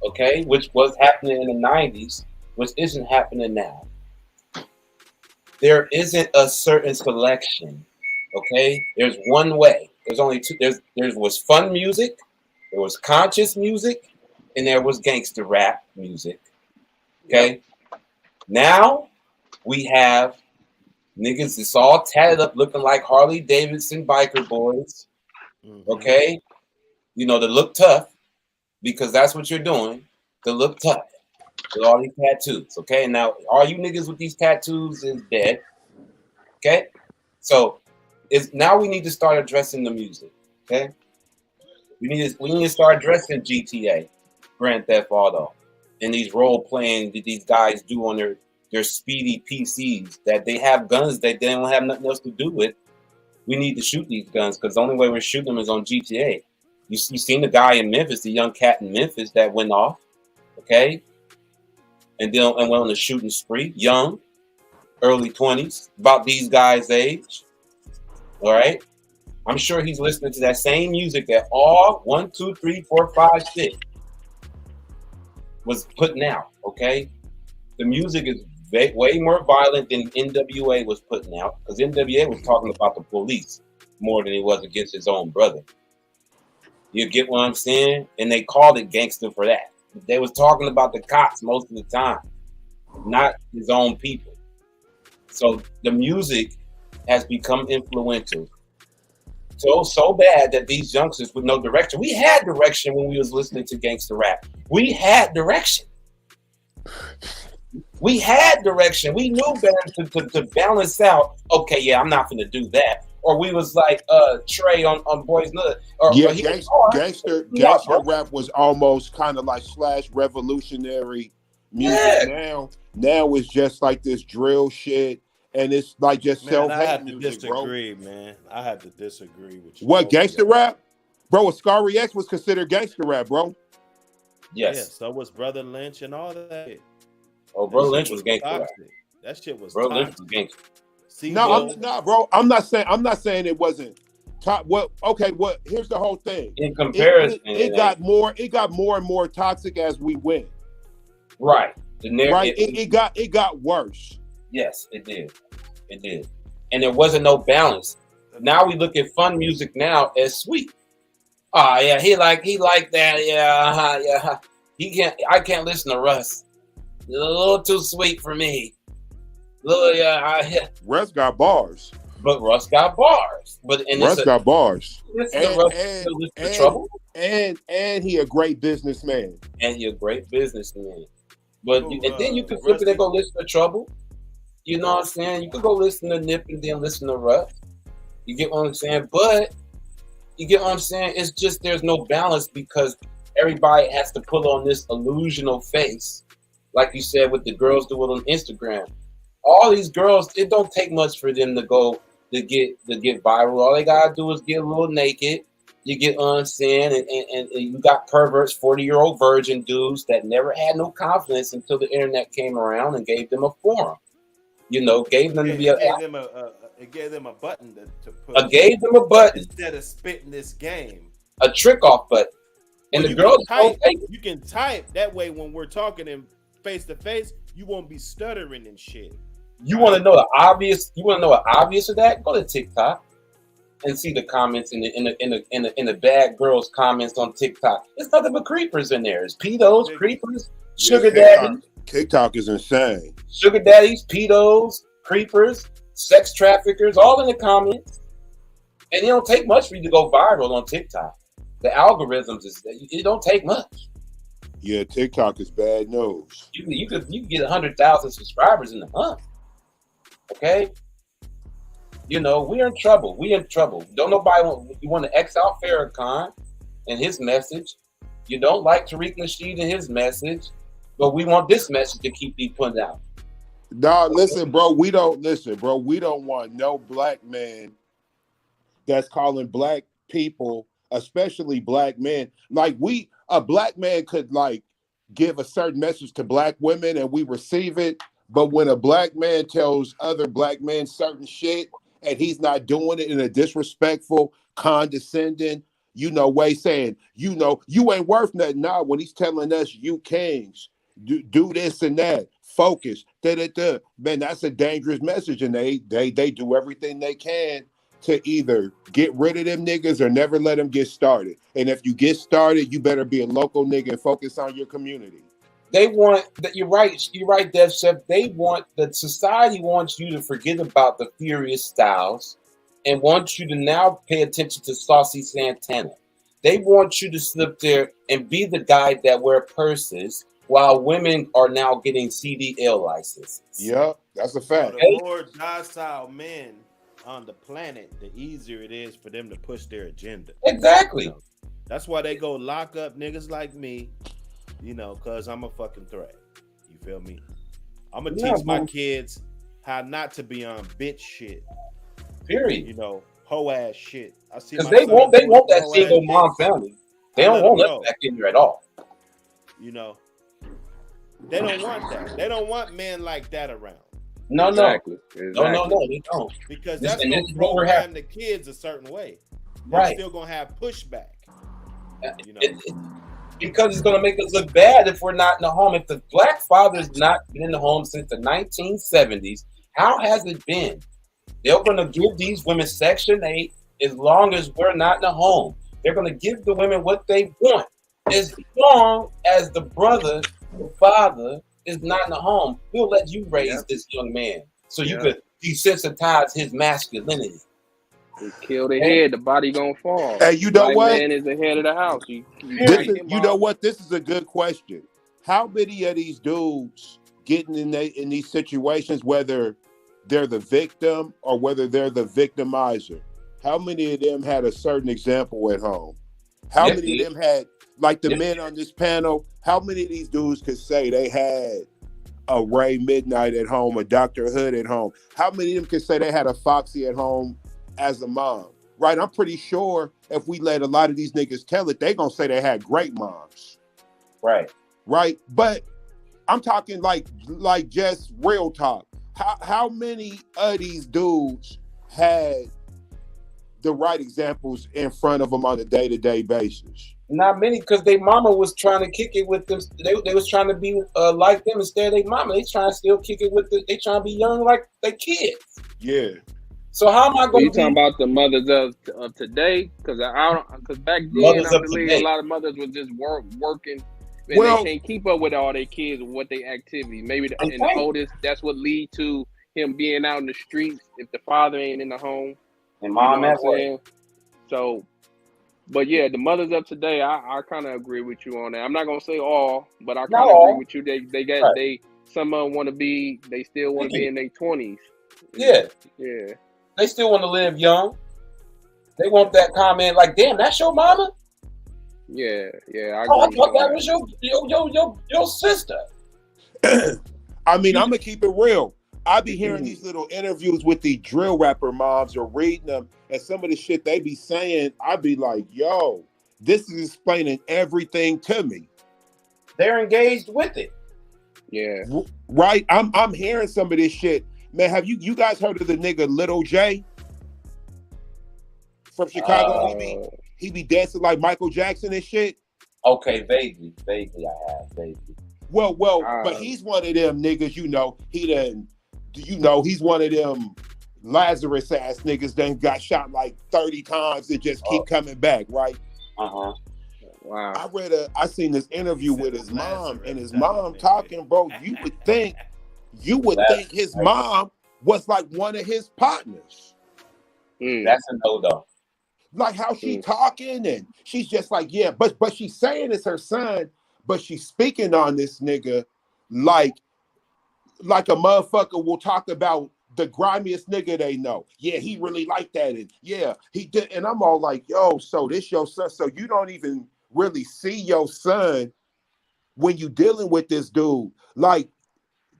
Okay, which was happening in the 90s, which isn't happening now. There isn't a certain selection. Okay, there's one way. There's only two. There was fun music, there was conscious music, and there was gangster rap music. Okay, now we have niggas that's all tatted up looking like Harley Davidson biker boys. Okay? You know, to look tough, because that's what you're doing, to look tough with all these tattoos. Okay? Now, all you niggas with these tattoos is dead. Okay? So now we need to start addressing the music. Okay? We need to start addressing GTA, Grand Theft Auto, and these role playing that these guys do on their speedy PCs, that they have guns that they don't have nothing else to do with. We need to shoot these guns because the only way we're shooting them is on GTA. You seen the guy in Memphis, the young cat in Memphis that went off, okay? And went on a shooting spree, young, early 20s, about these guys' age. All right? I'm sure he's listening to that same music that all 1, 2, 3, 4, 5, 6 was putting out, okay? The music is way more violent than NWA was putting out, because NWA was talking about the police more than he was against his own brother. You get what I'm saying? And they called it gangster for that. They was talking about the cops most of the time, not his own people. So the music has become influential. So bad that these youngsters with no direction. We had direction when we was listening to gangster rap. We had direction. We had direction. We knew better to balance out. Okay, yeah, I'm not gonna do that. Or we was like Trey on Boys Nut. Gangster rap was almost kind of like / revolutionary music. Yeah. Now it's just like this drill shit, and it's like just self-hate I had to music, disagree, man. I had to disagree with you. What, gangster rap? Bro, Ascari X was considered gangster rap, bro. Yes. Yeah, so was Brother Lynch and all that. Oh, Bro Lynch was gangster rap. That shit was Bro Lynch was gangster. Bro. I'm not saying it wasn't top. Here's the whole thing. In comparison, it got more and more toxic as we went. Right. It got worse. Yes, it did. It did. And there wasn't no balance. Now we look at fun music now as sweet. Oh yeah, he like that. Yeah, yeah. I can't listen to Russ. A little too sweet for me. Russ got bars. But Russ got bars. Russ got bars. And he a great businessman. And he a great businessman. But then you can flip it and go listen to Trouble. You know what I'm saying? You could go listen to Nip and then listen to Russ. You get what I'm saying? But you get what I'm saying? It's just there's no balance because everybody has to put on this illusional face. Like you said, with the girls do it on Instagram. All these girls, it don't take much for them to get viral. All they gotta do is get a little naked. You get what I'm saying? And you got perverts, 40-year-old virgin dudes that never had no confidence until the internet came around and gave them a forum. You know, gave them It gave them a button to put. Gave them a button instead of spitting this game. A trick off button. And well, the girls you can type that way when we're talking in face to face. You won't be stuttering and shit. You want to know the obvious? You want to know what obvious of that? Go to TikTok and see the comments in the bad girls' comments on TikTok. It's nothing but creepers in there. It's pedos, creepers, sugar daddies. TikTok is insane. Sugar daddies, pedos, creepers, sex traffickers, all in the comments. And it don't take much for you to go viral on TikTok. The algorithms it don't take much. Yeah, TikTok is bad news. You could get 100,000 subscribers in a month. Okay, you know we're in trouble. We in trouble. Don't nobody want to X out Farrakhan and his message. You don't like Tariq Nasheed and his message, but we want this message to keep being put out. Nah, listen, bro. We don't want no black man that's calling black people, especially black men. Like a black man could like give a certain message to black women and we receive it. But when a black man tells other black men certain shit and he's not doing it in a disrespectful, condescending, way, saying, you ain't worth nothing. Nah, when he's telling us you kings, do this and that, focus, man, that's a dangerous message. And they do everything they can to either get rid of them niggas or never let them get started. And if you get started, you better be a local nigga and focus on your community. They want that. You're right, Dev Chef. The society wants you to forget about the Furious Styles and wants you to now pay attention to Saucy Santana. They want you to slip there and be the guy that wear purses while women are now getting CDL licenses. Yep, that's a fact. The more docile men on the planet, the easier it is for them to push their agenda. Exactly. That's why they go lock up niggas like me. Because I'm a fucking threat. You feel me? I'm going to teach my kids how not to be on bitch shit. Period. Hoe ass shit. I see because they want that single mom family. They don't want that back in there at all. They don't want that. They don't want men like that around. No, exactly. No, they don't. Because that's going to program the kids a certain way. They're still going to have pushback. Because it's going to make us look bad if we're not in the home. If the black father's not been in the home since the 1970s, how has it been? They're going to give these women Section 8 as long as we're not in the home. They're going to give the women what they want as long as the brother, the father, is not in the home. We'll let you raise this young man so you could desensitize his masculinity. You kill the head, the body gonna fall. Hey, you know what? Man is the head of the house. You know what? This is a good question. How many of these dudes getting in these situations, whether they're the victim or whether they're the victimizer, how many of them had a certain example at home? How many of them had, like the men on this panel, how many of these dudes could say they had a Ray Midnight at home, a Dr. Hood at home? How many of them could say they had a Foxy at home as a mom? Right? I'm pretty sure if we let a lot of these niggas tell it, they gonna say they had great moms. Right. But I'm talking like just real talk. How many of these dudes had the right examples in front of them on a day-to-day basis? Not many, because their mama was trying to kick it with them. They was trying to be like them instead of their mama. They trying to still kick it with they trying to be young like their kids. Yeah. So how am I going to talking about the mothers of today? Because back then, I believe a lot of mothers were just working. And they can't keep up with all their kids and what their activities. Maybe the oldest, that's what lead to him being out in the streets if the father ain't in the home. And mom at work. So, but yeah, the mothers of today, I kind of agree with you on that. I'm not gonna say all, but I kind of agree with you. Some of them want to be, they still want to be in their 20s. Yeah. Yeah. They still want to live young. They want that comment like, "Damn, that's your mama." Yeah. I thought that was your sister. I mean, I'm gonna keep it real. I be hearing these little interviews with the drill rapper moms or reading them, and some of the shit they be saying, I be like, "Yo, this is explaining everything to me." They're engaged with it. Yeah. Right. I'm hearing some of this shit. Man, have you guys heard of the nigga Little J from Chicago? He be dancing like Michael Jackson and shit. Okay, vaguely I have vaguely. Well, but he's one of them niggas, you know, he's one of them Lazarus ass niggas that got shot like 30 times and just keep coming back, right? Wow. I seen this interview with his mom, and his mom talking, bro. You would think his mom was like one of his partners. That's a no though. Like how she talking, and she's just like, yeah, but she's saying it's her son, but she's speaking on this nigga like a motherfucker will talk about the grimiest nigga they know. Yeah, he really like that, and yeah, he did. And I'm all like, yo, so this your son? So you don't even really see your son when you dealing with this dude? Like,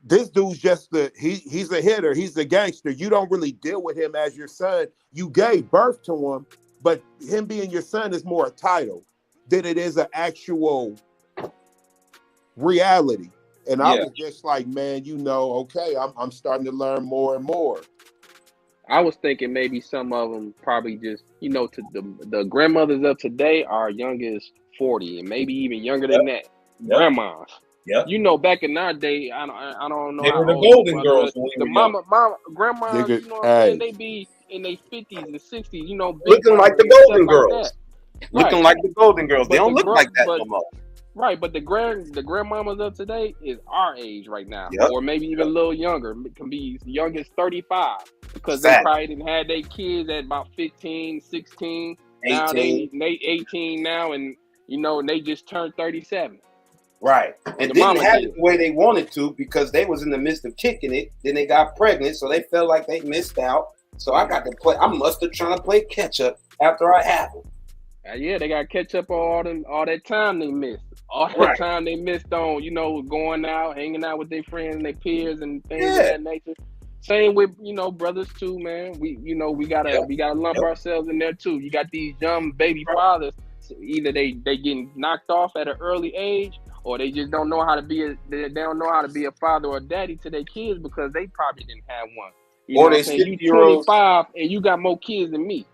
this dude's just he's a hitter, he's a gangster. You don't really deal with him as your son. You gave birth to him, but him being your son is more a title than it is an actual reality. And I was just like, man, you know, okay, I'm starting to learn more and more. I was thinking maybe some of them probably just, you know, to the grandmothers of today are young as 40 and maybe even younger than that. Grandmas. Yeah. You know, back in our day, I don't know. They how were the old golden you are, girls but when we the were grandmas, Nigga, you know what I'm saying? They be in their 50s and 60s, you know, big looking like the bodies and golden stuff like girls. that. Looking Right. like the golden girls. They But don't the look like that no more. Right, but the grandmamas of today is our age right now, Yep. or maybe even a little younger. It can be as young as 35 because they Exactly. probably didn't had their kids at about 15, 16. Now they 18 now, and you know, and they just turned 37. Right. And didn't have it the way they wanted to because they was in the midst of kicking it. Then they got pregnant, so they felt like they missed out. So I got to play. I must have trying to play catch up after I happened. Yeah, they got to catch up on all that time they missed. All that time they missed on, you know, going out, hanging out with their friends and their peers and things of that nature. Same with, you know, brothers too, man. We gotta lump ourselves in there too. You got these young baby fathers. So either they getting knocked off at an early age, or they just don't know how to be a father or a daddy to their kids because they probably didn't have one. You Or know they what I'm saying? You 50-year-olds 25 and you got more kids than me.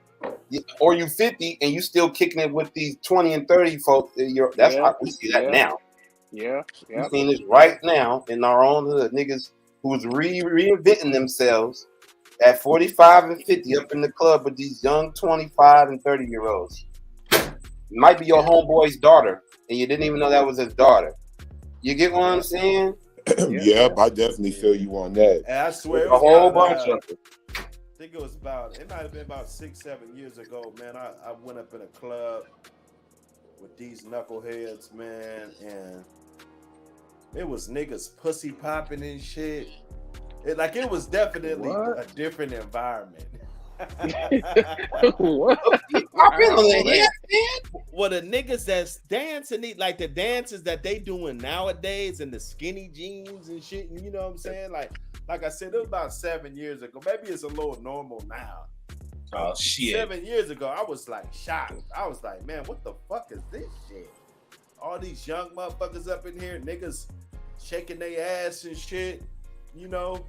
Or you 50 and you still kicking it with these 20 and 30 folks. That's how we see that now. Yeah. We're seeing this right now in our own hood. Niggas who's reinventing themselves at 45 and 50 up in the club with these young 25 and 30-year-olds. Might be your homeboy's daughter, and you didn't even know that was his daughter. You get what I'm saying? Yep, I definitely feel you on that. And I swear, a whole bunch of it. I think it might have been about 6-7 years ago, man. I went up in a club with these knuckleheads, man, and it was niggas pussy popping and shit. It was definitely a different environment. What? Well, the niggas that's dancing, like the dances that they doing nowadays and the skinny jeans and shit, and you know what I'm saying? Like I said, it was about 7 years ago. Maybe it's a little normal now. Oh, shit. 7 years ago, I was like shocked. I was like, man, what the fuck is this shit? All these young motherfuckers up in here, niggas shaking their ass and shit, you know?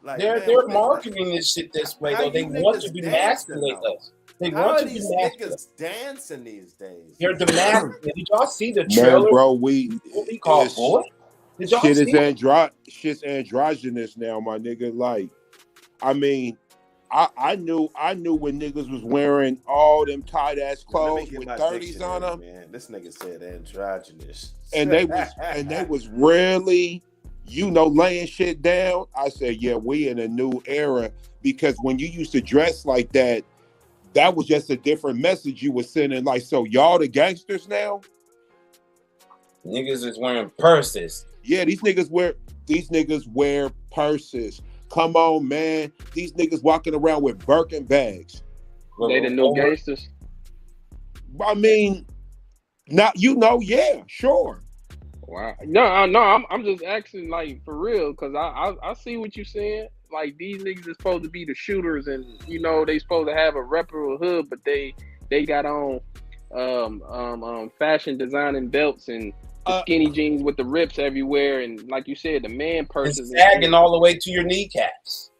Like, they're marketing this shit this way, though. They want to demasculate us. They want to these demasculate niggas dancing these days? They're demasculating. Did y'all see the trailer? Man, bro, what we call boy? Did y'all shit see is shit's androgynous now, my nigga. Like, I mean, I knew when niggas was wearing all them tight ass clothes with 30s on them. Man, this nigga said androgynous, and they was really, you know, laying shit down. I said, yeah, we in a new era, because when you used to dress like that, that was just a different message you were sending. Like, so y'all the gangsters now? Niggas is wearing purses. Yeah, these niggas wear purses. Come on, man. These niggas walking around with Birkin bags. They the new gangsters? I mean, not, you know, yeah, sure. Wow. No, I'm just asking, like, for real, because I see what you're saying. Like, these niggas are supposed to be the shooters, and you know they supposed to have a reputable hood, but they got on fashion designing belts and the skinny jeans with the rips everywhere, and like you said, the man purses and sagging all the way to your kneecaps.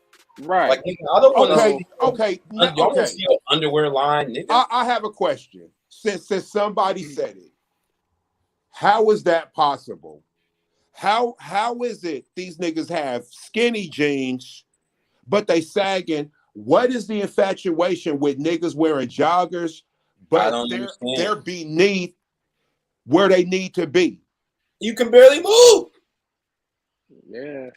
Right. Like, nigga, I don't want to see. Okay. Y'all want to see your underwear line, nigga. I have a question. Since somebody said it, how is that possible? How is it these niggas have skinny jeans, but they sagging? What is the infatuation with niggas wearing joggers, but they're beneath where they need to be? You can barely move. Yeah.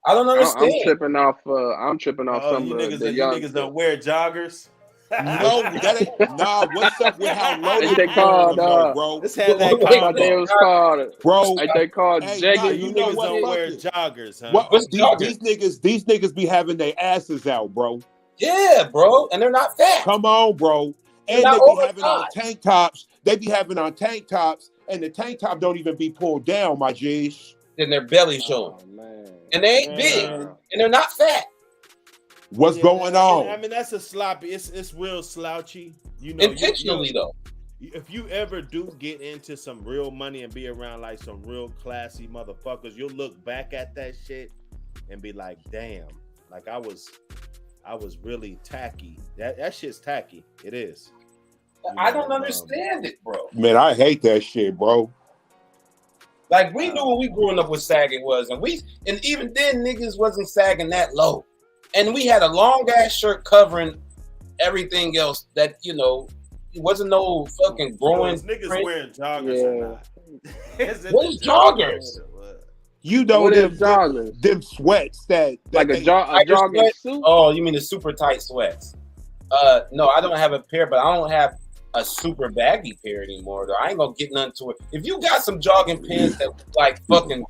I don't understand. I'm tripping off. I'm tripping off some of the young. You niggas don't wear joggers. No, that ain't. Nah, what's up with how low Ain't they called? bro? Let's have that I thought they was called, bro. Ain't they called jeggings? You niggas don't wear joggers, huh? What? These niggas be having their asses out, bro. Yeah, bro, and they're not fat. Come on, bro. And they be having on tank tops. They be having on tank tops, and the tank top don't even be pulled down, my G's. Then their belly showing, and they ain't big, and they're not fat. What's going on? I mean, that's a sloppy. It's real slouchy. You know, intentionally though. If you ever do get into some real money and be around like some real classy motherfuckers, you'll look back at that shit and be like, damn, like I was really tacky. That shit's tacky. It is. I don't understand it, bro. Man, I hate that shit, bro. Like we knew when we growing up what sagging was, and even then niggas wasn't sagging that low. And we had a long ass shirt covering everything else that, you know, it wasn't no fucking growing. Niggas wearing joggers or not. What is joggers? You know them sweats that like a jogging suit? Oh, you mean the super tight sweats? No, I don't have a pair, but I don't have a super baggy pair anymore. Though I ain't gonna get nothing to it. If you got some jogging pants that like fucking.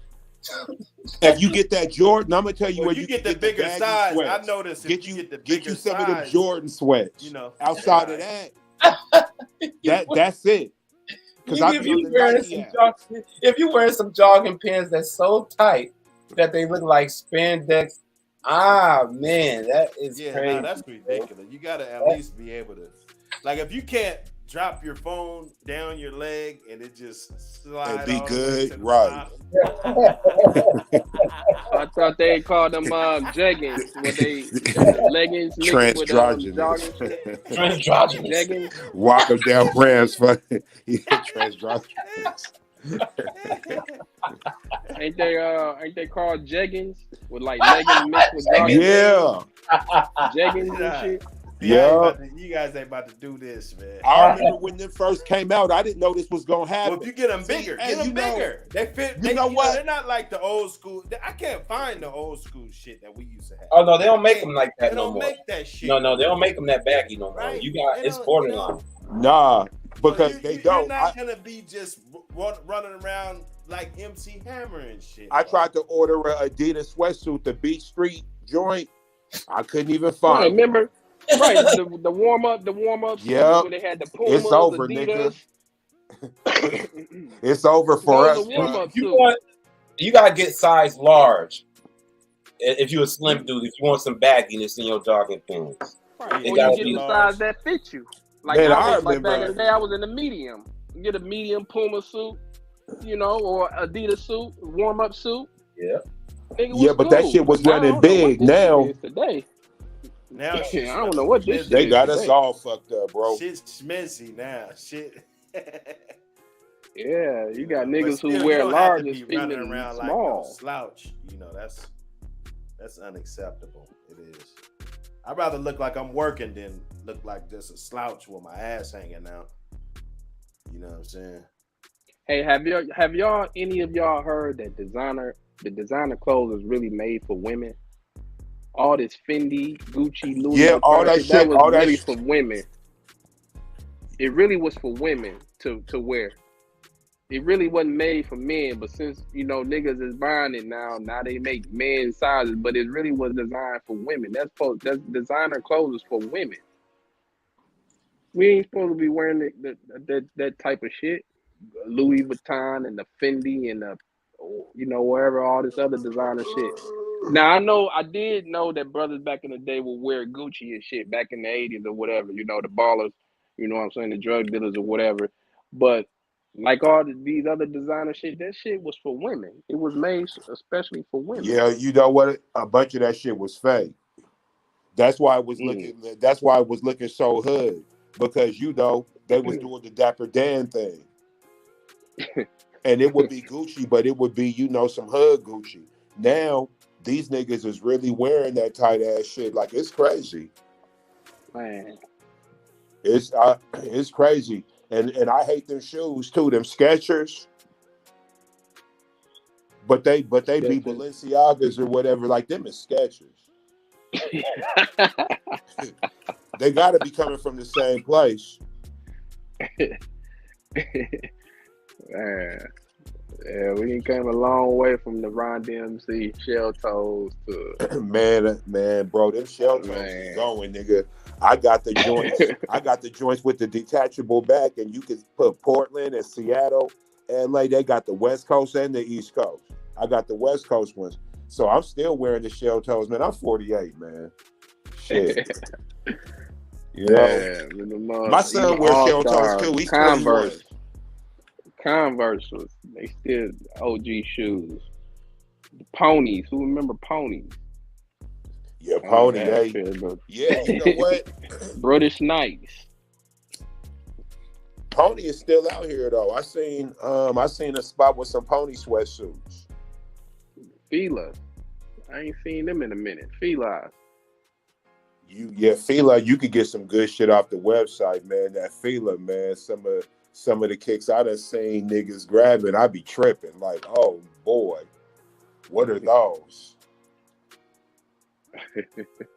If you get that Jordan, I'm gonna tell you where you get the bigger size. Sweats. I noticed if you get the get bigger you some size, of them Jordan sweats. You know, outside of that's it. Because if you wearing some jogging pants that's so tight that they look like spandex, man, that is crazy. Nah, that's ridiculous. You gotta at least be able to, like, if you can't drop your phone down your leg and it just slide. Be good, right? I thought they called them jeggings. What they leggings? Transandrogynous. Transandrogynous. Jeggings. Walk them down brands for transandrogynous. Ain't they called jeggings with like leggings mixed with jogging? Yeah. Jeggings and shit. Yeah, you guys ain't about to do this, man. I remember when them first came out, I didn't know this was gonna happen. Well, if you get them bigger, get them bigger. They fit. You know what? They're not like the old school. I can't find the old school shit that we used to have. Oh no, they don't make them like that no more. They don't make that shit. No, they don't make them that baggy no more. Right? You got it's borderline. Nah, because they don't. You're not gonna be just running around like MC Hammer and shit. I tried to order a Adidas sweatsuit, the Beach Street joint. I couldn't even find. Remember? Right, the warm up. Yeah, where they had the Pumas, it's over, Adidas. nigga. It's over for us. You gotta get size large. If you're a slim dude, if you want some bagginess in your jogging pants, right. Or you get the size that fits you. Like, man, like back in the day, I was in the medium. You get a medium Puma suit, you know, or Adidas suit, warm up suit. Yeah. Yeah, but that shit was running big now. Today. Now I don't know what this. They got us all fucked up, bro. Shit's schmizzy now. Shit. Yeah, you got niggas who wear large and running around small. like a slouch. You know, that's unacceptable. It is. I'd rather look like I'm working than look like just a slouch with my ass hanging out. You know what I'm saying? Hey, have y'all any of y'all heard that the designer clothes is really made for women? All this Fendi, Gucci, Louis, yeah, all that shit, that was all really that for women. It really was for women to wear. It really wasn't made for men, but since niggas is buying it now they make men sizes, but it really was designed for women. That's designer clothes is for women. We ain't supposed to be wearing that type of shit. Louis Vuitton and the Fendi and the wherever all this other designer shit. Now I did know that brothers back in the day would wear Gucci and shit back in the 80s or whatever, the ballers, you know what I'm saying, the drug dealers or whatever. But Like all these other designer shit, that shit was for women. It was made especially for women. Yeah, you know what? A bunch of that shit was fake. That's why it was looking. That's why it was looking so hood, because you know they was doing the Dapper Dan thing, and it would be Gucci, but it would be, you know, some hood Gucci. Now these niggas is really wearing that tight ass shit. Like, it's crazy. Man, it's crazy, and I hate them shoes too. Them Skechers, but they be Balenciagas or whatever. Like, them is Skechers. They got to be coming from the same place. Man, yeah, we came a long way from the Ron DMC shell toes to man, bro, them shell toes is going, nigga. I got the joints. I got the joints with the detachable back, and you can put Portland and Seattle, LA. They got the West Coast and the East Coast. I got the West Coast ones, so I'm still wearing the shell toes, man. I'm 48, man. Shit. You know, my son wears shell toes too. He's 21. Converse was they still OG shoes. The ponies, who remember ponies? Yeah, pony. Yeah, you know what? British Knights. Pony is still out here though. I seen a spot with some pony sweatsuits. Fila. I ain't seen them in a minute. Fila. Fila, you could get some good shit off the website, man. That Fila, man. Some of the kicks I done seen niggas grabbing, I be tripping. Like, oh boy, what are those?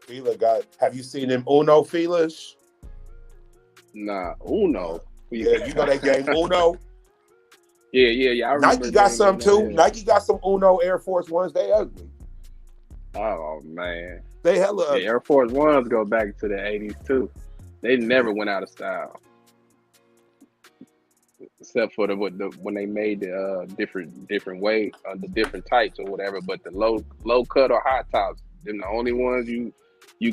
Fila have you seen them Uno Filas? Nah, Uno. Yeah, you know that game Uno? Yeah. I remember Nike got some too. Yeah. Nike got some Uno Air Force Ones. They ugly. Oh man. They hella ugly. Air Force Ones go back to the 80s too. They never went out of style. Except for when they made the different way, the different types or whatever. But the low cut or high tops, they're the only ones you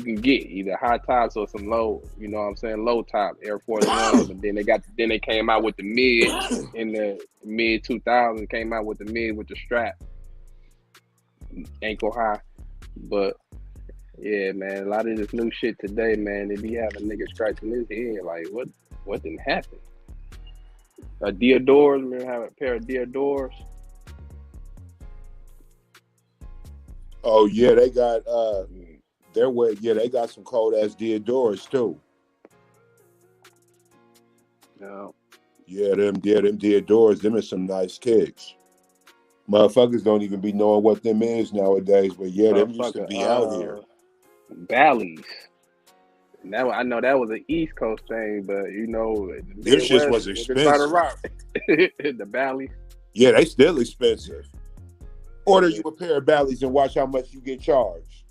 can get, either high tops or some low, you know what I'm saying, low top Air Force Ones. And then they came out with the mid in the mid 2000s. Came out with the mid with the strap, ankle high. But yeah, man, a lot of this new shit today, man, they be having niggas scratching his head like, what didn't happen? Diodors, remember have a pair of Diodors? Oh yeah, they got they got some cold ass Diodors too. No. Yeah, them Diodors, them is some nice kicks. Motherfuckers don't even be knowing what them is nowadays, but yeah, them used to be out here. Bally's. Now I know that was an East Coast thing, but you know, this shit was expensive. The Bally's. Yeah, they still expensive. Order you a pair of Bally's and watch how much you get charged.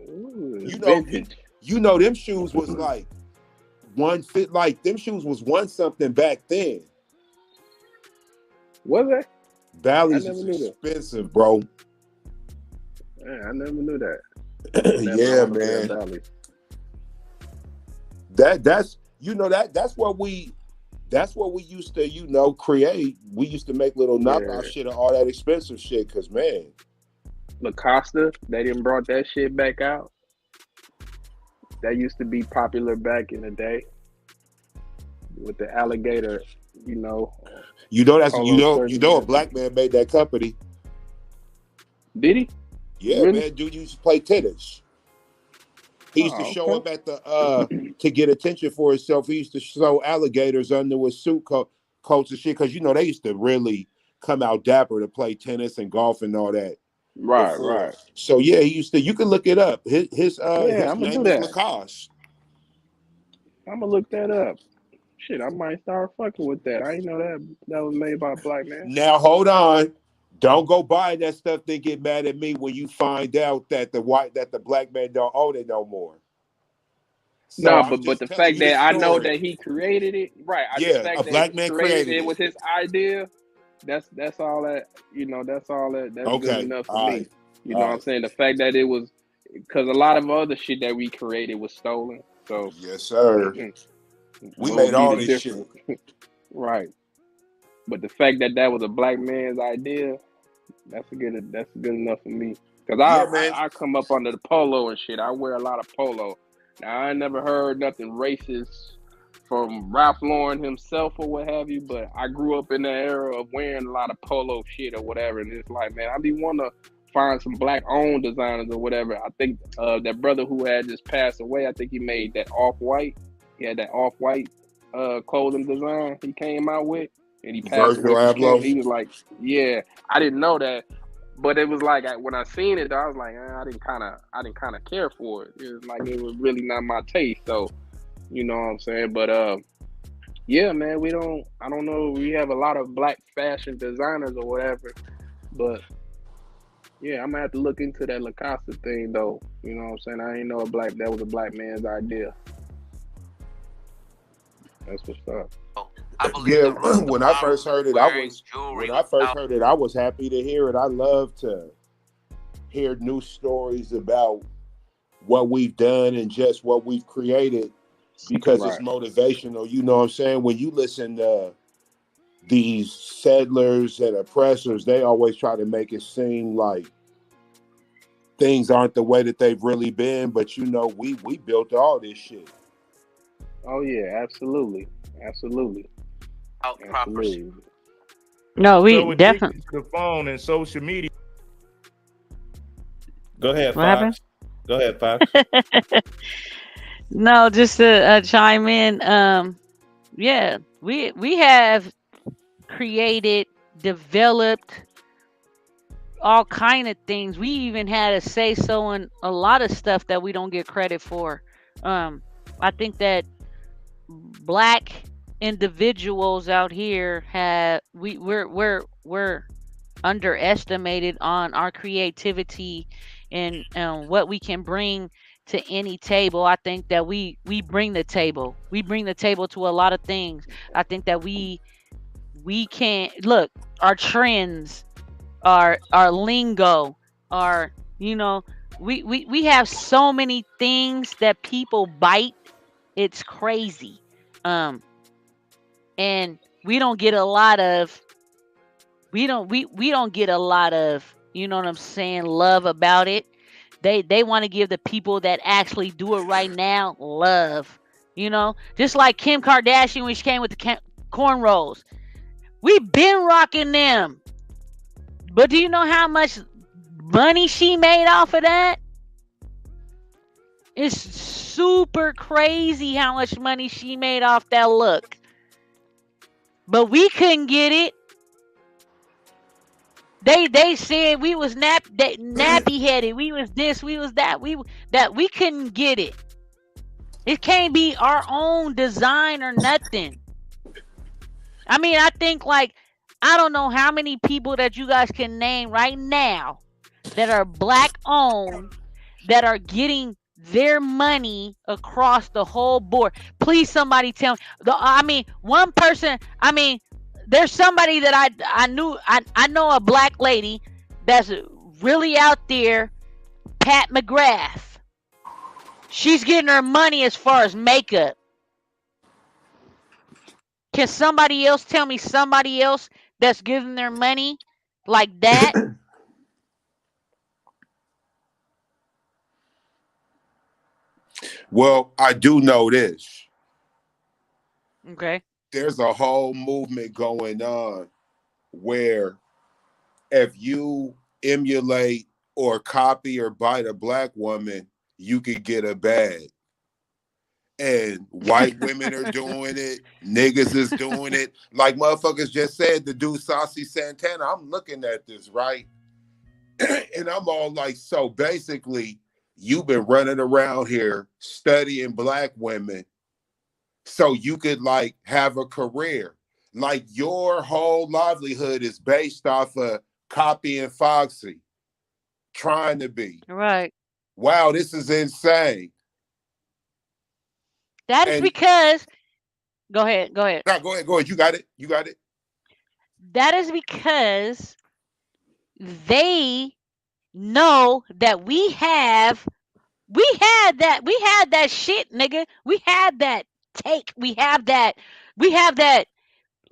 Ooh, you know them shoes was like them shoes was one something back then. Was it? Bally's is expensive, bro. Man, I never knew that. Yeah, man. That's what we used to, you know, create. We used to make little knockoff shit of all that expensive shit, cause man, Lacosta, they didn't brought that shit back out. That used to be popular back in the day with the alligator, you know. You know a black man made that company. Did he? Yeah, really? Man, dude used to play tennis. He used to show up at the to get attention for himself. He used to show alligators under his suit coats and shit, because you know they used to really come out dapper to play tennis and golf and all that. Right. So yeah, he used to. You can look it up. His name is Lacoste. I'm gonna look that up. Shit, I might start fucking with that. I didn't know that was made by a black man. Now hold on. Don't go buying that stuff. They get mad at me when you find out that the black man don't own it no more. So no, but the fact that I know that he created it, right? A black man created it. With his idea. That's all that, you know. That's all that. That's good enough for me. You know what I'm saying? The fact that it was, because a lot of other shit that we created was stolen. So yes, sir. We made all this shit. Right. But the fact that that was a black man's idea, that's good enough for me. Cause I come up under the polo and shit. I wear a lot of polo. Now I never heard nothing racist from Ralph Lauren himself or what have you, but I grew up in the era of wearing a lot of polo shit or whatever, and it's like, man, I be wanna find some black owned designers or whatever. I think that brother who had just passed away, I think he made that off-white. He had that off-white clothing design he came out with, and he passed away from cancer. He was like, yeah, I didn't know that. But it was like when I seen it, I was like, I didn't kind of care for it. It was like it was really not my taste. So, you know what I'm saying? But yeah, man, I don't know. We have a lot of black fashion designers or whatever, but yeah, I'm gonna have to look into that Lacoste thing though. You know what I'm saying? I ain't know that was a black man's idea. That's what's up. Yeah, when I first heard it, I was happy to hear it. I love to hear new stories about what we've done and just what we've created because it's motivational. You know what I'm saying? When you listen to these settlers and oppressors, they always try to make it seem like things aren't the way that they've really been. But you know, we built all this shit. Oh yeah, absolutely. No, we definitely the phone and social media. Go ahead, what happened? Go ahead, Fox. No, just to chime in. Yeah, we have created, developed all kind of things. We even had a say so in a lot of stuff that we don't get credit for. I think that black individuals out here we're underestimated on our creativity and what we can bring to any table. I think that we bring the table. We bring the table to a lot of things. I think that we can't look our trends, our lingo, our we have so many things that people bite. It's crazy. And we don't get a lot of we don't get a lot of, you know what I'm saying, love about it. They want to give the people that actually do it right now love. Just like Kim Kardashian when she came with the cornrows. We've been rocking them. But do you know how much money she made off of that? It's super crazy how much money she made off that look. But we couldn't get it. They said we was nappy headed. We was this, we was that. We couldn't get it. It can't be our own design or nothing. I mean, I think I don't know how many people that you guys can name right now that are black owned that are getting their money across the whole board. Please, somebody tell me. One person. There's somebody that I knew. I know a black lady that's really out there. Pat McGrath. She's getting her money as far as makeup. Can somebody else tell me somebody else that's giving their money like that? Well, I do know this. Okay. There's a whole movement going on where if you emulate or copy or bite a black woman, you could get a bag. And white women are doing it. Niggas is doing it. Like motherfuckers just said, the dude Saucy Santana. I'm looking at this, right? And I'm all like, so basically, you've been running around here studying black women so you could have a career. Like your whole livelihood is based off of copying Foxy, trying to be. Right. Wow, this is insane. That is because go ahead. No, go ahead. You got it. That is because they know that we had that shit, nigga. We had that take. We have that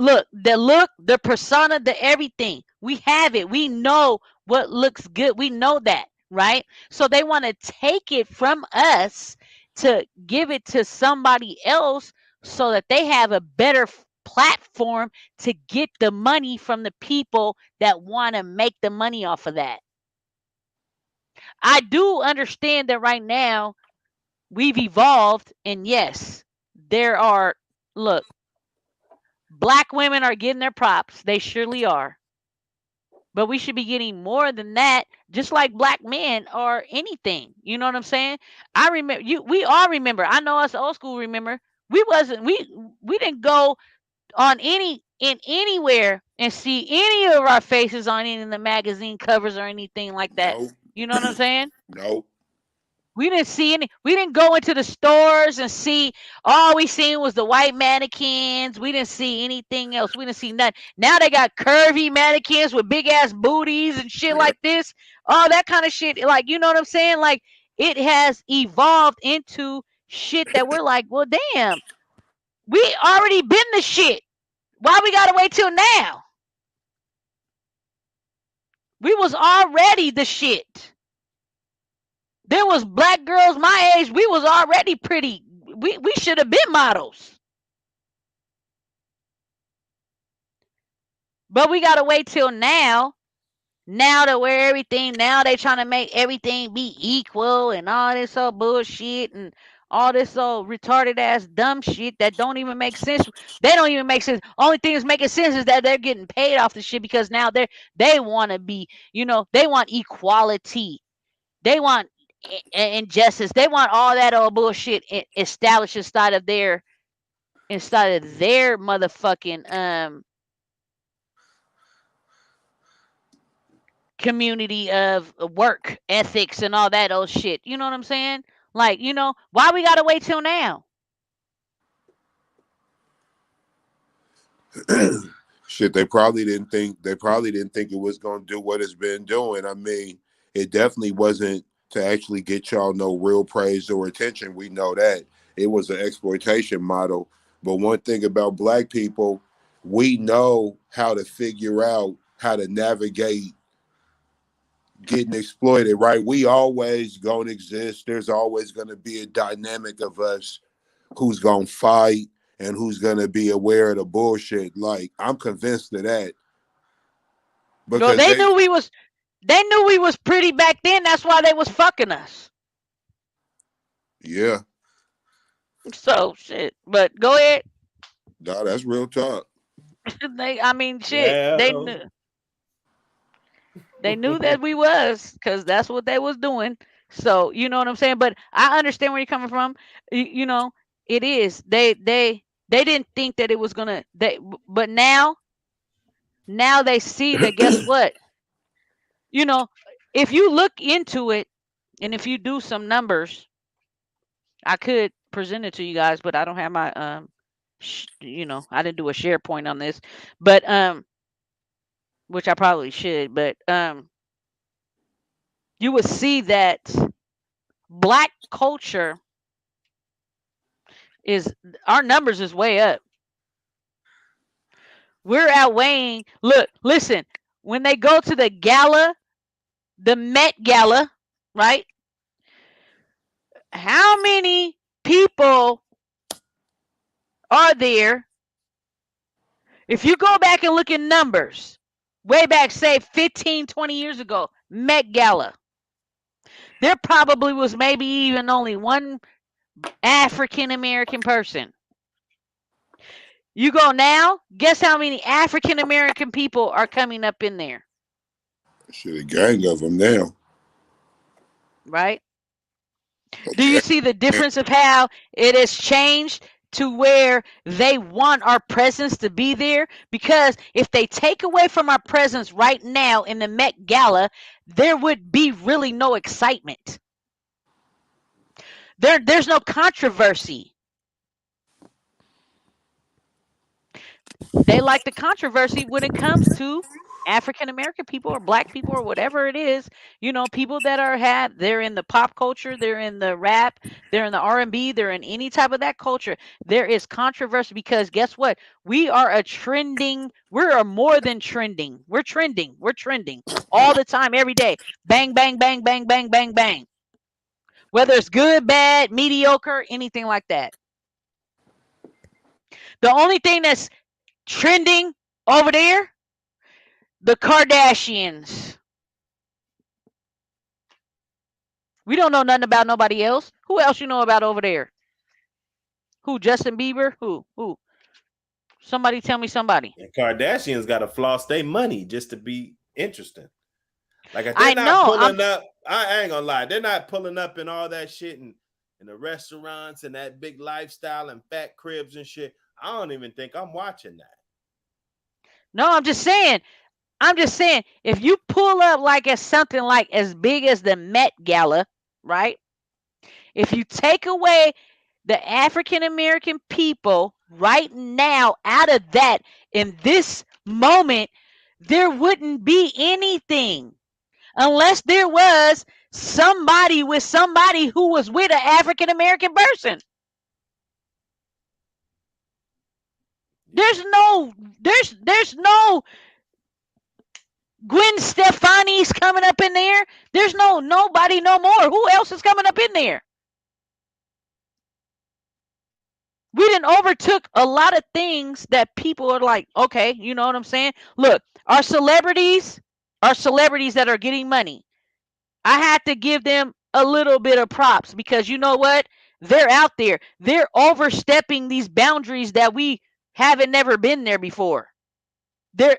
look, the persona, the everything. We have it. We know what looks good. We know that, right? So they want to take it from us to give it to somebody else so that they have a better platform to get the money from the people that want to make the money off of that. I do understand that right now we've evolved, and yes, there are, look, black women are getting their props. They surely are. But we should be getting more than that, just like black men or anything. You know what I'm saying? I remember you. We all remember. I know us old school remember. We didn't go on anywhere and see any of our faces on any of the magazine covers or anything like that. No, You know what I'm saying? no. We didn't see any. We didn't go into the stores and see. All we seen was the white mannequins. We didn't see anything else. We didn't see nothing. Now they got curvy mannequins with big ass booties and shit Yeah. like this. All that kind of shit. Like, you know what I'm saying? Like, it has evolved into shit that we're like, well, damn, we already been the shit. Why we gotta wait till now? We was already the shit. There was black girls my age. We was already pretty. We should have been models. But we gotta wait till now. Now that we're everything, now they trying to make everything be equal and all this old bullshit and all this old retarded ass dumb shit that don't even make sense. They don't even make sense. Only thing that's making sense is that they're getting paid off the shit because now they want to be, they want equality. They want injustice. They want all that old bullshit established inside of their motherfucking community of work ethics and all that old shit. You know what I'm saying? Like, why we gotta wait till now? Shit, they probably didn't think it was gonna do what it's been doing. I mean, it definitely wasn't to actually get y'all no real praise or attention. We know that. It was an exploitation model. But one thing about black people, we know how to figure out how to navigate getting exploited, right? We always gonna exist. There's always gonna be a dynamic of us who's gonna fight and who's gonna be aware of the bullshit. Like, I'm convinced of that. Well, Because they knew we was pretty back then. That's why they was fucking us. yeah. So shit. But go ahead. No, that's real talk. Shit. They knew that we was, because that's what they was doing. So you know what I'm saying. But I understand where you're coming from. It is. They didn't think that it was gonna. But now they see that. Guess what? If you look into it, and if you do some numbers, I could present it to you guys, but I don't have my I didn't do a SharePoint on this, but which I probably should, but you would see that black culture our numbers is way up. We're outweighing. Look, listen, when they go to the gala, the Met Gala, right? How many people are there? If you go back and look at numbers, way back, say 15, 20 years ago, Met Gala, there probably was maybe even only one African American person. You go now, guess how many African American people are coming up in there? Shit, a gang of them now. Right? Do you see the difference of how it has changed to where they want our presence to be there? Because if they take away from our presence right now in the Met Gala, there would be really no excitement. There's no controversy. They like the controversy when it comes to African American people or black people or whatever it is, people that they're in the pop culture, they're in the rap, they're in the R&B, they're in any type of that culture. There is controversy because guess what? We're more than trending. We're trending. We're trending all the time, every day. Bang, bang, bang, bang, bang, bang, bang. Whether it's good, bad, mediocre, anything like that. The only thing that's trending over there, the Kardashians. We don't know nothing about nobody else. Who else you know about over there? Who? Justin Bieber? Who? Somebody tell me somebody. The Kardashians got to floss their money just to be interesting. Like if they're I not know. pulling up, I ain't gonna lie, they're not pulling up in all that shit and in the restaurants and that big lifestyle and fat cribs and shit. I don't even think I'm watching that. No, I'm just saying, if you pull up like as something like as big as the Met Gala, right? If you take away the African American people right now out of that in this moment, there wouldn't be anything unless there was somebody with somebody who was with an African American person. There's no Gwen Stefani's coming up in there. There's nobody no more. Who else is coming up in there? We done overtook a lot of things that people are like, okay, you know what I'm saying? Look, our celebrities that are getting money. I had to give them a little bit of props because you know what? They're out there. They're overstepping these boundaries that we haven't never been there before. Their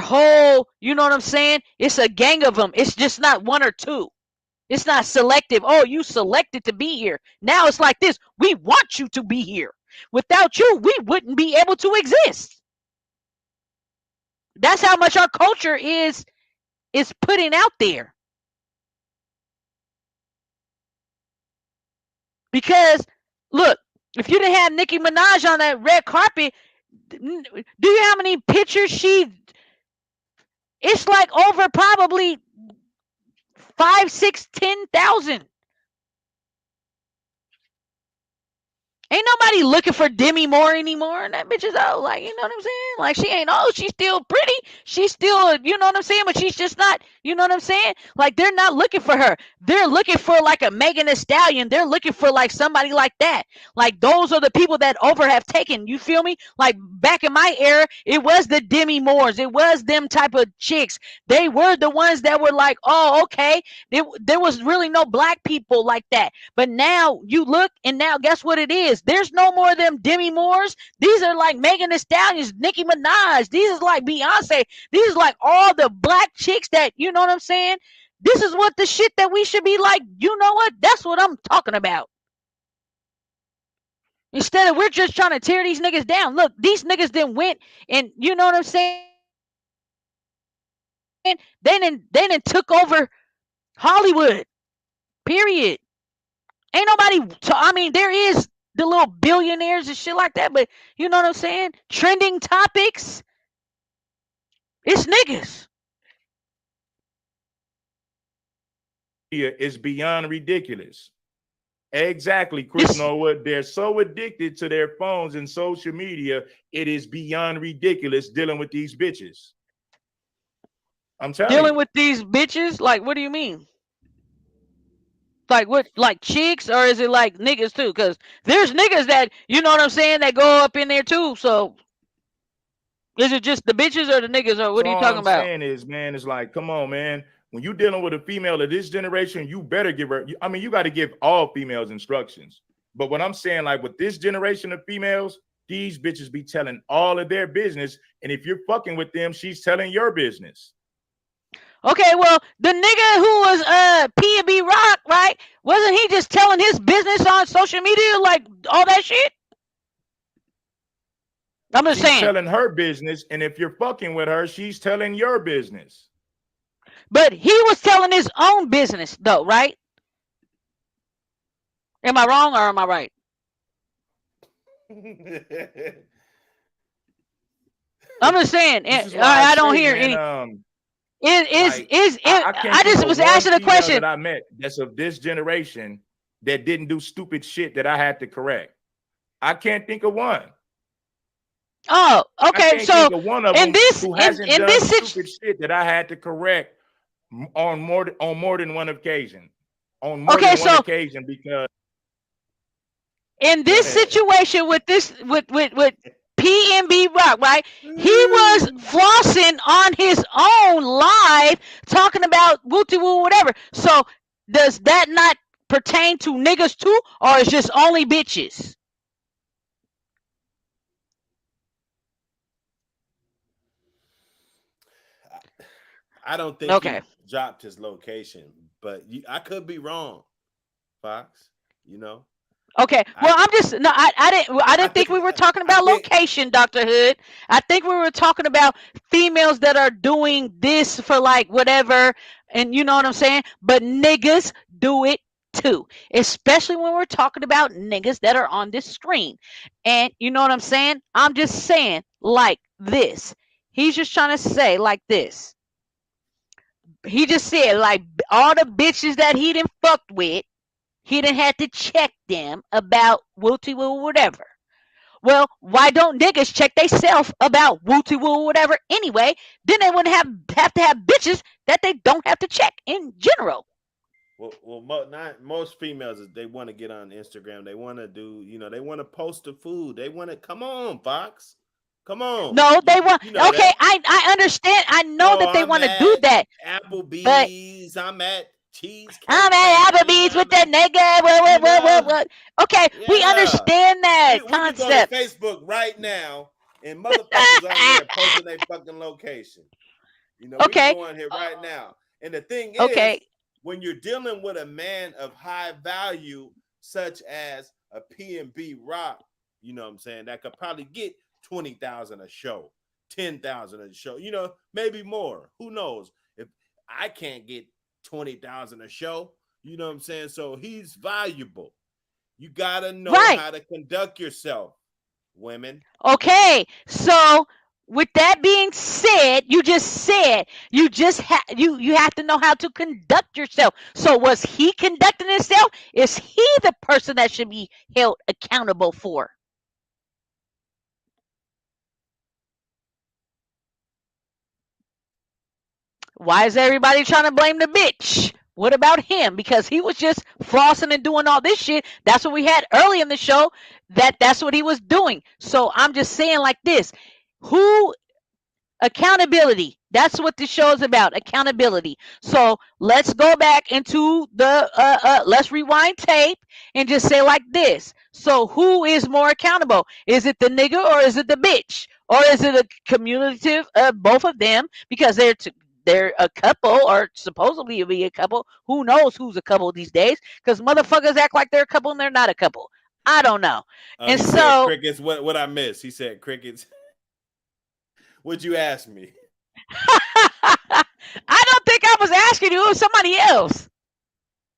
whole, you know what I'm saying? It's a gang of them. It's just not one or two. It's not selective. Oh, you selected to be here. Now it's like this. We want you to be here. Without you, we wouldn't be able to exist. That's how much our culture is putting out there. Because look, if you didn't have Nicki Minaj on that red carpet, do you know how many pictures it's like over probably 5, 6, 10,000. Ain't nobody looking for Demi Moore anymore. And that bitch is old. Like, you know what I'm saying? Like, she ain't old. She's still pretty. She's still, you know what I'm saying? But she's just not, you know what I'm saying? Like, they're not looking for her. They're looking for like a Megan Thee Stallion. They're looking for like somebody like that. Like, those are the people that over have taken. You feel me? Like, back in my era, it was the Demi Moores. It was them type of chicks. They were the ones that were like, oh, okay. There was really no black people like that. But now you look, and now guess what it is? There's no more of them Demi Moores. These are like Megan Thee Stallions, Nicki Minaj. These is like Beyonce. These is like all the black chicks that, you know what I'm saying? This is what the shit that we should be like, you know what? That's what I'm talking about. Instead of we're just trying to tear these niggas down. Look, these niggas then went and, you know what I'm saying? They done took over Hollywood. Period. Ain't nobody, I mean, there is the little billionaires and shit like that, but you know what I'm saying? Trending topics, it's niggas. It's beyond ridiculous. Exactly, Chris Norwood. They're so addicted to their phones and social media, it is beyond ridiculous dealing with these bitches. I'm telling you. Dealing with these bitches? Like, what do you mean? Like what? Like chicks, or is it like niggas too? Because there's niggas that, you know what I'm saying, that go up in there too. So is it just the bitches or the niggas, or what are you talking about? All I'm saying is, man, it's like, come on, man. When you're dealing with a female of this generation, you better give her. I mean, you got to give all females instructions. But what I'm saying, like with this generation of females, these bitches be telling all of their business, and if you're fucking with them, she's telling your business. Okay, well, the nigga who was P&B Rock, right? Wasn't he just telling his business on social media, like all that shit? I'm just saying. She's telling her business, and if you're fucking with her, she's telling your business. But he was telling his own business, though, right? Am I wrong or am I right? I'm just saying. This is why I don't say, hear man, any. I can't I think just of was one asking a female question. that I met that's of this generation that didn't do stupid shit that I had to correct. I can't think of one. Oh, I okay. can't So think of one of in them this who hasn't in done this stupid shit that I had to correct on more than one occasion. On more okay, than one so occasion, because in go this ahead. situation with PNB Rock, right? He was flossing on his own live, talking about wooty woo whatever. So does that not pertain to niggas too, or is just only bitches? I don't think Okay. he dropped his location, but I could be wrong, Fox. You know. Okay. Well, I didn't think we were talking I about think location, Dr. Hood. I think we were talking about females that are doing this for like whatever, and you know what I'm saying? But niggas do it too, especially when we're talking about niggas that are on this screen. And you know what I'm saying? I'm just saying like this. He's just trying to say like this. He just said like all the bitches that he done fucked with, he didn't have to check them about wooty woo whatever. Well, why don't niggas check theyself about wooty woo whatever anyway? Then they wouldn't have to have bitches that they don't have to check in general. not most females they want to get on Instagram. They want to do, they want to post the food. They want to come on, Fox. Come on. No, they want. You know Okay, that. I understand. I know that they I'm want to do at that. But Applebee's. I'm at Cheesecake I'm at Factory. Applebee's with that nigga. What? Okay, we Yeah. understand that We can go to concept. Facebook right now and motherfuckers on there posting their fucking location. We can Okay. go on here right now. And the thing is, Okay. when you're dealing with a man of high value, such as a P&B Rock, you know what I'm saying, that could probably get 20,000 a show, 10,000 a show, maybe more. Who knows? If I can't get 20,000 a show, you know what I'm saying? So he's valuable. You gotta know how to conduct yourself, women. Okay, so with that being said, you have to know how to conduct yourself. So was he conducting himself? Is he the person that should be held accountable for? Why is everybody trying to blame the bitch? What about him? Because he was just flossing and doing all this shit. That's what we had early in the show. That's what he was doing. So I'm just saying like this. Who accountability. That's what the show is about. Accountability. So let's go back into the let's rewind tape and just say like this. So who is more accountable? Is it the nigga or is it the bitch? Or is it a cumulative of both of them? Because they're a couple, or supposedly to be a couple. Who knows who's a couple these days? Because motherfuckers act like they're a couple and they're not a couple. I don't know. And he so said crickets. What I missed? He said crickets. What'd you ask me? I don't think I was asking you. It was somebody else.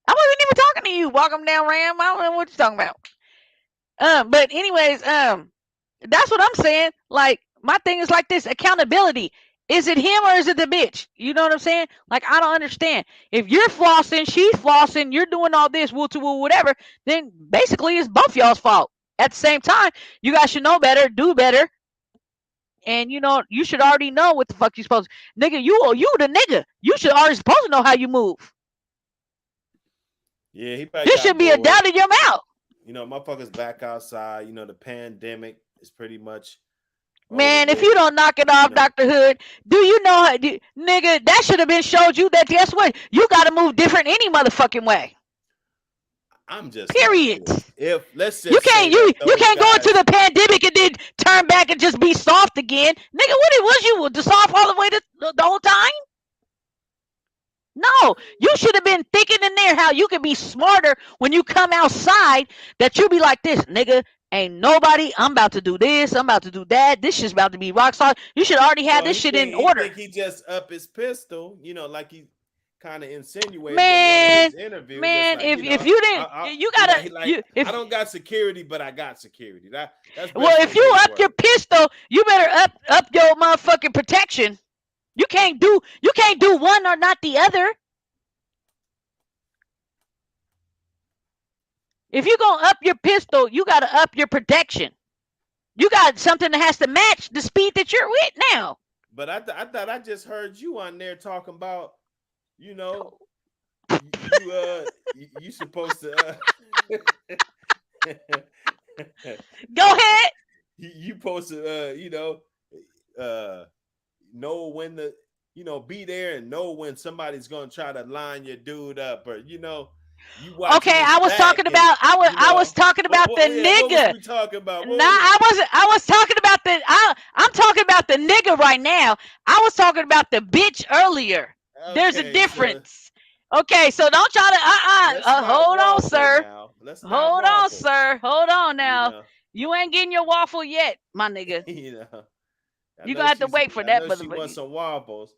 I wasn't even talking to you. Welcome down, Ram. I don't know what you're talking about. But anyways, that's what I'm saying. Like my thing is like this: accountability. Is it him or is it the bitch? You know what I'm saying? Like I don't understand. If you're flossing, she's flossing, you're doing all this, woo to woo, whatever, then basically it's both y'all's fault. At the same time, you guys should know better, do better. And you should already know what the fuck you supposed to. Nigga, you the nigga. You should already supposed to know how you move. Yeah, he probably This should be a doubt in your mouth. Motherfuckers back outside. The pandemic is pretty much Man, if you don't knock it off, Dr. Hood, do you know, nigga, that should have been showed you that guess what? You got to move different any motherfucking way. I'm just period. Like if let's just you can't go into the pandemic and then turn back and just be soft again, nigga. What it was you the soft all the way the whole time? No, you should have been thinking in there how you can be smarter when you come outside. That you be like this, nigga. Ain't nobody. I'm about to do this. I'm about to do that. This shit's about to be rock solid. You should already have this shit in order. Think he just up his pistol, like he kind of insinuated in one Man, of his interviews. man, Like, if you didn't, you gotta, I don't got security, but I got security. That's well, if basically you his up your word. pistol, you better up your motherfucking protection. You can't do one or not the other. If you're gonna up your pistol, you gotta up your protection. You got something that has to match the speed that you're with now. But I thought I just heard you on there talking about, you know, you supposed to go ahead. You supposed to know when to be there and know when somebody's gonna try to line your dude up, or you watching. Okay, I was talking about I was talking about the nigga. What was we talking about? Nah, I wasn't. I was talking about I'm talking about the nigga right now. I was talking about the bitch earlier. Okay, there's a difference. Okay, so don't try to hold on, sir. Hold on, sir. Hold on now. You ain't getting your waffle yet, my nigga. You gonna have to wait for that, motherfucker. She wants some waffles.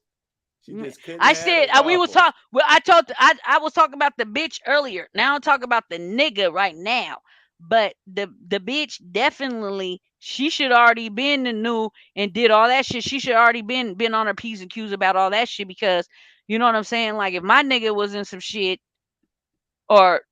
She just couldn't. I said we was talking. Well, I was talking about the bitch earlier. Now I'm talking about the nigga right now. But the bitch definitely, she should already been the new and did all that shit. She should already been on her P's and Q's about all that shit, because you know what I'm saying. Like, if my nigga was in some shit, or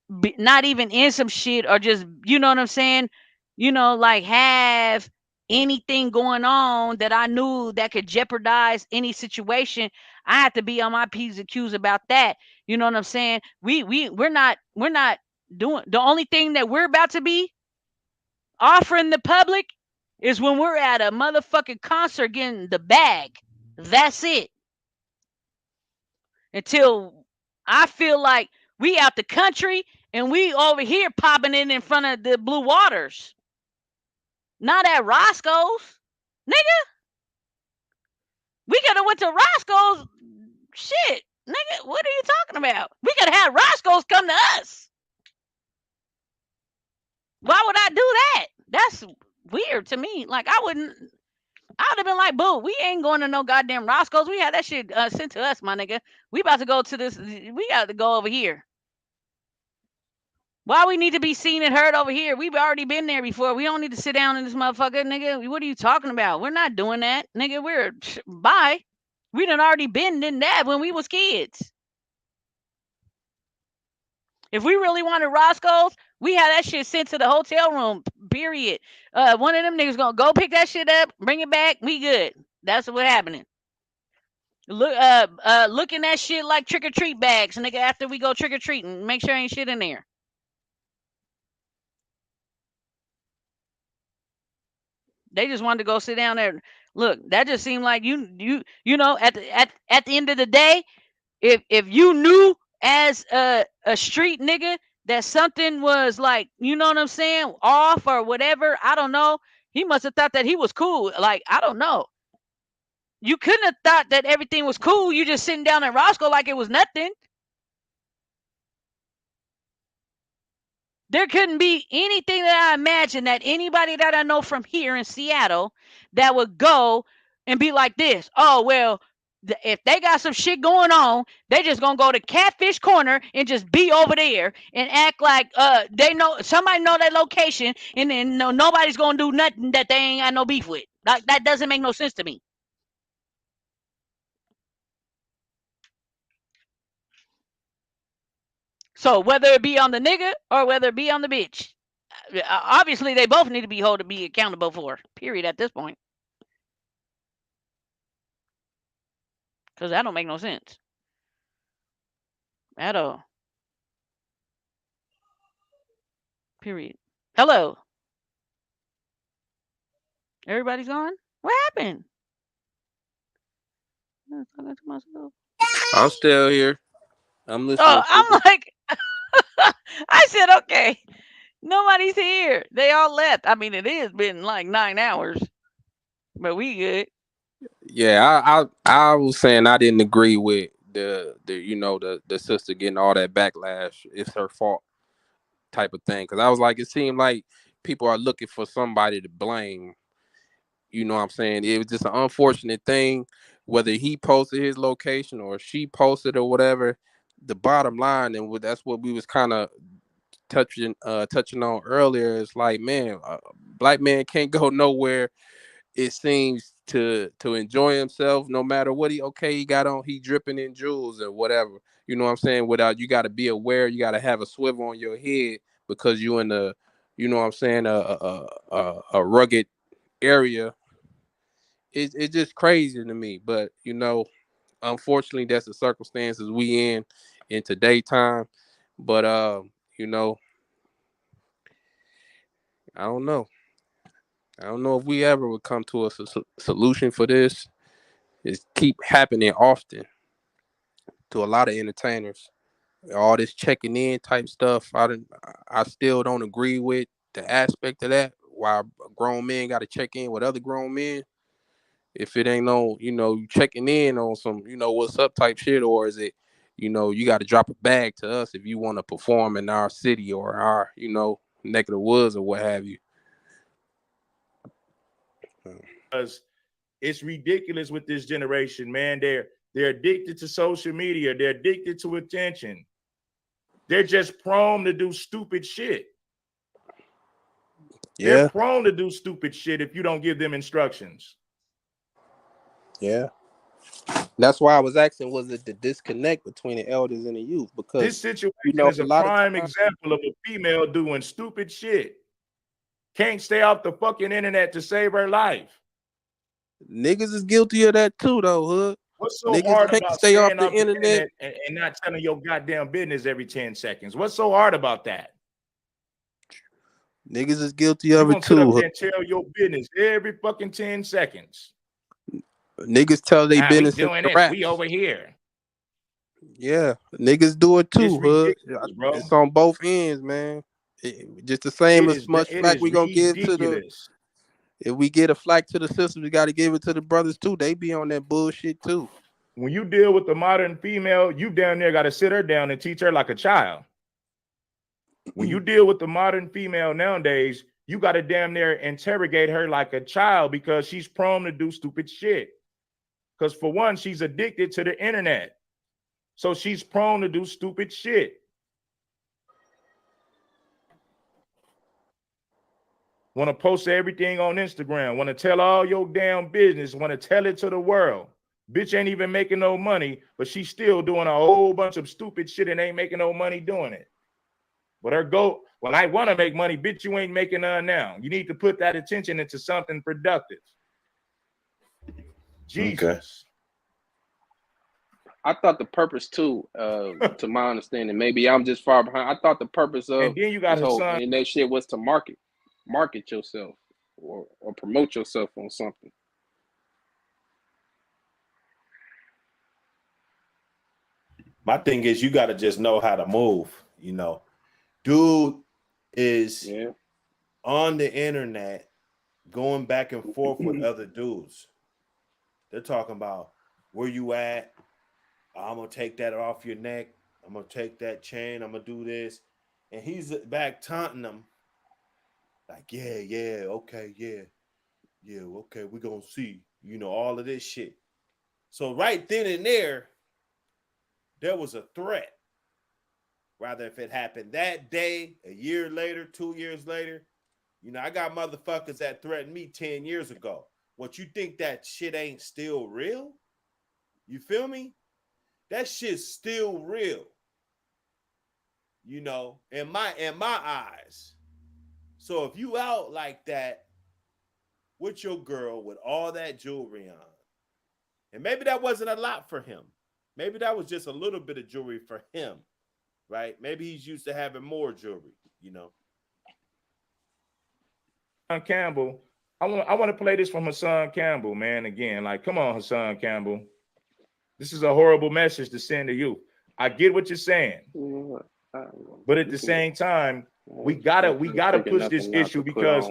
not even in some shit, or just, you know what I'm saying, like, have anything going on that I knew that could jeopardize any situation, I have to be on my P's and Q's about that. You know what I'm saying? We're not doing, the only thing that we're about to be offering the public is when we're at a motherfucking concert getting the bag. That's it. Until I feel like we out the country and we over here popping it in front of the Blue Waters. Not at Roscoe's. Nigga. We could have went to Roscoe's. Shit. Nigga, what are you talking about? We could have had Roscoe's come to us. Why would I do that? That's weird to me. Like, I would have been like, boo, we ain't going to no goddamn Roscoe's. We had that shit sent to us, my nigga. We about to go to this. We got to go over here. Why we need to be seen and heard over here? We've already been there before. We don't need to sit down in this motherfucker, nigga. What are you talking about? We're not doing that, nigga. Bye. We done already been in that when we was kids. If we really wanted Roscoe's, we had that shit sent to the hotel room, period. One of them niggas gonna go pick that shit up, bring it back, we good. That's what happening. Looking at shit like trick or treat bags, nigga, after we go trick or treating. Make sure ain't shit in there. They just wanted to go sit down there. Look, that just seemed like you know, at the end of the day, if you knew as a street nigga that something was, like, you know what I'm saying, off or whatever, I don't know. He must have thought that he was cool. Like, I don't know. You couldn't have thought that everything was cool. You just sitting down at Roscoe like it was nothing. There couldn't be anything that I imagine that anybody that I know from here in Seattle that would go and be like this. Oh, well, if they got some shit going on, they just gonna go to Catfish Corner and just be over there and act like they know, somebody know that location, and then nobody's gonna do nothing that they ain't got no beef with. Like, that doesn't make no sense to me. So whether it be on the nigga or whether it be on the bitch, obviously they both need to be held to be accountable for. Period. At this point, because that don't make no sense at all. Period. Hello. Everybody's gone. What happened? I'm talking to myself. I'm still here. I'm listening. Oh, I'm like, I said, okay. Nobody's here. They all left. I mean, it has been like 9 hours, but we good. Yeah, I was saying I didn't agree with the the sister getting all that backlash. It's her fault type of thing, because I was like, it seemed like people are looking for somebody to blame. You know what I'm saying? It was just an unfortunate thing, whether he posted his location or she posted or whatever, the bottom line, and that's what we was kind of touching on earlier, is like, man, black man can't go nowhere, it seems, to enjoy himself, no matter what he got on, he dripping in jewels or whatever, you know what I'm saying, without, you got to be aware, you got to have a swivel on your head, because you in the, you know what I'm saying, a rugged area. It's just crazy to me, but you know, unfortunately, that's the circumstances we in today time. But you know, I don't know. I don't know if we ever would come to a solution for this. It keep happening often to a lot of entertainers. All this checking in type stuff, I still don't agree with the aspect of that. Why grown men got to check in with other grown men? If it ain't no, you know, you checking in on some, you know, what's up type shit, or is it, you know, you got to drop a bag to us if you want to perform in our city or our, you know, neck of the woods or what have you. Because it's ridiculous with this generation, man. They're addicted to social media. They're addicted to attention. They're just prone to do stupid shit. Yeah. They're prone to do stupid shit if you don't give them instructions. Yeah. That's why I was asking, was it the disconnect between the elders and the youth? Because this situation, you know, is a prime example of a female doing stupid shit. Can't stay off the fucking internet to save her life. Niggas is guilty of that too, though, Hood. What's so Niggas hard can't about stay off staying the off the internet and not telling your goddamn business every 10 seconds? What's so hard about that? Niggas is guilty of it sit up too. there and tell your business every fucking 10 seconds. Niggas tell they business we doing in the this. raps. We over here. Yeah, niggas do it too, It's Hood. ridiculous, bro. It's on both ends, man. Just the same as much flack we gonna give to the. If we get a flack to the sisters, we got to give it to the brothers too. They be on that bullshit too. When you deal with the modern female, you down there got to sit her down and teach her like a child. When you deal with the modern female nowadays, you got to damn near interrogate her like a child, because she's prone to do stupid shit. Because for one, she's addicted to the internet. So she's prone to do stupid shit. Want to post everything on Instagram. Want to tell all your damn business. Want to tell it to the world. Bitch ain't even making no money, but she's still doing a whole bunch of stupid shit and ain't making no money doing it. But her goal, well, I want to make money. Bitch, you ain't making none now. You need to put that attention into something productive. Jesus. Okay. I thought the purpose too, to my understanding, maybe I'm just far behind. I thought the purpose of and then you got this whole son. internet shit was to market yourself or promote yourself on something. My thing is, you got to just know how to move. You know, dude is on the internet going back and forth with other dudes. They're talking about where you at. I'm going to take that off your neck. I'm going to take that chain. I'm going to do this. And he's back taunting them. Like, yeah, okay, yeah, okay, we're going to see, you know, all of this shit. So right then and there was a threat. Rather, if it happened that day, a year later, 2 years later, you know, I got motherfuckers that threatened me 10 years ago. What, you think that shit ain't still real? You feel me? That shit's still real. You know, in my eyes. So if you out like that with your girl with all that jewelry on, and maybe that wasn't a lot for him. Maybe that was just a little bit of jewelry for him, right? Maybe he's used to having more jewelry, you know. Campbell, I want to play this from Hassan Campbell, man. Again, like, come on, Hassan Campbell. This is a horrible message to send to you. I get what you're saying, but at the same time, we gotta push this issue, because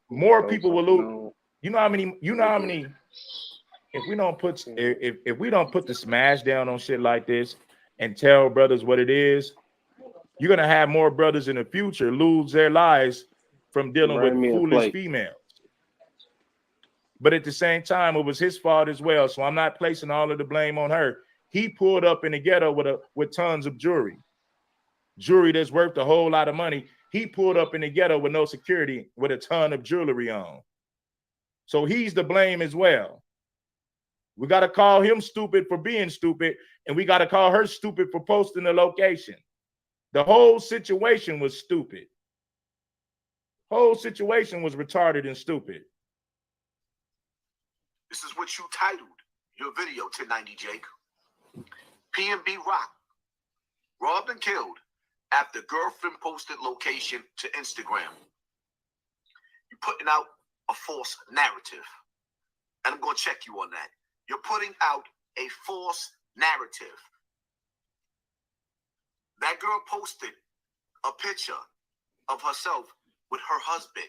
more people will lose. You know how many. If we don't put the smash down on shit like this and tell brothers what it is, you're gonna have more brothers in the future lose their lives from dealing with foolish females. But at the same time, it was his fault as well. So I'm not placing all of the blame on her. He pulled up in the ghetto with tons of jewelry that's worth a whole lot of money. He pulled up in the ghetto with no security with a ton of jewelry on. So he's to blame as well. We got to call him stupid for being stupid, and we got to call her stupid for posting the location. The whole situation was stupid. Whole situation was retarded and stupid. This is what you titled your video, 1090 Jake. PNB Rock robbed and killed after girlfriend posted location to Instagram. You're putting out a false narrative. And I'm going to check you on that. You're putting out a false narrative. That girl posted a picture of herself with her husband,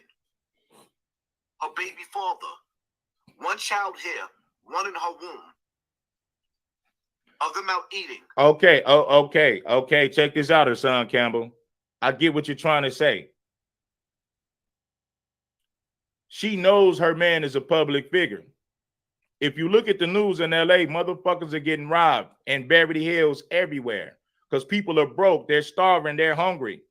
her baby father, one child here, one in her womb, of them out eating. Okay, okay. Check this out, Hassan Campbell. I get what you're trying to say. She knows her man is a public figure. If you look at the news in LA, motherfuckers are getting robbed in Beverly Hills everywhere because people are broke, they're starving, they're hungry.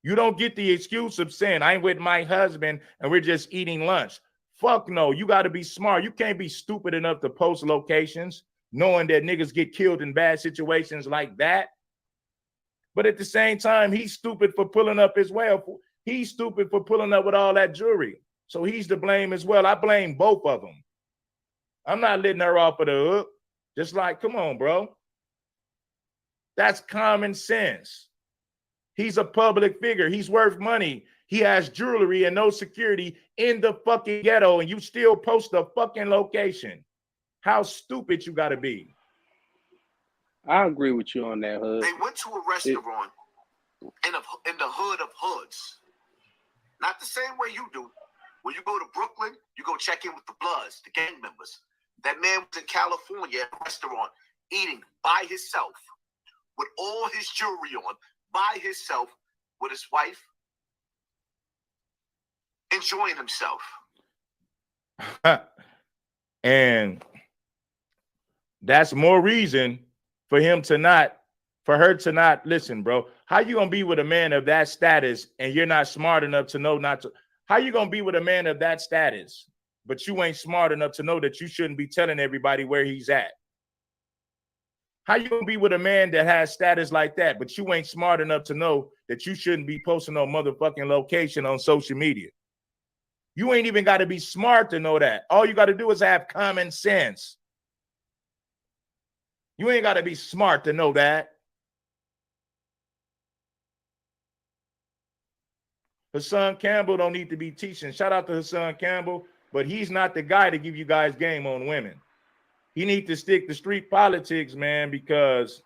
You don't get the excuse of saying, I'm with my husband and we're just eating lunch. Fuck no, you got to be smart. You can't be stupid enough to post locations knowing that niggas get killed in bad situations like that. But at the same time, he's stupid for pulling up as well. He's stupid for pulling up with all that jewelry. So he's to blame as well. I blame both of them. I'm not letting her off of the hook. Just like, come on, bro. That's common sense. He's a public figure. He's worth money. He has jewelry and no security in the fucking ghetto, and you still post a fucking location. How stupid you got to be. I agree with you on that, Hood. They went to a restaurant in the hood of hoods. Not the same way you do. When you go to Brooklyn, you go check in with the Bloods, the gang members. That man was in California at a restaurant eating by himself with all his jewelry on, by himself with his wife, enjoying himself. And that's more reason for her to not listen, bro. How you gonna be with a man of that status and you're not smart enough to know not to? How you gonna be with a man of that status, but you ain't smart enough to know that you shouldn't be telling everybody where he's at? How you gonna be with a man that has status like that, but you ain't smart enough to know that you shouldn't be posting no motherfucking location on social media? You ain't even got to be smart to know that. All you got to do is have common sense. You ain't got to be smart to know that. Hassan Campbell don't need to be teaching. Shout out to Hassan Campbell, but he's not the guy to give you guys game on women. He needs to stick to street politics, man, because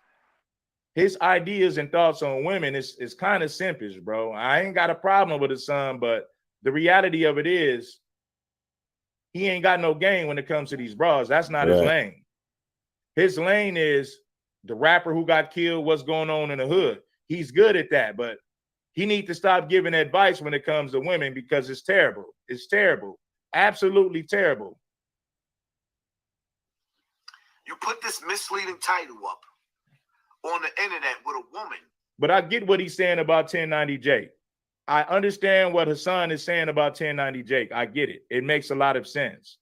his ideas and thoughts on women is kind of simpish, bro. I ain't got a problem with Hassan, but the reality of it is he ain't got no game when it comes to these bras. That's not his lane. His lane is the rapper who got killed, what's going on in the hood. He's good at that, but he needs to stop giving advice when it comes to women because it's terrible. It's terrible. Absolutely terrible. You put this misleading title up on the internet with a woman. But I get what he's saying about 1090 Jake. I understand what Hassan is saying about 1090 Jake. I get it. It makes a lot of sense.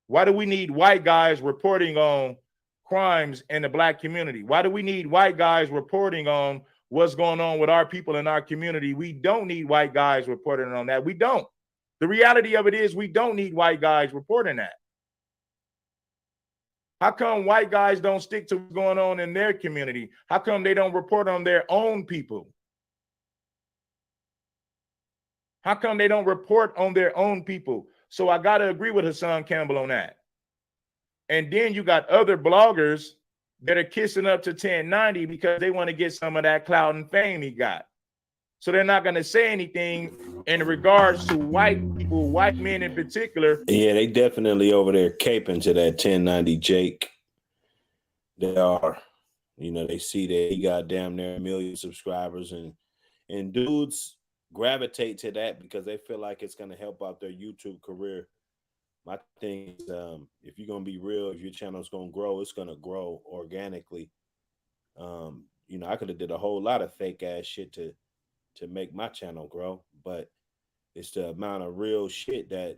Why do we need white guys reporting on crimes in the black community? Why do we need white guys reporting on what's going on with our people in our community? We don't need white guys reporting on that. We don't. The reality of it is we don't need white guys reporting that. How come white guys don't stick to what's going on in their community? How come they don't report on their own people? How come they don't report on their own people? So I got to agree with Hassan Campbell on that. And then you got other bloggers that are kissing up to 1090 because they want to get some of that clout and fame he got. So they're not going to say anything in regards to white people, white men in particular. Yeah, they definitely over there caping to that 1090 Jake. They are. You know, they see that he got damn near 1 million subscribers and dudes gravitate to that because they feel like it's going to help out their YouTube career. My thing is, if you're going to be real, if your channel's going to grow, it's going to grow organically. I could have did a whole lot of fake ass shit to make my channel grow, but it's the amount of real shit that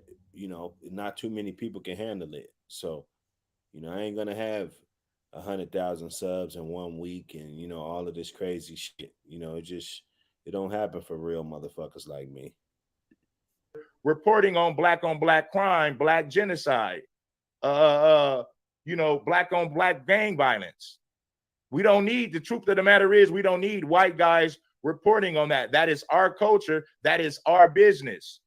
not too many people can handle it. So I ain't gonna have 100,000 subs in 1 week, and all of this crazy shit. It don't happen for real motherfuckers like me. Reporting on black crime, black genocide, black on black gang violence. We don't need, the truth of the matter is, we don't need white guys reporting on that. That is our culture. That is our business.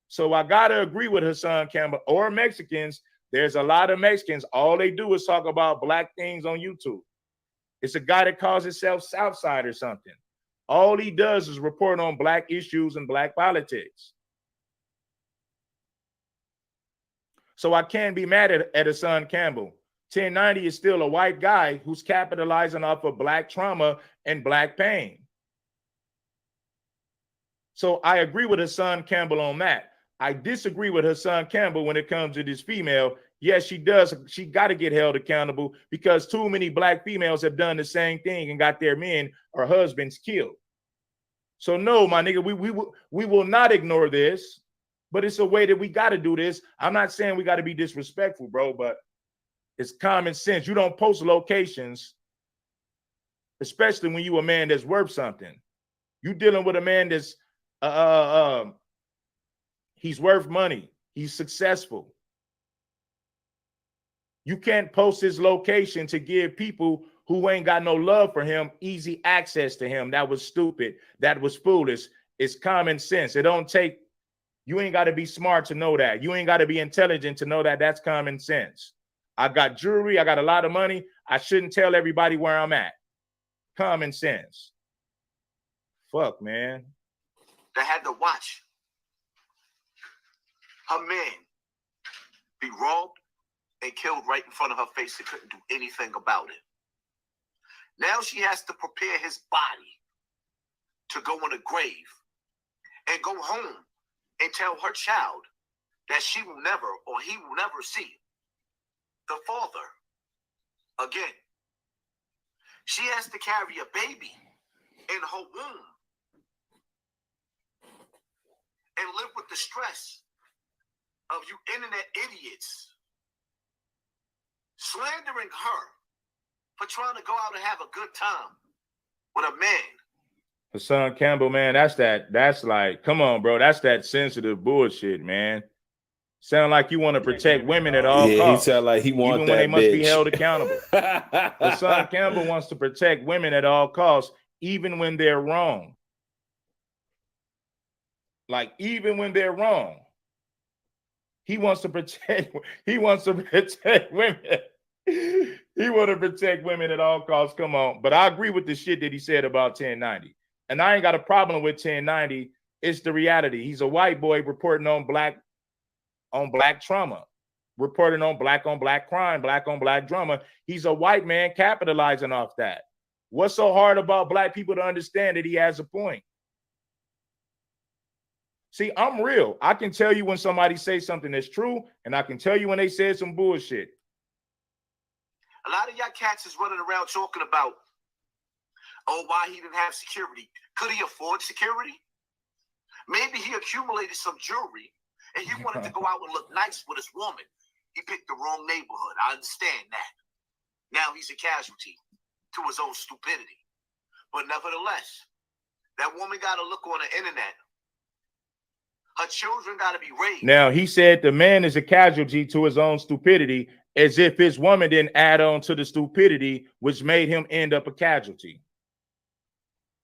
So I gotta agree with Hassan Campbell or Mexicans. There's a lot of Mexicans. All they do is talk about black things on YouTube. It's a guy that calls himself Southside or something. All he does is report on black issues and black politics. So I can't be mad at Hassan Campbell. 1090 is still a white guy who's capitalizing off of black trauma and black pain. So I agree with Hassan Campbell on that. I disagree with Hassan Campbell when it comes to this female. Yes, she does. She got to get held accountable because too many black females have done the same thing and got their men or husbands killed. So no, my nigga, we will not ignore this, but it's a way that we got to do this. I'm not saying we got to be disrespectful, bro, but it's common sense. You don't post locations, especially when you a man that's worth something. You dealing with a man that's he's worth money. He's successful. You can't post his location to give people who ain't got no love for him easy access to him. That was stupid. That was foolish. It's common sense. It don't take, you ain't got to be smart to know that. You ain't got to be intelligent to know that. That's common sense. I got jewelry. I got a lot of money. I shouldn't tell everybody where I'm at. Common sense. Fuck, man. That had to watch her man be robbed and killed right in front of her face and couldn't do anything about it. Now she has to prepare his body to go in a grave and go home and tell her child that she will never or he will never see the father again. She has to carry a baby in her womb and live with the stress of you internet idiots slandering her for trying to go out and have a good time with a man. Hassan Campbell, man, that's like, come on, bro. That's that sensitive bullshit, man. Sound like you want to protect women at all costs. He sound like he want even that when they must bitch. be held accountable. Hassan Campbell wants to protect women at all costs, even when they're wrong. Like, even when they're wrong. He wants to protect women. He wants to protect women at all costs. Come on. But I agree with the shit that he said about 1090. And I ain't got a problem with 1090. It's the reality. He's a white boy reporting on black trauma, reporting on black crime, black on black drama. He's a white man capitalizing off that. What's so hard about black people to understand that he has a point? See, I'm real. I can tell you when somebody says something that's true, and I can tell you when they said some bullshit. A lot of y'all cats is running around talking about, oh, why he didn't have security. Could he afford security? Maybe he accumulated some jewelry and he wanted to go out and look nice with his woman. He picked the wrong neighborhood. I understand that. Now he's a casualty to his own stupidity. But nevertheless, that woman got to look on the internet. Her children got to be raised. Now, he said the man is a casualty to his own stupidity, as if his woman didn't add on to the stupidity, which made him end up a casualty.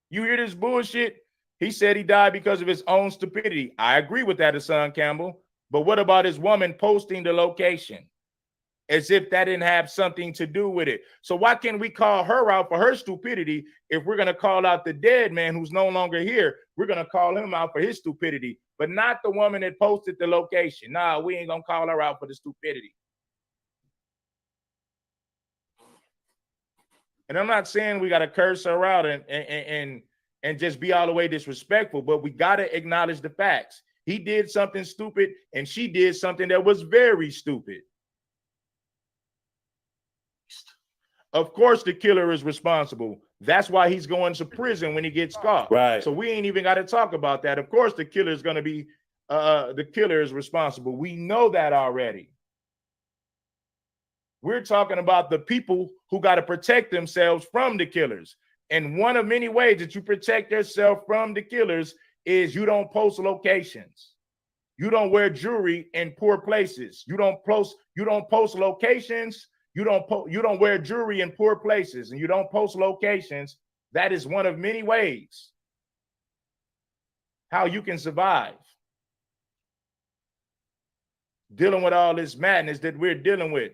You hear this bullshit? He said he died because of his own stupidity. I agree with that, Hassan Campbell. But what about his woman posting the location? As if that didn't have something to do with it. So why can't we call her out for her stupidity if we're going to call out the dead man who's no longer here? We're going to call him out for his stupidity, but not the woman that posted the location. Nah, we ain't going to call her out for the stupidity. And I'm not saying we got to curse her out and and just be all the way disrespectful, but we got to acknowledge the facts. He did something stupid and she did something that was very stupid. Of course, the killer is responsible. That's why he's going to prison when he gets caught. Right. So we ain't even got to talk about that. Of course, the killer is going to be, the killer is responsible. We know that already. We're talking about the people who got to protect themselves from the killers. And one of many ways that you protect yourself from the killers is you don't post locations. You don't wear jewelry in poor places. You don't post locations. You don't wear jewelry in poor places, and you don't post locations. That is one of many ways how you can survive dealing with all this madness that we're dealing with.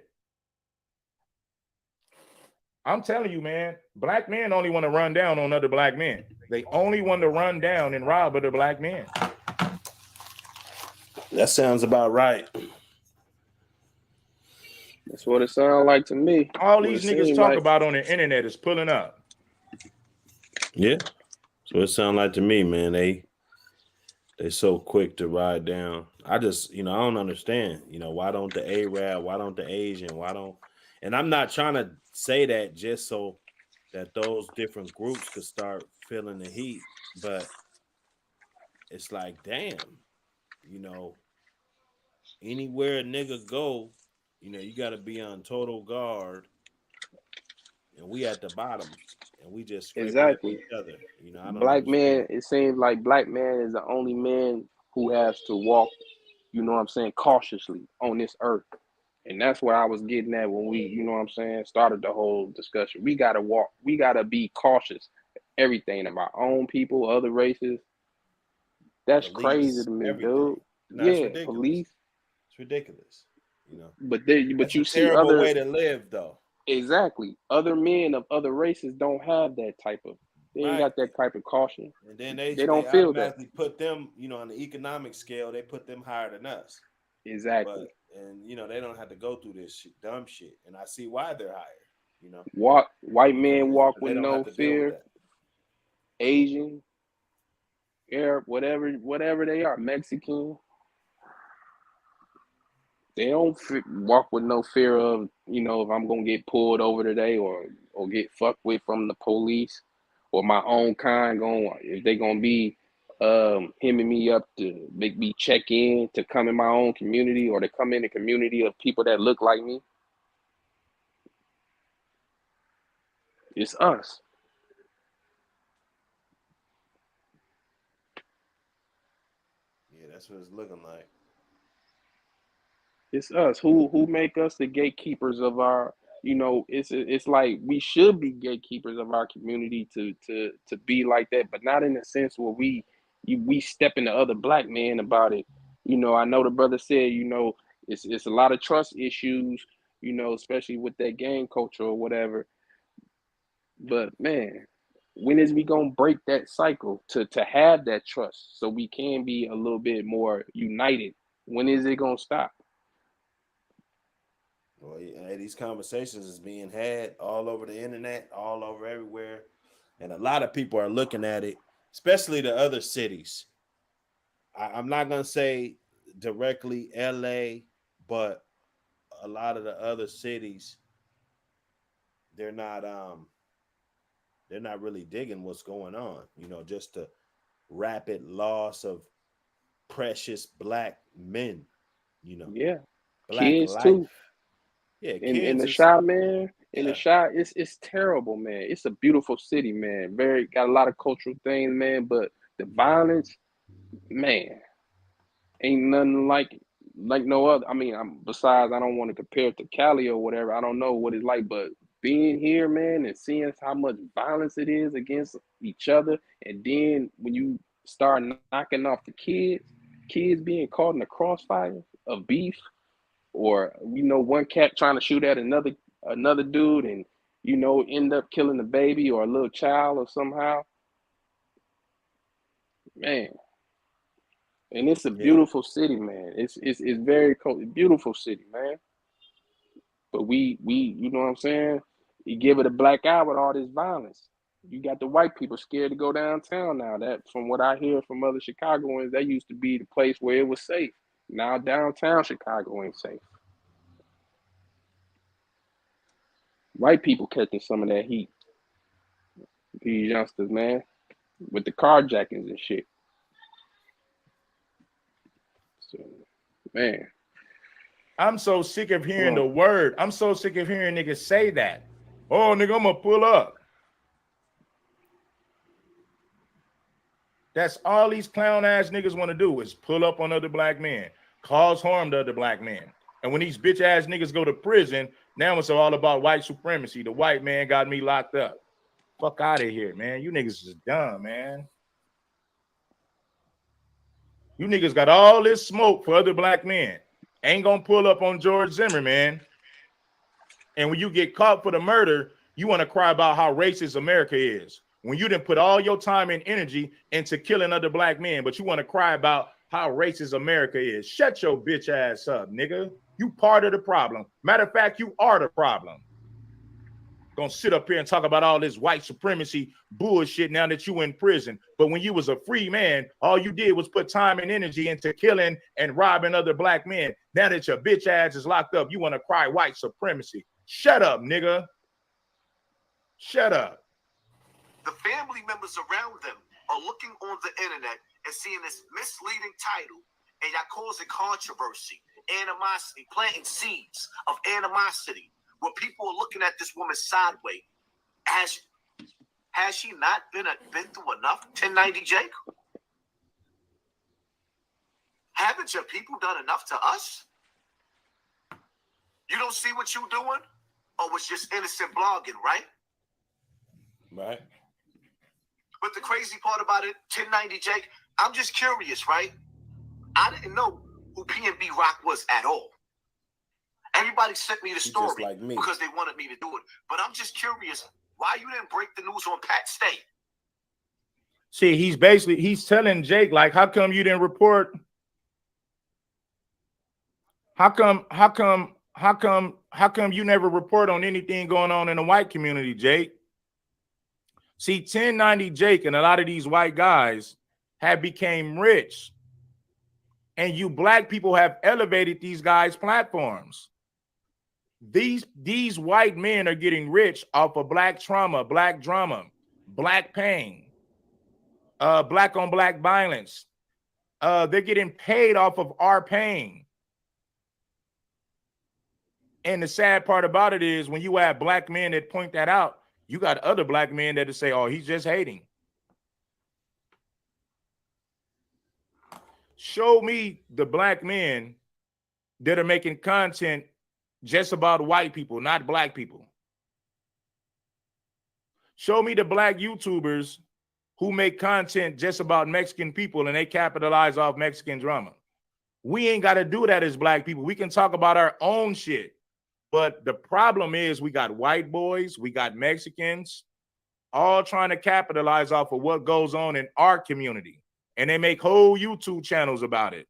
I'm telling you, man, black men only want to run down on other black men. They only want to run down and rob other black men. That sounds about right. That's what it sounds like to me. All these niggas talk about on the internet is pulling up. Yeah. So it sounds like to me, man, they so quick to ride down. I just, I don't understand. Why don't the Arab, why don't the Asian, and I'm not trying to say that just so that those different groups could start feeling the heat, but it's like, damn, anywhere a nigga go, you got to be on total guard, and we at the bottom, and we just scraping at each other. I don't Black understand. man, it seems like black man is the only man who has to walk, cautiously on this earth. And that's what I was getting at when we, started the whole discussion. We got to be cautious. Everything of our own people, other races. That's Police, crazy to me, everything. dude. No, yeah, it's ridiculous. Police. It's ridiculous. But That's you a see terrible other way to live, though. Exactly. Other men of other races don't have that type of. They ain't got that type of caution. And then they don't feel that. automatically put them, on the economic scale, they put them higher than us. Exactly. And they don't have to go through this dumb shit. And I see why they're higher. White men walk with don't no have to deal with fear. that. Asian, Arab, whatever they are, Mexican. They don't walk with no fear of, if I'm gonna get pulled over today or get fucked with from the police, or my own kind if they gonna be hemming me up to make me check in to come in my own community or to come in a community of people that look like me. It's us. Yeah, that's what it's looking like. It's us who make us the gatekeepers of our. It's like we should be gatekeepers of our community to be like that, but not in the sense where we step into other black men about it. I know the brother said, it's a lot of trust issues, especially with that gang culture or whatever. But man, when is we gonna break that cycle to have that trust so we can be a little bit more united? When is it gonna stop? Well, these conversations is being had all over the internet, all over everywhere. And a lot of people are looking at it, especially the other cities. I'm not going to say directly LA, but a lot of the other cities, they're not really digging what's going on. Just the rapid loss of precious black men, Yeah. Black Kids life. too. Yeah, in the kids. shot, man. In the shot, it's terrible, man. It's a beautiful city, man. Got a lot of cultural things, man. But the violence, man, ain't nothing like no other. I mean, besides, I don't want to compare it to Cali or whatever. I don't know what it's like, but being here, man, and seeing how much violence it is against each other, and then when you start knocking off the kids being caught in the crossfire of beef. Or one cat trying to shoot at another dude and end up killing the baby or a little child or somehow, man. And it's a beautiful city, man. It's very beautiful city, man. But we you know what I'm saying, you give it a black eye with all this violence. You got the white people scared to go downtown now. That, from what I hear from other Chicagoans, that used to be the place where it was safe. Now downtown Chicago ain't safe. White people catching some of that heat. These youngsters, man, with the carjackings and shit. So, man. I'm so sick of hearing the word. I'm so sick of hearing niggas say that. Oh, nigga, I'm gonna pull up. That's all these clown ass niggas want to do is pull up on other black men, cause harm to other black men. And when these bitch ass niggas go to prison, now it's all about white supremacy. The white man got me locked up. Fuck out of here, man. You niggas is dumb, man. You niggas got all this smoke for other black men. Ain't gonna pull up on George Zimmerman. And when you get caught for the murder, you want to cry about how racist America is. When you didn't put all your time and energy into killing other black men, but you want to cry about how racist America is. Shut your bitch ass up, nigga. You part of the problem. Matter of fact, you are the problem. Gonna sit up here and talk about all this white supremacy bullshit now that you in prison. But when you was a free man, all you did was put time and energy into killing and robbing other black men. Now that your bitch ass is locked up, you want to cry white supremacy. Shut up, nigga. Shut up. The family members around them are looking on the internet and seeing this misleading title, and y'all causing controversy, animosity, planting seeds of animosity, where people are looking at this woman sideways. Has she not been through enough? 1090 Jake? Haven't your people done enough to us? You don't see what you doing? Or was just innocent blogging, right? Right. But the crazy part about it, 1090 Jake, I'm just curious, right? I didn't know who PNB Rock was at all. Everybody sent me the story like me, because they wanted me to do it. But I'm just curious why you didn't break the news on Pat Stay. See, he's telling Jake, like, how come you didn't report? How come you never report on anything going on in the white community, Jake? See, 1090 Jake and a lot of these white guys have became rich. And you black people have elevated these guys' platforms. These white men are getting rich off of black trauma, black drama, black pain, black on black violence. They're getting paid off of our pain. And the sad part about it is when you have black men that point that out, you got other black men that say, oh, he's just hating. Show me the black men that are making content just about white people, not black people. Show me the black YouTubers who make content just about Mexican people and they capitalize off Mexican drama. We ain't got to do that as black people. We can talk about our own shit. But the problem is we got white boys, we got Mexicans, all trying to capitalize off of what goes on in our community. And they make whole YouTube channels about it.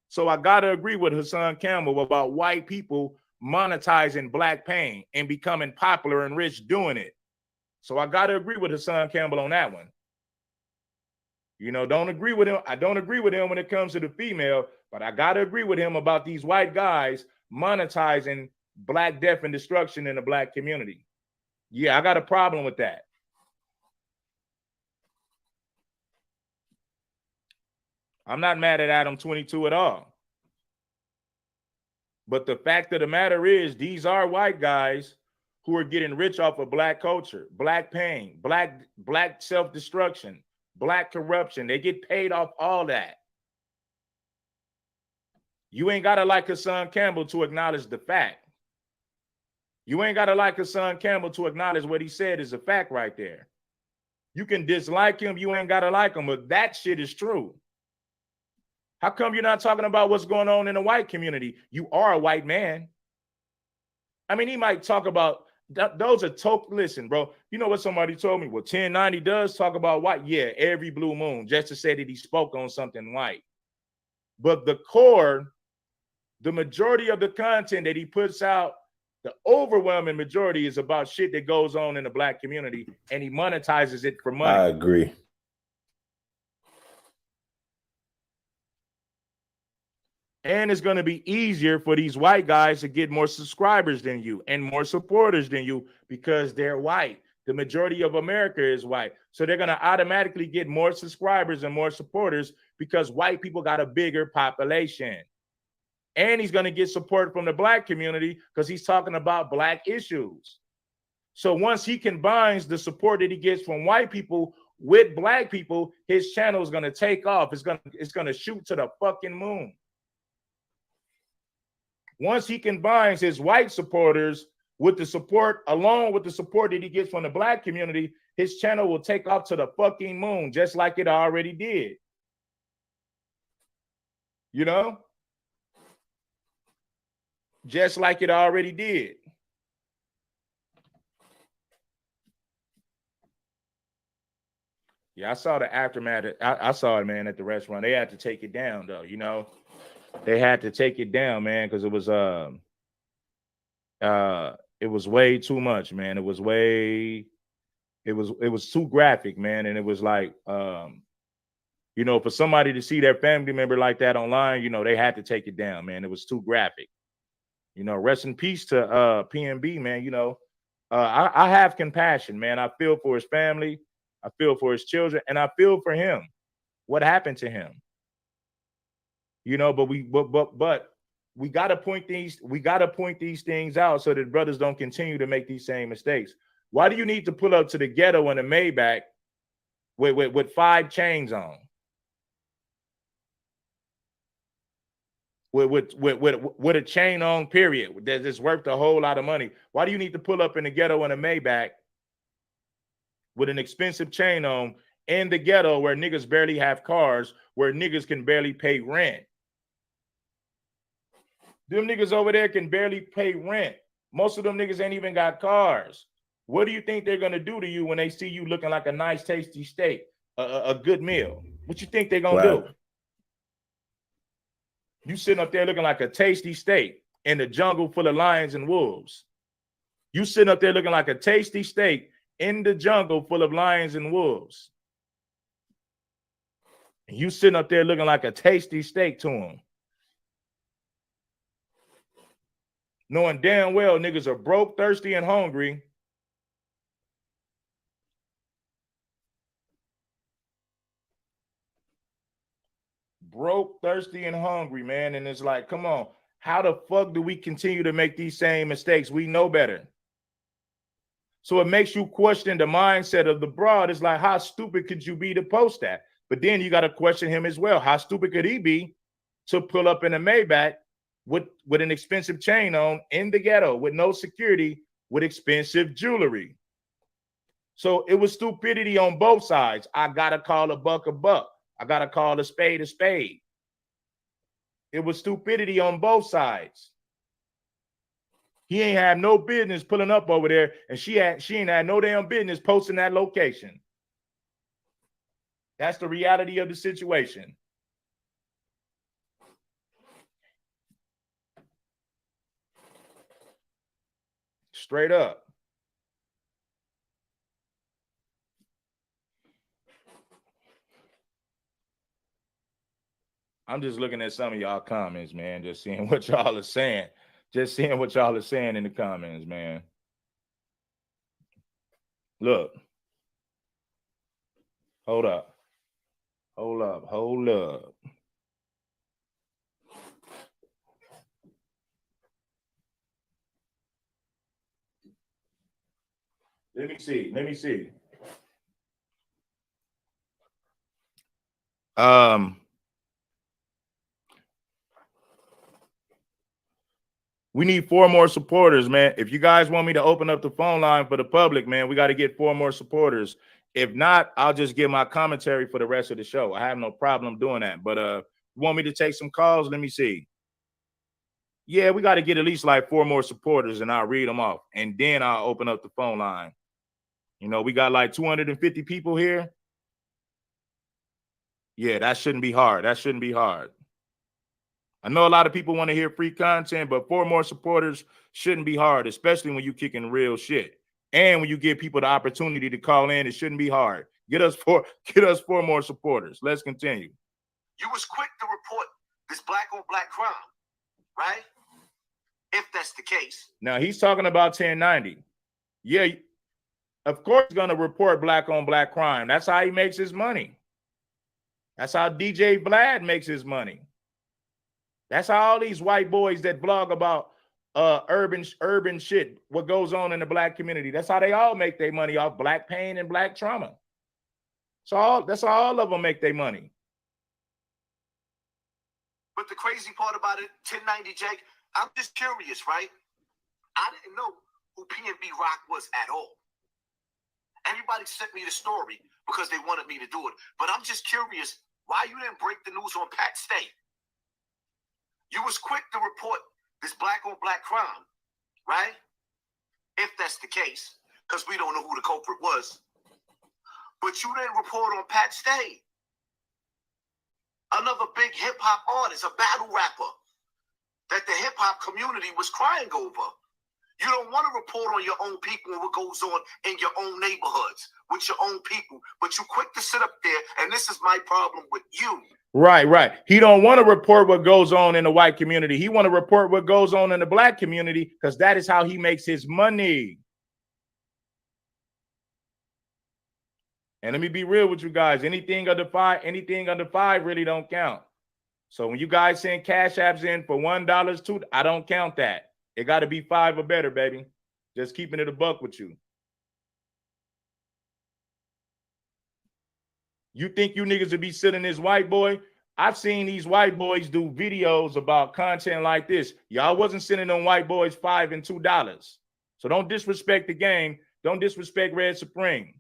So I got to agree with Hassan Campbell about white people monetizing black pain and becoming popular and rich doing it. So I got to agree with Hassan Campbell on that one. You know, don't agree with him. I don't agree with him when it comes to the female, but I got to agree with him about these white guys monetizing black death and destruction in the black community. Yeah, I got a problem with that. I'm not mad at Adam 22 at all. But the fact of the matter is, these are white guys who are getting rich off of black culture, black pain, black self-destruction, black corruption. They get paid off all that. You ain't got to like Hassan Campbell to acknowledge the fact. You ain't got to like Hassan Campbell to acknowledge what he said is a fact right there. You can dislike him. You ain't got to like him, but that shit is true. How come you're not talking about what's going on in the white community? You are a white man. I mean, he might talk about, those are listen, bro, you know what somebody told me? Well, 1090 does talk about white. Yeah, every blue moon, just to say that he spoke on something white. But the core, the majority of the content that he puts out The overwhelming majority is about shit that goes on in the black community, and he monetizes it for money. I agree. And it's going to be easier for these white guys to get more subscribers than you and more supporters than you because they're white. The majority of America is white. So they're going to automatically get more subscribers and more supporters because white people got a bigger population. And he's going to get support from the black community because he's talking about black issues. So once he combines the support that he gets from white people with black people, his channel is going to take off. It's going to shoot to the fucking moon. Once he combines his white supporters with the support, along with the support that he gets from the black community, his channel will take off to the fucking moon, just like it already did. You know? Just like it already did. Yeah, I saw the aftermath. I saw it, man, at the restaurant. They had to take it down, though, you know? They had to take it down, man, because it was way too much, man. It was too graphic, man. And it was like, you know, for somebody to see their family member like that online, you know, they had to take it down, man. It was too graphic. You know, rest in peace to PNB, man. You know, I have compassion, man. I feel for his family, I feel for his children, and I feel for him. What happened to him? You know, but we gotta point these things out so that brothers don't continue to make these same mistakes. Why do you need to pull up to the ghetto in a Maybach with 5 chains on? With a chain on, period. That's worth a whole lot of money. Why do you need to pull up in the ghetto in a Maybach with an expensive chain on in the ghetto where niggas barely have cars, where niggas can barely pay rent? Them niggas over there can barely pay rent. Most of them niggas ain't even got cars. What do you think they're gonna do to you when they see you looking like a nice, tasty steak, a good meal? What you think they're gonna do? You sitting up there looking like a tasty steak in the jungle full of lions and wolves. You sitting up there looking like a tasty steak in the jungle full of lions and wolves. And you sitting up there looking like a tasty steak to them. Knowing damn well niggas are broke, thirsty, and hungry. Broke, thirsty, and hungry, man. And it's like, come on, how the fuck do we continue to make these same mistakes? We know better. So it makes you question the mindset of the broad. It's like, how stupid could you be to post that? But then you got to question him as well. How stupid could he be to pull up in a Maybach with an expensive chain on in the ghetto with no security, with expensive jewelry? So it was stupidity on both sides. I got to call a buck a buck. I got to call a spade a spade. It was stupidity on both sides. He ain't have no business pulling up over there, and she ain't had no damn business posting that location. That's the reality of the situation. Straight up. I'm just looking at some of y'all comments, man, just seeing what y'all are saying. Just seeing what y'all are saying in the comments, man. Look. Hold up. Hold up. Hold up. Let me see. Let me see. We need 4 more supporters, man. If you guys want me to open up the phone line for the public, man, we got to get 4 more supporters. If not, I'll just give my commentary for the rest of the show. I have no problem doing that. But you want me to take some calls? Let me see. Yeah, we got to get at least like 4 more supporters, and I'll read them off. And then I'll open up the phone line. You know, we got like 250 people here. Yeah, that shouldn't be hard. That shouldn't be hard. I know a lot of people want to hear free content, but 4 more supporters shouldn't be hard, especially when you kicking real shit. And when you give people the opportunity to call in, it shouldn't be hard. Get us 4 more supporters. Let's continue. You was quick to report this black on black crime, right? If that's the case. Now he's talking about 1090. Yeah, of course he's gonna report black on black crime. That's how he makes his money. That's how DJ Vlad makes his money. That's how all these white boys that vlog about urban shit, what goes on in the black community. That's how they all make their money, off black pain and black trauma. So that's how all of them make their money. But the crazy part about it, 1090 Jake, I'm just curious, right? I didn't know who PNB Rock was at all. Everybody sent me the story because they wanted me to do it. But I'm just curious why you didn't break the news on Pat Stay. You was quick to report this black on black crime, right? If that's the case, because we don't know who the culprit was. But you didn't report on Pat Stay, another big hip hop artist, a battle rapper that the hip hop community was crying over. You don't want to report on your own people and what goes on in your own neighborhoods with your own people, but you quick to sit up there, and this is my problem with you. Right. He don't want to report what goes on in the white community. He want to report what goes on in the black community because that is how he makes his money. And let me be real with you guys. Anything under five really don't count. So when you guys send cash apps in for $1, $2, I don't count that. It got to be 5 or better, baby. Just keeping it a buck with you. You think you niggas would be sitting this white boy? I've seen these white boys do videos about content like this. Y'all wasn't sending them white boys $5 and $2. So don't disrespect the game. Don't disrespect Red Supreme.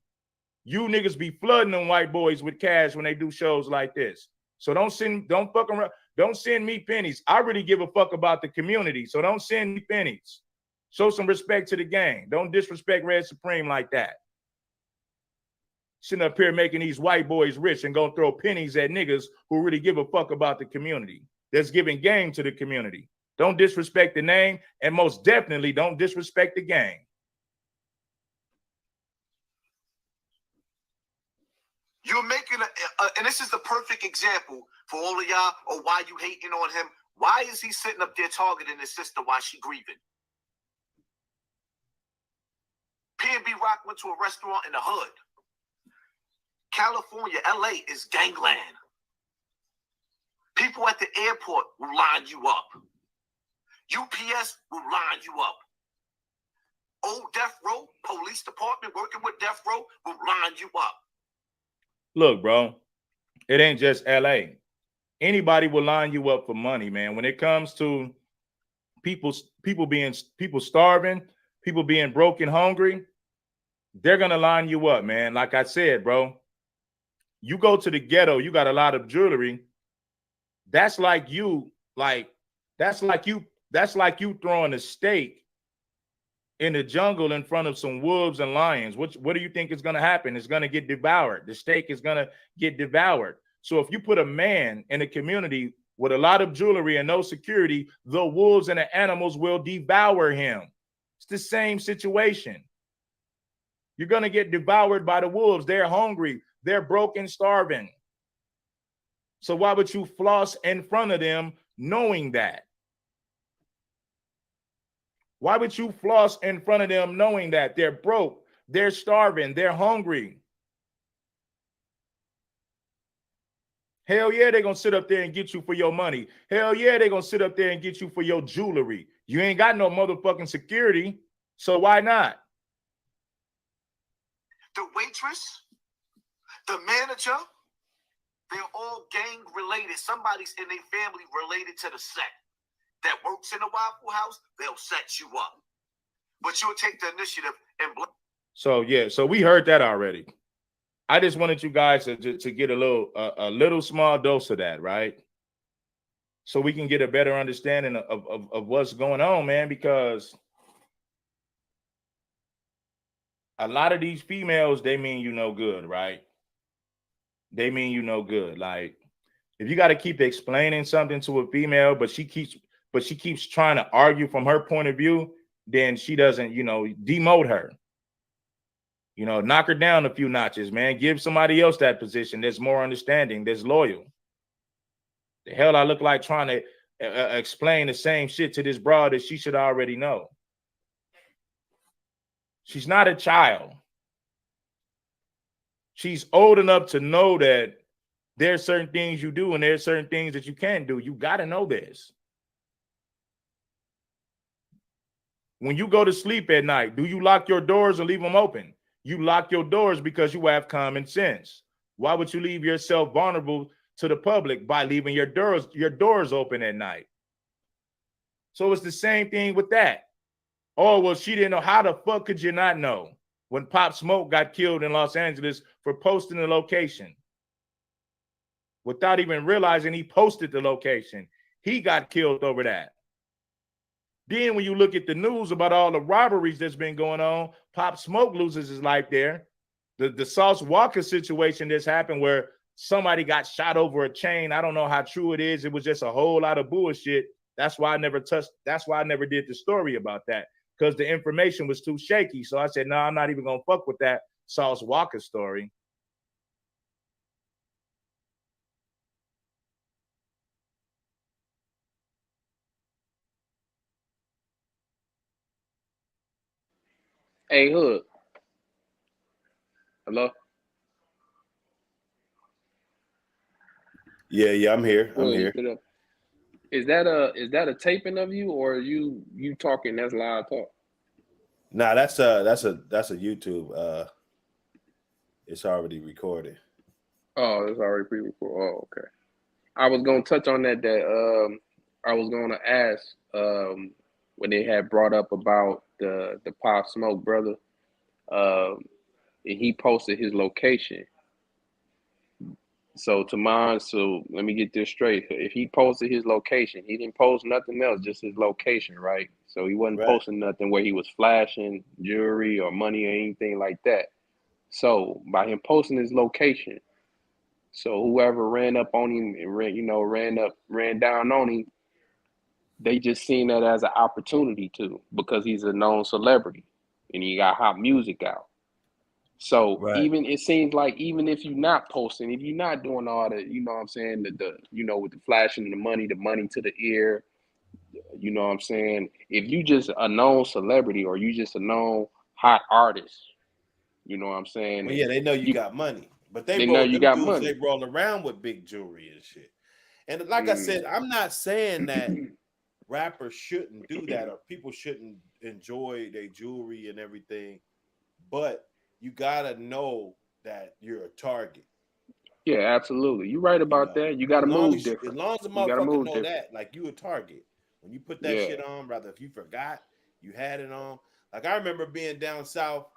You niggas be flooding them white boys with cash when they do shows like this. So don't fuck around. Don't send me pennies. I really give a fuck about the community. So don't send me pennies. Show some respect to the game. Don't disrespect Red Supreme like that. Sitting up here making these white boys rich and gonna throw pennies at niggas who really give a fuck about the community. That's giving game to the community. Don't disrespect the name, and most definitely don't disrespect the game. You're making and this is the perfect example for all of y'all or why you hating on him. Why is he sitting up there targeting his sister while she grieving? PNB Rock went to a restaurant in the hood. California, LA is gangland. People at the airport will line you up. UPS will line you up. Old Death Row, police department working with Death Row will line you up. Look, bro, it ain't just LA. Anybody will line you up for money, man. When it comes to people starving, people being broke and hungry, they're gonna line you up, man. Like I said, bro, you go to the ghetto, you got a lot of jewelry. That's like you throwing a steak in the jungle in front of some wolves and lions. What do you think is going to happen? It's going to get devoured. The steak is going to get devoured. So if you put a man in a community with a lot of jewelry and no security, the wolves and the animals will devour him. It's the same situation. You're going to get devoured by the wolves. They're hungry. They're broken, starving. So why would you floss in front of them knowing that? Why would you floss in front of them knowing that they're broke, they're starving, they're hungry? Hell yeah, they're going to sit up there and get you for your money. Hell yeah, they're going to sit up there and get you for your jewelry. You ain't got no motherfucking security, so why not? The waitress, the manager, they're all gang related. Somebody's in their family related to the set. That works in a Waffle House, they'll set you up. But you'll take the initiative and So yeah, so we heard that already. I just wanted you guys to get a little small dose of that, right? So we can get a better understanding of what's going on, man, because a lot of these females, they mean you no good, right? They mean you no good. Like, If you got to keep explaining something to a female, but she keeps trying to argue from her point of view, then she doesn't, demote her. Knock her down a few notches, man. Give somebody else that position that's more understanding, that's loyal. The hell I look like trying to explain the same shit to this broad that she should already know. She's not a child. She's old enough to know that there's certain things you do and there's certain things that you can't do. You got to know this. When you go to sleep at night, do you lock your doors or leave them open? You lock your doors because you have common sense. Why would you leave yourself vulnerable to the public by leaving your doors open at night? So it's the same thing with that. Oh, well, she didn't know. How the fuck could you not know when Pop Smoke got killed in Los Angeles for posting the location? Without even realizing he posted the location. He got killed over that. Then when you look at the news about all the robberies that's been going on, Pop Smoke loses his life there. The Sauce Walker situation that's happened where somebody got shot over a chain. I don't know how true it is. It was just a whole lot of bullshit. That's why I never did the story about that, because the information was too shaky. So I said, no, I'm not even going to fuck with that Sauce Walker story. Hey, Hood. Hello? Yeah, I'm here. I'm here. Is that a taping of you, or you talking? That's live talk. Nah, that's a YouTube. It's already recorded. Oh, it's already pre-recorded. Oh, okay. I was gonna touch on that. I was gonna ask when they had brought up about the Pop Smoke brother. And he posted his location. So let me get this straight. If he posted his location, he didn't post nothing else, just his location, right? So he wasn't posting nothing where he was flashing jewelry or money or anything like that. So by him posting his location, so whoever ran up on him and ran down on him, they just seen that as an opportunity to, because he's a known celebrity and he got hot music out. So even it seems like even if you're not posting, if you're not doing all the, you know what I'm saying, with the flashing the money to the ear, you know what I'm saying? If you just a known celebrity or you just a known hot artist, you know what I'm saying? Well, yeah, they know you got money, but they know you got money. They roll around with big jewelry and shit. And like I said, I'm not saying that rappers shouldn't do that or people shouldn't enjoy their jewelry and everything, but you gotta know that you're a target. Yeah, absolutely. You're right about that. You gotta move different. As long as the motherfucker know that, like, you a target. When you put that shit on, brother, if you forgot you had it on. Like, I remember being down south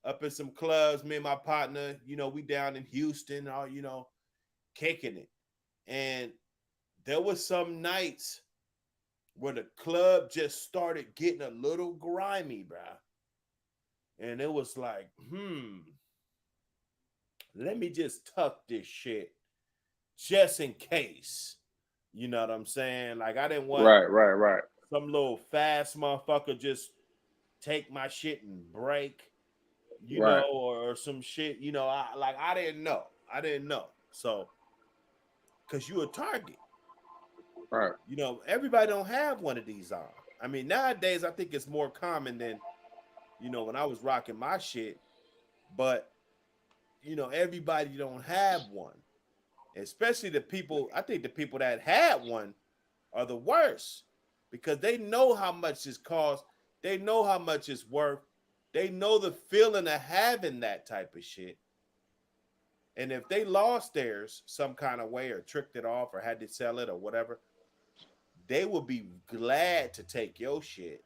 up in some clubs, me and my partner, we down in Houston, all kicking it. And there was some nights where the club just started getting a little grimy, bro. And it was like, let me just tuck this shit just in case. You know what I'm saying? Like, I didn't want right. some little fast motherfucker just take my shit and break, know, or some shit. I didn't know. So, because you a target. Right. Everybody don't have one of these on. I mean, nowadays, I think it's more common than, when I was rocking my shit. But, everybody don't have one. Especially the people, I think the people that had one are the worst because they know how much it costs. They know how much it's worth. They know the feeling of having that type of shit. And if they lost theirs some kind of way or tricked it off or had to sell it or whatever, they would be glad to take your shit.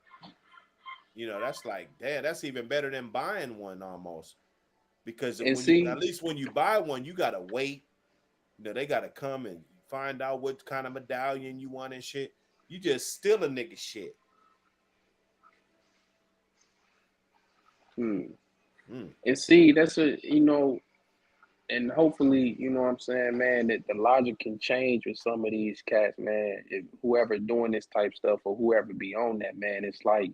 That's like, damn, that's even better than buying one almost. Because at least when you buy one, you got to wait. They got to come and find out what kind of medallion you want and shit. You just steal a nigga shit. And see, that's and hopefully, you know what I'm saying, man, that the logic can change with some of these cats, man. If whoever doing this type stuff or whoever be on that, man, it's like,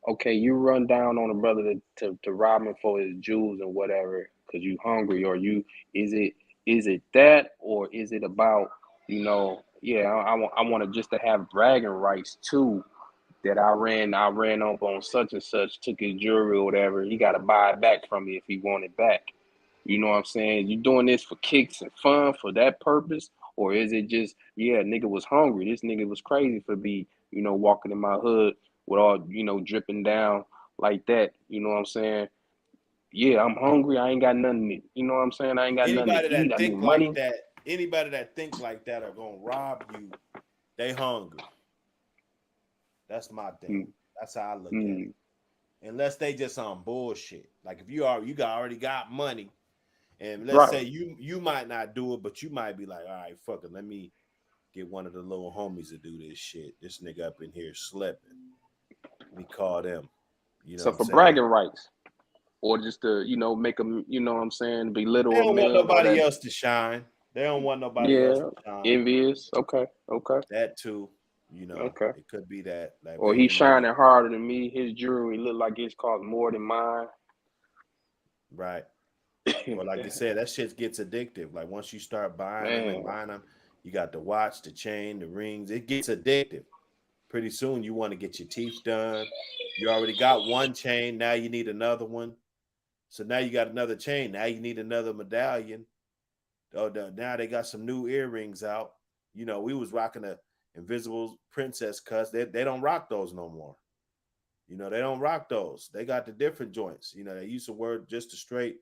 okay, you run down on a brother to rob him for his jewels and whatever, because you hungry, or you is it that, or is it about, you know, yeah, I want to just to have bragging rights too, that I ran up on such and such, took his jewelry or whatever. He got to buy it back from me if he want it back. You know what I'm saying? You doing this for kicks and fun for that purpose? Or is it just, yeah, nigga was hungry. This nigga was crazy for me, you know, walking in my hood with all, you know, dripping down like that. You know what I'm saying? Yeah, I'm hungry. I ain't got nothing to, you know what I'm saying? I ain't got nothing Anybody to eat. that I need think like money. that, anybody that think like that are gonna rob you, they hungry. That's my thing. That's how I look at it. Unless they just on bullshit. Like if you already got money, and let's say you might not do it, but you might be like, all right, fuck it, let me get one of the little homies to do this shit. This nigga up in here slipping. We call them. You know So what I'm for saying? bragging rights, or just to, you know, make them, you know what I'm saying, belittle They a don't want man or nobody that. else to shine. They don't want nobody else to shine. Envious. Okay. That too. You know, Okay. it could be that. Like Or he's shining harder than me. His jewelry look like it's cost more than mine. Right. Or like you said, that shit gets addictive. Like once you start buying them and buying them, you got the watch, the chain, the rings. It gets addictive. Pretty soon you want to get your teeth done. You already got one chain. Now you need another one. So now you got another chain. Now you need another medallion. Oh, now they got some new earrings out. You know, we was rocking the invisible princess cuts. They don't rock those no more. You know, they don't rock those. They got the different joints. You know, they used to wear just the straight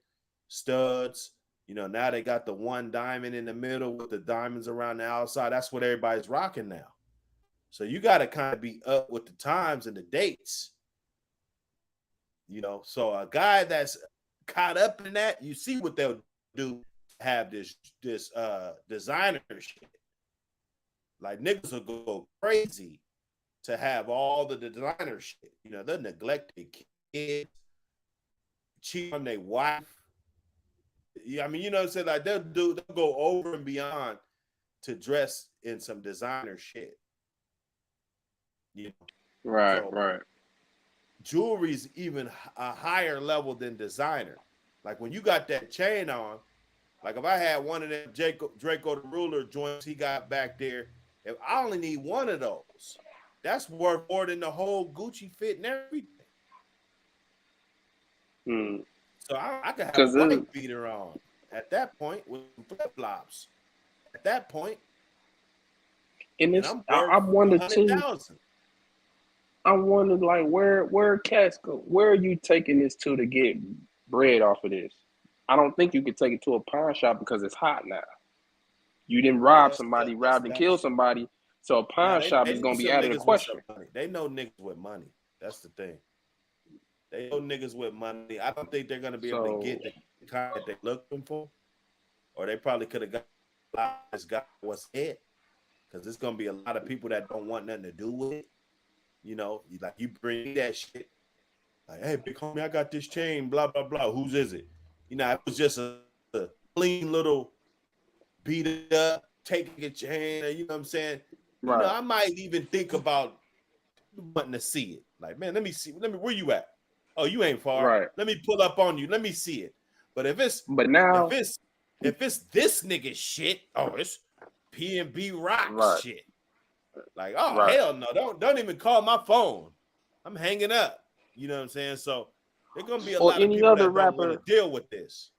studs. You know, now they got the one diamond in the middle with the diamonds around the outside. That's what everybody's rocking now. So you got to kind of be up with the times and the dates. You know, so a guy that's caught up in that, you see what they'll do. Have this designer shit. Like niggas will go crazy to have all the designer shit. You know, they'll neglect their kids, cheat on their wife. Yeah, I mean, you know what I'm saying? Like they'll go over and beyond to dress in some designer shit. You know? Right. Jewelry's even a higher level than designer. Like when you got that chain on, like if I had one of them Draco the Ruler joints he got back there, if I only need one of those, that's worth more than the whole Gucci fit and everything. So I could have a white beater on at that point with flip flops. At that point, and I'm I worth wonder too. 100,000. I wonder, like, where cats go? Where are you taking this to get bread off of this? I don't think you could take it to a pawn shop because it's hot now. You didn't rob somebody, robbed and killed somebody, so a pawn shop is gonna be out of the question. They know niggas with money. That's the thing. They know niggas with money. I don't think they're gonna be able to get the kind that they're looking for, or they probably could have got this guy what's it, because there's gonna be a lot of people that don't want nothing to do with it. You know, like you bring that shit, like, hey, big homie, I got this chain, blah blah blah. Whose is it? You know, it was just a clean little beat it up, taking a chain. You know what I'm saying? You know, I might even think about wanting to see it. Like, man, let me see. Where you at? Oh, you ain't far. Right. Let me pull up on you. Let me see it. But if it's this nigga shit, oh, it's P&B Rock shit. Like, oh hell no, don't even call my phone. I'm hanging up. You know what I'm saying? So there's gonna be a lot of people that don't want to deal with this.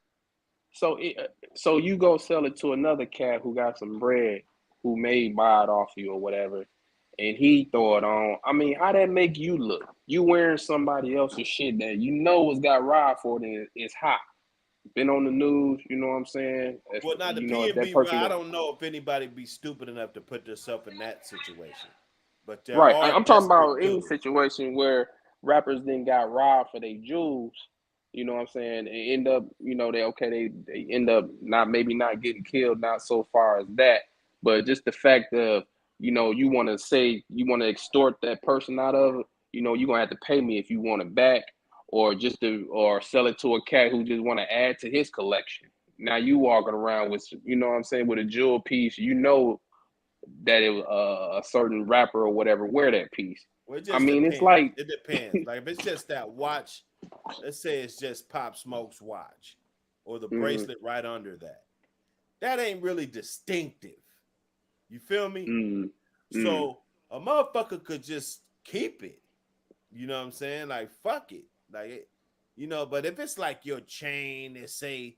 So you go sell it to another cat who got some bread, who may buy it off you or whatever, and he throw it on. I mean, how that make you look? You wearing somebody else's shit that you know was got robbed for, and it's hot. Been on the news, you know what I'm saying? Well, now the P&B, I don't know if anybody be stupid enough to put themselves in that situation. But there are I'm talking about any dudes. situation where rappers then got robbed for their jewels. You know what I'm saying? They end up, you know, they end up not getting killed, not so far as that, but just the fact of, you know, you want to extort that person out of it, you know, you're gonna have to pay me if you want it back, or sell it to a cat who just want to add to his collection. Now you walking around with, you know what I'm saying, with a jewel piece. You know that it was a certain rapper or whatever wear that piece. Well, it I just mean, depends. it's like It depends. Like if it's just that watch, let's say it's just Pop Smoke's watch or the bracelet right under that. That ain't really distinctive. You feel me? So a motherfucker could just keep it. You know what I'm saying? Like fuck it. Like it, you know, but if it's like your chain that say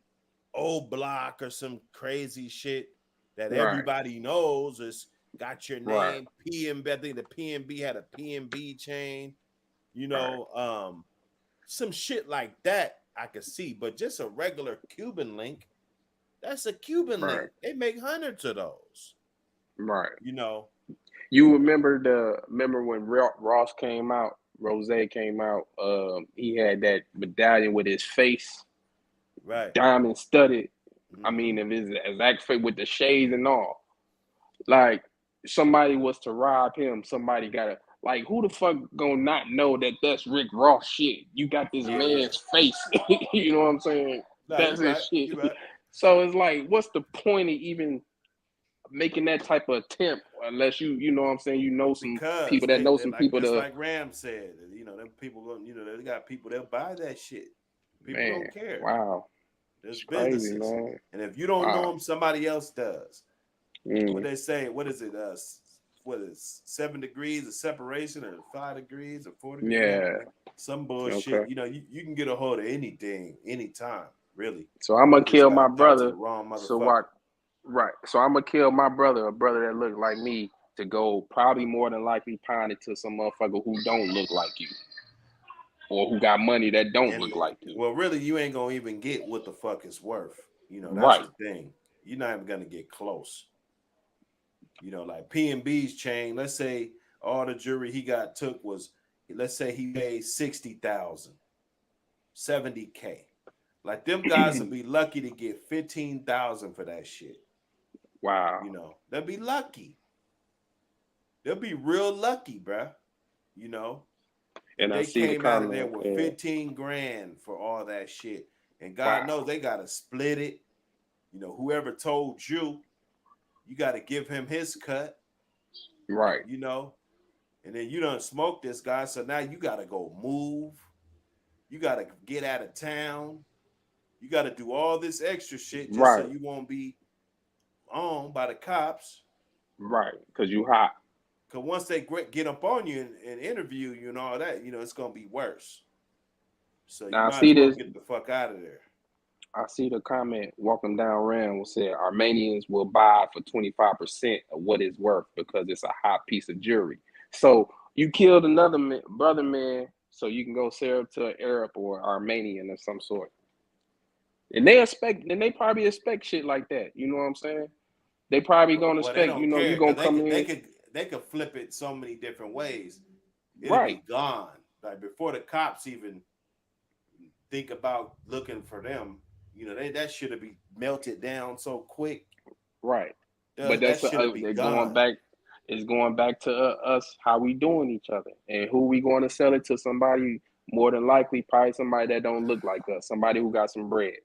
old block or some crazy shit that right, everybody knows is got your right, name, PNB, I think the PNB had a PNB chain, you right, know, some shit like that I could see, but just a regular Cuban link, that's a Cuban right, link. They make hundreds of those, right. you know. You remember when Ross came out, Rose came out, he had that medallion with his face, Right. diamond studded. I mean, if his exact face with the shades and all. Like somebody was to rob him, somebody gotta like who the fuck gonna not know that that's Rick Ross shit? You got this man's face, you know what I'm saying? Nah, That's you his right. shit. You right. So it's like, what's the point of even making that type of attempt unless you know what I'm saying, you know some Because people that know they some like people just to like Ram said, you know, them people going, you know, they got people that buy that shit. People man, don't care. wow. There's It's crazy, businesses, man. and if you don't know Wow. them, somebody else does. What Mm. they say? What is it? What is 7 degrees of separation, or 5 degrees, or 4 degrees? Yeah. Some bullshit. Okay. You know, you can get a hold of anything, anytime, really. So I'm gonna You just kill my gotta talk to the brother. wrong So motherfucker. what? Right. So I'm gonna kill my brother, a brother that look like me, to go probably more than likely pound it to some motherfucker who don't look like you, or who got money that don't And look like you. well, really, you ain't gonna even get what the fuck it's worth. You know, that's Right. the thing. You're not even gonna get close. You know, like PNB's chain. Let's say all the jewelry he got took was, let's say he paid 60,000, 70K. Like them guys will be lucky to get 15,000 for that shit. Wow. You know, they'll be lucky. They'll be real lucky, bruh. You know, And I they see the came out of there comment. with Yeah. 15 grand for all that shit. And God Wow. knows they gotta split it. You know, whoever told you, you gotta give him his cut. Right. You know, and then you done smoke this guy, so now you gotta go move. You gotta get out of town. You gotta do all this extra shit just so Right. you won't be on by the cops. Right. Cause you hot. Cause once they get up on you and interview you and all that, you know it's gonna be worse. So you Now I might as see well this. get the fuck out of there. I see the comment walking down Ram said Armenians will buy for 25% of what it's worth because it's a hot piece of jewelry. So you killed another brother man, so you can go sell it to an Arab or Armenian of some sort. And they probably expect shit like that. You know what I'm saying? They probably gonna Well, they expect, you don't know, you care gonna because come in. they could flip it so many different ways. It'll Right. be gone. Like before the cops even think about looking for them, you know, that should be melted down so quick. Right. But That that's should be they're going gone. back. It's going back to us, how we doing each other, and who we going to sell it to. Somebody more than likely, probably somebody that don't look like us. Somebody who got some bread,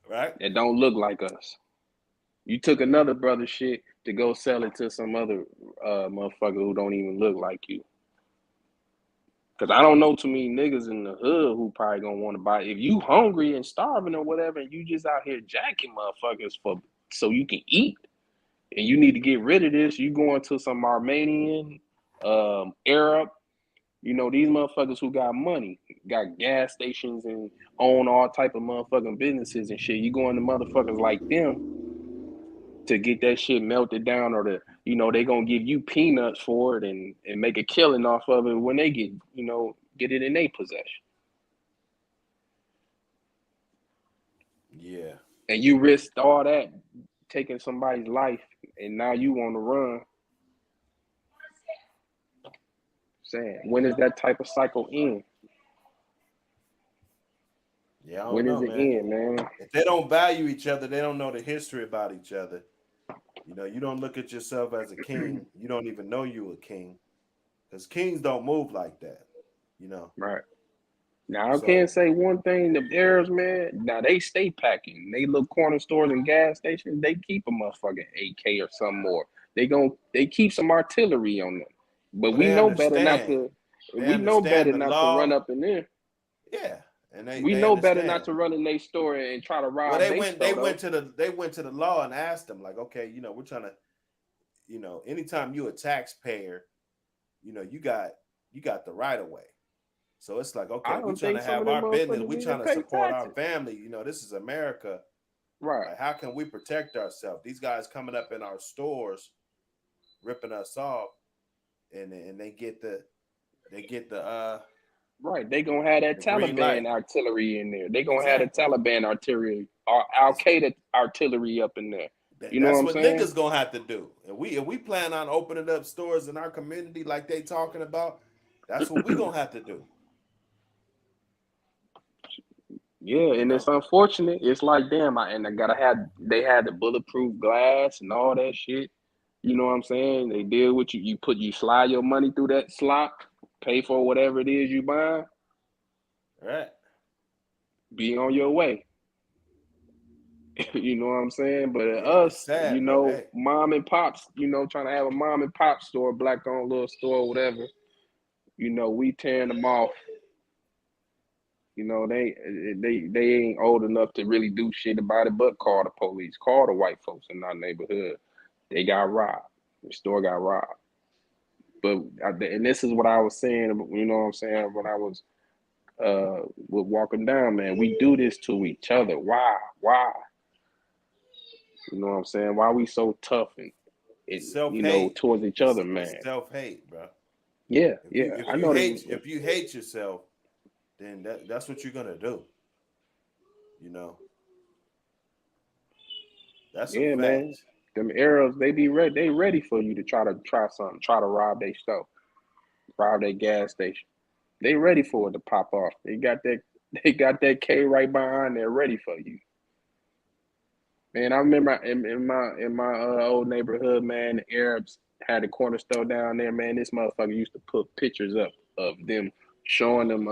Right? that don't look like us. You took another brother shit to go sell it to some other motherfucker who don't even look like you. Cause I don't know too many niggas in the hood who probably gonna want to buy it. If you hungry and starving or whatever, and you just out here jacking motherfuckers for so you can eat, and you need to get rid of this, you going to some Armenian, Arab, you know, these motherfuckers who got money, got gas stations and own all type of motherfucking businesses and shit. You going to motherfuckers like them to get that shit melted down, or to, you know, they gonna give you peanuts for it and make a killing off of it when they get, you know, get it in their possession. Yeah. And you risked all that, taking somebody's life, and now you on the run. Saying, when is that type of cycle end? Yeah, I don't When know, is it man. end, man? If they don't value each other, they don't know the history about each other. You know, you don't look at yourself as a king. You don't even know you a king, because kings don't move like that. You know. Right. Now I So can't say one thing. The Arabs, man. Now they stay packing. They little corner stores and gas stations. They keep a motherfucking AK or something more. They keep some artillery on them. But well, we they know better not understand. to. They We know better understand the not to run law. up in there. Yeah, and We they know better not understand. to run in their store and try to Well, rob their they store went though. to the law and asked them like, okay, we're trying to, anytime you a taxpayer, you got the right of way. So it's like, I okay, we're don't trying think to some of have them our business. motherfuckers We're even trying to pay support our taxes. family. This is America. Right. Like, how can we protect ourselves? These guys coming up in our stores, ripping us off, and they get the Right, they gonna have that the green light. Taliban artillery in there. They gonna have the Exactly. Taliban artillery or Al Qaeda artillery up in there. You know what That's I'm what saying? niggas gonna have to do. If we plan on opening up stores in our community like they talking about, that's what we gonna have to do. Yeah, and it's unfortunate. It's like damn, they had the bulletproof glass and all that shit. You know what I'm saying? They deal with you. You slide your money through that slot, pay for whatever it is you buy, Right. be on your way. You know what I'm saying? But Yeah, it's us, sad, but hey, mom and pops, trying to have a mom and pop store, black owned little store, whatever. We tearing them off. They ain't old enough to really do shit about it, but call the police, call the white folks in our neighborhood. They got robbed. The store got robbed. But and this is what I was saying. You know what I'm saying? When I was walking down, man, we do this to each other. Why? You know what I'm saying? Why we so tough and self-hate. towards each other, It's man? self-hate, bro. Yeah, If I you know hate that. if you hate yourself, then that's what you're gonna do. That's some Yeah, man. facts. Them Arabs, they be ready. They ready for you to try something, try to rob their store, rob their gas station. They ready for it to pop off. They got that K right behind there, ready for you. Man, I remember in my old neighborhood, man, the Arabs had a corner store down there, man. This motherfucker used to put pictures up of them, showing them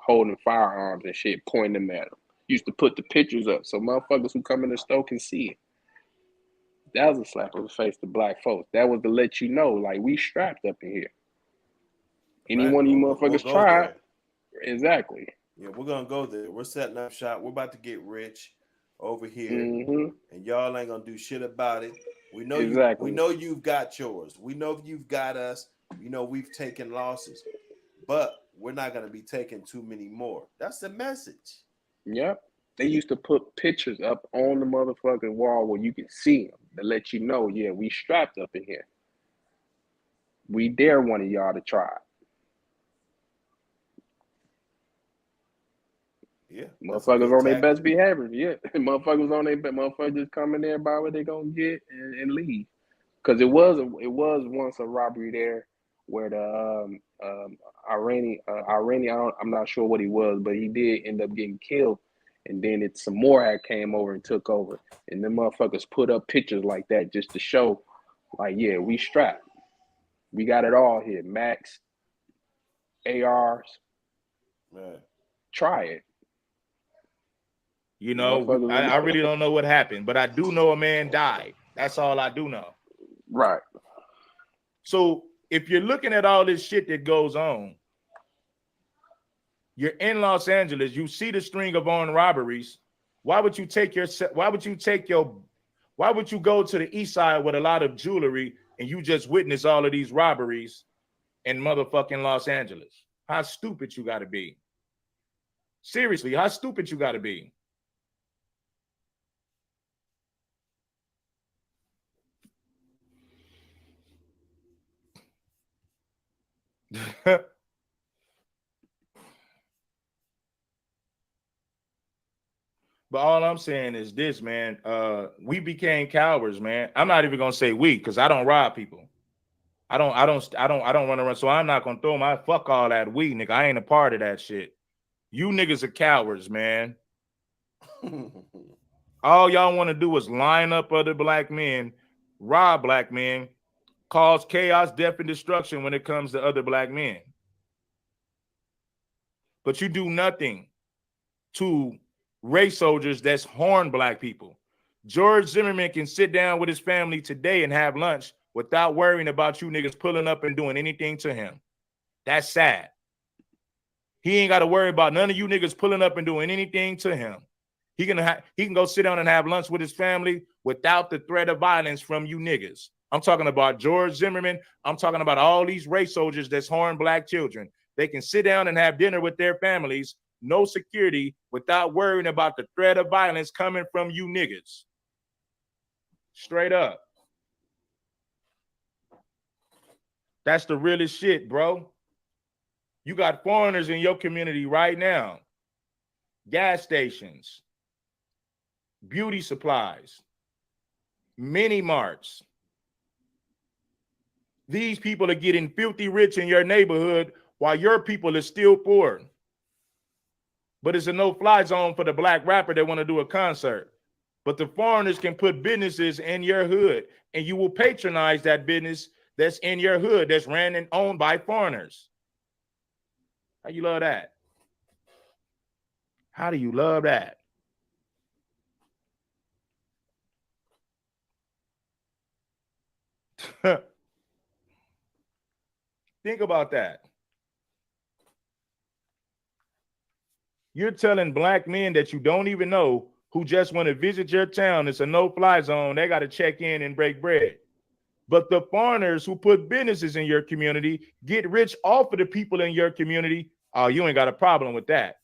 holding firearms and shit, pointing them at them. Used to put the pictures up so motherfuckers who come in the store can see it. That was a slap in the face to black folks. That was to let you know, like, we strapped up in here. Any Right. one of you We'll motherfuckers go try it. there. Exactly. Yeah, we're gonna go there. We're setting up shop. We're about to get rich over here, Mm-hmm. and y'all ain't gonna do shit about it. We know you. We Exactly. know you've got yours. We know you've got us. We've taken losses, but we're not gonna be taking too many more. That's the message. Yep. They used to put pictures up on the motherfucking wall where you can see them to let you know, yeah, we strapped up in here. We dare one of y'all to try it. Yeah, that's a Motherfuckers good on their best tactic. behavior. Yeah. Motherfuckers on their best. Motherfuckers just come in there, buy what they gonna get and leave. Because it was once a robbery there where the Iranian, I'm not sure what he was, but he did end up getting killed. And then some more had came over and took over. And the motherfuckers put up pictures like that just to show, like, yeah, we strapped. We got it all here. Max, ARs. Right. Try it. I really don't know what happened, but I do know a man died. That's all I do know. Right. So if you're looking at all this shit that goes on, you're in Los Angeles, you see the string of armed robberies. Why would you go to the east side with a lot of jewelry and you just witness all of these robberies in motherfucking Los Angeles? How stupid you gotta be. Seriously, how stupid you gotta be. But all I'm saying is this, man. We became cowards, man. I'm not even gonna say we, because I don't rob people. I don't run around. So I'm not gonna throw my fuck all that we, nigga. I ain't a part of that shit. You niggas are cowards, man. All y'all want to do is line up other black men, rob black men, cause chaos, death, and destruction when it comes to other black men. but you do nothing to race soldiers that's harm black people. George Zimmerman can sit down with his family today and have lunch without worrying about you niggas pulling up and doing anything to him. That's sad. He ain't got to worry about none of you niggas pulling up and doing anything to him. He can go sit down and have lunch with his family without the threat of violence from you niggas. I'm talking about George Zimmerman. I'm talking about all these race soldiers that's harm black children. They can sit down and have dinner with their families, no security, without worrying about the threat of violence coming from you niggas. Straight up. That's the realest shit, bro. You got foreigners in your community right now. Gas stations, beauty supplies, mini marts. These people are getting filthy rich in your neighborhood while your people are still poor. But it's a no-fly zone for the black rapper that want to do a concert. But the foreigners can put businesses in your hood, and you will patronize that business that's in your hood that's ran and owned by foreigners. How you love that? How do you love that? Think about that. You're telling black men that you don't even know who just want to visit your town, it's a no-fly zone, they got to check in and break bread. But the foreigners who put businesses in your community get rich off of the people in your community. Oh, you ain't got a problem with that.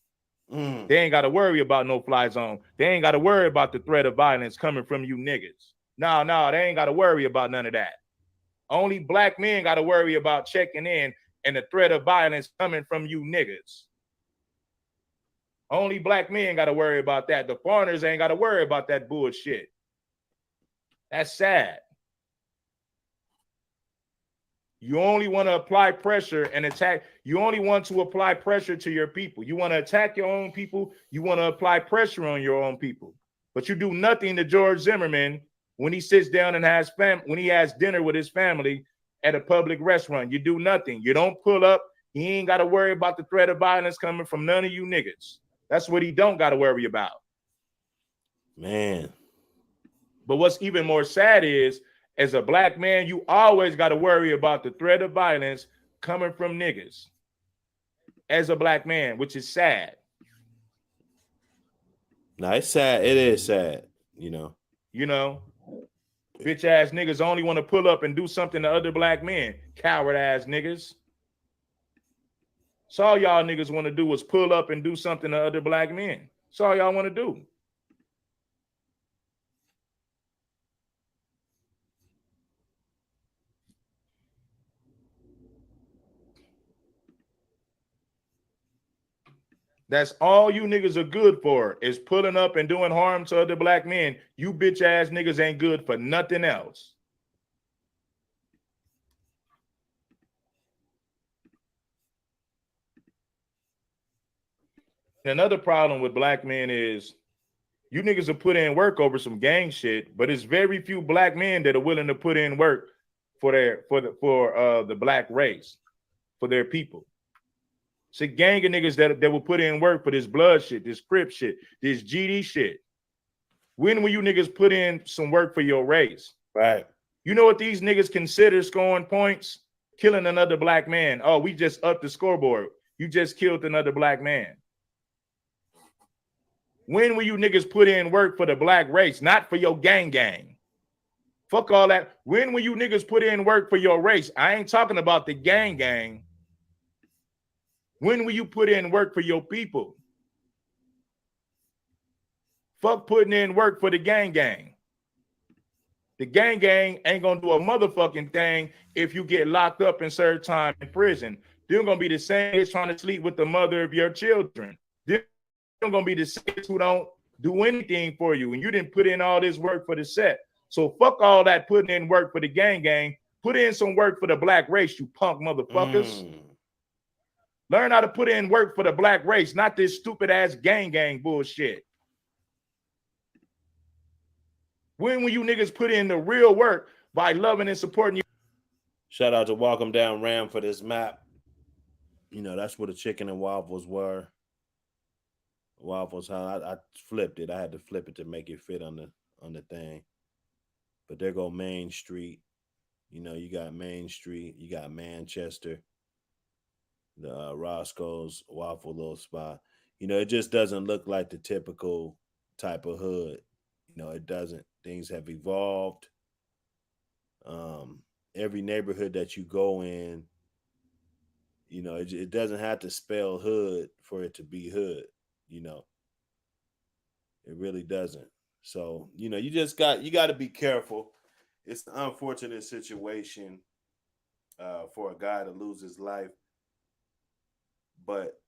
They ain't got to worry about no-fly zone. They ain't got to worry about the threat of violence coming from you niggas. No, they ain't got to worry about none of that. Only black men got to worry about checking in and the threat of violence coming from you niggas. Only black men got to worry about that. The foreigners ain't got to worry about that bullshit. That's sad. You only want to apply pressure and attack. You only want to apply pressure to your people. You want to attack your own people. You want to apply pressure on your own people. But you do nothing to George Zimmerman when he sits down and when he has dinner with his family at a public restaurant. You do nothing. You don't pull up. He ain't got to worry about the threat of violence coming from none of you niggas. That's what he don't got to worry about. Man. But what's even more sad is, as a black man, you always got to worry about the threat of violence coming from niggas. As a black man, which is sad. No, it's sad. It is sad, you know. Bitch ass niggas only want to pull up and do something to other black men. Coward ass niggas. So all y'all niggas want to do is pull up and do something to other black men. That's all y'all want to do. That's all you niggas are good for, is pulling up and doing harm to other black men. You bitch ass niggas ain't good for nothing else. Another problem with black men is you niggas will put in work over some gang shit, but it's very few black men that are willing to put in work for the black race, for their people. It's a gang of niggas that will put in work for this blood shit, this Crip shit, this GD shit. When will you niggas put in some work for your race? Right. You know what these niggas consider scoring points? Killing another black man. Oh, we just upped the scoreboard. You just killed another black man. When will you niggas put in work for the black race, not for your gang? Fuck all that. When will you niggas put in work for your race? I ain't talking about the gang. When will you put in work for your people? Fuck putting in work for the gang. The gang ain't gonna do a motherfucking thing if you get locked up and serve time in prison. They're gonna be the same as trying to sleep with the mother of your children. They're gonna be the same who don't do anything for you, and you didn't put in all this work for the set. So fuck all that putting in work for the gang. Put in some work for the black race, you punk motherfuckers. Learn how to put in work for the black race, not this stupid ass gang bullshit. When will you niggas put in the real work by loving and supporting you? Shout out to Welcome Down Ram for this map. You know, that's what the chicken and waffles were. Waffles, huh? I flipped it. I had to flip it to make it fit on the thing. But there go Main Street. You know, you got Main Street, you got Manchester, the Roscoe's Waffle little spot. You know, it just doesn't look like the typical type of hood. You know, it doesn't. Things have evolved. Um, every neighborhood that you go in, you know, it doesn't have to spell hood for it to be hood. You know, it really doesn't. So, you know, you got to be careful. It's an unfortunate situation for a guy to lose his life, but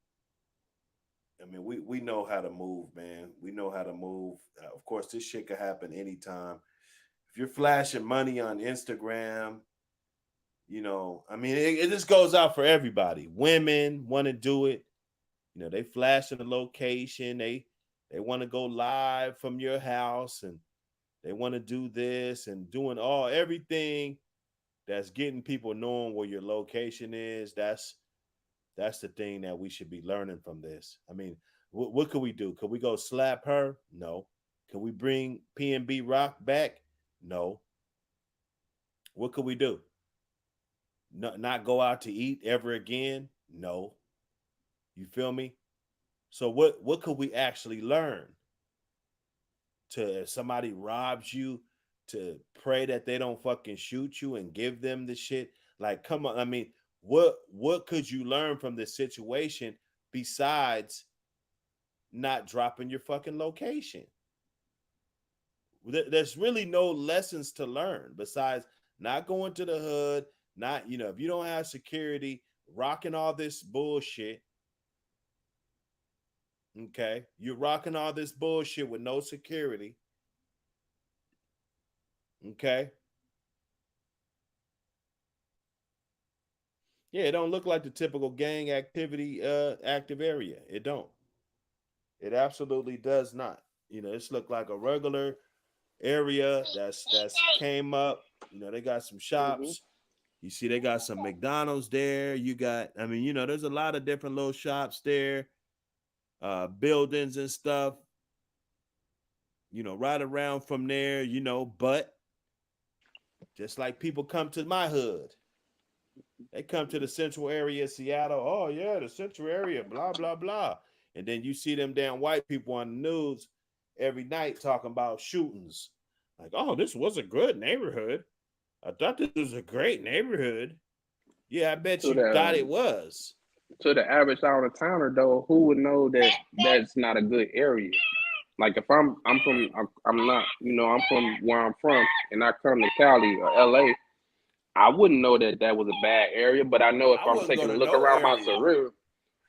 I mean, we know how to move, man. We know how to move. Of course, this shit could happen anytime. If you're flashing money on Instagram, you know, I mean, it just goes out for everybody. Women want to do it. You know, they flash in the location. They want to go live from your house, and they want to do this and doing everything that's getting people knowing where your location is. That's the thing that we should be learning from this. I mean, what could we do? Could we go slap her? No. Can we bring PNB Rock back? No. What could we do? Not go out to eat ever again? No. You feel me? So what could we actually learn? To if somebody robs you, to pray that they don't fucking shoot you and give them the shit. Like, come on. I mean, what could you learn from this situation besides not dropping your fucking location? There's really no lessons to learn besides not going to the hood, not, you know, if you don't have security, rocking all this bullshit. Okay, you're rocking all this bullshit with no security. Okay. Yeah, it don't look like the typical gang activity active area. It don't. It absolutely does not. You know, it's look like a regular area that's came up. You know, they got some Mm-hmm. shops. You see, they got some McDonald's there. You got, I mean, you know, there's a lot of different little shops there, buildings and stuff. You know, right around from there. You know, but just like people come to my hood, they come to the central area of Seattle. Oh yeah, the central area, blah blah blah. And then you see them damn white people on the news every night talking about shootings. Like, oh, this was a good neighborhood. I thought this was a great neighborhood. Yeah, I bet To you thought it the was. to the average out of towner though, who would know that that's not a good area? Like if I'm not, you know, I'm from where I'm from, and I come to Cali or LA, I wouldn't know that that was a bad area. But I know if I I'm wouldn't go taking a to look no around my area. surroundings,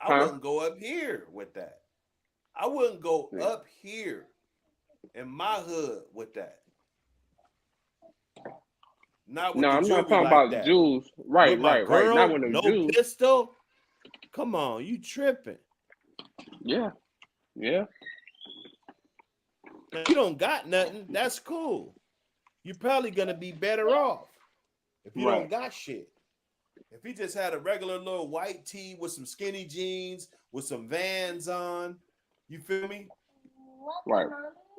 I huh? wouldn't go up here with that. I wouldn't go up here in my hood with that. Not with No, the I'm not jewelry talking like about that. Jews. With Right, my right, right. Not girl, with them no Jews. pistol. Come on, you tripping. Yeah, yeah. Now, you don't got nothing. That's cool. You're probably gonna be better off if you don't Right. got shit. If he just had a regular little white tee with some skinny jeans with some Vans on, you feel me? Right.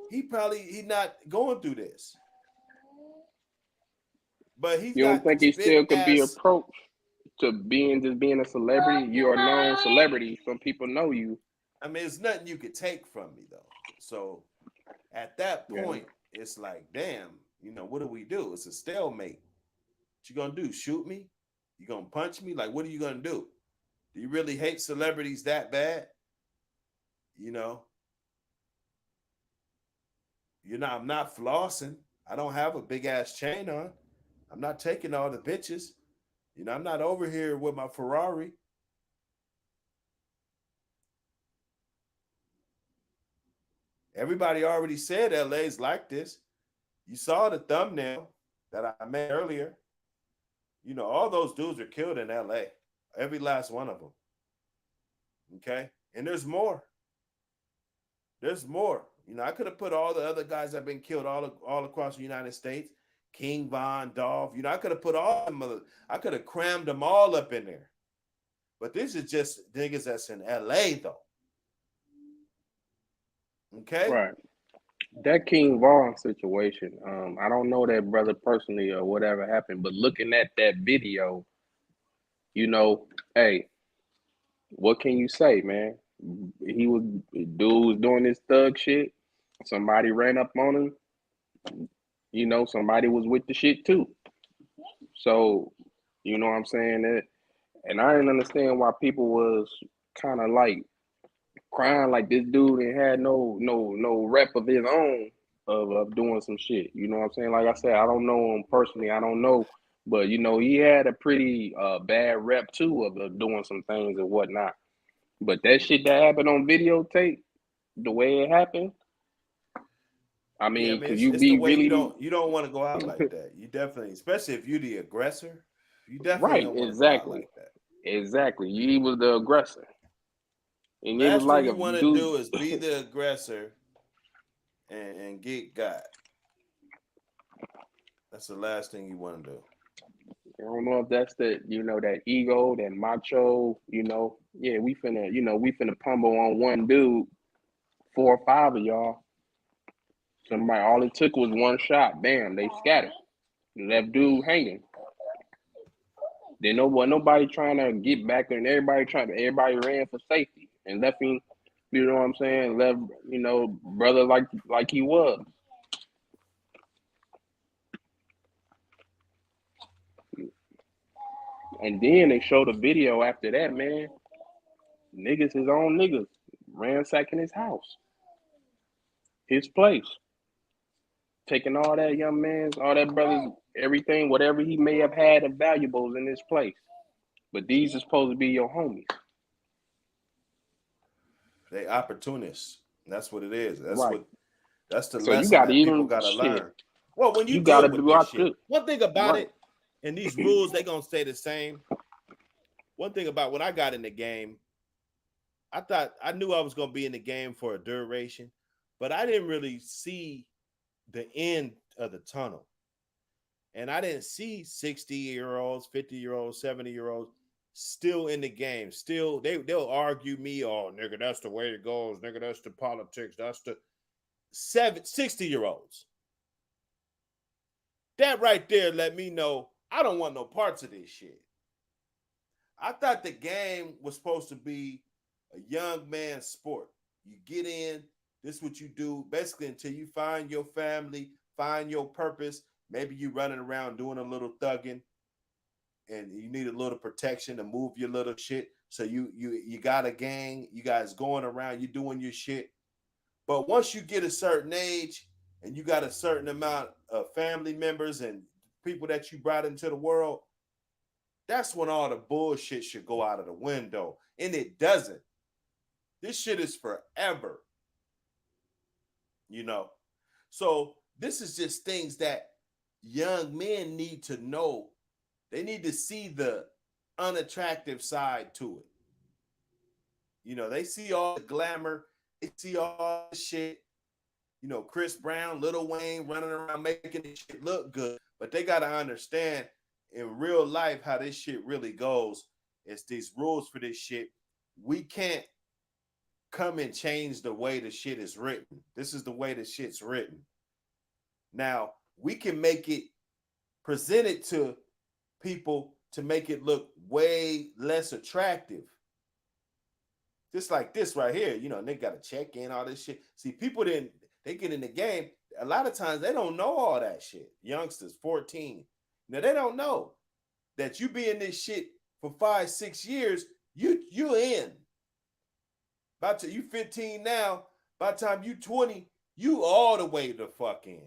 He not going through this. But he's You don't got think this he big still could be ass. approached to being a celebrity? You're a known celebrity. Some people know you. I mean, it's nothing you could take from me though. So at that Yeah. point, it's like, damn, you know, what do we do? It's a stalemate. What you gonna do? Shoot me? You gonna punch me? Like, what are you gonna do? Do you really hate celebrities that bad? You know, I'm not flossing. I don't have a big ass chain on. I'm not taking all the bitches. You know, I'm not over here with my Ferrari. Everybody already said LA's like this. You saw the thumbnail that I made earlier. You know, all those dudes are killed in LA. Every last one of them. Okay? And there's more. There's more. You know, I could have put all the other guys that have been killed all across the United States. King Von, Dolph. You know, I could have put all them. I could have crammed them all up in there. But this is just niggas that's in LA though. Okay? Right. That King Vaughn situation, I don't know that brother personally or whatever happened, but looking at that video, you know, hey, what can you say, man? Dude was doing this thug shit. Somebody ran up on him. You know, somebody was with the shit too. So, you know what I'm saying? And I didn't understand why people was kind of like crying like this dude ain't had no rep of his own of doing some shit. You know what I'm saying? Like I said, I don't know him personally. I don't know, but you know he had a pretty bad rep too of doing some things and whatnot. But that shit that happened on videotape, the way it happened, I mean, man, could you it's the be way really you don't want to go out like that. You definitely, especially if you're the aggressor, you definitely right? don't want to go out Exactly, like that. exactly. He was the aggressor, and it was Last thing like you a want to dude. do is be the aggressor and get got. That's the last thing you want to do. I don't know if that's the that ego, that macho. Yeah, we finna pummel on one dude, 4 or 5 of y'all. Somebody, all it took was one shot. Bam, they scattered. Left dude hanging. Then nobody trying to get back, and everybody ran for safety and left him. You know what I'm saying? Left brother like he was. And then they showed a video after that, man. Niggas, his own niggas, ransacking his house, his place, taking all that young man's, all that brother's, everything, whatever he may have had of valuables in his place. But these are supposed to be your homies. They opportunists. That's what it is. Right. That's the So you lesson got to that people even gotta shit. learn. Well, when you You got deal to with be this out shit, there. one thing about Right. it, and these rules, they gonna stay the same. One thing about when I got in the game, I knew I was gonna be in the game for a duration, but I didn't really see the end of the tunnel. And I didn't see 60-year-olds, 50-year-olds, 70-year-olds still in the game. Still, they'll argue me, oh nigga, that's the way it goes, nigga, that's the politics, that's the 60-year-olds. That right there let me know I don't want no parts of this shit. I thought the game was supposed to be a young man's sport. You get in, this is what you do basically until you find your family, find your purpose. Maybe you running around doing a little thugging and you need a little protection to move your little shit. So you got a gang, you guys going around, you doing your shit. But once you get a certain age and you got a certain amount of family members and people that you brought into the world, that's when all the bullshit should go out of the window. And it doesn't. This shit is forever. So this is just things that young men need to know. They need to see the unattractive side to it. They see all the glamour, they see all the shit. Chris Brown, Lil Wayne running around making this shit look good. But they got to understand in real life how this shit really goes. It's these rules for this shit. We can't come and change the way the shit is written. This is the way the shit's written. Now, we can make it presented to people to make it look way less attractive. Just like this right here, they got to check in all this shit. See, people they get in the game. A lot of times they don't know all that shit. Youngsters, 14. Now they don't know that you be in this shit for 5-6 years. You in. You 15 now. By the time you 20, you all the way the fuck in.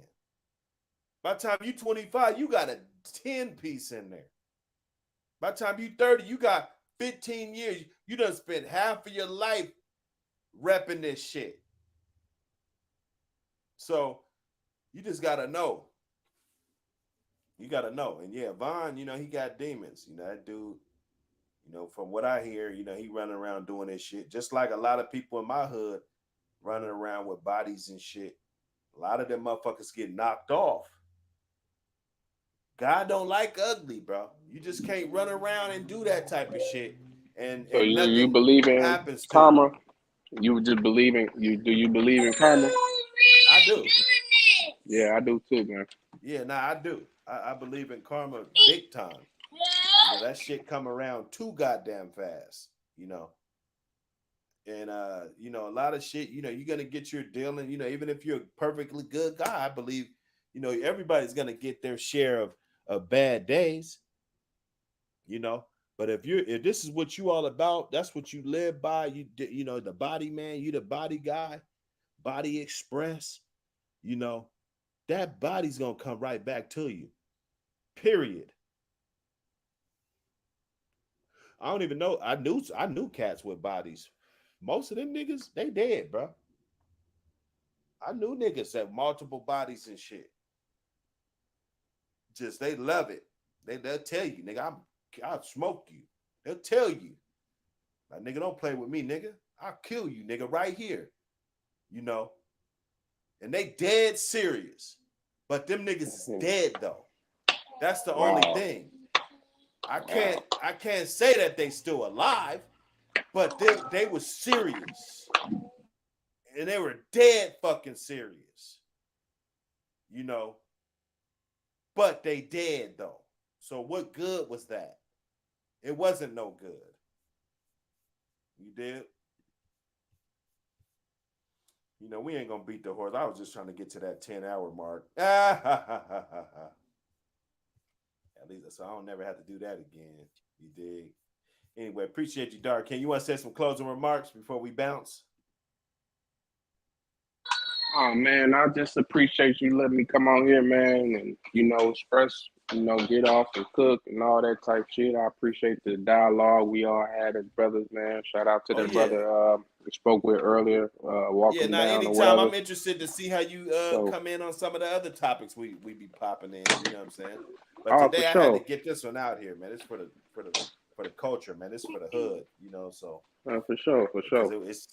By the time you 25, you got a 10-piece in there. By the time you 30, you got 15 years. You done spent half of your life repping this shit. So you just gotta know. You gotta know. And yeah, Vaughn, he got demons. That dude, from what I hear, he running around doing this shit. Just like a lot of people in my hood running around with bodies and shit. A lot of them motherfuckers get knocked off. God don't like ugly, bro. You just can't run around and do that type of shit So and you nothing believe in happens to you. karma? You just believe in you? Do you believe in karma? I do. Yeah, I do too, man. Yeah, I do. I believe in karma big time. That shit come around too goddamn fast. And a lot of shit. You're gonna get your dealing. Even if you're a perfectly good guy, I believe. Everybody's gonna get their share of bad days. But if this is what you all about, that's what you live by. The body man, you the body guy, body express. That body's gonna come right back to you. Period. I don't even know. I knew cats with bodies. Most of them niggas, they dead, bro. I knew niggas that multiple bodies and shit. Just they love it. They'll tell you, nigga, I'll smoke you. They'll tell you. Like, nigga, don't play with me, nigga. I'll kill you, nigga, right here. And they dead serious. But them niggas is dead though. That's the only thing. I can't say that they still alive, but they were serious. And they were dead fucking serious. But they dead though. So what good was that? It wasn't no good. You did? We ain't gonna beat the horse. I was just trying to get to that 10-hour mark. At least so I don't never have to do that again. You dig? Anyway, appreciate you, Dark King. You want to say some closing remarks before we bounce? Oh man, I just appreciate you letting me come on here, man, and express, get off and cook and all that type shit. I appreciate the dialogue we all had as brothers, man. Shout out to the brother we spoke with earlier, walking down or anytime whatever. I'm interested to see how you come in on some of the other topics we be popping in. You know what I'm saying? But today I had to get this one out here, man. It's for the culture, man. It's for the hood, So for sure.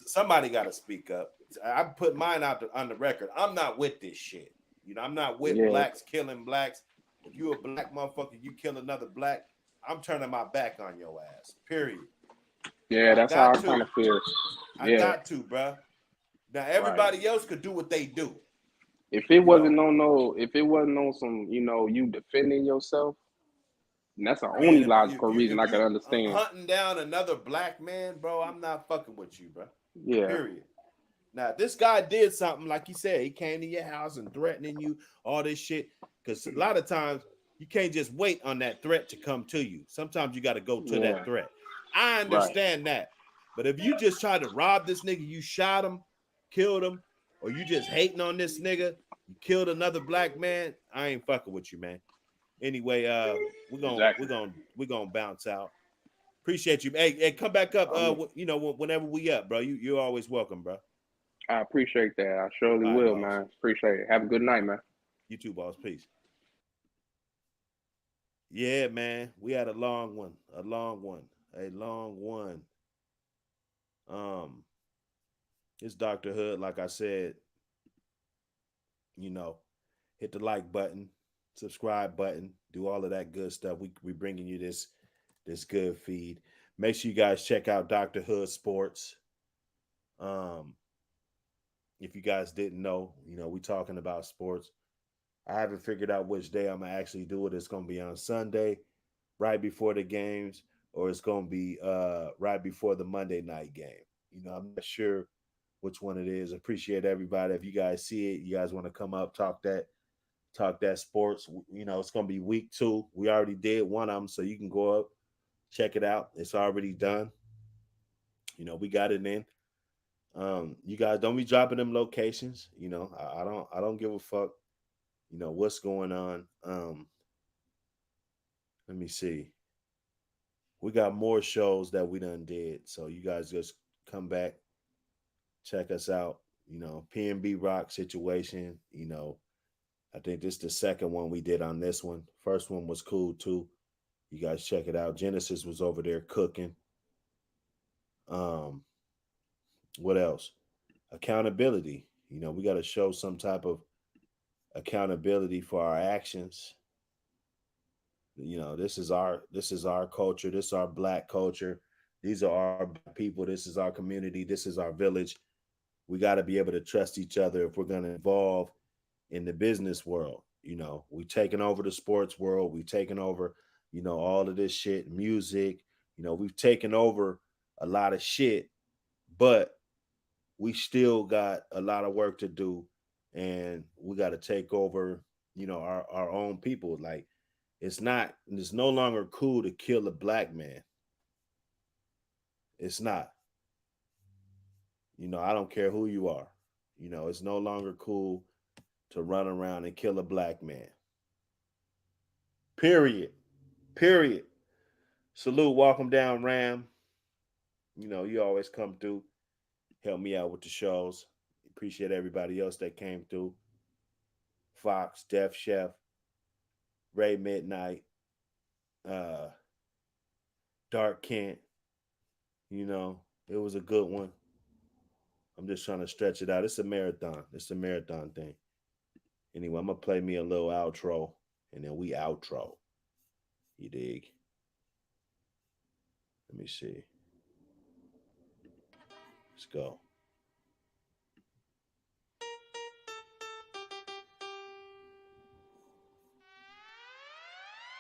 Somebody got to speak up. I put mine out on the record. I'm not with this shit. I'm not with blacks killing blacks. If you a black motherfucker, you kill another black, I'm turning my back on your ass. Period. Yeah, that's how I kind of feel. I got to, bro. Now everybody else could do what they do. If it wasn't on some, you defending yourself, and that's the only logical reason I can understand. Hunting down another black man, bro, I'm not fucking with you, bro. Yeah. Period. Now, this guy did something, like he said, he came to your house and threatening you, all this shit. Because a lot of times, you can't just wait on that threat to come to you. Sometimes you got to go to that threat. I understand that. But if you just try to rob this nigga, you shot him, killed him, or you just hating on this nigga, you killed another black man, I ain't fucking with you, man. Anyway, we're gonna bounce out. Appreciate you. Hey, come back up. Whenever we up, bro. You're always welcome, bro. I appreciate that. I surely will, boss. Man. Appreciate it. Have a good night, man. You too, boss. Peace. Yeah, man. We had a long one. It's Dr. Hood, like I said. Hit the like button, subscribe button, do all of that good stuff. We bringing you this good feed. Make sure you guys check out Dr. Hood Sports. If you guys didn't know, we talking about sports. I haven't figured out which day I'm gonna actually do it. It's gonna be on Sunday, right before the games, or it's gonna be right before the Monday night game. I'm not sure which one it is. Appreciate everybody. If you guys see it, you guys want to come up, talk that sports. It's gonna be week 2. We already did one of them, so you can go up, check it out. It's already done. We got it in. You guys don't be dropping them locations. I don't give a fuck. What's going on. Let me see. We got more shows that we done did. So you guys just come back, check us out. PNB Rock situation. I think this is the second one we did on this one. First one was cool too. You guys check it out. Genesis was over there cooking. What else? Accountability. We got to show some type of accountability for our actions. This is our culture. This is our black culture. These are our people. This is our community. This is our village. We got to be able to trust each other if we're going to evolve in the business world. You know, we taking over the sports world. We taking over, you know, all of this shit, music. You know, we've taken over a lot of shit, but we still got a lot of work to do, and we got to take over, you know, our own people. Like, it's no longer cool to kill a black man. It's not. You know, I don't care who you are. You know, it's no longer cool to run around and kill a black man. Period. Period. Salute, welcome down, Ram. You know, you always come through, help me out with the shows. Appreciate everybody else that came through. Fox, Def Chef, Ray Midnight, Dark Kent. You know, it was a good one. I'm just trying to stretch it out. It's a marathon. It's a marathon thing. Anyway, I'm going to play me a little outro, and then we outro. You dig? Let me see. Let's go.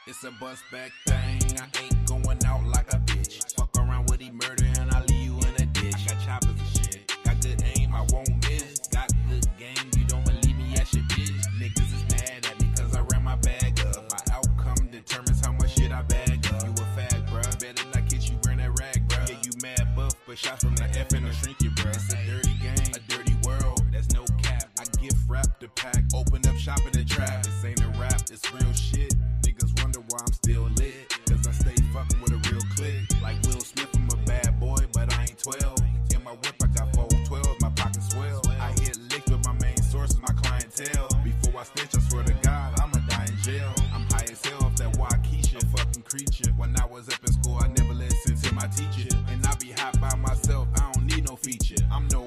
It's a bust back thing. I ain't going out like a bitch. Fuck around with murder and I leave you in a ditch. I got choppers and shit. Got good aim, I won't miss. Got good game, you don't believe me, I should bitch. Niggas is mad at me cause I ran my bag up. My outcome determines how much shit I bag up. You a fag, bruh. Better not get you wearing that rag, bruh. Yeah, you mad buff, but shots from the F and the shrink you, bruh. It's a dirty game, a dirty world. There's no cap. I gift wrap the pack. Open up shop in the trap. This ain't a rap, it's real shit. Wonder why I'm still lit, cause I stay fucking with a real click. Like Will Smith, I'm a bad boy, but I ain't 12. In my whip, I got 412, my pocket swell. I hit licks with my main sources, my clientele. Before I snitch, I swear to God, I'ma die in jail. I'm high as hell off that Waukesha, a fucking creature. When I was up in school, I never listened to my teacher. And I be hot by myself, I don't need no feature. I'm no